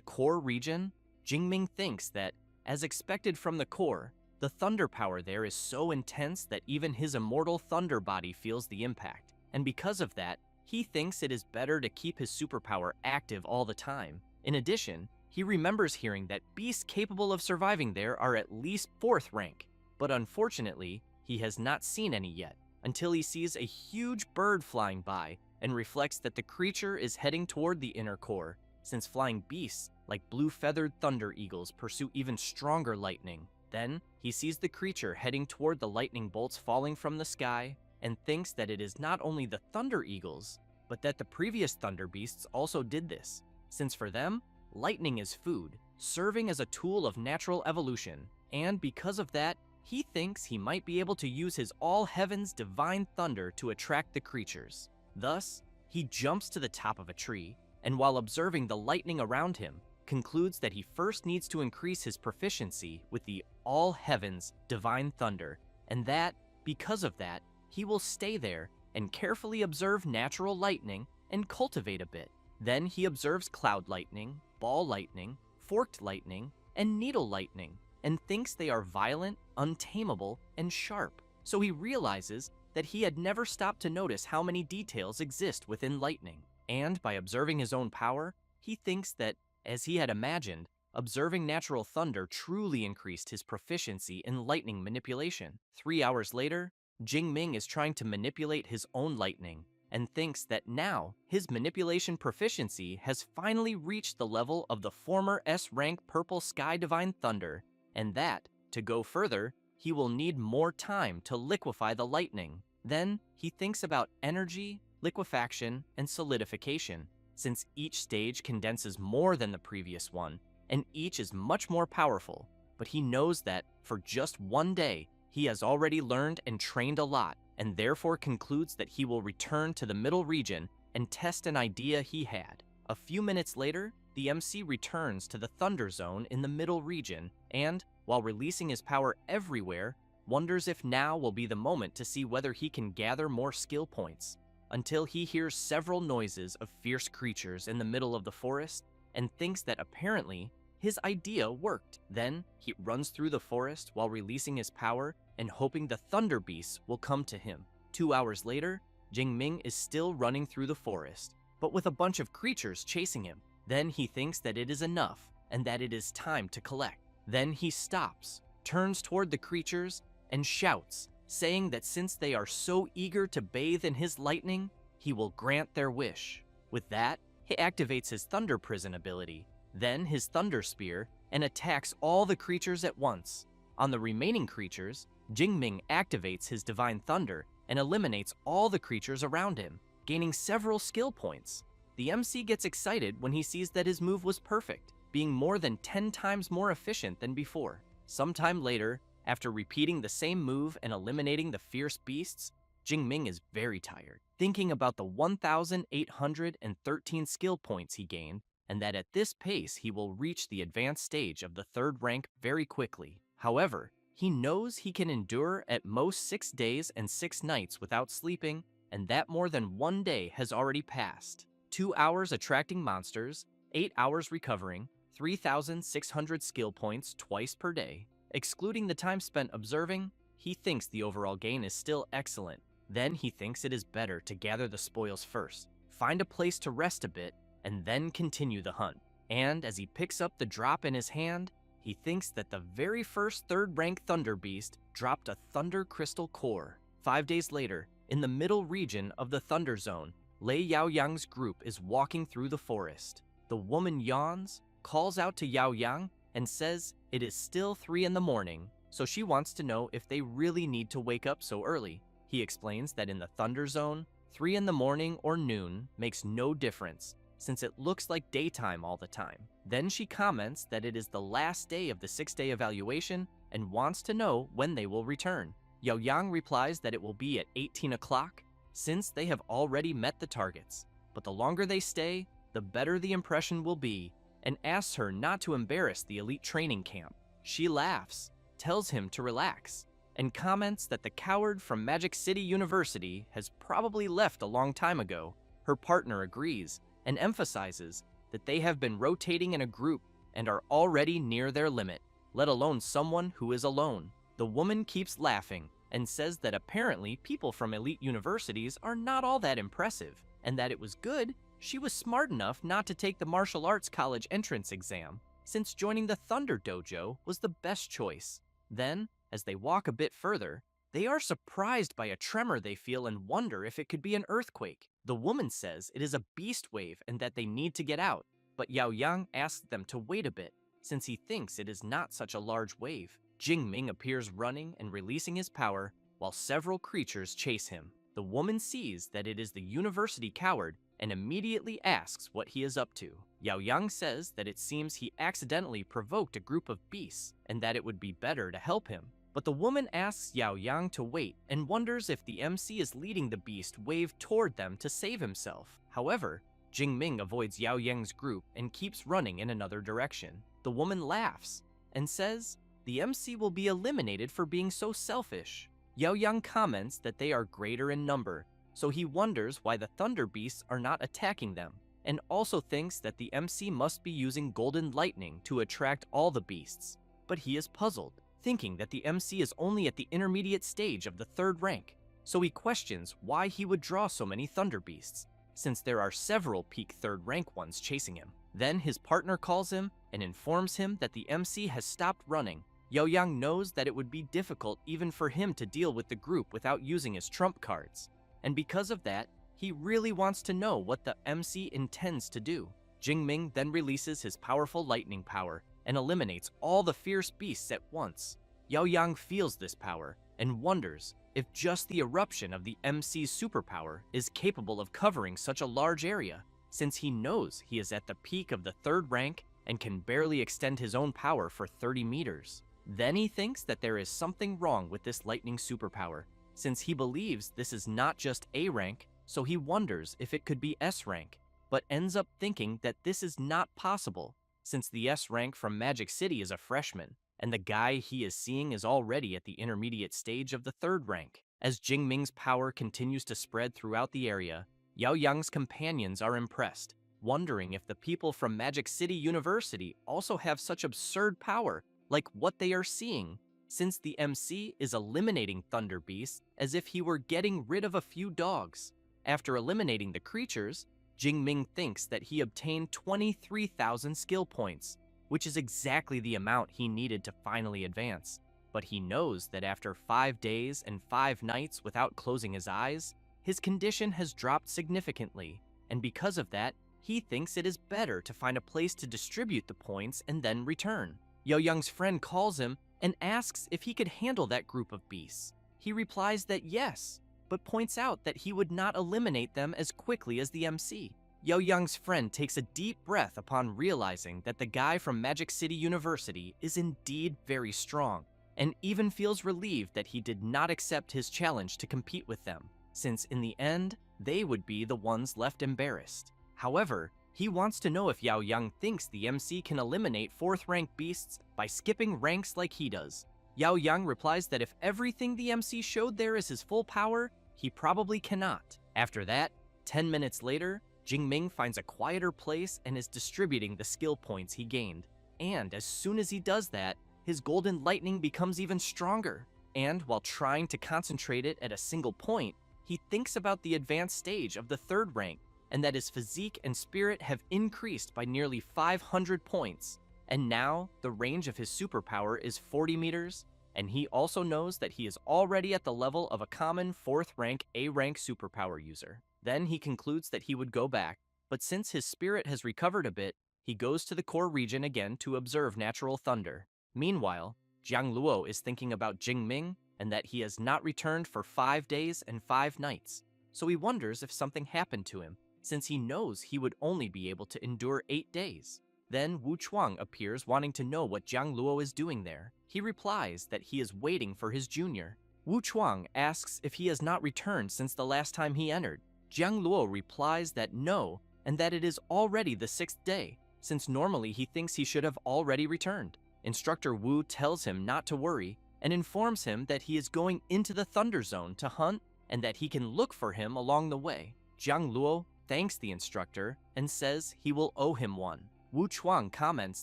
core region, Jingming thinks that, as expected from the core, the thunder power there is so intense that even his immortal thunder body feels the impact, and because of that, he thinks it is better to keep his superpower active all the time. In addition, he remembers hearing that beasts capable of surviving there are at least 4th rank, but unfortunately, he has not seen any yet, until he sees a huge bird flying by and reflects that the creature is heading toward the inner core, since flying beasts like blue-feathered thunder eagles pursue even stronger lightning. Then, he sees the creature heading toward the lightning bolts falling from the sky and thinks that it is not only the thunder eagles, but that the previous thunder beasts also did this, since for them, lightning is food, serving as a tool of natural evolution, and because of that, he thinks he might be able to use his all heavens divine thunder to attract the creatures. Thus, he jumps to the top of a tree, and while observing the lightning around him, concludes that he first needs to increase his proficiency with the all heavens divine thunder, and that, because of that, he will stay there and carefully observe natural lightning and cultivate a bit. Then he observes cloud lightning, ball lightning, forked lightning, and needle lightning, and thinks they are violent, untamable, and sharp. So he realizes that he had never stopped to notice how many details exist within lightning. And by observing his own power, he thinks that, as he had imagined, observing natural thunder truly increased his proficiency in lightning manipulation. 3 hours later, Jingming is trying to manipulate his own lightning and thinks that now his manipulation proficiency has finally reached the level of the former S-rank Purple Sky Divine Thunder, and that, to go further, he will need more time to liquefy the lightning. Then he thinks about energy, liquefaction, and solidification, since each stage condenses more than the previous one, and each is much more powerful, but he knows that, for just one day, he has already learned and trained a lot, and therefore concludes that he will return to the middle region and test an idea he had. A few minutes later, the MC returns to the Thunder Zone in the middle region, and, while releasing his power everywhere, wonders if now will be the moment to see whether he can gather more skill points, until he hears several noises of fierce creatures in the middle of the forest and thinks that apparently his idea worked. Then he runs through the forest while releasing his power and hoping the thunder beasts will come to him. 2 hours later, Jingming is still running through the forest, but with a bunch of creatures chasing him. Then he thinks that it is enough and that it is time to collect. Then he stops, turns toward the creatures, and shouts, saying that since they are so eager to bathe in his lightning, he will grant their wish. With that, he activates his Thunder Prison ability, then his Thunder Spear, and attacks all the creatures at once. On the remaining creatures, Jingming activates his Divine Thunder and eliminates all the creatures around him, gaining several skill points. The MC gets excited when he sees that his move was perfect, being more than 10 times more efficient than before. Sometime later, after repeating the same move and eliminating the fierce beasts, Jingming is very tired, thinking about the 1,813 skill points he gained, and that at this pace he will reach the advanced stage of the 3rd rank very quickly. However, he knows he can endure at most 6 days and 6 nights without sleeping, and that more than 1 day has already passed. 2 hours attracting monsters, 8 hours recovering, 3,600 skill points twice per day. Excluding the time spent observing, he thinks the overall gain is still excellent. Then he thinks it is better to gather the spoils first, find a place to rest a bit, and then continue the hunt. And as he picks up the drop in his hand, he thinks that the very first 3rd rank Thunder Beast dropped a Thunder Crystal Core. 5 days later, In the middle region of the Thunder Zone, Lei Yaoyang's group is walking through the forest. The woman yawns, calls out to Yaoyang, and says it is still 3 in the morning, so she wants to know if they really need to wake up so early. He explains that in the Thunder Zone, 3 in the morning or noon makes no difference, since it looks like daytime all the time. Then she comments that it is the last day of the 6-day evaluation and wants to know when they will return. Yaoyang replies that it will be at 18 o'clock, since they have already met the targets. But the longer they stay, the better the impression will be, and asks her not to embarrass the elite training camp. She laughs, tells him to relax, and comments that the coward from Magic City University has probably left a long time ago. Her partner agrees and emphasizes that they have been rotating in a group and are already near their limit, let alone someone who is alone. The woman keeps laughing and says that apparently people from elite universities are not all that impressive, and that it was good she was smart enough not to take the martial arts college entrance exam, since joining the Thunder Dojo was the best choice. Then, as they walk a bit further, they are surprised by a tremor they feel and wonder if it could be an earthquake. The woman says it is a beast wave and that they need to get out, but Yaoyang asks them to wait a bit, since he thinks it is not such a large wave. Jingming appears running and releasing his power, while several creatures chase him. The woman sees that it is the university coward and immediately asks what he is up to. Yaoyang says that it seems he accidentally provoked a group of beasts and that it would be better to help him. But the woman asks Yaoyang to wait and wonders if the MC is leading the beast wave toward them to save himself. However, Jingming avoids Yaoyang's group and keeps running in another direction. The woman laughs and says the MC will be eliminated for being so selfish. Yaoyang comments that they are greater in number, so he wonders why the Thunder Beasts are not attacking them, and also thinks that the MC must be using golden lightning to attract all the beasts. But he is puzzled, thinking that the MC is only at the intermediate stage of the 3rd rank, so he questions why he would draw so many Thunder Beasts, since there are several peak 3rd rank ones chasing him. Then his partner calls him and informs him that the MC has stopped running. Yaoyang knows that it would be difficult even for him to deal with the group without using his trump cards, and because of that, he really wants to know what the MC intends to do. Jingming then releases his powerful lightning power and eliminates all the fierce beasts at once. Yaoyang feels this power and wonders if just the eruption of the MC's superpower is capable of covering such a large area, since he knows he is at the peak of the 3rd rank and can barely extend his own power for 30 meters. Then he thinks that there is something wrong with this lightning superpower, since he believes this is not just A rank, so he wonders if it could be S rank, but ends up thinking that this is not possible, since the S rank from Magic City is a freshman, and the guy he is seeing is already at the intermediate stage of the 3rd rank. As Jingming's power continues to spread throughout the area, Yaoyang's companions are impressed, wondering if the people from Magic City University also have such absurd power like what they are seeing, since the MC is eliminating Thunder Beasts as if he were getting rid of a few dogs. After eliminating the creatures, Jingming thinks that he obtained 23,000 skill points, which is exactly the amount he needed to finally advance. But he knows that after 5 days and 5 nights without closing his eyes, his condition has dropped significantly, and because of that, he thinks it is better to find a place to distribute the points and then return. Yaoyang's friend calls him and asks if he could handle that group of beasts. He replies that yes, but points out that he would not eliminate them as quickly as the MC. Yaoyang's friend takes a deep breath upon realizing that the guy from Magic City University is indeed very strong, and even feels relieved that he did not accept his challenge to compete with them, since in the end, they would be the ones left embarrassed. However, he wants to know if Yaoyang thinks the MC can eliminate 4th rank beasts by skipping ranks like he does. Yaoyang replies that if everything the MC showed there is his full power, he probably cannot. After that, 10 minutes later, Jingming finds a quieter place and is distributing the skill points he gained. And as soon as he does that, his golden lightning becomes even stronger. And while trying to concentrate it at a single point, he thinks about the advanced stage of the 3rd rank, and that his physique and spirit have increased by nearly 500 points, and now the range of his superpower is 40 meters, and he also knows that he is already at the level of a common 4th rank A rank superpower user. Then he concludes that he would go back, but since his spirit has recovered a bit, he goes to the core region again to observe natural thunder. Meanwhile, Jiang Luo is thinking about Jingming and that he has not returned for 5 days and 5 nights, so he wonders if something happened to him, since he knows he would only be able to endure 8 days. Then Wu Chuang appears wanting to know what Jiang Luo is doing there. He replies that he is waiting for his junior. Wu Chuang asks if he has not returned since the last time he entered. Jiang Luo replies that no, and that it is already the 6th day, since normally he thinks he should have already returned. Instructor Wu tells him not to worry and informs him that he is going into the Thunder Zone to hunt and that he can look for him along the way. Jiang Luo thanks the instructor and says he will owe him one. Wu Chuang comments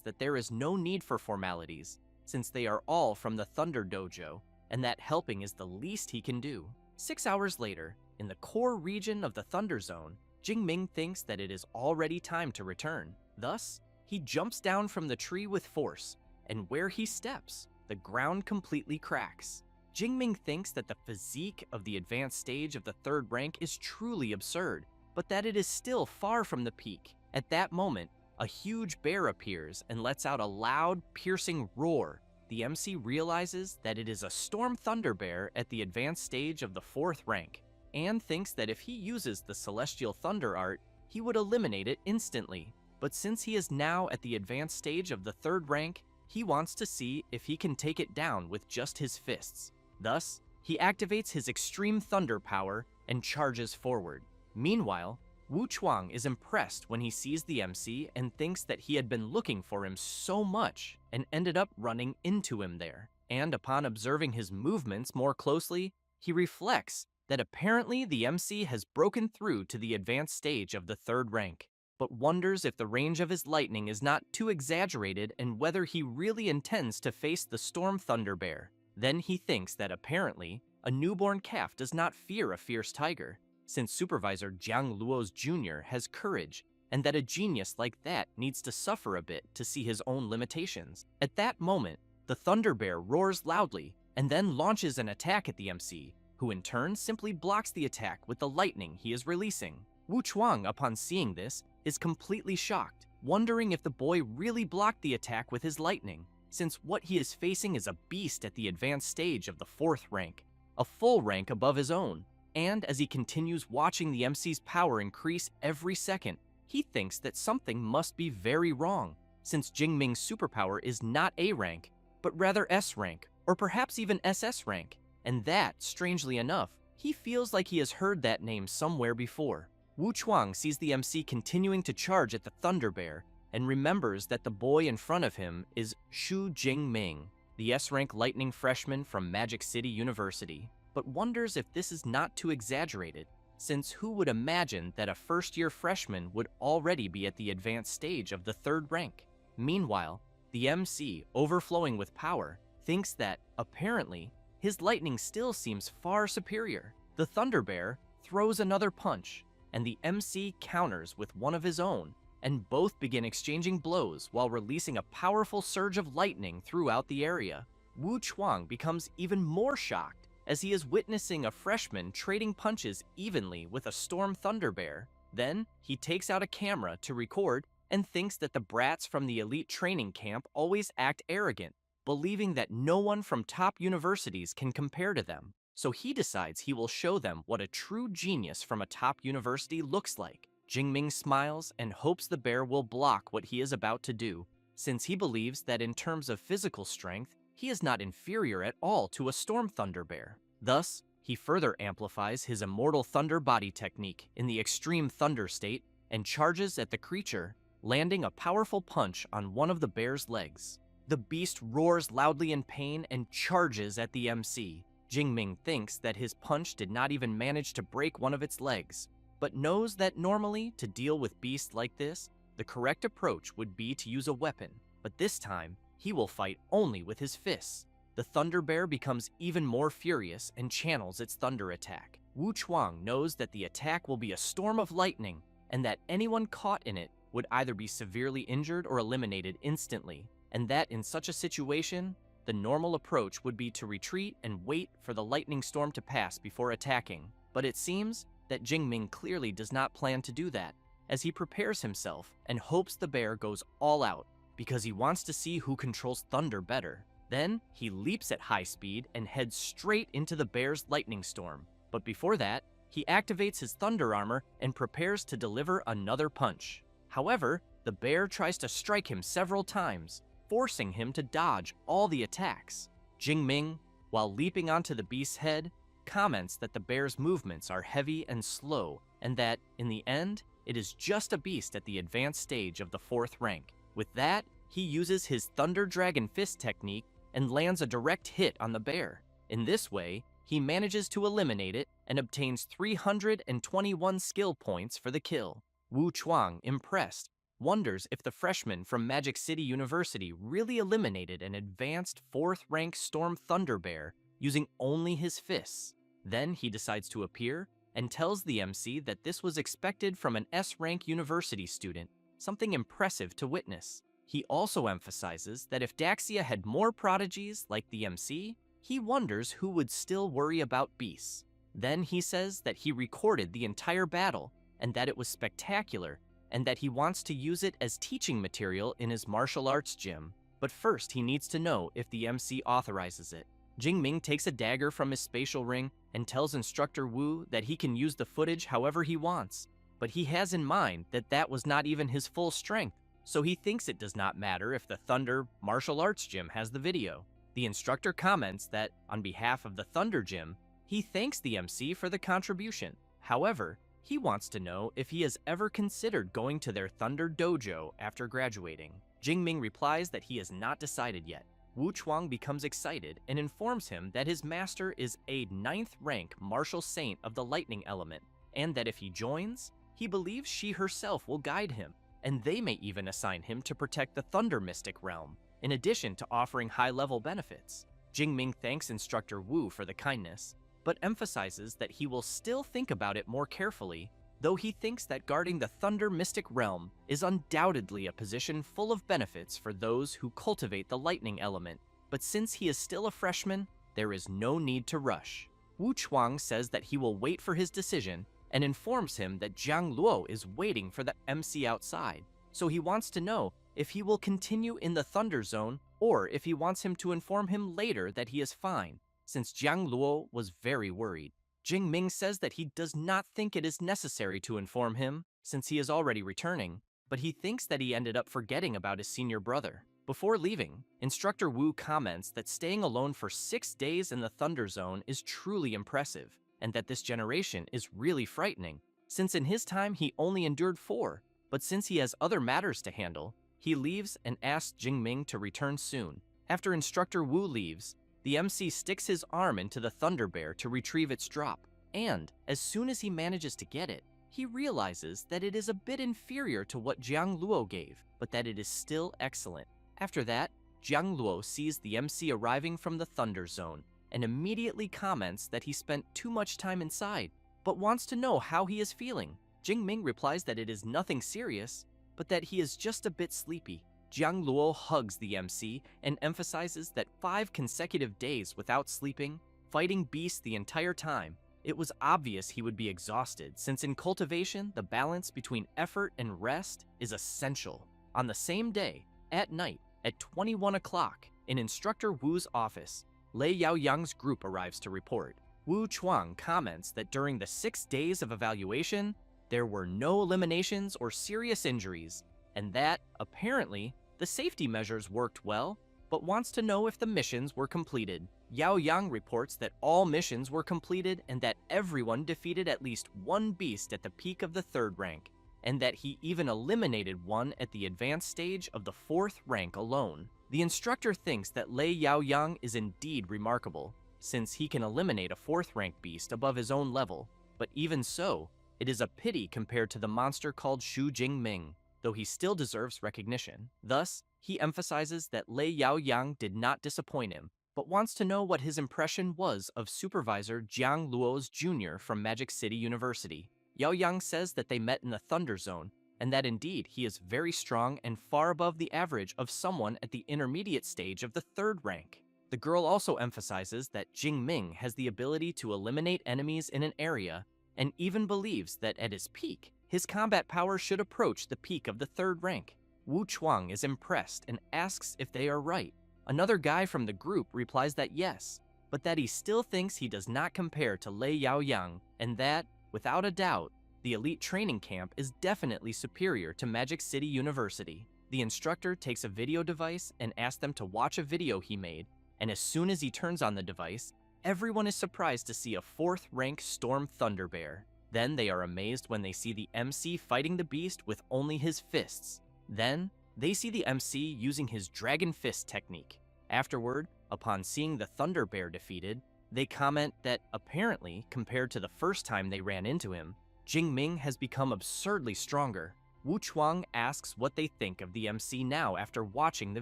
that there is no need for formalities, since they are all from the Thunder Dojo, and that helping is the least he can do. 6 hours later, in the core region of the Thunder Zone, Jingming thinks that it is already time to return. Thus, he jumps down from the tree with force, and where he steps, the ground completely cracks. Jingming thinks that the physique of the advanced stage of the 3rd rank is truly absurd, but that it is still far from the peak. At that moment, a huge bear appears and lets out a loud, piercing roar. The MC realizes that it is a Storm Thunder Bear at the advanced stage of the 4th rank, and thinks that if he uses the Celestial Thunder art, he would eliminate it instantly. But since he is now at the advanced stage of the 3rd rank, he wants to see if he can take it down with just his fists. Thus, he activates his extreme thunder power and charges forward. Meanwhile, Wu Chuang is impressed when he sees the MC and thinks that he had been looking for him so much and ended up running into him there. And upon observing his movements more closely, he reflects that apparently the MC has broken through to the advanced stage of the 3rd rank, but wonders if the range of his lightning is not too exaggerated and whether he really intends to face the Storm Thunder Bear. Then he thinks that apparently a newborn calf does not fear a fierce tiger, since Supervisor Jiang Luo's junior has courage, and that a genius like that needs to suffer a bit to see his own limitations. At that moment, the Thunder Bear roars loudly and then launches an attack at the MC, who in turn simply blocks the attack with the lightning he is releasing. Wu Chuang, upon seeing this, is completely shocked, wondering if the boy really blocked the attack with his lightning, since what he is facing is a beast at the advanced stage of the 4th rank, a full rank above his own. And as he continues watching the MC's power increase every second, he thinks that something must be very wrong, since Jingming's superpower is not A rank, but rather S rank, or perhaps even SS rank, and that, strangely enough, he feels like he has heard that name somewhere before. Wu Chuang sees the MC continuing to charge at the Thunder Bear, and remembers that the boy in front of him is Shu Jingming, the S-rank lightning freshman from Magic City University, but wonders if this is not too exaggerated, since who would imagine that a first-year freshman would already be at the advanced stage of the 3rd rank? Meanwhile, the MC, overflowing with power, thinks that, apparently, his lightning still seems far superior. The Thunder Bear throws another punch, and the MC counters with one of his own, and both begin exchanging blows while releasing a powerful surge of lightning throughout the area. Wu Chuang becomes even more shocked as he is witnessing a freshman trading punches evenly with a Storm Thunder Bear. Then, he takes out a camera to record and thinks that the brats from the elite training camp always act arrogant, believing that no one from top universities can compare to them. So he decides he will show them what a true genius from a top university looks like. Jingming smiles and hopes the bear will block what he is about to do, since he believes that in terms of physical strength, he is not inferior at all to a Storm Thunder Bear. Thus, he further amplifies his Immortal Thunder body technique in the extreme thunder state and charges at the creature, landing a powerful punch on one of the bear's legs. The beast roars loudly in pain and charges at the MC. Jingming thinks that his punch did not even manage to break one of its legs, but knows that normally, to deal with beasts like this, the correct approach would be to use a weapon, but this time, he will fight only with his fists. The Thunder Bear becomes even more furious and channels its thunder attack. Wu Chuang knows that the attack will be a storm of lightning, and that anyone caught in it would either be severely injured or eliminated instantly, and that in such a situation, the normal approach would be to retreat and wait for the lightning storm to pass before attacking, but it seems that Jingming clearly does not plan to do that, as he prepares himself and hopes the bear goes all out because he wants to see who controls thunder better. Then he leaps at high speed and heads straight into the bear's lightning storm. But before that, he activates his thunder armor and prepares to deliver another punch. However, the bear tries to strike him several times, forcing him to dodge all the attacks. Jingming, while leaping onto the beast's head, comments that the bear's movements are heavy and slow, and that, in the end, it is just a beast at the advanced stage of the 4th rank. With that, he uses his Thunder Dragon Fist technique and lands a direct hit on the bear. In this way, he manages to eliminate it and obtains 321 skill points for the kill. Wu Chuang, impressed, wonders if the freshman from Magic City University really eliminated an advanced 4th rank Storm Thunder Bear using only his fists. Then he decides to appear and tells the MC that this was expected from an S-rank university student, something impressive to witness. He also emphasizes that if Daxia had more prodigies like the MC, he wonders who would still worry about beasts. Then he says that he recorded the entire battle and that it was spectacular and that he wants to use it as teaching material in his martial arts gym. But first he needs to know if the MC authorizes it. Jingming takes a dagger from his spatial ring and tells Instructor Wu that he can use the footage however he wants, but he has in mind that that was not even his full strength, so he thinks it does not matter if the Thunder Martial Arts Gym has the video. The instructor comments that, on behalf of the Thunder Gym, he thanks the MC for the contribution. However, he wants to know if he has ever considered going to their Thunder Dojo after graduating. Jingming replies that he has not decided yet. Wu Chuang becomes excited and informs him that his master is a 9th rank martial saint of the lightning element, and that if he joins, he believes she herself will guide him, and they may even assign him to protect the Thunder Mystic realm, in addition to offering high-level benefits. Jingming thanks Instructor Wu for the kindness, but emphasizes that he will still think about it more carefully, though he thinks that guarding the Thunder Mystic realm is undoubtedly a position full of benefits for those who cultivate the lightning element. But since he is still a freshman, there is no need to rush. Wu Chuang says that he will wait for his decision and informs him that Jiang Luo is waiting for the MC outside, so he wants to know if he will continue in the Thunder Zone or if he wants him to inform him later that he is fine, since Jiang Luo was very worried. Jingming says that he does not think it is necessary to inform him, since he is already returning, but he thinks that he ended up forgetting about his senior brother. Before leaving, Instructor Wu comments that staying alone for 6 days in the Thunder Zone is truly impressive, and that this generation is really frightening, since in his time he only endured 4, but since he has other matters to handle, he leaves and asks Jingming to return soon. After Instructor Wu leaves, the MC sticks his arm into the Thunder Bear to retrieve its drop, and as soon as he manages to get it, he realizes that it is a bit inferior to what Jiang Luo gave, but that it is still excellent. After that, Jiang Luo sees the MC arriving from the Thunder Zone and immediately comments that he spent too much time inside, but wants to know how he is feeling. Jingming replies that it is nothing serious, but that he is just a bit sleepy. Jiang Luo hugs the MC and emphasizes that 5 consecutive days without sleeping, fighting beasts the entire time, it was obvious he would be exhausted, since in cultivation, the balance between effort and rest is essential. On the same day, at night, at 21 o'clock, in Instructor Wu's office, Lei Yaoyang's group arrives to report. Wu Chuang comments that during the 6 days of evaluation, there were no eliminations or serious injuries, and that, apparently, the safety measures worked well, but wants to know if the missions were completed. Yao Yang reports that all missions were completed and that everyone defeated at least 1 beast at the peak of the 3rd rank, and that he even eliminated 1 at the advanced stage of the 4th rank alone. The instructor thinks that Lei Yao Yang is indeed remarkable, since he can eliminate a 4th rank beast above his own level, but even so, it is a pity compared to the monster called Shu Jingming, though he still deserves recognition. Thus, he emphasizes that Lei Yao Yang did not disappoint him, but wants to know what his impression was of Supervisor Jiang Luo's junior from Magic City University. Yao Yang says that they met in the Thunder Zone, and that indeed he is very strong and far above the average of someone at the intermediate stage of the 3rd rank. The girl also emphasizes that Jingming has the ability to eliminate enemies in an area and even believes that at his peak, his combat power should approach the peak of the 3rd rank. Wu Chuang is impressed and asks if they are right. Another guy from the group replies that yes, but that he still thinks he does not compare to Lei Yaoyang, and that, without a doubt, the elite training camp is definitely superior to Magic City University. The instructor takes a video device and asks them to watch a video he made, and as soon as he turns on the device, everyone is surprised to see a 4th rank Storm Thunder Bear. Then they are amazed when they see the MC fighting the beast with only his fists. Then, they see the MC using his Dragon Fist technique. Afterward, upon seeing the Thunder Bear defeated, they comment that apparently, compared to the first time they ran into him, Jingming has become absurdly stronger. Wu Chuang asks what they think of the MC now after watching the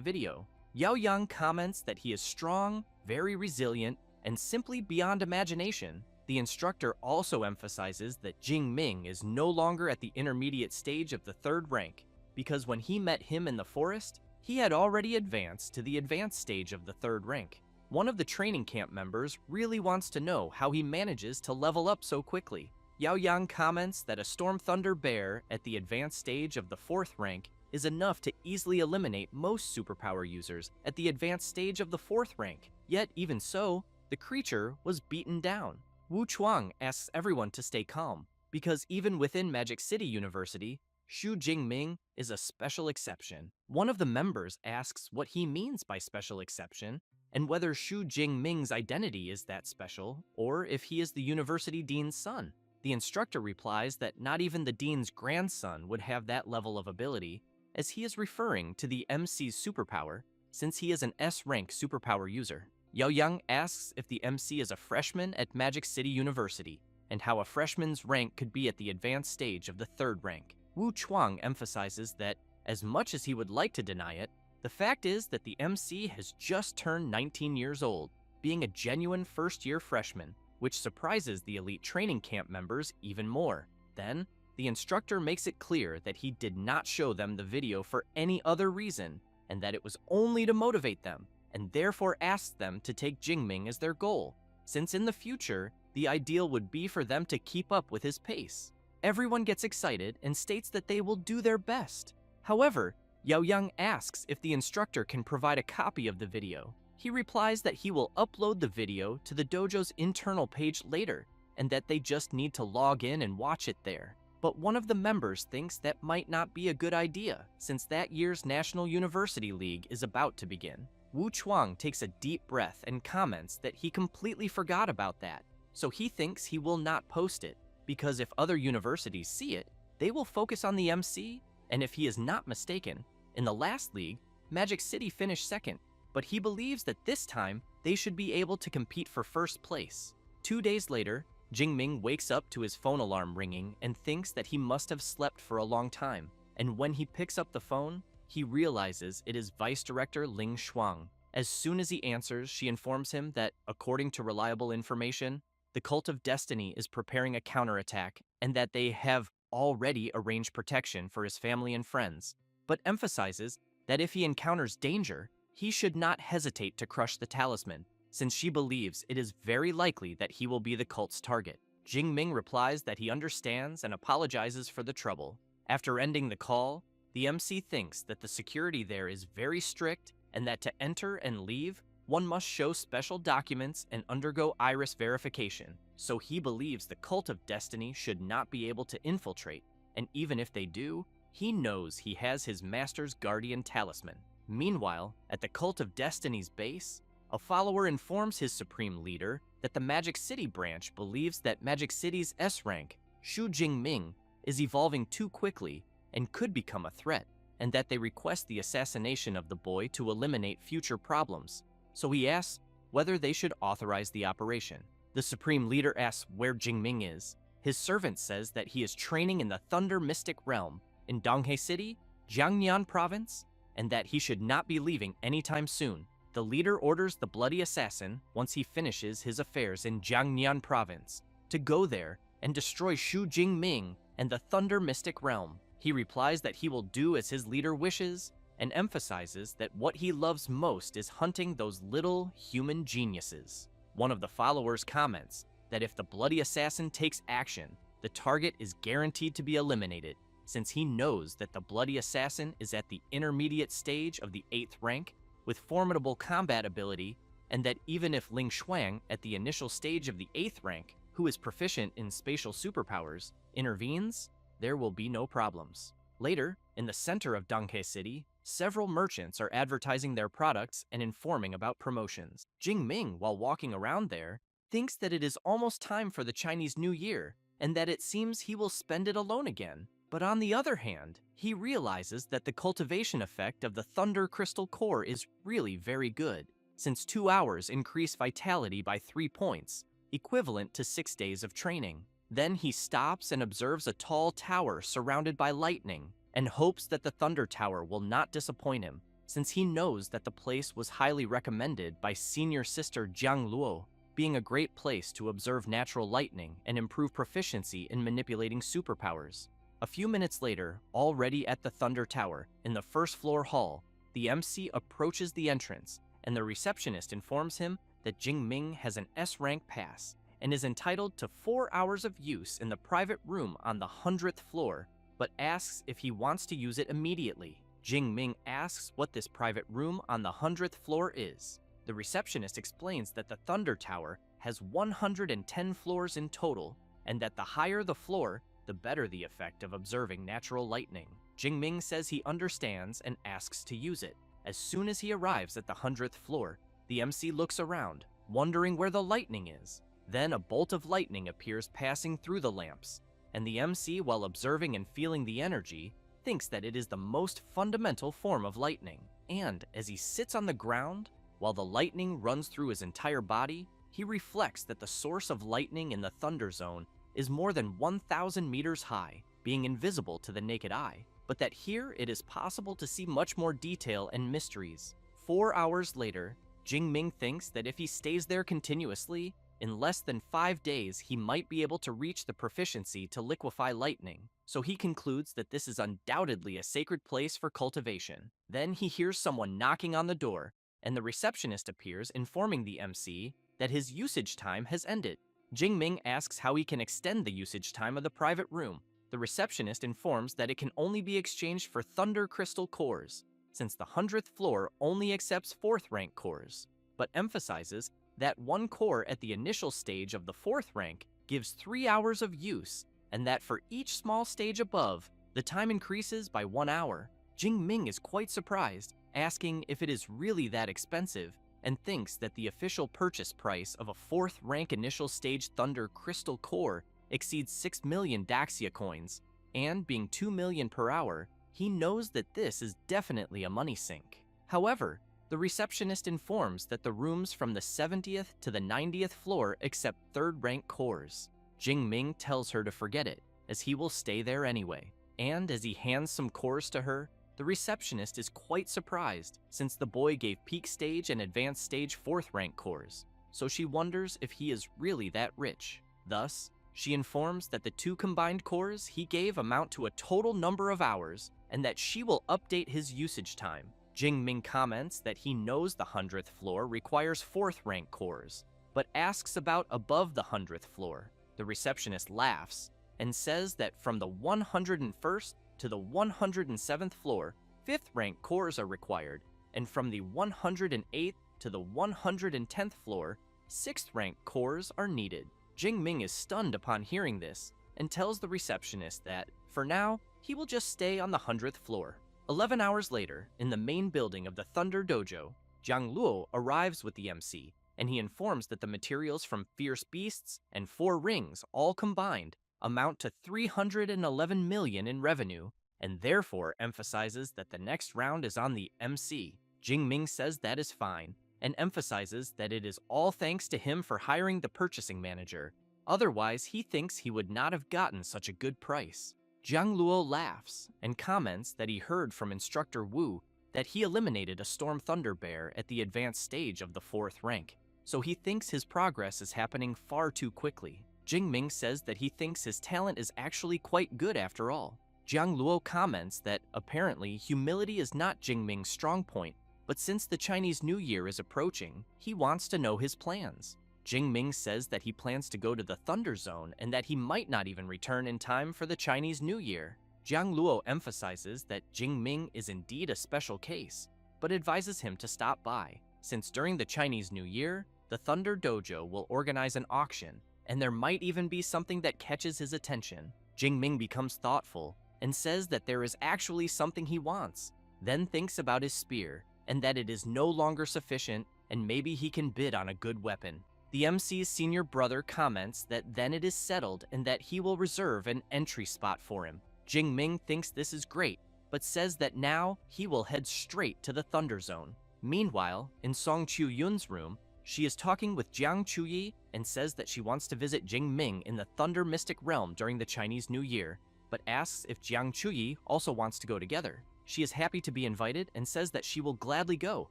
video. Yao Yang comments that he is strong, very resilient, and simply beyond imagination. The instructor also emphasizes that Jingming is no longer at the intermediate stage of the 3rd rank, because when he met him in the forest, he had already advanced to the advanced stage of the 3rd rank. One of the training camp members really wants to know how he manages to level up so quickly. Yao Yang comments that a Storm Thunder Bear at the advanced stage of the 4th rank is enough to easily eliminate most superpower users at the advanced stage of the 4th rank. Yet even so, the creature was beaten down. Wu Chuang asks everyone to stay calm, because even within Magic City University, Xu Jingming is a special exception. One of the members asks what he means by special exception, and whether Xu Jingming's identity is that special, or if he is the university dean's son. The instructor replies that not even the dean's grandson would have that level of ability, as he is referring to the MC's superpower, since he is an S-rank superpower user. Yao Yang asks if the MC is a freshman at Magic City University, and how a freshman's rank could be at the advanced stage of the 3rd rank. Wu Chuang emphasizes that, as much as he would like to deny it, the fact is that the MC has just turned 19 years old, being a genuine first-year freshman, which surprises the elite training camp members even more. Then, the instructor makes it clear that he did not show them the video for any other reason, and that it was only to motivate them, and therefore asked them to take Jingming as their goal, since in the future, the ideal would be for them to keep up with his pace. Everyone gets excited and states that they will do their best. However, Yao Yang asks if the instructor can provide a copy of the video. He replies that he will upload the video to the dojo's internal page later, and that they just need to log in and watch it there. But one of the members thinks that might not be a good idea, since that year's National University League is about to begin. Wu Chuang takes a deep breath and comments that he completely forgot about that, so he thinks he will not post it, because if other universities see it, they will focus on the MC, and if he is not mistaken, in the last league, Magic City finished 2nd, but he believes that this time, they should be able to compete for 1st place. 2 days later, Jingming wakes up to his phone alarm ringing and thinks that he must have slept for a long time, and when he picks up the phone, he realizes it is Vice Director Ling Shuang. As soon as he answers, she informs him that, according to reliable information, the Cult of Destiny is preparing a counterattack, and that they have already arranged protection for his family and friends, but emphasizes that if he encounters danger, he should not hesitate to crush the talisman, since she believes it is very likely that he will be the cult's target. Jingming replies that he understands and apologizes for the trouble. After ending the call, the MC thinks that the security there is very strict and that to enter and leave, one must show special documents and undergo iris verification, so he believes the Cult of Destiny should not be able to infiltrate, and even if they do, he knows he has his master's guardian talisman. Meanwhile, at the Cult of Destiny's base, a follower informs his supreme leader that the Magic City branch believes that Magic City's S-rank, Xu Jingming, is evolving too quickly and could become a threat, and that they request the assassination of the boy to eliminate future problems. So he asks whether they should authorize the operation. The supreme leader asks where Jingming is. His servant says that he is training in the Thunder Mystic Realm in Donghae City, Jiangnan Province, and that he should not be leaving anytime soon. The leader orders the bloody assassin, once he finishes his affairs in Jiangnan Province, to go there and destroy Xu Jingming and the Thunder Mystic Realm. He replies that he will do as his leader wishes, and emphasizes that what he loves most is hunting those little human geniuses. One of the followers comments that if the bloody assassin takes action, the target is guaranteed to be eliminated, since he knows that the bloody assassin is at the intermediate stage of the 8th rank with formidable combat ability, and that even if Ling Shuang at the initial stage of the 8th rank, who is proficient in spatial superpowers, intervenes, there will be no problems. Later, in the center of Donghae City, several merchants are advertising their products and informing about promotions. Jingming, while walking around there, thinks that it is almost time for the Chinese New Year, and that it seems he will spend it alone again. But on the other hand, he realizes that the cultivation effect of the Thunder Crystal Core is really very good, since 2 hours increase vitality by 3 points, equivalent to 6 days of training. Then he stops and observes a tall tower surrounded by lightning, and hopes that the Thunder Tower will not disappoint him, since he knows that the place was highly recommended by senior sister Jiang Luo, being a great place to observe natural lightning and improve proficiency in manipulating superpowers. A few minutes later, already at the Thunder Tower, in the first floor hall, the MC approaches the entrance, and the receptionist informs him that Jingming has an S-rank pass and is entitled to 4 hours of use in the private room on the 100th floor, but asks if he wants to use it immediately. Jingming asks what this private room on the 100th floor is. The receptionist explains that the Thunder Tower has 110 floors in total, and that the higher the floor, the better the effect of observing natural lightning. Jingming says he understands and asks to use it. As soon as he arrives at the 100th floor, the MC looks around, wondering where the lightning is. Then a bolt of lightning appears passing through the lamps, and the MC, while observing and feeling the energy, thinks that it is the most fundamental form of lightning. And as he sits on the ground, while the lightning runs through his entire body, he reflects that the source of lightning in the Thunder Zone is more than 1,000 meters high, being invisible to the naked eye, but that here it is possible to see much more detail and mysteries. 4 hours later, Jingming thinks that if he stays there continuously, in less than 5 days he might be able to reach the proficiency to liquefy lightning, so he concludes that this is undoubtedly a sacred place for cultivation. Then he hears someone knocking on the door, and the receptionist appears informing the MC that his usage time has ended. Jingming asks how he can extend the usage time of the private room. The receptionist informs that it can only be exchanged for Thunder Crystal Cores, since the 100th floor only accepts 4th rank cores, but emphasizes that 1 core at the initial stage of the 4th rank gives 3 hours of use, and that for each small stage above, the time increases by 1 hour. Jingming is quite surprised, asking if it is really that expensive, and thinks that the official purchase price of a 4th rank initial stage Thunder Crystal Core exceeds 6 million Daxia coins, and being 2 million per hour, he knows that this is definitely a money sink. However, the receptionist informs that the rooms from the 70th to the 90th floor accept 3rd rank cores. Jingming tells her to forget it, as he will stay there anyway, and as he hands some cores to her, the receptionist is quite surprised, since the boy gave peak stage and advanced stage 4th rank cores, so she wonders if he is really that rich. Thus, she informs that the 2 combined cores he gave amount to a total number of hours, and that she will update his usage time. Jingming comments that he knows the 100th floor requires 4th rank cores, but asks about above the 100th floor. The receptionist laughs and says that from the 101st to the 107th floor, 5th rank cores are required, and from the 108th to the 110th floor, 6th rank cores are needed. Jingming is stunned upon hearing this, and tells the receptionist that, for now, he will just stay on the 100th floor. 11 hours later, in the main building of the Thunder Dojo, Jiang Luo arrives with the MC, and he informs that the materials from Fierce Beasts and 4 Rings, all combined, amount to 311 million in revenue, and therefore emphasizes that the next round is on the MC. Jingming says that is fine, and emphasizes that it is all thanks to him for hiring the purchasing manager. Otherwise, he thinks he would not have gotten such a good price. Jiang Luo laughs and comments that he heard from Instructor Wu that he eliminated a Storm Thunder Bear at the advanced stage of the 4th rank, so he thinks his progress is happening far too quickly. Jingming says that he thinks his talent is actually quite good after all. Jiang Luo comments that apparently humility is not Jingming's strong point, but since the Chinese New Year is approaching, he wants to know his plans. Jingming says that he plans to go to the Thunder Zone and that he might not even return in time for the Chinese New Year. Jiang Luo emphasizes that Jingming is indeed a special case, but advises him to stop by, since during the Chinese New Year, the Thunder Dojo will organize an auction, and there might even be something that catches his attention. Jingming becomes thoughtful and says that there is actually something he wants, then thinks about his spear and that it is no longer sufficient and maybe he can bid on a good weapon. The MC's senior brother comments that then it is settled and that he will reserve an entry spot for him. Jingming thinks this is great, but says that now he will head straight to the Thunder Zone. Meanwhile, in Song Chu-yun's room, she is talking with Jiang Chuyi and says that she wants to visit Jingming in the Thunder Mystic Realm during the Chinese New Year, but asks if Jiang Chuyi also wants to go together. She is happy to be invited and says that she will gladly go,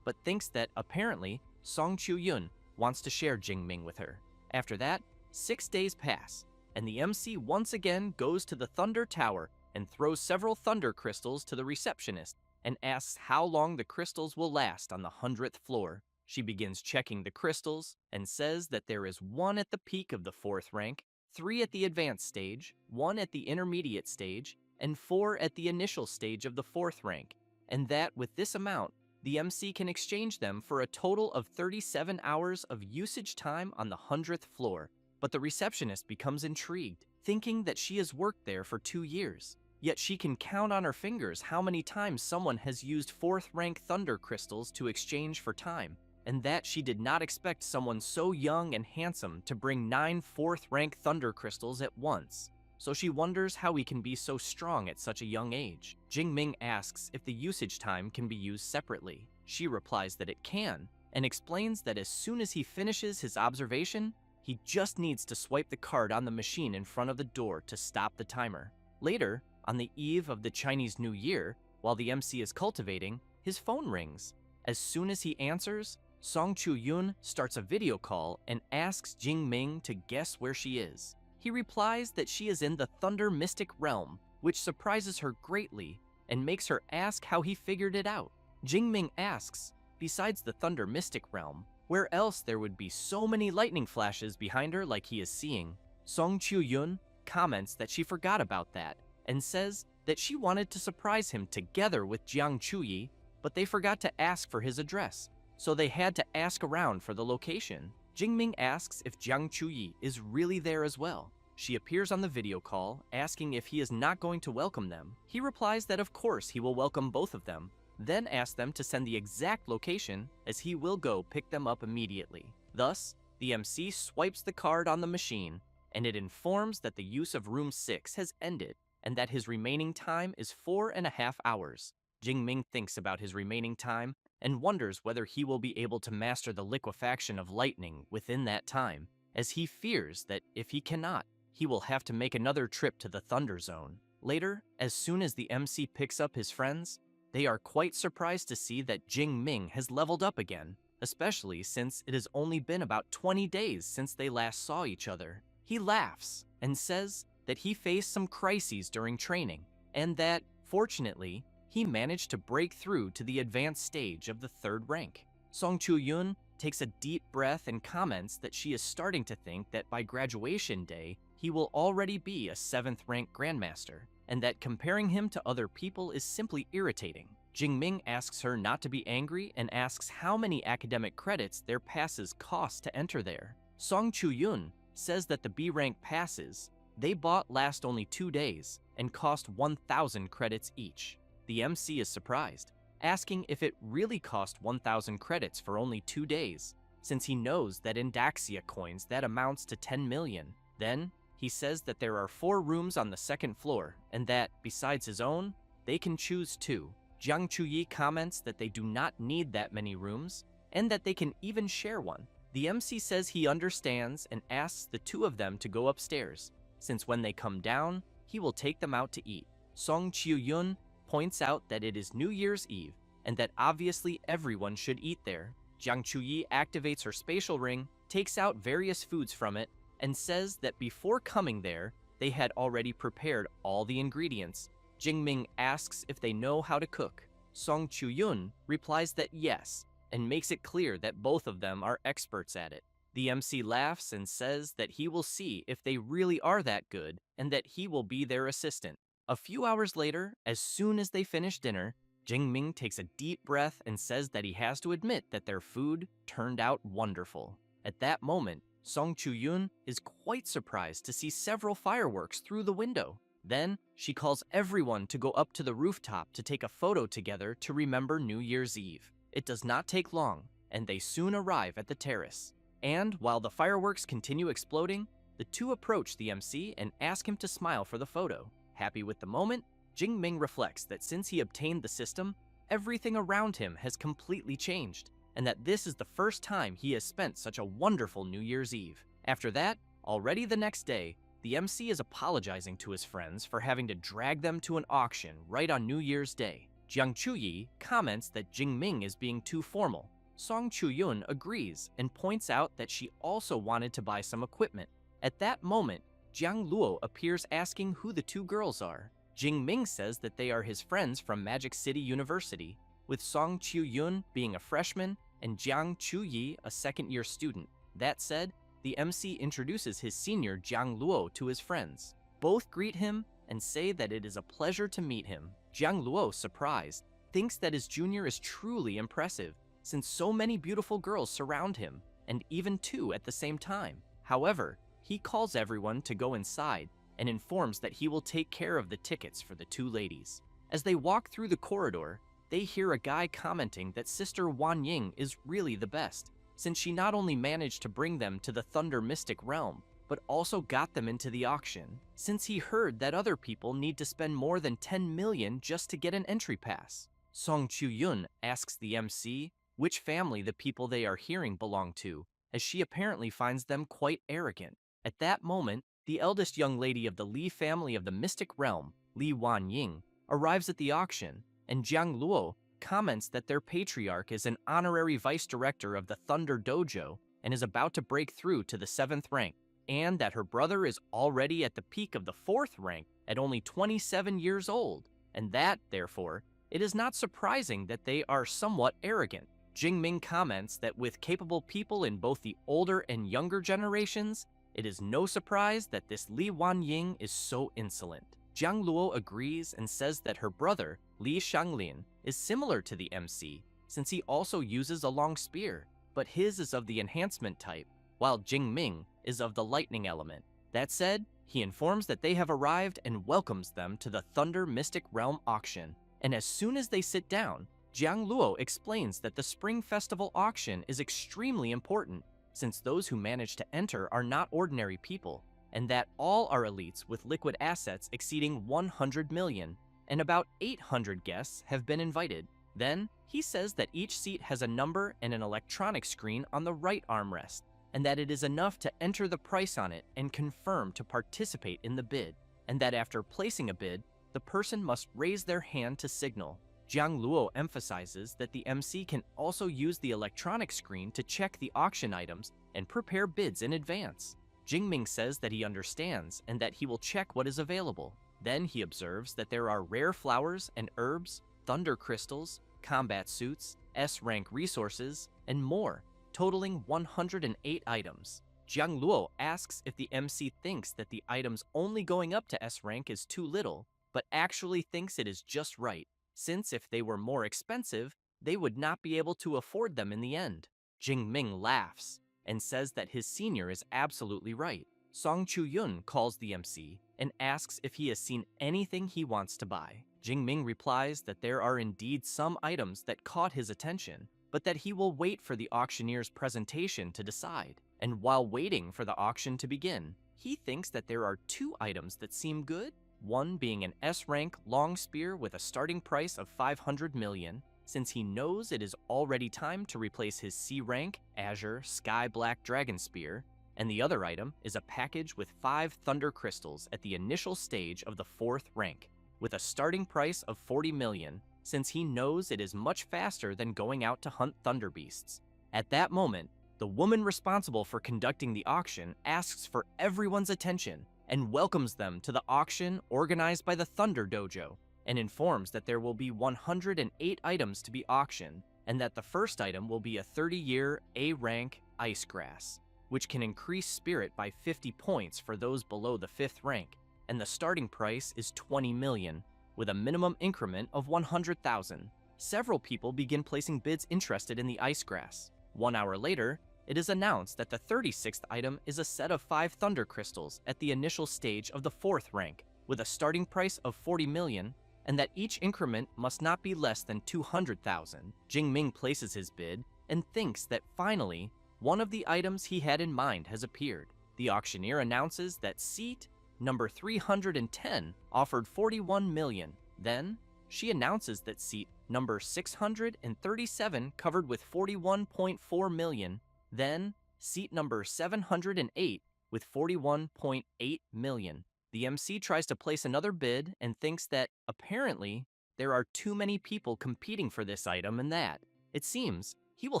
but thinks that apparently Song Chu-yun wants to share Jingming with her. After that, 6 days pass, and the MC once again goes to the Thunder Tower and throws several thunder crystals to the receptionist and asks how long the crystals will last on the 100th floor. She begins checking the crystals and says that there is 1 at the peak of the 4th rank, 3 at the advanced stage, 1 at the intermediate stage, and 4 at the initial stage of the 4th rank, and that with this amount, the MC can exchange them for a total of 37 hours of usage time on the 100th floor. But the receptionist becomes intrigued, thinking that she has worked there for 2 years. Yet she can count on her fingers how many times someone has used 4th rank thunder crystals to exchange for time, and that she did not expect someone so young and handsome to bring 9 4th rank thunder crystals at once. So she wonders how he can be so strong at such a young age. Jingming asks if the usage time can be used separately. She replies that it can, and explains that as soon as he finishes his observation, he just needs to swipe the card on the machine in front of the door to stop the timer. Later, on the eve of the Chinese New Year, while the MC is cultivating, his phone rings. As soon as he answers, Song Chu-yun starts a video call and asks Jingming to guess where she is. He replies that she is in the Thunder Mystic Realm, which surprises her greatly and makes her ask how he figured it out. Jingming asks, besides the Thunder Mystic Realm, where else there would be so many lightning flashes behind her like he is seeing. Song Chu-yun comments that she forgot about that and says that she wanted to surprise him together with Jiang Chuyi, but they forgot to ask for his address, so they had to ask around for the location. Jingming asks if Jiang Chuyi is really there as well. She appears on the video call, asking if he is not going to welcome them. He replies that of course he will welcome both of them, then asks them to send the exact location as he will go pick them up immediately. Thus, the MC swipes the card on the machine, and it informs that the use of room 6 has ended, and that his remaining time is 4.5 hours. Jingming thinks about his remaining time and wonders whether he will be able to master the liquefaction of lightning within that time, as he fears that if he cannot, he will have to make another trip to the Thunder Zone. Later, as soon as the MC picks up his friends, they are quite surprised to see that Jingming has leveled up again, especially since it has only been about 20 days since they last saw each other. He laughs and says that he faced some crises during training, and that, fortunately, he managed to break through to the advanced stage of the 3rd rank. Song Chu-yun takes a deep breath and comments that she is starting to think that by graduation day, he will already be a 7th rank grandmaster, and that comparing him to other people is simply irritating. Jingming asks her not to be angry and asks how many academic credits their passes cost to enter there. Song Chu-yun says that the B rank passes they bought last only 2 days and cost 1,000 credits each. The MC is surprised, asking if it really cost 1,000 credits for only 2 days, since he knows that in Daxia coins that amounts to 10 million. Then, he says that there are 4 rooms on the 2nd floor, and that, besides his own, they can choose 2. Jiang Chuyi comments that they do not need that many rooms, and that they can even share one. The MC says he understands and asks the 2 of them to go upstairs, since when they come down, he will take them out to eat. Song Chu-yun points out that it is New Year's Eve, and that obviously everyone should eat there. Jiang Chuyi activates her spatial ring, takes out various foods from it, and says that before coming there, they had already prepared all the ingredients, Jingming asks if they know how to cook. Song Chu-yun replies that yes, and makes it clear that both of them are experts at it. The MC laughs and says that he will see if they really are that good and that he will be their assistant. A few hours later, as soon as they finish dinner, Jingming takes a deep breath and says that he has to admit that their food turned out wonderful. At that moment, Song Chu-yun is quite surprised to see several fireworks through the window. Then, she calls everyone to go up to the rooftop to take a photo together to remember New Year's Eve. It does not take long, and they soon arrive at the terrace. And while the fireworks continue exploding, the two approach the MC and ask him to smile for the photo. Happy with the moment, Jingming reflects that since he obtained the system, everything around him has completely changed, and that this is the first time he has spent such a wonderful New Year's Eve. After that, already the next day, the MC is apologizing to his friends for having to drag them to an auction right on New Year's Day. Jiang Chuyi comments that Jingming is being too formal. Song Chu-yun agrees and points out that she also wanted to buy some equipment. At that moment, Jiang Luo appears asking who the two girls are. Jingming says that they are his friends from Magic City University, with Song Chu-yun being a freshman and Jiang Chuyi a second-year student. That said, the MC introduces his senior Jiang Luo to his friends. Both greet him and say that it is a pleasure to meet him. Jiang Luo, surprised, thinks that his junior is truly impressive, since so many beautiful girls surround him, and even two at the same time. However, he calls everyone to go inside and informs that he will take care of the tickets for the two ladies. As they walk through the corridor, they hear a guy commenting that Sister Wan Ying is really the best, since she not only managed to bring them to the Thunder Mystic Realm, but also got them into the auction, since he heard that other people need to spend more than 10 million just to get an entry pass. Song Chu-yun asks the MC which family the people they are hearing belong to, as she apparently finds them quite arrogant. At that moment, the eldest young lady of the Li family of the Mystic Realm, Li Wan Ying, arrives at the auction, and Jiang Luo comments that their patriarch is an honorary vice director of the Thunder Dojo and is about to break through to the 7th rank, and that her brother is already at the peak of the 4th rank at only 27 years old, and that, therefore, it is not surprising that they are somewhat arrogant. Jingming comments that with capable people in both the older and younger generations, it is no surprise that this Li Wan Ying is so insolent. Jiang Luo agrees and says that her brother, Li Shanglin, is similar to the MC, since he also uses a long spear, but his is of the enhancement type, while Jingming is of the lightning element. That said, he informs that they have arrived and welcomes them to the Thunder Mystic Realm auction, and as soon as they sit down, Jiang Luo explains that the Spring Festival auction is extremely important, since those who manage to enter are not ordinary people, and that all are elites with liquid assets exceeding 100 million, and about 800 guests have been invited. Then, he says that each seat has a number and an electronic screen on the right armrest, and that it is enough to enter the price on it and confirm to participate in the bid, and that after placing a bid, the person must raise their hand to signal. Jiang Luo emphasizes that the MC can also use the electronic screen to check the auction items and prepare bids in advance. Jingming says that he understands and that he will check what is available. Then he observes that there are rare flowers and herbs, thunder crystals, combat suits, S-rank resources, and more, totaling 108 items. Jiang Luo asks if the MC thinks that the items only going up to S-rank is too little, but actually thinks it is just right, since if they were more expensive, they would not be able to afford them in the end. Jingming laughs and says that his senior is absolutely right. Song Chu-yun calls the MC and asks if he has seen anything he wants to buy. Jingming replies that there are indeed some items that caught his attention, but that he will wait for the auctioneer's presentation to decide. And while waiting for the auction to begin, he thinks that there are two items that seem good, one being an S-rank long spear with a starting price of 500 million, since he knows it is already time to replace his C-rank Azure Sky Black Dragon Spear, and the other item is a package with 5 Thunder Crystals at the initial stage of the 4th rank, with a starting price of 40 million, since he knows it is much faster than going out to hunt Thunder Beasts. At that moment, the woman responsible for conducting the auction asks for everyone's attention and welcomes them to the auction organized by the Thunder Dojo. and informs that there will be 108 items to be auctioned, and that the first item will be a 30-year A-rank ice grass, which can increase spirit by 50 points for those below the 5th rank, and the starting price is 20 million, with a minimum increment of 100,000. Several people begin placing bids interested in the ice grass. 1 hour later, it is announced that the 36th item is a set of 5 thunder crystals at the initial stage of the 4th rank, with a starting price of 40 million, and that each increment must not be less than 200,000. Jingming places his bid and thinks that finally, one of the items he had in mind has appeared. The auctioneer announces that seat number 310 offered 41 million. Then, she announces that seat number 637 covered with 41.4 million. Then, seat number 708 with 41.8 million. The MC tries to place another bid and thinks that, apparently, there are too many people competing for this item and that, it seems, he will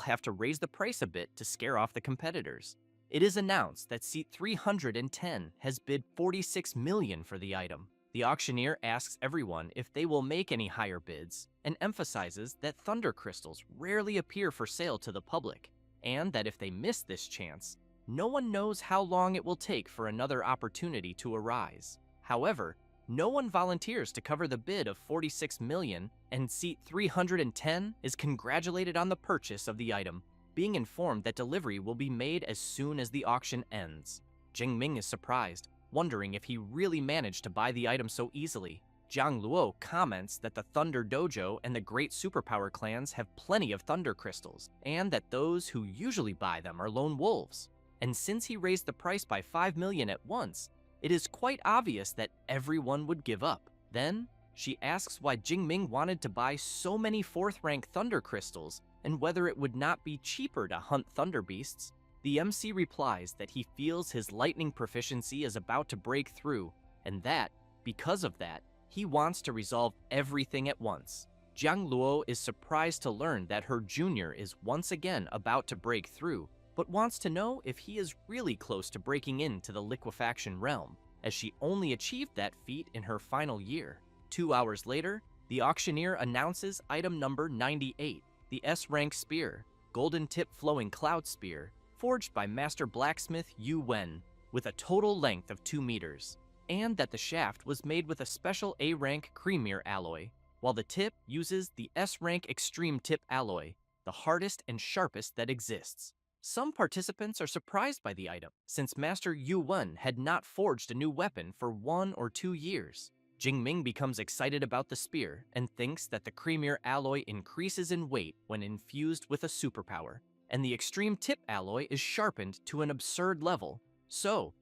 have to raise the price a bit to scare off the competitors. It is announced that seat 310 has bid 46 million for the item. The auctioneer asks everyone if they will make any higher bids and emphasizes that thunder crystals rarely appear for sale to the public, and that if they miss this chance, no one knows how long it will take for another opportunity to arise. However, no one volunteers to cover the bid of 46 million, and seat 310 is congratulated on the purchase of the item, being informed that delivery will be made as soon as the auction ends. Jingming is surprised, wondering if he really managed to buy the item so easily. Jiang Luo comments that the Thunder Dojo and the Great Superpower clans have plenty of thunder crystals, and that those who usually buy them are lone wolves. And since he raised the price by 5 million at once, it is quite obvious that everyone would give up. Then, she asks why Jingming wanted to buy so many 4th rank thunder crystals and whether it would not be cheaper to hunt thunder beasts. The MC replies that he feels his lightning proficiency is about to break through, and that, because of that, he wants to resolve everything at once. Jiang Luo is surprised to learn that her junior is once again about to break through, but wants to know if he is really close to breaking into the liquefaction realm, as she only achieved that feat in her final year. 2 hours later, the auctioneer announces item number 98, the S-rank spear, golden tip flowing cloud spear, forged by master blacksmith Yu Wen, with a total length of 2 meters, and that the shaft was made with a special A-rank creamier alloy, while the tip uses the S-rank extreme tip alloy, the hardest and sharpest that exists. Some participants are surprised by the item, since Master Yu Wen had not forged a new weapon for 1 or 2 years. Jingming becomes excited about the spear and thinks that the creamier alloy increases in weight when infused with a superpower, and the extreme tip alloy is sharpened to an absurd level. So,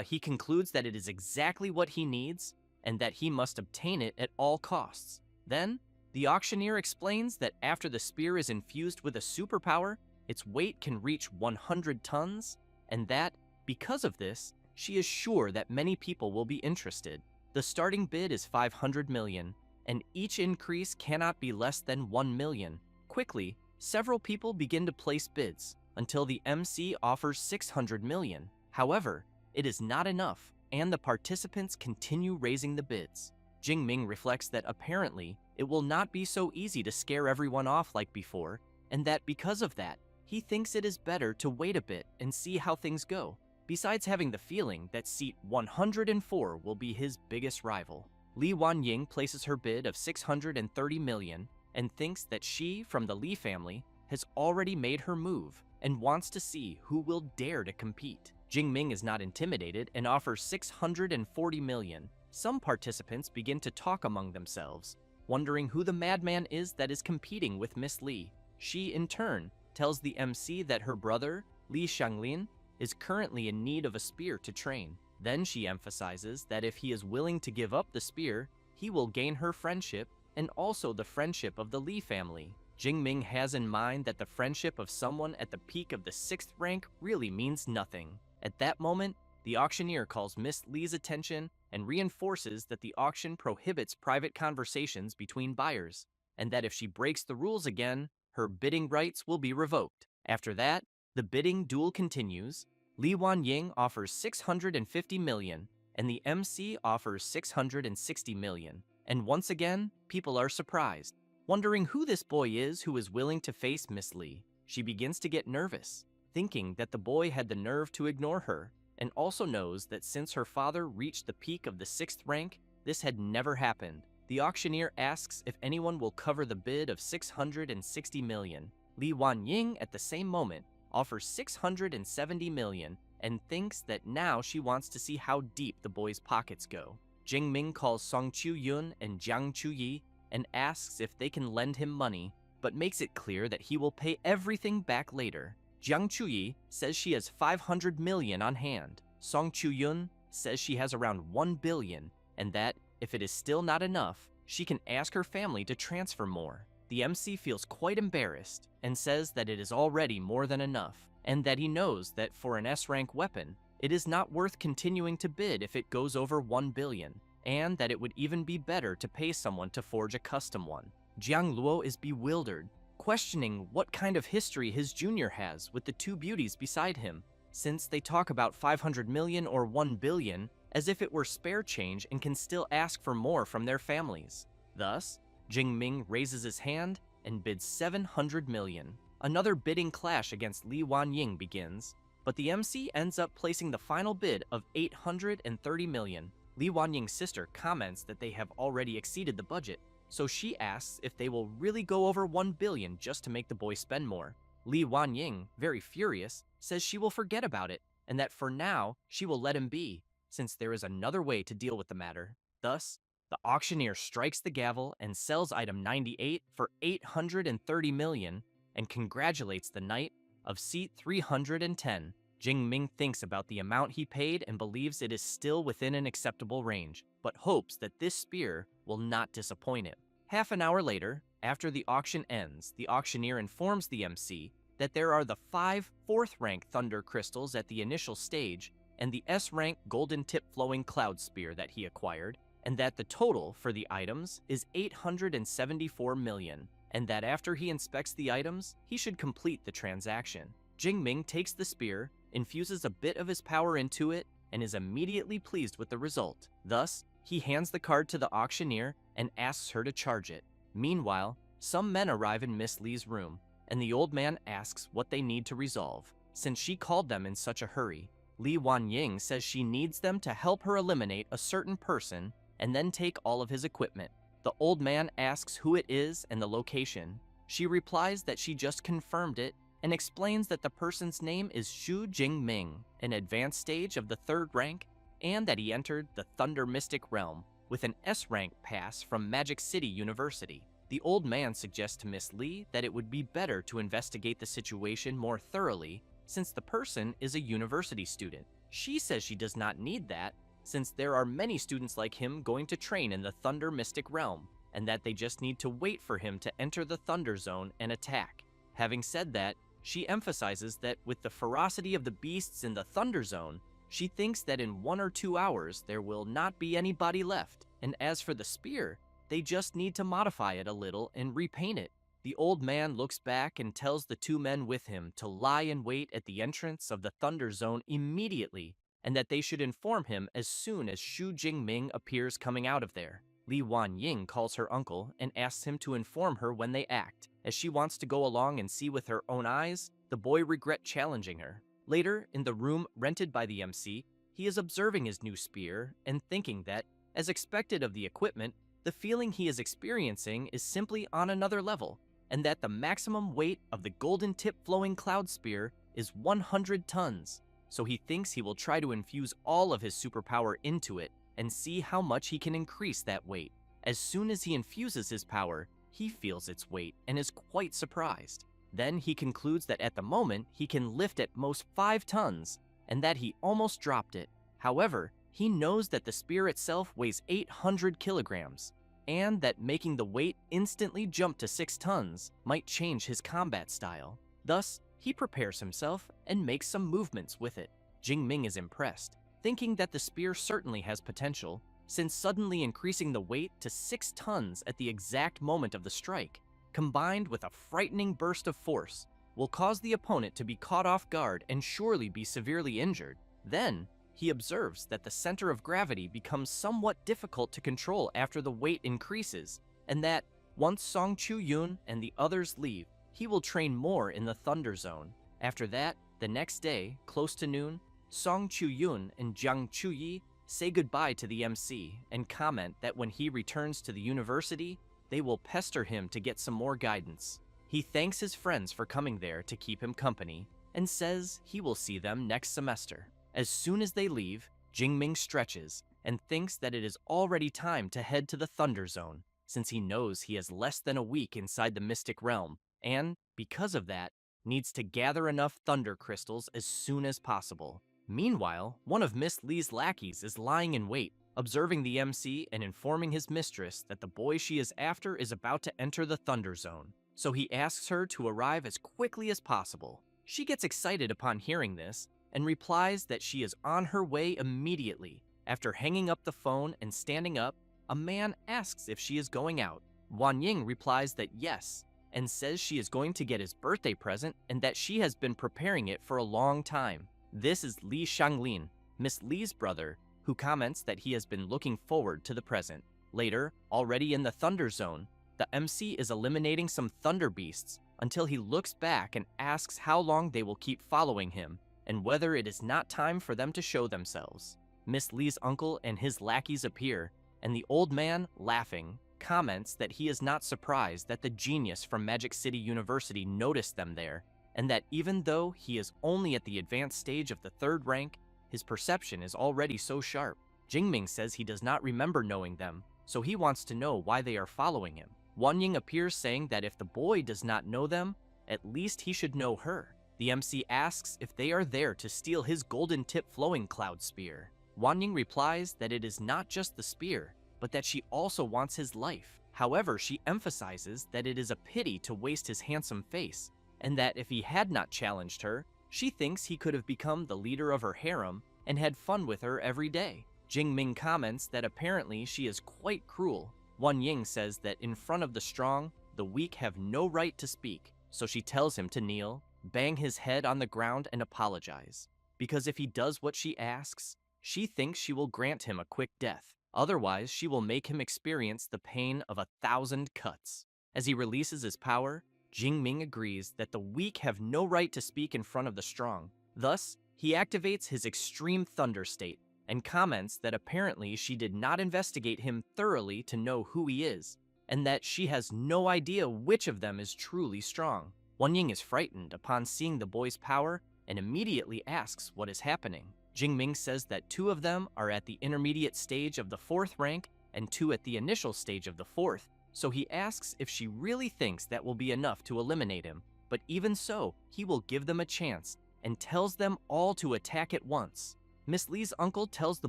he concludes that it is exactly what he needs, and that he must obtain it at all costs. Then, the auctioneer explains that after the spear is infused with a superpower, its weight can reach 100 tons, and that, because of this, she is sure that many people will be interested. The starting bid is 500 million, and each increase cannot be less than 1 million. Quickly, several people begin to place bids, until the MC offers 600 million. However, it is not enough, and the participants continue raising the bids. Jingming reflects that apparently, it will not be so easy to scare everyone off like before, and that because of that, he thinks it is better to wait a bit and see how things go, besides having the feeling that seat 104 will be his biggest rival. Li Wanying places her bid of 630 million and thinks that she, from the Li family, has already made her move and wants to see who will dare to compete. Jingming is not intimidated and offers 640 million. Some participants begin to talk among themselves, wondering who the madman is that is competing with Miss Li. She, in turn, tells the MC that her brother, Li Shanglin, is currently in need of a spear to train. Then she emphasizes that if he is willing to give up the spear, he will gain her friendship and also the friendship of the Li family. Jingming has in mind that the friendship of someone at the peak of the 6th rank really means nothing. At that moment, the auctioneer calls Miss Li's attention and reinforces that the auction prohibits private conversations between buyers, and that if she breaks the rules again, her bidding rights will be revoked. After that, the bidding duel continues. Li Wanying offers 650 million, and the MC offers 660 million. And once again, people are surprised, wondering who this boy is who is willing to face Miss Lee. She begins to get nervous, thinking that the boy had the nerve to ignore her, and also knows that since her father reached the peak of the 6th rank, this had never happened. The auctioneer asks if anyone will cover the bid of 660 million. Li Wanying, at the same moment, offers 670 million and thinks that now she wants to see how deep the boy's pockets go. Jingming calls Song Chu-yun and Jiang Chu-yi and asks if they can lend him money, but makes it clear that he will pay everything back later. Jiang Chu-yi says she has 500 million on hand. Song Chu-yun says she has around 1 billion, and that, if it is still not enough, she can ask her family to transfer more. The MC feels quite embarrassed and says that it is already more than enough, and that he knows that for an S-rank weapon, it is not worth continuing to bid if it goes over 1 billion, and that it would even be better to pay someone to forge a custom one. Jiang Luo is bewildered, questioning what kind of history his junior has with the two beauties beside him, since they talk about 500 million or 1 billion as if it were spare change and can still ask for more from their families. Thus, Jingming raises his hand and bids 700 million. Another bidding clash against Li Wanying begins, but the MC ends up placing the final bid of 830 million. Li Wanying's sister comments that they have already exceeded the budget, so she asks if they will really go over 1 billion just to make the boy spend more. Li Wanying, very furious, says she will forget about it, and that for now, she will let him be, since there is another way to deal with the matter. Thus, the auctioneer strikes the gavel and sells item 98 for 830 million and congratulates the knight of seat 310. Jingming thinks about the amount he paid and believes it is still within an acceptable range, but hopes that this spear will not disappoint him. Half an hour later, after the auction ends, the auctioneer informs the MC that there are the 5 4th-rank thunder crystals at the initial stage and the S-rank golden tip flowing cloud spear that he acquired, and that the total for the items is 874 million, and that after he inspects the items, he should complete the transaction. Jingming takes the spear, infuses a bit of his power into it, and is immediately pleased with the result. Thus, he hands the card to the auctioneer and asks her to charge it. Meanwhile, some men arrive in Miss Lee's room, and the old man asks what they need to resolve, since she called them in such a hurry. Li Wanying says she needs them to help her eliminate a certain person and then take all of his equipment. The old man asks who it is and the location. She replies that she just confirmed it and explains that the person's name is Xu Jingming, an advanced stage of the 3rd rank, and that he entered the Thunder Mystic Realm with an S-rank pass from Magic City University. The old man suggests to Miss Lee that it would be better to investigate the situation more thoroughly since the person is a university student. She says she does not need that, since there are many students like him going to train in the Thunder Mystic Realm, and that they just need to wait for him to enter the Thunder Zone and attack. Having said that, she emphasizes that with the ferocity of the beasts in the Thunder Zone, she thinks that in 1 or 2 hours there will not be anybody left, and as for the spear, they just need to modify it a little and repaint it. The old man looks back and tells the 2 men with him to lie in wait at the entrance of the Thunder Zone immediately, and that they should inform him as soon as Xu Jingming appears coming out of there. Li Wanying calls her uncle and asks him to inform her when they act. As she wants to go along and see with her own eyes, the boy regrets challenging her. Later, in the room rented by the MC, he is observing his new spear and thinking that, as expected of the equipment, the feeling he is experiencing is simply on another level, and that the maximum weight of the golden tip flowing cloud spear is 100 tons. So he thinks he will try to infuse all of his superpower into it and see how much he can increase that weight. As soon as he infuses his power, he feels its weight and is quite surprised. Then he concludes that at the moment he can lift at most 5 tons and that he almost dropped it. However, he knows that the spear itself weighs 800 kilograms and that making the weight instantly jump to 6 tons might change his combat style. Thus, he prepares himself and makes some movements with it. Jingming is impressed, thinking that the spear certainly has potential, since suddenly increasing the weight to 6 tons at the exact moment of the strike, combined with a frightening burst of force, will cause the opponent to be caught off guard and surely be severely injured. Then, he observes that the center of gravity becomes somewhat difficult to control after the weight increases, and that once Song Chu-yoon and the others leave, he will train more in the Thunder Zone. After that, the next day, close to noon, Song Chu-yoon and Jang Chu-yi say goodbye to the MC and comment that when he returns to the university, they will pester him to get some more guidance. He thanks his friends for coming there to keep him company and says he will see them next semester. As soon as they leave, Jingming stretches and thinks that it is already time to head to the Thunder Zone, since he knows he has less than a week inside the Mystic Realm, and, because of that, needs to gather enough thunder crystals as soon as possible. Meanwhile, one of Miss Lee's lackeys is lying in wait, observing the MC and informing his mistress that the boy she is after is about to enter the Thunder Zone, so he asks her to arrive as quickly as possible. She gets excited upon hearing this, and replies that she is on her way immediately. After hanging up the phone and standing up, a man asks if she is going out. Wan Ying replies that yes, and says she is going to get his birthday present and that she has been preparing it for a long time. This is Li Shanglin, Miss Lee's brother, who comments that he has been looking forward to the present. Later, already in the Thunder Zone, the MC is eliminating some thunder beasts until he looks back and asks how long they will keep following him and whether it is not time for them to show themselves. Miss Lee's uncle and his lackeys appear, and the old man, laughing, comments that he is not surprised that the genius from Magic City University noticed them there, and that even though he is only at the advanced stage of the 3rd rank, his perception is already so sharp. Jingming says he does not remember knowing them, so he wants to know why they are following him. Wan Ying appears, saying that if the boy does not know them, at least he should know her. The MC asks if they are there to steal his golden tip flowing cloud spear. Wan Ying replies that it is not just the spear, but that she also wants his life. However, she emphasizes that it is a pity to waste his handsome face, and that if he had not challenged her, she thinks he could have become the leader of her harem and had fun with her every day. Jingming comments that apparently she is quite cruel. Wan Ying says that in front of the strong, the weak have no right to speak, so she tells him to kneel, bang his head on the ground, and apologize. Because if he does what she asks, she thinks she will grant him a quick death. Otherwise, she will make him experience the pain of 1,000 cuts. As he releases his power, Jingming agrees that the weak have no right to speak in front of the strong. Thus, he activates his extreme thunder state and comments that apparently she did not investigate him thoroughly to know who he is, and that she has no idea which of them is truly strong. Wan Ying is frightened upon seeing the boy's power and immediately asks what is happening. Jingming says that 2 of them are at the intermediate stage of the 4th rank and 2 at the initial stage of the 4th, so he asks if she really thinks that will be enough to eliminate him, but even so, he will give them a chance and tells them all to attack at once. Miss Lee's uncle tells the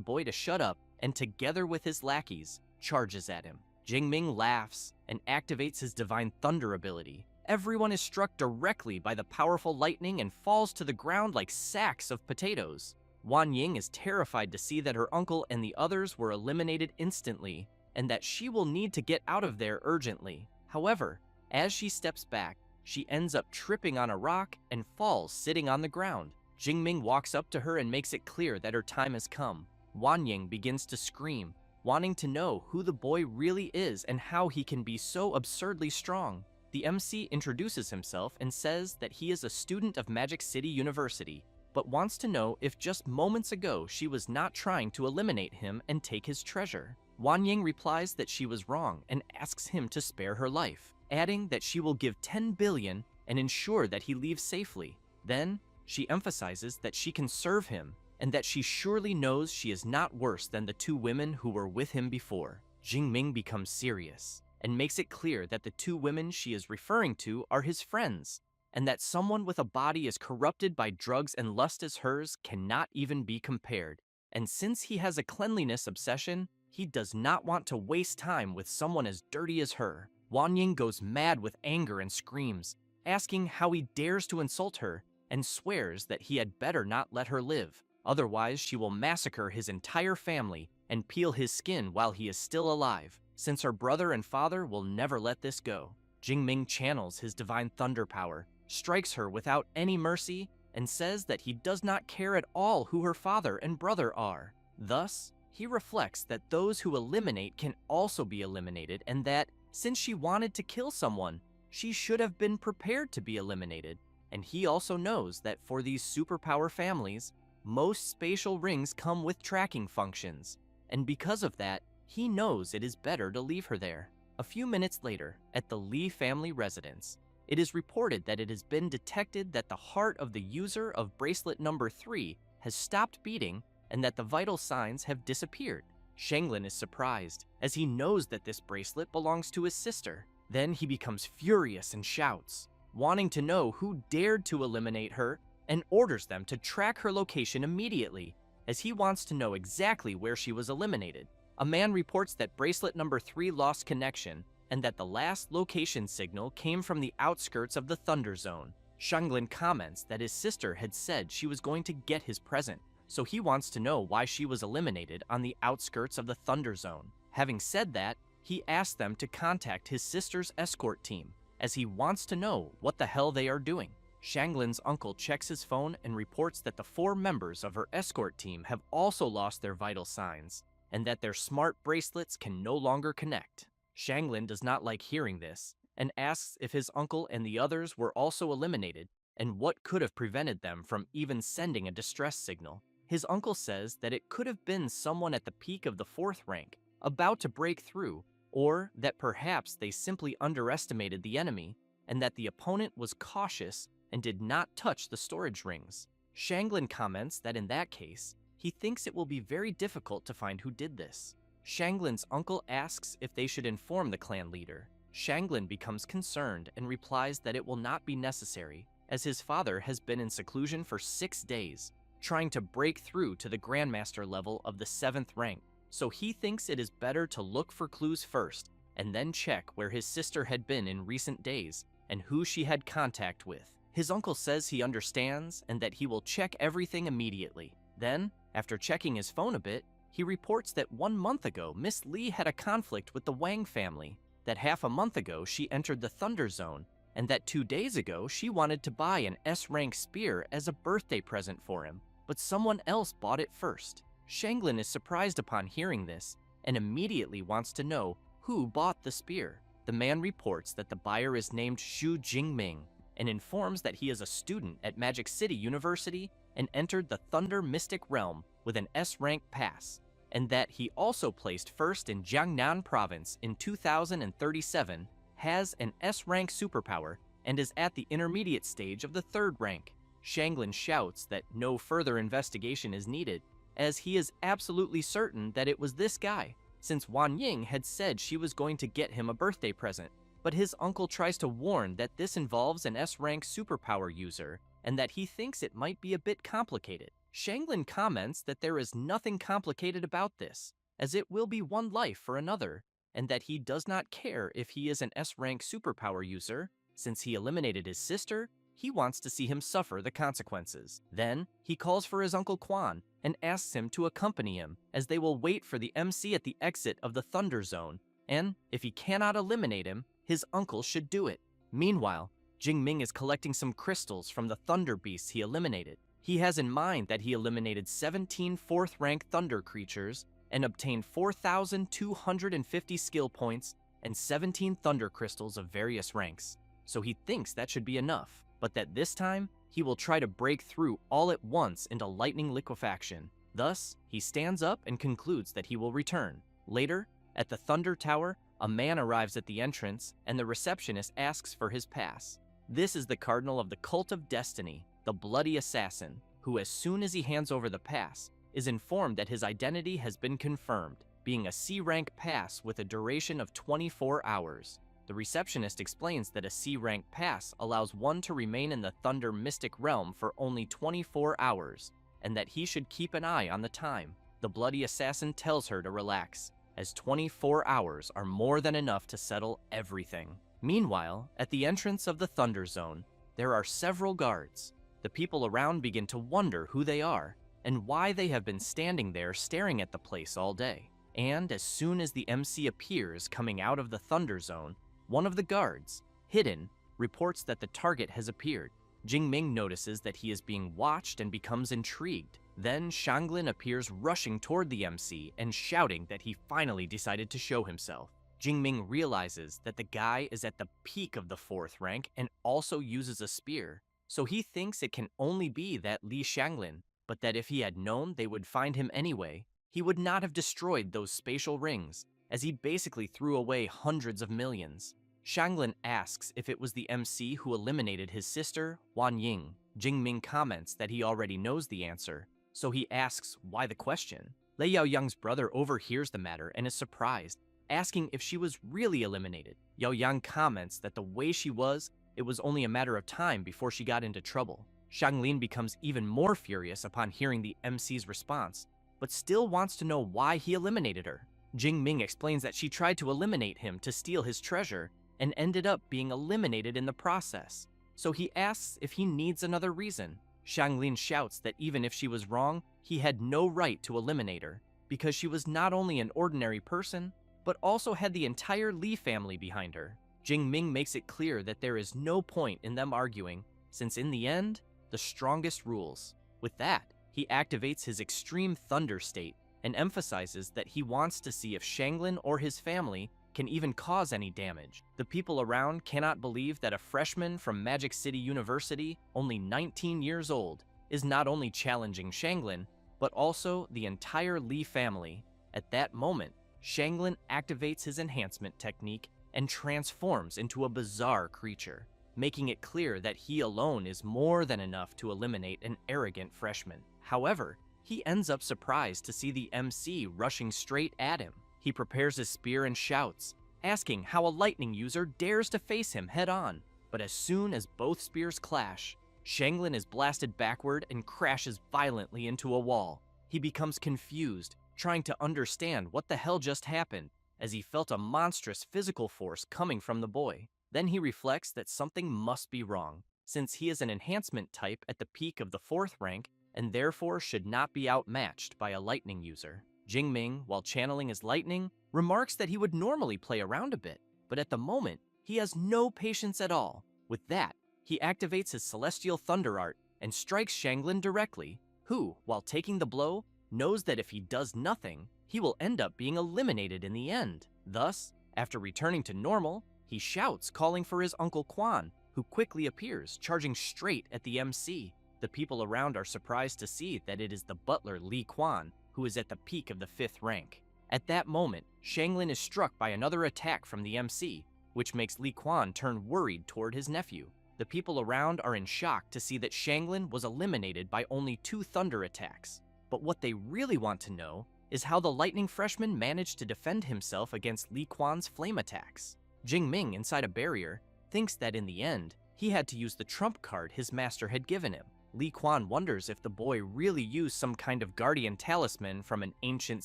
boy to shut up and together with his lackeys, charges at him. Jingming laughs and activates his Divine Thunder ability. Everyone is struck directly by the powerful lightning and falls to the ground like sacks of potatoes. Wan Ying is terrified to see that her uncle and the others were eliminated instantly, and that she will need to get out of there urgently. However, as she steps back, she ends up tripping on a rock and falls sitting on the ground. Jingming walks up to her and makes it clear that her time has come. Wan Ying begins to scream, wanting to know who the boy really is and how he can be so absurdly strong. The MC introduces himself and says that he is a student of Magic City University, but wants to know if just moments ago she was not trying to eliminate him and take his treasure. Wan Ying replies that she was wrong and asks him to spare her life, adding that she will give 10 billion and ensure that he leaves safely. Then, she emphasizes that she can serve him and that she surely knows she is not worse than the 2 women who were with him before. Jingming becomes serious and makes it clear that the 2 women she is referring to are his friends, and that someone with a body as corrupted by drugs and lust as hers cannot even be compared. And since he has a cleanliness obsession, he does not want to waste time with someone as dirty as her. Wan Ying goes mad with anger and screams, asking how he dares to insult her, and swears that he had better not let her live. Otherwise, she will massacre his entire family and peel his skin while he is still alive, since her brother and father will never let this go. Jingming channels his Divine Thunder power, strikes her without any mercy, and says that he does not care at all who her father and brother are. Thus, he reflects that those who eliminate can also be eliminated, and that, since she wanted to kill someone, she should have been prepared to be eliminated. And he also knows that for these superpower families, most spatial rings come with tracking functions, and because of that, he knows it is better to leave her there. A few minutes later, at the Lee family residence, it is reported that it has been detected that the heart of the user of bracelet number 3 has stopped beating and that the vital signs have disappeared. Shanglin is surprised, as he knows that this bracelet belongs to his sister. Then he becomes furious and shouts, wanting to know who dared to eliminate her, and orders them to track her location immediately, as he wants to know exactly where she was eliminated. A man reports that bracelet number 3 lost connection, and that the last location signal came from the outskirts of the Thunder Zone. Shanglin comments that his sister had said she was going to get his present, so he wants to know why she was eliminated on the outskirts of the Thunder Zone. Having said that, he asks them to contact his sister's escort team, as he wants to know what the hell they are doing. Shanglin's uncle checks his phone and reports that the 4 members of her escort team have also lost their vital signs, and that their smart bracelets can no longer connect. Shanglin does not like hearing this, and asks if his uncle and the others were also eliminated, and what could have prevented them from even sending a distress signal. His uncle says that it could have been someone at the peak of the 4th rank, about to break through, or that perhaps they simply underestimated the enemy, and that the opponent was cautious and did not touch the storage rings. Shanglin comments that in that case, he thinks it will be very difficult to find who did this. Shanglin's uncle asks if they should inform the clan leader. Shanglin becomes concerned and replies that it will not be necessary, as his father has been in seclusion for 6 days, trying to break through to the Grandmaster level of the 7th rank, so he thinks it is better to look for clues first, and then check where his sister had been in recent days, and who she had contact with. His uncle says he understands, and that he will check everything immediately. Then, after checking his phone a bit, he reports that 1 month ago, Miss Lee had a conflict with the Wang family, that half a month ago she entered the Thunder Zone, and that 2 days ago she wanted to buy an S-rank spear as a birthday present for him, but someone else bought it first. Shanglin is surprised upon hearing this, and immediately wants to know who bought the spear. The man reports that the buyer is named Xu Jingming, and informs that he is a student at Magic City University and entered the Thunder Mystic Realm with an S-rank pass, and that he also placed first in Jiangnan Province in 2037, has an S-rank superpower, and is at the intermediate stage of the 3rd rank. Shanglin shouts that no further investigation is needed, as he is absolutely certain that it was this guy, since Wan Ying had said she was going to get him a birthday present. But his uncle tries to warn that this involves an S-rank superpower user, and that he thinks it might be a bit complicated. Shanglin comments that there is nothing complicated about this, as it will be one life for another, and that he does not care if he is an S-rank superpower user. Since he eliminated his sister, he wants to see him suffer the consequences. Then, he calls for his Uncle Quan and asks him to accompany him, as they will wait for the MC at the exit of the Thunder Zone, and if he cannot eliminate him, his uncle should do it. Meanwhile, Jingming is collecting some crystals from the Thunder Beasts he eliminated. He has in mind that he eliminated 17 4th rank Thunder creatures and obtained 4,250 skill points and 17 Thunder crystals of various ranks, so he thinks that should be enough, but that this time, he will try to break through all at once into lightning liquefaction. Thus, he stands up and concludes that he will return. Later, at the Thunder Tower, a man arrives at the entrance, and the receptionist asks for his pass. This is the Cardinal of the Cult of Destiny, the Bloody Assassin, who as soon as he hands over the pass, is informed that his identity has been confirmed, being a C-rank pass with a duration of 24 hours. The receptionist explains that a C-rank pass allows one to remain in the Thunder Mystic Realm for only 24 hours, and that he should keep an eye on the time. The Bloody Assassin tells her to relax, as 24 hours are more than enough to settle everything. Meanwhile, at the entrance of the Thunder Zone, there are several guards. The people around begin to wonder who they are, and why they have been standing there staring at the place all day. And as soon as the MC appears coming out of the Thunder Zone, one of the guards, hidden, reports that the target has appeared. Jingming notices that he is being watched and becomes intrigued. Then Shanglin appears rushing toward the MC and shouting that he finally decided to show himself. Jingming realizes that the guy is at the peak of the 4th rank and also uses a spear, so he thinks it can only be that Li Shanglin, but that if he had known they would find him anyway, he would not have destroyed those spatial rings, as he basically threw away hundreds of millions. Shanglin asks if it was the MC who eliminated his sister, Wan Ying. Jingming comments that he already knows the answer, so he asks why the question. Lei Yaoyang's brother overhears the matter and is surprised, asking if she was really eliminated. Yaoyang comments that the way she was, it was only a matter of time before she got into trouble. Shanglin becomes even more furious upon hearing the MC's response, but still wants to know why he eliminated her. Jingming explains that she tried to eliminate him to steal his treasure and ended up being eliminated in the process, so he asks if he needs another reason. Shanglin shouts that even if she was wrong, he had no right to eliminate her, because she was not only an ordinary person, but also had the entire Li family behind her. Jingming makes it clear that there is no point in them arguing, since in the end, the strongest rules. With that, he activates his extreme thunder state and emphasizes that he wants to see if Shanglin or his family can even cause any damage. The people around cannot believe that a freshman from Magic City University, only 19 years old, is not only challenging Shanglin, but also the entire Li family. At that moment, Shanglin activates his enhancement technique and transforms into a bizarre creature, making it clear that he alone is more than enough to eliminate an arrogant freshman. However, he ends up surprised to see the MC rushing straight at him. He prepares his spear and shouts, asking how a lightning user dares to face him head-on. But as soon as both spears clash, Shanglin is blasted backward and crashes violently into a wall. He becomes confused, trying to understand what the hell just happened, as he felt a monstrous physical force coming from the boy. Then he reflects that something must be wrong, since he is an enhancement type at the peak of the 4th rank and therefore should not be outmatched by a lightning user. Jingming, while channeling his lightning, remarks that he would normally play around a bit, but at the moment, he has no patience at all. With that, he activates his celestial thunder art and strikes Shanglin directly, who, while taking the blow, knows that if he does nothing, he will end up being eliminated in the end. Thus, after returning to normal, he shouts, calling for his Uncle Quan, who quickly appears, charging straight at the MC. The people around are surprised to see that it is the butler Li Quan, who is at the peak of the 5th rank. At that moment, Shanglin is struck by another attack from the MC, which makes Li Quan turn worried toward his nephew. The people around are in shock to see that Shanglin was eliminated by only 2 thunder attacks. But what they really want to know is how the lightning freshman managed to defend himself against Li Quan's flame attacks. Jingming, inside a barrier, thinks that in the end, he had to use the trump card his master had given him. Li Quan wonders if the boy really used some kind of guardian talisman from an ancient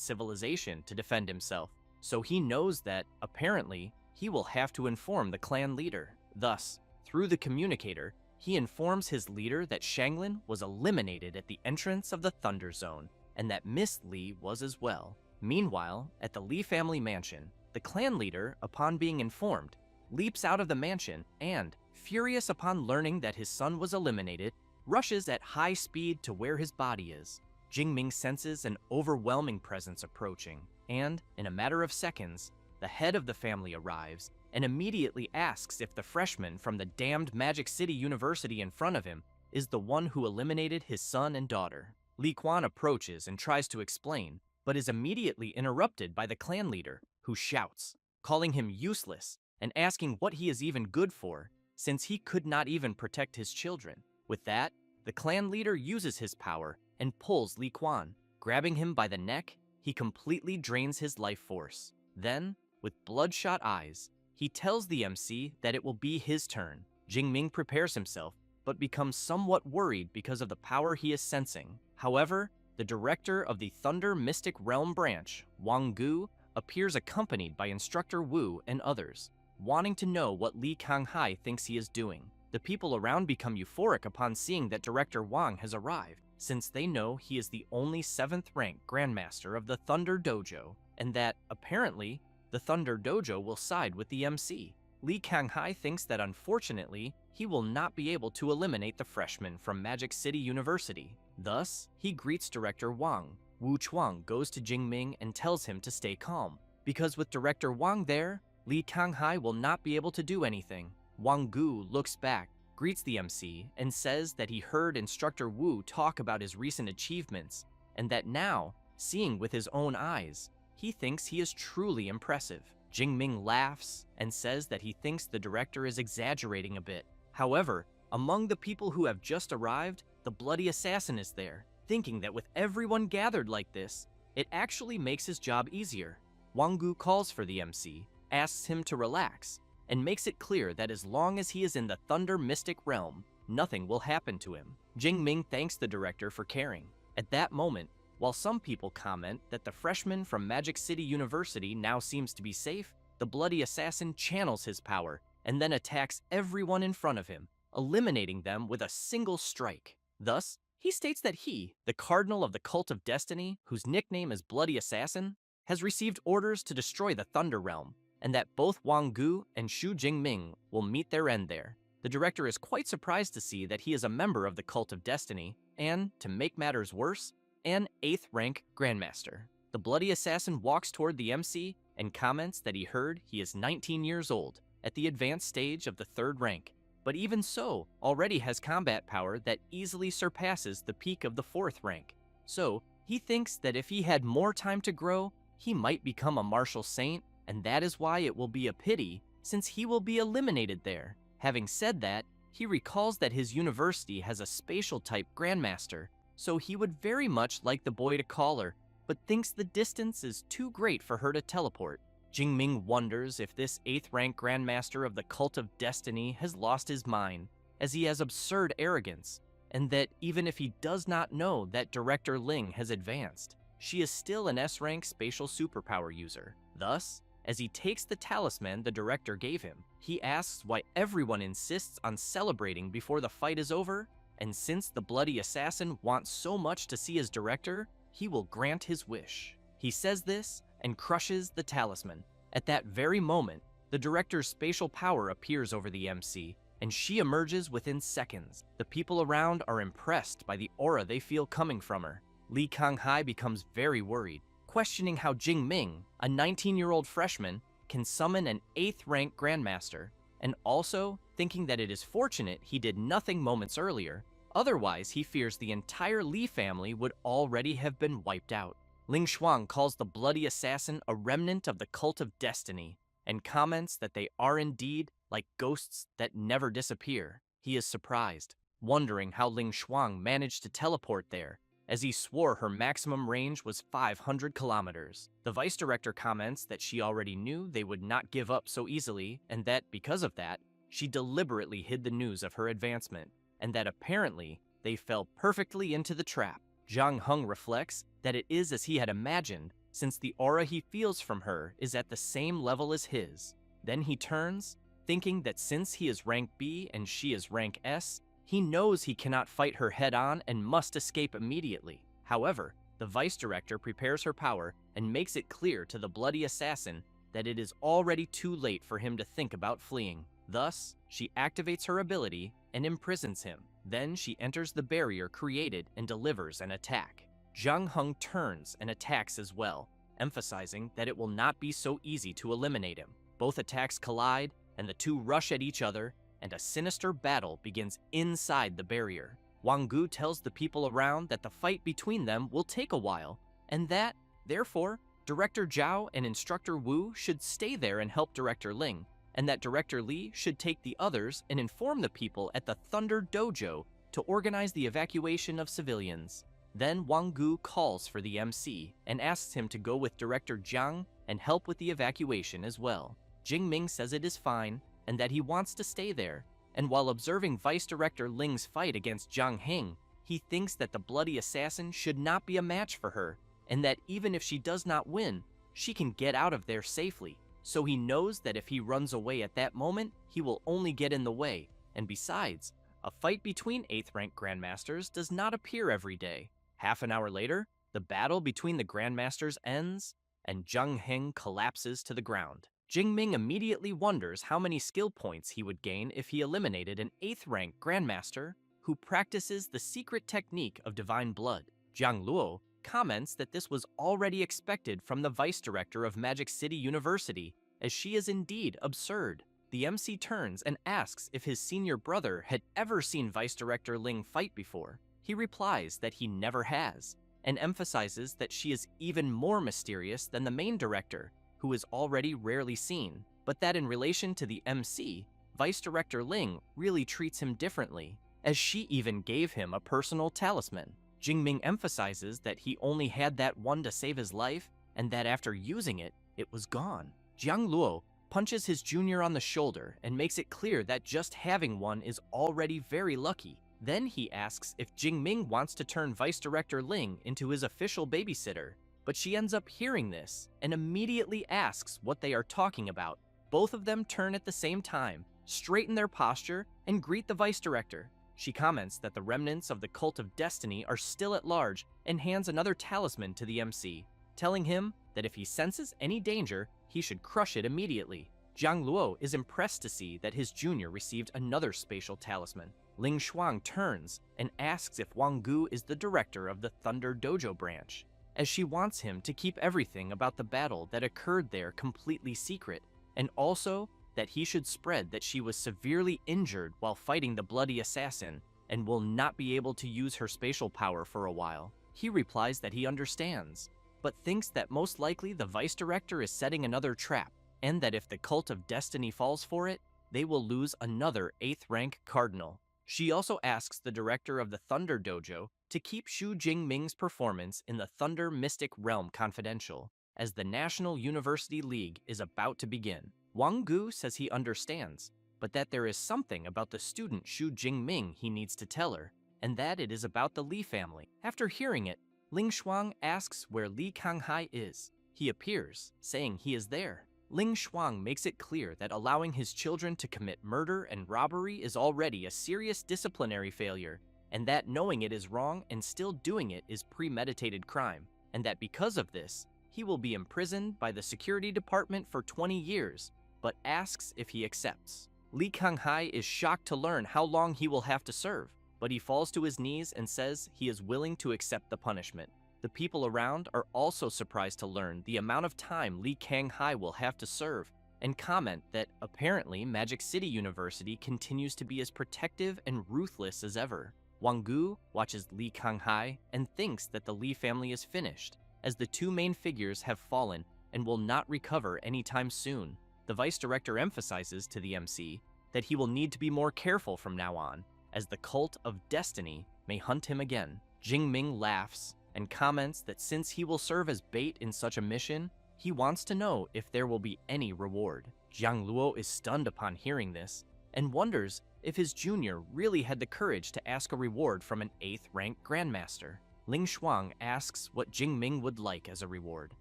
civilization to defend himself, so he knows that, apparently, he will have to inform the clan leader. Thus, through the communicator, he informs his leader that Shanglin was eliminated at the entrance of the Thunder Zone, and that Miss Li was as well. Meanwhile, at the Li family mansion, the clan leader, upon being informed, leaps out of the mansion and, furious upon learning that his son was eliminated, rushes at high speed to where his body is. Jingming senses an overwhelming presence approaching, and, in a matter of seconds, the head of the family arrives and immediately asks if the freshman from the damned Magic City University in front of him is the one who eliminated his son and daughter. Li Quan approaches and tries to explain, but is immediately interrupted by the clan leader, who shouts, calling him useless and asking what he is even good for, since he could not even protect his children. With that, the clan leader uses his power and pulls Li Quan. Grabbing him by the neck, he completely drains his life force. Then, with bloodshot eyes, he tells the MC that it will be his turn. Jingming prepares himself, but becomes somewhat worried because of the power he is sensing. However, the director of the Thunder Mystic Realm branch, Wang Gu, appears accompanied by Instructor Wu and others, wanting to know what Li Kanghai thinks he is doing. The people around become euphoric upon seeing that Director Wang has arrived, since they know he is the only 7th rank Grandmaster of the Thunder Dojo, and that, apparently, the Thunder Dojo will side with the MC. Lee Kang-hai thinks that unfortunately, he will not be able to eliminate the freshman from Magic City University. Thus, he greets Director Wang. Wu Chuang goes to Jingming and tells him to stay calm, because with Director Wang there, Lee Kang-hai will not be able to do anything. Wang Gu looks back, greets the MC, and says that he heard Instructor Wu talk about his recent achievements, and that now, seeing with his own eyes, he thinks he is truly impressive. Jingming laughs and says that he thinks the director is exaggerating a bit. However, among the people who have just arrived, the bloody assassin is there, thinking that with everyone gathered like this, it actually makes his job easier. Wang Gu calls for the MC, asks him to relax, and makes it clear that as long as he is in the Thunder Mystic realm, nothing will happen to him. Jingming thanks the director for caring. At that moment, while some people comment that the freshman from Magic City University now seems to be safe, the bloody assassin channels his power and then attacks everyone in front of him, eliminating them with a single strike. Thus, he states that he, the Cardinal of the Cult of Destiny, whose nickname is Bloody Assassin, has received orders to destroy the Thunder Realm, and that both Wang Gu and Xu Jingming will meet their end there. The director is quite surprised to see that he is a member of the Cult of Destiny, and, to make matters worse, an 8th rank Grandmaster. The bloody assassin walks toward the MC and comments that he heard he is 19 years old, at the advanced stage of the 3rd rank, but even so, already has combat power that easily surpasses the peak of the 4th rank. So, he thinks that if he had more time to grow, he might become a martial saint, and that is why it will be a pity, since he will be eliminated there. Having said that, he recalls that his university has a spatial type Grandmaster, so he would very much like the boy to call her, but thinks the distance is too great for her to teleport. Jingming wonders if this 8th rank Grandmaster of the Cult of Destiny has lost his mind, as he has absurd arrogance, and that even if he does not know that Director Ling has advanced, she is still an S-rank spatial superpower user. Thus, as he takes the talisman the director gave him, he asks why everyone insists on celebrating before the fight is over, and since the bloody assassin wants so much to see his director, he will grant his wish. He says this and crushes the talisman. At that very moment, the director's spatial power appears over the MC, and she emerges within seconds. The people around are impressed by the aura they feel coming from her. Lee Kang-hai becomes very worried, questioning how Jingming, a 19-year-old freshman, can summon an 8th rank Grandmaster, and also thinking that it is fortunate he did nothing moments earlier. Otherwise, he fears the entire Li family would already have been wiped out. Ling Xuang calls the bloody assassin a remnant of the Cult of Destiny, and comments that they are indeed like ghosts that never disappear. He is surprised, wondering how Ling Xuang managed to teleport there, as he swore her maximum range was 500 kilometers. The vice director comments that she already knew they would not give up so easily, and that, because of that, she deliberately hid the news of her advancement, and that apparently they fell perfectly into the trap. Zhang Heng reflects that it is as he had imagined, since the aura he feels from her is at the same level as his. Then he turns, thinking that since he is rank B and she is rank S, he knows he cannot fight her head-on and must escape immediately. However, the vice director prepares her power and makes it clear to the bloody assassin that it is already too late for him to think about fleeing. Thus, she activates her ability and imprisons him. Then she enters the barrier created and delivers an attack. Zhang Heng turns and attacks as well, emphasizing that it will not be so easy to eliminate him. Both attacks collide, and the two rush at each other, and a sinister battle begins inside the barrier. Wang Gu tells the people around that the fight between them will take a while, and that, therefore, Director Zhao and Instructor Wu should stay there and help Director Ling, and that Director Li should take the others and inform the people at the Thunder Dojo to organize the evacuation of civilians. Then Wang Gu calls for the MC and asks him to go with Director Jiang and help with the evacuation as well. Jingming says it is fine and that he wants to stay there, and while observing Vice Director Ling's fight against Zhang Heng, he thinks that the bloody assassin should not be a match for her, and that even if she does not win, she can get out of there safely. So he knows that if he runs away at that moment, he will only get in the way, and besides, a fight between 8th rank Grandmasters does not appear every day. Half an hour later, the battle between the Grandmasters ends, and Zhang Heng collapses to the ground. Jingming immediately wonders how many skill points he would gain if he eliminated an 8th rank grandmaster who practices the secret technique of divine blood. Jiang Luo comments that this was already expected from the vice director of Magic City University, as she is indeed absurd. The MC turns and asks if his senior brother had ever seen Vice Director Ling fight before. He replies that he never has, and emphasizes that she is even more mysterious than the main director, who is already rarely seen, but that in relation to the MC, Vice Director Ling really treats him differently, as she even gave him a personal talisman. Jingming emphasizes that he only had that one to save his life, and that after using it, it was gone. Jiang Luo punches his junior on the shoulder and makes it clear that just having one is already very lucky. Then he asks if Jingming wants to turn Vice Director Ling into his official babysitter, but she ends up hearing this and immediately asks what they are talking about. Both of them turn at the same time, straighten their posture, and greet the Vice Director. She comments that the remnants of the Cult of Destiny are still at large and hands another talisman to the MC, telling him that if he senses any danger, he should crush it immediately. Jiang Luo is impressed to see that his junior received another spatial talisman. Ling Shuang turns and asks if Wang Gu is the director of the Thunder Dojo branch, as she wants him to keep everything about the battle that occurred there completely secret, and also that he should spread that she was severely injured while fighting the bloody assassin and will not be able to use her spatial power for a while. He replies that he understands, but thinks that most likely the vice director is setting another trap, and that if the Cult of Destiny falls for it, they will lose another 8th rank cardinal. She also asks the director of the Thunder Dojo to keep Xu Jingming's performance in the Thunder Mystic Realm confidential, as the National University League is about to begin. Wang Gu says he understands, but that there is something about the student Xu Jingming he needs to tell her, and that it is about the Li family. After hearing it, Ling Shuang asks where Li Kanghai is. He appears, saying he is there. Ling Shuang makes it clear that allowing his children to commit murder and robbery is already a serious disciplinary failure, and that knowing it is wrong and still doing it is premeditated crime, and that because of this, he will be imprisoned by the security department for 20 years, but asks if he accepts. Li Kanghai is shocked to learn how long he will have to serve, but he falls to his knees and says he is willing to accept the punishment. The people around are also surprised to learn the amount of time Li Kanghai will have to serve, and comment that apparently Magic City University continues to be as protective and ruthless as ever. Wang Gu watches Li Kanghai and thinks that the Li family is finished, as the two main figures have fallen and will not recover anytime soon. The vice director emphasizes to the MC that he will need to be more careful from now on, as the Cult of Destiny may hunt him again. Jingming laughs and comments that since he will serve as bait in such a mission, he wants to know if there will be any reward. Jiang Luo is stunned upon hearing this and wonders if his junior really had the courage to ask a reward from an 8th rank grandmaster. Ling Shuang asks what Jingming would like as a reward,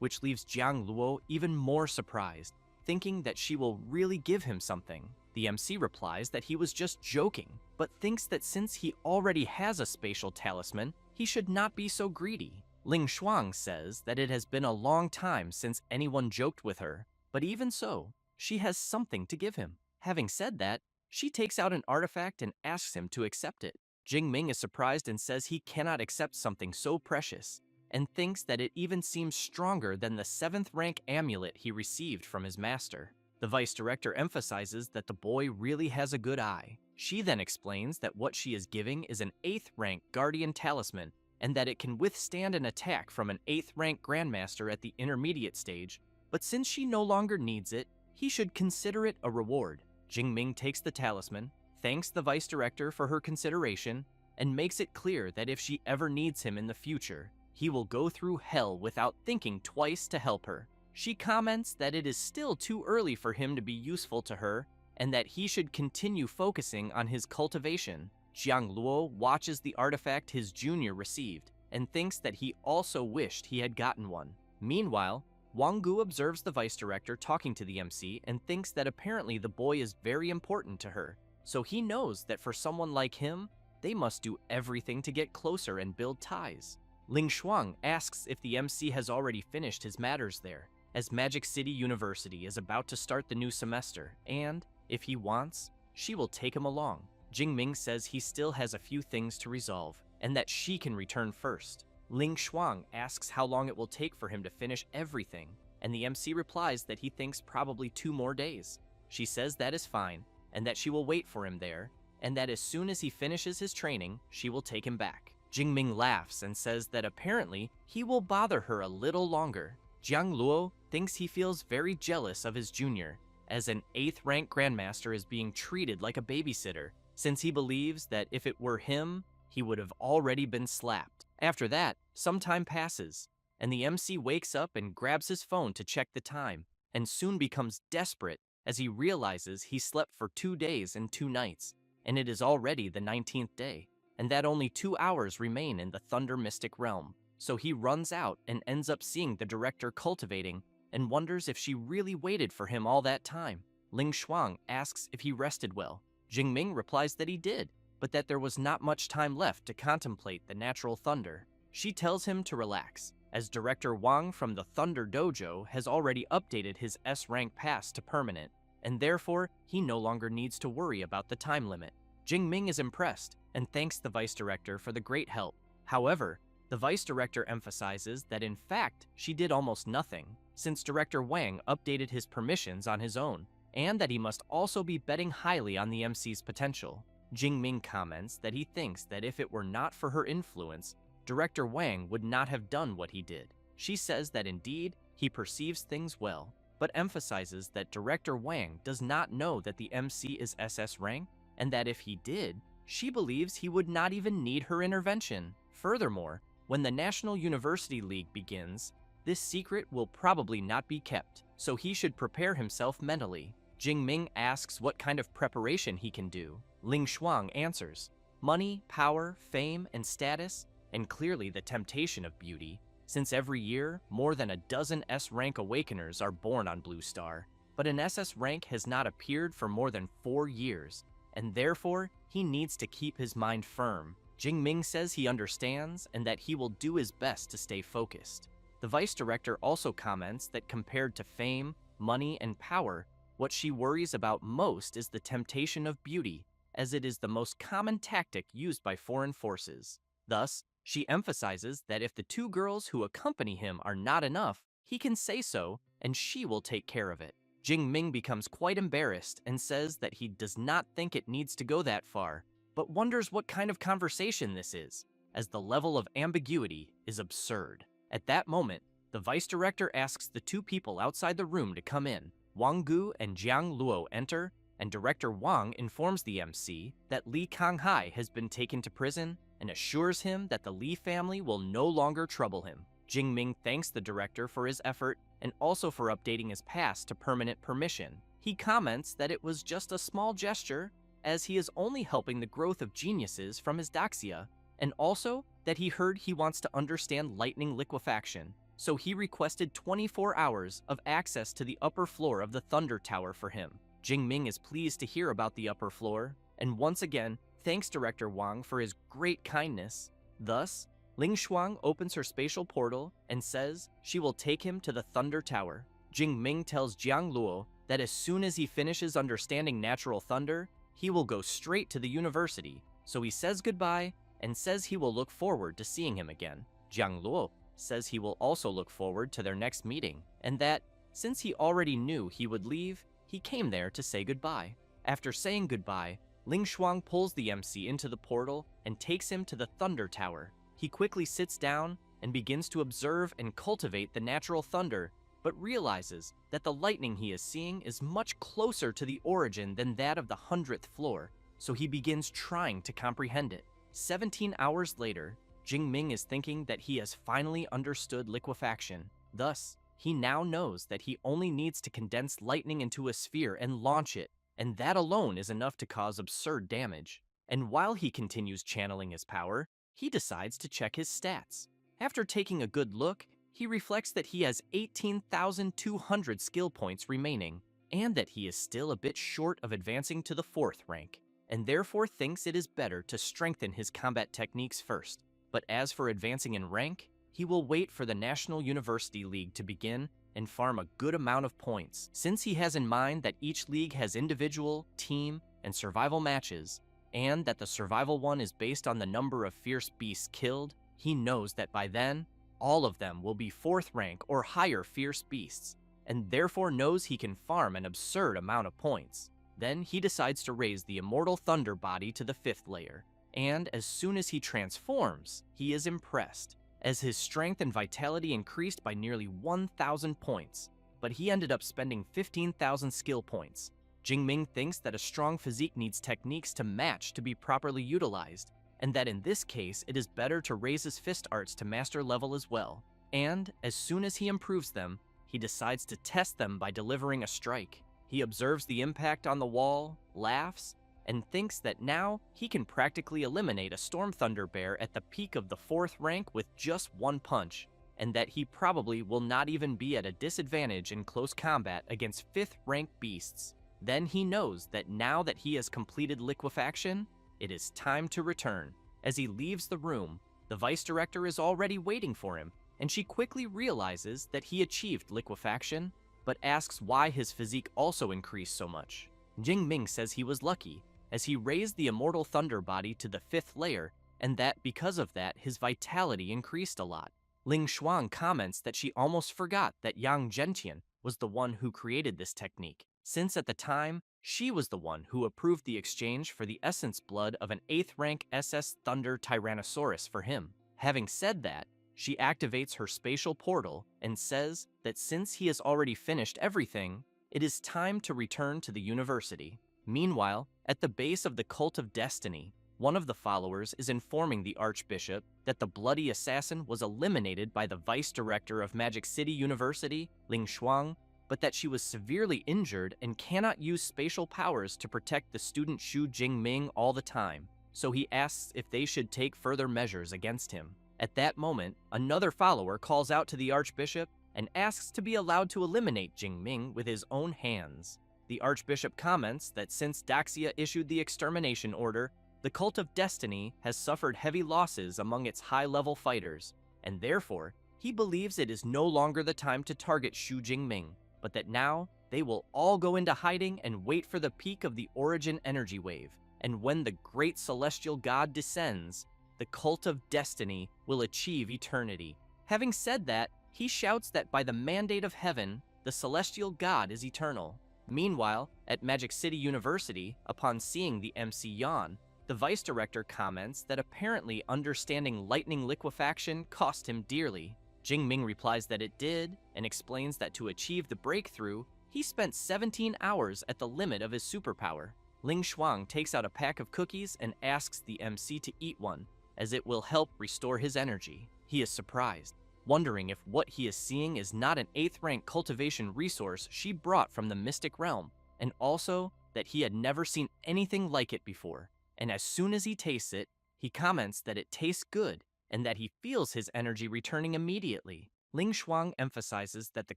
which leaves Jiang Luo even more surprised, thinking that she will really give him something. The MC replies that he was just joking, but thinks that since he already has a spatial talisman, he should not be so greedy. Ling Shuang says that it has been a long time since anyone joked with her, but even so, she has something to give him. Having said that, she takes out an artifact and asks him to accept it. Jingming is surprised and says he cannot accept something so precious, and thinks that it even seems stronger than the 7th rank amulet he received from his master. The vice director emphasizes that the boy really has a good eye. She then explains that what she is giving is an 8th rank guardian talisman, and that it can withstand an attack from an 8th rank grandmaster at the intermediate stage, but since she no longer needs it, he should consider it a reward. Jingming takes the talisman, thanks the vice director for her consideration, and makes it clear that if she ever needs him in the future, he will go through hell without thinking twice to help her. She comments that it is still too early for him to be useful to her, and that he should continue focusing on his cultivation. Jiang Luo watches the artifact his junior received, and thinks that he also wished he had gotten one. Meanwhile, Wang Gu observes the vice director talking to the MC and thinks that apparently the boy is very important to her, so he knows that for someone like him, they must do everything to get closer and build ties. Ling Shuang asks if the MC has already finished his matters there, as Magic City University is about to start the new semester, and, if he wants, she will take him along. Jingming says he still has a few things to resolve, and that she can return first. Ling Shuang asks how long it will take for him to finish everything, and the MC replies that he thinks probably 2 more days. She says that is fine, and that she will wait for him there, and that as soon as he finishes his training, she will take him back. Jingming laughs and says that apparently he will bother her a little longer. Jiang Luo thinks he feels very jealous of his junior, as an 8th rank grandmaster is being treated like a babysitter, since he believes that if it were him, he would have already been slapped. After that, some time passes, and the MC wakes up and grabs his phone to check the time, and soon becomes desperate as he realizes he slept for 2 days and 2 nights, and it is already the 19th day, and that only 2 hours remain in the Thunder Mystic realm. So he runs out and ends up seeing the director cultivating and wonders if she really waited for him all that time. Ling Shuang asks if he rested well. Jingming replies that he did, but that there was not much time left to contemplate the natural thunder. She tells him to relax, as Director Wang from the Thunder Dojo has already updated his S-rank pass to permanent, and therefore he no longer needs to worry about the time limit. Jingming is impressed and thanks the vice director for the great help. However, the vice director emphasizes that in fact she did almost nothing, since Director Wang updated his permissions on his own, and that he must also be betting highly on the MC's potential. Jingming comments that he thinks that if it were not for her influence, Director Wang would not have done what he did. She says that indeed, he perceives things well, but emphasizes that Director Wang does not know that the MC is SS rank, and that if he did, she believes he would not even need her intervention. Furthermore, when the National University League begins, this secret will probably not be kept, so he should prepare himself mentally. Jingming asks what kind of preparation he can do. Ling Shuang answers, money, power, fame, and status, and clearly the temptation of beauty, since every year, more than a dozen S-rank awakeners are born on Blue Star, but an SS rank has not appeared for more than 4 years, and therefore, he needs to keep his mind firm. Jingming says he understands and that he will do his best to stay focused. The vice director also comments that compared to fame, money, and power, what she worries about most is the temptation of beauty, as it is the most common tactic used by foreign forces. Thus, she emphasizes that if the 2 girls who accompany him are not enough, he can say so, and she will take care of it. Jingming becomes quite embarrassed and says that he does not think it needs to go that far, but wonders what kind of conversation this is, as the level of ambiguity is absurd. At that moment, the vice director asks the 2 people outside the room to come in. Wang Gu and Jiang Luo enter, and Director Wang informs the MC that Li Kanghai has been taken to prison and assures him that the Li family will no longer trouble him. Jingming thanks the director for his effort and also for updating his pass to permanent permission. He comments that it was just a small gesture, as he is only helping the growth of geniuses from his doxia, and also that he heard he wants to understand lightning liquefaction, so he requested 24 hours of access to the upper floor of the Thunder Tower for him. Jingming is pleased to hear about the upper floor, and once again thanks Director Wang for his great kindness. Thus, Ling Shuang opens her spatial portal and says she will take him to the Thunder Tower. Jingming tells Jiang Luo that as soon as he finishes understanding natural thunder, he will go straight to the university, so he says goodbye and says he will look forward to seeing him again. Jiang Luo says he will also look forward to their next meeting, and that, since he already knew he would leave, he came there to say goodbye. After saying goodbye, Ling Shuang pulls the MC into the portal and takes him to the Thunder Tower. He quickly sits down and begins to observe and cultivate the natural thunder, but realizes that the lightning he is seeing is much closer to the origin than that of the 100th floor, so he begins trying to comprehend it. 17 hours later, Jingming is thinking that he has finally understood liquefaction. Thus, he now knows that he only needs to condense lightning into a sphere and launch it, and that alone is enough to cause absurd damage. And while he continues channeling his power, he decides to check his stats. After taking a good look, he reflects that he has 18,200 skill points remaining, and that he is still a bit short of advancing to the 4th rank, and therefore thinks it is better to strengthen his combat techniques first. But as for advancing in rank, he will wait for the National University League to begin and farm a good amount of points. Since he has in mind that each league has individual, team, and survival matches, and that the survival one is based on the number of fierce beasts killed, he knows that by then, all of them will be 4th rank or higher fierce beasts, and therefore knows he can farm an absurd amount of points. Then he decides to raise the Immortal Thunder body to the 5th layer, and as soon as he transforms, he is impressed, as his strength and vitality increased by nearly 1,000 points, but he ended up spending 15,000 skill points. Jingming thinks that a strong physique needs techniques to match to be properly utilized, and that in this case it is better to raise his fist arts to master level as well. And as soon as he improves them, he decides to test them by delivering a strike. He observes the impact on the wall, laughs, and thinks that now he can practically eliminate a Storm Thunder Bear at the peak of the 4th rank with just one punch, and that he probably will not even be at a disadvantage in close combat against 5th rank beasts. Then he knows that now that he has completed liquefaction, it is time to return. As he leaves the room, the vice director is already waiting for him, and she quickly realizes that he achieved liquefaction, but asks why his physique also increased so much. Jingming says he was lucky, as he raised the Immortal Thunder body to the 5th layer, and that because of that, his vitality increased a lot. Ling Shuang comments that she almost forgot that Yang Zhentian was the one who created this technique, since at the time, she was the one who approved the exchange for the essence blood of an 8th rank SS Thunder Tyrannosaurus for him. Having said that, she activates her spatial portal and says that since he has already finished everything, it is time to return to the university. Meanwhile, at the base of the Cult of Destiny, one of the followers is informing the Archbishop that the bloody assassin was eliminated by the Vice Director of Magic City University, Ling Shuang, but that she was severely injured and cannot use spatial powers to protect the student Xu Jingming all the time, so he asks if they should take further measures against him. At that moment, another follower calls out to the Archbishop and asks to be allowed to eliminate Jingming with his own hands. The Archbishop comments that since Daxia issued the extermination order, the Cult of Destiny has suffered heavy losses among its high-level fighters, and therefore, he believes it is no longer the time to target Xu Jingming, but that now they will all go into hiding and wait for the peak of the origin energy wave, and when the great celestial god descends, the Cult of Destiny will achieve eternity. Having said that, he shouts that by the mandate of heaven, the celestial god is eternal. Meanwhile, at Magic City University, upon seeing the MC yawn, the vice director comments that apparently understanding lightning liquefaction cost him dearly. Jingming replies that it did, and explains that to achieve the breakthrough, he spent 17 hours at the limit of his superpower. Ling Shuang takes out a pack of cookies and asks the MC to eat one, as it will help restore his energy. He is surprised, wondering if what he is seeing is not an 8th rank cultivation resource she brought from the Mystic Realm, and also that he had never seen anything like it before. And as soon as he tastes it, he comments that it tastes good, and that he feels his energy returning immediately. Ling Shuang emphasizes that the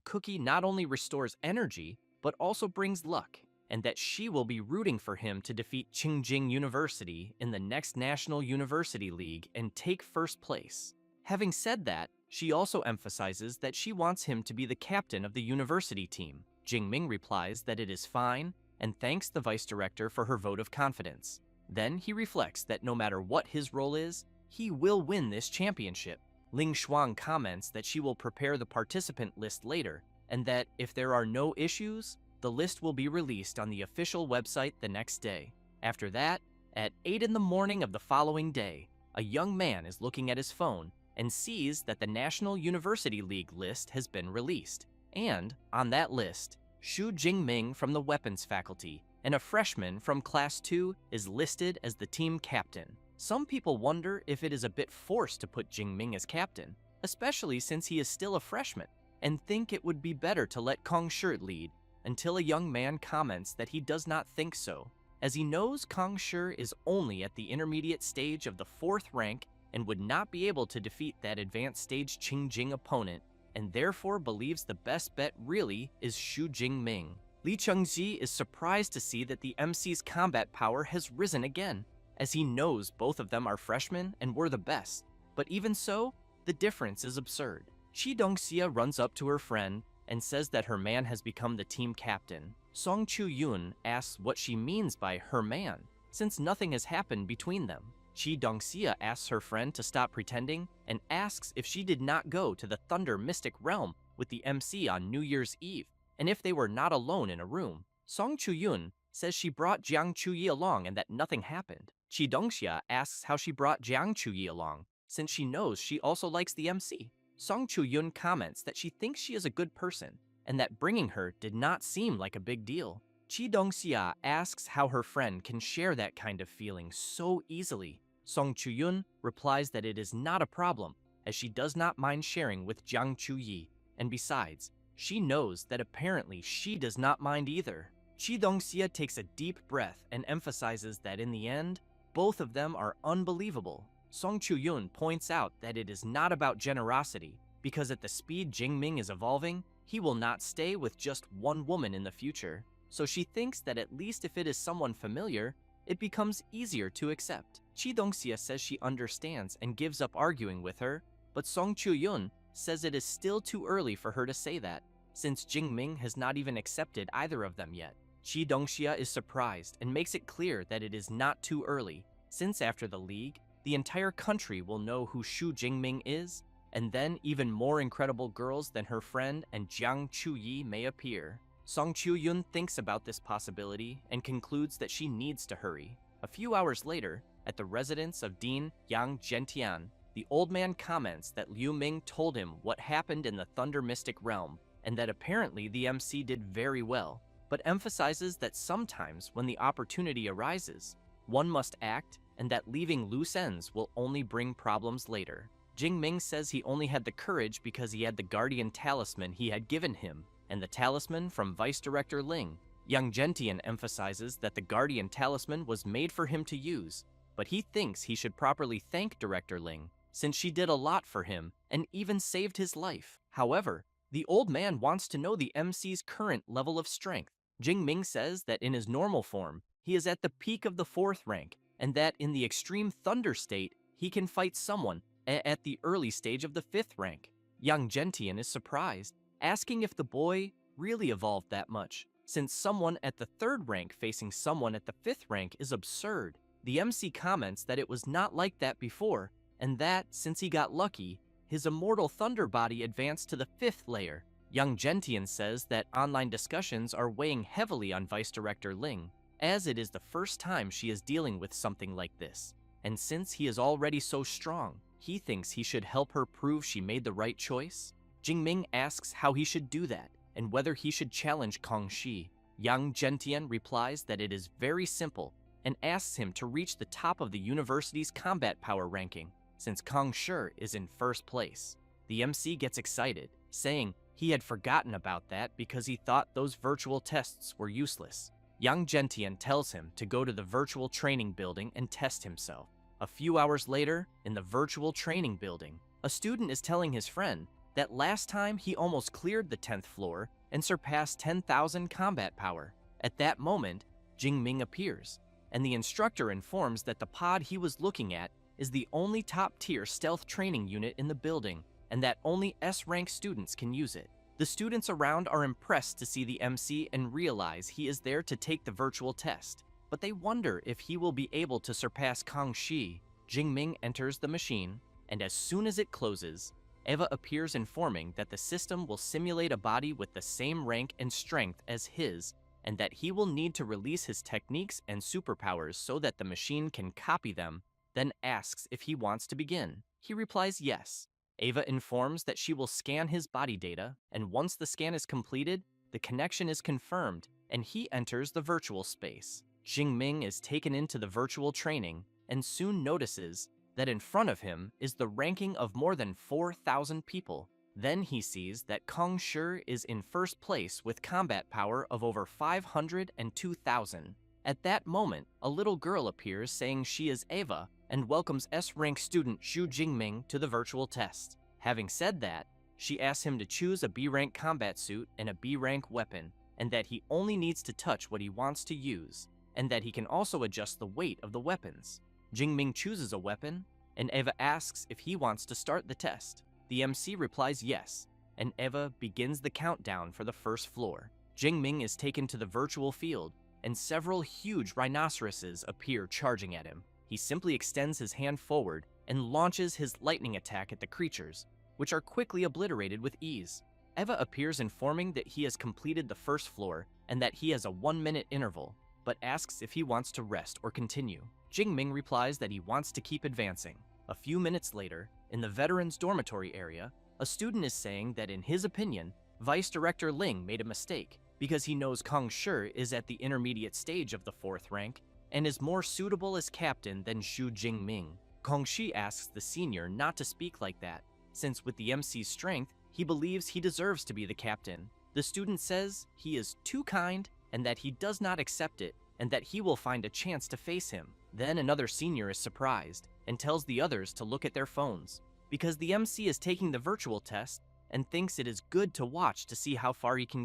cookie not only restores energy, but also brings luck, and that she will be rooting for him to defeat Qingjing University in the next National University League and take first place. Having said that, she also emphasizes that she wants him to be the captain of the university team. Jingming replies that it is fine, and thanks the vice director for her vote of confidence. Then he reflects that no matter what his role is, he will win this championship. Ling Shuang comments that she will prepare the participant list later, and that if there are no issues, the list will be released on the official website the next day. After that, at 8 in the morning of the following day, a young man is looking at his phone and sees that the National University League list has been released. And on that list, Xu Jingming from the Weapons Faculty and a freshman from Class 2 is listed as the team captain. Some people wonder if it is a bit forced to put Jingming as captain, especially since he is still a freshman, and think it would be better to let Kong Shi lead, until a young man comments that he does not think so, as he knows Kong Shi is only at the intermediate stage of the 4th rank and would not be able to defeat that advanced stage Qingjing opponent, and therefore believes the best bet really is Xu Jingming. Li Chengji is surprised to see that the MC's combat power has risen again, as he knows both of them are freshmen and were the best, but even so, the difference is absurd. Qi Dongxia runs up to her friend and says that her man has become the team captain. Song Chu-yoon asks what she means by her man, since nothing has happened between them. Chi Dong-sia asks her friend to stop pretending and asks if she did not go to the Thunder Mystic Realm with the MC on New Year's Eve, and if they were not alone in a room. Song Chu-yoon says she brought Jiang Chu-yi along and that nothing happened. Chi Dong-sia asks how she brought Jiang Chu-yi along, since she knows she also likes the MC. Song Chu-yoon comments that she thinks she is a good person, and that bringing her did not seem like a big deal. Chi Dong-sia asks how her friend can share that kind of feeling so easily. Song Chu-yoon replies that it is not a problem, as she does not mind sharing with Jiang Chu-yi, and besides, she knows that apparently she does not mind either. Chi Dong-sia takes a deep breath and emphasizes that in the end, both of them are unbelievable. Song Chu-yoon points out that it is not about generosity, because at the speed Jingming is evolving, he will not stay with just one woman in the future. So she thinks that at least if it is someone familiar, it becomes easier to accept. Chi Dong-sia says she understands and gives up arguing with her, but Song Chu-yoon says it is still too early for her to say that, since Jingming has not even accepted either of them yet. Chi Dong-sia is surprised and makes it clear that it is not too early, since after the league, the entire country will know who Shu Jingming is, and then even more incredible girls than her friend and Jiang Chu-yi may appear. Song Chu-yoon thinks about this possibility and concludes that she needs to hurry. A few hours later, at the residence of Dean Yang Gentian, the old man comments that Liu Ming told him what happened in the Thunder Mystic Realm, and that apparently the MC did very well, but emphasizes that sometimes when the opportunity arises, one must act, and that leaving loose ends will only bring problems later. Jingming says he only had the courage because he had the guardian talisman he had given him, and the talisman from Vice Director Ling. Yang Gentian emphasizes that the guardian talisman was made for him to use, but he thinks he should properly thank Director Ling, since she did a lot for him and even saved his life. However, the old man wants to know the MC's current level of strength. Jingming says that in his normal form, he is at the peak of the 4th rank, and that in the extreme thunder state, he can fight someone at the early stage of the 5th rank. Yang Gentian is surprised, asking if the boy really evolved that much, since someone at the 3rd rank facing someone at the 5th rank is absurd. The MC comments that it was not like that before, and that, since he got lucky, his immortal thunder body advanced to the 5th layer. Yang Gentian says that online discussions are weighing heavily on Vice Director Ling, as it is the first time she is dealing with something like this, and since he is already so strong, he thinks he should help her prove she made the right choice. Jingming asks how he should do that, and whether he should challenge Kong Shi. Yang Gentian replies that it is very simple, and asks him to reach the top of the university's combat power ranking, since Kong Shi is in 1st place. The MC gets excited, saying he had forgotten about that because he thought those virtual tests were useless. Yang Gentian tells him to go to the virtual training building and test himself. A few hours later, in the virtual training building, a student is telling his friend that last time he almost cleared the 10th floor and surpassed 10,000 combat power. At that moment, Jingming appears, and the instructor informs that the pod he was looking at is the only top-tier stealth training unit in the building, and that only S-rank students can use it. The students around are impressed to see the MC and realize he is there to take the virtual test, but they wonder if he will be able to surpass Kong Shi. Jingming enters the machine, and as soon as it closes, Eva appears informing that the system will simulate a body with the same rank and strength as his, and that he will need to release his techniques and superpowers so that the machine can copy them, then asks if he wants to begin. He replies yes. Eva informs that she will scan his body data, and once the scan is completed, the connection is confirmed, and he enters the virtual space. Jingming is taken into the virtual training, and soon notices that in front of him is the ranking of more than 4,000 people. Then he sees that Kong Shi is in 1st place with combat power of over 502,000. At that moment, a little girl appears saying she is Eva and welcomes S-rank student Xu Jingming to the virtual test. Having said that, she asks him to choose a B-rank combat suit and a B-rank weapon, and that he only needs to touch what he wants to use, and that he can also adjust the weight of the weapons. Jingming chooses a weapon, and Eva asks if he wants to start the test. The MC replies yes, and Eva begins the countdown for the first floor. Jingming is taken to the virtual field, and several huge rhinoceroses appear charging at him. He simply extends his hand forward and launches his lightning attack at the creatures, which are quickly obliterated with ease. Eva appears informing that he has completed the first floor and that he has a 1-minute interval, but asks if he wants to rest or continue. Jingming replies that he wants to keep advancing. A few minutes later, in the veterans' dormitory area, a student is saying that in his opinion, Vice Director Ling made a mistake because he knows Kong Shi is at the intermediate stage of the 4th rank and is more suitable as captain than Xu Jingming. Kong Shi asks the senior not to speak like that, since with the MC's strength, he believes he deserves to be the captain. The student says he is too kind and that he does not accept it and that he will find a chance to face him. Then another senior is surprised and tells the others to look at their phones because the MC is taking the virtual test and thinks it is good to watch to see how far he can